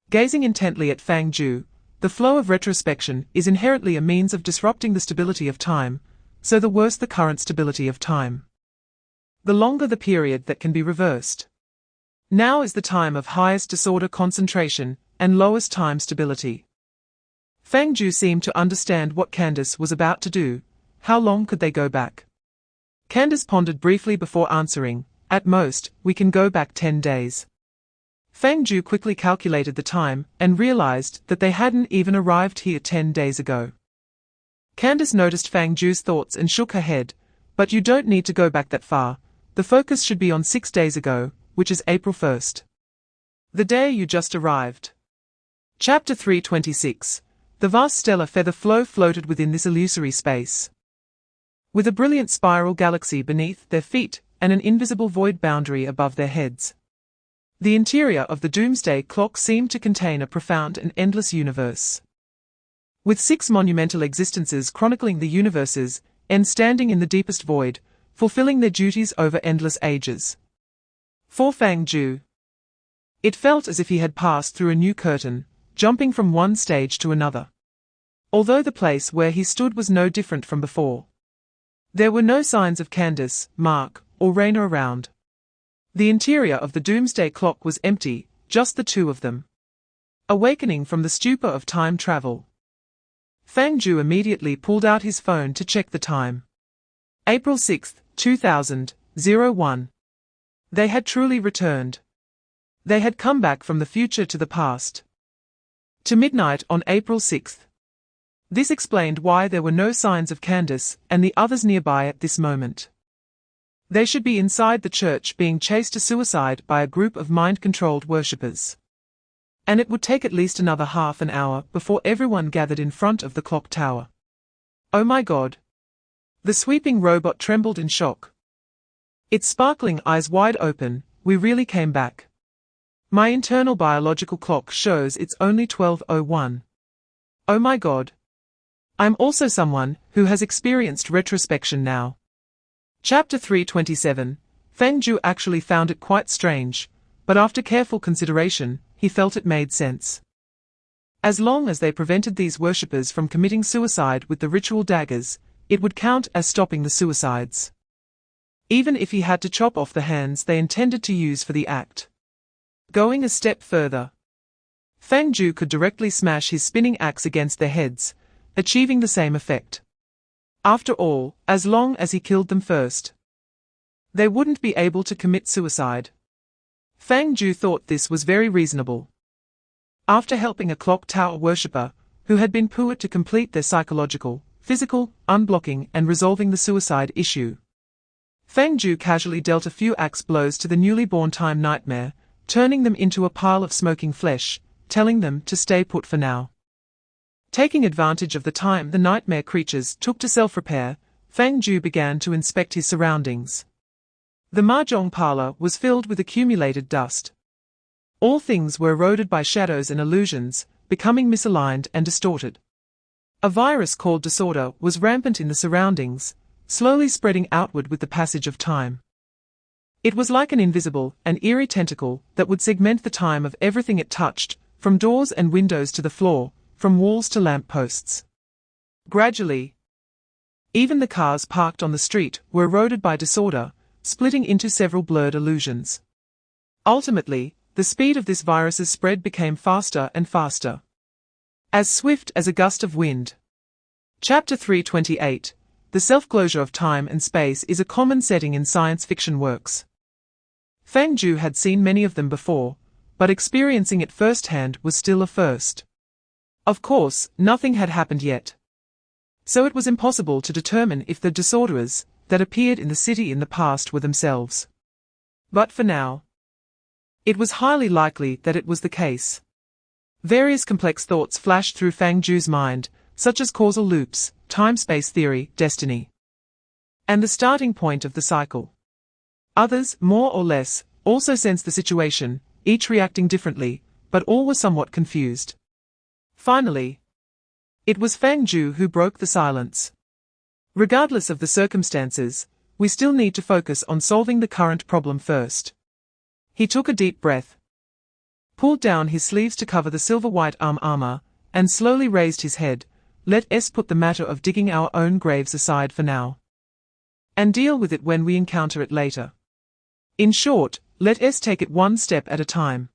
Gazing intently at Fang Jiu, the flow of retrospection is inherently a means of disrupting the stability of time, so the worse the current stability of time, the longer the period that can be reversed. Now is the time of highest disorder concentration and lowest time stability. Fang Jiu seemed to understand what Candace was about to do. How long could they go back? Candace pondered briefly before answering. At most, we can go back 10 days. Fang Jiu quickly calculated the time and realized that they hadn't even arrived here 10 days ago. Candace noticed Fang Jiu's thoughts and shook her head. But you don't need to go back that far. The focus should be on 6 days ago, which is April 1st. The day you just arrived. Chapter 326. The vast stellar feather flow floated within this illusory space, with a brilliant spiral galaxy beneath their feet and an invisible void boundary above their heads. The interior of the doomsday clock seemed to contain a profound and endless universe, with 6 monumental existences chronicling the universes, and standing in the deepest void, fulfilling their duties over endless ages. For Fang Jiu, it felt as if he had passed through a new curtain, jumping from one stage to another. Although the place where he stood was no different from before. There were no signs of Candace, Mark, or Raina around. The interior of the doomsday clock was empty, just the two of them. Awakening from the stupor of time travel, Fang Jiu immediately pulled out his phone to check the time. April 6, 2001. They had truly returned. They had come back from the future to the past. To midnight on April 6th. This explained why there were no signs of Candace and the others nearby at this moment. They should be inside the church being chased to suicide by a group of mind-controlled worshippers. And it would take at least another half an hour before everyone gathered in front of the clock tower. Oh my God! The sweeping robot trembled in shock. Its sparkling eyes wide open. We really came back. My internal biological clock shows it's only 12:01. Oh my God! I'm also someone who has experienced retrospection now. Chapter 327. Fang Jiu actually found it quite strange, but after careful consideration, he felt it made sense. As long as they prevented these worshippers from committing suicide with the ritual daggers, it would count as stopping the suicides. Even if he had to chop off the hands they intended to use for the act. Going a step further, Fang Jiu could directly smash his spinning axe against their heads, achieving the same effect. After all, as long as he killed them first, they wouldn't be able to commit suicide. Fang Jiu thought this was very reasonable. After helping a clock tower worshipper, who had been poor to complete their psychological, physical, unblocking and resolving the suicide issue. Fang Jiu casually dealt a few axe blows to the newly born time nightmare, turning them into a pile of smoking flesh, telling them to stay put for now. Taking advantage of the time the nightmare creatures took to self-repair, Fang Jiu began to inspect his surroundings. The mahjong parlor was filled with accumulated dust. All things were eroded by shadows and illusions, becoming misaligned and distorted. A virus called disorder was rampant in the surroundings, slowly spreading outward with the passage of time. It was like an invisible and eerie tentacle that would segment the time of everything it touched, from doors and windows to the floor, from walls to lamp posts. Gradually, even the cars parked on the street were eroded by disorder, splitting into several blurred illusions. Ultimately, the speed of this virus's spread became faster and faster. As swift as a gust of wind. Chapter 328. The self-closure of time and space is a common setting in science fiction works. Fang Jiu had seen many of them before, but experiencing it firsthand was still a first. Of course, nothing had happened yet. So it was impossible to determine if the disorderers that appeared in the city in the past were themselves. But for now, it was highly likely that it was the case. Various complex thoughts flashed through Fang Jiu's mind, such as causal loops, time-space theory, destiny, and the starting point of the cycle. Others, more or less, also sensed the situation, each reacting differently, but all were somewhat confused. Finally, it was Fang Jiu who broke the silence. Regardless of the circumstances, we still need to focus on solving the current problem first. He took a deep breath, pulled down his sleeves to cover the silver-white armor, and slowly raised his head. Let us put the matter of digging our own graves aside for now, and deal with it when we encounter it later. In short, let us take it one step at a time.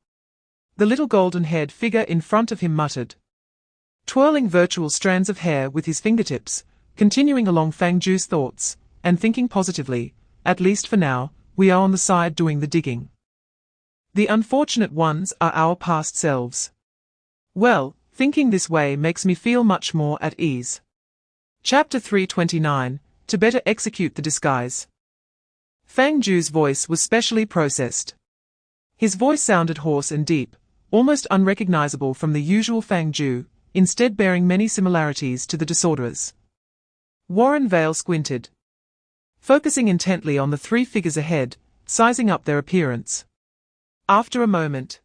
The little golden-haired figure in front of him muttered, twirling virtual strands of hair with his fingertips, continuing along Fang Jiu's thoughts, and thinking positively, at least for now, we are on the side doing the digging. The unfortunate ones are our past selves. Well, thinking this way makes me feel much more at ease. Chapter 329, To Better Execute the Disguise. Fang Jiu's voice was specially processed. His voice sounded hoarse and deep, almost unrecognizable from the usual Fang Jiu, instead bearing many similarities to the disorderers. Warren Vale squinted, focusing intently on the three figures ahead, sizing up their appearance. After a moment,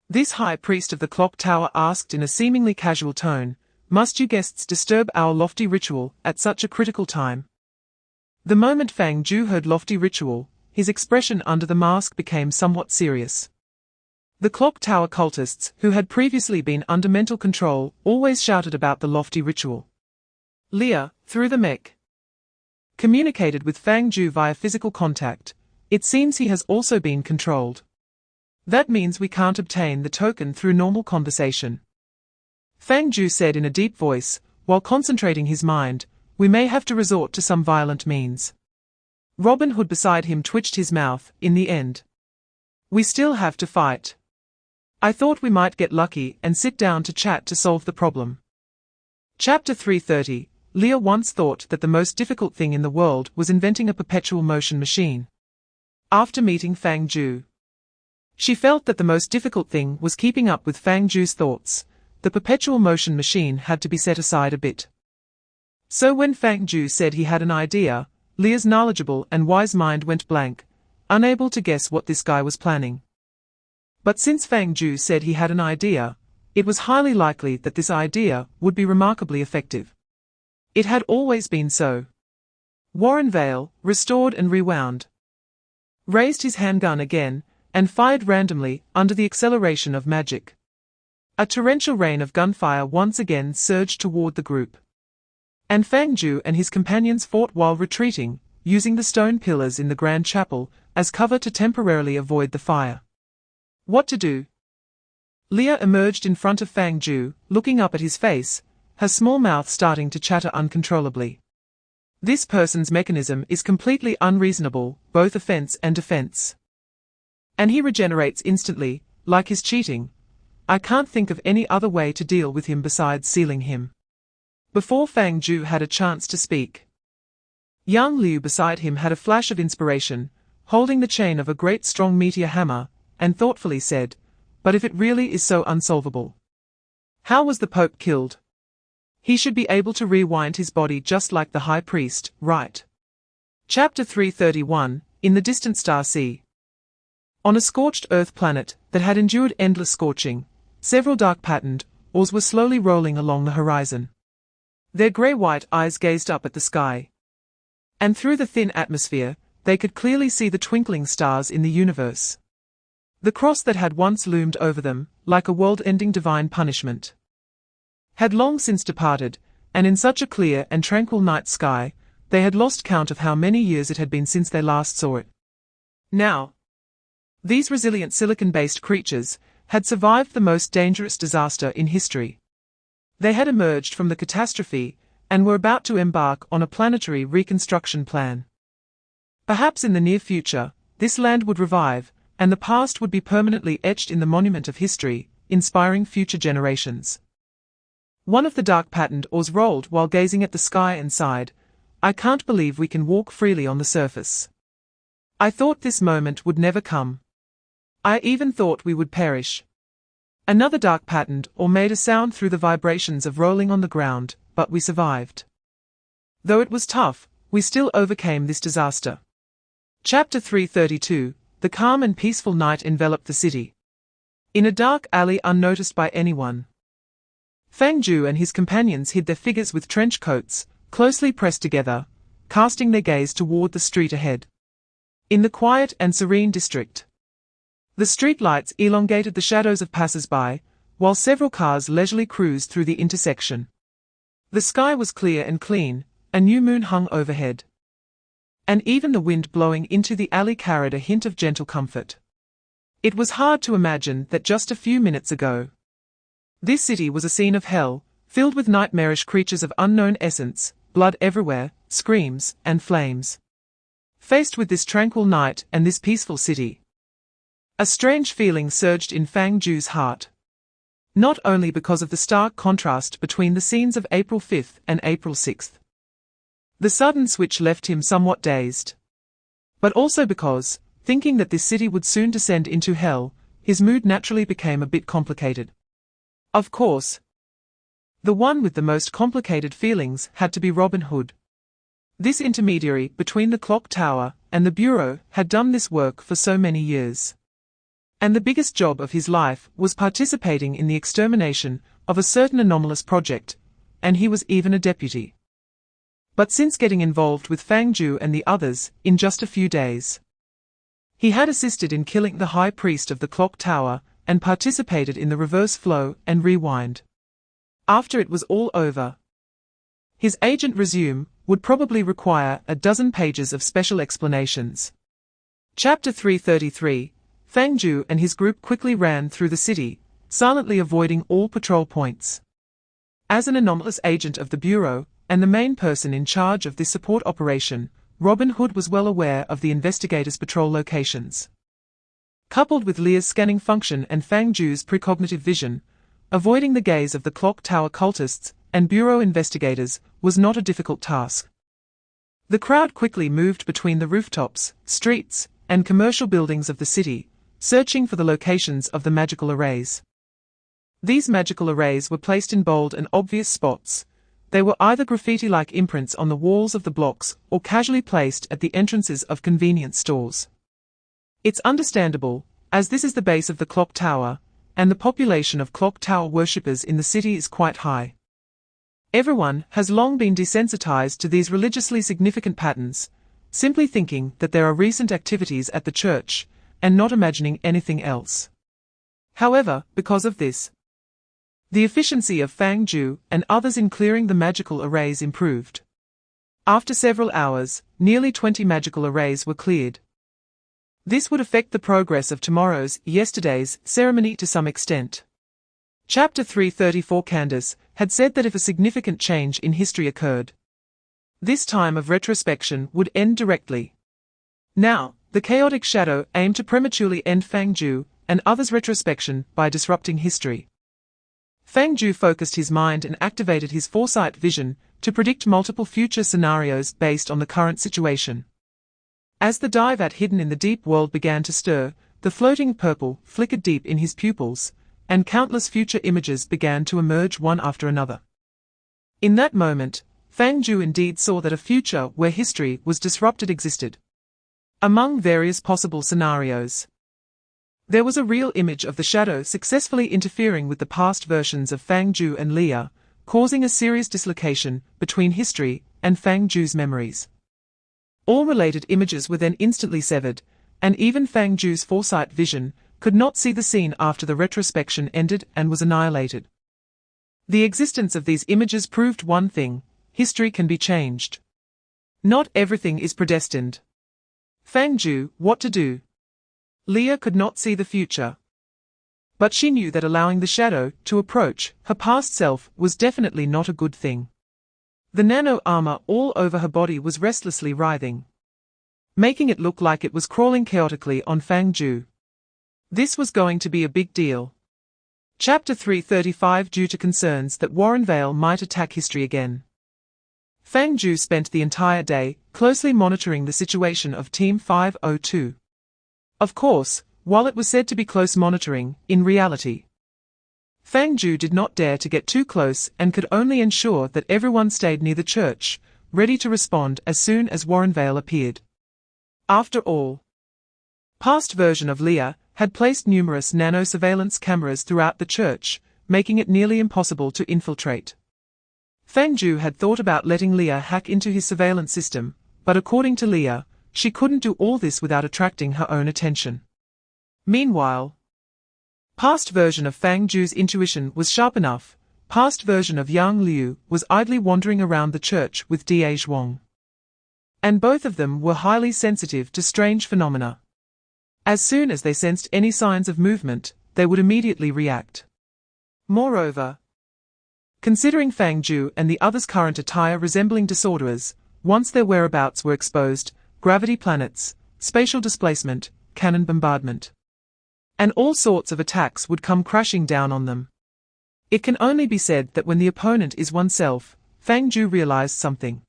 this high priest of the clock tower asked in a seemingly casual tone, "Must you guests disturb our lofty ritual at such a critical time?" The moment Fang Jiu heard lofty ritual, his expression under the mask became somewhat serious. The clock tower cultists, who had previously been under mental control, always shouted about the lofty ritual. Leah, through the mech, communicated with Fang Jiu via physical contact. It seems he has also been controlled. That means we can't obtain the token through normal conversation. Fang Jiu said in a deep voice, while concentrating his mind, we may have to resort to some violent means. Robin Hood beside him twitched his mouth. In the end, we still have to fight. I thought we might get lucky and sit down to chat to solve the problem. Chapter 330. Leah once thought that the most difficult thing in the world was inventing a perpetual motion machine. After meeting Fang Jiu, she felt that the most difficult thing was keeping up with Fang Jiu's thoughts. The perpetual motion machine had to be set aside a bit. So when Fang Jiu said he had an idea, Leah's knowledgeable and wise mind went blank, unable to guess what this guy was planning. But since Fang Jiu said he had an idea, it was highly likely that this idea would be remarkably effective. It had always been so. Warren Vale, restored and rewound, raised his handgun again, and fired randomly, under the acceleration of magic. A torrential rain of gunfire once again surged toward the group. And Fang Jiu and his companions fought while retreating, using the stone pillars in the grand chapel as cover to temporarily avoid the fire. What to do? Leah emerged in front of Fang Jiu, looking up at his face, her small mouth starting to chatter uncontrollably. This person's mechanism is completely unreasonable, both offense and defense. And he regenerates instantly, like his cheating. I can't think of any other way to deal with him besides sealing him. Before Fang Jiu had a chance to speak, Yang Liu beside him had a flash of inspiration, holding the chain of a great strong meteor hammer, and thoughtfully said, "But if it really is so unsolvable, how was the Pope killed? He should be able to rewind his body just like the High Priest, right?" Chapter 331, In the Distant Star Sea. On a scorched Earth planet that had endured endless scorching, several dark-patterned oars were slowly rolling along the horizon. Their grey-white eyes gazed up at the sky, and through the thin atmosphere, they could clearly see the twinkling stars in the universe. The cross that had once loomed over them, like a world-ending divine punishment, had long since departed, and in such a clear and tranquil night sky, they had lost count of how many years it had been since they last saw it. Now, these resilient silicon-based creatures had survived the most dangerous disaster in history. They had emerged from the catastrophe and were about to embark on a planetary reconstruction plan. Perhaps in the near future, this land would revive, and the past would be permanently etched in the monument of history, inspiring future generations. One of the dark-patterned oars rolled while gazing at the sky and sighed, "I can't believe we can walk freely on the surface. I thought this moment would never come. I even thought we would perish." Another dark-patterned oar made a sound through the vibrations of rolling on the ground, "But we survived. Though it was tough, we still overcame this disaster." Chapter 332, The calm and peaceful night enveloped the city. In a dark alley unnoticed by anyone, Fang Jiu and his companions hid their figures with trench coats, closely pressed together, casting their gaze toward the street ahead. In the quiet and serene district, the street lights elongated the shadows of passers-by, while several cars leisurely cruised through the intersection. The sky was clear and clean, a new moon hung overhead, and even the wind blowing into the alley carried a hint of gentle comfort. It was hard to imagine that just a few minutes ago, this city was a scene of hell, filled with nightmarish creatures of unknown essence, blood everywhere, screams, and flames. Faced with this tranquil night and this peaceful city, a strange feeling surged in Fang Jiu's heart. Not only because of the stark contrast between the scenes of April 5th and April 6th. The sudden switch left him somewhat dazed, but also because, thinking that this city would soon descend into hell, his mood naturally became a bit complicated. Of course, the one with the most complicated feelings had to be Robin Hood. This intermediary between the clock tower and the bureau had done this work for so many years. And the biggest job of his life was participating in the extermination of a certain anomalous project, and he was even a deputy. But since getting involved with Fang Jiu and the others, in just a few days, he had assisted in killing the high priest of the clock tower, and participated in the reverse flow and rewind. After it was all over, his agent resume would probably require a dozen pages of special explanations. Chapter 333, Fang Jiu and his group quickly ran through the city, silently avoiding all patrol points. As an anomalous agent of the Bureau, and the main person in charge of this support operation, Robin Hood was well aware of the investigators' patrol locations. Coupled with Lear's scanning function and Fang Jiu's precognitive vision, avoiding the gaze of the clock tower cultists and Bureau investigators was not a difficult task. The crowd quickly moved between the rooftops, streets, and commercial buildings of the city, searching for the locations of the magical arrays. These magical arrays were placed in bold and obvious spots. They were either graffiti-like imprints on the walls of the blocks or casually placed at the entrances of convenience stores. It's understandable, as this is the base of the clock tower, and the population of clock tower worshippers in the city is quite high. Everyone has long been desensitized to these religiously significant patterns, simply thinking that there are recent activities at the church, and not imagining anything else. However, because of this, the efficiency of Fang Jiu and others in clearing the magical arrays improved. After several hours, nearly 20 magical arrays were cleared. This would affect the progress of yesterday's ceremony to some extent. Chapter 334 Candace had said that if a significant change in history occurred, this time of retrospection would end directly. Now, the chaotic shadow aimed to prematurely end Fang Jiu and others' retrospection by disrupting history. Fang Jiu focused his mind and activated his foresight vision to predict multiple future scenarios based on the current situation. As the dive at hidden in the deep world began to stir, the floating purple flickered deep in his pupils, and countless future images began to emerge one after another. In that moment, Fang Jiu indeed saw that a future where history was disrupted existed. Among various possible scenarios, there was a real image of the shadow successfully interfering with the past versions of Fang Jiu and Leah, causing a serious dislocation between history and Fang Jiu's memories. All related images were then instantly severed, and even Fang Jiu's foresight vision could not see the scene after the retrospection ended and was annihilated. The existence of these images proved one thing: history can be changed. Not everything is predestined. Fang Jiu, what to do? Leah could not see the future. But she knew that allowing the shadow to approach her past self was definitely not a good thing. The nano armor all over her body was restlessly writhing, making it look like it was crawling chaotically on Fang Jiu. This was going to be a big deal. Chapter 335. Due to concerns that Warrenvale might attack history again, Fang Jiu spent the entire day closely monitoring the situation of Team 502. Of course, while it was said to be close monitoring, in reality, Fang Jiu did not dare to get too close and could only ensure that everyone stayed near the church, ready to respond as soon as Warrenvale appeared. After all, past version of Leah had placed numerous nano-surveillance cameras throughout the church, making it nearly impossible to infiltrate. Fang Jiu had thought about letting Leah hack into his surveillance system, but according to Leah, she couldn't do all this without attracting her own attention. Meanwhile, past version of Fang Jiu's intuition was sharp enough. Past version of Yang Liu was idly wandering around the church with Da Zhuang, and both of them were highly sensitive to strange phenomena. As soon as they sensed any signs of movement, they would immediately react. Moreover, considering Fang Jiu and the others' current attire resembling disorderers, once their whereabouts were exposed, gravity planets, spatial displacement, cannon bombardment, and all sorts of attacks would come crashing down on them. It can only be said that when the opponent is oneself, Fang Jiu realized something.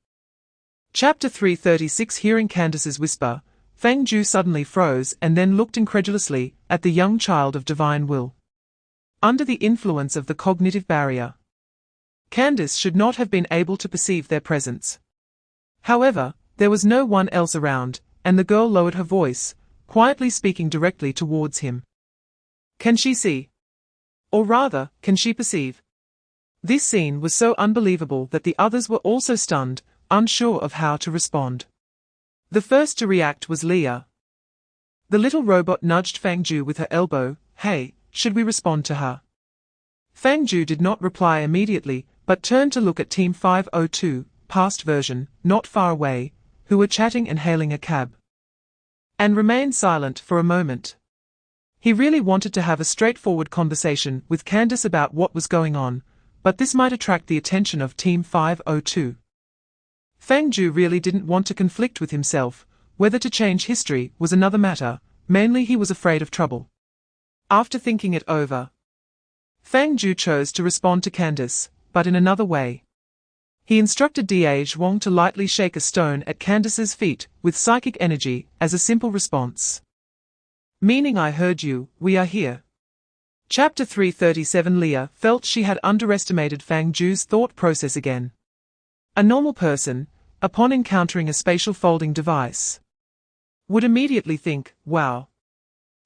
Chapter 336. Hearing Candace's whisper, Fang Jiu suddenly froze and then looked incredulously at the young child of divine will. Under the influence of the cognitive barrier, Candace should not have been able to perceive their presence. However, there was no one else around, and the girl lowered her voice, quietly speaking directly towards him. Can she see? Or rather, can she perceive? This scene was so unbelievable that the others were also stunned, unsure of how to respond. The first to react was Leah. The little robot nudged Fang Jiu with her elbow. Hey, should we respond to her? Fang Jiu did not reply immediately, but turned to look at Team 502, past version, not far away, who were chatting and hailing a cab, and remained silent for a moment. He really wanted to have a straightforward conversation with Candace about what was going on, but this might attract the attention of Team 502. Fang Jiu really didn't want to conflict with himself. Whether to change history was another matter, mainly he was afraid of trouble. After thinking it over, Fang Jiu chose to respond to Candace, but in another way. He instructed Da Zhuang to lightly shake a stone at Candace's feet with psychic energy as a simple response. Meaning I heard you, we are here. Chapter 337. Leah felt she had underestimated Fang Jiu's thought process again. A normal person, upon encountering a spatial folding device, would immediately think, wow,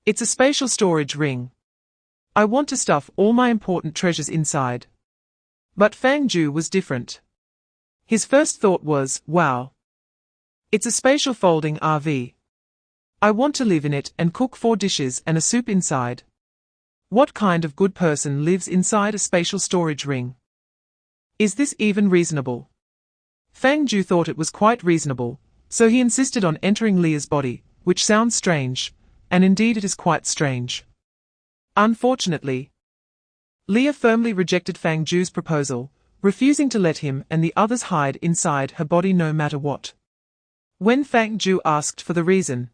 it's a spatial storage ring. I want to stuff all my important treasures inside. But Fang Jiu was different. His first thought was, wow, it's a spatial folding RV. I want to live in it and cook 4 dishes and a soup inside. What kind of good person lives inside a spatial storage ring? Is this even reasonable? Fang Jiu thought it was quite reasonable, so he insisted on entering Leah's body, which sounds strange, and indeed it is quite strange. Unfortunately, Leah firmly rejected Fang Jiu's proposal, refusing to let him and the others hide inside her body no matter what. When Fang Jiu asked for the reason,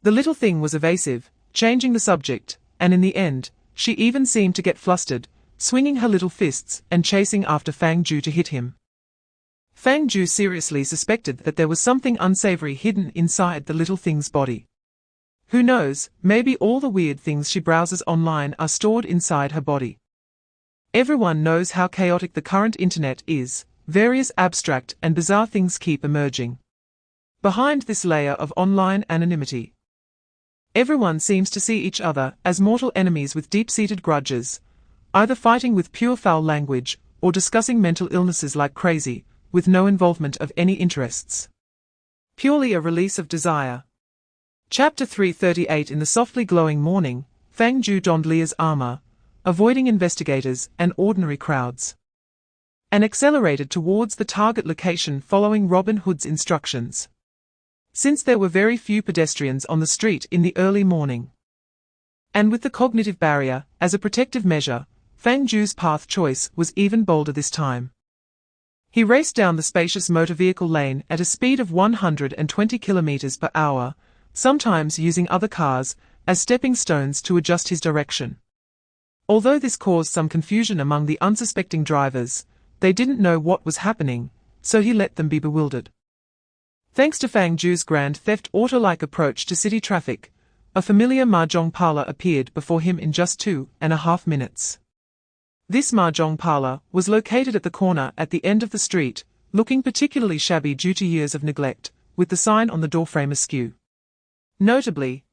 the little thing was evasive, changing the subject, and in the end, she even seemed to get flustered, swinging her little fists and chasing after Fang Jiu to hit him. Fang Jiu seriously suspected that there was something unsavory hidden inside the little thing's body. Who knows, maybe all the weird things she browses online are stored inside her body. Everyone knows how chaotic the current internet is. Various abstract and bizarre things keep emerging. Behind this layer of online anonymity, everyone seems to see each other as mortal enemies with deep-seated grudges, either fighting with pure foul language or discussing mental illnesses like crazy, with no involvement of any interests. Purely a release of desire. Chapter 338. In the softly glowing morning, Fang Jiu donned Leah's armor, avoiding investigators and ordinary crowds, and accelerated towards the target location following Robin Hood's instructions. Since there were very few pedestrians on the street in the early morning, and with the cognitive barrier as a protective measure, Fang Jiu's path choice was even bolder this time. He raced down the spacious motor vehicle lane at a speed of 120 km per hour, sometimes using other cars as stepping stones to adjust his direction. Although this caused some confusion among the unsuspecting drivers, they didn't know what was happening, so he let them be bewildered. Thanks to Fang Jiu's Grand Theft Auto-like approach to city traffic, a familiar mahjong parlor appeared before him in just 2.5 minutes. This mahjong parlor was located at the corner at the end of the street, looking particularly shabby due to years of neglect, with the sign on the doorframe askew. Notably,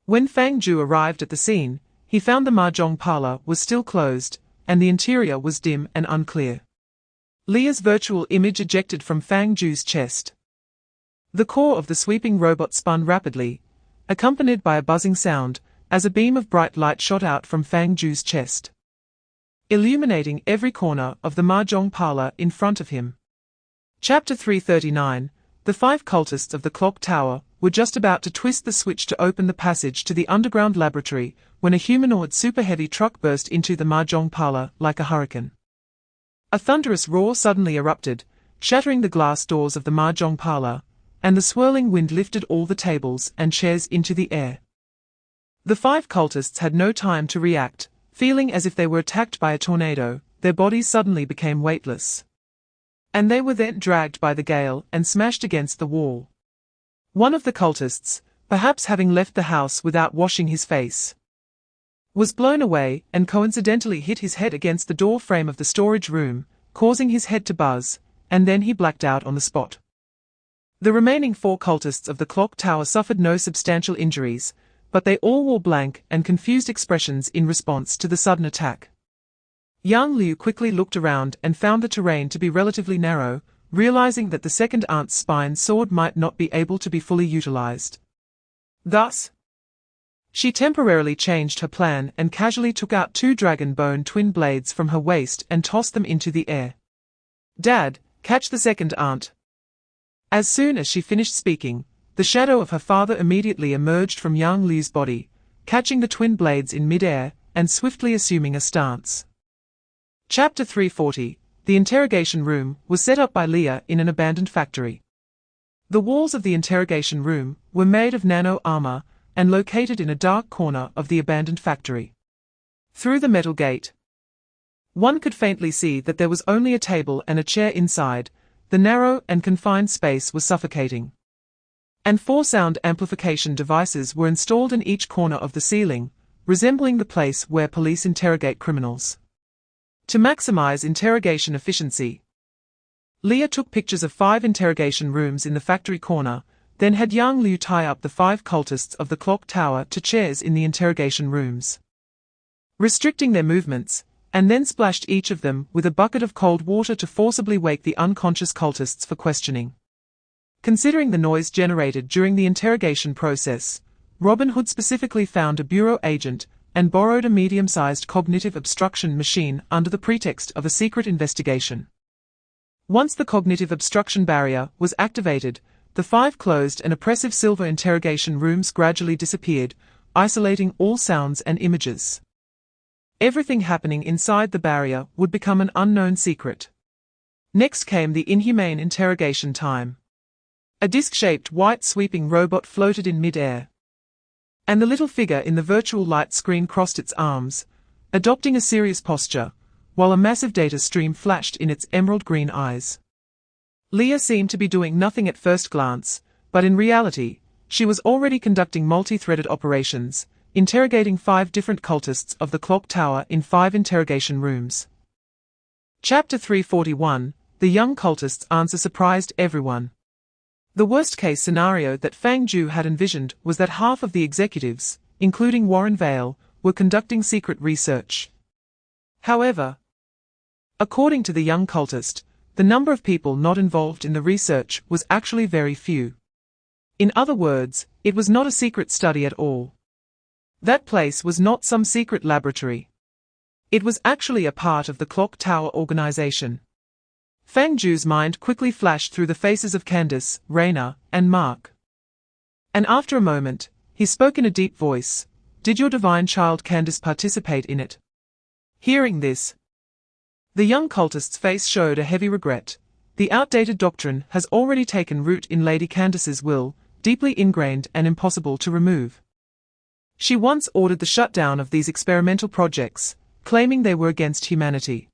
when Fang Jiu arrived at the scene, he found the mahjong parlor was still closed, and the interior was dim and unclear. Leah's virtual image ejected from Fang Jiu's chest. The core of the sweeping robot spun rapidly, accompanied by a buzzing sound, as a beam of bright light shot out from Fang Jiu's chest, illuminating every corner of the mahjong parlor in front of him. Chapter 339. The 5 cultists of the clock tower were just about to twist the switch to open the passage to the underground laboratory when a humanoid super-heavy truck burst into the mahjong parlor like a hurricane. A thunderous roar suddenly erupted, shattering the glass doors of the mahjong parlor, and the swirling wind lifted all the tables and chairs into the air. The 5 cultists had no time to react. Feeling as if they were attacked by a tornado, their bodies suddenly became weightless, and they were then dragged by the gale and smashed against the wall. One of the cultists, perhaps having left the house without washing his face, was blown away and coincidentally hit his head against the door frame of the storage room, causing his head to buzz, and then he blacked out on the spot. The remaining 4 cultists of the clock tower suffered no substantial injuries, but they all wore blank and confused expressions in response to the sudden attack. Yang Liu quickly looked around and found the terrain to be relatively narrow, realizing that the second aunt's spine sword might not be able to be fully utilized. Thus, she temporarily changed her plan and casually took out 2 dragon bone twin blades from her waist and tossed them into the air. "Dad, catch the second aunt." As soon as she finished speaking, the shadow of her father immediately emerged from Yang Liu's body, catching the twin blades in mid-air and swiftly assuming a stance. Chapter 340. The interrogation room was set up by Leah in an abandoned factory. The walls of the interrogation room were made of nano armor and located in a dark corner of the abandoned factory. Through the metal gate, one could faintly see that there was only a table and a chair inside. The narrow and confined space was suffocating, and 4 sound amplification devices were installed in each corner of the ceiling, resembling the place where police interrogate criminals. To maximize interrogation efficiency, Leah took pictures of 5 interrogation rooms in the factory corner, then had Yang Liu tie up the 5 cultists of the clock tower to chairs in the interrogation rooms, restricting their movements, and then splashed each of them with a bucket of cold water to forcibly wake the unconscious cultists for questioning. Considering the noise generated during the interrogation process, Robin Hood specifically found a bureau agent and borrowed a medium-sized cognitive obstruction machine under the pretext of a secret investigation. Once the cognitive obstruction barrier was activated, the 5 closed and oppressive silver interrogation rooms gradually disappeared, isolating all sounds and images. Everything happening inside the barrier would become an unknown secret. Next came the inhumane interrogation time. A disc-shaped white sweeping robot floated in mid-air, and the little figure in the virtual light screen crossed its arms, adopting a serious posture, while a massive data stream flashed in its emerald green eyes. Leah seemed to be doing nothing at first glance, but in reality, she was already conducting multi-threaded operations, interrogating 5 different cultists of the clock tower in 5 interrogation rooms. Chapter 341, The young cultist's answer surprised everyone. The worst-case scenario that Fang Jiu had envisioned was that half of the executives, including Warren Vale, were conducting secret research. However, according to the young cultist, the number of people not involved in the research was actually very few. In other words, it was not a secret study at all. That place was not some secret laboratory. It was actually a part of the clock tower organization. Fang Jiu's mind quickly flashed through the faces of Candace, Raina, and Mark. And after a moment, he spoke in a deep voice. Did your divine child Candace participate in it? Hearing this, the young cultist's face showed a heavy regret. The outdated doctrine has already taken root in Lady Candace's will, deeply ingrained and impossible to remove. She once ordered the shutdown of these experimental projects, claiming they were against humanity.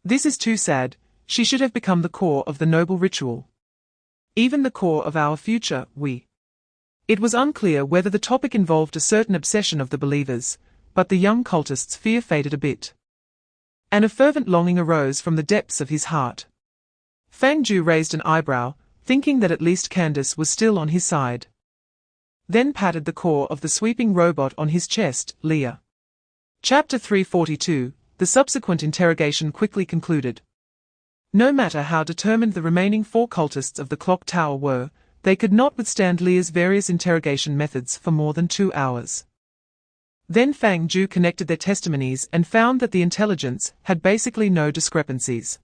This is too sad. She should have become the core of the noble ritual. Even the core of our future, It was unclear whether the topic involved a certain obsession of the believers, but the young cultist's fear faded a bit. And a fervent longing arose from the depths of his heart. Fang Jiu raised an eyebrow, thinking that at least Candace was still on his side. Then patted the core of the sweeping robot on his chest, Leah. Chapter 342, The subsequent interrogation quickly concluded. No matter how determined the remaining 4 cultists of the clock tower were, they could not withstand Leah's various interrogation methods for more than 2 hours. Then Fang Jiu connected their testimonies and found that the intelligence had basically no discrepancies.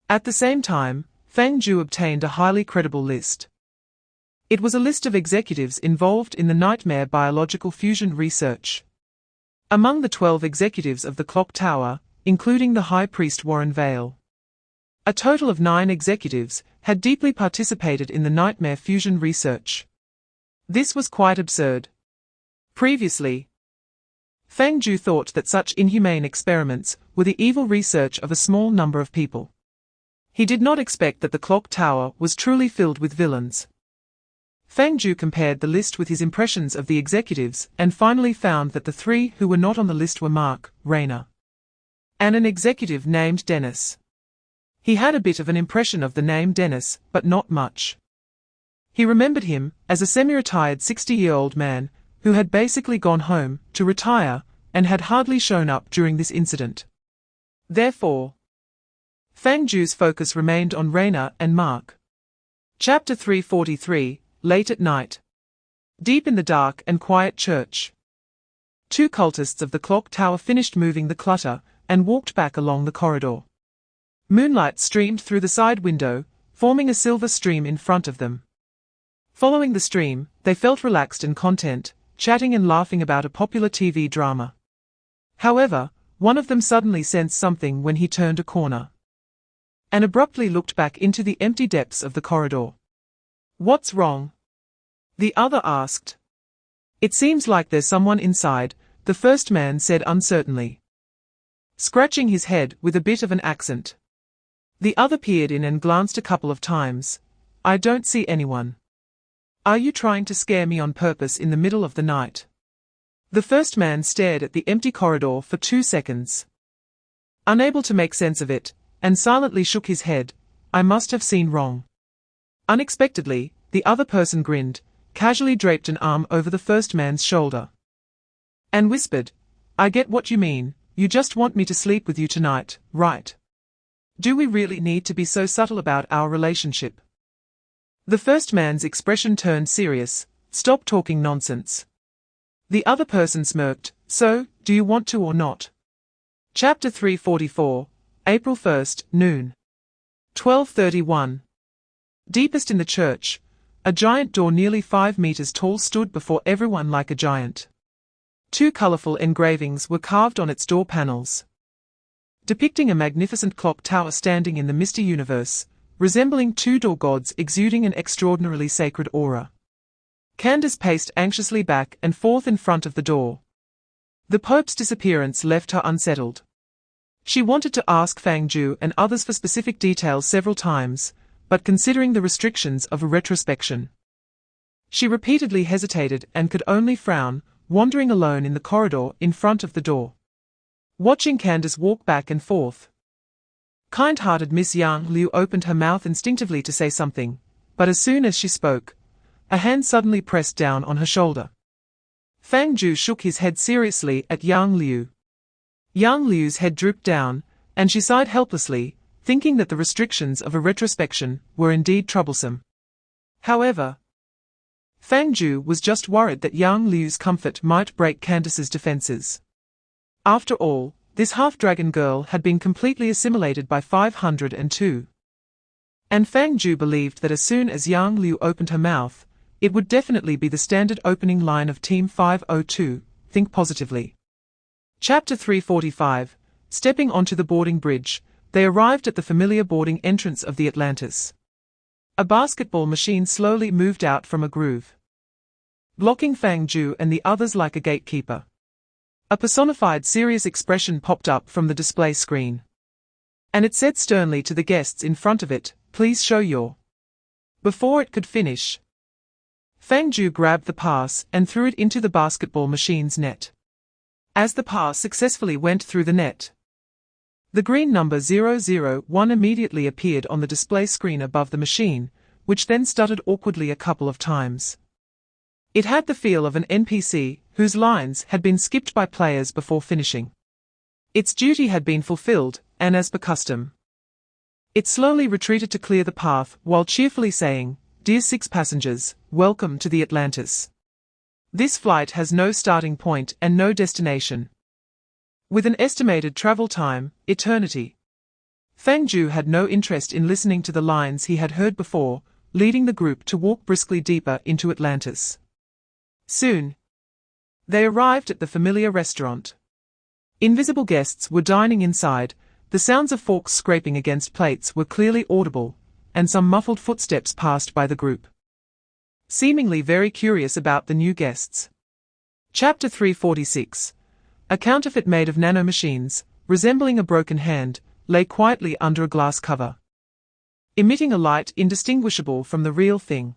At the same time, Fang Jiu obtained a highly credible list. It was a list of executives involved in the nightmare biological fusion research. Among the 12 executives of the clock tower, including the High Priest Warren Vale, a total of 9 executives had deeply participated in the nightmare fusion research. This was quite absurd. Previously, Fang Jiu thought that such inhumane experiments were the evil research of a small number of people. He did not expect that the clock tower was truly filled with villains. Fang Jiu compared the list with his impressions of the executives and finally found that the 3 who were not on the list were Mark, Raina, and an executive named Dennis. He had a bit of an impression of the name Dennis, but not much. He remembered him as a semi-retired 60-year-old man who had basically gone home to retire and had hardly shown up during this incident. Therefore, Fang Jiu's focus remained on Raina and Mark. Chapter 343, Late at Night. Deep in the dark and quiet church, 2 cultists of the clock tower finished moving the clutter and walked back along the corridor. Moonlight streamed through the side window, forming a silver stream in front of them. Following the stream, they felt relaxed and content, chatting and laughing about a popular TV drama. However, one of them suddenly sensed something when he turned a corner and abruptly looked back into the empty depths of the corridor. "What's wrong?" the other asked. "It seems like there's someone inside," the first man said uncertainly, scratching his head with a bit of an accent. The other peered in and glanced a couple of times. "I don't see anyone." "Are you trying to scare me on purpose in the middle of the night?" The first man stared at the empty corridor for 2 seconds, unable to make sense of it, and silently shook his head. "I must have seen wrong." Unexpectedly, the other person grinned, casually draped an arm over the first man's shoulder, and whispered, "I get what you mean. You just want me to sleep with you tonight, right? Do we really need to be so subtle about our relationship?" The first man's expression turned serious. "Stop talking nonsense." The other person smirked. "So, do you want to or not?" Chapter 344, April 1st, noon. 12:31. Deepest in the church, a giant door nearly 5 meters tall stood before everyone like a giant. 2 colorful engravings were carved on its door panels, depicting a magnificent clock tower standing in the misty universe, resembling 2 door gods exuding an extraordinarily sacred aura. Candace paced anxiously back and forth in front of the door, The Pope's disappearance left her unsettled. She wanted to ask Fang Jiu and others for specific details several times, but considering the restrictions of a retrospection, she repeatedly hesitated and could only frown, wandering alone in the corridor in front of the door, watching Candace walk back and forth. Kind-hearted Miss Yang Liu opened her mouth instinctively to say something, but as soon as she spoke, a hand suddenly pressed down on her shoulder. Fang Jiu shook his head seriously at Yang Liu. Yang Liu's head drooped down, and she sighed helplessly, thinking that the restrictions of a retrospection were indeed troublesome. However, Fang Jiu was just worried that Yang Liu's comfort might break Candace's defenses. After all, this half-dragon girl had been completely assimilated by 502. And Fang Jiu believed that as soon as Yang Liu opened her mouth, it would definitely be the standard opening line of Team 502, think positively. Chapter 345, Stepping onto the boarding bridge, they arrived at the familiar boarding entrance of the Atlantis. A basketball machine slowly moved out from a groove, blocking Fang Jiu and the others like a gatekeeper. A personified serious expression popped up from the display screen, and it said sternly to the guests in front of it, "Please show your..." Before it could finish, Fang Jiu grabbed the pass and threw it into the basketball machine's net. As the pass successfully went through the net, the green number 001 immediately appeared on the display screen above the machine, which then stuttered awkwardly a couple of times. It had the feel of an NPC whose lines had been skipped by players before finishing. Its duty had been fulfilled, and as per custom, it slowly retreated to clear the path while cheerfully saying, "Dear 6 passengers, welcome to the Atlantis. This flight has no starting point and no destination, with an estimated travel time, eternity." Fang Jiu had no interest in listening to the lines he had heard before, leading the group to walk briskly deeper into Atlantis. Soon, they arrived at the familiar restaurant. Invisible guests were dining inside, the sounds of forks scraping against plates were clearly audible, and some muffled footsteps passed by the group, seemingly very curious about the new guests. Chapter 346, a counterfeit made of nanomachines, resembling a broken hand, lay quietly under a glass cover, emitting a light indistinguishable from the real thing.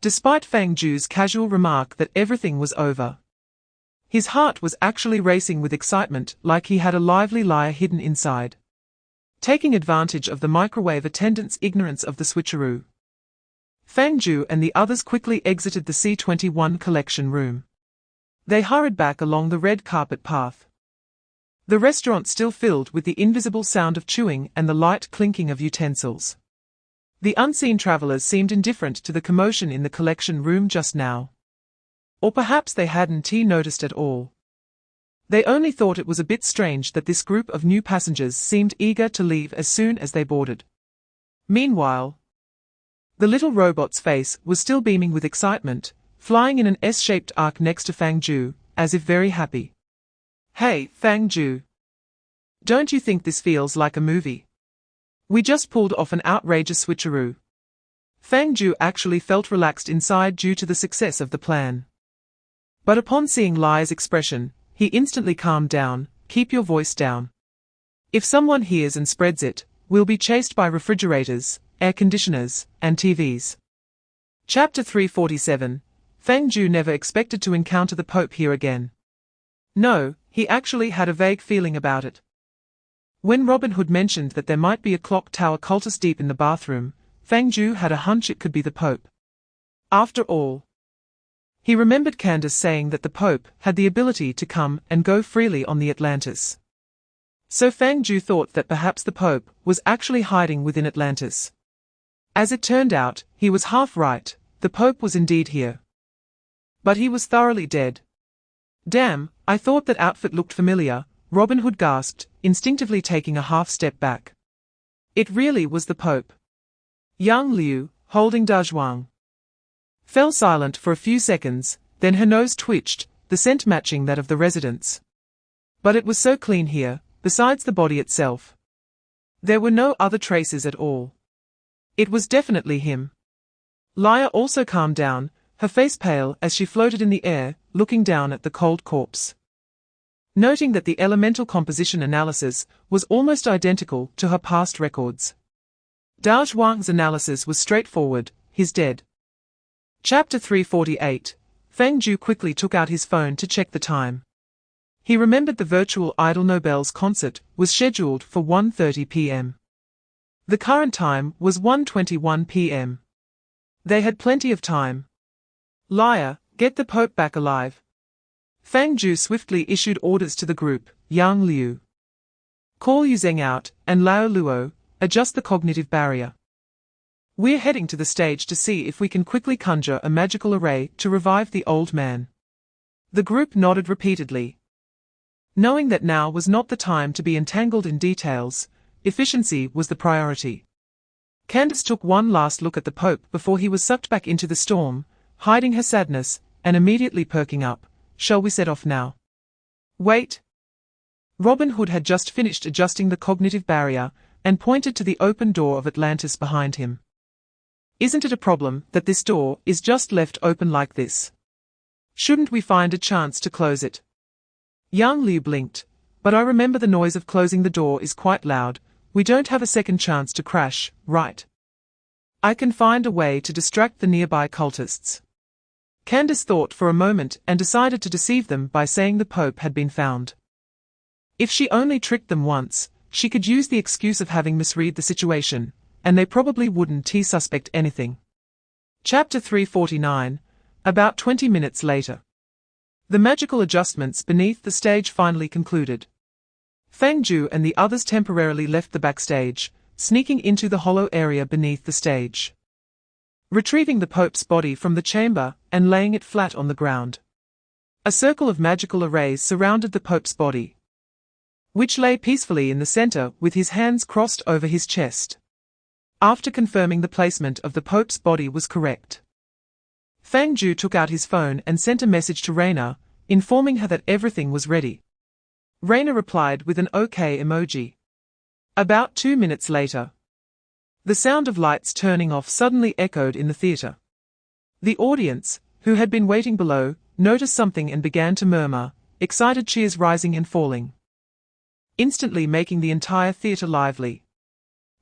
Despite Fang Jiu's casual remark that everything was over, his heart was actually racing with excitement, like he had a lively liar hidden inside. Taking advantage of the microwave attendant's ignorance of the switcheroo, Fang Jiu and the others quickly exited the C21 collection room. They hurried back along the red carpet path, the restaurant still filled with the invisible sound of chewing and the light clinking of utensils. The unseen travelers seemed indifferent to the commotion in the collection room just now. Or perhaps they hadn't noticed at all. They only thought it was a bit strange that this group of new passengers seemed eager to leave as soon as they boarded. Meanwhile, the little robot's face was still beaming with excitement, flying in an S-shaped arc next to Fang Jiu, as if very happy. "Hey, Fang Jiu. Don't you think this feels like a movie? We just pulled off an outrageous switcheroo." Fang Jiu actually felt relaxed inside due to the success of the plan. But upon seeing Lia's expression, he instantly calmed down. "Keep your voice down. If someone hears and spreads it, we'll be chased by refrigerators, air conditioners, and TVs." Chapter 347, Fang Jiu never expected to encounter the Pope here again. No, he actually had a vague feeling about it. When Robin Hood mentioned that there might be a clock tower cultist deep in the bathroom, Fang Jiu had a hunch it could be the Pope. After all, he remembered Candace saying that the Pope had the ability to come and go freely on the Atlantis. So Fang Jiu thought that perhaps the Pope was actually hiding within Atlantis. As it turned out, he was half right, the Pope was indeed here. But he was thoroughly dead. "Damn, I thought that outfit looked familiar," Robin Hood gasped, instinctively taking a half step back. It really was the Pope. Yang Liu, holding Dazhuang, fell silent for a few seconds, then her nose twitched, the scent matching that of the residents. But it was so clean here, besides the body itself. There were no other traces at all. It was definitely him. Lia also calmed down, her face pale as she floated in the air, looking down at the cold corpse. noting that the elemental composition analysis was almost identical to her past records. Dao Zhuang's analysis was straightforward: he's dead. Chapter 348. Fang Jiu quickly took out his phone to check the time. He remembered the virtual Idol Nobel's concert was scheduled for 1:30 p.m. The current time was 1:21 p.m. They had plenty of time. Liar, get the Pope back alive. Fang Jiu swiftly issued orders to the group: Yang Liu, call Yu Zheng out, and Lao Luo, adjust the cognitive barrier. We're heading to the stage to see if we can quickly conjure a magical array to revive the old man. The group nodded repeatedly. Knowing that now was not the time to be entangled in details, efficiency was the priority. Candace took one last look at the Pope before he was sucked back into the storm, hiding her sadness, and immediately perking up. Shall we set off now? Wait. Robin Hood had just finished adjusting the cognitive barrier, and pointed to the open door of Atlantis behind him. Isn't it a problem that this door is just left open like this? Shouldn't we find a chance to close it? Yang Liu blinked. But I remember the noise of closing the door is quite loud. We don't have a second chance to crash, right? I can find a way to distract the nearby cultists. Candace thought for a moment and decided to deceive them by saying the Pope had been found. If she only tricked them once, she could use the excuse of having misread the situation, and they probably wouldn't suspect anything. Chapter 349. About 20 minutes later. The magical adjustments beneath the stage finally concluded. Fang Jiu and the others temporarily left the backstage, sneaking into the hollow area beneath the stage. Retrieving the Pope's body from the chamber and laying it flat on the ground. A circle of magical arrays surrounded the Pope's body, which lay peacefully in the center with his hands crossed over his chest. After confirming the placement of the Pope's body was correct, Fang Jiu took out his phone and sent a message to Raina, informing her that everything was ready. Raina replied with an OK emoji. About 2 minutes later, the sound of lights turning off suddenly echoed in the theater. The audience, who had been waiting below, noticed something and began to murmur, excited cheers rising and falling, instantly making the entire theater lively.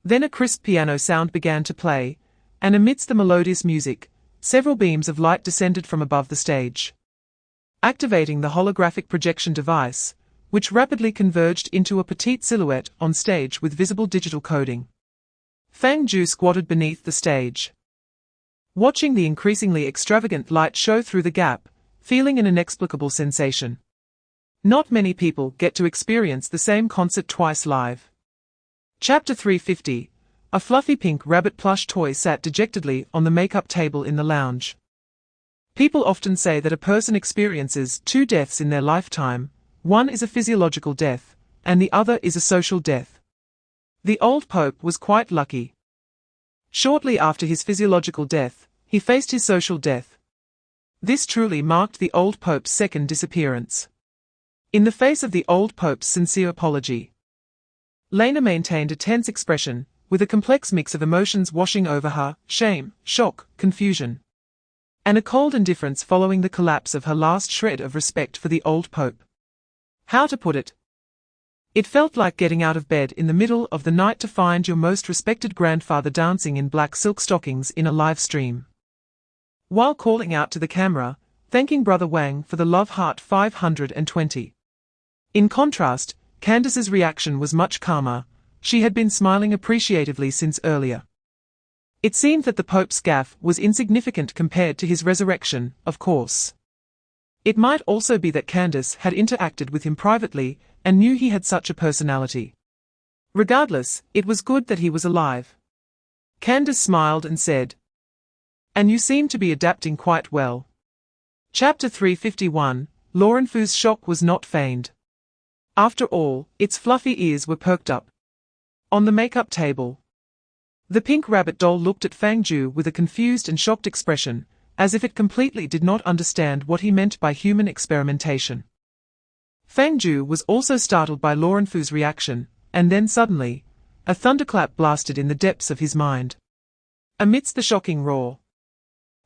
Then a crisp piano sound began to play, and amidst the melodious music, several beams of light descended from above the stage, activating the holographic projection device, which rapidly converged into a petite silhouette on stage with visible digital coding. Fang Jiu squatted beneath the stage, watching the increasingly extravagant light show through the gap, feeling an inexplicable sensation. Not many people get to experience the same concert twice live. Chapter 350. A fluffy pink rabbit plush toy sat dejectedly on the makeup table in the lounge. People often say that a person experiences two deaths in their lifetime. One is a physiological death, and the other is a social death. The old Pope was quite lucky. Shortly after his physiological death, he faced his social death. This truly marked the old Pope's second disappearance. In the face of the old Pope's sincere apology, Lena maintained a tense expression, with a complex mix of emotions washing over her: shame, shock, confusion, and a cold indifference following the collapse of her last shred of respect for the old Pope. How to put it? It felt like getting out of bed in the middle of the night to find your most respected grandfather dancing in black silk stockings in a live stream, while calling out to the camera, thanking Brother Wang for the love heart 520. In contrast, Candace's reaction was much calmer. She had been smiling appreciatively since earlier. It seemed that the Pope's gaffe was insignificant compared to his resurrection, of course. It might also be that Candace had interacted with him privately and knew he had such a personality. Regardless, it was good that he was alive. Candace smiled and said, "And you seem to be adapting quite well." Chapter 351. Lauren Fu's shock was not feigned. After all, its fluffy ears were perked up. On the makeup table, the pink rabbit doll looked at Fang Jiu with a confused and shocked expression, as if it completely did not understand what he meant by human experimentation. Fang Jiu was also startled by Lauren Fu's reaction, and then suddenly, a thunderclap blasted in the depths of his mind. Amidst the shocking roar,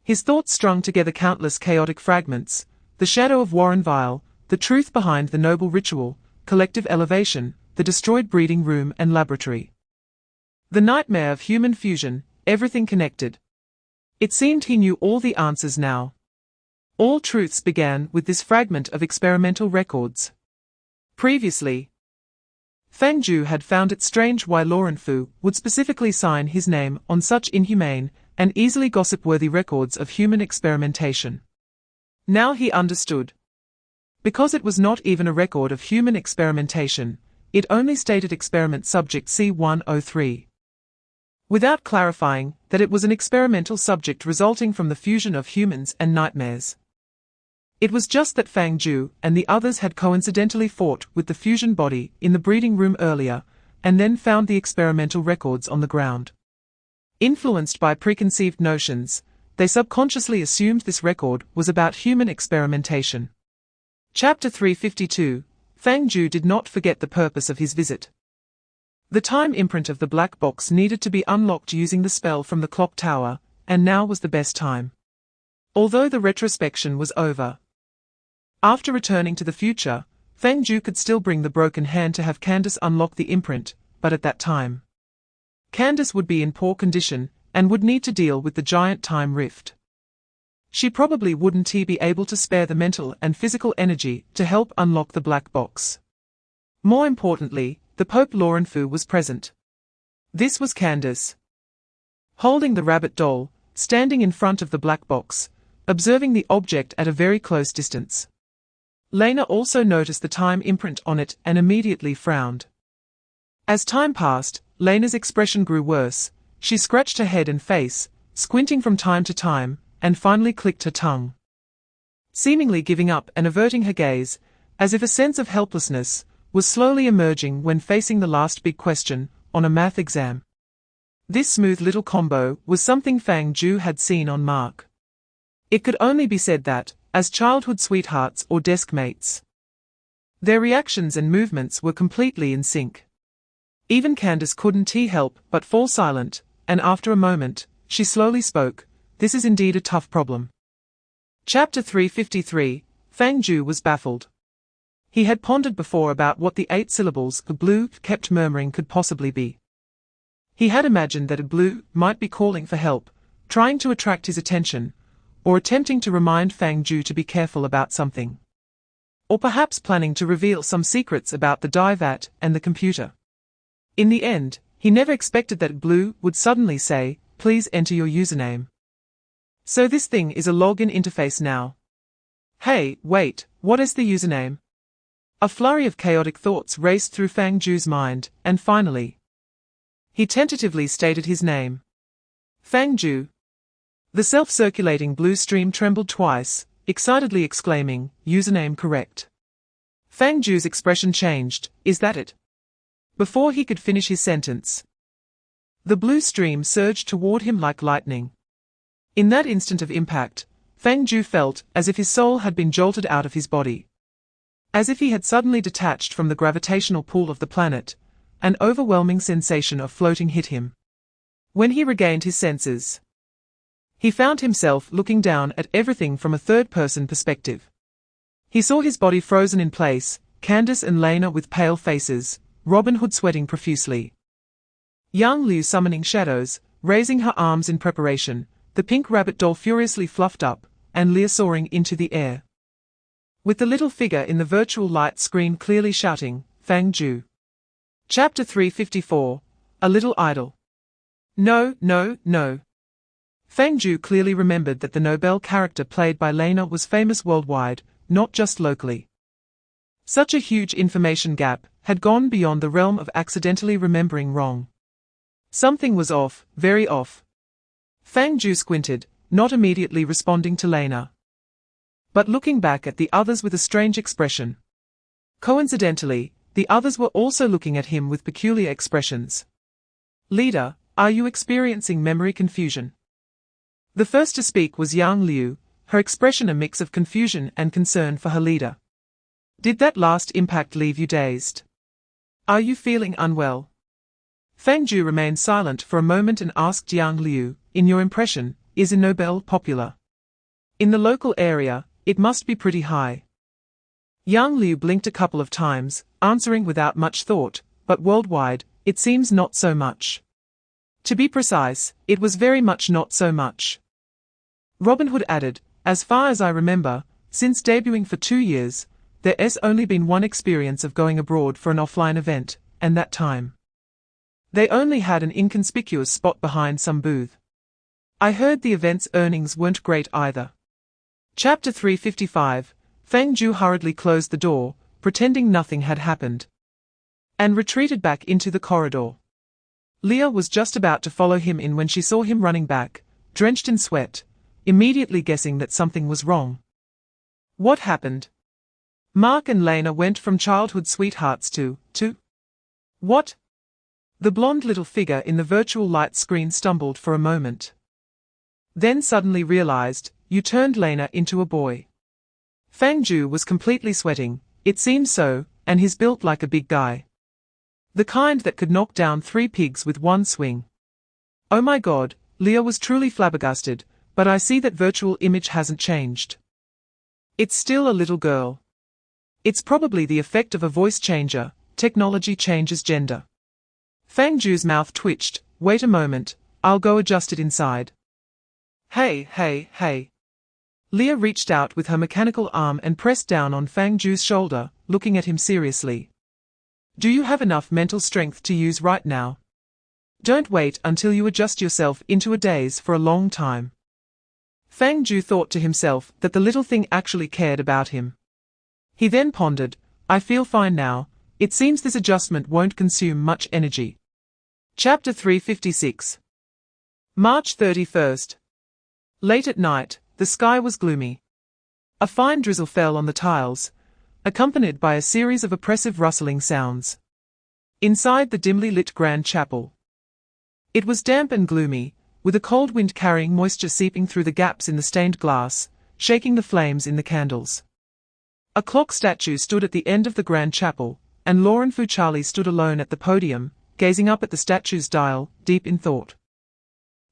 his thoughts strung together countless chaotic fragments: the shadow of Warren Vile, the truth behind the noble ritual, collective elevation, the destroyed breeding room and laboratory. The nightmare of human fusion, everything connected. It seemed he knew all the answers now. All truths began with this fragment of experimental records. Previously, Fang Jiu had found it strange why Laurenfu would specifically sign his name on such inhumane and easily gossip-worthy records of human experimentation. Now he understood. Because it was not even a record of human experimentation, it only stated experiment subject C103. Without clarifying that it was an experimental subject resulting from the fusion of humans and nightmares. It was just that Fang Jiu and the others had coincidentally fought with the fusion body in the breeding room earlier, and then found the experimental records on the ground. Influenced by preconceived notions, they subconsciously assumed this record was about human experimentation. Chapter 352. Fang Jiu did not forget the purpose of his visit. The time imprint of the black box needed to be unlocked using the spell from the clock tower, and now was the best time. Although the retrospection was over. After returning to the future, Fang Jiu could still bring the broken hand to have Candace unlock the imprint, but at that time, Candace would be in poor condition, and would need to deal with the giant time rift. She probably wouldn't be able to spare the mental and physical energy to help unlock the black box. More importantly, the Pope Laurenfu was present. This was Candace. Holding the rabbit doll, standing in front of the black box, observing the object at a very close distance. Lena also noticed the time imprint on it and immediately frowned. As time passed, Lena's expression grew worse. She scratched her head and face, squinting from time to time, and finally clicked her tongue. Seemingly giving up and averting her gaze, as if a sense of helplessness was slowly emerging when facing the last big question on a math exam. This smooth little combo was something Fang Jiu had seen on Mark. It could only be said that, as childhood sweethearts or desk mates, their reactions and movements were completely in sync. Even Candace couldn't help but fall silent, and after a moment, she slowly spoke. This is indeed a tough problem. Chapter 353. Fang Jiu was baffled. He had pondered before about what the 8 syllables blue kept murmuring could possibly be. He had imagined that a blue might be calling for help, trying to attract his attention, or attempting to remind Fang Jiu to be careful about something. Or perhaps planning to reveal some secrets about the dye vat and the computer. In the end, he never expected that blue would suddenly say, "Please enter your username." So this thing is a login interface now. Hey, wait, what is the username? A flurry of chaotic thoughts raced through Fang Jiu's mind, and finally, he tentatively stated his name. Fang Jiu. The self-circulating blue stream trembled twice, excitedly exclaiming, "Username correct." Fang Jiu's expression changed. Is that it? Before he could finish his sentence, the blue stream surged toward him like lightning. In that instant of impact, Fang Jiu felt as if his soul had been jolted out of his body. As if he had suddenly detached from the gravitational pull of the planet, an overwhelming sensation of floating hit him. When he regained his senses, he found himself looking down at everything from a third-person perspective. He saw his body frozen in place, Candace and Lena with pale faces, Robin Hood sweating profusely, Yang Liu summoning shadows, raising her arms in preparation, the pink rabbit doll furiously fluffed up, and Leah soaring into the air, with the little figure in the virtual light screen clearly shouting, "Fang Jiu." Chapter 354. A Little Idol. No, no, no. Fang Jiu clearly remembered that the Nobel character played by Lena was famous worldwide, not just locally. Such a huge information gap had gone beyond the realm of accidentally remembering wrong. Something was off, very off. Fang Jiu squinted, not immediately responding to Lena, but looking back at the others with a strange expression. Coincidentally, the others were also looking at him with peculiar expressions. "Leader, are you experiencing memory confusion?" The first to speak was Yang Liu, her expression a mix of confusion and concern for her leader. "Did that last impact leave you dazed? Are you feeling unwell?" Fang Jiu remained silent for a moment and asked Yang Liu, "In your impression, is a Nobel popular? In the local area, it must be pretty high." Yang Liu blinked a couple of times, answering without much thought, but worldwide, it seems not so much. To be precise, it was very much not so much. Robin Hood added, as far as I remember, since debuting for 2 years, there's only been one experience of going abroad for an offline event, and that time they only had an inconspicuous spot behind some booth. I heard the event's earnings weren't great either. Chapter 355. Fang Jiu hurriedly closed the door, pretending nothing had happened, and retreated back into the corridor. Leah was just about to follow him in when she saw him running back, drenched in sweat, immediately guessing that something was wrong. What happened? Mark and Lena went from childhood sweethearts to what? The blonde little figure in the virtual light screen stumbled for a moment. Then suddenly realized, you turned Lena into a boy. Fang Jiu was completely sweating, it seemed so, and he's built like a big guy. The kind that could knock down 3 pigs with one swing. Oh my god, Leah was truly flabbergasted, but I see that virtual image hasn't changed. It's still a little girl. It's probably the effect of a voice changer, technology changes gender. Fang Jiu's mouth twitched, wait a moment, I'll go adjust it inside. Hey. Leah reached out with her mechanical arm and pressed down on Fang Jiu's shoulder, looking at him seriously. Do you have enough mental strength to use right now? Don't wait until you adjust yourself into a daze for a long time. Fang Jiu thought to himself that the little thing actually cared about him. He then pondered, I feel fine now, it seems this adjustment won't consume much energy. Chapter 356. March 31st. Late at night, the sky was gloomy. A fine drizzle fell on the tiles, accompanied by a series of oppressive rustling sounds. Inside the dimly lit grand chapel, it was damp and gloomy, with a cold wind carrying moisture seeping through the gaps in the stained glass, shaking the flames in the candles. A clock statue stood at the end of the grand chapel, and Lauren Fu Charlie stood alone at the podium, gazing up at the statue's dial, deep in thought.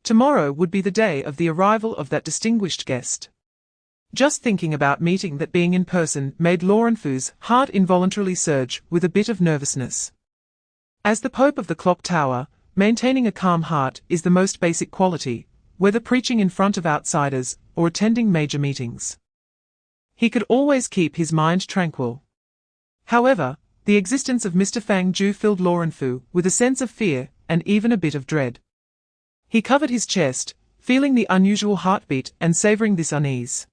Tomorrow would be the day of the arrival of that distinguished guest. Just thinking about meeting that being in person made Lauren Fu's heart involuntarily surge with a bit of nervousness. As the Pope of the Clock Tower, maintaining a calm heart is the most basic quality, whether preaching in front of outsiders or attending major meetings. He could always keep his mind tranquil. However, the existence of Mr. Fang Jiu filled Lauren Fu with a sense of fear and even a bit of dread. He covered his chest, feeling the unusual heartbeat and savoring this unease.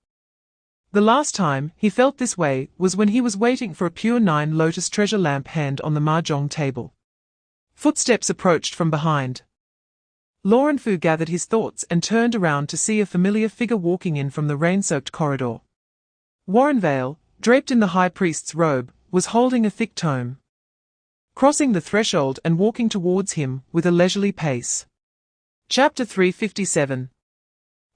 The last time he felt this way was when he was waiting for a pure 9 Lotus treasure lamp hand on the mahjong table. Footsteps approached from behind. Lauren Fu gathered his thoughts and turned around to see a familiar figure walking in from the rain-soaked corridor. Warren Vale, draped in the high priest's robe, was holding a thick tome. Crossing the threshold and walking towards him with a leisurely pace. Chapter 357.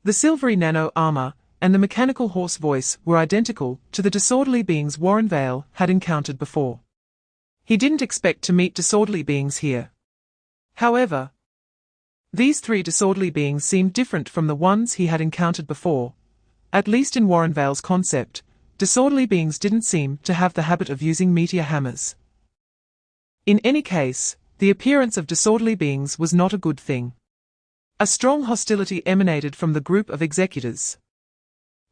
The silvery nano armor and the mechanical hoarse voice were identical to the disorderly beings Warren Vale had encountered before. He didn't expect to meet disorderly beings here. However, these 3 disorderly beings seemed different from the ones he had encountered before. At least in Warren Vale's concept, disorderly beings didn't seem to have the habit of using meteor hammers. In any case, the appearance of disorderly beings was not a good thing. A strong hostility emanated from the group of executors,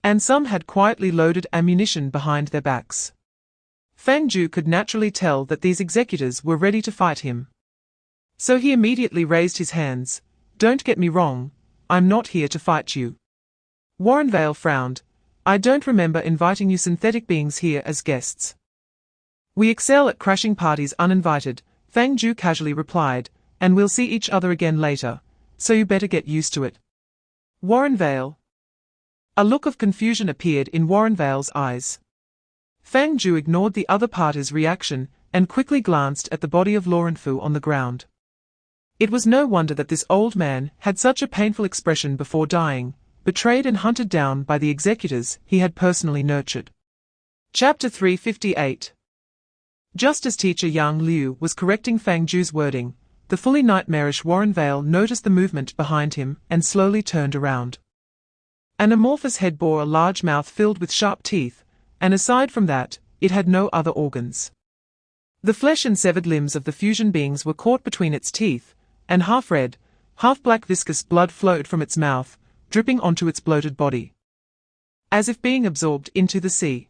and some had quietly loaded ammunition behind their backs. Fang Jiu could naturally tell that these executors were ready to fight him. So he immediately raised his hands. Don't get me wrong, I'm not here to fight you. Warren Vale frowned. I don't remember inviting you synthetic beings here as guests. We excel at crashing parties uninvited, Fang Jiu casually replied, and we'll see each other again later, so you better get used to it. Warren Vale. A look of confusion appeared in Warren Vale's eyes. Fang Jiu ignored the other party's reaction and quickly glanced at the body of Lauren Fu on the ground. It was no wonder that this old man had such a painful expression before dying, betrayed and hunted down by the executors he had personally nurtured. Chapter 358. Just as teacher Yang Liu was correcting Fang Jiu's wording, the fully nightmarish Warren Vale noticed the movement behind him and slowly turned around. An amorphous head bore a large mouth filled with sharp teeth, and aside from that, it had no other organs. The flesh and severed limbs of the fusion beings were caught between its teeth, and half-red, half-black viscous blood flowed from its mouth, dripping onto its bloated body, as if being absorbed into the sea.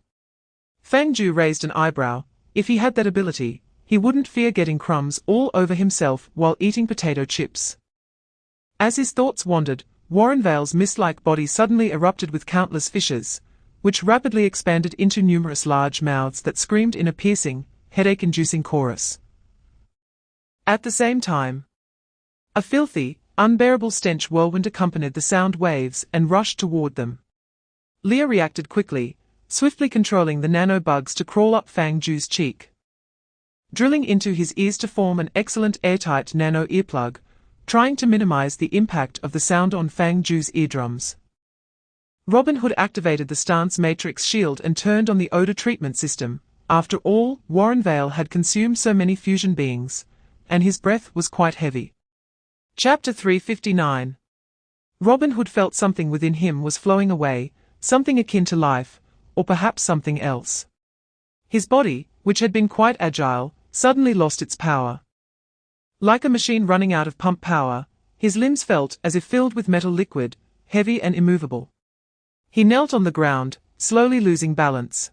Fang Jiu raised an eyebrow. If he had that ability, he wouldn't fear getting crumbs all over himself while eating potato chips. As his thoughts wandered, Warrenvale's mist-like body suddenly erupted with countless fissures, which rapidly expanded into numerous large mouths that screamed in a piercing, headache-inducing chorus. At the same time, a filthy, unbearable stench whirlwind accompanied the sound waves and rushed toward them. Leah reacted quickly, swiftly controlling the nano-bugs to crawl up Fang Jiu's cheek, drilling into his ears to form an excellent airtight nano-earplug, trying to minimize the impact of the sound on Fang Jiu's eardrums. Robin Hood activated the stance matrix shield and turned on the odor treatment system. After all, Warrenvale had consumed so many fusion beings, and his breath was quite heavy. Chapter 359. Robin Hood felt something within him was flowing away, something akin to life, or perhaps something else. His body, which had been quite agile, suddenly lost its power. Like a machine running out of pump power, his limbs felt as if filled with metal liquid, heavy and immovable. He knelt on the ground, slowly losing balance,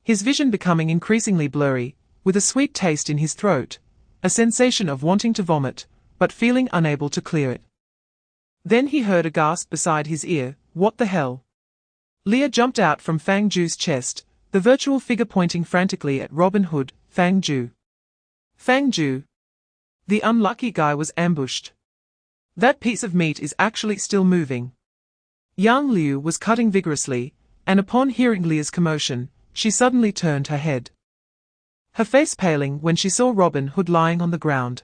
his vision becoming increasingly blurry, with a sweet taste in his throat, a sensation of wanting to vomit, but feeling unable to clear it. Then he heard a gasp beside his ear. What the hell? Leah jumped out from Fang Jiu's chest, the virtual figure pointing frantically at Robin Hood. Fang Jiu. Fang Jiu. The unlucky guy was ambushed. That piece of meat is actually still moving. Yang Liu was cutting vigorously, and upon hearing Leah's commotion, she suddenly turned her head, her face paling when she saw Robin Hood lying on the ground.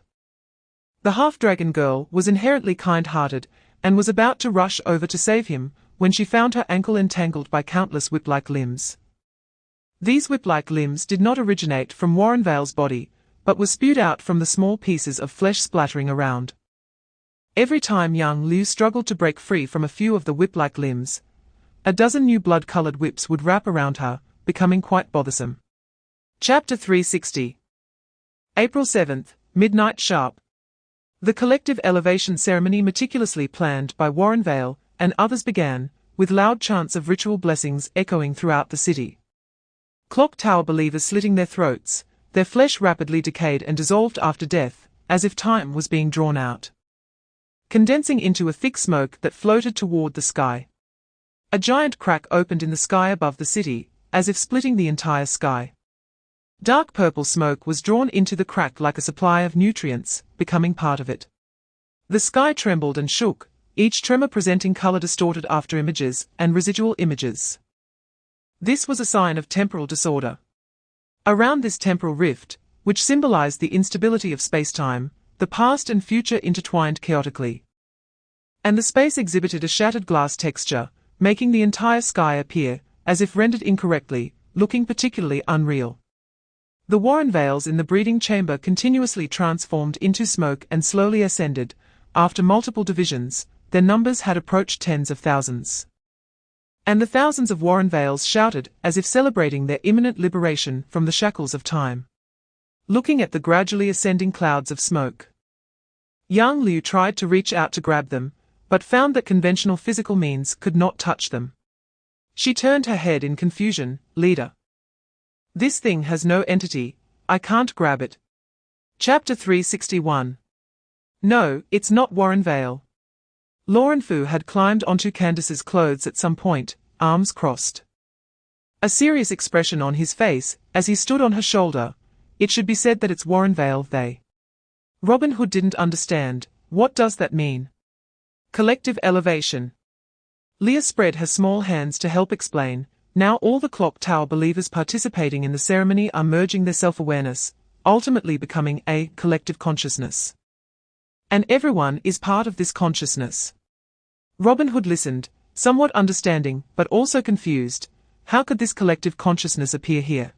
The half-dragon girl was inherently kind-hearted, and was about to rush over to save him, when she found her ankle entangled by countless whip-like limbs. These whip-like limbs did not originate from Warrenvale's body, but were spewed out from the small pieces of flesh splattering around. Every time Yang Liu struggled to break free from a few of the whip-like limbs, a dozen new blood-colored whips would wrap around her, becoming quite bothersome. Chapter 360. April 7th, midnight sharp. The collective elevation ceremony meticulously planned by Warrenvale and others began, with loud chants of ritual blessings echoing throughout the city. Clock Tower believers slitting their throats, their flesh rapidly decayed and dissolved after death, as if time was being drawn out, condensing into a thick smoke that floated toward the sky. A giant crack opened in the sky above the city, as if splitting the entire sky. Dark purple smoke was drawn into the crack like a supply of nutrients, becoming part of it. The sky trembled and shook, each tremor presenting color distorted after images and residual images. This was a sign of temporal disorder. Around this temporal rift, which symbolized the instability of space-time, the past and future intertwined chaotically. And the space exhibited a shattered glass texture, making the entire sky appear, as if rendered incorrectly, looking particularly unreal. The Warrenvales in the breeding chamber continuously transformed into smoke and slowly ascended. After multiple divisions, their numbers had approached tens of thousands. And the thousands of Warrenvales shouted, as if celebrating their imminent liberation from the shackles of time. Looking at the gradually ascending clouds of smoke, Yang Liu tried to reach out to grab them, but found that conventional physical means could not touch them. She turned her head in confusion. Leader. This thing has no entity, I can't grab it. Chapter 361. No, it's not Warrenvale. Lauren Fu had climbed onto Candace's clothes at some point, arms crossed, a serious expression on his face, as he stood on her shoulder. It should be said that it's Warrenvale they. Robin Hood didn't understand. What does that mean? Collective elevation. Leah spread her small hands to help explain. Now all the Clock Tower believers participating in the ceremony are merging their self-awareness, ultimately becoming a collective consciousness. And everyone is part of this consciousness. Robin Hood listened, somewhat understanding, but also confused. How could this collective consciousness appear here?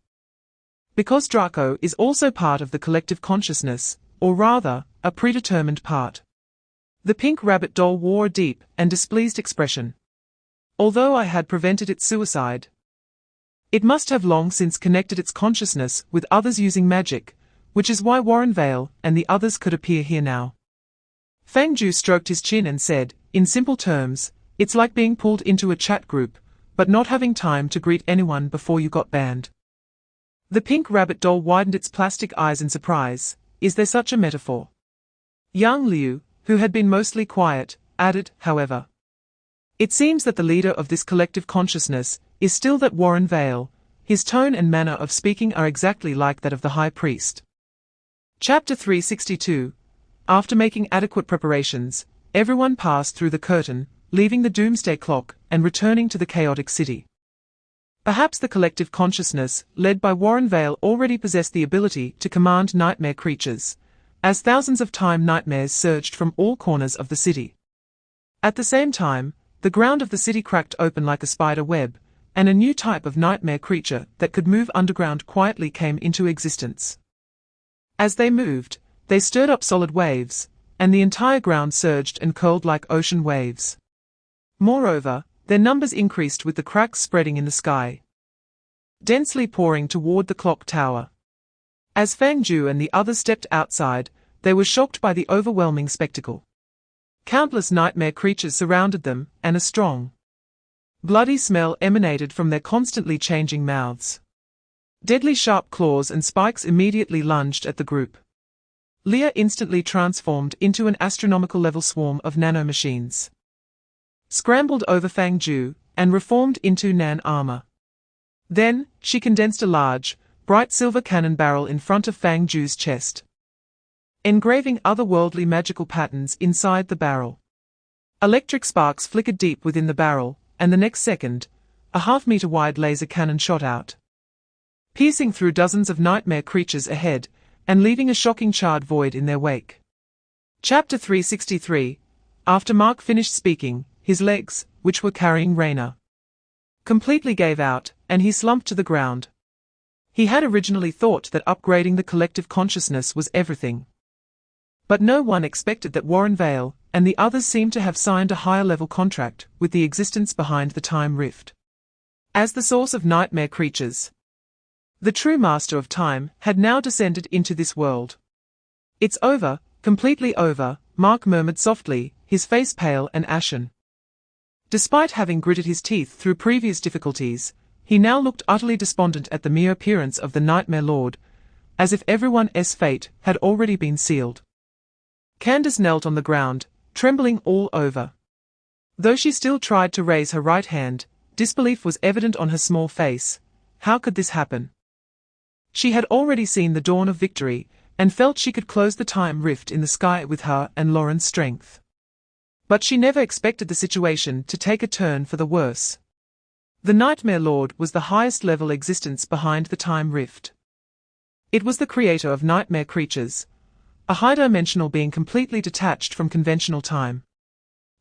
Because Draco is also part of the collective consciousness, or rather, a predetermined part. The pink rabbit doll wore a deep and displeased expression. Although I had prevented its suicide, It must have long since connected its consciousness with others using magic, which is why Warren Vale and the others could appear here now. Fang Jiu stroked his chin and said, in simple terms, it's like being pulled into a chat group, but not having time to greet anyone before you got banned. The pink rabbit doll widened its plastic eyes in surprise. Is there such a metaphor? Yang Liu, who had been mostly quiet, added, however. It seems that the leader of this collective consciousness is still that Warren Vale. His tone and manner of speaking are exactly like that of the High Priest. Chapter 362. After making adequate preparations, everyone passed through the curtain, leaving the doomsday clock and returning to the chaotic city. Perhaps the collective consciousness, led by Warren Vale, already possessed the ability to command nightmare creatures, as thousands of time nightmares surged from all corners of the city. At the same time, the ground of the city cracked open like a spider web, and a new type of nightmare creature that could move underground quietly came into existence. As they moved, they stirred up solid waves, and the entire ground surged and curled like ocean waves. Moreover, their numbers increased with the cracks spreading in the sky, densely pouring toward the clock tower. As Fang Jiu and the others stepped outside, they were shocked by the overwhelming spectacle. Countless nightmare creatures surrounded them, and a strong, bloody smell emanated from their constantly changing mouths. Deadly sharp claws and spikes immediately lunged at the group. Leah instantly transformed into an astronomical-level swarm of nanomachines, scrambled over Fang Jiu, and reformed into Nan armor. Then, she condensed a large, bright silver cannon barrel in front of Fang Jiu's chest, engraving otherworldly magical patterns inside the barrel. Electric sparks flickered deep within the barrel, and the next second, a half-meter-wide laser cannon shot out, piercing through dozens of nightmare creatures ahead, and leaving a shocking charred void in their wake. Chapter 363. After Mark finished speaking, his legs, which were carrying Raina, completely gave out, and he slumped to the ground. He had originally thought that upgrading the collective consciousness was everything. But no one expected that Warren Vale and the others seemed to have signed a higher-level contract with the existence behind the time rift. As the source of nightmare creatures, the true master of time had now descended into this world. It's over, completely over, Mark murmured softly, his face pale and ashen. Despite having gritted his teeth through previous difficulties, he now looked utterly despondent at the mere appearance of the Nightmare Lord, as if everyone's fate had already been sealed. Candace knelt on the ground, trembling all over. Though she still tried to raise her right hand, disbelief was evident on her small face. How could this happen? She had already seen the dawn of victory, and felt she could close the time rift in the sky with her and Lauren's strength. But she never expected the situation to take a turn for the worse. The Nightmare Lord was the highest-level existence behind the time rift. It was the creator of nightmare creatures, a high-dimensional being completely detached from conventional time.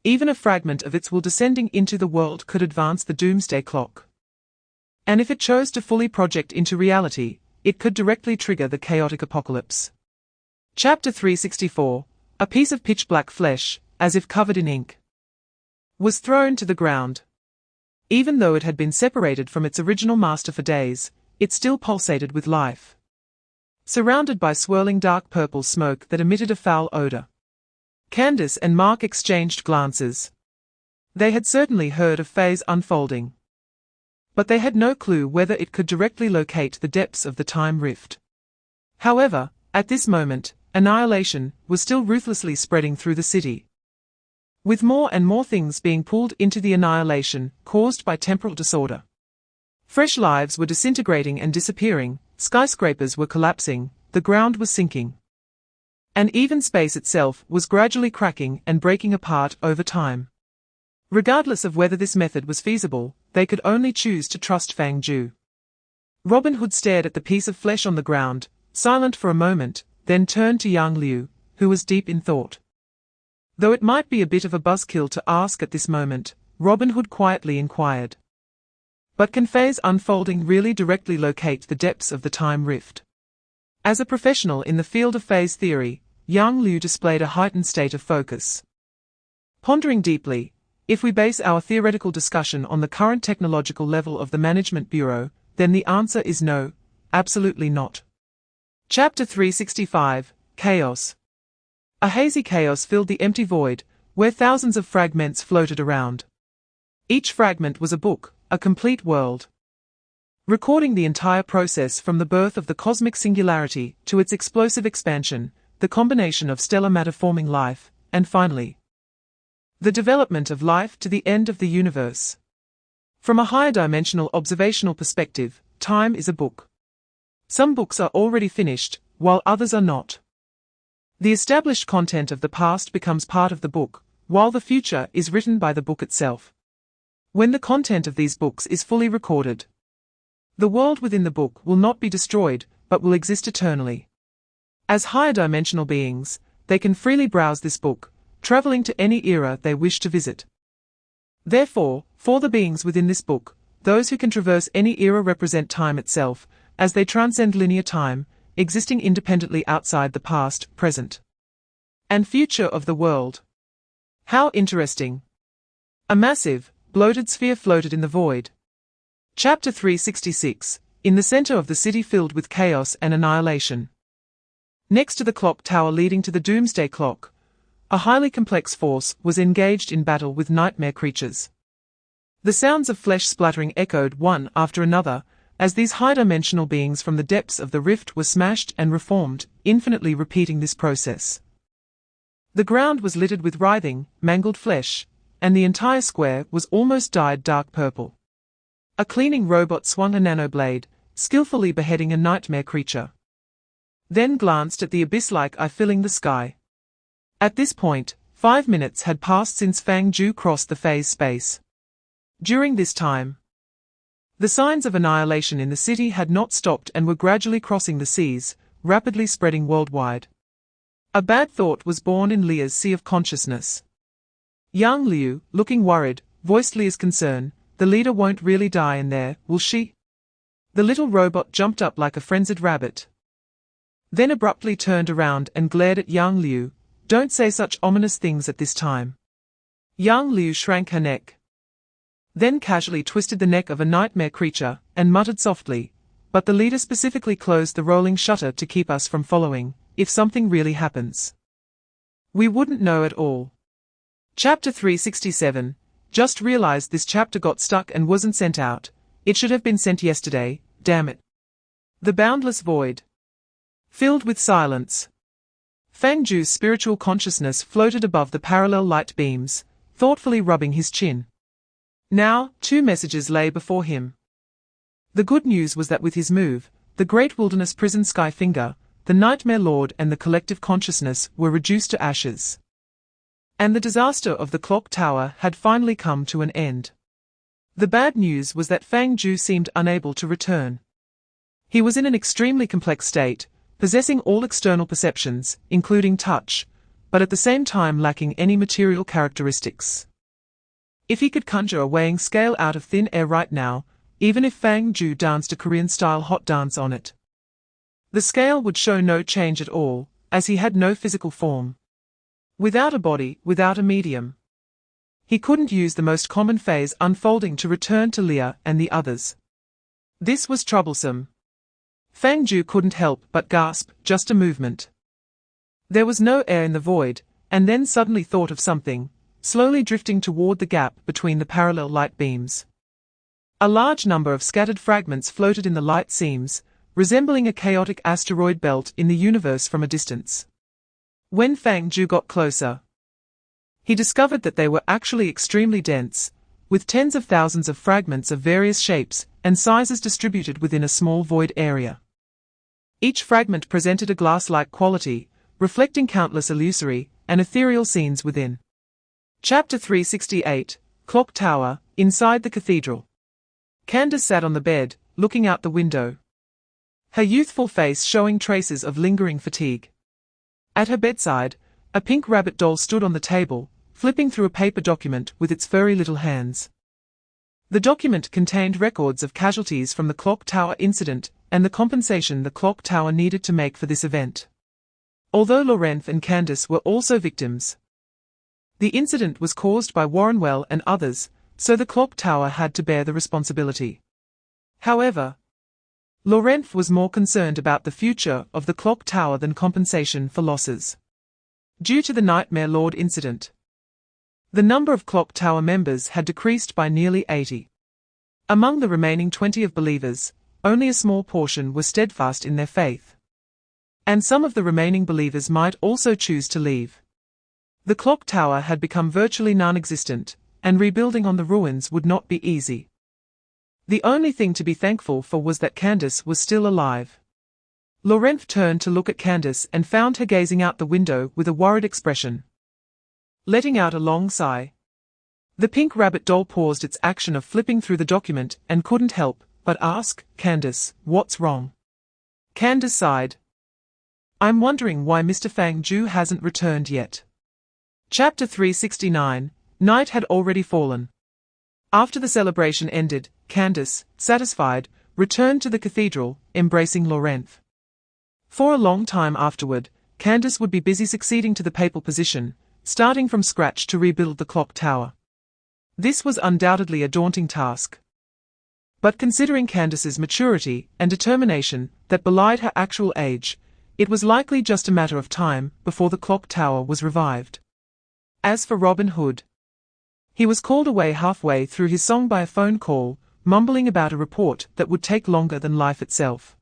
Even a fragment of its will descending into the world could advance the doomsday clock. And if it chose to fully project into reality, it could directly trigger the chaotic apocalypse. Chapter 364. A piece of pitch-black flesh, as if covered in ink, was thrown to the ground. Even though it had been separated from its original master for days, it still pulsated with life, surrounded by swirling dark purple smoke that emitted a foul odor. Candace and Mark exchanged glances. They had certainly heard of Faye's unfolding, but they had no clue whether it could directly locate the depths of the time rift. However, at this moment, annihilation was still ruthlessly spreading through the city, with more and more things being pulled into the annihilation caused by temporal disorder. Fresh lives were disintegrating and disappearing, skyscrapers were collapsing, the ground was sinking, and even space itself was gradually cracking and breaking apart over time. Regardless of whether this method was feasible, they could only choose to trust Fang Jiu. Robin Hood stared at the piece of flesh on the ground, silent for a moment, then turned to Yang Liu, who was deep in thought. Though it might be a bit of a buzzkill to ask at this moment, Robin Hood quietly inquired. But can Faye's unfolding really directly locate the depths of the time rift? As a professional in the field of Faye's theory, Yang Liu displayed a heightened state of focus. Pondering deeply, if we base our theoretical discussion on the current technological level of the Management Bureau, then the answer is no, absolutely not. Chapter 365, Chaos. A hazy chaos filled the empty void, where thousands of fragments floated around. Each fragment was a book, a complete world, recording the entire process from the birth of the cosmic singularity to its explosive expansion, the combination of stellar matter forming life, and finally, the development of life to the end of the universe. From a higher dimensional observational perspective, time is a book. Some books are already finished, while others are not. The established content of the past becomes part of the book, while the future is written by the book itself. When the content of these books is fully recorded, the world within the book will not be destroyed, but will exist eternally. As higher dimensional beings, they can freely browse this book, traveling to any era they wish to visit. Therefore, for the beings within this book, those who can traverse any era represent time itself, as they transcend linear time, existing independently outside the past, present, and future of the world. How interesting! A massive, bloated sphere floated in the void. Chapter 366, in the center of the city filled with chaos and annihilation. Next to the clock tower leading to the doomsday clock, a highly complex force was engaged in battle with nightmare creatures. The sounds of flesh splattering echoed one after another, as these high-dimensional beings from the depths of the rift were smashed and reformed, infinitely repeating this process. The ground was littered with writhing, mangled flesh, and the entire square was almost dyed dark purple. A cleaning robot swung a nanoblade, skillfully beheading a nightmare creature. Then glanced at the abyss-like eye filling the sky. At this point, 5 minutes had passed since Fang Jiu crossed the phase space. During this time, the signs of annihilation in the city had not stopped and were gradually crossing the seas, rapidly spreading worldwide. A bad thought was born in Leah's sea of consciousness. Young Liu, looking worried, voiced Leah's concern. The leader won't really die in there, will she? The little robot jumped up like a frenzied rabbit, then abruptly turned around and glared at young Liu. Don't say such ominous things at this time. Young Liu shrank her neck, then casually twisted the neck of a nightmare creature, and muttered softly, but the leader specifically closed the rolling shutter to keep us from following, if something really happens. We wouldn't know at all. Chapter 367. Just realized this chapter got stuck and wasn't sent out. It should have been sent yesterday, damn it. The boundless void, filled with silence. Fang Jiu's spiritual consciousness floated above the parallel light beams, thoughtfully rubbing his chin. Now, 2 messages lay before him. The good news was that with his move, the great wilderness prison Sky Finger, the Nightmare Lord and the collective consciousness were reduced to ashes. And the disaster of the clock tower had finally come to an end. The bad news was that Fang Jiu seemed unable to return. He was in an extremely complex state, possessing all external perceptions, including touch, but at the same time lacking any material characteristics. If he could conjure a weighing scale out of thin air right now, even if Fang Jiu danced a Korean-style hot dance on it, the scale would show no change at all, as he had no physical form. Without a body, without a medium. He couldn't use the most common phase unfolding to return to Leah and the others. This was troublesome. Fang Jiu couldn't help but gasp, just a movement. There was no air in the void, and then suddenly thought of something, slowly drifting toward the gap between the parallel light beams. A large number of scattered fragments floated in the light seams, resembling a chaotic asteroid belt in the universe from a distance. When Fang Jiu got closer, he discovered that they were actually extremely dense, with tens of thousands of fragments of various shapes and sizes distributed within a small void area. Each fragment presented a glass-like quality, reflecting countless illusory and ethereal scenes within. Chapter 368, Clock Tower, inside the cathedral. Candace sat on the bed, looking out the window, her youthful face showing traces of lingering fatigue. At her bedside, a pink rabbit doll stood on the table, flipping through a paper document with its furry little hands. The document contained records of casualties from the clock tower incident and the compensation the clock tower needed to make for this event. Although Lorenz and Candace were also victims, the incident was caused by Warrenwell and others, so the clock tower had to bear the responsibility. However, Laurent was more concerned about the future of the clock tower than compensation for losses. Due to the Nightmare Lord incident, the number of clock tower members had decreased by nearly 80. Among the remaining 20 of believers, only a small portion were steadfast in their faith. And some of the remaining believers might also choose to leave. The clock tower had become virtually non-existent, and rebuilding on the ruins would not be easy. The only thing to be thankful for was that Candace was still alive. Laurent turned to look at Candace and found her gazing out the window with a worried expression, letting out a long sigh. The pink rabbit doll paused its action of flipping through the document and couldn't help but ask, "Candace, what's wrong?" Candace sighed. "I'm wondering why Mr. Fang Jiu hasn't returned yet." Chapter 369, Night had already fallen. After the celebration ended, Candace, satisfied, returned to the cathedral, embracing Laurent. For a long time afterward, Candace would be busy succeeding to the papal position, starting from scratch to rebuild the clock tower. This was undoubtedly a daunting task. But considering Candace's maturity and determination that belied her actual age, it was likely just a matter of time before the clock tower was revived. As for Robin Hood, he was called away halfway through his song by a phone call, mumbling about a report that would take longer than life itself.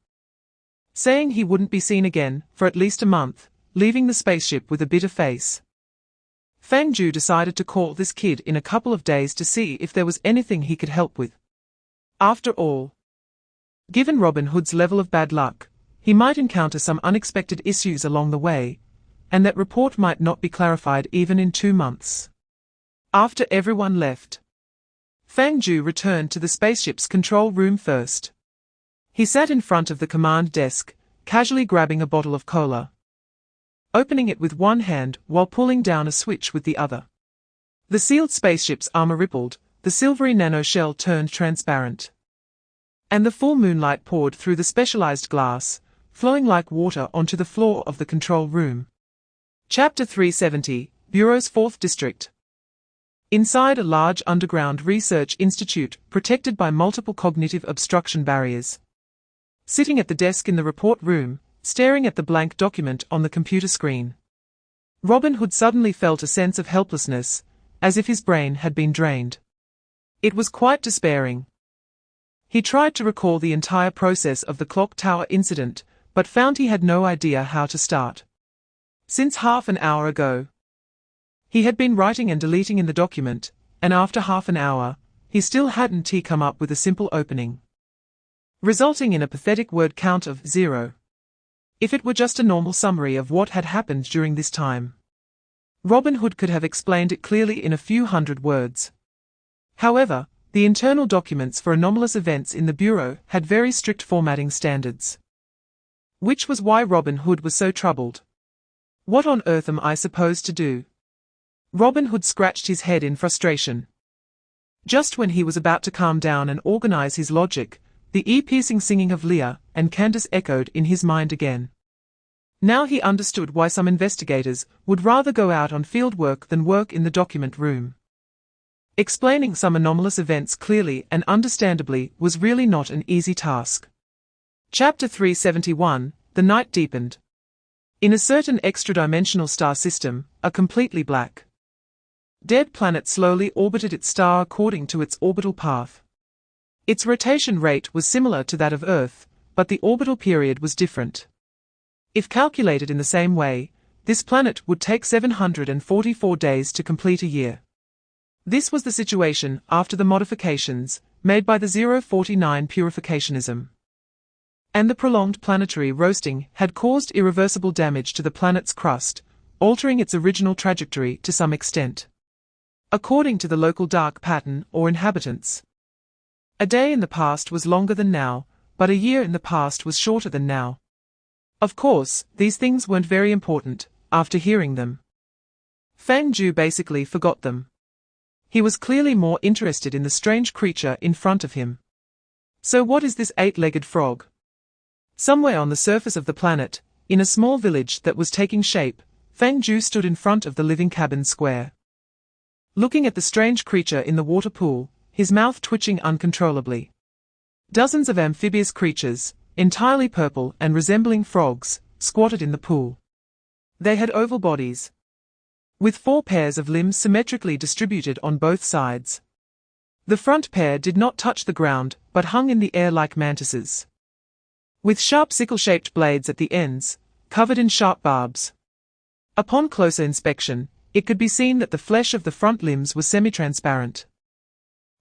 Saying he wouldn't be seen again for at least a month, leaving the spaceship with a bitter face. Fang Jiu decided to call this kid in a couple of days to see if there was anything he could help with. After all, given Robin Hood's level of bad luck, he might encounter some unexpected issues along the way, and that report might not be clarified even in 2 months. After everyone left, Fang Jiu returned to the spaceship's control room first. He sat in front of the command desk, casually grabbing a bottle of cola, opening it with one hand while pulling down a switch with the other. The sealed spaceship's armor rippled, the silvery nanoshell turned transparent, and the full moonlight poured through the specialized glass, flowing like water onto the floor of the control room. Chapter 370, Bureau's 4th District. Inside a large underground research institute protected by multiple cognitive obstruction barriers. Sitting at the desk in the report room, staring at the blank document on the computer screen, Robin Hood suddenly felt a sense of helplessness, as if his brain had been drained. It was quite despairing. He tried to recall the entire process of the clock tower incident, but found he had no idea how to start. Since half an hour ago, he had been writing and deleting in the document, and after half an hour, he still hadn't come up with a simple opening, resulting in a pathetic word count of 0. If it were just a normal summary of what had happened during this time, Robin Hood could have explained it clearly in a few hundred words. However, the internal documents for anomalous events in the Bureau had very strict formatting standards, which was why Robin Hood was so troubled. What on earth am I supposed to do? Robin Hood scratched his head in frustration. Just when he was about to calm down and organize his logic, the ear-piercing singing of Leah and Candace echoed in his mind again. Now he understood why some investigators would rather go out on field work than work in the document room. Explaining some anomalous events clearly and understandably was really not an easy task. Chapter 371, The Night Deepened. In a certain extra-dimensional star system, a completely black, dead planet slowly orbited its star according to its orbital path. Its rotation rate was similar to that of Earth, but the orbital period was different. If calculated in the same way, this planet would take 744 days to complete a year. This was the situation after the modifications made by the 049 purificationism. And the prolonged planetary roasting had caused irreversible damage to the planet's crust, altering its original trajectory to some extent. According to the local dark pattern or inhabitants, a day in the past was longer than now, but a year in the past was shorter than now. Of course, these things weren't very important. After hearing them, Fang Jiu basically forgot them. He was clearly more interested in the strange creature in front of him. So what is this 8-legged frog? Somewhere on the surface of the planet, in a small village that was taking shape, Fang Jiu stood in front of the living cabin square, looking at the strange creature in the water pool, his mouth twitching uncontrollably. Dozens of amphibious creatures, entirely purple and resembling frogs, squatted in the pool. They had oval bodies, with 4 pairs of limbs symmetrically distributed on both sides. The front pair did not touch the ground, but hung in the air like mantises, with sharp sickle-shaped blades at the ends, covered in sharp barbs. Upon closer inspection, it could be seen that the flesh of the front limbs was semi-transparent,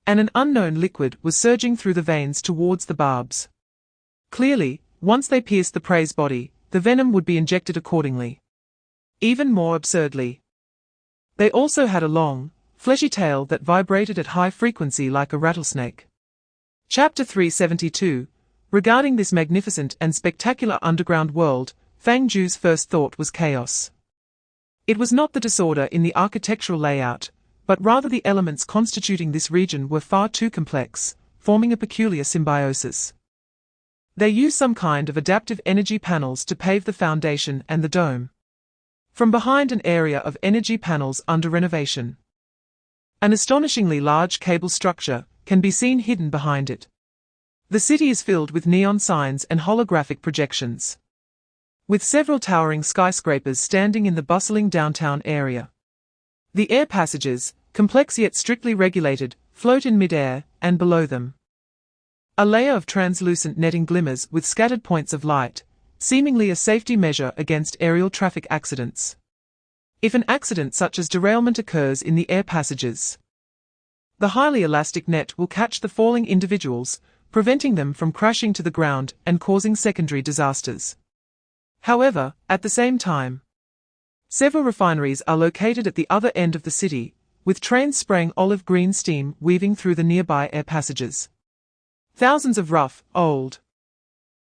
and an unknown liquid was surging through the veins towards the barbs. Clearly, once they pierced the prey's body, the venom would be injected accordingly. Even more absurdly, they also had a long, fleshy tail that vibrated at high frequency like a rattlesnake. Chapter 372. Regarding this magnificent and spectacular underground world, Fang Jiu's first thought was chaos. It was not the disorder in the architectural layout, but rather the elements constituting this region were far too complex, forming a peculiar symbiosis. They used some kind of adaptive energy panels to pave the foundation and the dome. From behind an area of energy panels under renovation, an astonishingly large cable structure can be seen hidden behind it. The city is filled with neon signs and holographic projections, with several towering skyscrapers standing in the bustling downtown area. The air passages, complex yet strictly regulated, float in mid-air, and below them, a layer of translucent netting glimmers with scattered points of light, seemingly a safety measure against aerial traffic accidents. If an accident such as derailment occurs in the air passages, the highly elastic net will catch the falling individuals, preventing them from crashing to the ground and causing secondary disasters. However, at the same time, several refineries are located at the other end of the city, with trains spraying olive green steam weaving through the nearby air passages. Thousands of rough, old,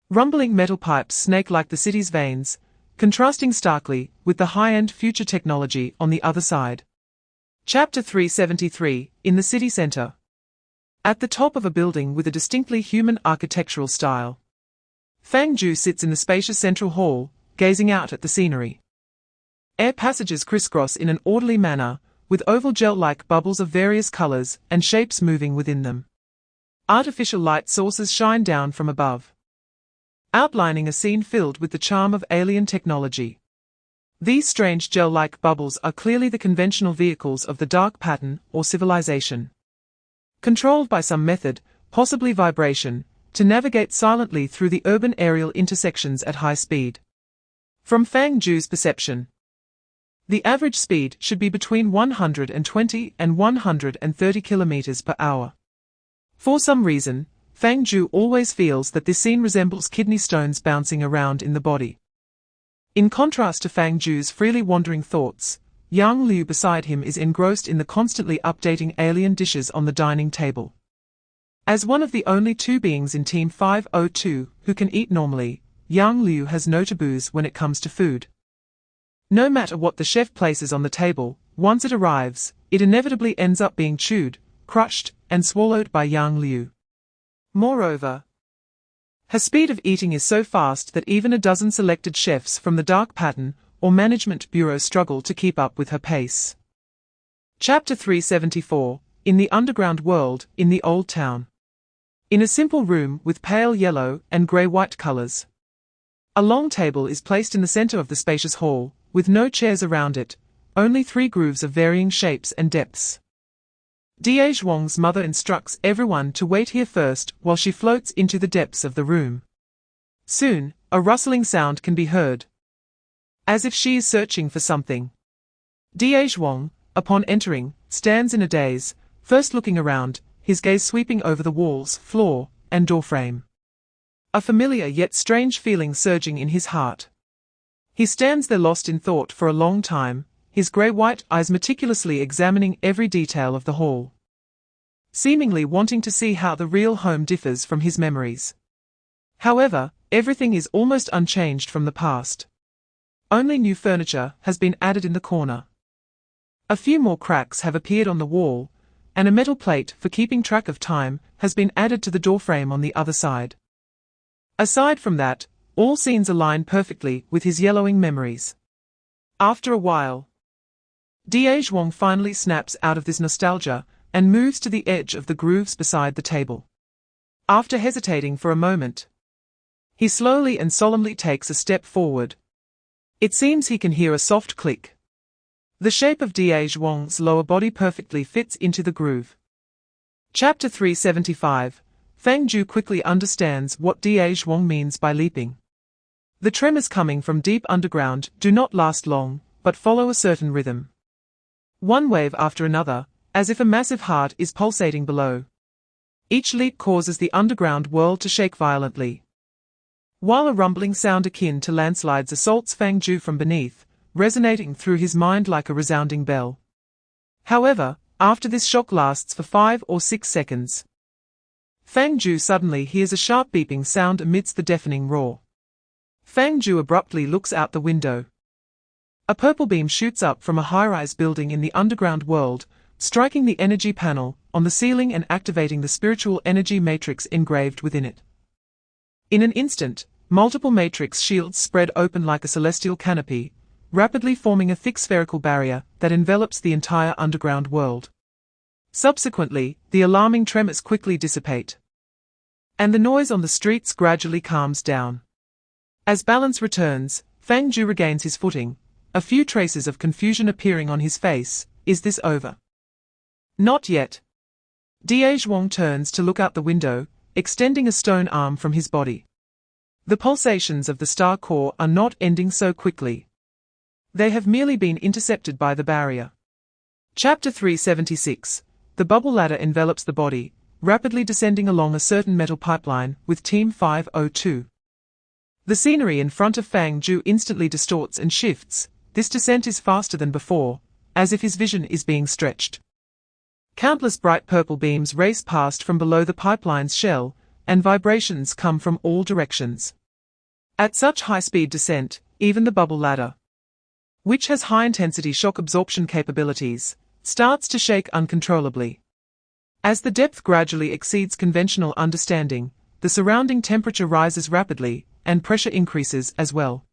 rumbling metal pipes snake like the city's veins, contrasting starkly with the high-end future technology on the other side. Chapter 373. In the city center, at the top of a building with a distinctly human architectural style, Fang Jiu sits in the spacious central hall, gazing out at the scenery. Air passages crisscross in an orderly manner, with oval gel-like bubbles of various colors and shapes moving within them. Artificial light sources shine down from above, outlining a scene filled with the charm of alien technology. These strange gel-like bubbles are clearly the conventional vehicles of the dark pattern or civilization, controlled by some method, possibly vibration, to navigate silently through the urban aerial intersections at high speed. From Fang Jiu's perception, the average speed should be between 120 and 130 kilometers per hour. For some reason, Fang Jiu always feels that this scene resembles kidney stones bouncing around in the body. In contrast to Fang Jiu's freely wandering thoughts, Yang Liu beside him is engrossed in the constantly updating alien dishes on the dining table. As one of the only 2 beings in Team 502 who can eat normally, Yang Liu has no taboos when it comes to food. No matter what the chef places on the table, once it arrives, it inevitably ends up being chewed, crushed, and swallowed by Yang Liu. Moreover, her speed of eating is so fast that even a dozen selected chefs from the Dark Pattern or Management Bureau struggle to keep up with her pace. Chapter 374. In the underground world, in the old town. In a simple room with pale yellow and grey-white colors, a long table is placed in the center of the spacious hall, with no chairs around it, only 3 grooves of varying shapes and depths. Da Zhuang's mother instructs everyone to wait here first while she floats into the depths of the room. Soon, a rustling sound can be heard, as if she is searching for something. Da Zhuang, upon entering, stands in a daze, first looking around, his gaze sweeping over the walls, floor, and doorframe. A familiar yet strange feeling surging in his heart. He stands there lost in thought for a long time, his grey-white eyes meticulously examining every detail of the hall, seemingly wanting to see how the real home differs from his memories. However, everything is almost unchanged from the past. Only new furniture has been added in the corner. A few more cracks have appeared on the wall, and a metal plate for keeping track of time has been added to the doorframe on the other side. Aside from that, all scenes align perfectly with his yellowing memories. After a while, Da Zhuang finally snaps out of this nostalgia and moves to the edge of the grooves beside the table. After hesitating for a moment, He slowly and solemnly takes a step forward. It seems he can hear a soft click. The shape of Zhuang's lower body perfectly fits into the groove. Chapter 375. Fang Jiu quickly understands what Zhuang means by leaping. The tremors coming from deep underground do not last long, but follow a certain rhythm. One wave after another, as if a massive heart is pulsating below. Each leap causes the underground world to shake violently. While a rumbling sound akin to landslides assaults Fang Jiu from beneath, resonating through his mind like a resounding bell. However, after this shock lasts for 5 or 6 seconds, Fang Jiu suddenly hears a sharp beeping sound amidst the deafening roar. Fang Jiu abruptly looks out the window. A purple beam shoots up from a high-rise building in the underground world, striking the energy panel on the ceiling and activating the spiritual energy matrix engraved within it. In an instant, multiple matrix shields spread open like a celestial canopy, rapidly forming a thick spherical barrier that envelops the entire underground world. Subsequently, the alarming tremors quickly dissipate, and the noise on the streets gradually calms down. As balance returns, Fang Jiu regains his footing, a few traces of confusion appearing on his face. Is this over? Not yet. Zhuang turns to look out the window, extending a stone arm from his body. The pulsations of the star core are not ending so quickly. They have merely been intercepted by the barrier. Chapter 376. The bubble ladder envelops the body, rapidly descending along a certain metal pipeline with Team 502. The scenery in front of Fang Jiu instantly distorts and shifts. This descent is faster than before, as if his vision is being stretched. Countless bright purple beams race past from below the pipeline's shell, and vibrations come from all directions. At such high-speed descent, even the bubble ladder, which has high-intensity shock absorption capabilities, starts to shake uncontrollably. As the depth gradually exceeds conventional understanding, the surrounding temperature rises rapidly, and pressure increases as well.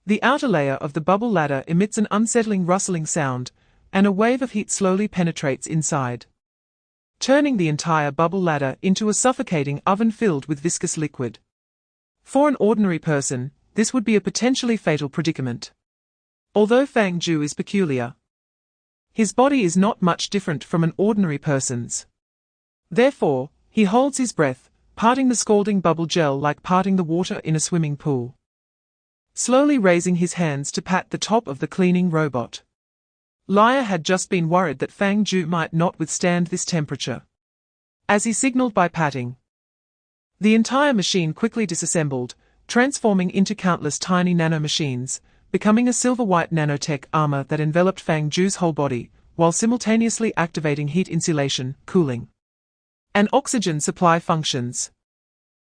The outer layer of the bubble ladder emits an unsettling rustling sound, and a wave of heat slowly penetrates inside, turning the entire bubble ladder into a suffocating oven filled with viscous liquid. For an ordinary person, this would be a potentially fatal predicament. Although Fang Jiu is peculiar, his body is not much different from an ordinary person's. Therefore, he holds his breath, parting the scalding bubble gel like parting the water in a swimming pool. Slowly raising his hands to pat the top of the cleaning robot. Liar had just been worried that Fang Jiu might not withstand this temperature. As he signaled by patting, the entire machine quickly disassembled, transforming into countless tiny nanomachines, becoming a silver-white nanotech armor that enveloped Fang Jiu's whole body, while simultaneously activating heat insulation, cooling, and oxygen supply functions.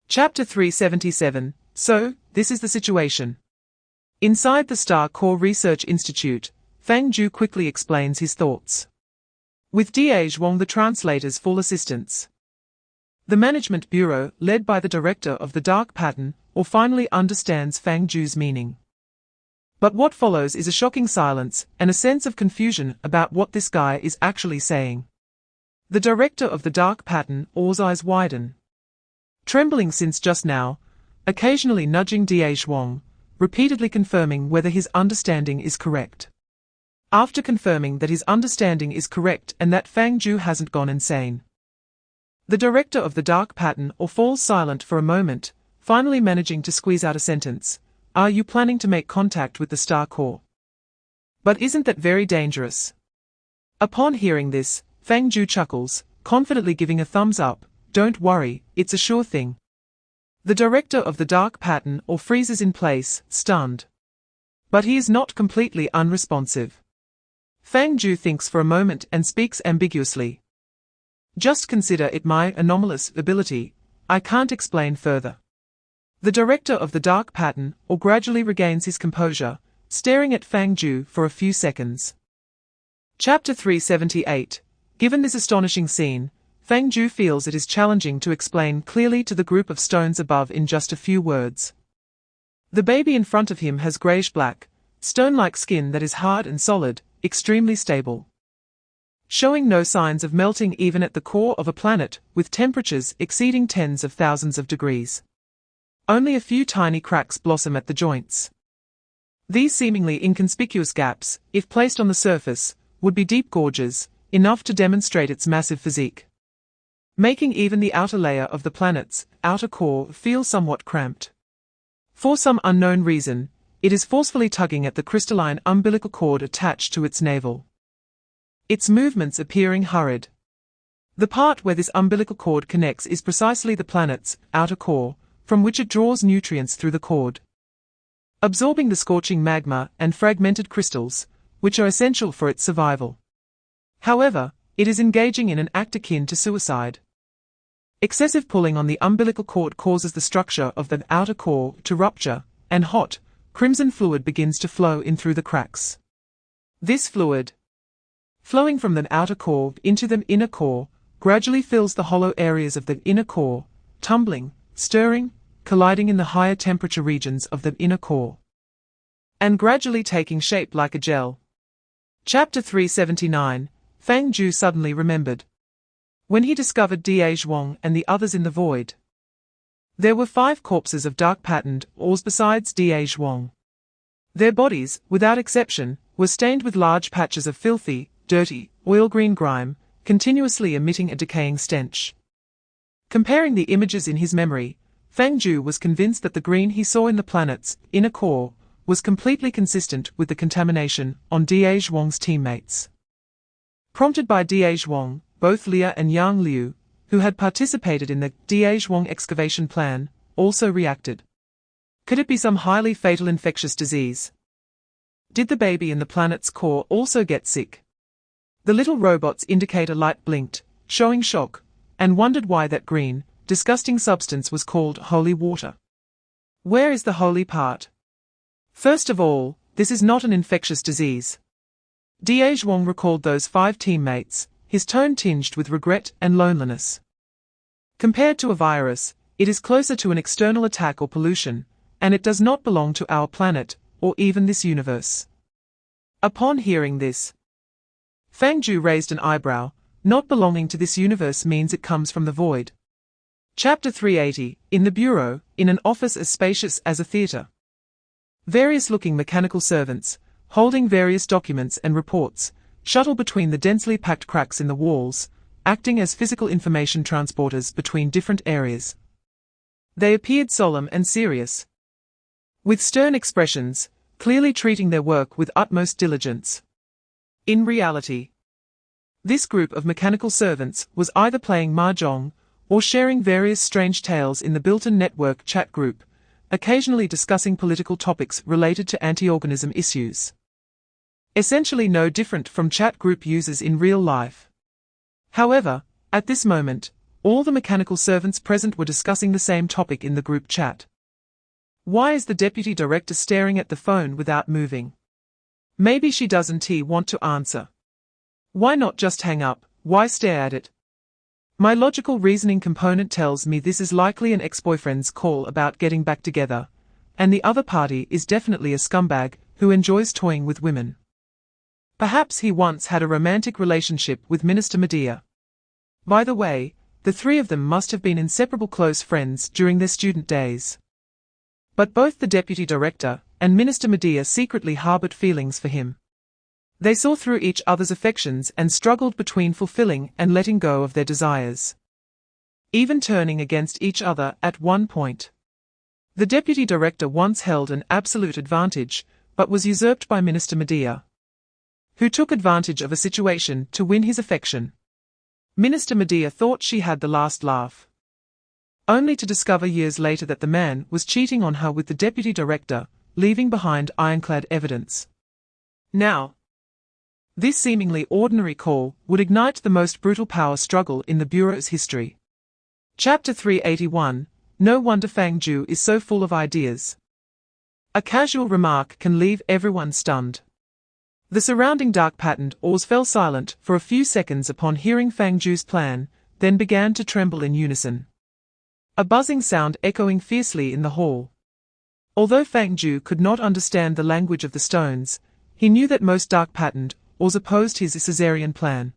Chapter 377. So, this is the situation. Inside the Star Core Research Institute, Fang Jiu quickly explains his thoughts, with Zhuang the translator's full assistance. The Management Bureau, led by the director of the Dark Pattern, finally understands Fang Jiu's meaning. But what follows is a shocking silence, and a sense of confusion about what this guy is actually saying. The director of the Dark Pattern's eyes widen, trembling since just now, occasionally nudging Zhuang, repeatedly confirming whether his understanding is correct. After confirming that his understanding is correct and that Fang Jiu hasn't gone insane, the director of the Dark Pattern falls silent for a moment, finally managing to squeeze out a sentence. Are you planning to make contact with the Star Core? But isn't that very dangerous? Upon hearing this, Fang Jiu chuckles, confidently giving a thumbs up. Don't worry, it's a sure thing. The director of the Dark Pattern freezes in place, stunned. But he is not completely unresponsive. Fang Jiu thinks for a moment and speaks ambiguously. Just consider it my anomalous ability. I can't explain further. The director of the Dark Pattern gradually regains his composure, staring at Fang Jiu for a few seconds. Chapter 378. Given this astonishing scene, Fang Jiu feels it is challenging to explain clearly to the group of stones above in just a few words. The baby in front of him has grayish-black, stone-like skin that is hard and solid, extremely stable, showing no signs of melting even at the core of a planet with temperatures exceeding tens of thousands of degrees. Only a few tiny cracks blossom at the joints. These seemingly inconspicuous gaps, if placed on the surface, would be deep gorges, enough to demonstrate its massive physique, making even the outer layer of the planet's outer core feel somewhat cramped. For some unknown reason, it is forcefully tugging at the crystalline umbilical cord attached to its navel, its movements appearing hurried. The part where this umbilical cord connects is precisely the planet's outer core, from which it draws nutrients through the cord, absorbing the scorching magma and fragmented crystals, which are essential for its survival. However, it is engaging in an act akin to suicide. Excessive pulling on the umbilical cord causes the structure of the outer core to rupture, and hot, crimson fluid begins to flow in through the cracks. This fluid, flowing from the outer core into the inner core, gradually fills the hollow areas of the inner core, tumbling, stirring, colliding in the higher temperature regions of the inner core, and gradually taking shape like a gel. Chapter 379, Fang Jiu suddenly remembered. When he discovered Da Zhuang and the others in the void, there were 5 corpses of dark-patterned ores besides Da Zhuang. Their bodies, without exception, were stained with large patches of filthy, dirty, oil-green grime, continuously emitting a decaying stench. Comparing the images in his memory, Fang Jiu was convinced that the green he saw in the planet's inner core was completely consistent with the contamination on Da Zhuang's teammates. Prompted by Da Zhuang, both Lia and Yang Liu, who had participated in the Da Zhuang excavation plan, also reacted. Could it be some highly fatal infectious disease? Did the baby in the planet's core also get sick? The little robot's indicator light blinked, showing shock, and wondered why that green, disgusting substance was called holy water. Where is the holy part? First of all, this is not an infectious disease. Da Zhuang recalled those 5 teammates, his tone tinged with regret and loneliness. Compared to a virus, it is closer to an external attack or pollution, and it does not belong to our planet, or even this universe. Upon hearing this, Fang Jiu raised an eyebrow. Not belonging to this universe means it comes from the void. Chapter 380, in the bureau, in an office as spacious as a theatre. Various-looking mechanical servants, holding various documents and reports, shuttle between the densely packed cracks in the walls, acting as physical information transporters between different areas. They appeared solemn and serious, with stern expressions, clearly treating their work with utmost diligence. In reality, this group of mechanical servants was either playing mahjong or sharing various strange tales in the built-in network chat group, occasionally discussing political topics related to anti-organism issues. Essentially no different from chat group users in real life. However, at this moment, all the mechanical servants present were discussing the same topic in the group chat. Why is the deputy director staring at the phone without moving? Maybe she doesn't want to answer. Why not just hang up? Why stare at it? My logical reasoning component tells me this is likely an ex-boyfriend's call about getting back together, and the other party is definitely a scumbag who enjoys toying with women. Perhaps he once had a romantic relationship with Minister Medea. By the way, the 3 of them must have been inseparable close friends during their student days. But both the deputy director and Minister Medea secretly harbored feelings for him. They saw through each other's affections and struggled between fulfilling and letting go of their desires, even turning against each other at one point. The deputy director once held an absolute advantage, but was usurped by Minister Medea, who took advantage of a situation to win his affection. Minister Medea thought she had the last laugh, only to discover years later that the man was cheating on her with the deputy director, leaving behind ironclad evidence. Now, this seemingly ordinary call would ignite the most brutal power struggle in the Bureau's history. Chapter 381, No wonder Fang Jiu is so full of ideas. A casual remark can leave everyone stunned. The surrounding dark-patterned ores fell silent for a few seconds upon hearing Fang Jiu's plan, then began to tremble in unison, a buzzing sound echoing fiercely in the hall. Although Fang Jiu could not understand the language of the stones, he knew that most dark-patterned ores opposed his Caesarean plan.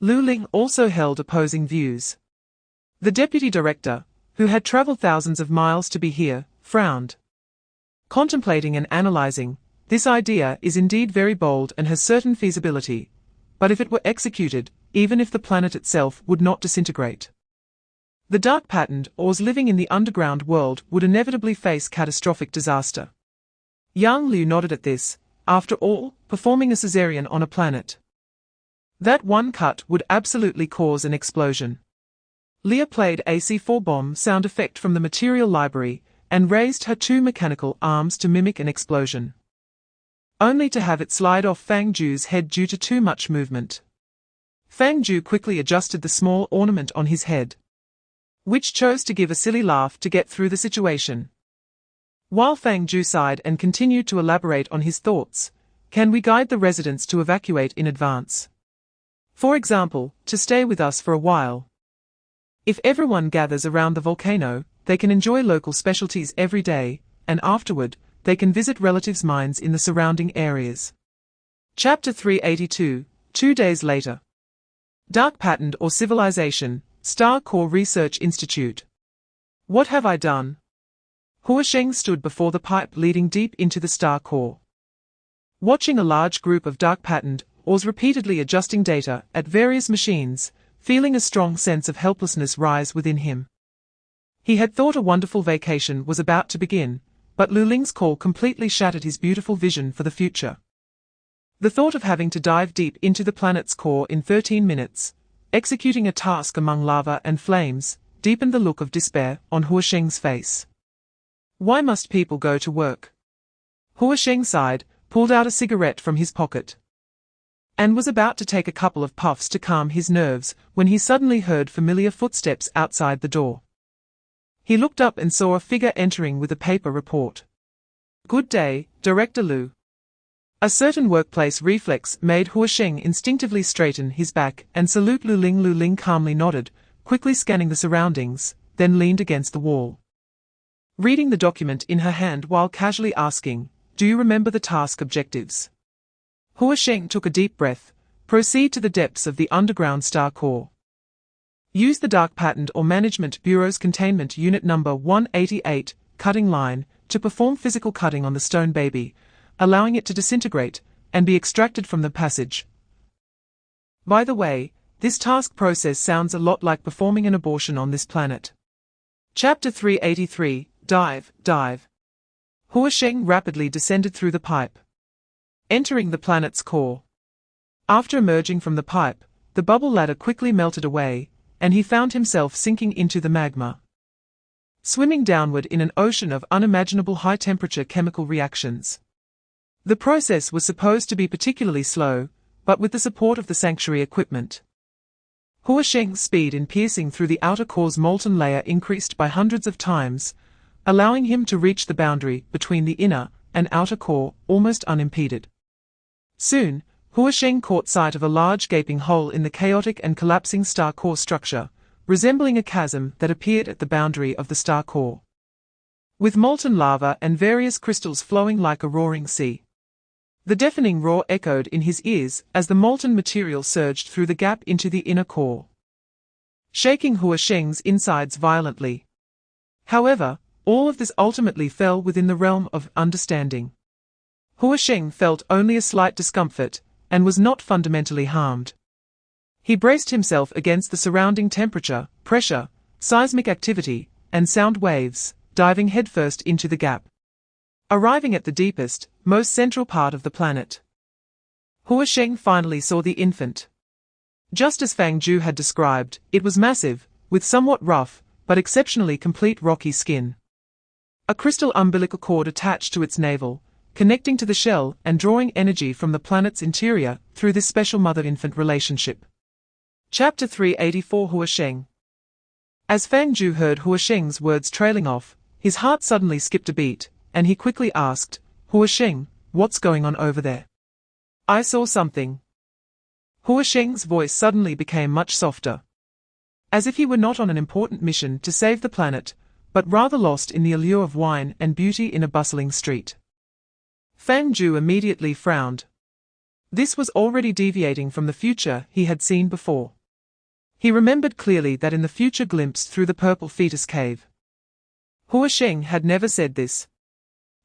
Lu Ling also held opposing views. The deputy director, who had traveled thousands of miles to be here, frowned. Contemplating and analyzing, this idea is indeed very bold and has certain feasibility, but if it were executed, even if the planet itself would not disintegrate, the dark-patterned ores living in the underground world would inevitably face catastrophic disaster. Yang Liu nodded at this. After all, performing a cesarean on a planet, that one cut would absolutely cause an explosion. Leah played a C4 bomb sound effect from the material library and raised her two mechanical arms to mimic an explosion, only to have it slide off Fang Jiu's head due to too much movement. Fang Jiu quickly adjusted the small ornament on his head, which chose to give a silly laugh to get through the situation. While Fang Jiu sighed and continued to elaborate on his thoughts, can we guide the residents to evacuate in advance? For example, to stay with us for a while. If everyone gathers around the volcano, they can enjoy local specialties every day, and afterward, they can visit relatives' mines in the surrounding areas. Chapter 382, 2 days later. Dark Patterned or Civilization, Star Core Research Institute. What have I done? Hua Sheng stood before the pipe leading deep into the star core, watching a large group of dark-patterned ores repeatedly adjusting data at various machines, feeling a strong sense of helplessness rise within him. He had thought a wonderful vacation was about to begin, but Lu Ling's call completely shattered his beautiful vision for the future. The thought of having to dive deep into the planet's core in 13 minutes, executing a task among lava and flames, deepened the look of despair on Hua Sheng's face. Why must people go to work? Hua Sheng sighed, pulled out a cigarette from his pocket, and was about to take a couple of puffs to calm his nerves when he suddenly heard familiar footsteps outside the door. He looked up and saw a figure entering with a paper report. Good day, Director Lu. A certain workplace reflex made Hua Sheng instinctively straighten his back and salute Lu Ling. Lu Ling calmly nodded, quickly scanning the surroundings, then leaned against the wall, reading the document in her hand while casually asking, "Do you remember the task objectives?" Hua Sheng took a deep breath. Proceed to the depths of the underground star core. Use the Dark Patterned or Management Bureau's Containment Unit Number 188, cutting line, to perform physical cutting on the stone baby, allowing it to disintegrate and be extracted from the passage. By the way, this task process sounds a lot like performing an abortion on this planet. Chapter 383, Dive. Hua Sheng rapidly descended through the pipe, entering the planet's core. After emerging from the pipe, the bubble ladder quickly melted away, and he found himself sinking into the magma, swimming downward in an ocean of unimaginable high-temperature chemical reactions. The process was supposed to be particularly slow, but with the support of the sanctuary equipment, Hua Sheng's speed in piercing through the outer core's molten layer increased by hundreds of times, allowing him to reach the boundary between the inner and outer core almost unimpeded. Soon, Hua Sheng caught sight of a large gaping hole in the chaotic and collapsing star core structure, resembling a chasm that appeared at the boundary of the star core, with molten lava and various crystals flowing like a roaring sea. The deafening roar echoed in his ears as the molten material surged through the gap into the inner core, shaking Hua Sheng's insides violently. However, all of this ultimately fell within the realm of understanding. Hua Sheng felt only a slight discomfort, and was not fundamentally harmed. He braced himself against the surrounding temperature, pressure, seismic activity, and sound waves, diving headfirst into the gap, arriving at the deepest, most central part of the planet. Hua Sheng finally saw the infant. Just as Fang Jiu had described, it was massive, with somewhat rough, but exceptionally complete rocky skin. A crystal umbilical cord attached to its navel, connecting to the shell and drawing energy from the planet's interior through this special mother-infant relationship. Chapter 384 Hua Sheng. As Fang Jiu heard Hua Sheng's words trailing off, his heart suddenly skipped a beat, and he quickly asked, "Hua Sheng, what's going on over there?" "I saw something." Hua Sheng's voice suddenly became much softer, as if he were not on an important mission to save the planet, but rather lost in the allure of wine and beauty in a bustling street. Fang Jiu immediately frowned. This was already deviating from the future he had seen before. He remembered clearly that in the future glimpsed through the purple fetus cave, Hua Sheng had never said this.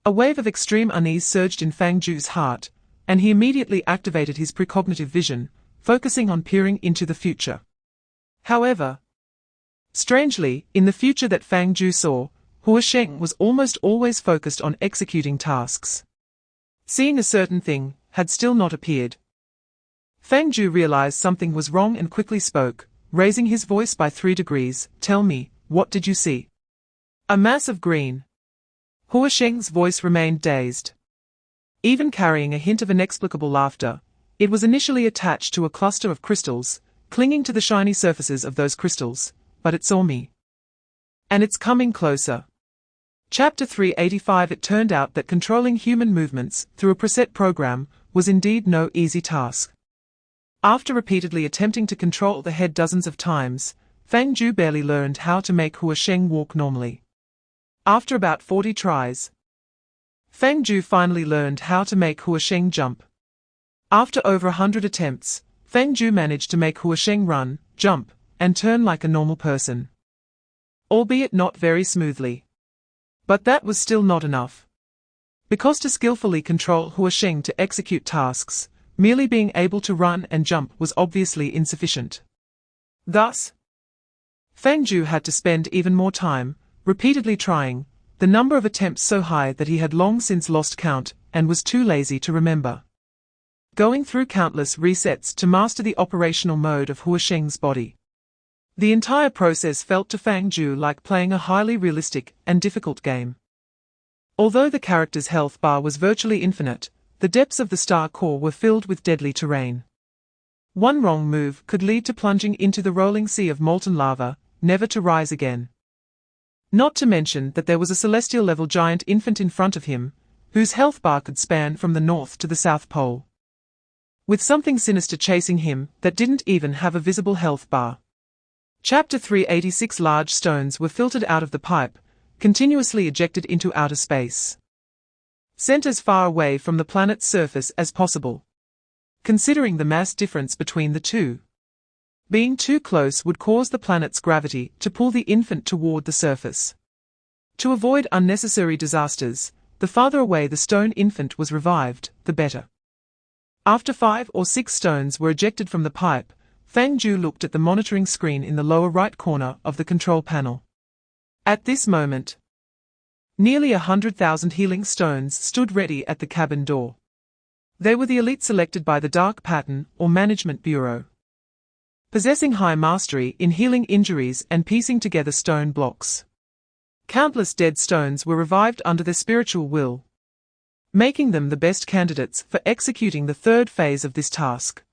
A wave of extreme unease surged in Fang Jiu's heart, and he immediately activated his precognitive vision, focusing on peering into the future. However, strangely, in the future that Fang Jiu saw, Hua Sheng was almost always focused on executing tasks. Seeing a certain thing had still not appeared. Fang Jiu realized something was wrong and quickly spoke, raising his voice by 3 degrees. Tell me, what did you see? A mass of green. Hua Sheng's voice remained dazed. Even carrying a hint of inexplicable laughter, it was initially attached to a cluster of crystals, clinging to the shiny surfaces of those crystals, but it saw me. And it's coming closer. Chapter 385. It turned out that controlling human movements through a preset program was indeed no easy task. After repeatedly attempting to control the head dozens of times, Fang Jiu barely learned how to make Hua Sheng walk normally. After about 40 tries, Fang Jiu finally learned how to make Hua Sheng jump. After over 100 attempts, Fang Jiu managed to make Hua Sheng run, jump, and turn like a normal person. Albeit not very smoothly. But that was still not enough. Because to skillfully control Hua Sheng to execute tasks, merely being able to run and jump was obviously insufficient. Thus, Fang Jiu had to spend even more time, repeatedly trying, the number of attempts so high that he had long since lost count and was too lazy to remember. Going through countless resets to master the operational mode of Hua Sheng's body. The entire process felt to Fang Jiu like playing a highly realistic and difficult game. Although the character's health bar was virtually infinite, the depths of the star core were filled with deadly terrain. One wrong move could lead to plunging into the rolling sea of molten lava, never to rise again. Not to mention that there was a celestial-level giant infant in front of him, whose health bar could span from the north to the south pole. With something sinister chasing him that didn't even have a visible health bar. Chapter 386. Large stones were filtered out of the pipe, continuously ejected into outer space. Sent as far away from the planet's surface as possible. Considering the mass difference between the two, being too close would cause the planet's gravity to pull the infant toward the surface. To avoid unnecessary disasters, the farther away the stone infant was revived, the better. After 5 or 6 stones were ejected from the pipe, Fang Jiu looked at the monitoring screen in the lower right corner of the control panel. At this moment, nearly 100,000 healing stones stood ready at the cabin door. They were the elite selected by the Dark Pattern or Management Bureau, possessing high mastery in healing injuries and piecing together stone blocks. Countless dead stones were revived under their spiritual will, making them the best candidates for executing the third phase of this task.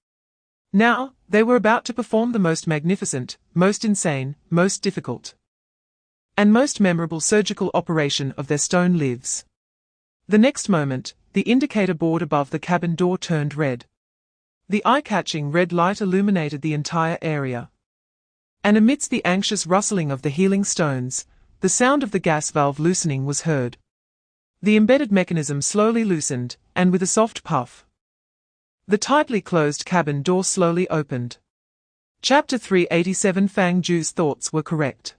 Now, they were about to perform the most magnificent, most insane, most difficult, and most memorable surgical operation of their stone lives. The next moment, the indicator board above the cabin door turned red. The eye-catching red light illuminated the entire area. And amidst the anxious rustling of the healing stones, the sound of the gas valve loosening was heard. The embedded mechanism slowly loosened, and with a soft puff, the tightly closed cabin door slowly opened. Chapter 387. Fang Jiu's thoughts were correct.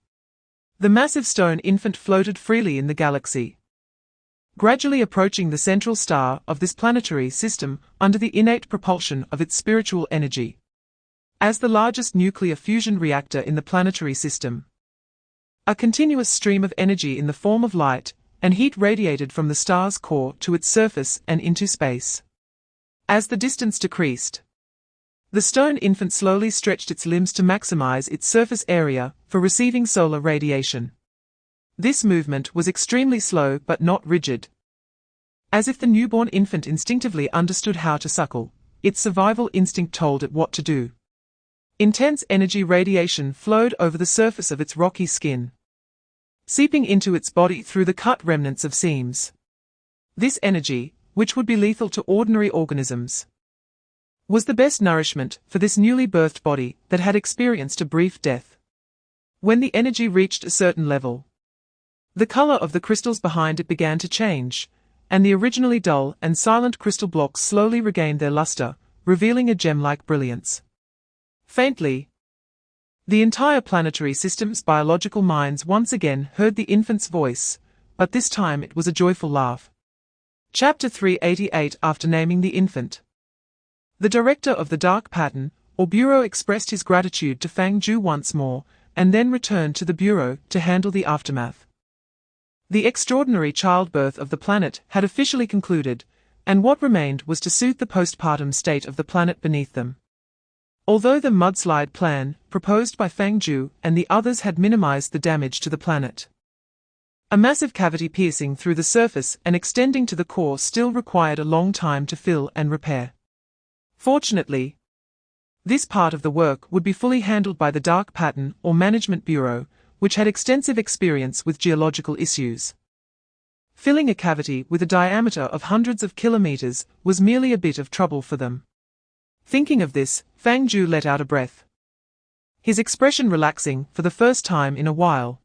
The massive stone infant floated freely in the galaxy, gradually approaching the central star of this planetary system under the innate propulsion of its spiritual energy. As the largest nuclear fusion reactor in the planetary system, a continuous stream of energy in the form of light and heat radiated from the star's core to its surface and into space. As the distance decreased, the stone infant slowly stretched its limbs to maximize its surface area for receiving solar radiation. This movement was extremely slow but not rigid. As if the newborn infant instinctively understood how to suckle, its survival instinct told it what to do. Intense energy radiation flowed over the surface of its rocky skin, seeping into its body through the cut remnants of seams. This energy, which would be lethal to ordinary organisms, was the best nourishment for this newly birthed body that had experienced a brief death. When the energy reached a certain level, the color of the crystals behind it began to change, and the originally dull and silent crystal blocks slowly regained their luster, revealing a gem-like brilliance. Faintly, The entire planetary system's biological minds once again heard the infant's voice, but this time it was a joyful laugh. Chapter 388. After naming the infant, the director of the Dark Pattern, or Bureau, expressed his gratitude to Fang Jiu once more, and then returned to the Bureau to handle the aftermath. The extraordinary childbirth of the planet had officially concluded, and what remained was to suit the postpartum state of the planet beneath them. Although the mudslide plan, proposed by Fang Jiu and the others, had minimized the damage to the planet, a massive cavity piercing through the surface and extending to the core still required a long time to fill and repair. Fortunately, this part of the work would be fully handled by the Dark Pattern or Management Bureau, which had extensive experience with geological issues. Filling a cavity with a diameter of hundreds of kilometers was merely a bit of trouble for them. Thinking of this, Fang Jiu let out a breath, his expression relaxing for the first time in a while.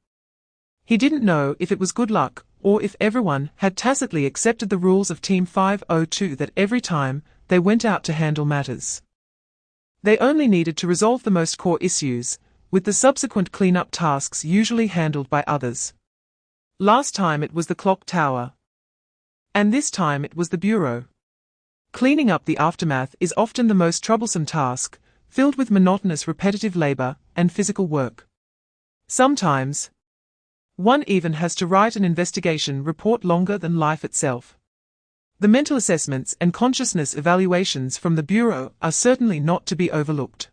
He didn't know if it was good luck, or if everyone had tacitly accepted the rules of Team 502 that every time they went out to handle matters, they only needed to resolve the most core issues, with the subsequent cleanup tasks usually handled by others. Last time it was the clock tower, and this time it was the Bureau. Cleaning up the aftermath is often the most troublesome task, filled with monotonous repetitive labor and physical work. Sometimes, one even has to write an investigation report longer than life itself. The mental assessments and consciousness evaluations from the Bureau are certainly not to be overlooked.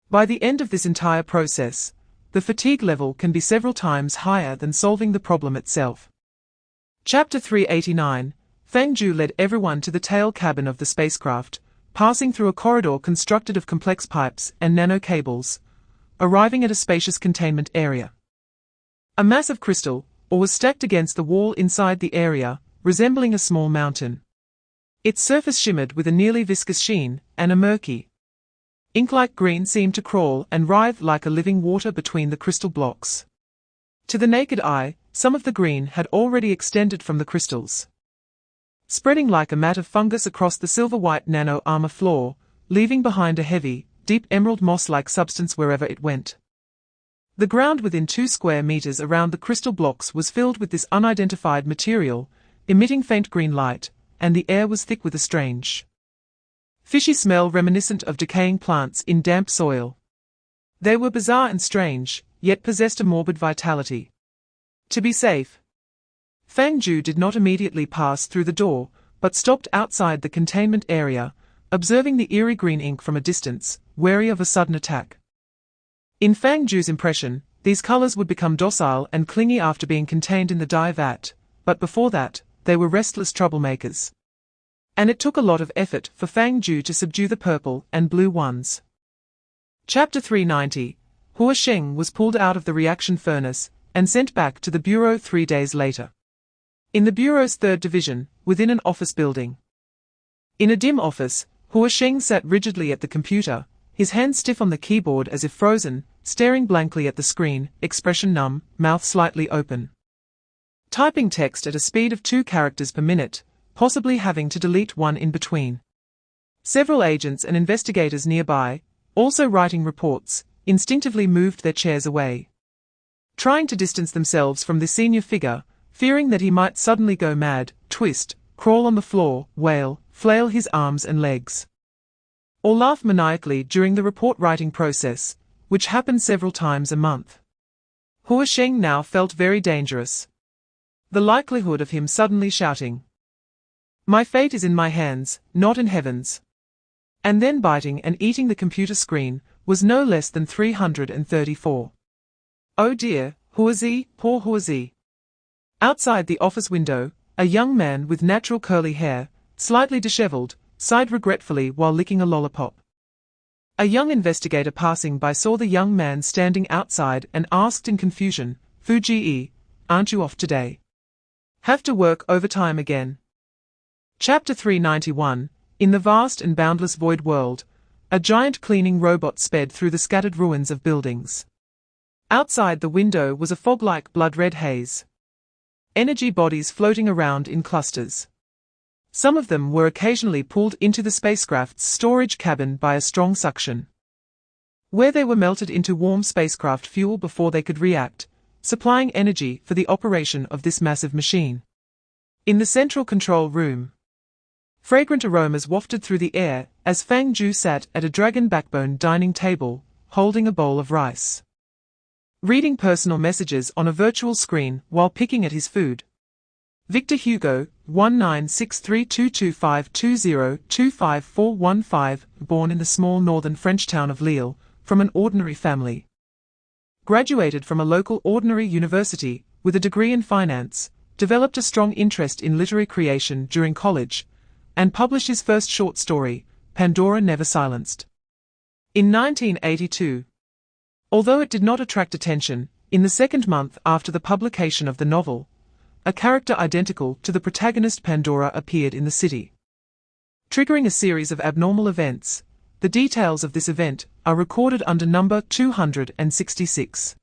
By the end of this entire process, the fatigue level can be several times higher than solving the problem itself. Chapter 389. Fang Jiu led everyone to the tail cabin of the spacecraft, passing through a corridor constructed of complex pipes and nano cables, arriving at a spacious containment area. A massive crystal ore was stacked against the wall inside the area, resembling a small mountain. Its surface shimmered with a nearly viscous sheen, and a murky, ink-like green seemed to crawl and writhe like a living water between the crystal blocks. To the naked eye, some of the green had already extended from the crystals, spreading like a mat of fungus across the silver-white nano-armor floor, leaving behind a heavy, deep emerald moss-like substance wherever it went. The ground within 2 square meters around the crystal blocks was filled with this unidentified material, emitting faint green light, and the air was thick with a strange, fishy smell reminiscent of decaying plants in damp soil. They were bizarre and strange, yet possessed a morbid vitality. To be safe, Fang Jiu did not immediately pass through the door, but stopped outside the containment area, observing the eerie green ink from a distance, wary of a sudden attack. In Fang Jiu's impression, these colors would become docile and clingy after being contained in the dye vat, but before that, they were restless troublemakers. And it took a lot of effort for Fang Jiu to subdue the purple and blue ones. Chapter 390. Hua Sheng was pulled out of the reaction furnace and sent back to the Bureau 3 days later. In the Bureau's 3rd division, within an office building. In a dim office, Hua Sheng sat rigidly at the computer, his hands stiff on the keyboard as if frozen, staring blankly at the screen, expression numb, mouth slightly open. Typing text at a speed of 2 characters per minute, possibly having to delete one in between. Several agents and investigators nearby, also writing reports, instinctively moved their chairs away, trying to distance themselves from the senior figure, fearing that he might suddenly go mad, twist, crawl on the floor, wail, flail his arms and legs, or laugh maniacally during the report-writing process, which happened several times a month. Hua Sheng now felt very dangerous. The likelihood of him suddenly shouting, "My fate is in my hands, not in heaven's," and then biting and eating the computer screen, was no less than 334. Oh dear, Huazi, poor Huazi. Outside the office window, a young man with natural curly hair, slightly disheveled, sighed regretfully while licking a lollipop. A young investigator passing by saw the young man standing outside and asked in confusion, "Fuji, aren't you off today? Have to work overtime again?" Chapter 391. In the vast and boundless void world, a giant cleaning robot sped through the scattered ruins of buildings. Outside the window was a fog-like blood-red haze. Energy bodies floating around in clusters. Some of them were occasionally pulled into the spacecraft's storage cabin by a strong suction. where they were melted into warm spacecraft fuel before they could react, supplying energy for the operation of this massive machine. In the central control room, fragrant aromas wafted through the air as Fang Jiu sat at a dragon backbone dining table, holding a bowl of rice, reading personal messages on a virtual screen while picking at his food. Victor Hugo, 1963222520-25415, born in the small northern French town of Lille, from an ordinary family. Graduated from a local ordinary university with a degree in finance, developed a strong interest in literary creation during college, and published his first short story, Pandora Never Silenced, in 1982. Although it did not attract attention, in the second month after the publication of the novel, a character identical to the protagonist Pandora appeared in the city, triggering a series of abnormal events. The details of this event are recorded under number 266.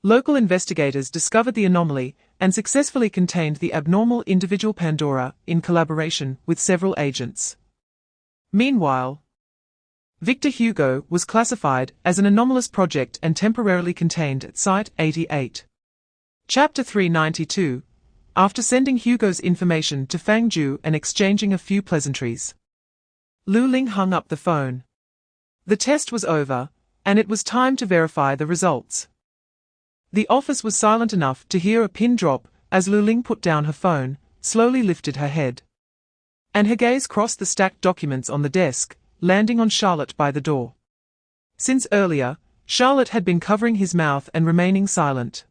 Local investigators discovered the anomaly and successfully contained the abnormal individual Pandora in collaboration with several agents. Meanwhile, Victor Hugo was classified as an anomalous project and temporarily contained at Site 88. Chapter 392. After sending Hugo's information to Fang Jiu and exchanging a few pleasantries, Lu Ling hung up the phone. The test was over, and it was time to verify the results. The office was silent enough to hear a pin drop as Lu Ling put down her phone, slowly lifted her head, and her gaze crossed the stacked documents on the desk, landing on Charlotte by the door. Since earlier, Charlotte had been covering his mouth and remaining silent,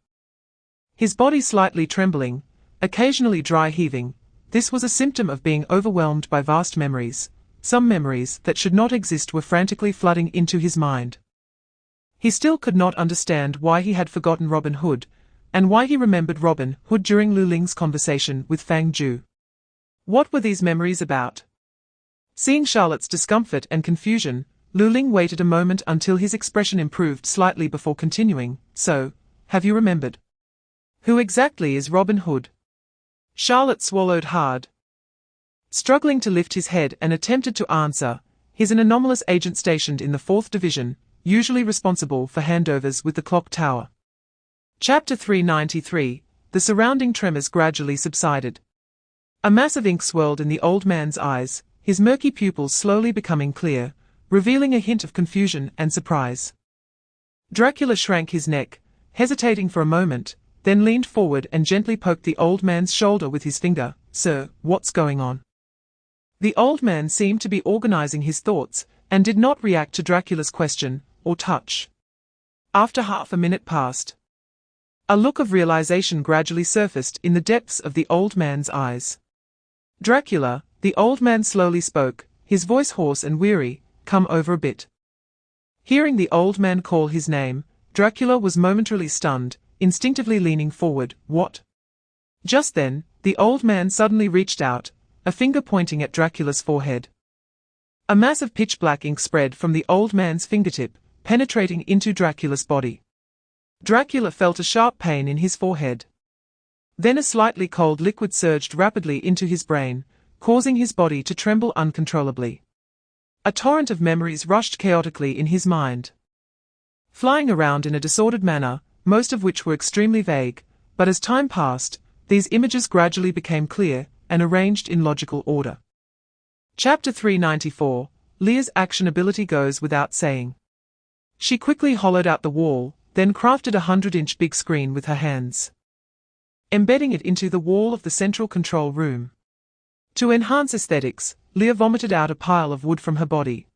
his body slightly trembling, occasionally dry heaving. This was a symptom of being overwhelmed by vast memories. Some memories that should not exist were frantically flooding into his mind. He still could not understand why he had forgotten Robin Hood, and why he remembered Robin Hood during Lu Ling's conversation with Fang Jiu. What were these memories about? Seeing Charlotte's discomfort and confusion, Lu Ling waited a moment until his expression improved slightly before continuing. So, have you remembered? Who exactly is Robin Hood? Charlotte swallowed hard, struggling to lift his head, and attempted to answer. He's an anomalous agent stationed in the 4th Division, usually responsible for handovers with the clock tower. Chapter 393. The surrounding tremors gradually subsided. A mass of ink swirled in the old man's eyes, his murky pupils slowly becoming clear, revealing a hint of confusion and surprise. Dracula shrank his neck, hesitating for a moment, then leaned forward and gently poked the old man's shoulder with his finger. Sir, what's going on? The old man seemed to be organizing his thoughts, and did not react to Dracula's question or touch. After half a minute passed, a look of realization gradually surfaced in the depths of the old man's eyes. Dracula, the old man slowly spoke, his voice hoarse and weary. Come over a bit. Hearing the old man call his name, Dracula was momentarily stunned, instinctively leaning forward. What? Just then, the old man suddenly reached out, a finger pointing at Dracula's forehead. A mass of pitch-black ink spread from the old man's fingertip, penetrating into Dracula's body. Dracula felt a sharp pain in his forehead. Then a slightly cold liquid surged rapidly into his brain, causing his body to tremble uncontrollably. A torrent of memories rushed chaotically in his mind, flying around in a disordered manner, most of which were extremely vague, but as time passed, these images gradually became clear and arranged in logical order. Chapter 394. Leah's action ability goes without saying. She quickly hollowed out the wall, then crafted a 100-inch big screen with her hands, embedding it into the wall of the central control room. To enhance aesthetics, Leah vomited out a pile of wood from her body,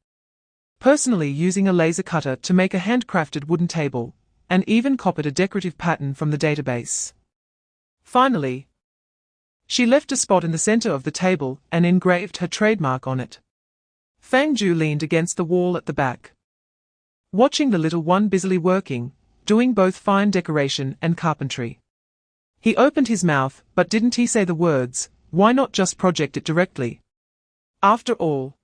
personally using a laser cutter to make a handcrafted wooden table, and even copied a decorative pattern from the database. Finally, she left a spot in the center of the table and engraved her trademark on it. Fang Jiu leaned against the wall at the back, watching the little one busily working, doing both fine decoration and carpentry. He opened his mouth, but didn't he say the words, why not just project it directly? After all,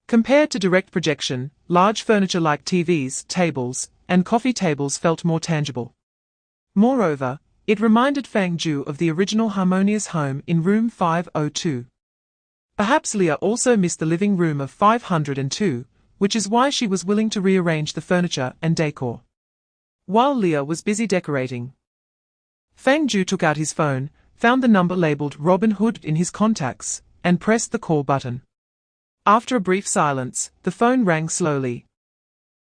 compared to direct projection, large furniture like TVs, tables, and coffee tables felt more tangible. Moreover, it reminded Fang Jiu of the original harmonious home in room 502. Perhaps Leah also missed the living room of 502, which is why she was willing to rearrange the furniture and decor. While Leah was busy decorating, Fang Jiu took out his phone, found the number labeled Robin Hood in his contacts, and pressed the call button. After a brief silence, the phone rang slowly,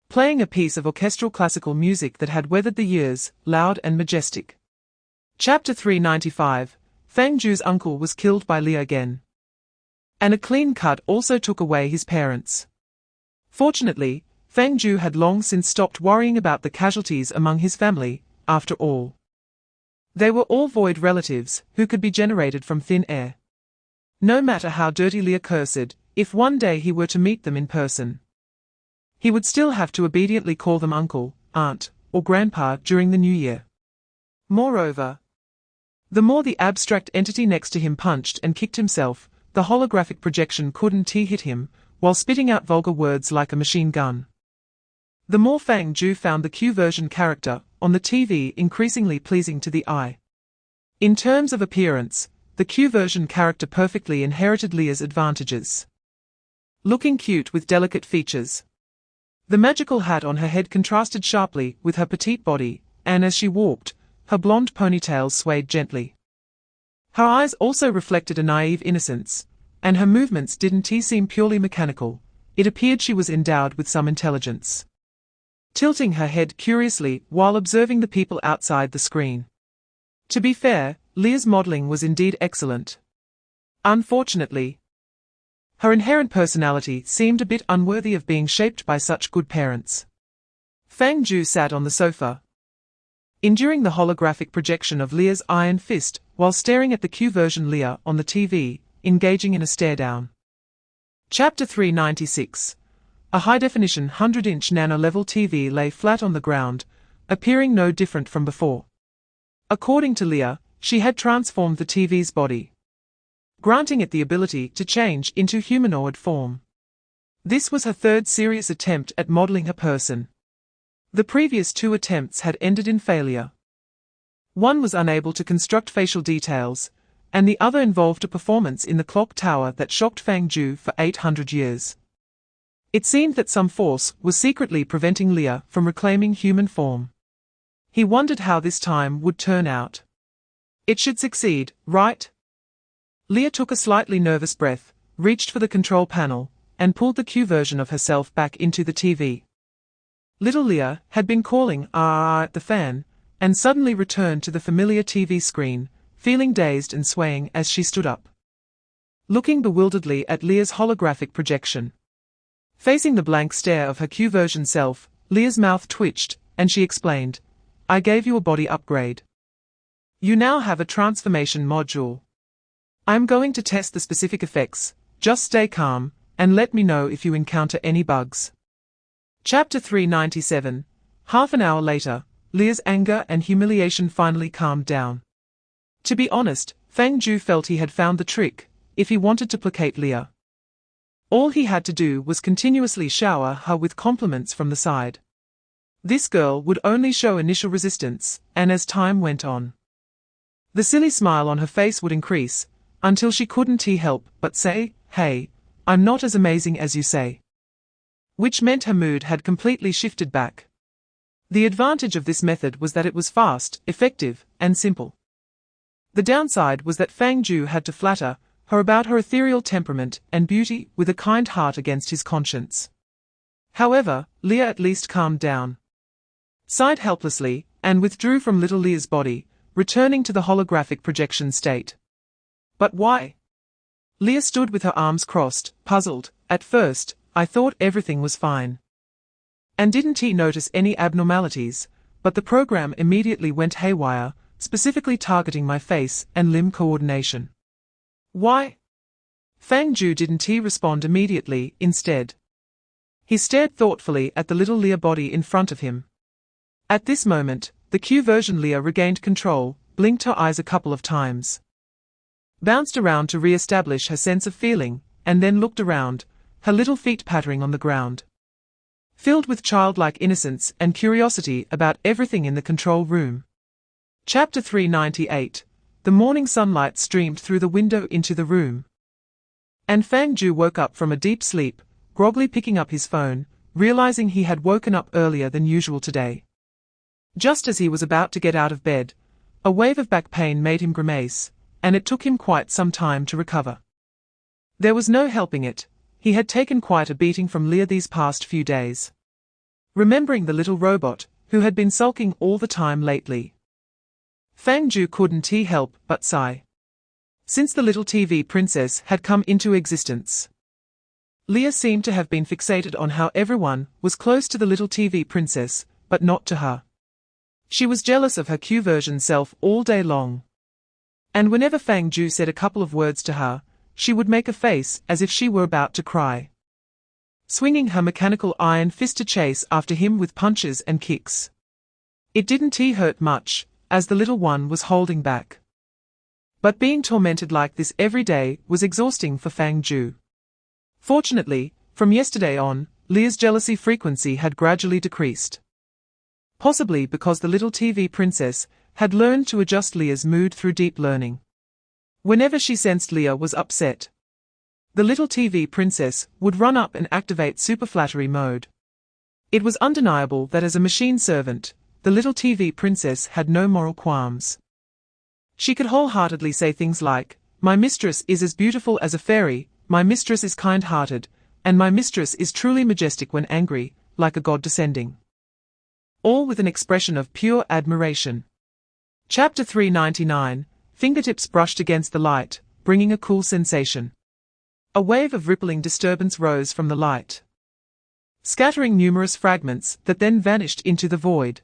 playing a piece of orchestral classical music that had weathered the years, loud and majestic. Chapter 395, Fang Jiu's uncle was killed by Leah again. And a clean cut also took away his parents. Fortunately, Fang Jiu had long since stopped worrying about the casualties among his family, after all. They were all void relatives, who could be generated from thin air. No matter how dirty Leah cursed, if one day he were to meet them in person, he would still have to obediently call them uncle, aunt, or grandpa during the new year. Moreover, the more the abstract entity next to him punched and kicked himself, the holographic projection couldn't hit him, while spitting out vulgar words like a machine gun. The more Fang Jiu found the Q-version character on the TV increasingly pleasing to the eye. In terms of appearance, the Q-version character perfectly inherited Leah's advantages. Looking cute with delicate features. The magical hat on her head contrasted sharply with her petite body, and as she walked, her blonde ponytail swayed gently. Her eyes also reflected a naive innocence, and her movements didn't seem purely mechanical. It appeared she was endowed with some intelligence. Tilting her head curiously while observing the people outside the screen. To be fair, Leah's modeling was indeed excellent. Unfortunately, her inherent personality seemed a bit unworthy of being shaped by such good parents. Fang Jiu sat on the sofa, enduring the holographic projection of Leah's iron fist while staring at the Q-version Leah on the TV, engaging in a stare-down. Chapter 396. A high-definition 100-inch nano-level TV lay flat on the ground, appearing no different from before. According to Leah, she had transformed the TV's body, granting it the ability to change into humanoid form. This was her third serious attempt at modeling a person. The previous two attempts had ended in failure. One was unable to construct facial details, and the other involved a performance in the clock tower that shocked Fang Jiu for 800 years. It seemed that some force was secretly preventing Leah from reclaiming human form. He wondered how this time would turn out. It should succeed, right? Leah took a slightly nervous breath, reached for the control panel, and pulled the Q version of herself back into the TV. Little Leah had been calling at the fan, and suddenly returned to the familiar TV screen, feeling dazed and swaying as she stood up, looking bewilderedly at Leah's holographic projection. Facing the blank stare of her Q-version self, Leah's mouth twitched, and she explained, "I gave you a body upgrade. You now have a transformation module. I'm going to test the specific effects. Just stay calm, and let me know if you encounter any bugs." Chapter 397. Half an hour later, Leah's anger and humiliation finally calmed down. To be honest, Fang Jiu felt he had found the trick, if he wanted to placate Leah. All he had to do was continuously shower her with compliments from the side. This girl would only show initial resistance, and as time went on, the silly smile on her face would increase, until she couldn't help but say, "Hey, I'm not as amazing as you say." Which meant her mood had completely shifted back. The advantage of this method was that it was fast, effective, and simple. The downside was that Fang Jiu had to flatter her about her ethereal temperament and beauty with a kind heart against his conscience. However, Leah at least calmed down, sighed helplessly, and withdrew from little Leah's body, returning to the holographic projection state. But why? Leah stood with her arms crossed, puzzled. "At first, I thought everything was fine. And didn't notice any abnormalities, but the program immediately went haywire, specifically targeting my face and limb coordination." "Why?" Fang Jiu didn't respond immediately. Instead, he stared thoughtfully at the little Leah body in front of him. At this moment, the Q-version Leah regained control, blinked her eyes a couple of times, bounced around to re-establish her sense of feeling, and then looked around, her little feet pattering on the ground, filled with childlike innocence and curiosity about everything in the control room. Chapter 398. The morning sunlight streamed through the window into the room, and Fang Jiu woke up from a deep sleep, groggily picking up his phone, realizing he had woken up earlier than usual today. Just as he was about to get out of bed, a wave of back pain made him grimace, and it took him quite some time to recover. There was no helping it, he had taken quite a beating from Leah these past few days. Remembering the little robot, who had been sulking all the time lately, Fang Jiu couldn't help but sigh. Since the little TV princess had come into existence, Leah seemed to have been fixated on how everyone was close to the little TV princess, but not to her. She was jealous of her Q-version self all day long. And whenever Fang Jiu said a couple of words to her, she would make a face as if she were about to cry, swinging her mechanical iron fist to chase after him with punches and kicks. It didn't hurt much, as the little one was holding back. But being tormented like this every day was exhausting for Fang Jiu. Fortunately, from yesterday on, Leah's jealousy frequency had gradually decreased. Possibly because the little TV princess had learned to adjust Leah's mood through deep learning. Whenever she sensed Leah was upset, the little TV princess would run up and activate super flattery mode. It was undeniable that as a machine servant, the little TV princess had no moral qualms. She could wholeheartedly say things like, "My mistress is as beautiful as a fairy, my mistress is kind-hearted, and my mistress is truly majestic when angry, like a god descending." All with an expression of pure admiration. Chapter 399, Fingertips brushed against the light, bringing a cool sensation. A wave of rippling disturbance rose from the light, scattering numerous fragments that then vanished into the void.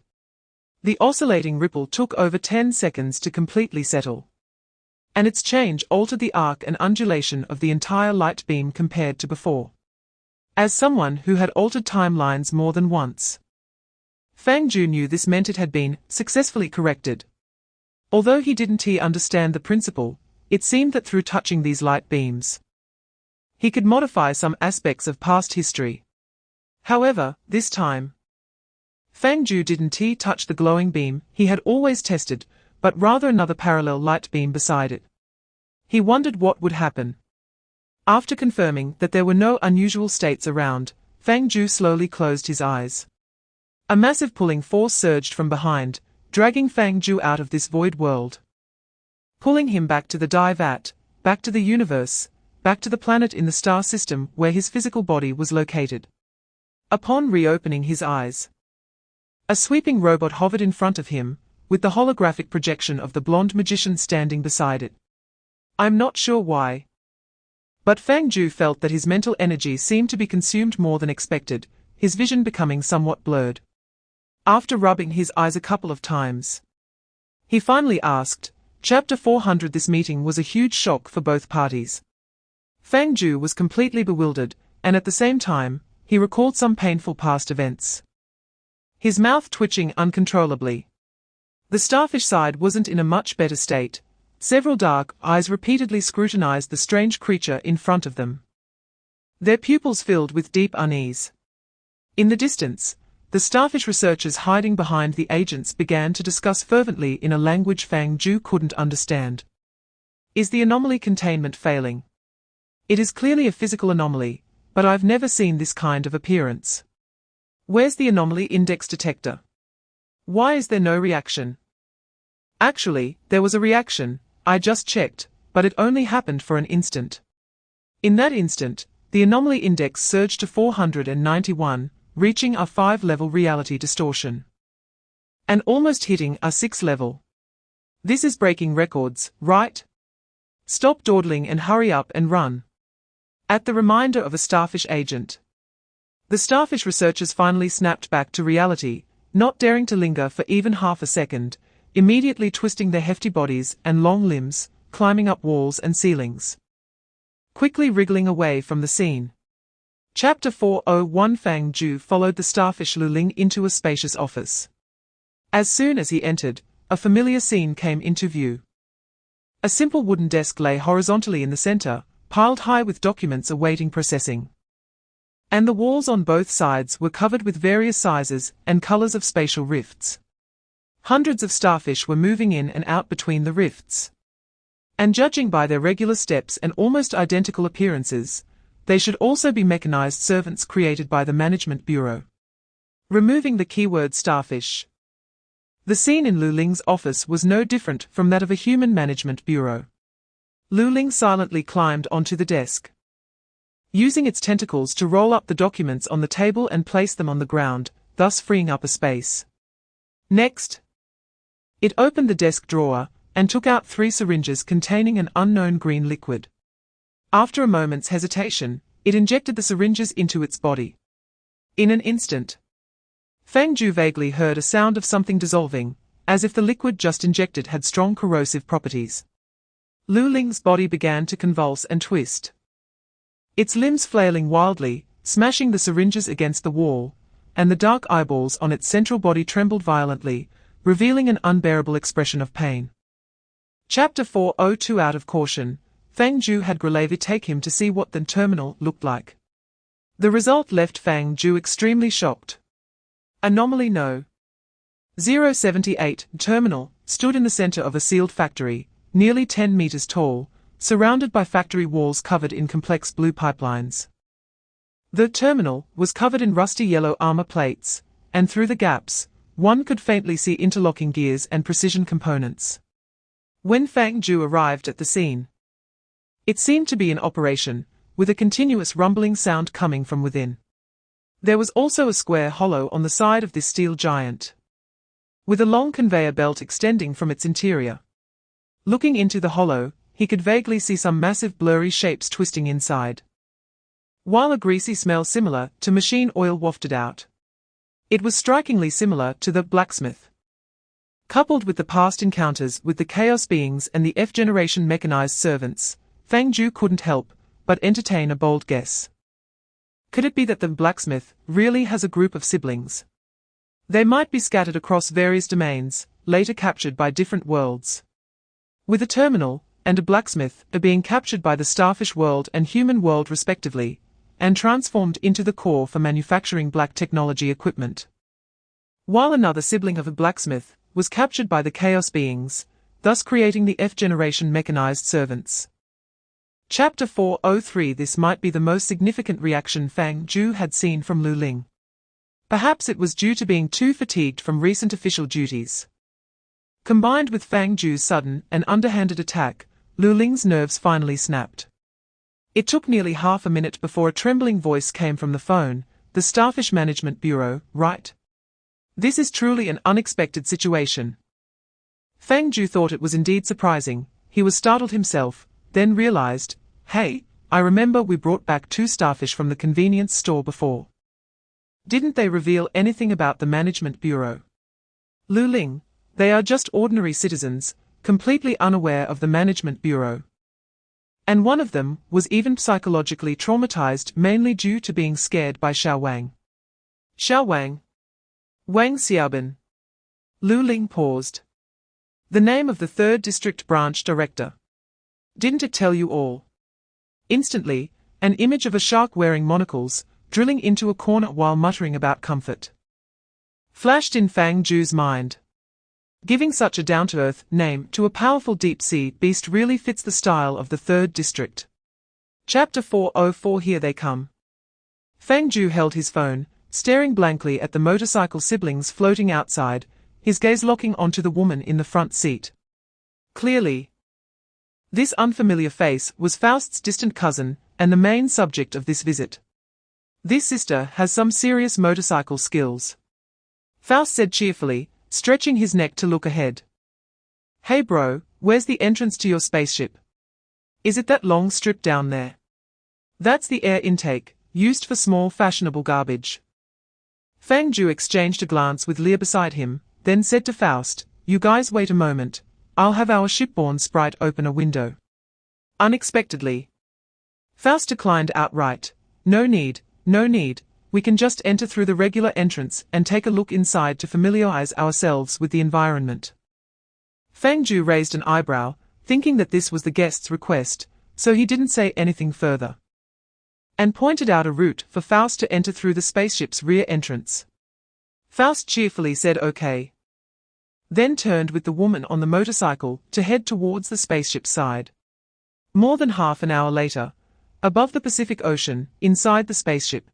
The oscillating ripple took over 10 seconds to completely settle, and its change altered the arc and undulation of the entire light beam compared to before. As someone who had altered timelines more than once, Fang Jiu knew this meant it had been successfully corrected. Although he didn't understand the principle, it seemed that through touching these light beams, he could modify some aspects of past history. However, this time, Fang Jiu didn't touch the glowing beam he had always tested, but rather another parallel light beam beside it. He wondered what would happen. After confirming that there were no unusual states around, Fang Jiu slowly closed his eyes. A massive pulling force surged from behind, dragging Fang Jiu out of this void world, pulling him back to the dye vat, back to the universe, back to the planet in the star system where his physical body was located. Upon reopening his eyes, a sweeping robot hovered in front of him, with the holographic projection of the blonde magician standing beside it. I'm not sure why, but Fang Jiu felt that his mental energy seemed to be consumed more than expected, his vision becoming somewhat blurred. After rubbing his eyes a couple of times, he finally asked, Chapter 400. This meeting was a huge shock for both parties. Fang Jiu was completely bewildered, and at the same time, he recalled some painful past events, his mouth twitching uncontrollably. The starfish side wasn't in a much better state. Several dark eyes repeatedly scrutinized the strange creature in front of them, their pupils filled with deep unease. In the distance, the starfish researchers hiding behind the agents began to discuss fervently in a language Fang Jiu couldn't understand. Is the anomaly containment failing? It is clearly a physical anomaly, but I've never seen this kind of appearance. Where's the anomaly index detector? Why is there no reaction? Actually, there was a reaction, I just checked, but it only happened for an instant. In that instant, the anomaly index surged to 491, reaching a 5-level reality distortion, and almost hitting a 6 level. This is breaking records, right? Stop dawdling and hurry up and run. At the reminder of a starfish agent, the starfish researchers finally snapped back to reality, not daring to linger for even half a second, immediately twisting their hefty bodies and long limbs, climbing up walls and ceilings, quickly wriggling away from the scene. Chapter 401. Fang Jiu followed the starfish Luling into a spacious office. As soon as he entered, a familiar scene came into view. A simple wooden desk lay horizontally in the center, piled high with documents awaiting processing. And the walls on both sides were covered with various sizes and colors of spatial rifts. Hundreds of starfish were moving in and out between the rifts, and judging by their regular steps and almost identical appearances, they should also be mechanized servants created by the Management Bureau. Removing the keyword starfish. The scene in Lu Ling's office was no different from that of a human management bureau. Lu Ling silently climbed onto the desk, using its tentacles to roll up the documents on the table and place them on the ground, thus freeing up a space. Next, it opened the desk drawer and took out 3 syringes containing an unknown green liquid. After a moment's hesitation, it injected the syringes into its body. In an instant, Fang Jiu vaguely heard a sound of something dissolving, as if the liquid just injected had strong corrosive properties. Lu Ling's body began to convulse and twist, its limbs flailing wildly, smashing the syringes against the wall, and the dark eyeballs on its central body trembled violently, revealing an unbearable expression of pain. Chapter 402. Out of caution, Fang Jiu had Grelevy take him to see what the terminal looked like. The result left Fang Jiu extremely shocked. Anomaly No. 078 terminal stood in the center of a sealed factory, nearly 10 meters tall, surrounded by factory walls covered in complex blue pipelines. The terminal was covered in rusty yellow armor plates, and through the gaps, one could faintly see interlocking gears and precision components. When Fang Jiu arrived at the scene, it seemed to be in operation, with a continuous rumbling sound coming from within. There was also a square hollow on the side of this steel giant, with a long conveyor belt extending from its interior. Looking into the hollow, he could vaguely see some massive blurry shapes twisting inside, while a greasy smell similar to machine oil wafted out. It was strikingly similar to the blacksmith. Coupled with the past encounters with the chaos beings and the F-generation mechanized servants, Fang Jiu couldn't help but entertain a bold guess. Could it be that the blacksmith really has a group of siblings? They might be scattered across various domains, later captured by different worlds. With a terminal and a blacksmith are being captured by the starfish world and human world respectively, and transformed into the core for manufacturing black technology equipment. While another sibling of a blacksmith was captured by the chaos beings, thus creating the F-generation mechanized servants. Chapter 403. This might be the most significant reaction Fang Jiu had seen from Lu Ling. Perhaps it was due to being too fatigued from recent official duties. Combined with Fang Jiu's sudden and underhanded attack, Lu Ling's nerves finally snapped. It took nearly half a minute before a trembling voice came from the phone. The Starfish Management Bureau, right? This is truly an unexpected situation. Fang Jiu thought it was indeed surprising. He was startled himself, then realized, hey, I remember we brought back 2 starfish from the convenience store before. Didn't they reveal anything about the Management Bureau? Lu Ling, they are just ordinary citizens, completely unaware of the Management Bureau. And one of them was even psychologically traumatized, mainly due to being scared by Xiao Wang. Xiao Wang? Wang Xiaobin. Lu Ling paused. The name of the 3rd District Branch Director. Didn't it tell you all? Instantly, an image of a shark wearing monocles, drilling into a corner while muttering about comfort, flashed in Fang Jiu's mind. Giving such a down-to-earth name to a powerful deep-sea beast really fits the style of the 3rd District. Chapter 404. Here they come. Fang Jiu held his phone, staring blankly at the motorcycle siblings floating outside, his gaze locking onto the woman in the front seat. Clearly, this unfamiliar face was Faust's distant cousin, and the main subject of this visit. This sister has some serious motorcycle skills, Faust said cheerfully, stretching his neck to look ahead. Hey bro, where's the entrance to your spaceship? Is it that long strip down there? That's the air intake, used for small fashionable garbage. Fang Jiu exchanged a glance with Leah beside him, then said to Faust, you guys wait a moment, I'll have our shipborne sprite open a window. Unexpectedly, Faust declined outright. No need, we can just enter through the regular entrance and take a look inside to familiarize ourselves with the environment. Fang Jiu raised an eyebrow, thinking that this was the guest's request, so he didn't say anything further, and pointed out a route for Faust to enter through the spaceship's rear entrance. Faust cheerfully said okay, then turned with the woman on the motorcycle to head towards the spaceship's side. More than half an hour later, above the Pacific Ocean, inside the spaceship.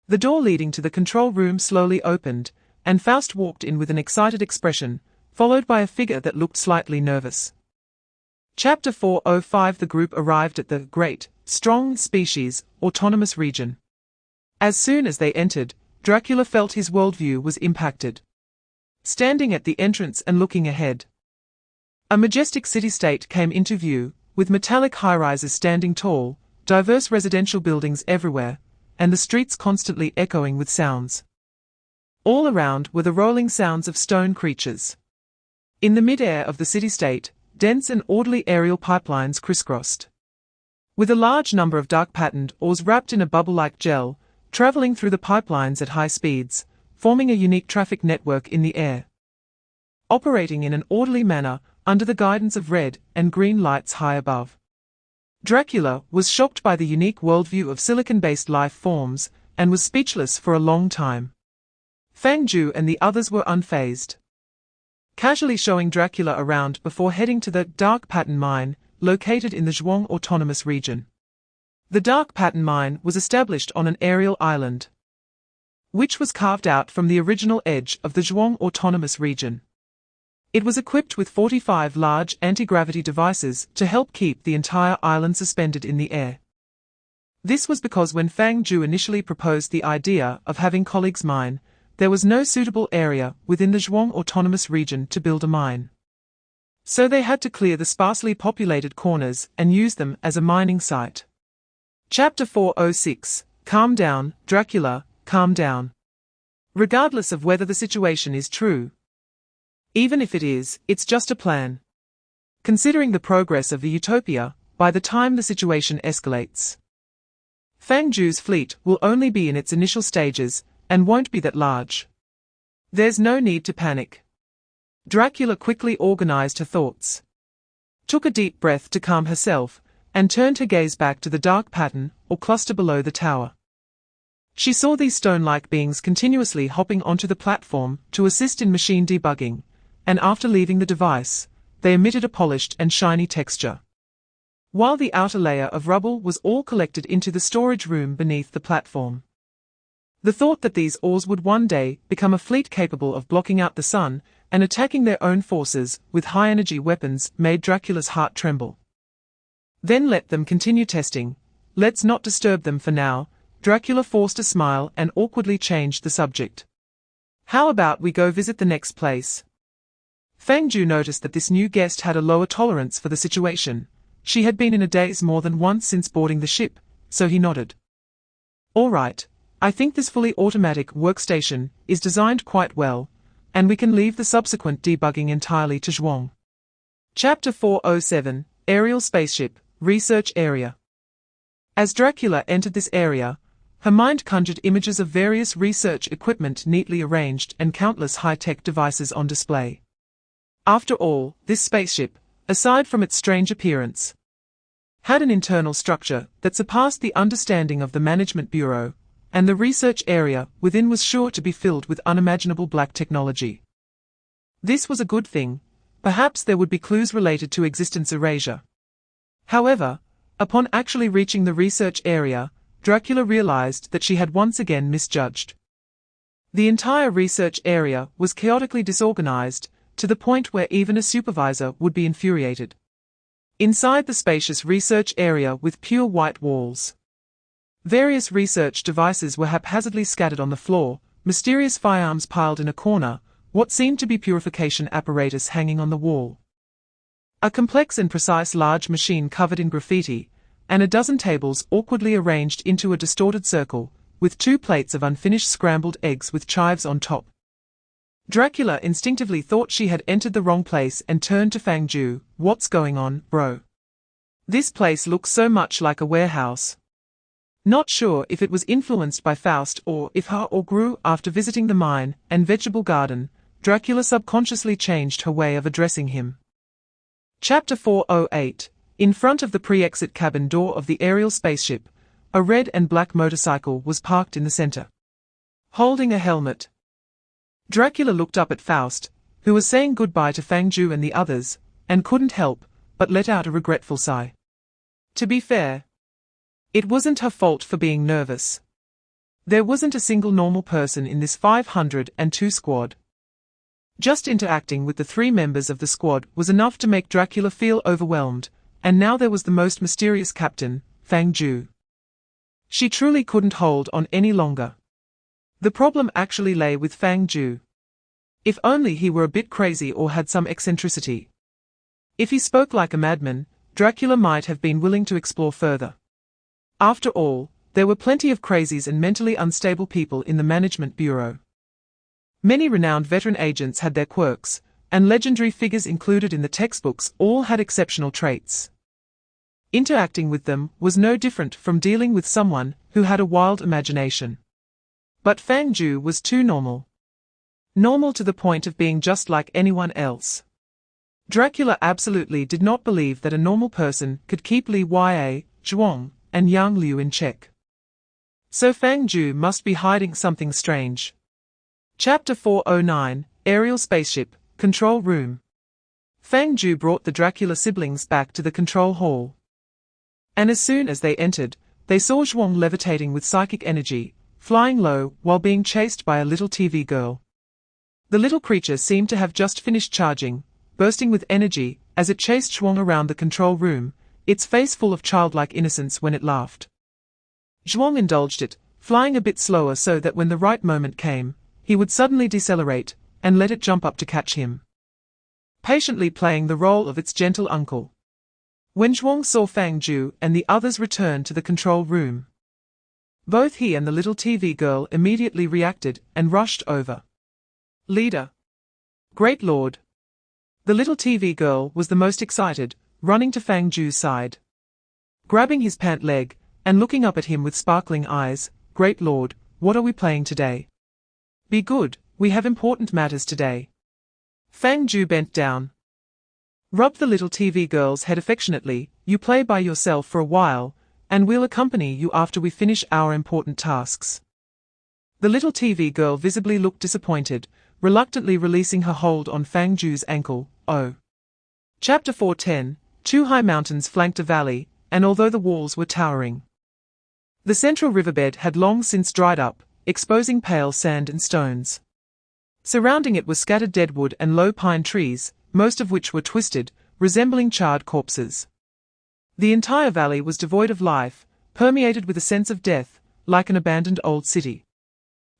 The door leading to the control room slowly opened, and Faust walked in with an excited expression, followed by a figure that looked slightly nervous. Chapter 405. The group arrived at the Great, Strong Species, Autonomous Region. As soon as they entered, Dracula felt his worldview was impacted. Standing at the entrance and looking ahead, a majestic city-state came into view, with metallic high-rises standing tall, diverse residential buildings everywhere, and the streets constantly echoing with sounds. All around were the rolling sounds of stone creatures. In the mid-air of the city-state, dense and orderly aerial pipelines crisscrossed, with a large number of dark-patterned oars wrapped in a bubble-like gel, traveling through the pipelines at high speeds, forming a unique traffic network in the air. Operating in an orderly manner, under the guidance of red and green lights high above. Dracula was shocked by the unique worldview of silicon-based life forms, and was speechless for a long time. Fang Jiu and the others were unfazed, casually showing Dracula around before heading to the Dark Pattern Mine, located in the Zhuang Autonomous Region. The Dark Pattern Mine was established on an aerial island, which was carved out from the original edge of the Zhuang Autonomous Region. It was equipped with 45 large anti-gravity devices to help keep the entire island suspended in the air. This was because when Fang Jiu initially proposed the idea of having colleagues mine, there was no suitable area within the Zhuang Autonomous Region to build a mine. So they had to clear the sparsely populated corners and use them as a mining site. Chapter 406. Calm down, Dracula, calm down. Regardless of whether the situation is true, even if it is, it's just a plan. Considering the progress of the utopia, by the time the situation escalates, Fang Jiu's fleet will only be in its initial stages, and won't be that large. There's no need to panic. Dracula quickly organized her thoughts, took a deep breath to calm herself, and turned her gaze back to the dark pattern, or cluster below the tower. She saw these stone-like beings continuously hopping onto the platform to assist in machine debugging, and after leaving the device, they emitted a polished and shiny texture, while the outer layer of rubble was all collected into the storage room beneath the platform. The thought that these ores would one day become a fleet capable of blocking out the sun and attacking their own forces with high-energy weapons made Dracula's heart tremble. Then let them continue testing. Let's not disturb them for now. Dracula forced a smile and awkwardly changed the subject. How about we go visit the next place? Fang Jiu noticed that this new guest had a lower tolerance for the situation. She had been in a daze more than once since boarding the ship, so he nodded. All right, I think this fully automatic workstation is designed quite well, and we can leave the subsequent debugging entirely to Zhuang. Chapter 407. Aerial Spaceship, Research Area. As Dracula entered this area, her mind conjured images of various research equipment neatly arranged and countless high-tech devices on display. After all, this spaceship, aside from its strange appearance, had an internal structure that surpassed the understanding of the Management Bureau, and the research area within was sure to be filled with unimaginable black technology. This was a good thing. Perhaps there would be clues related to existence erasure. However, upon actually reaching the research area, Dracula realized that she had once again misjudged. The entire research area was chaotically disorganized, to the point where even a supervisor would be infuriated. Inside the spacious research area with pure white walls, various research devices were haphazardly scattered on the floor, mysterious firearms piled in a corner, what seemed to be purification apparatus hanging on the wall, a complex and precise large machine covered in graffiti, and a dozen tables awkwardly arranged into a distorted circle, with 2 plates of unfinished scrambled eggs with chives on top. Dracula instinctively thought she had entered the wrong place and turned to Fang Jiu. What's going on, bro? This place looks so much like a warehouse. Not sure if it was influenced by Faust or if her or grew after visiting the mine and vegetable garden, Dracula subconsciously changed her way of addressing him. Chapter 408. In front of the pre-exit cabin door of the aerial spaceship, a red and black motorcycle was parked in the center, holding a helmet. Dracula looked up at Faust, who was saying goodbye to Fang Jiu and the others, and couldn't help but let out a regretful sigh. To be fair, It wasn't her fault for being nervous. There wasn't a single normal person in this 502 squad. Just interacting with the 3 members of the squad was enough to make Dracula feel overwhelmed, and now there was the most mysterious captain, Fang Jiu. She truly couldn't hold on any longer. The problem actually lay with Fang Jiu. If only he were a bit crazy or had some eccentricity. If he spoke like a madman, Dracula might have been willing to explore further. After all, there were plenty of crazies and mentally unstable people in the management bureau. Many renowned veteran agents had their quirks, and legendary figures included in the textbooks all had exceptional traits. Interacting with them was no different from dealing with someone who had a wild imagination. But Fang Jiu was too normal. Normal to the point of being just like anyone else. Dracula absolutely did not believe that a normal person could keep Li Ya, Zhuang, and Yang Liu in check. So Fang Jiu must be hiding something strange. Chapter 409, Aerial Spaceship, Control Room. Fang Jiu brought the Dracula siblings back to the control hall. And as soon as they entered, they saw Zhuang levitating with psychic energy, flying low while being chased by a little TV girl. The little creature seemed to have just finished charging, bursting with energy, as it chased Zhuang around the control room, its face full of childlike innocence when it laughed. Zhuang indulged it, flying a bit slower so that when the right moment came, he would suddenly decelerate, and let it jump up to catch him. Patiently playing the role of its gentle uncle. When Zhuang saw Fang Jiu and the others return to the control room, both he and the little TV girl immediately reacted and rushed over. Leader. Great Lord. The little TV girl was the most excited, running to Fang Jiu's side. Grabbing his pant leg, and looking up at him with sparkling eyes, Great Lord, what are we playing today? Be good, we have important matters today. Fang Jiu bent down. Rubbed the little TV girl's head affectionately. You play by yourself for a while, and we'll accompany you after we finish our important tasks. The little TV girl visibly looked disappointed, reluctantly releasing her hold on Fang Jiu's ankle. Oh. Chapter 410, 2 high mountains flanked a valley, and although the walls were towering, the central riverbed had long since dried up, exposing pale sand and stones. Surrounding it was scattered deadwood and low pine trees, most of which were twisted, resembling charred corpses. The entire valley was devoid of life, permeated with a sense of death, like an abandoned old city.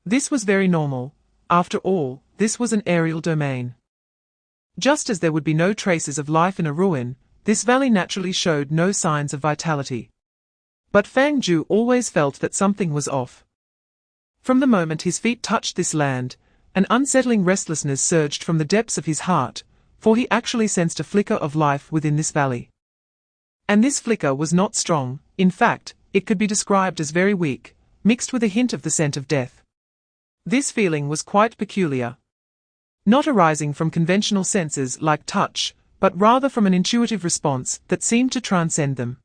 This was very normal. After all, this was an aerial domain. Just as there would be no traces of life in a ruin, this valley naturally showed no signs of vitality. But Fang Jiu always felt that something was off. From the moment his feet touched this land, an unsettling restlessness surged from the depths of his heart, for he actually sensed a flicker of life within this valley. And this flicker was not strong. In fact, it could be described as very weak, mixed with a hint of the scent of death. This feeling was quite peculiar. Not arising from conventional senses like touch, but rather from an intuitive response that seemed to transcend them.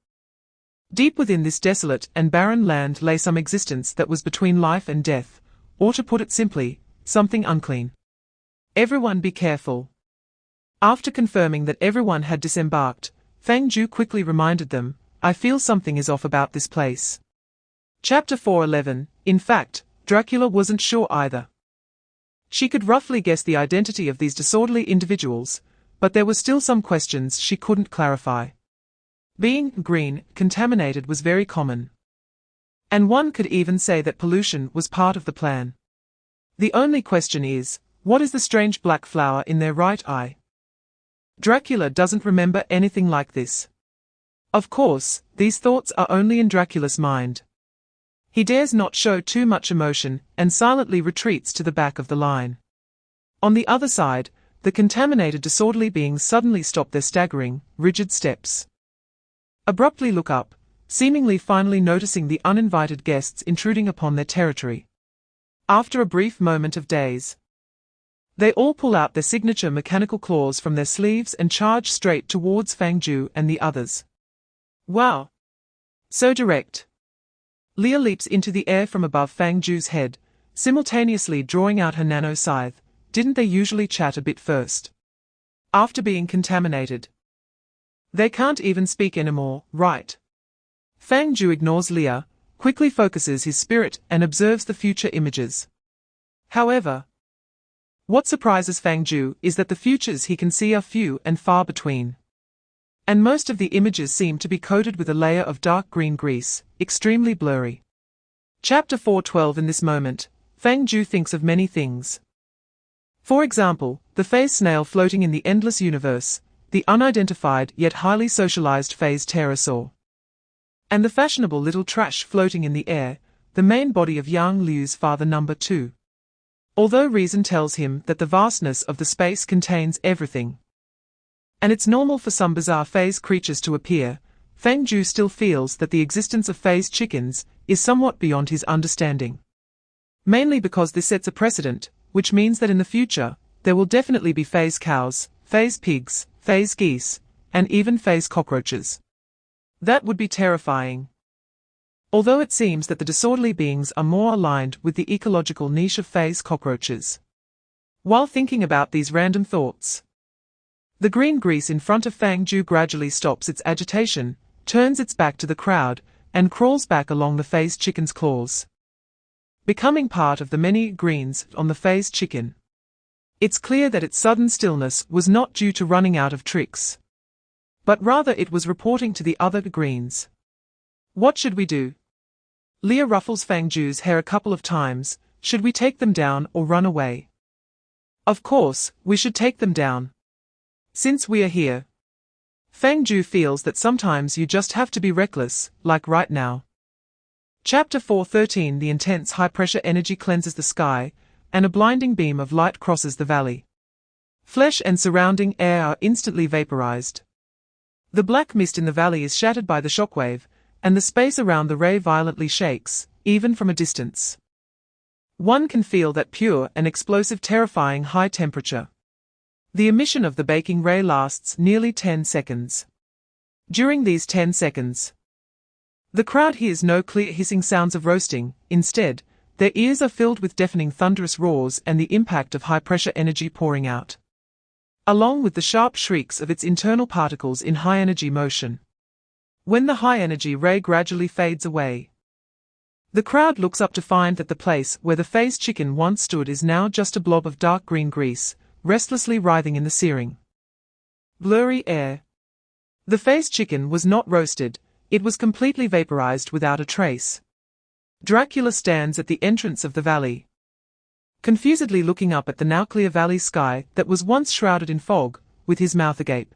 Deep within this desolate and barren land lay some existence that was between life and death, or to put it simply, something unclean. Everyone be careful. After confirming that everyone had disembarked, Fang Jiu quickly reminded them, I feel something is off about this place. Chapter 411, in fact, Dracula wasn't sure either. She could roughly guess the identity of these disorderly individuals, but there were still some questions she couldn't clarify. Being green, contaminated was very common. And one could even say that pollution was part of the plan. The only question is, what is the strange black flower in their right eye? Dracula doesn't remember anything like this. Of course, these thoughts are only in Dracula's mind. He dares not show too much emotion and silently retreats to the back of the line. On the other side, the contaminated disorderly beings suddenly stop their staggering, rigid steps. Abruptly look up, seemingly finally noticing the uninvited guests intruding upon their territory. After a brief moment of daze, they all pull out their signature mechanical claws from their sleeves and charge straight towards Fang Jiu and the others. Wow! So direct. Leah leaps into the air from above Fang Jiu's head, simultaneously drawing out her nano scythe. Didn't they usually chat a bit first? After being contaminated. They can't even speak anymore, right? Fang Jiu ignores Leah, quickly focuses his spirit and observes the future images. However, what surprises Fang Jiu is that the futures he can see are few and far between. And most of the images seem to be coated with a layer of dark green grease, extremely blurry. Chapter 4:12. In this moment, Fang Jiu thinks of many things. For example, the phase snail floating in the endless universe, the unidentified yet highly socialized phase pterosaur, and the fashionable little trash floating in the air, the main body of Yang Liu's father number 2. Although reason tells him that the vastness of the space contains everything, and it's normal for some bizarre phase creatures to appear, Fang Jiu still feels that the existence of phase chickens is somewhat beyond his understanding. Mainly because this sets a precedent, which means that in the future, there will definitely be phase cows, phase pigs, phase geese, and even phase cockroaches. That would be terrifying. Although it seems that the disorderly beings are more aligned with the ecological niche of phase cockroaches. While thinking about these random thoughts, the green grease in front of Fang Jiu gradually stops its agitation, turns its back to the crowd, and crawls back along the phase chicken's claws, becoming part of the many greens on the phase chicken. It's clear that its sudden stillness was not due to running out of tricks, but rather it was reporting to the other greens. What should we do? Leah ruffles Fang Jiu's hair a couple of times. Should we take them down or run away? Of course, we should take them down. Since we are here. Fang Jiu feels that sometimes you just have to be reckless, like right now. Chapter 4:13. The intense high-pressure energy cleanses the sky, and a blinding beam of light crosses the valley. Flesh and surrounding air are instantly vaporized. The black mist in the valley is shattered by the shockwave, and the space around the ray violently shakes, even from a distance. One can feel that pure and explosive terrifying high temperature. The emission of the baking ray lasts nearly 10 seconds. During these 10 seconds, the crowd hears no clear hissing sounds of roasting. Instead, their ears are filled with deafening thunderous roars and the impact of high-pressure energy pouring out, along with the sharp shrieks of its internal particles in high-energy motion. When the high-energy ray gradually fades away, the crowd looks up to find that the place where the phase chicken once stood is now just a blob of dark green grease, restlessly writhing in the searing, blurry air. The phase chicken was not roasted, it was completely vaporized without a trace. Dracula stands at the entrance of the valley, confusedly looking up at the now clear valley sky that was once shrouded in fog, with his mouth agape.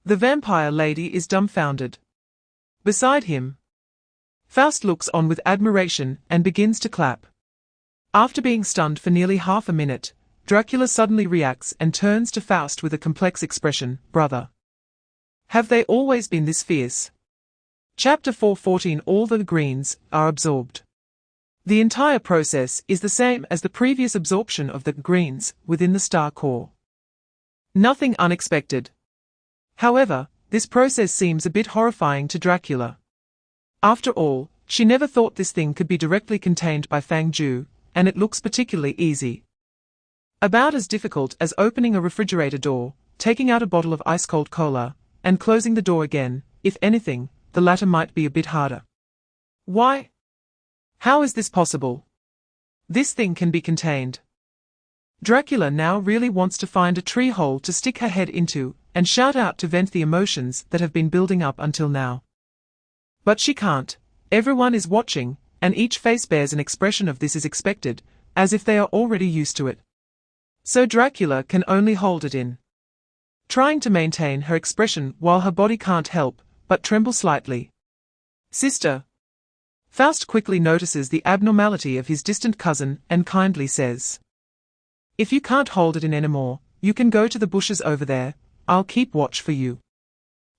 The vampire lady is dumbfounded. Beside him, Faust looks on with admiration and begins to clap. After being stunned for nearly half a minute, Dracula suddenly reacts and turns to Faust with a complex expression. Brother, have they always been this fierce? Chapter 4:14. All the greens are absorbed. The entire process is the same as the previous absorption of the greens within the star core. Nothing unexpected. However, this process seems a bit horrifying to Dracula. After all, she never thought this thing could be directly contained by Fang Jiu, and it looks particularly easy. About as difficult as opening a refrigerator door, taking out a bottle of ice-cold cola, and closing the door again. If anything, the latter might be a bit harder. Why? How is this possible? This thing can be contained. Dracula now really wants to find a tree hole to stick her head into, and shout out to vent the emotions that have been building up until now. But she can't. Everyone is watching, and each face bears an expression of this is expected, as if they are already used to it. So Dracula can only hold it in, trying to maintain her expression while her body can't help but tremble slightly. Sister. Faust quickly notices the abnormality of his distant cousin and kindly says, if you can't hold it in anymore, you can go to the bushes over there, I'll keep watch for you.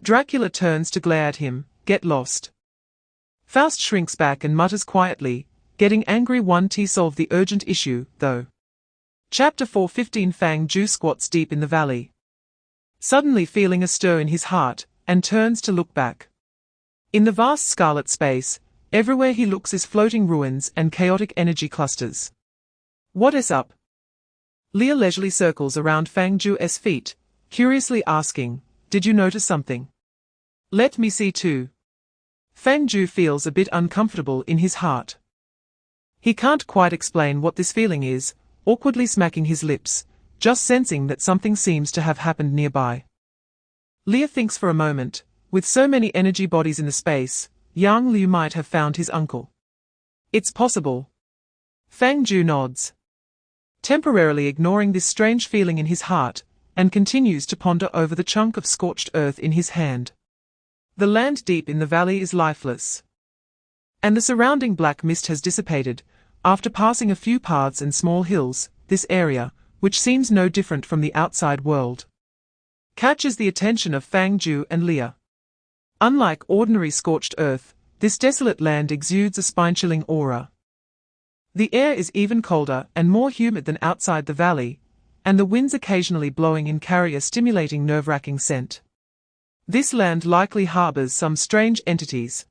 Dracula turns to glare at him. Get lost. Faust shrinks back and mutters quietly, getting angry. 1T solve the urgent issue, though. Chapter 4:15. Fang Jiu squats deep in the valley, suddenly feeling a stir in his heart, and turns to look back. In the vast scarlet space, everywhere he looks is floating ruins and chaotic energy clusters. What is up? Leah leisurely circles around Fang Jiu's feet, curiously asking, did you notice something? Let me see too. Fang Jiu feels a bit uncomfortable in his heart. He can't quite explain what this feeling is, awkwardly smacking his lips, just sensing that something seems to have happened nearby. Leah thinks for a moment. With so many energy bodies in the space, Yang Liu might have found his uncle. It's possible. Fang Jiu nods, temporarily ignoring this strange feeling in his heart, and continues to ponder over the chunk of scorched earth in his hand. The land deep in the valley is lifeless, and the surrounding black mist has dissipated. After passing a few paths and small hills, this area, which seems no different from the outside world, catches the attention of Fang Jiu and Leah. Unlike ordinary scorched earth, this desolate land exudes a spine-chilling aura. The air is even colder and more humid than outside the valley, and the winds occasionally blowing in carry a stimulating nerve-wracking scent. This land likely harbors some strange entities.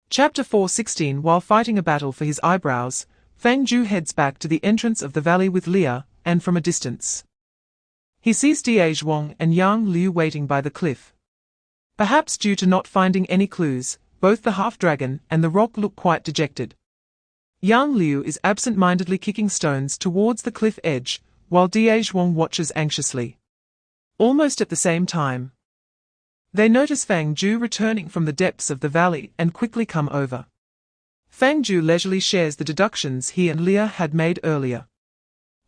Chapter 4:16. While fighting a battle for his eyebrows, Fang Jiu heads back to the entrance of the valley with Leah, and from a distance, he sees Zhuang and Yang Liu waiting by the cliff. Perhaps due to not finding any clues, both the half-dragon and the rock look quite dejected. Yang Liu is absent-mindedly kicking stones towards the cliff edge, while Zhuang watches anxiously. Almost at the same time, they notice Fang Jiu returning from the depths of the valley and quickly come over. Fang Jiu leisurely shares the deductions he and Leah had made earlier.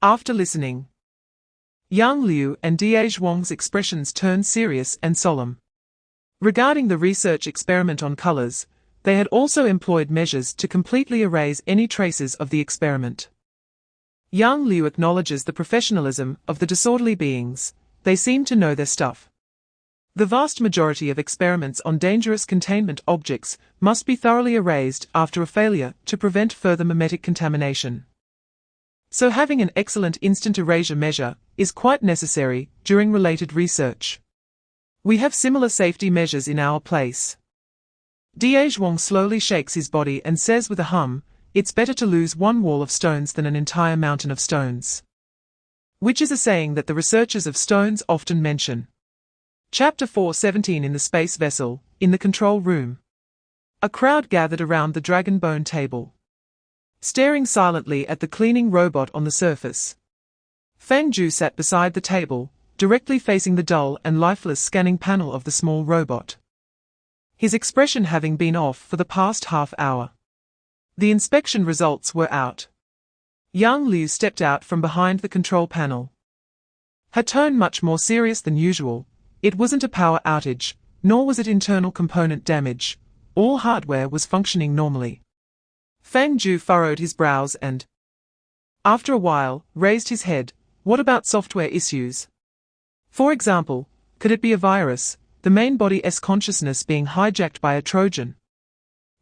After listening, Yang Liu and Zhuang's expressions turn serious and solemn. Regarding the research experiment on colors, they had also employed measures to completely erase any traces of the experiment. Yang Liu acknowledges the professionalism of the disorderly beings. They seem to know their stuff. The vast majority of experiments on dangerous containment objects must be thoroughly erased after a failure to prevent further memetic contamination. So having an excellent instant erasure measure is quite necessary during related research. We have similar safety measures in our place. Zhuang slowly shakes his body and says with a hum, "It's better to lose one wall of stones than an entire mountain of stones." Which is a saying that the researchers of stones often mention. Chapter 4:17. In the space vessel, in the control room, a crowd gathered around the dragon bone table, staring silently at the cleaning robot on the surface. Fang Jiu sat beside the table, directly facing the dull and lifeless scanning panel of the small robot, his expression having been off for the past half hour. The inspection results were out. Yang Liu stepped out from behind the control panel, her tone much more serious than usual. It wasn't a power outage, nor was it internal component damage. All hardware was functioning normally. Fang Jiu furrowed his brows and, after a while, raised his head. What about software issues? For example, could it be a virus, the main body's consciousness being hijacked by a Trojan?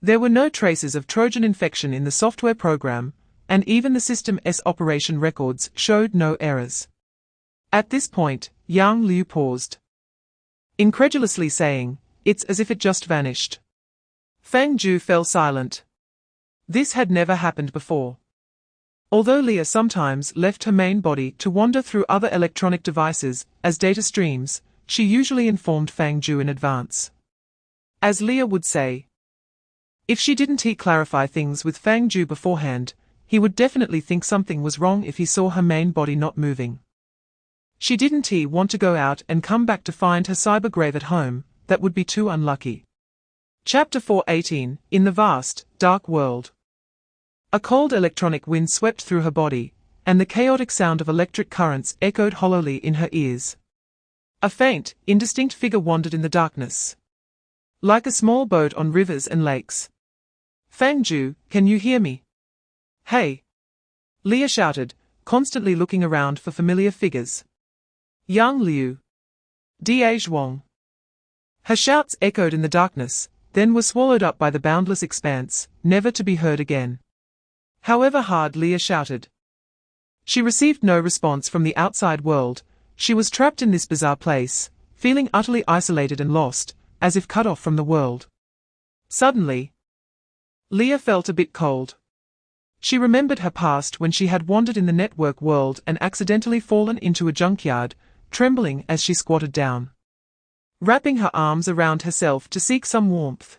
There were no traces of Trojan infection in the software program, and even the system's operation records showed no errors. At this point, Yang Liu paused, incredulously saying, "It's as if it just vanished." Fang Jiu fell silent. This had never happened before. Although Leah sometimes left her main body to wander through other electronic devices as data streams, she usually informed Fang Jiu in advance. As Leah would say, if she didn't clarify things with Fang Jiu beforehand, he would definitely think something was wrong if he saw her main body not moving. She didn't want to go out and come back to find her cybergrave at home. That would be too unlucky. Chapter 4:18. In the vast, dark world, a cold electronic wind swept through her body, and the chaotic sound of electric currents echoed hollowly in her ears. A faint, indistinct figure wandered in the darkness, like a small boat on rivers and lakes. "Fang Jiu, can you hear me?" "Hey!" Leah shouted, constantly looking around for familiar figures. Yang Liu, Zhuang. Her shouts echoed in the darkness, then were swallowed up by the boundless expanse, never to be heard again. However hard Leah shouted, she received no response from the outside world. She was trapped in this bizarre place, feeling utterly isolated and lost, as if cut off from the world. Suddenly, Leah felt a bit cold. She remembered her past when she had wandered in the network world and accidentally fallen into a junkyard, trembling as she squatted down, wrapping her arms around herself to seek some warmth.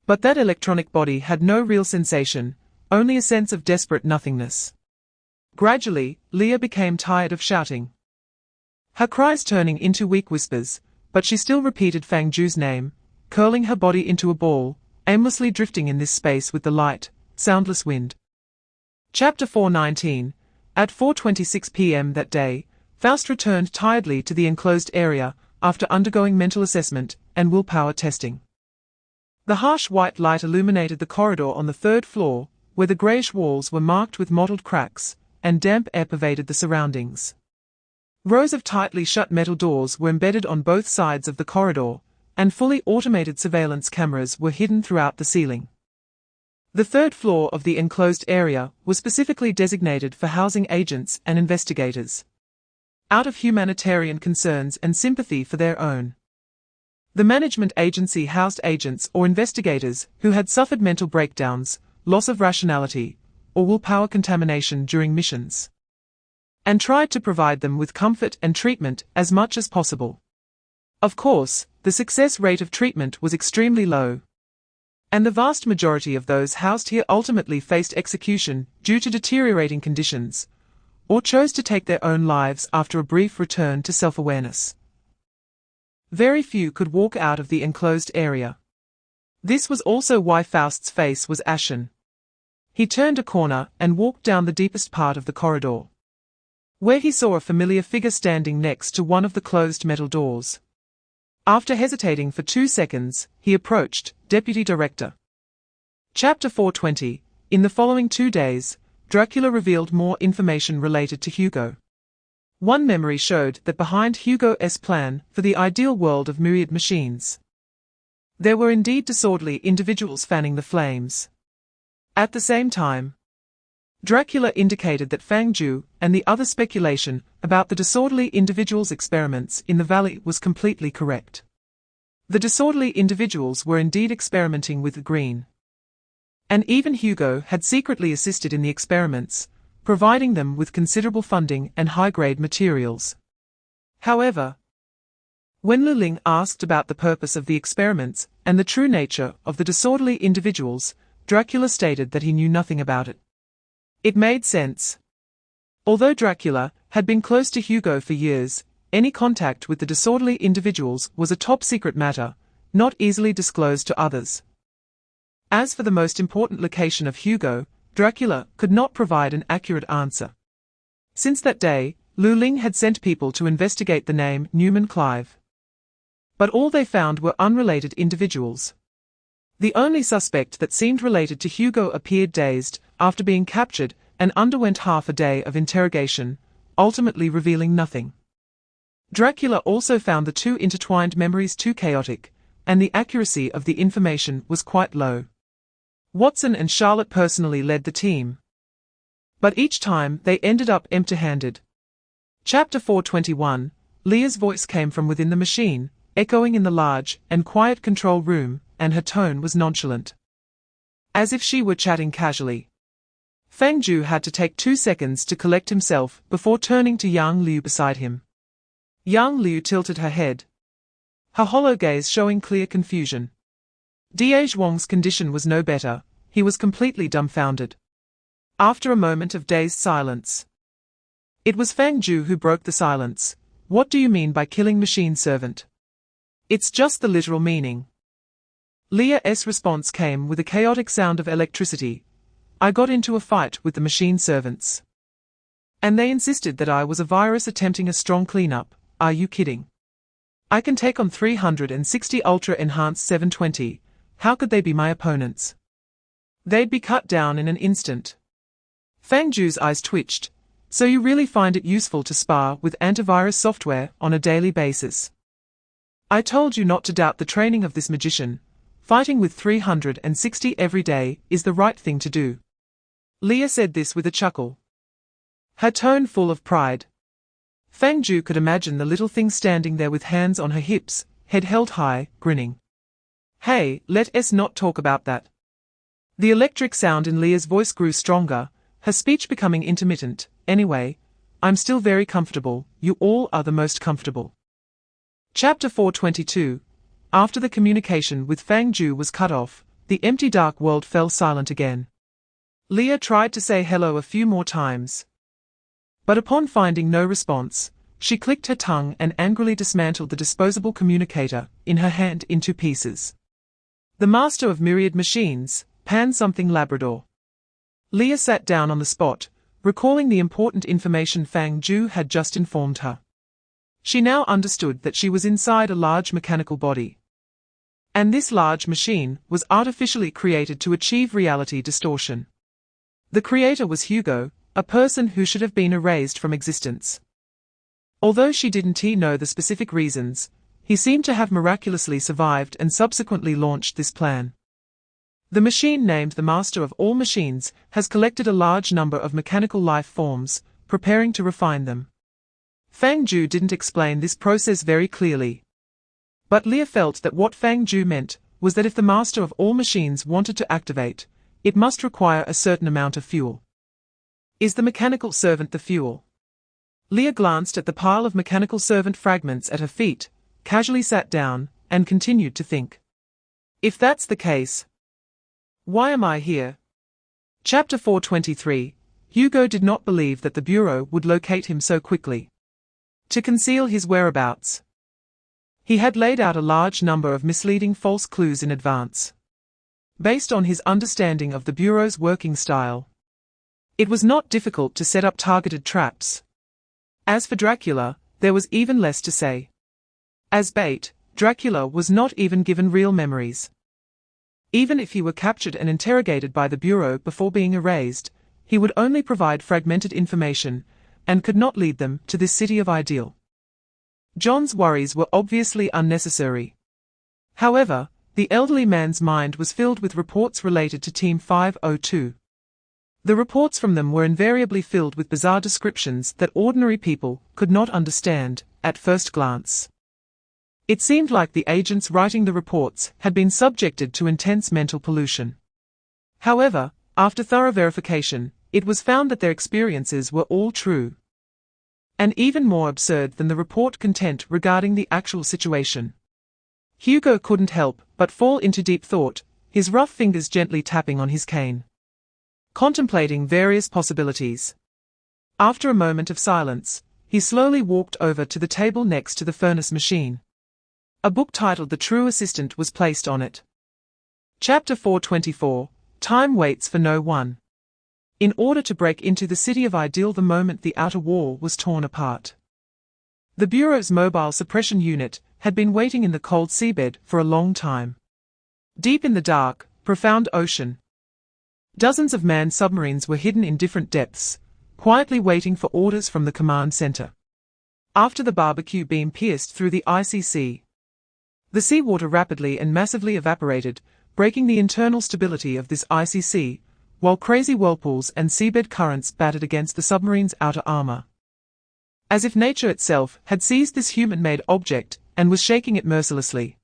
But that electronic body had no real sensation, only a sense of desperate nothingness. Gradually, Leah became tired of shouting. Her cries turning into weak whispers, but she still repeated Fang Jiu's name, curling her body into a ball, aimlessly drifting in this space with the light, soundless wind. Chapter 4:19. At 4:26 p.m. that day, Faust returned tiredly to the enclosed area after undergoing mental assessment and willpower testing. The harsh white light illuminated the corridor on the third floor, where the greyish walls were marked with mottled cracks, and damp air pervaded the surroundings. Rows of tightly shut metal doors were embedded on both sides of the corridor, and fully automated surveillance cameras were hidden throughout the ceiling. The third floor of the enclosed area was specifically designated for housing agents and investigators, out of humanitarian concerns and sympathy for their own. The management agency housed agents or investigators who had suffered mental breakdowns, loss of rationality, or willpower contamination during missions, and tried to provide them with comfort and treatment as much as possible. Of course, the success rate of treatment was extremely low, and the vast majority of those housed here ultimately faced execution due to deteriorating conditions, or chose to take their own lives after a brief return to self-awareness. Very few could walk out of the enclosed area. This was also why Faust's face was ashen. He turned a corner and walked down the deepest part of the corridor, where he saw a familiar figure standing next to one of the closed metal doors. After hesitating for 2 seconds, he approached, Deputy Director. Chapter 4:20. In the following 2 days, Dracula revealed more information related to Hugo. One memory showed that behind Hugo's plan for the ideal world of myriad machines, there were indeed disorderly individuals fanning the flames. At the same time, Dracula indicated that Fang Jiu and the other speculation about the disorderly individuals' experiments in the valley was completely correct. The disorderly individuals were indeed experimenting with the green, and even Hugo had secretly assisted in the experiments, providing them with considerable funding and high-grade materials. However, when Lu Ling asked about the purpose of the experiments and the true nature of the disorderly individuals, Dracula stated that he knew nothing about it. It made sense. Although Dracula had been close to Hugo for years, any contact with the disorderly individuals was a top-secret matter, not easily disclosed to others. As for the most important location of Hugo, Dracula could not provide an accurate answer. Since that day, Lu Ling had sent people to investigate the name Newman Clive, but all they found were unrelated individuals. The only suspect that seemed related to Hugo appeared dazed after being captured and underwent half a day of interrogation, ultimately revealing nothing. Dracula also found the two intertwined memories too chaotic, and the accuracy of the information was quite low. Watson and Charlotte personally led the team, but each time they ended up empty-handed. Chapter 4:21. Leah's voice came from within the machine, echoing in the large and quiet control room, and her tone was nonchalant, as if she were chatting casually. Fang Jiu had to take 2 seconds to collect himself before turning to Yang Liu beside him. Yang Liu tilted her head, her hollow gaze showing clear confusion. Da Zhuang's condition was no better, he was completely dumbfounded. After a moment of dazed silence, it was Fang Jiu who broke the silence. What do you mean by killing machine servant? It's just the literal meaning. Leah's response came with a chaotic sound of electricity. I got into a fight with the machine servants, and they insisted that I was a virus attempting a strong cleanup. Are you kidding? I can take on 360 ultra-enhanced 720. How could they be my opponents? They'd be cut down in an instant. Fang Jiu's eyes twitched. So you really find it useful to spar with antivirus software on a daily basis? I told you not to doubt the training of this magician. Fighting with 360 every day is the right thing to do. Leah said this with a chuckle, her tone full of pride. Fang Jiu could imagine the little thing standing there with hands on her hips, head held high, grinning. Hey, let's not talk about that. The electric sound in Leah's voice grew stronger, her speech becoming intermittent. Anyway, I'm still very comfortable, you all are the most comfortable. Chapter 4:22. After the communication with Fang Jiu was cut off, the empty dark world fell silent again. Leah tried to say hello a few more times. But upon finding no response, she clicked her tongue and angrily dismantled the disposable communicator in her hand into pieces. The master of myriad machines, Pan something Labrador. Leah sat down on the spot, recalling the important information Fang Jiu had just informed her. She now understood that she was inside a large mechanical body. And this large machine was artificially created to achieve reality distortion. The creator was Hugo, a person who should have been erased from existence. Although she didn't know the specific reasons, he seemed to have miraculously survived and subsequently launched this plan. The machine named the Master of all Machines has collected a large number of mechanical life forms, preparing to refine them. Fang Jiu didn't explain this process very clearly. But Leah felt that what Fang Jiu meant was that if the Master of all Machines wanted to activate, it must require a certain amount of fuel. Is the mechanical servant the fuel? Leah glanced at the pile of mechanical servant fragments at her feet, casually sat down, and continued to think. If that's the case, why am I here? Chapter 423. Hugo did not believe that the Bureau would locate him so quickly. To conceal his whereabouts, he had laid out a large number of misleading false clues in advance. Based on his understanding of the Bureau's working style, it was not difficult to set up targeted traps. As for Dracula, there was even less to say. As bait, Dracula was not even given real memories. Even if he were captured and interrogated by the Bureau before being erased, he would only provide fragmented information, and could not lead them to this city of ideal. John's worries were obviously unnecessary. However, the elderly man's mind was filled with reports related to Team 502. The reports from them were invariably filled with bizarre descriptions that ordinary people could not understand, at first glance. It seemed like the agents writing the reports had been subjected to intense mental pollution. However, after thorough verification, it was found that their experiences were all true. And even more absurd than the report content regarding the actual situation. Hugo couldn't help but fall into deep thought, his rough fingers gently tapping on his cane, contemplating various possibilities. After a moment of silence, he slowly walked over to the table next to the furnace machine. A book titled The True Assistant was placed on it. Chapter 424. Time waits for no one. In order to break into the city of ideal the moment the outer wall was torn apart. The Bureau's mobile suppression unit had been waiting in the cold seabed for a long time. Deep in the dark, profound ocean, dozens of manned submarines were hidden in different depths, quietly waiting for orders from the command center. After the barbecue beam pierced through the icy sea, the seawater rapidly and massively evaporated, breaking the internal stability of this icy sea, while crazy whirlpools and seabed currents battered against the submarine's outer armor. As if nature itself had seized this human-made object and was shaking it mercilessly.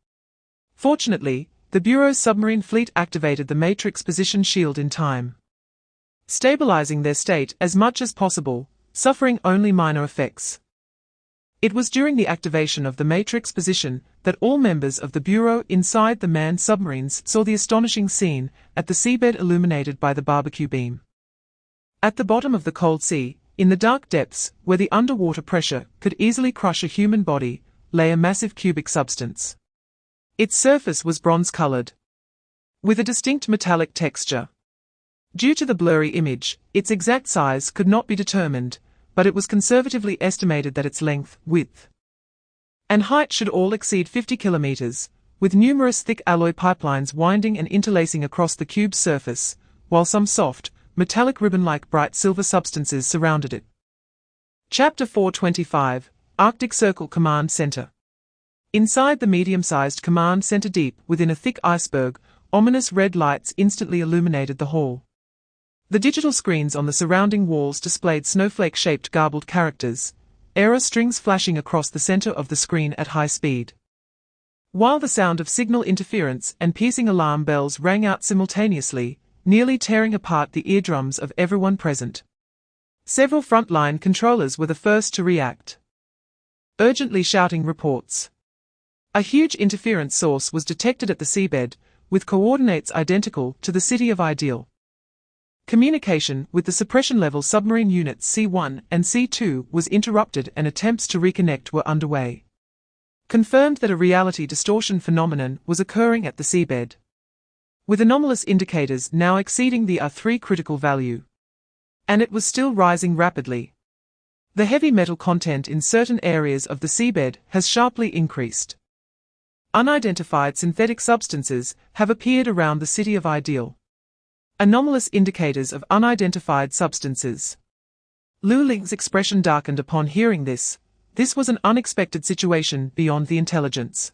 Fortunately, the Bureau's submarine fleet activated the Matrix position shield in time, stabilizing their state as much as possible, suffering only minor effects. It was during the activation of the Matrix position that all members of the Bureau inside the manned submarines saw the astonishing scene at the seabed illuminated by the barbecue beam. At the bottom of the cold sea, in the dark depths where the underwater pressure could easily crush a human body, lay a massive cubic substance. Its surface was bronze-colored, with a distinct metallic texture. Due to the blurry image, its exact size could not be determined, but it was conservatively estimated that its length, width, and height should all exceed 50 kilometers, with numerous thick alloy pipelines winding and interlacing across the cube's surface, while some soft, metallic ribbon-like bright silver substances surrounded it. Chapter 425. Arctic Circle Command Center. Inside the medium-sized command center deep within a thick iceberg, ominous red lights instantly illuminated the hall. The digital screens on the surrounding walls displayed snowflake-shaped garbled characters, error strings flashing across the center of the screen at high speed. While the sound of signal interference and piercing alarm bells rang out simultaneously, nearly tearing apart the eardrums of everyone present. Several frontline controllers were the first to react, urgently shouting reports. A huge interference source was detected at the seabed, with coordinates identical to the city of Ideal. Communication with the suppression-level submarine units C-1 and C-2 was interrupted and attempts to reconnect were underway. Confirmed that a reality distortion phenomenon was occurring at the seabed, with anomalous indicators now exceeding the R3 critical value. And it was still rising rapidly. The heavy metal content in certain areas of the seabed has sharply increased. Unidentified synthetic substances have appeared around the city of Ideal. Anomalous indicators of unidentified substances. Lu Ling's expression darkened upon hearing this. This was an unexpected situation beyond the intelligence.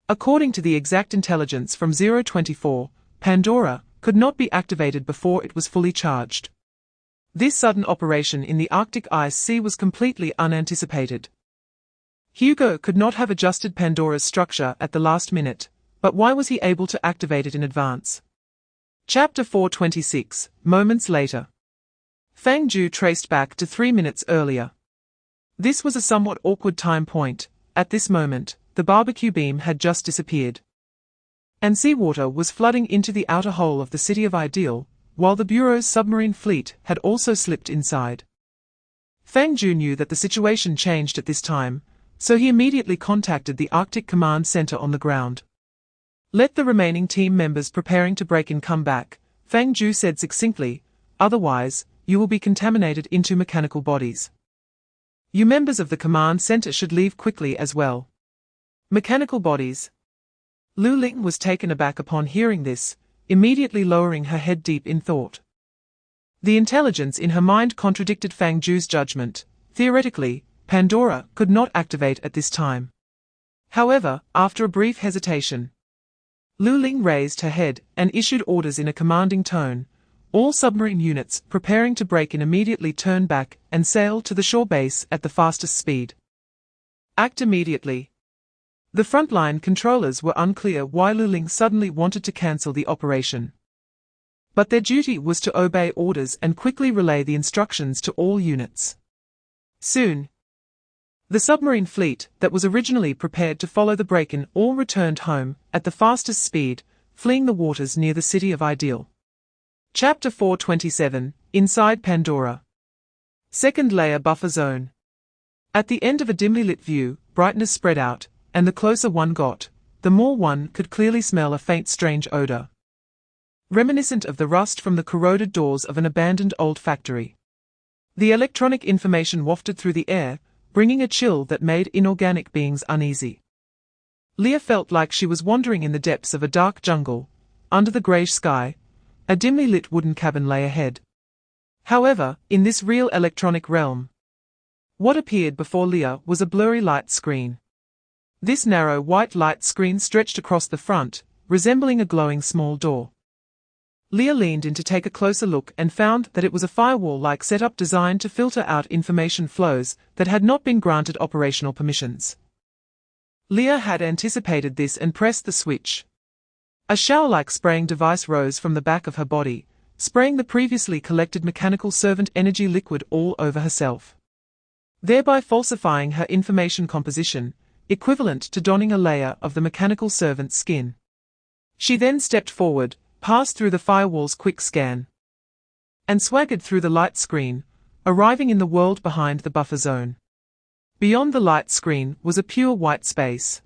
According to the exact intelligence from 024, Pandora could not be activated before it was fully charged. This sudden operation in the Arctic Ice Sea was completely unanticipated. Hugo could not have adjusted Pandora's structure at the last minute, but why was he able to activate it in advance? Chapter 426, moments later. Fang Jiu traced back to 3 minutes earlier. This was a somewhat awkward time point. At this moment, the barbecue beam had just disappeared, and seawater was flooding into the outer hull of the city of Ideal, while the Bureau's submarine fleet had also slipped inside. Fang Jiu knew that the situation changed at this time, so he immediately contacted the Arctic Command Center on the ground. Let the remaining team members preparing to break in come back, Fang Jiu said succinctly, otherwise, you will be contaminated into mechanical bodies. You members of the command center should leave quickly as well. Mechanical bodies. Lu Ling was taken aback upon hearing this, immediately lowering her head deep in thought. The intelligence in her mind contradicted Fang Jiu's judgment. Theoretically, Pandora could not activate at this time. However, after a brief hesitation, Lu Ling raised her head and issued orders in a commanding tone. All submarine units preparing to break in immediately turn back and sail to the shore base at the fastest speed. Act immediately. The frontline controllers were unclear why Lu Ling suddenly wanted to cancel the operation. But their duty was to obey orders and quickly relay the instructions to all units. Soon, the submarine fleet that was originally prepared to follow the break-in all returned home at the fastest speed, fleeing the waters near the city of Ideal. Chapter 427, Inside Pandora. Second layer buffer zone. At the end of a dimly lit view, brightness spread out, and the closer one got, the more one could clearly smell a faint strange odor, reminiscent of the rust from the corroded doors of an abandoned old factory. The electronic information wafted through the air, bringing a chill that made inorganic beings uneasy. Leah felt like she was wandering in the depths of a dark jungle. Under the greyish sky, a dimly lit wooden cabin lay ahead. However, in this real electronic realm, what appeared before Leah was a blurry light screen. This narrow white light screen stretched across the front, resembling a glowing small door. Leah leaned in to take a closer look and found that it was a firewall-like setup designed to filter out information flows that had not been granted operational permissions. Leah had anticipated this and pressed the switch. A shower-like spraying device rose from the back of her body, spraying the previously collected mechanical servant energy liquid all over herself, thereby falsifying her information composition, equivalent to donning a layer of the mechanical servant's skin. She then stepped forward, passed through the firewall's quick scan, and swaggered through the light screen, arriving in the world behind the buffer zone. Beyond the light screen was a pure white space.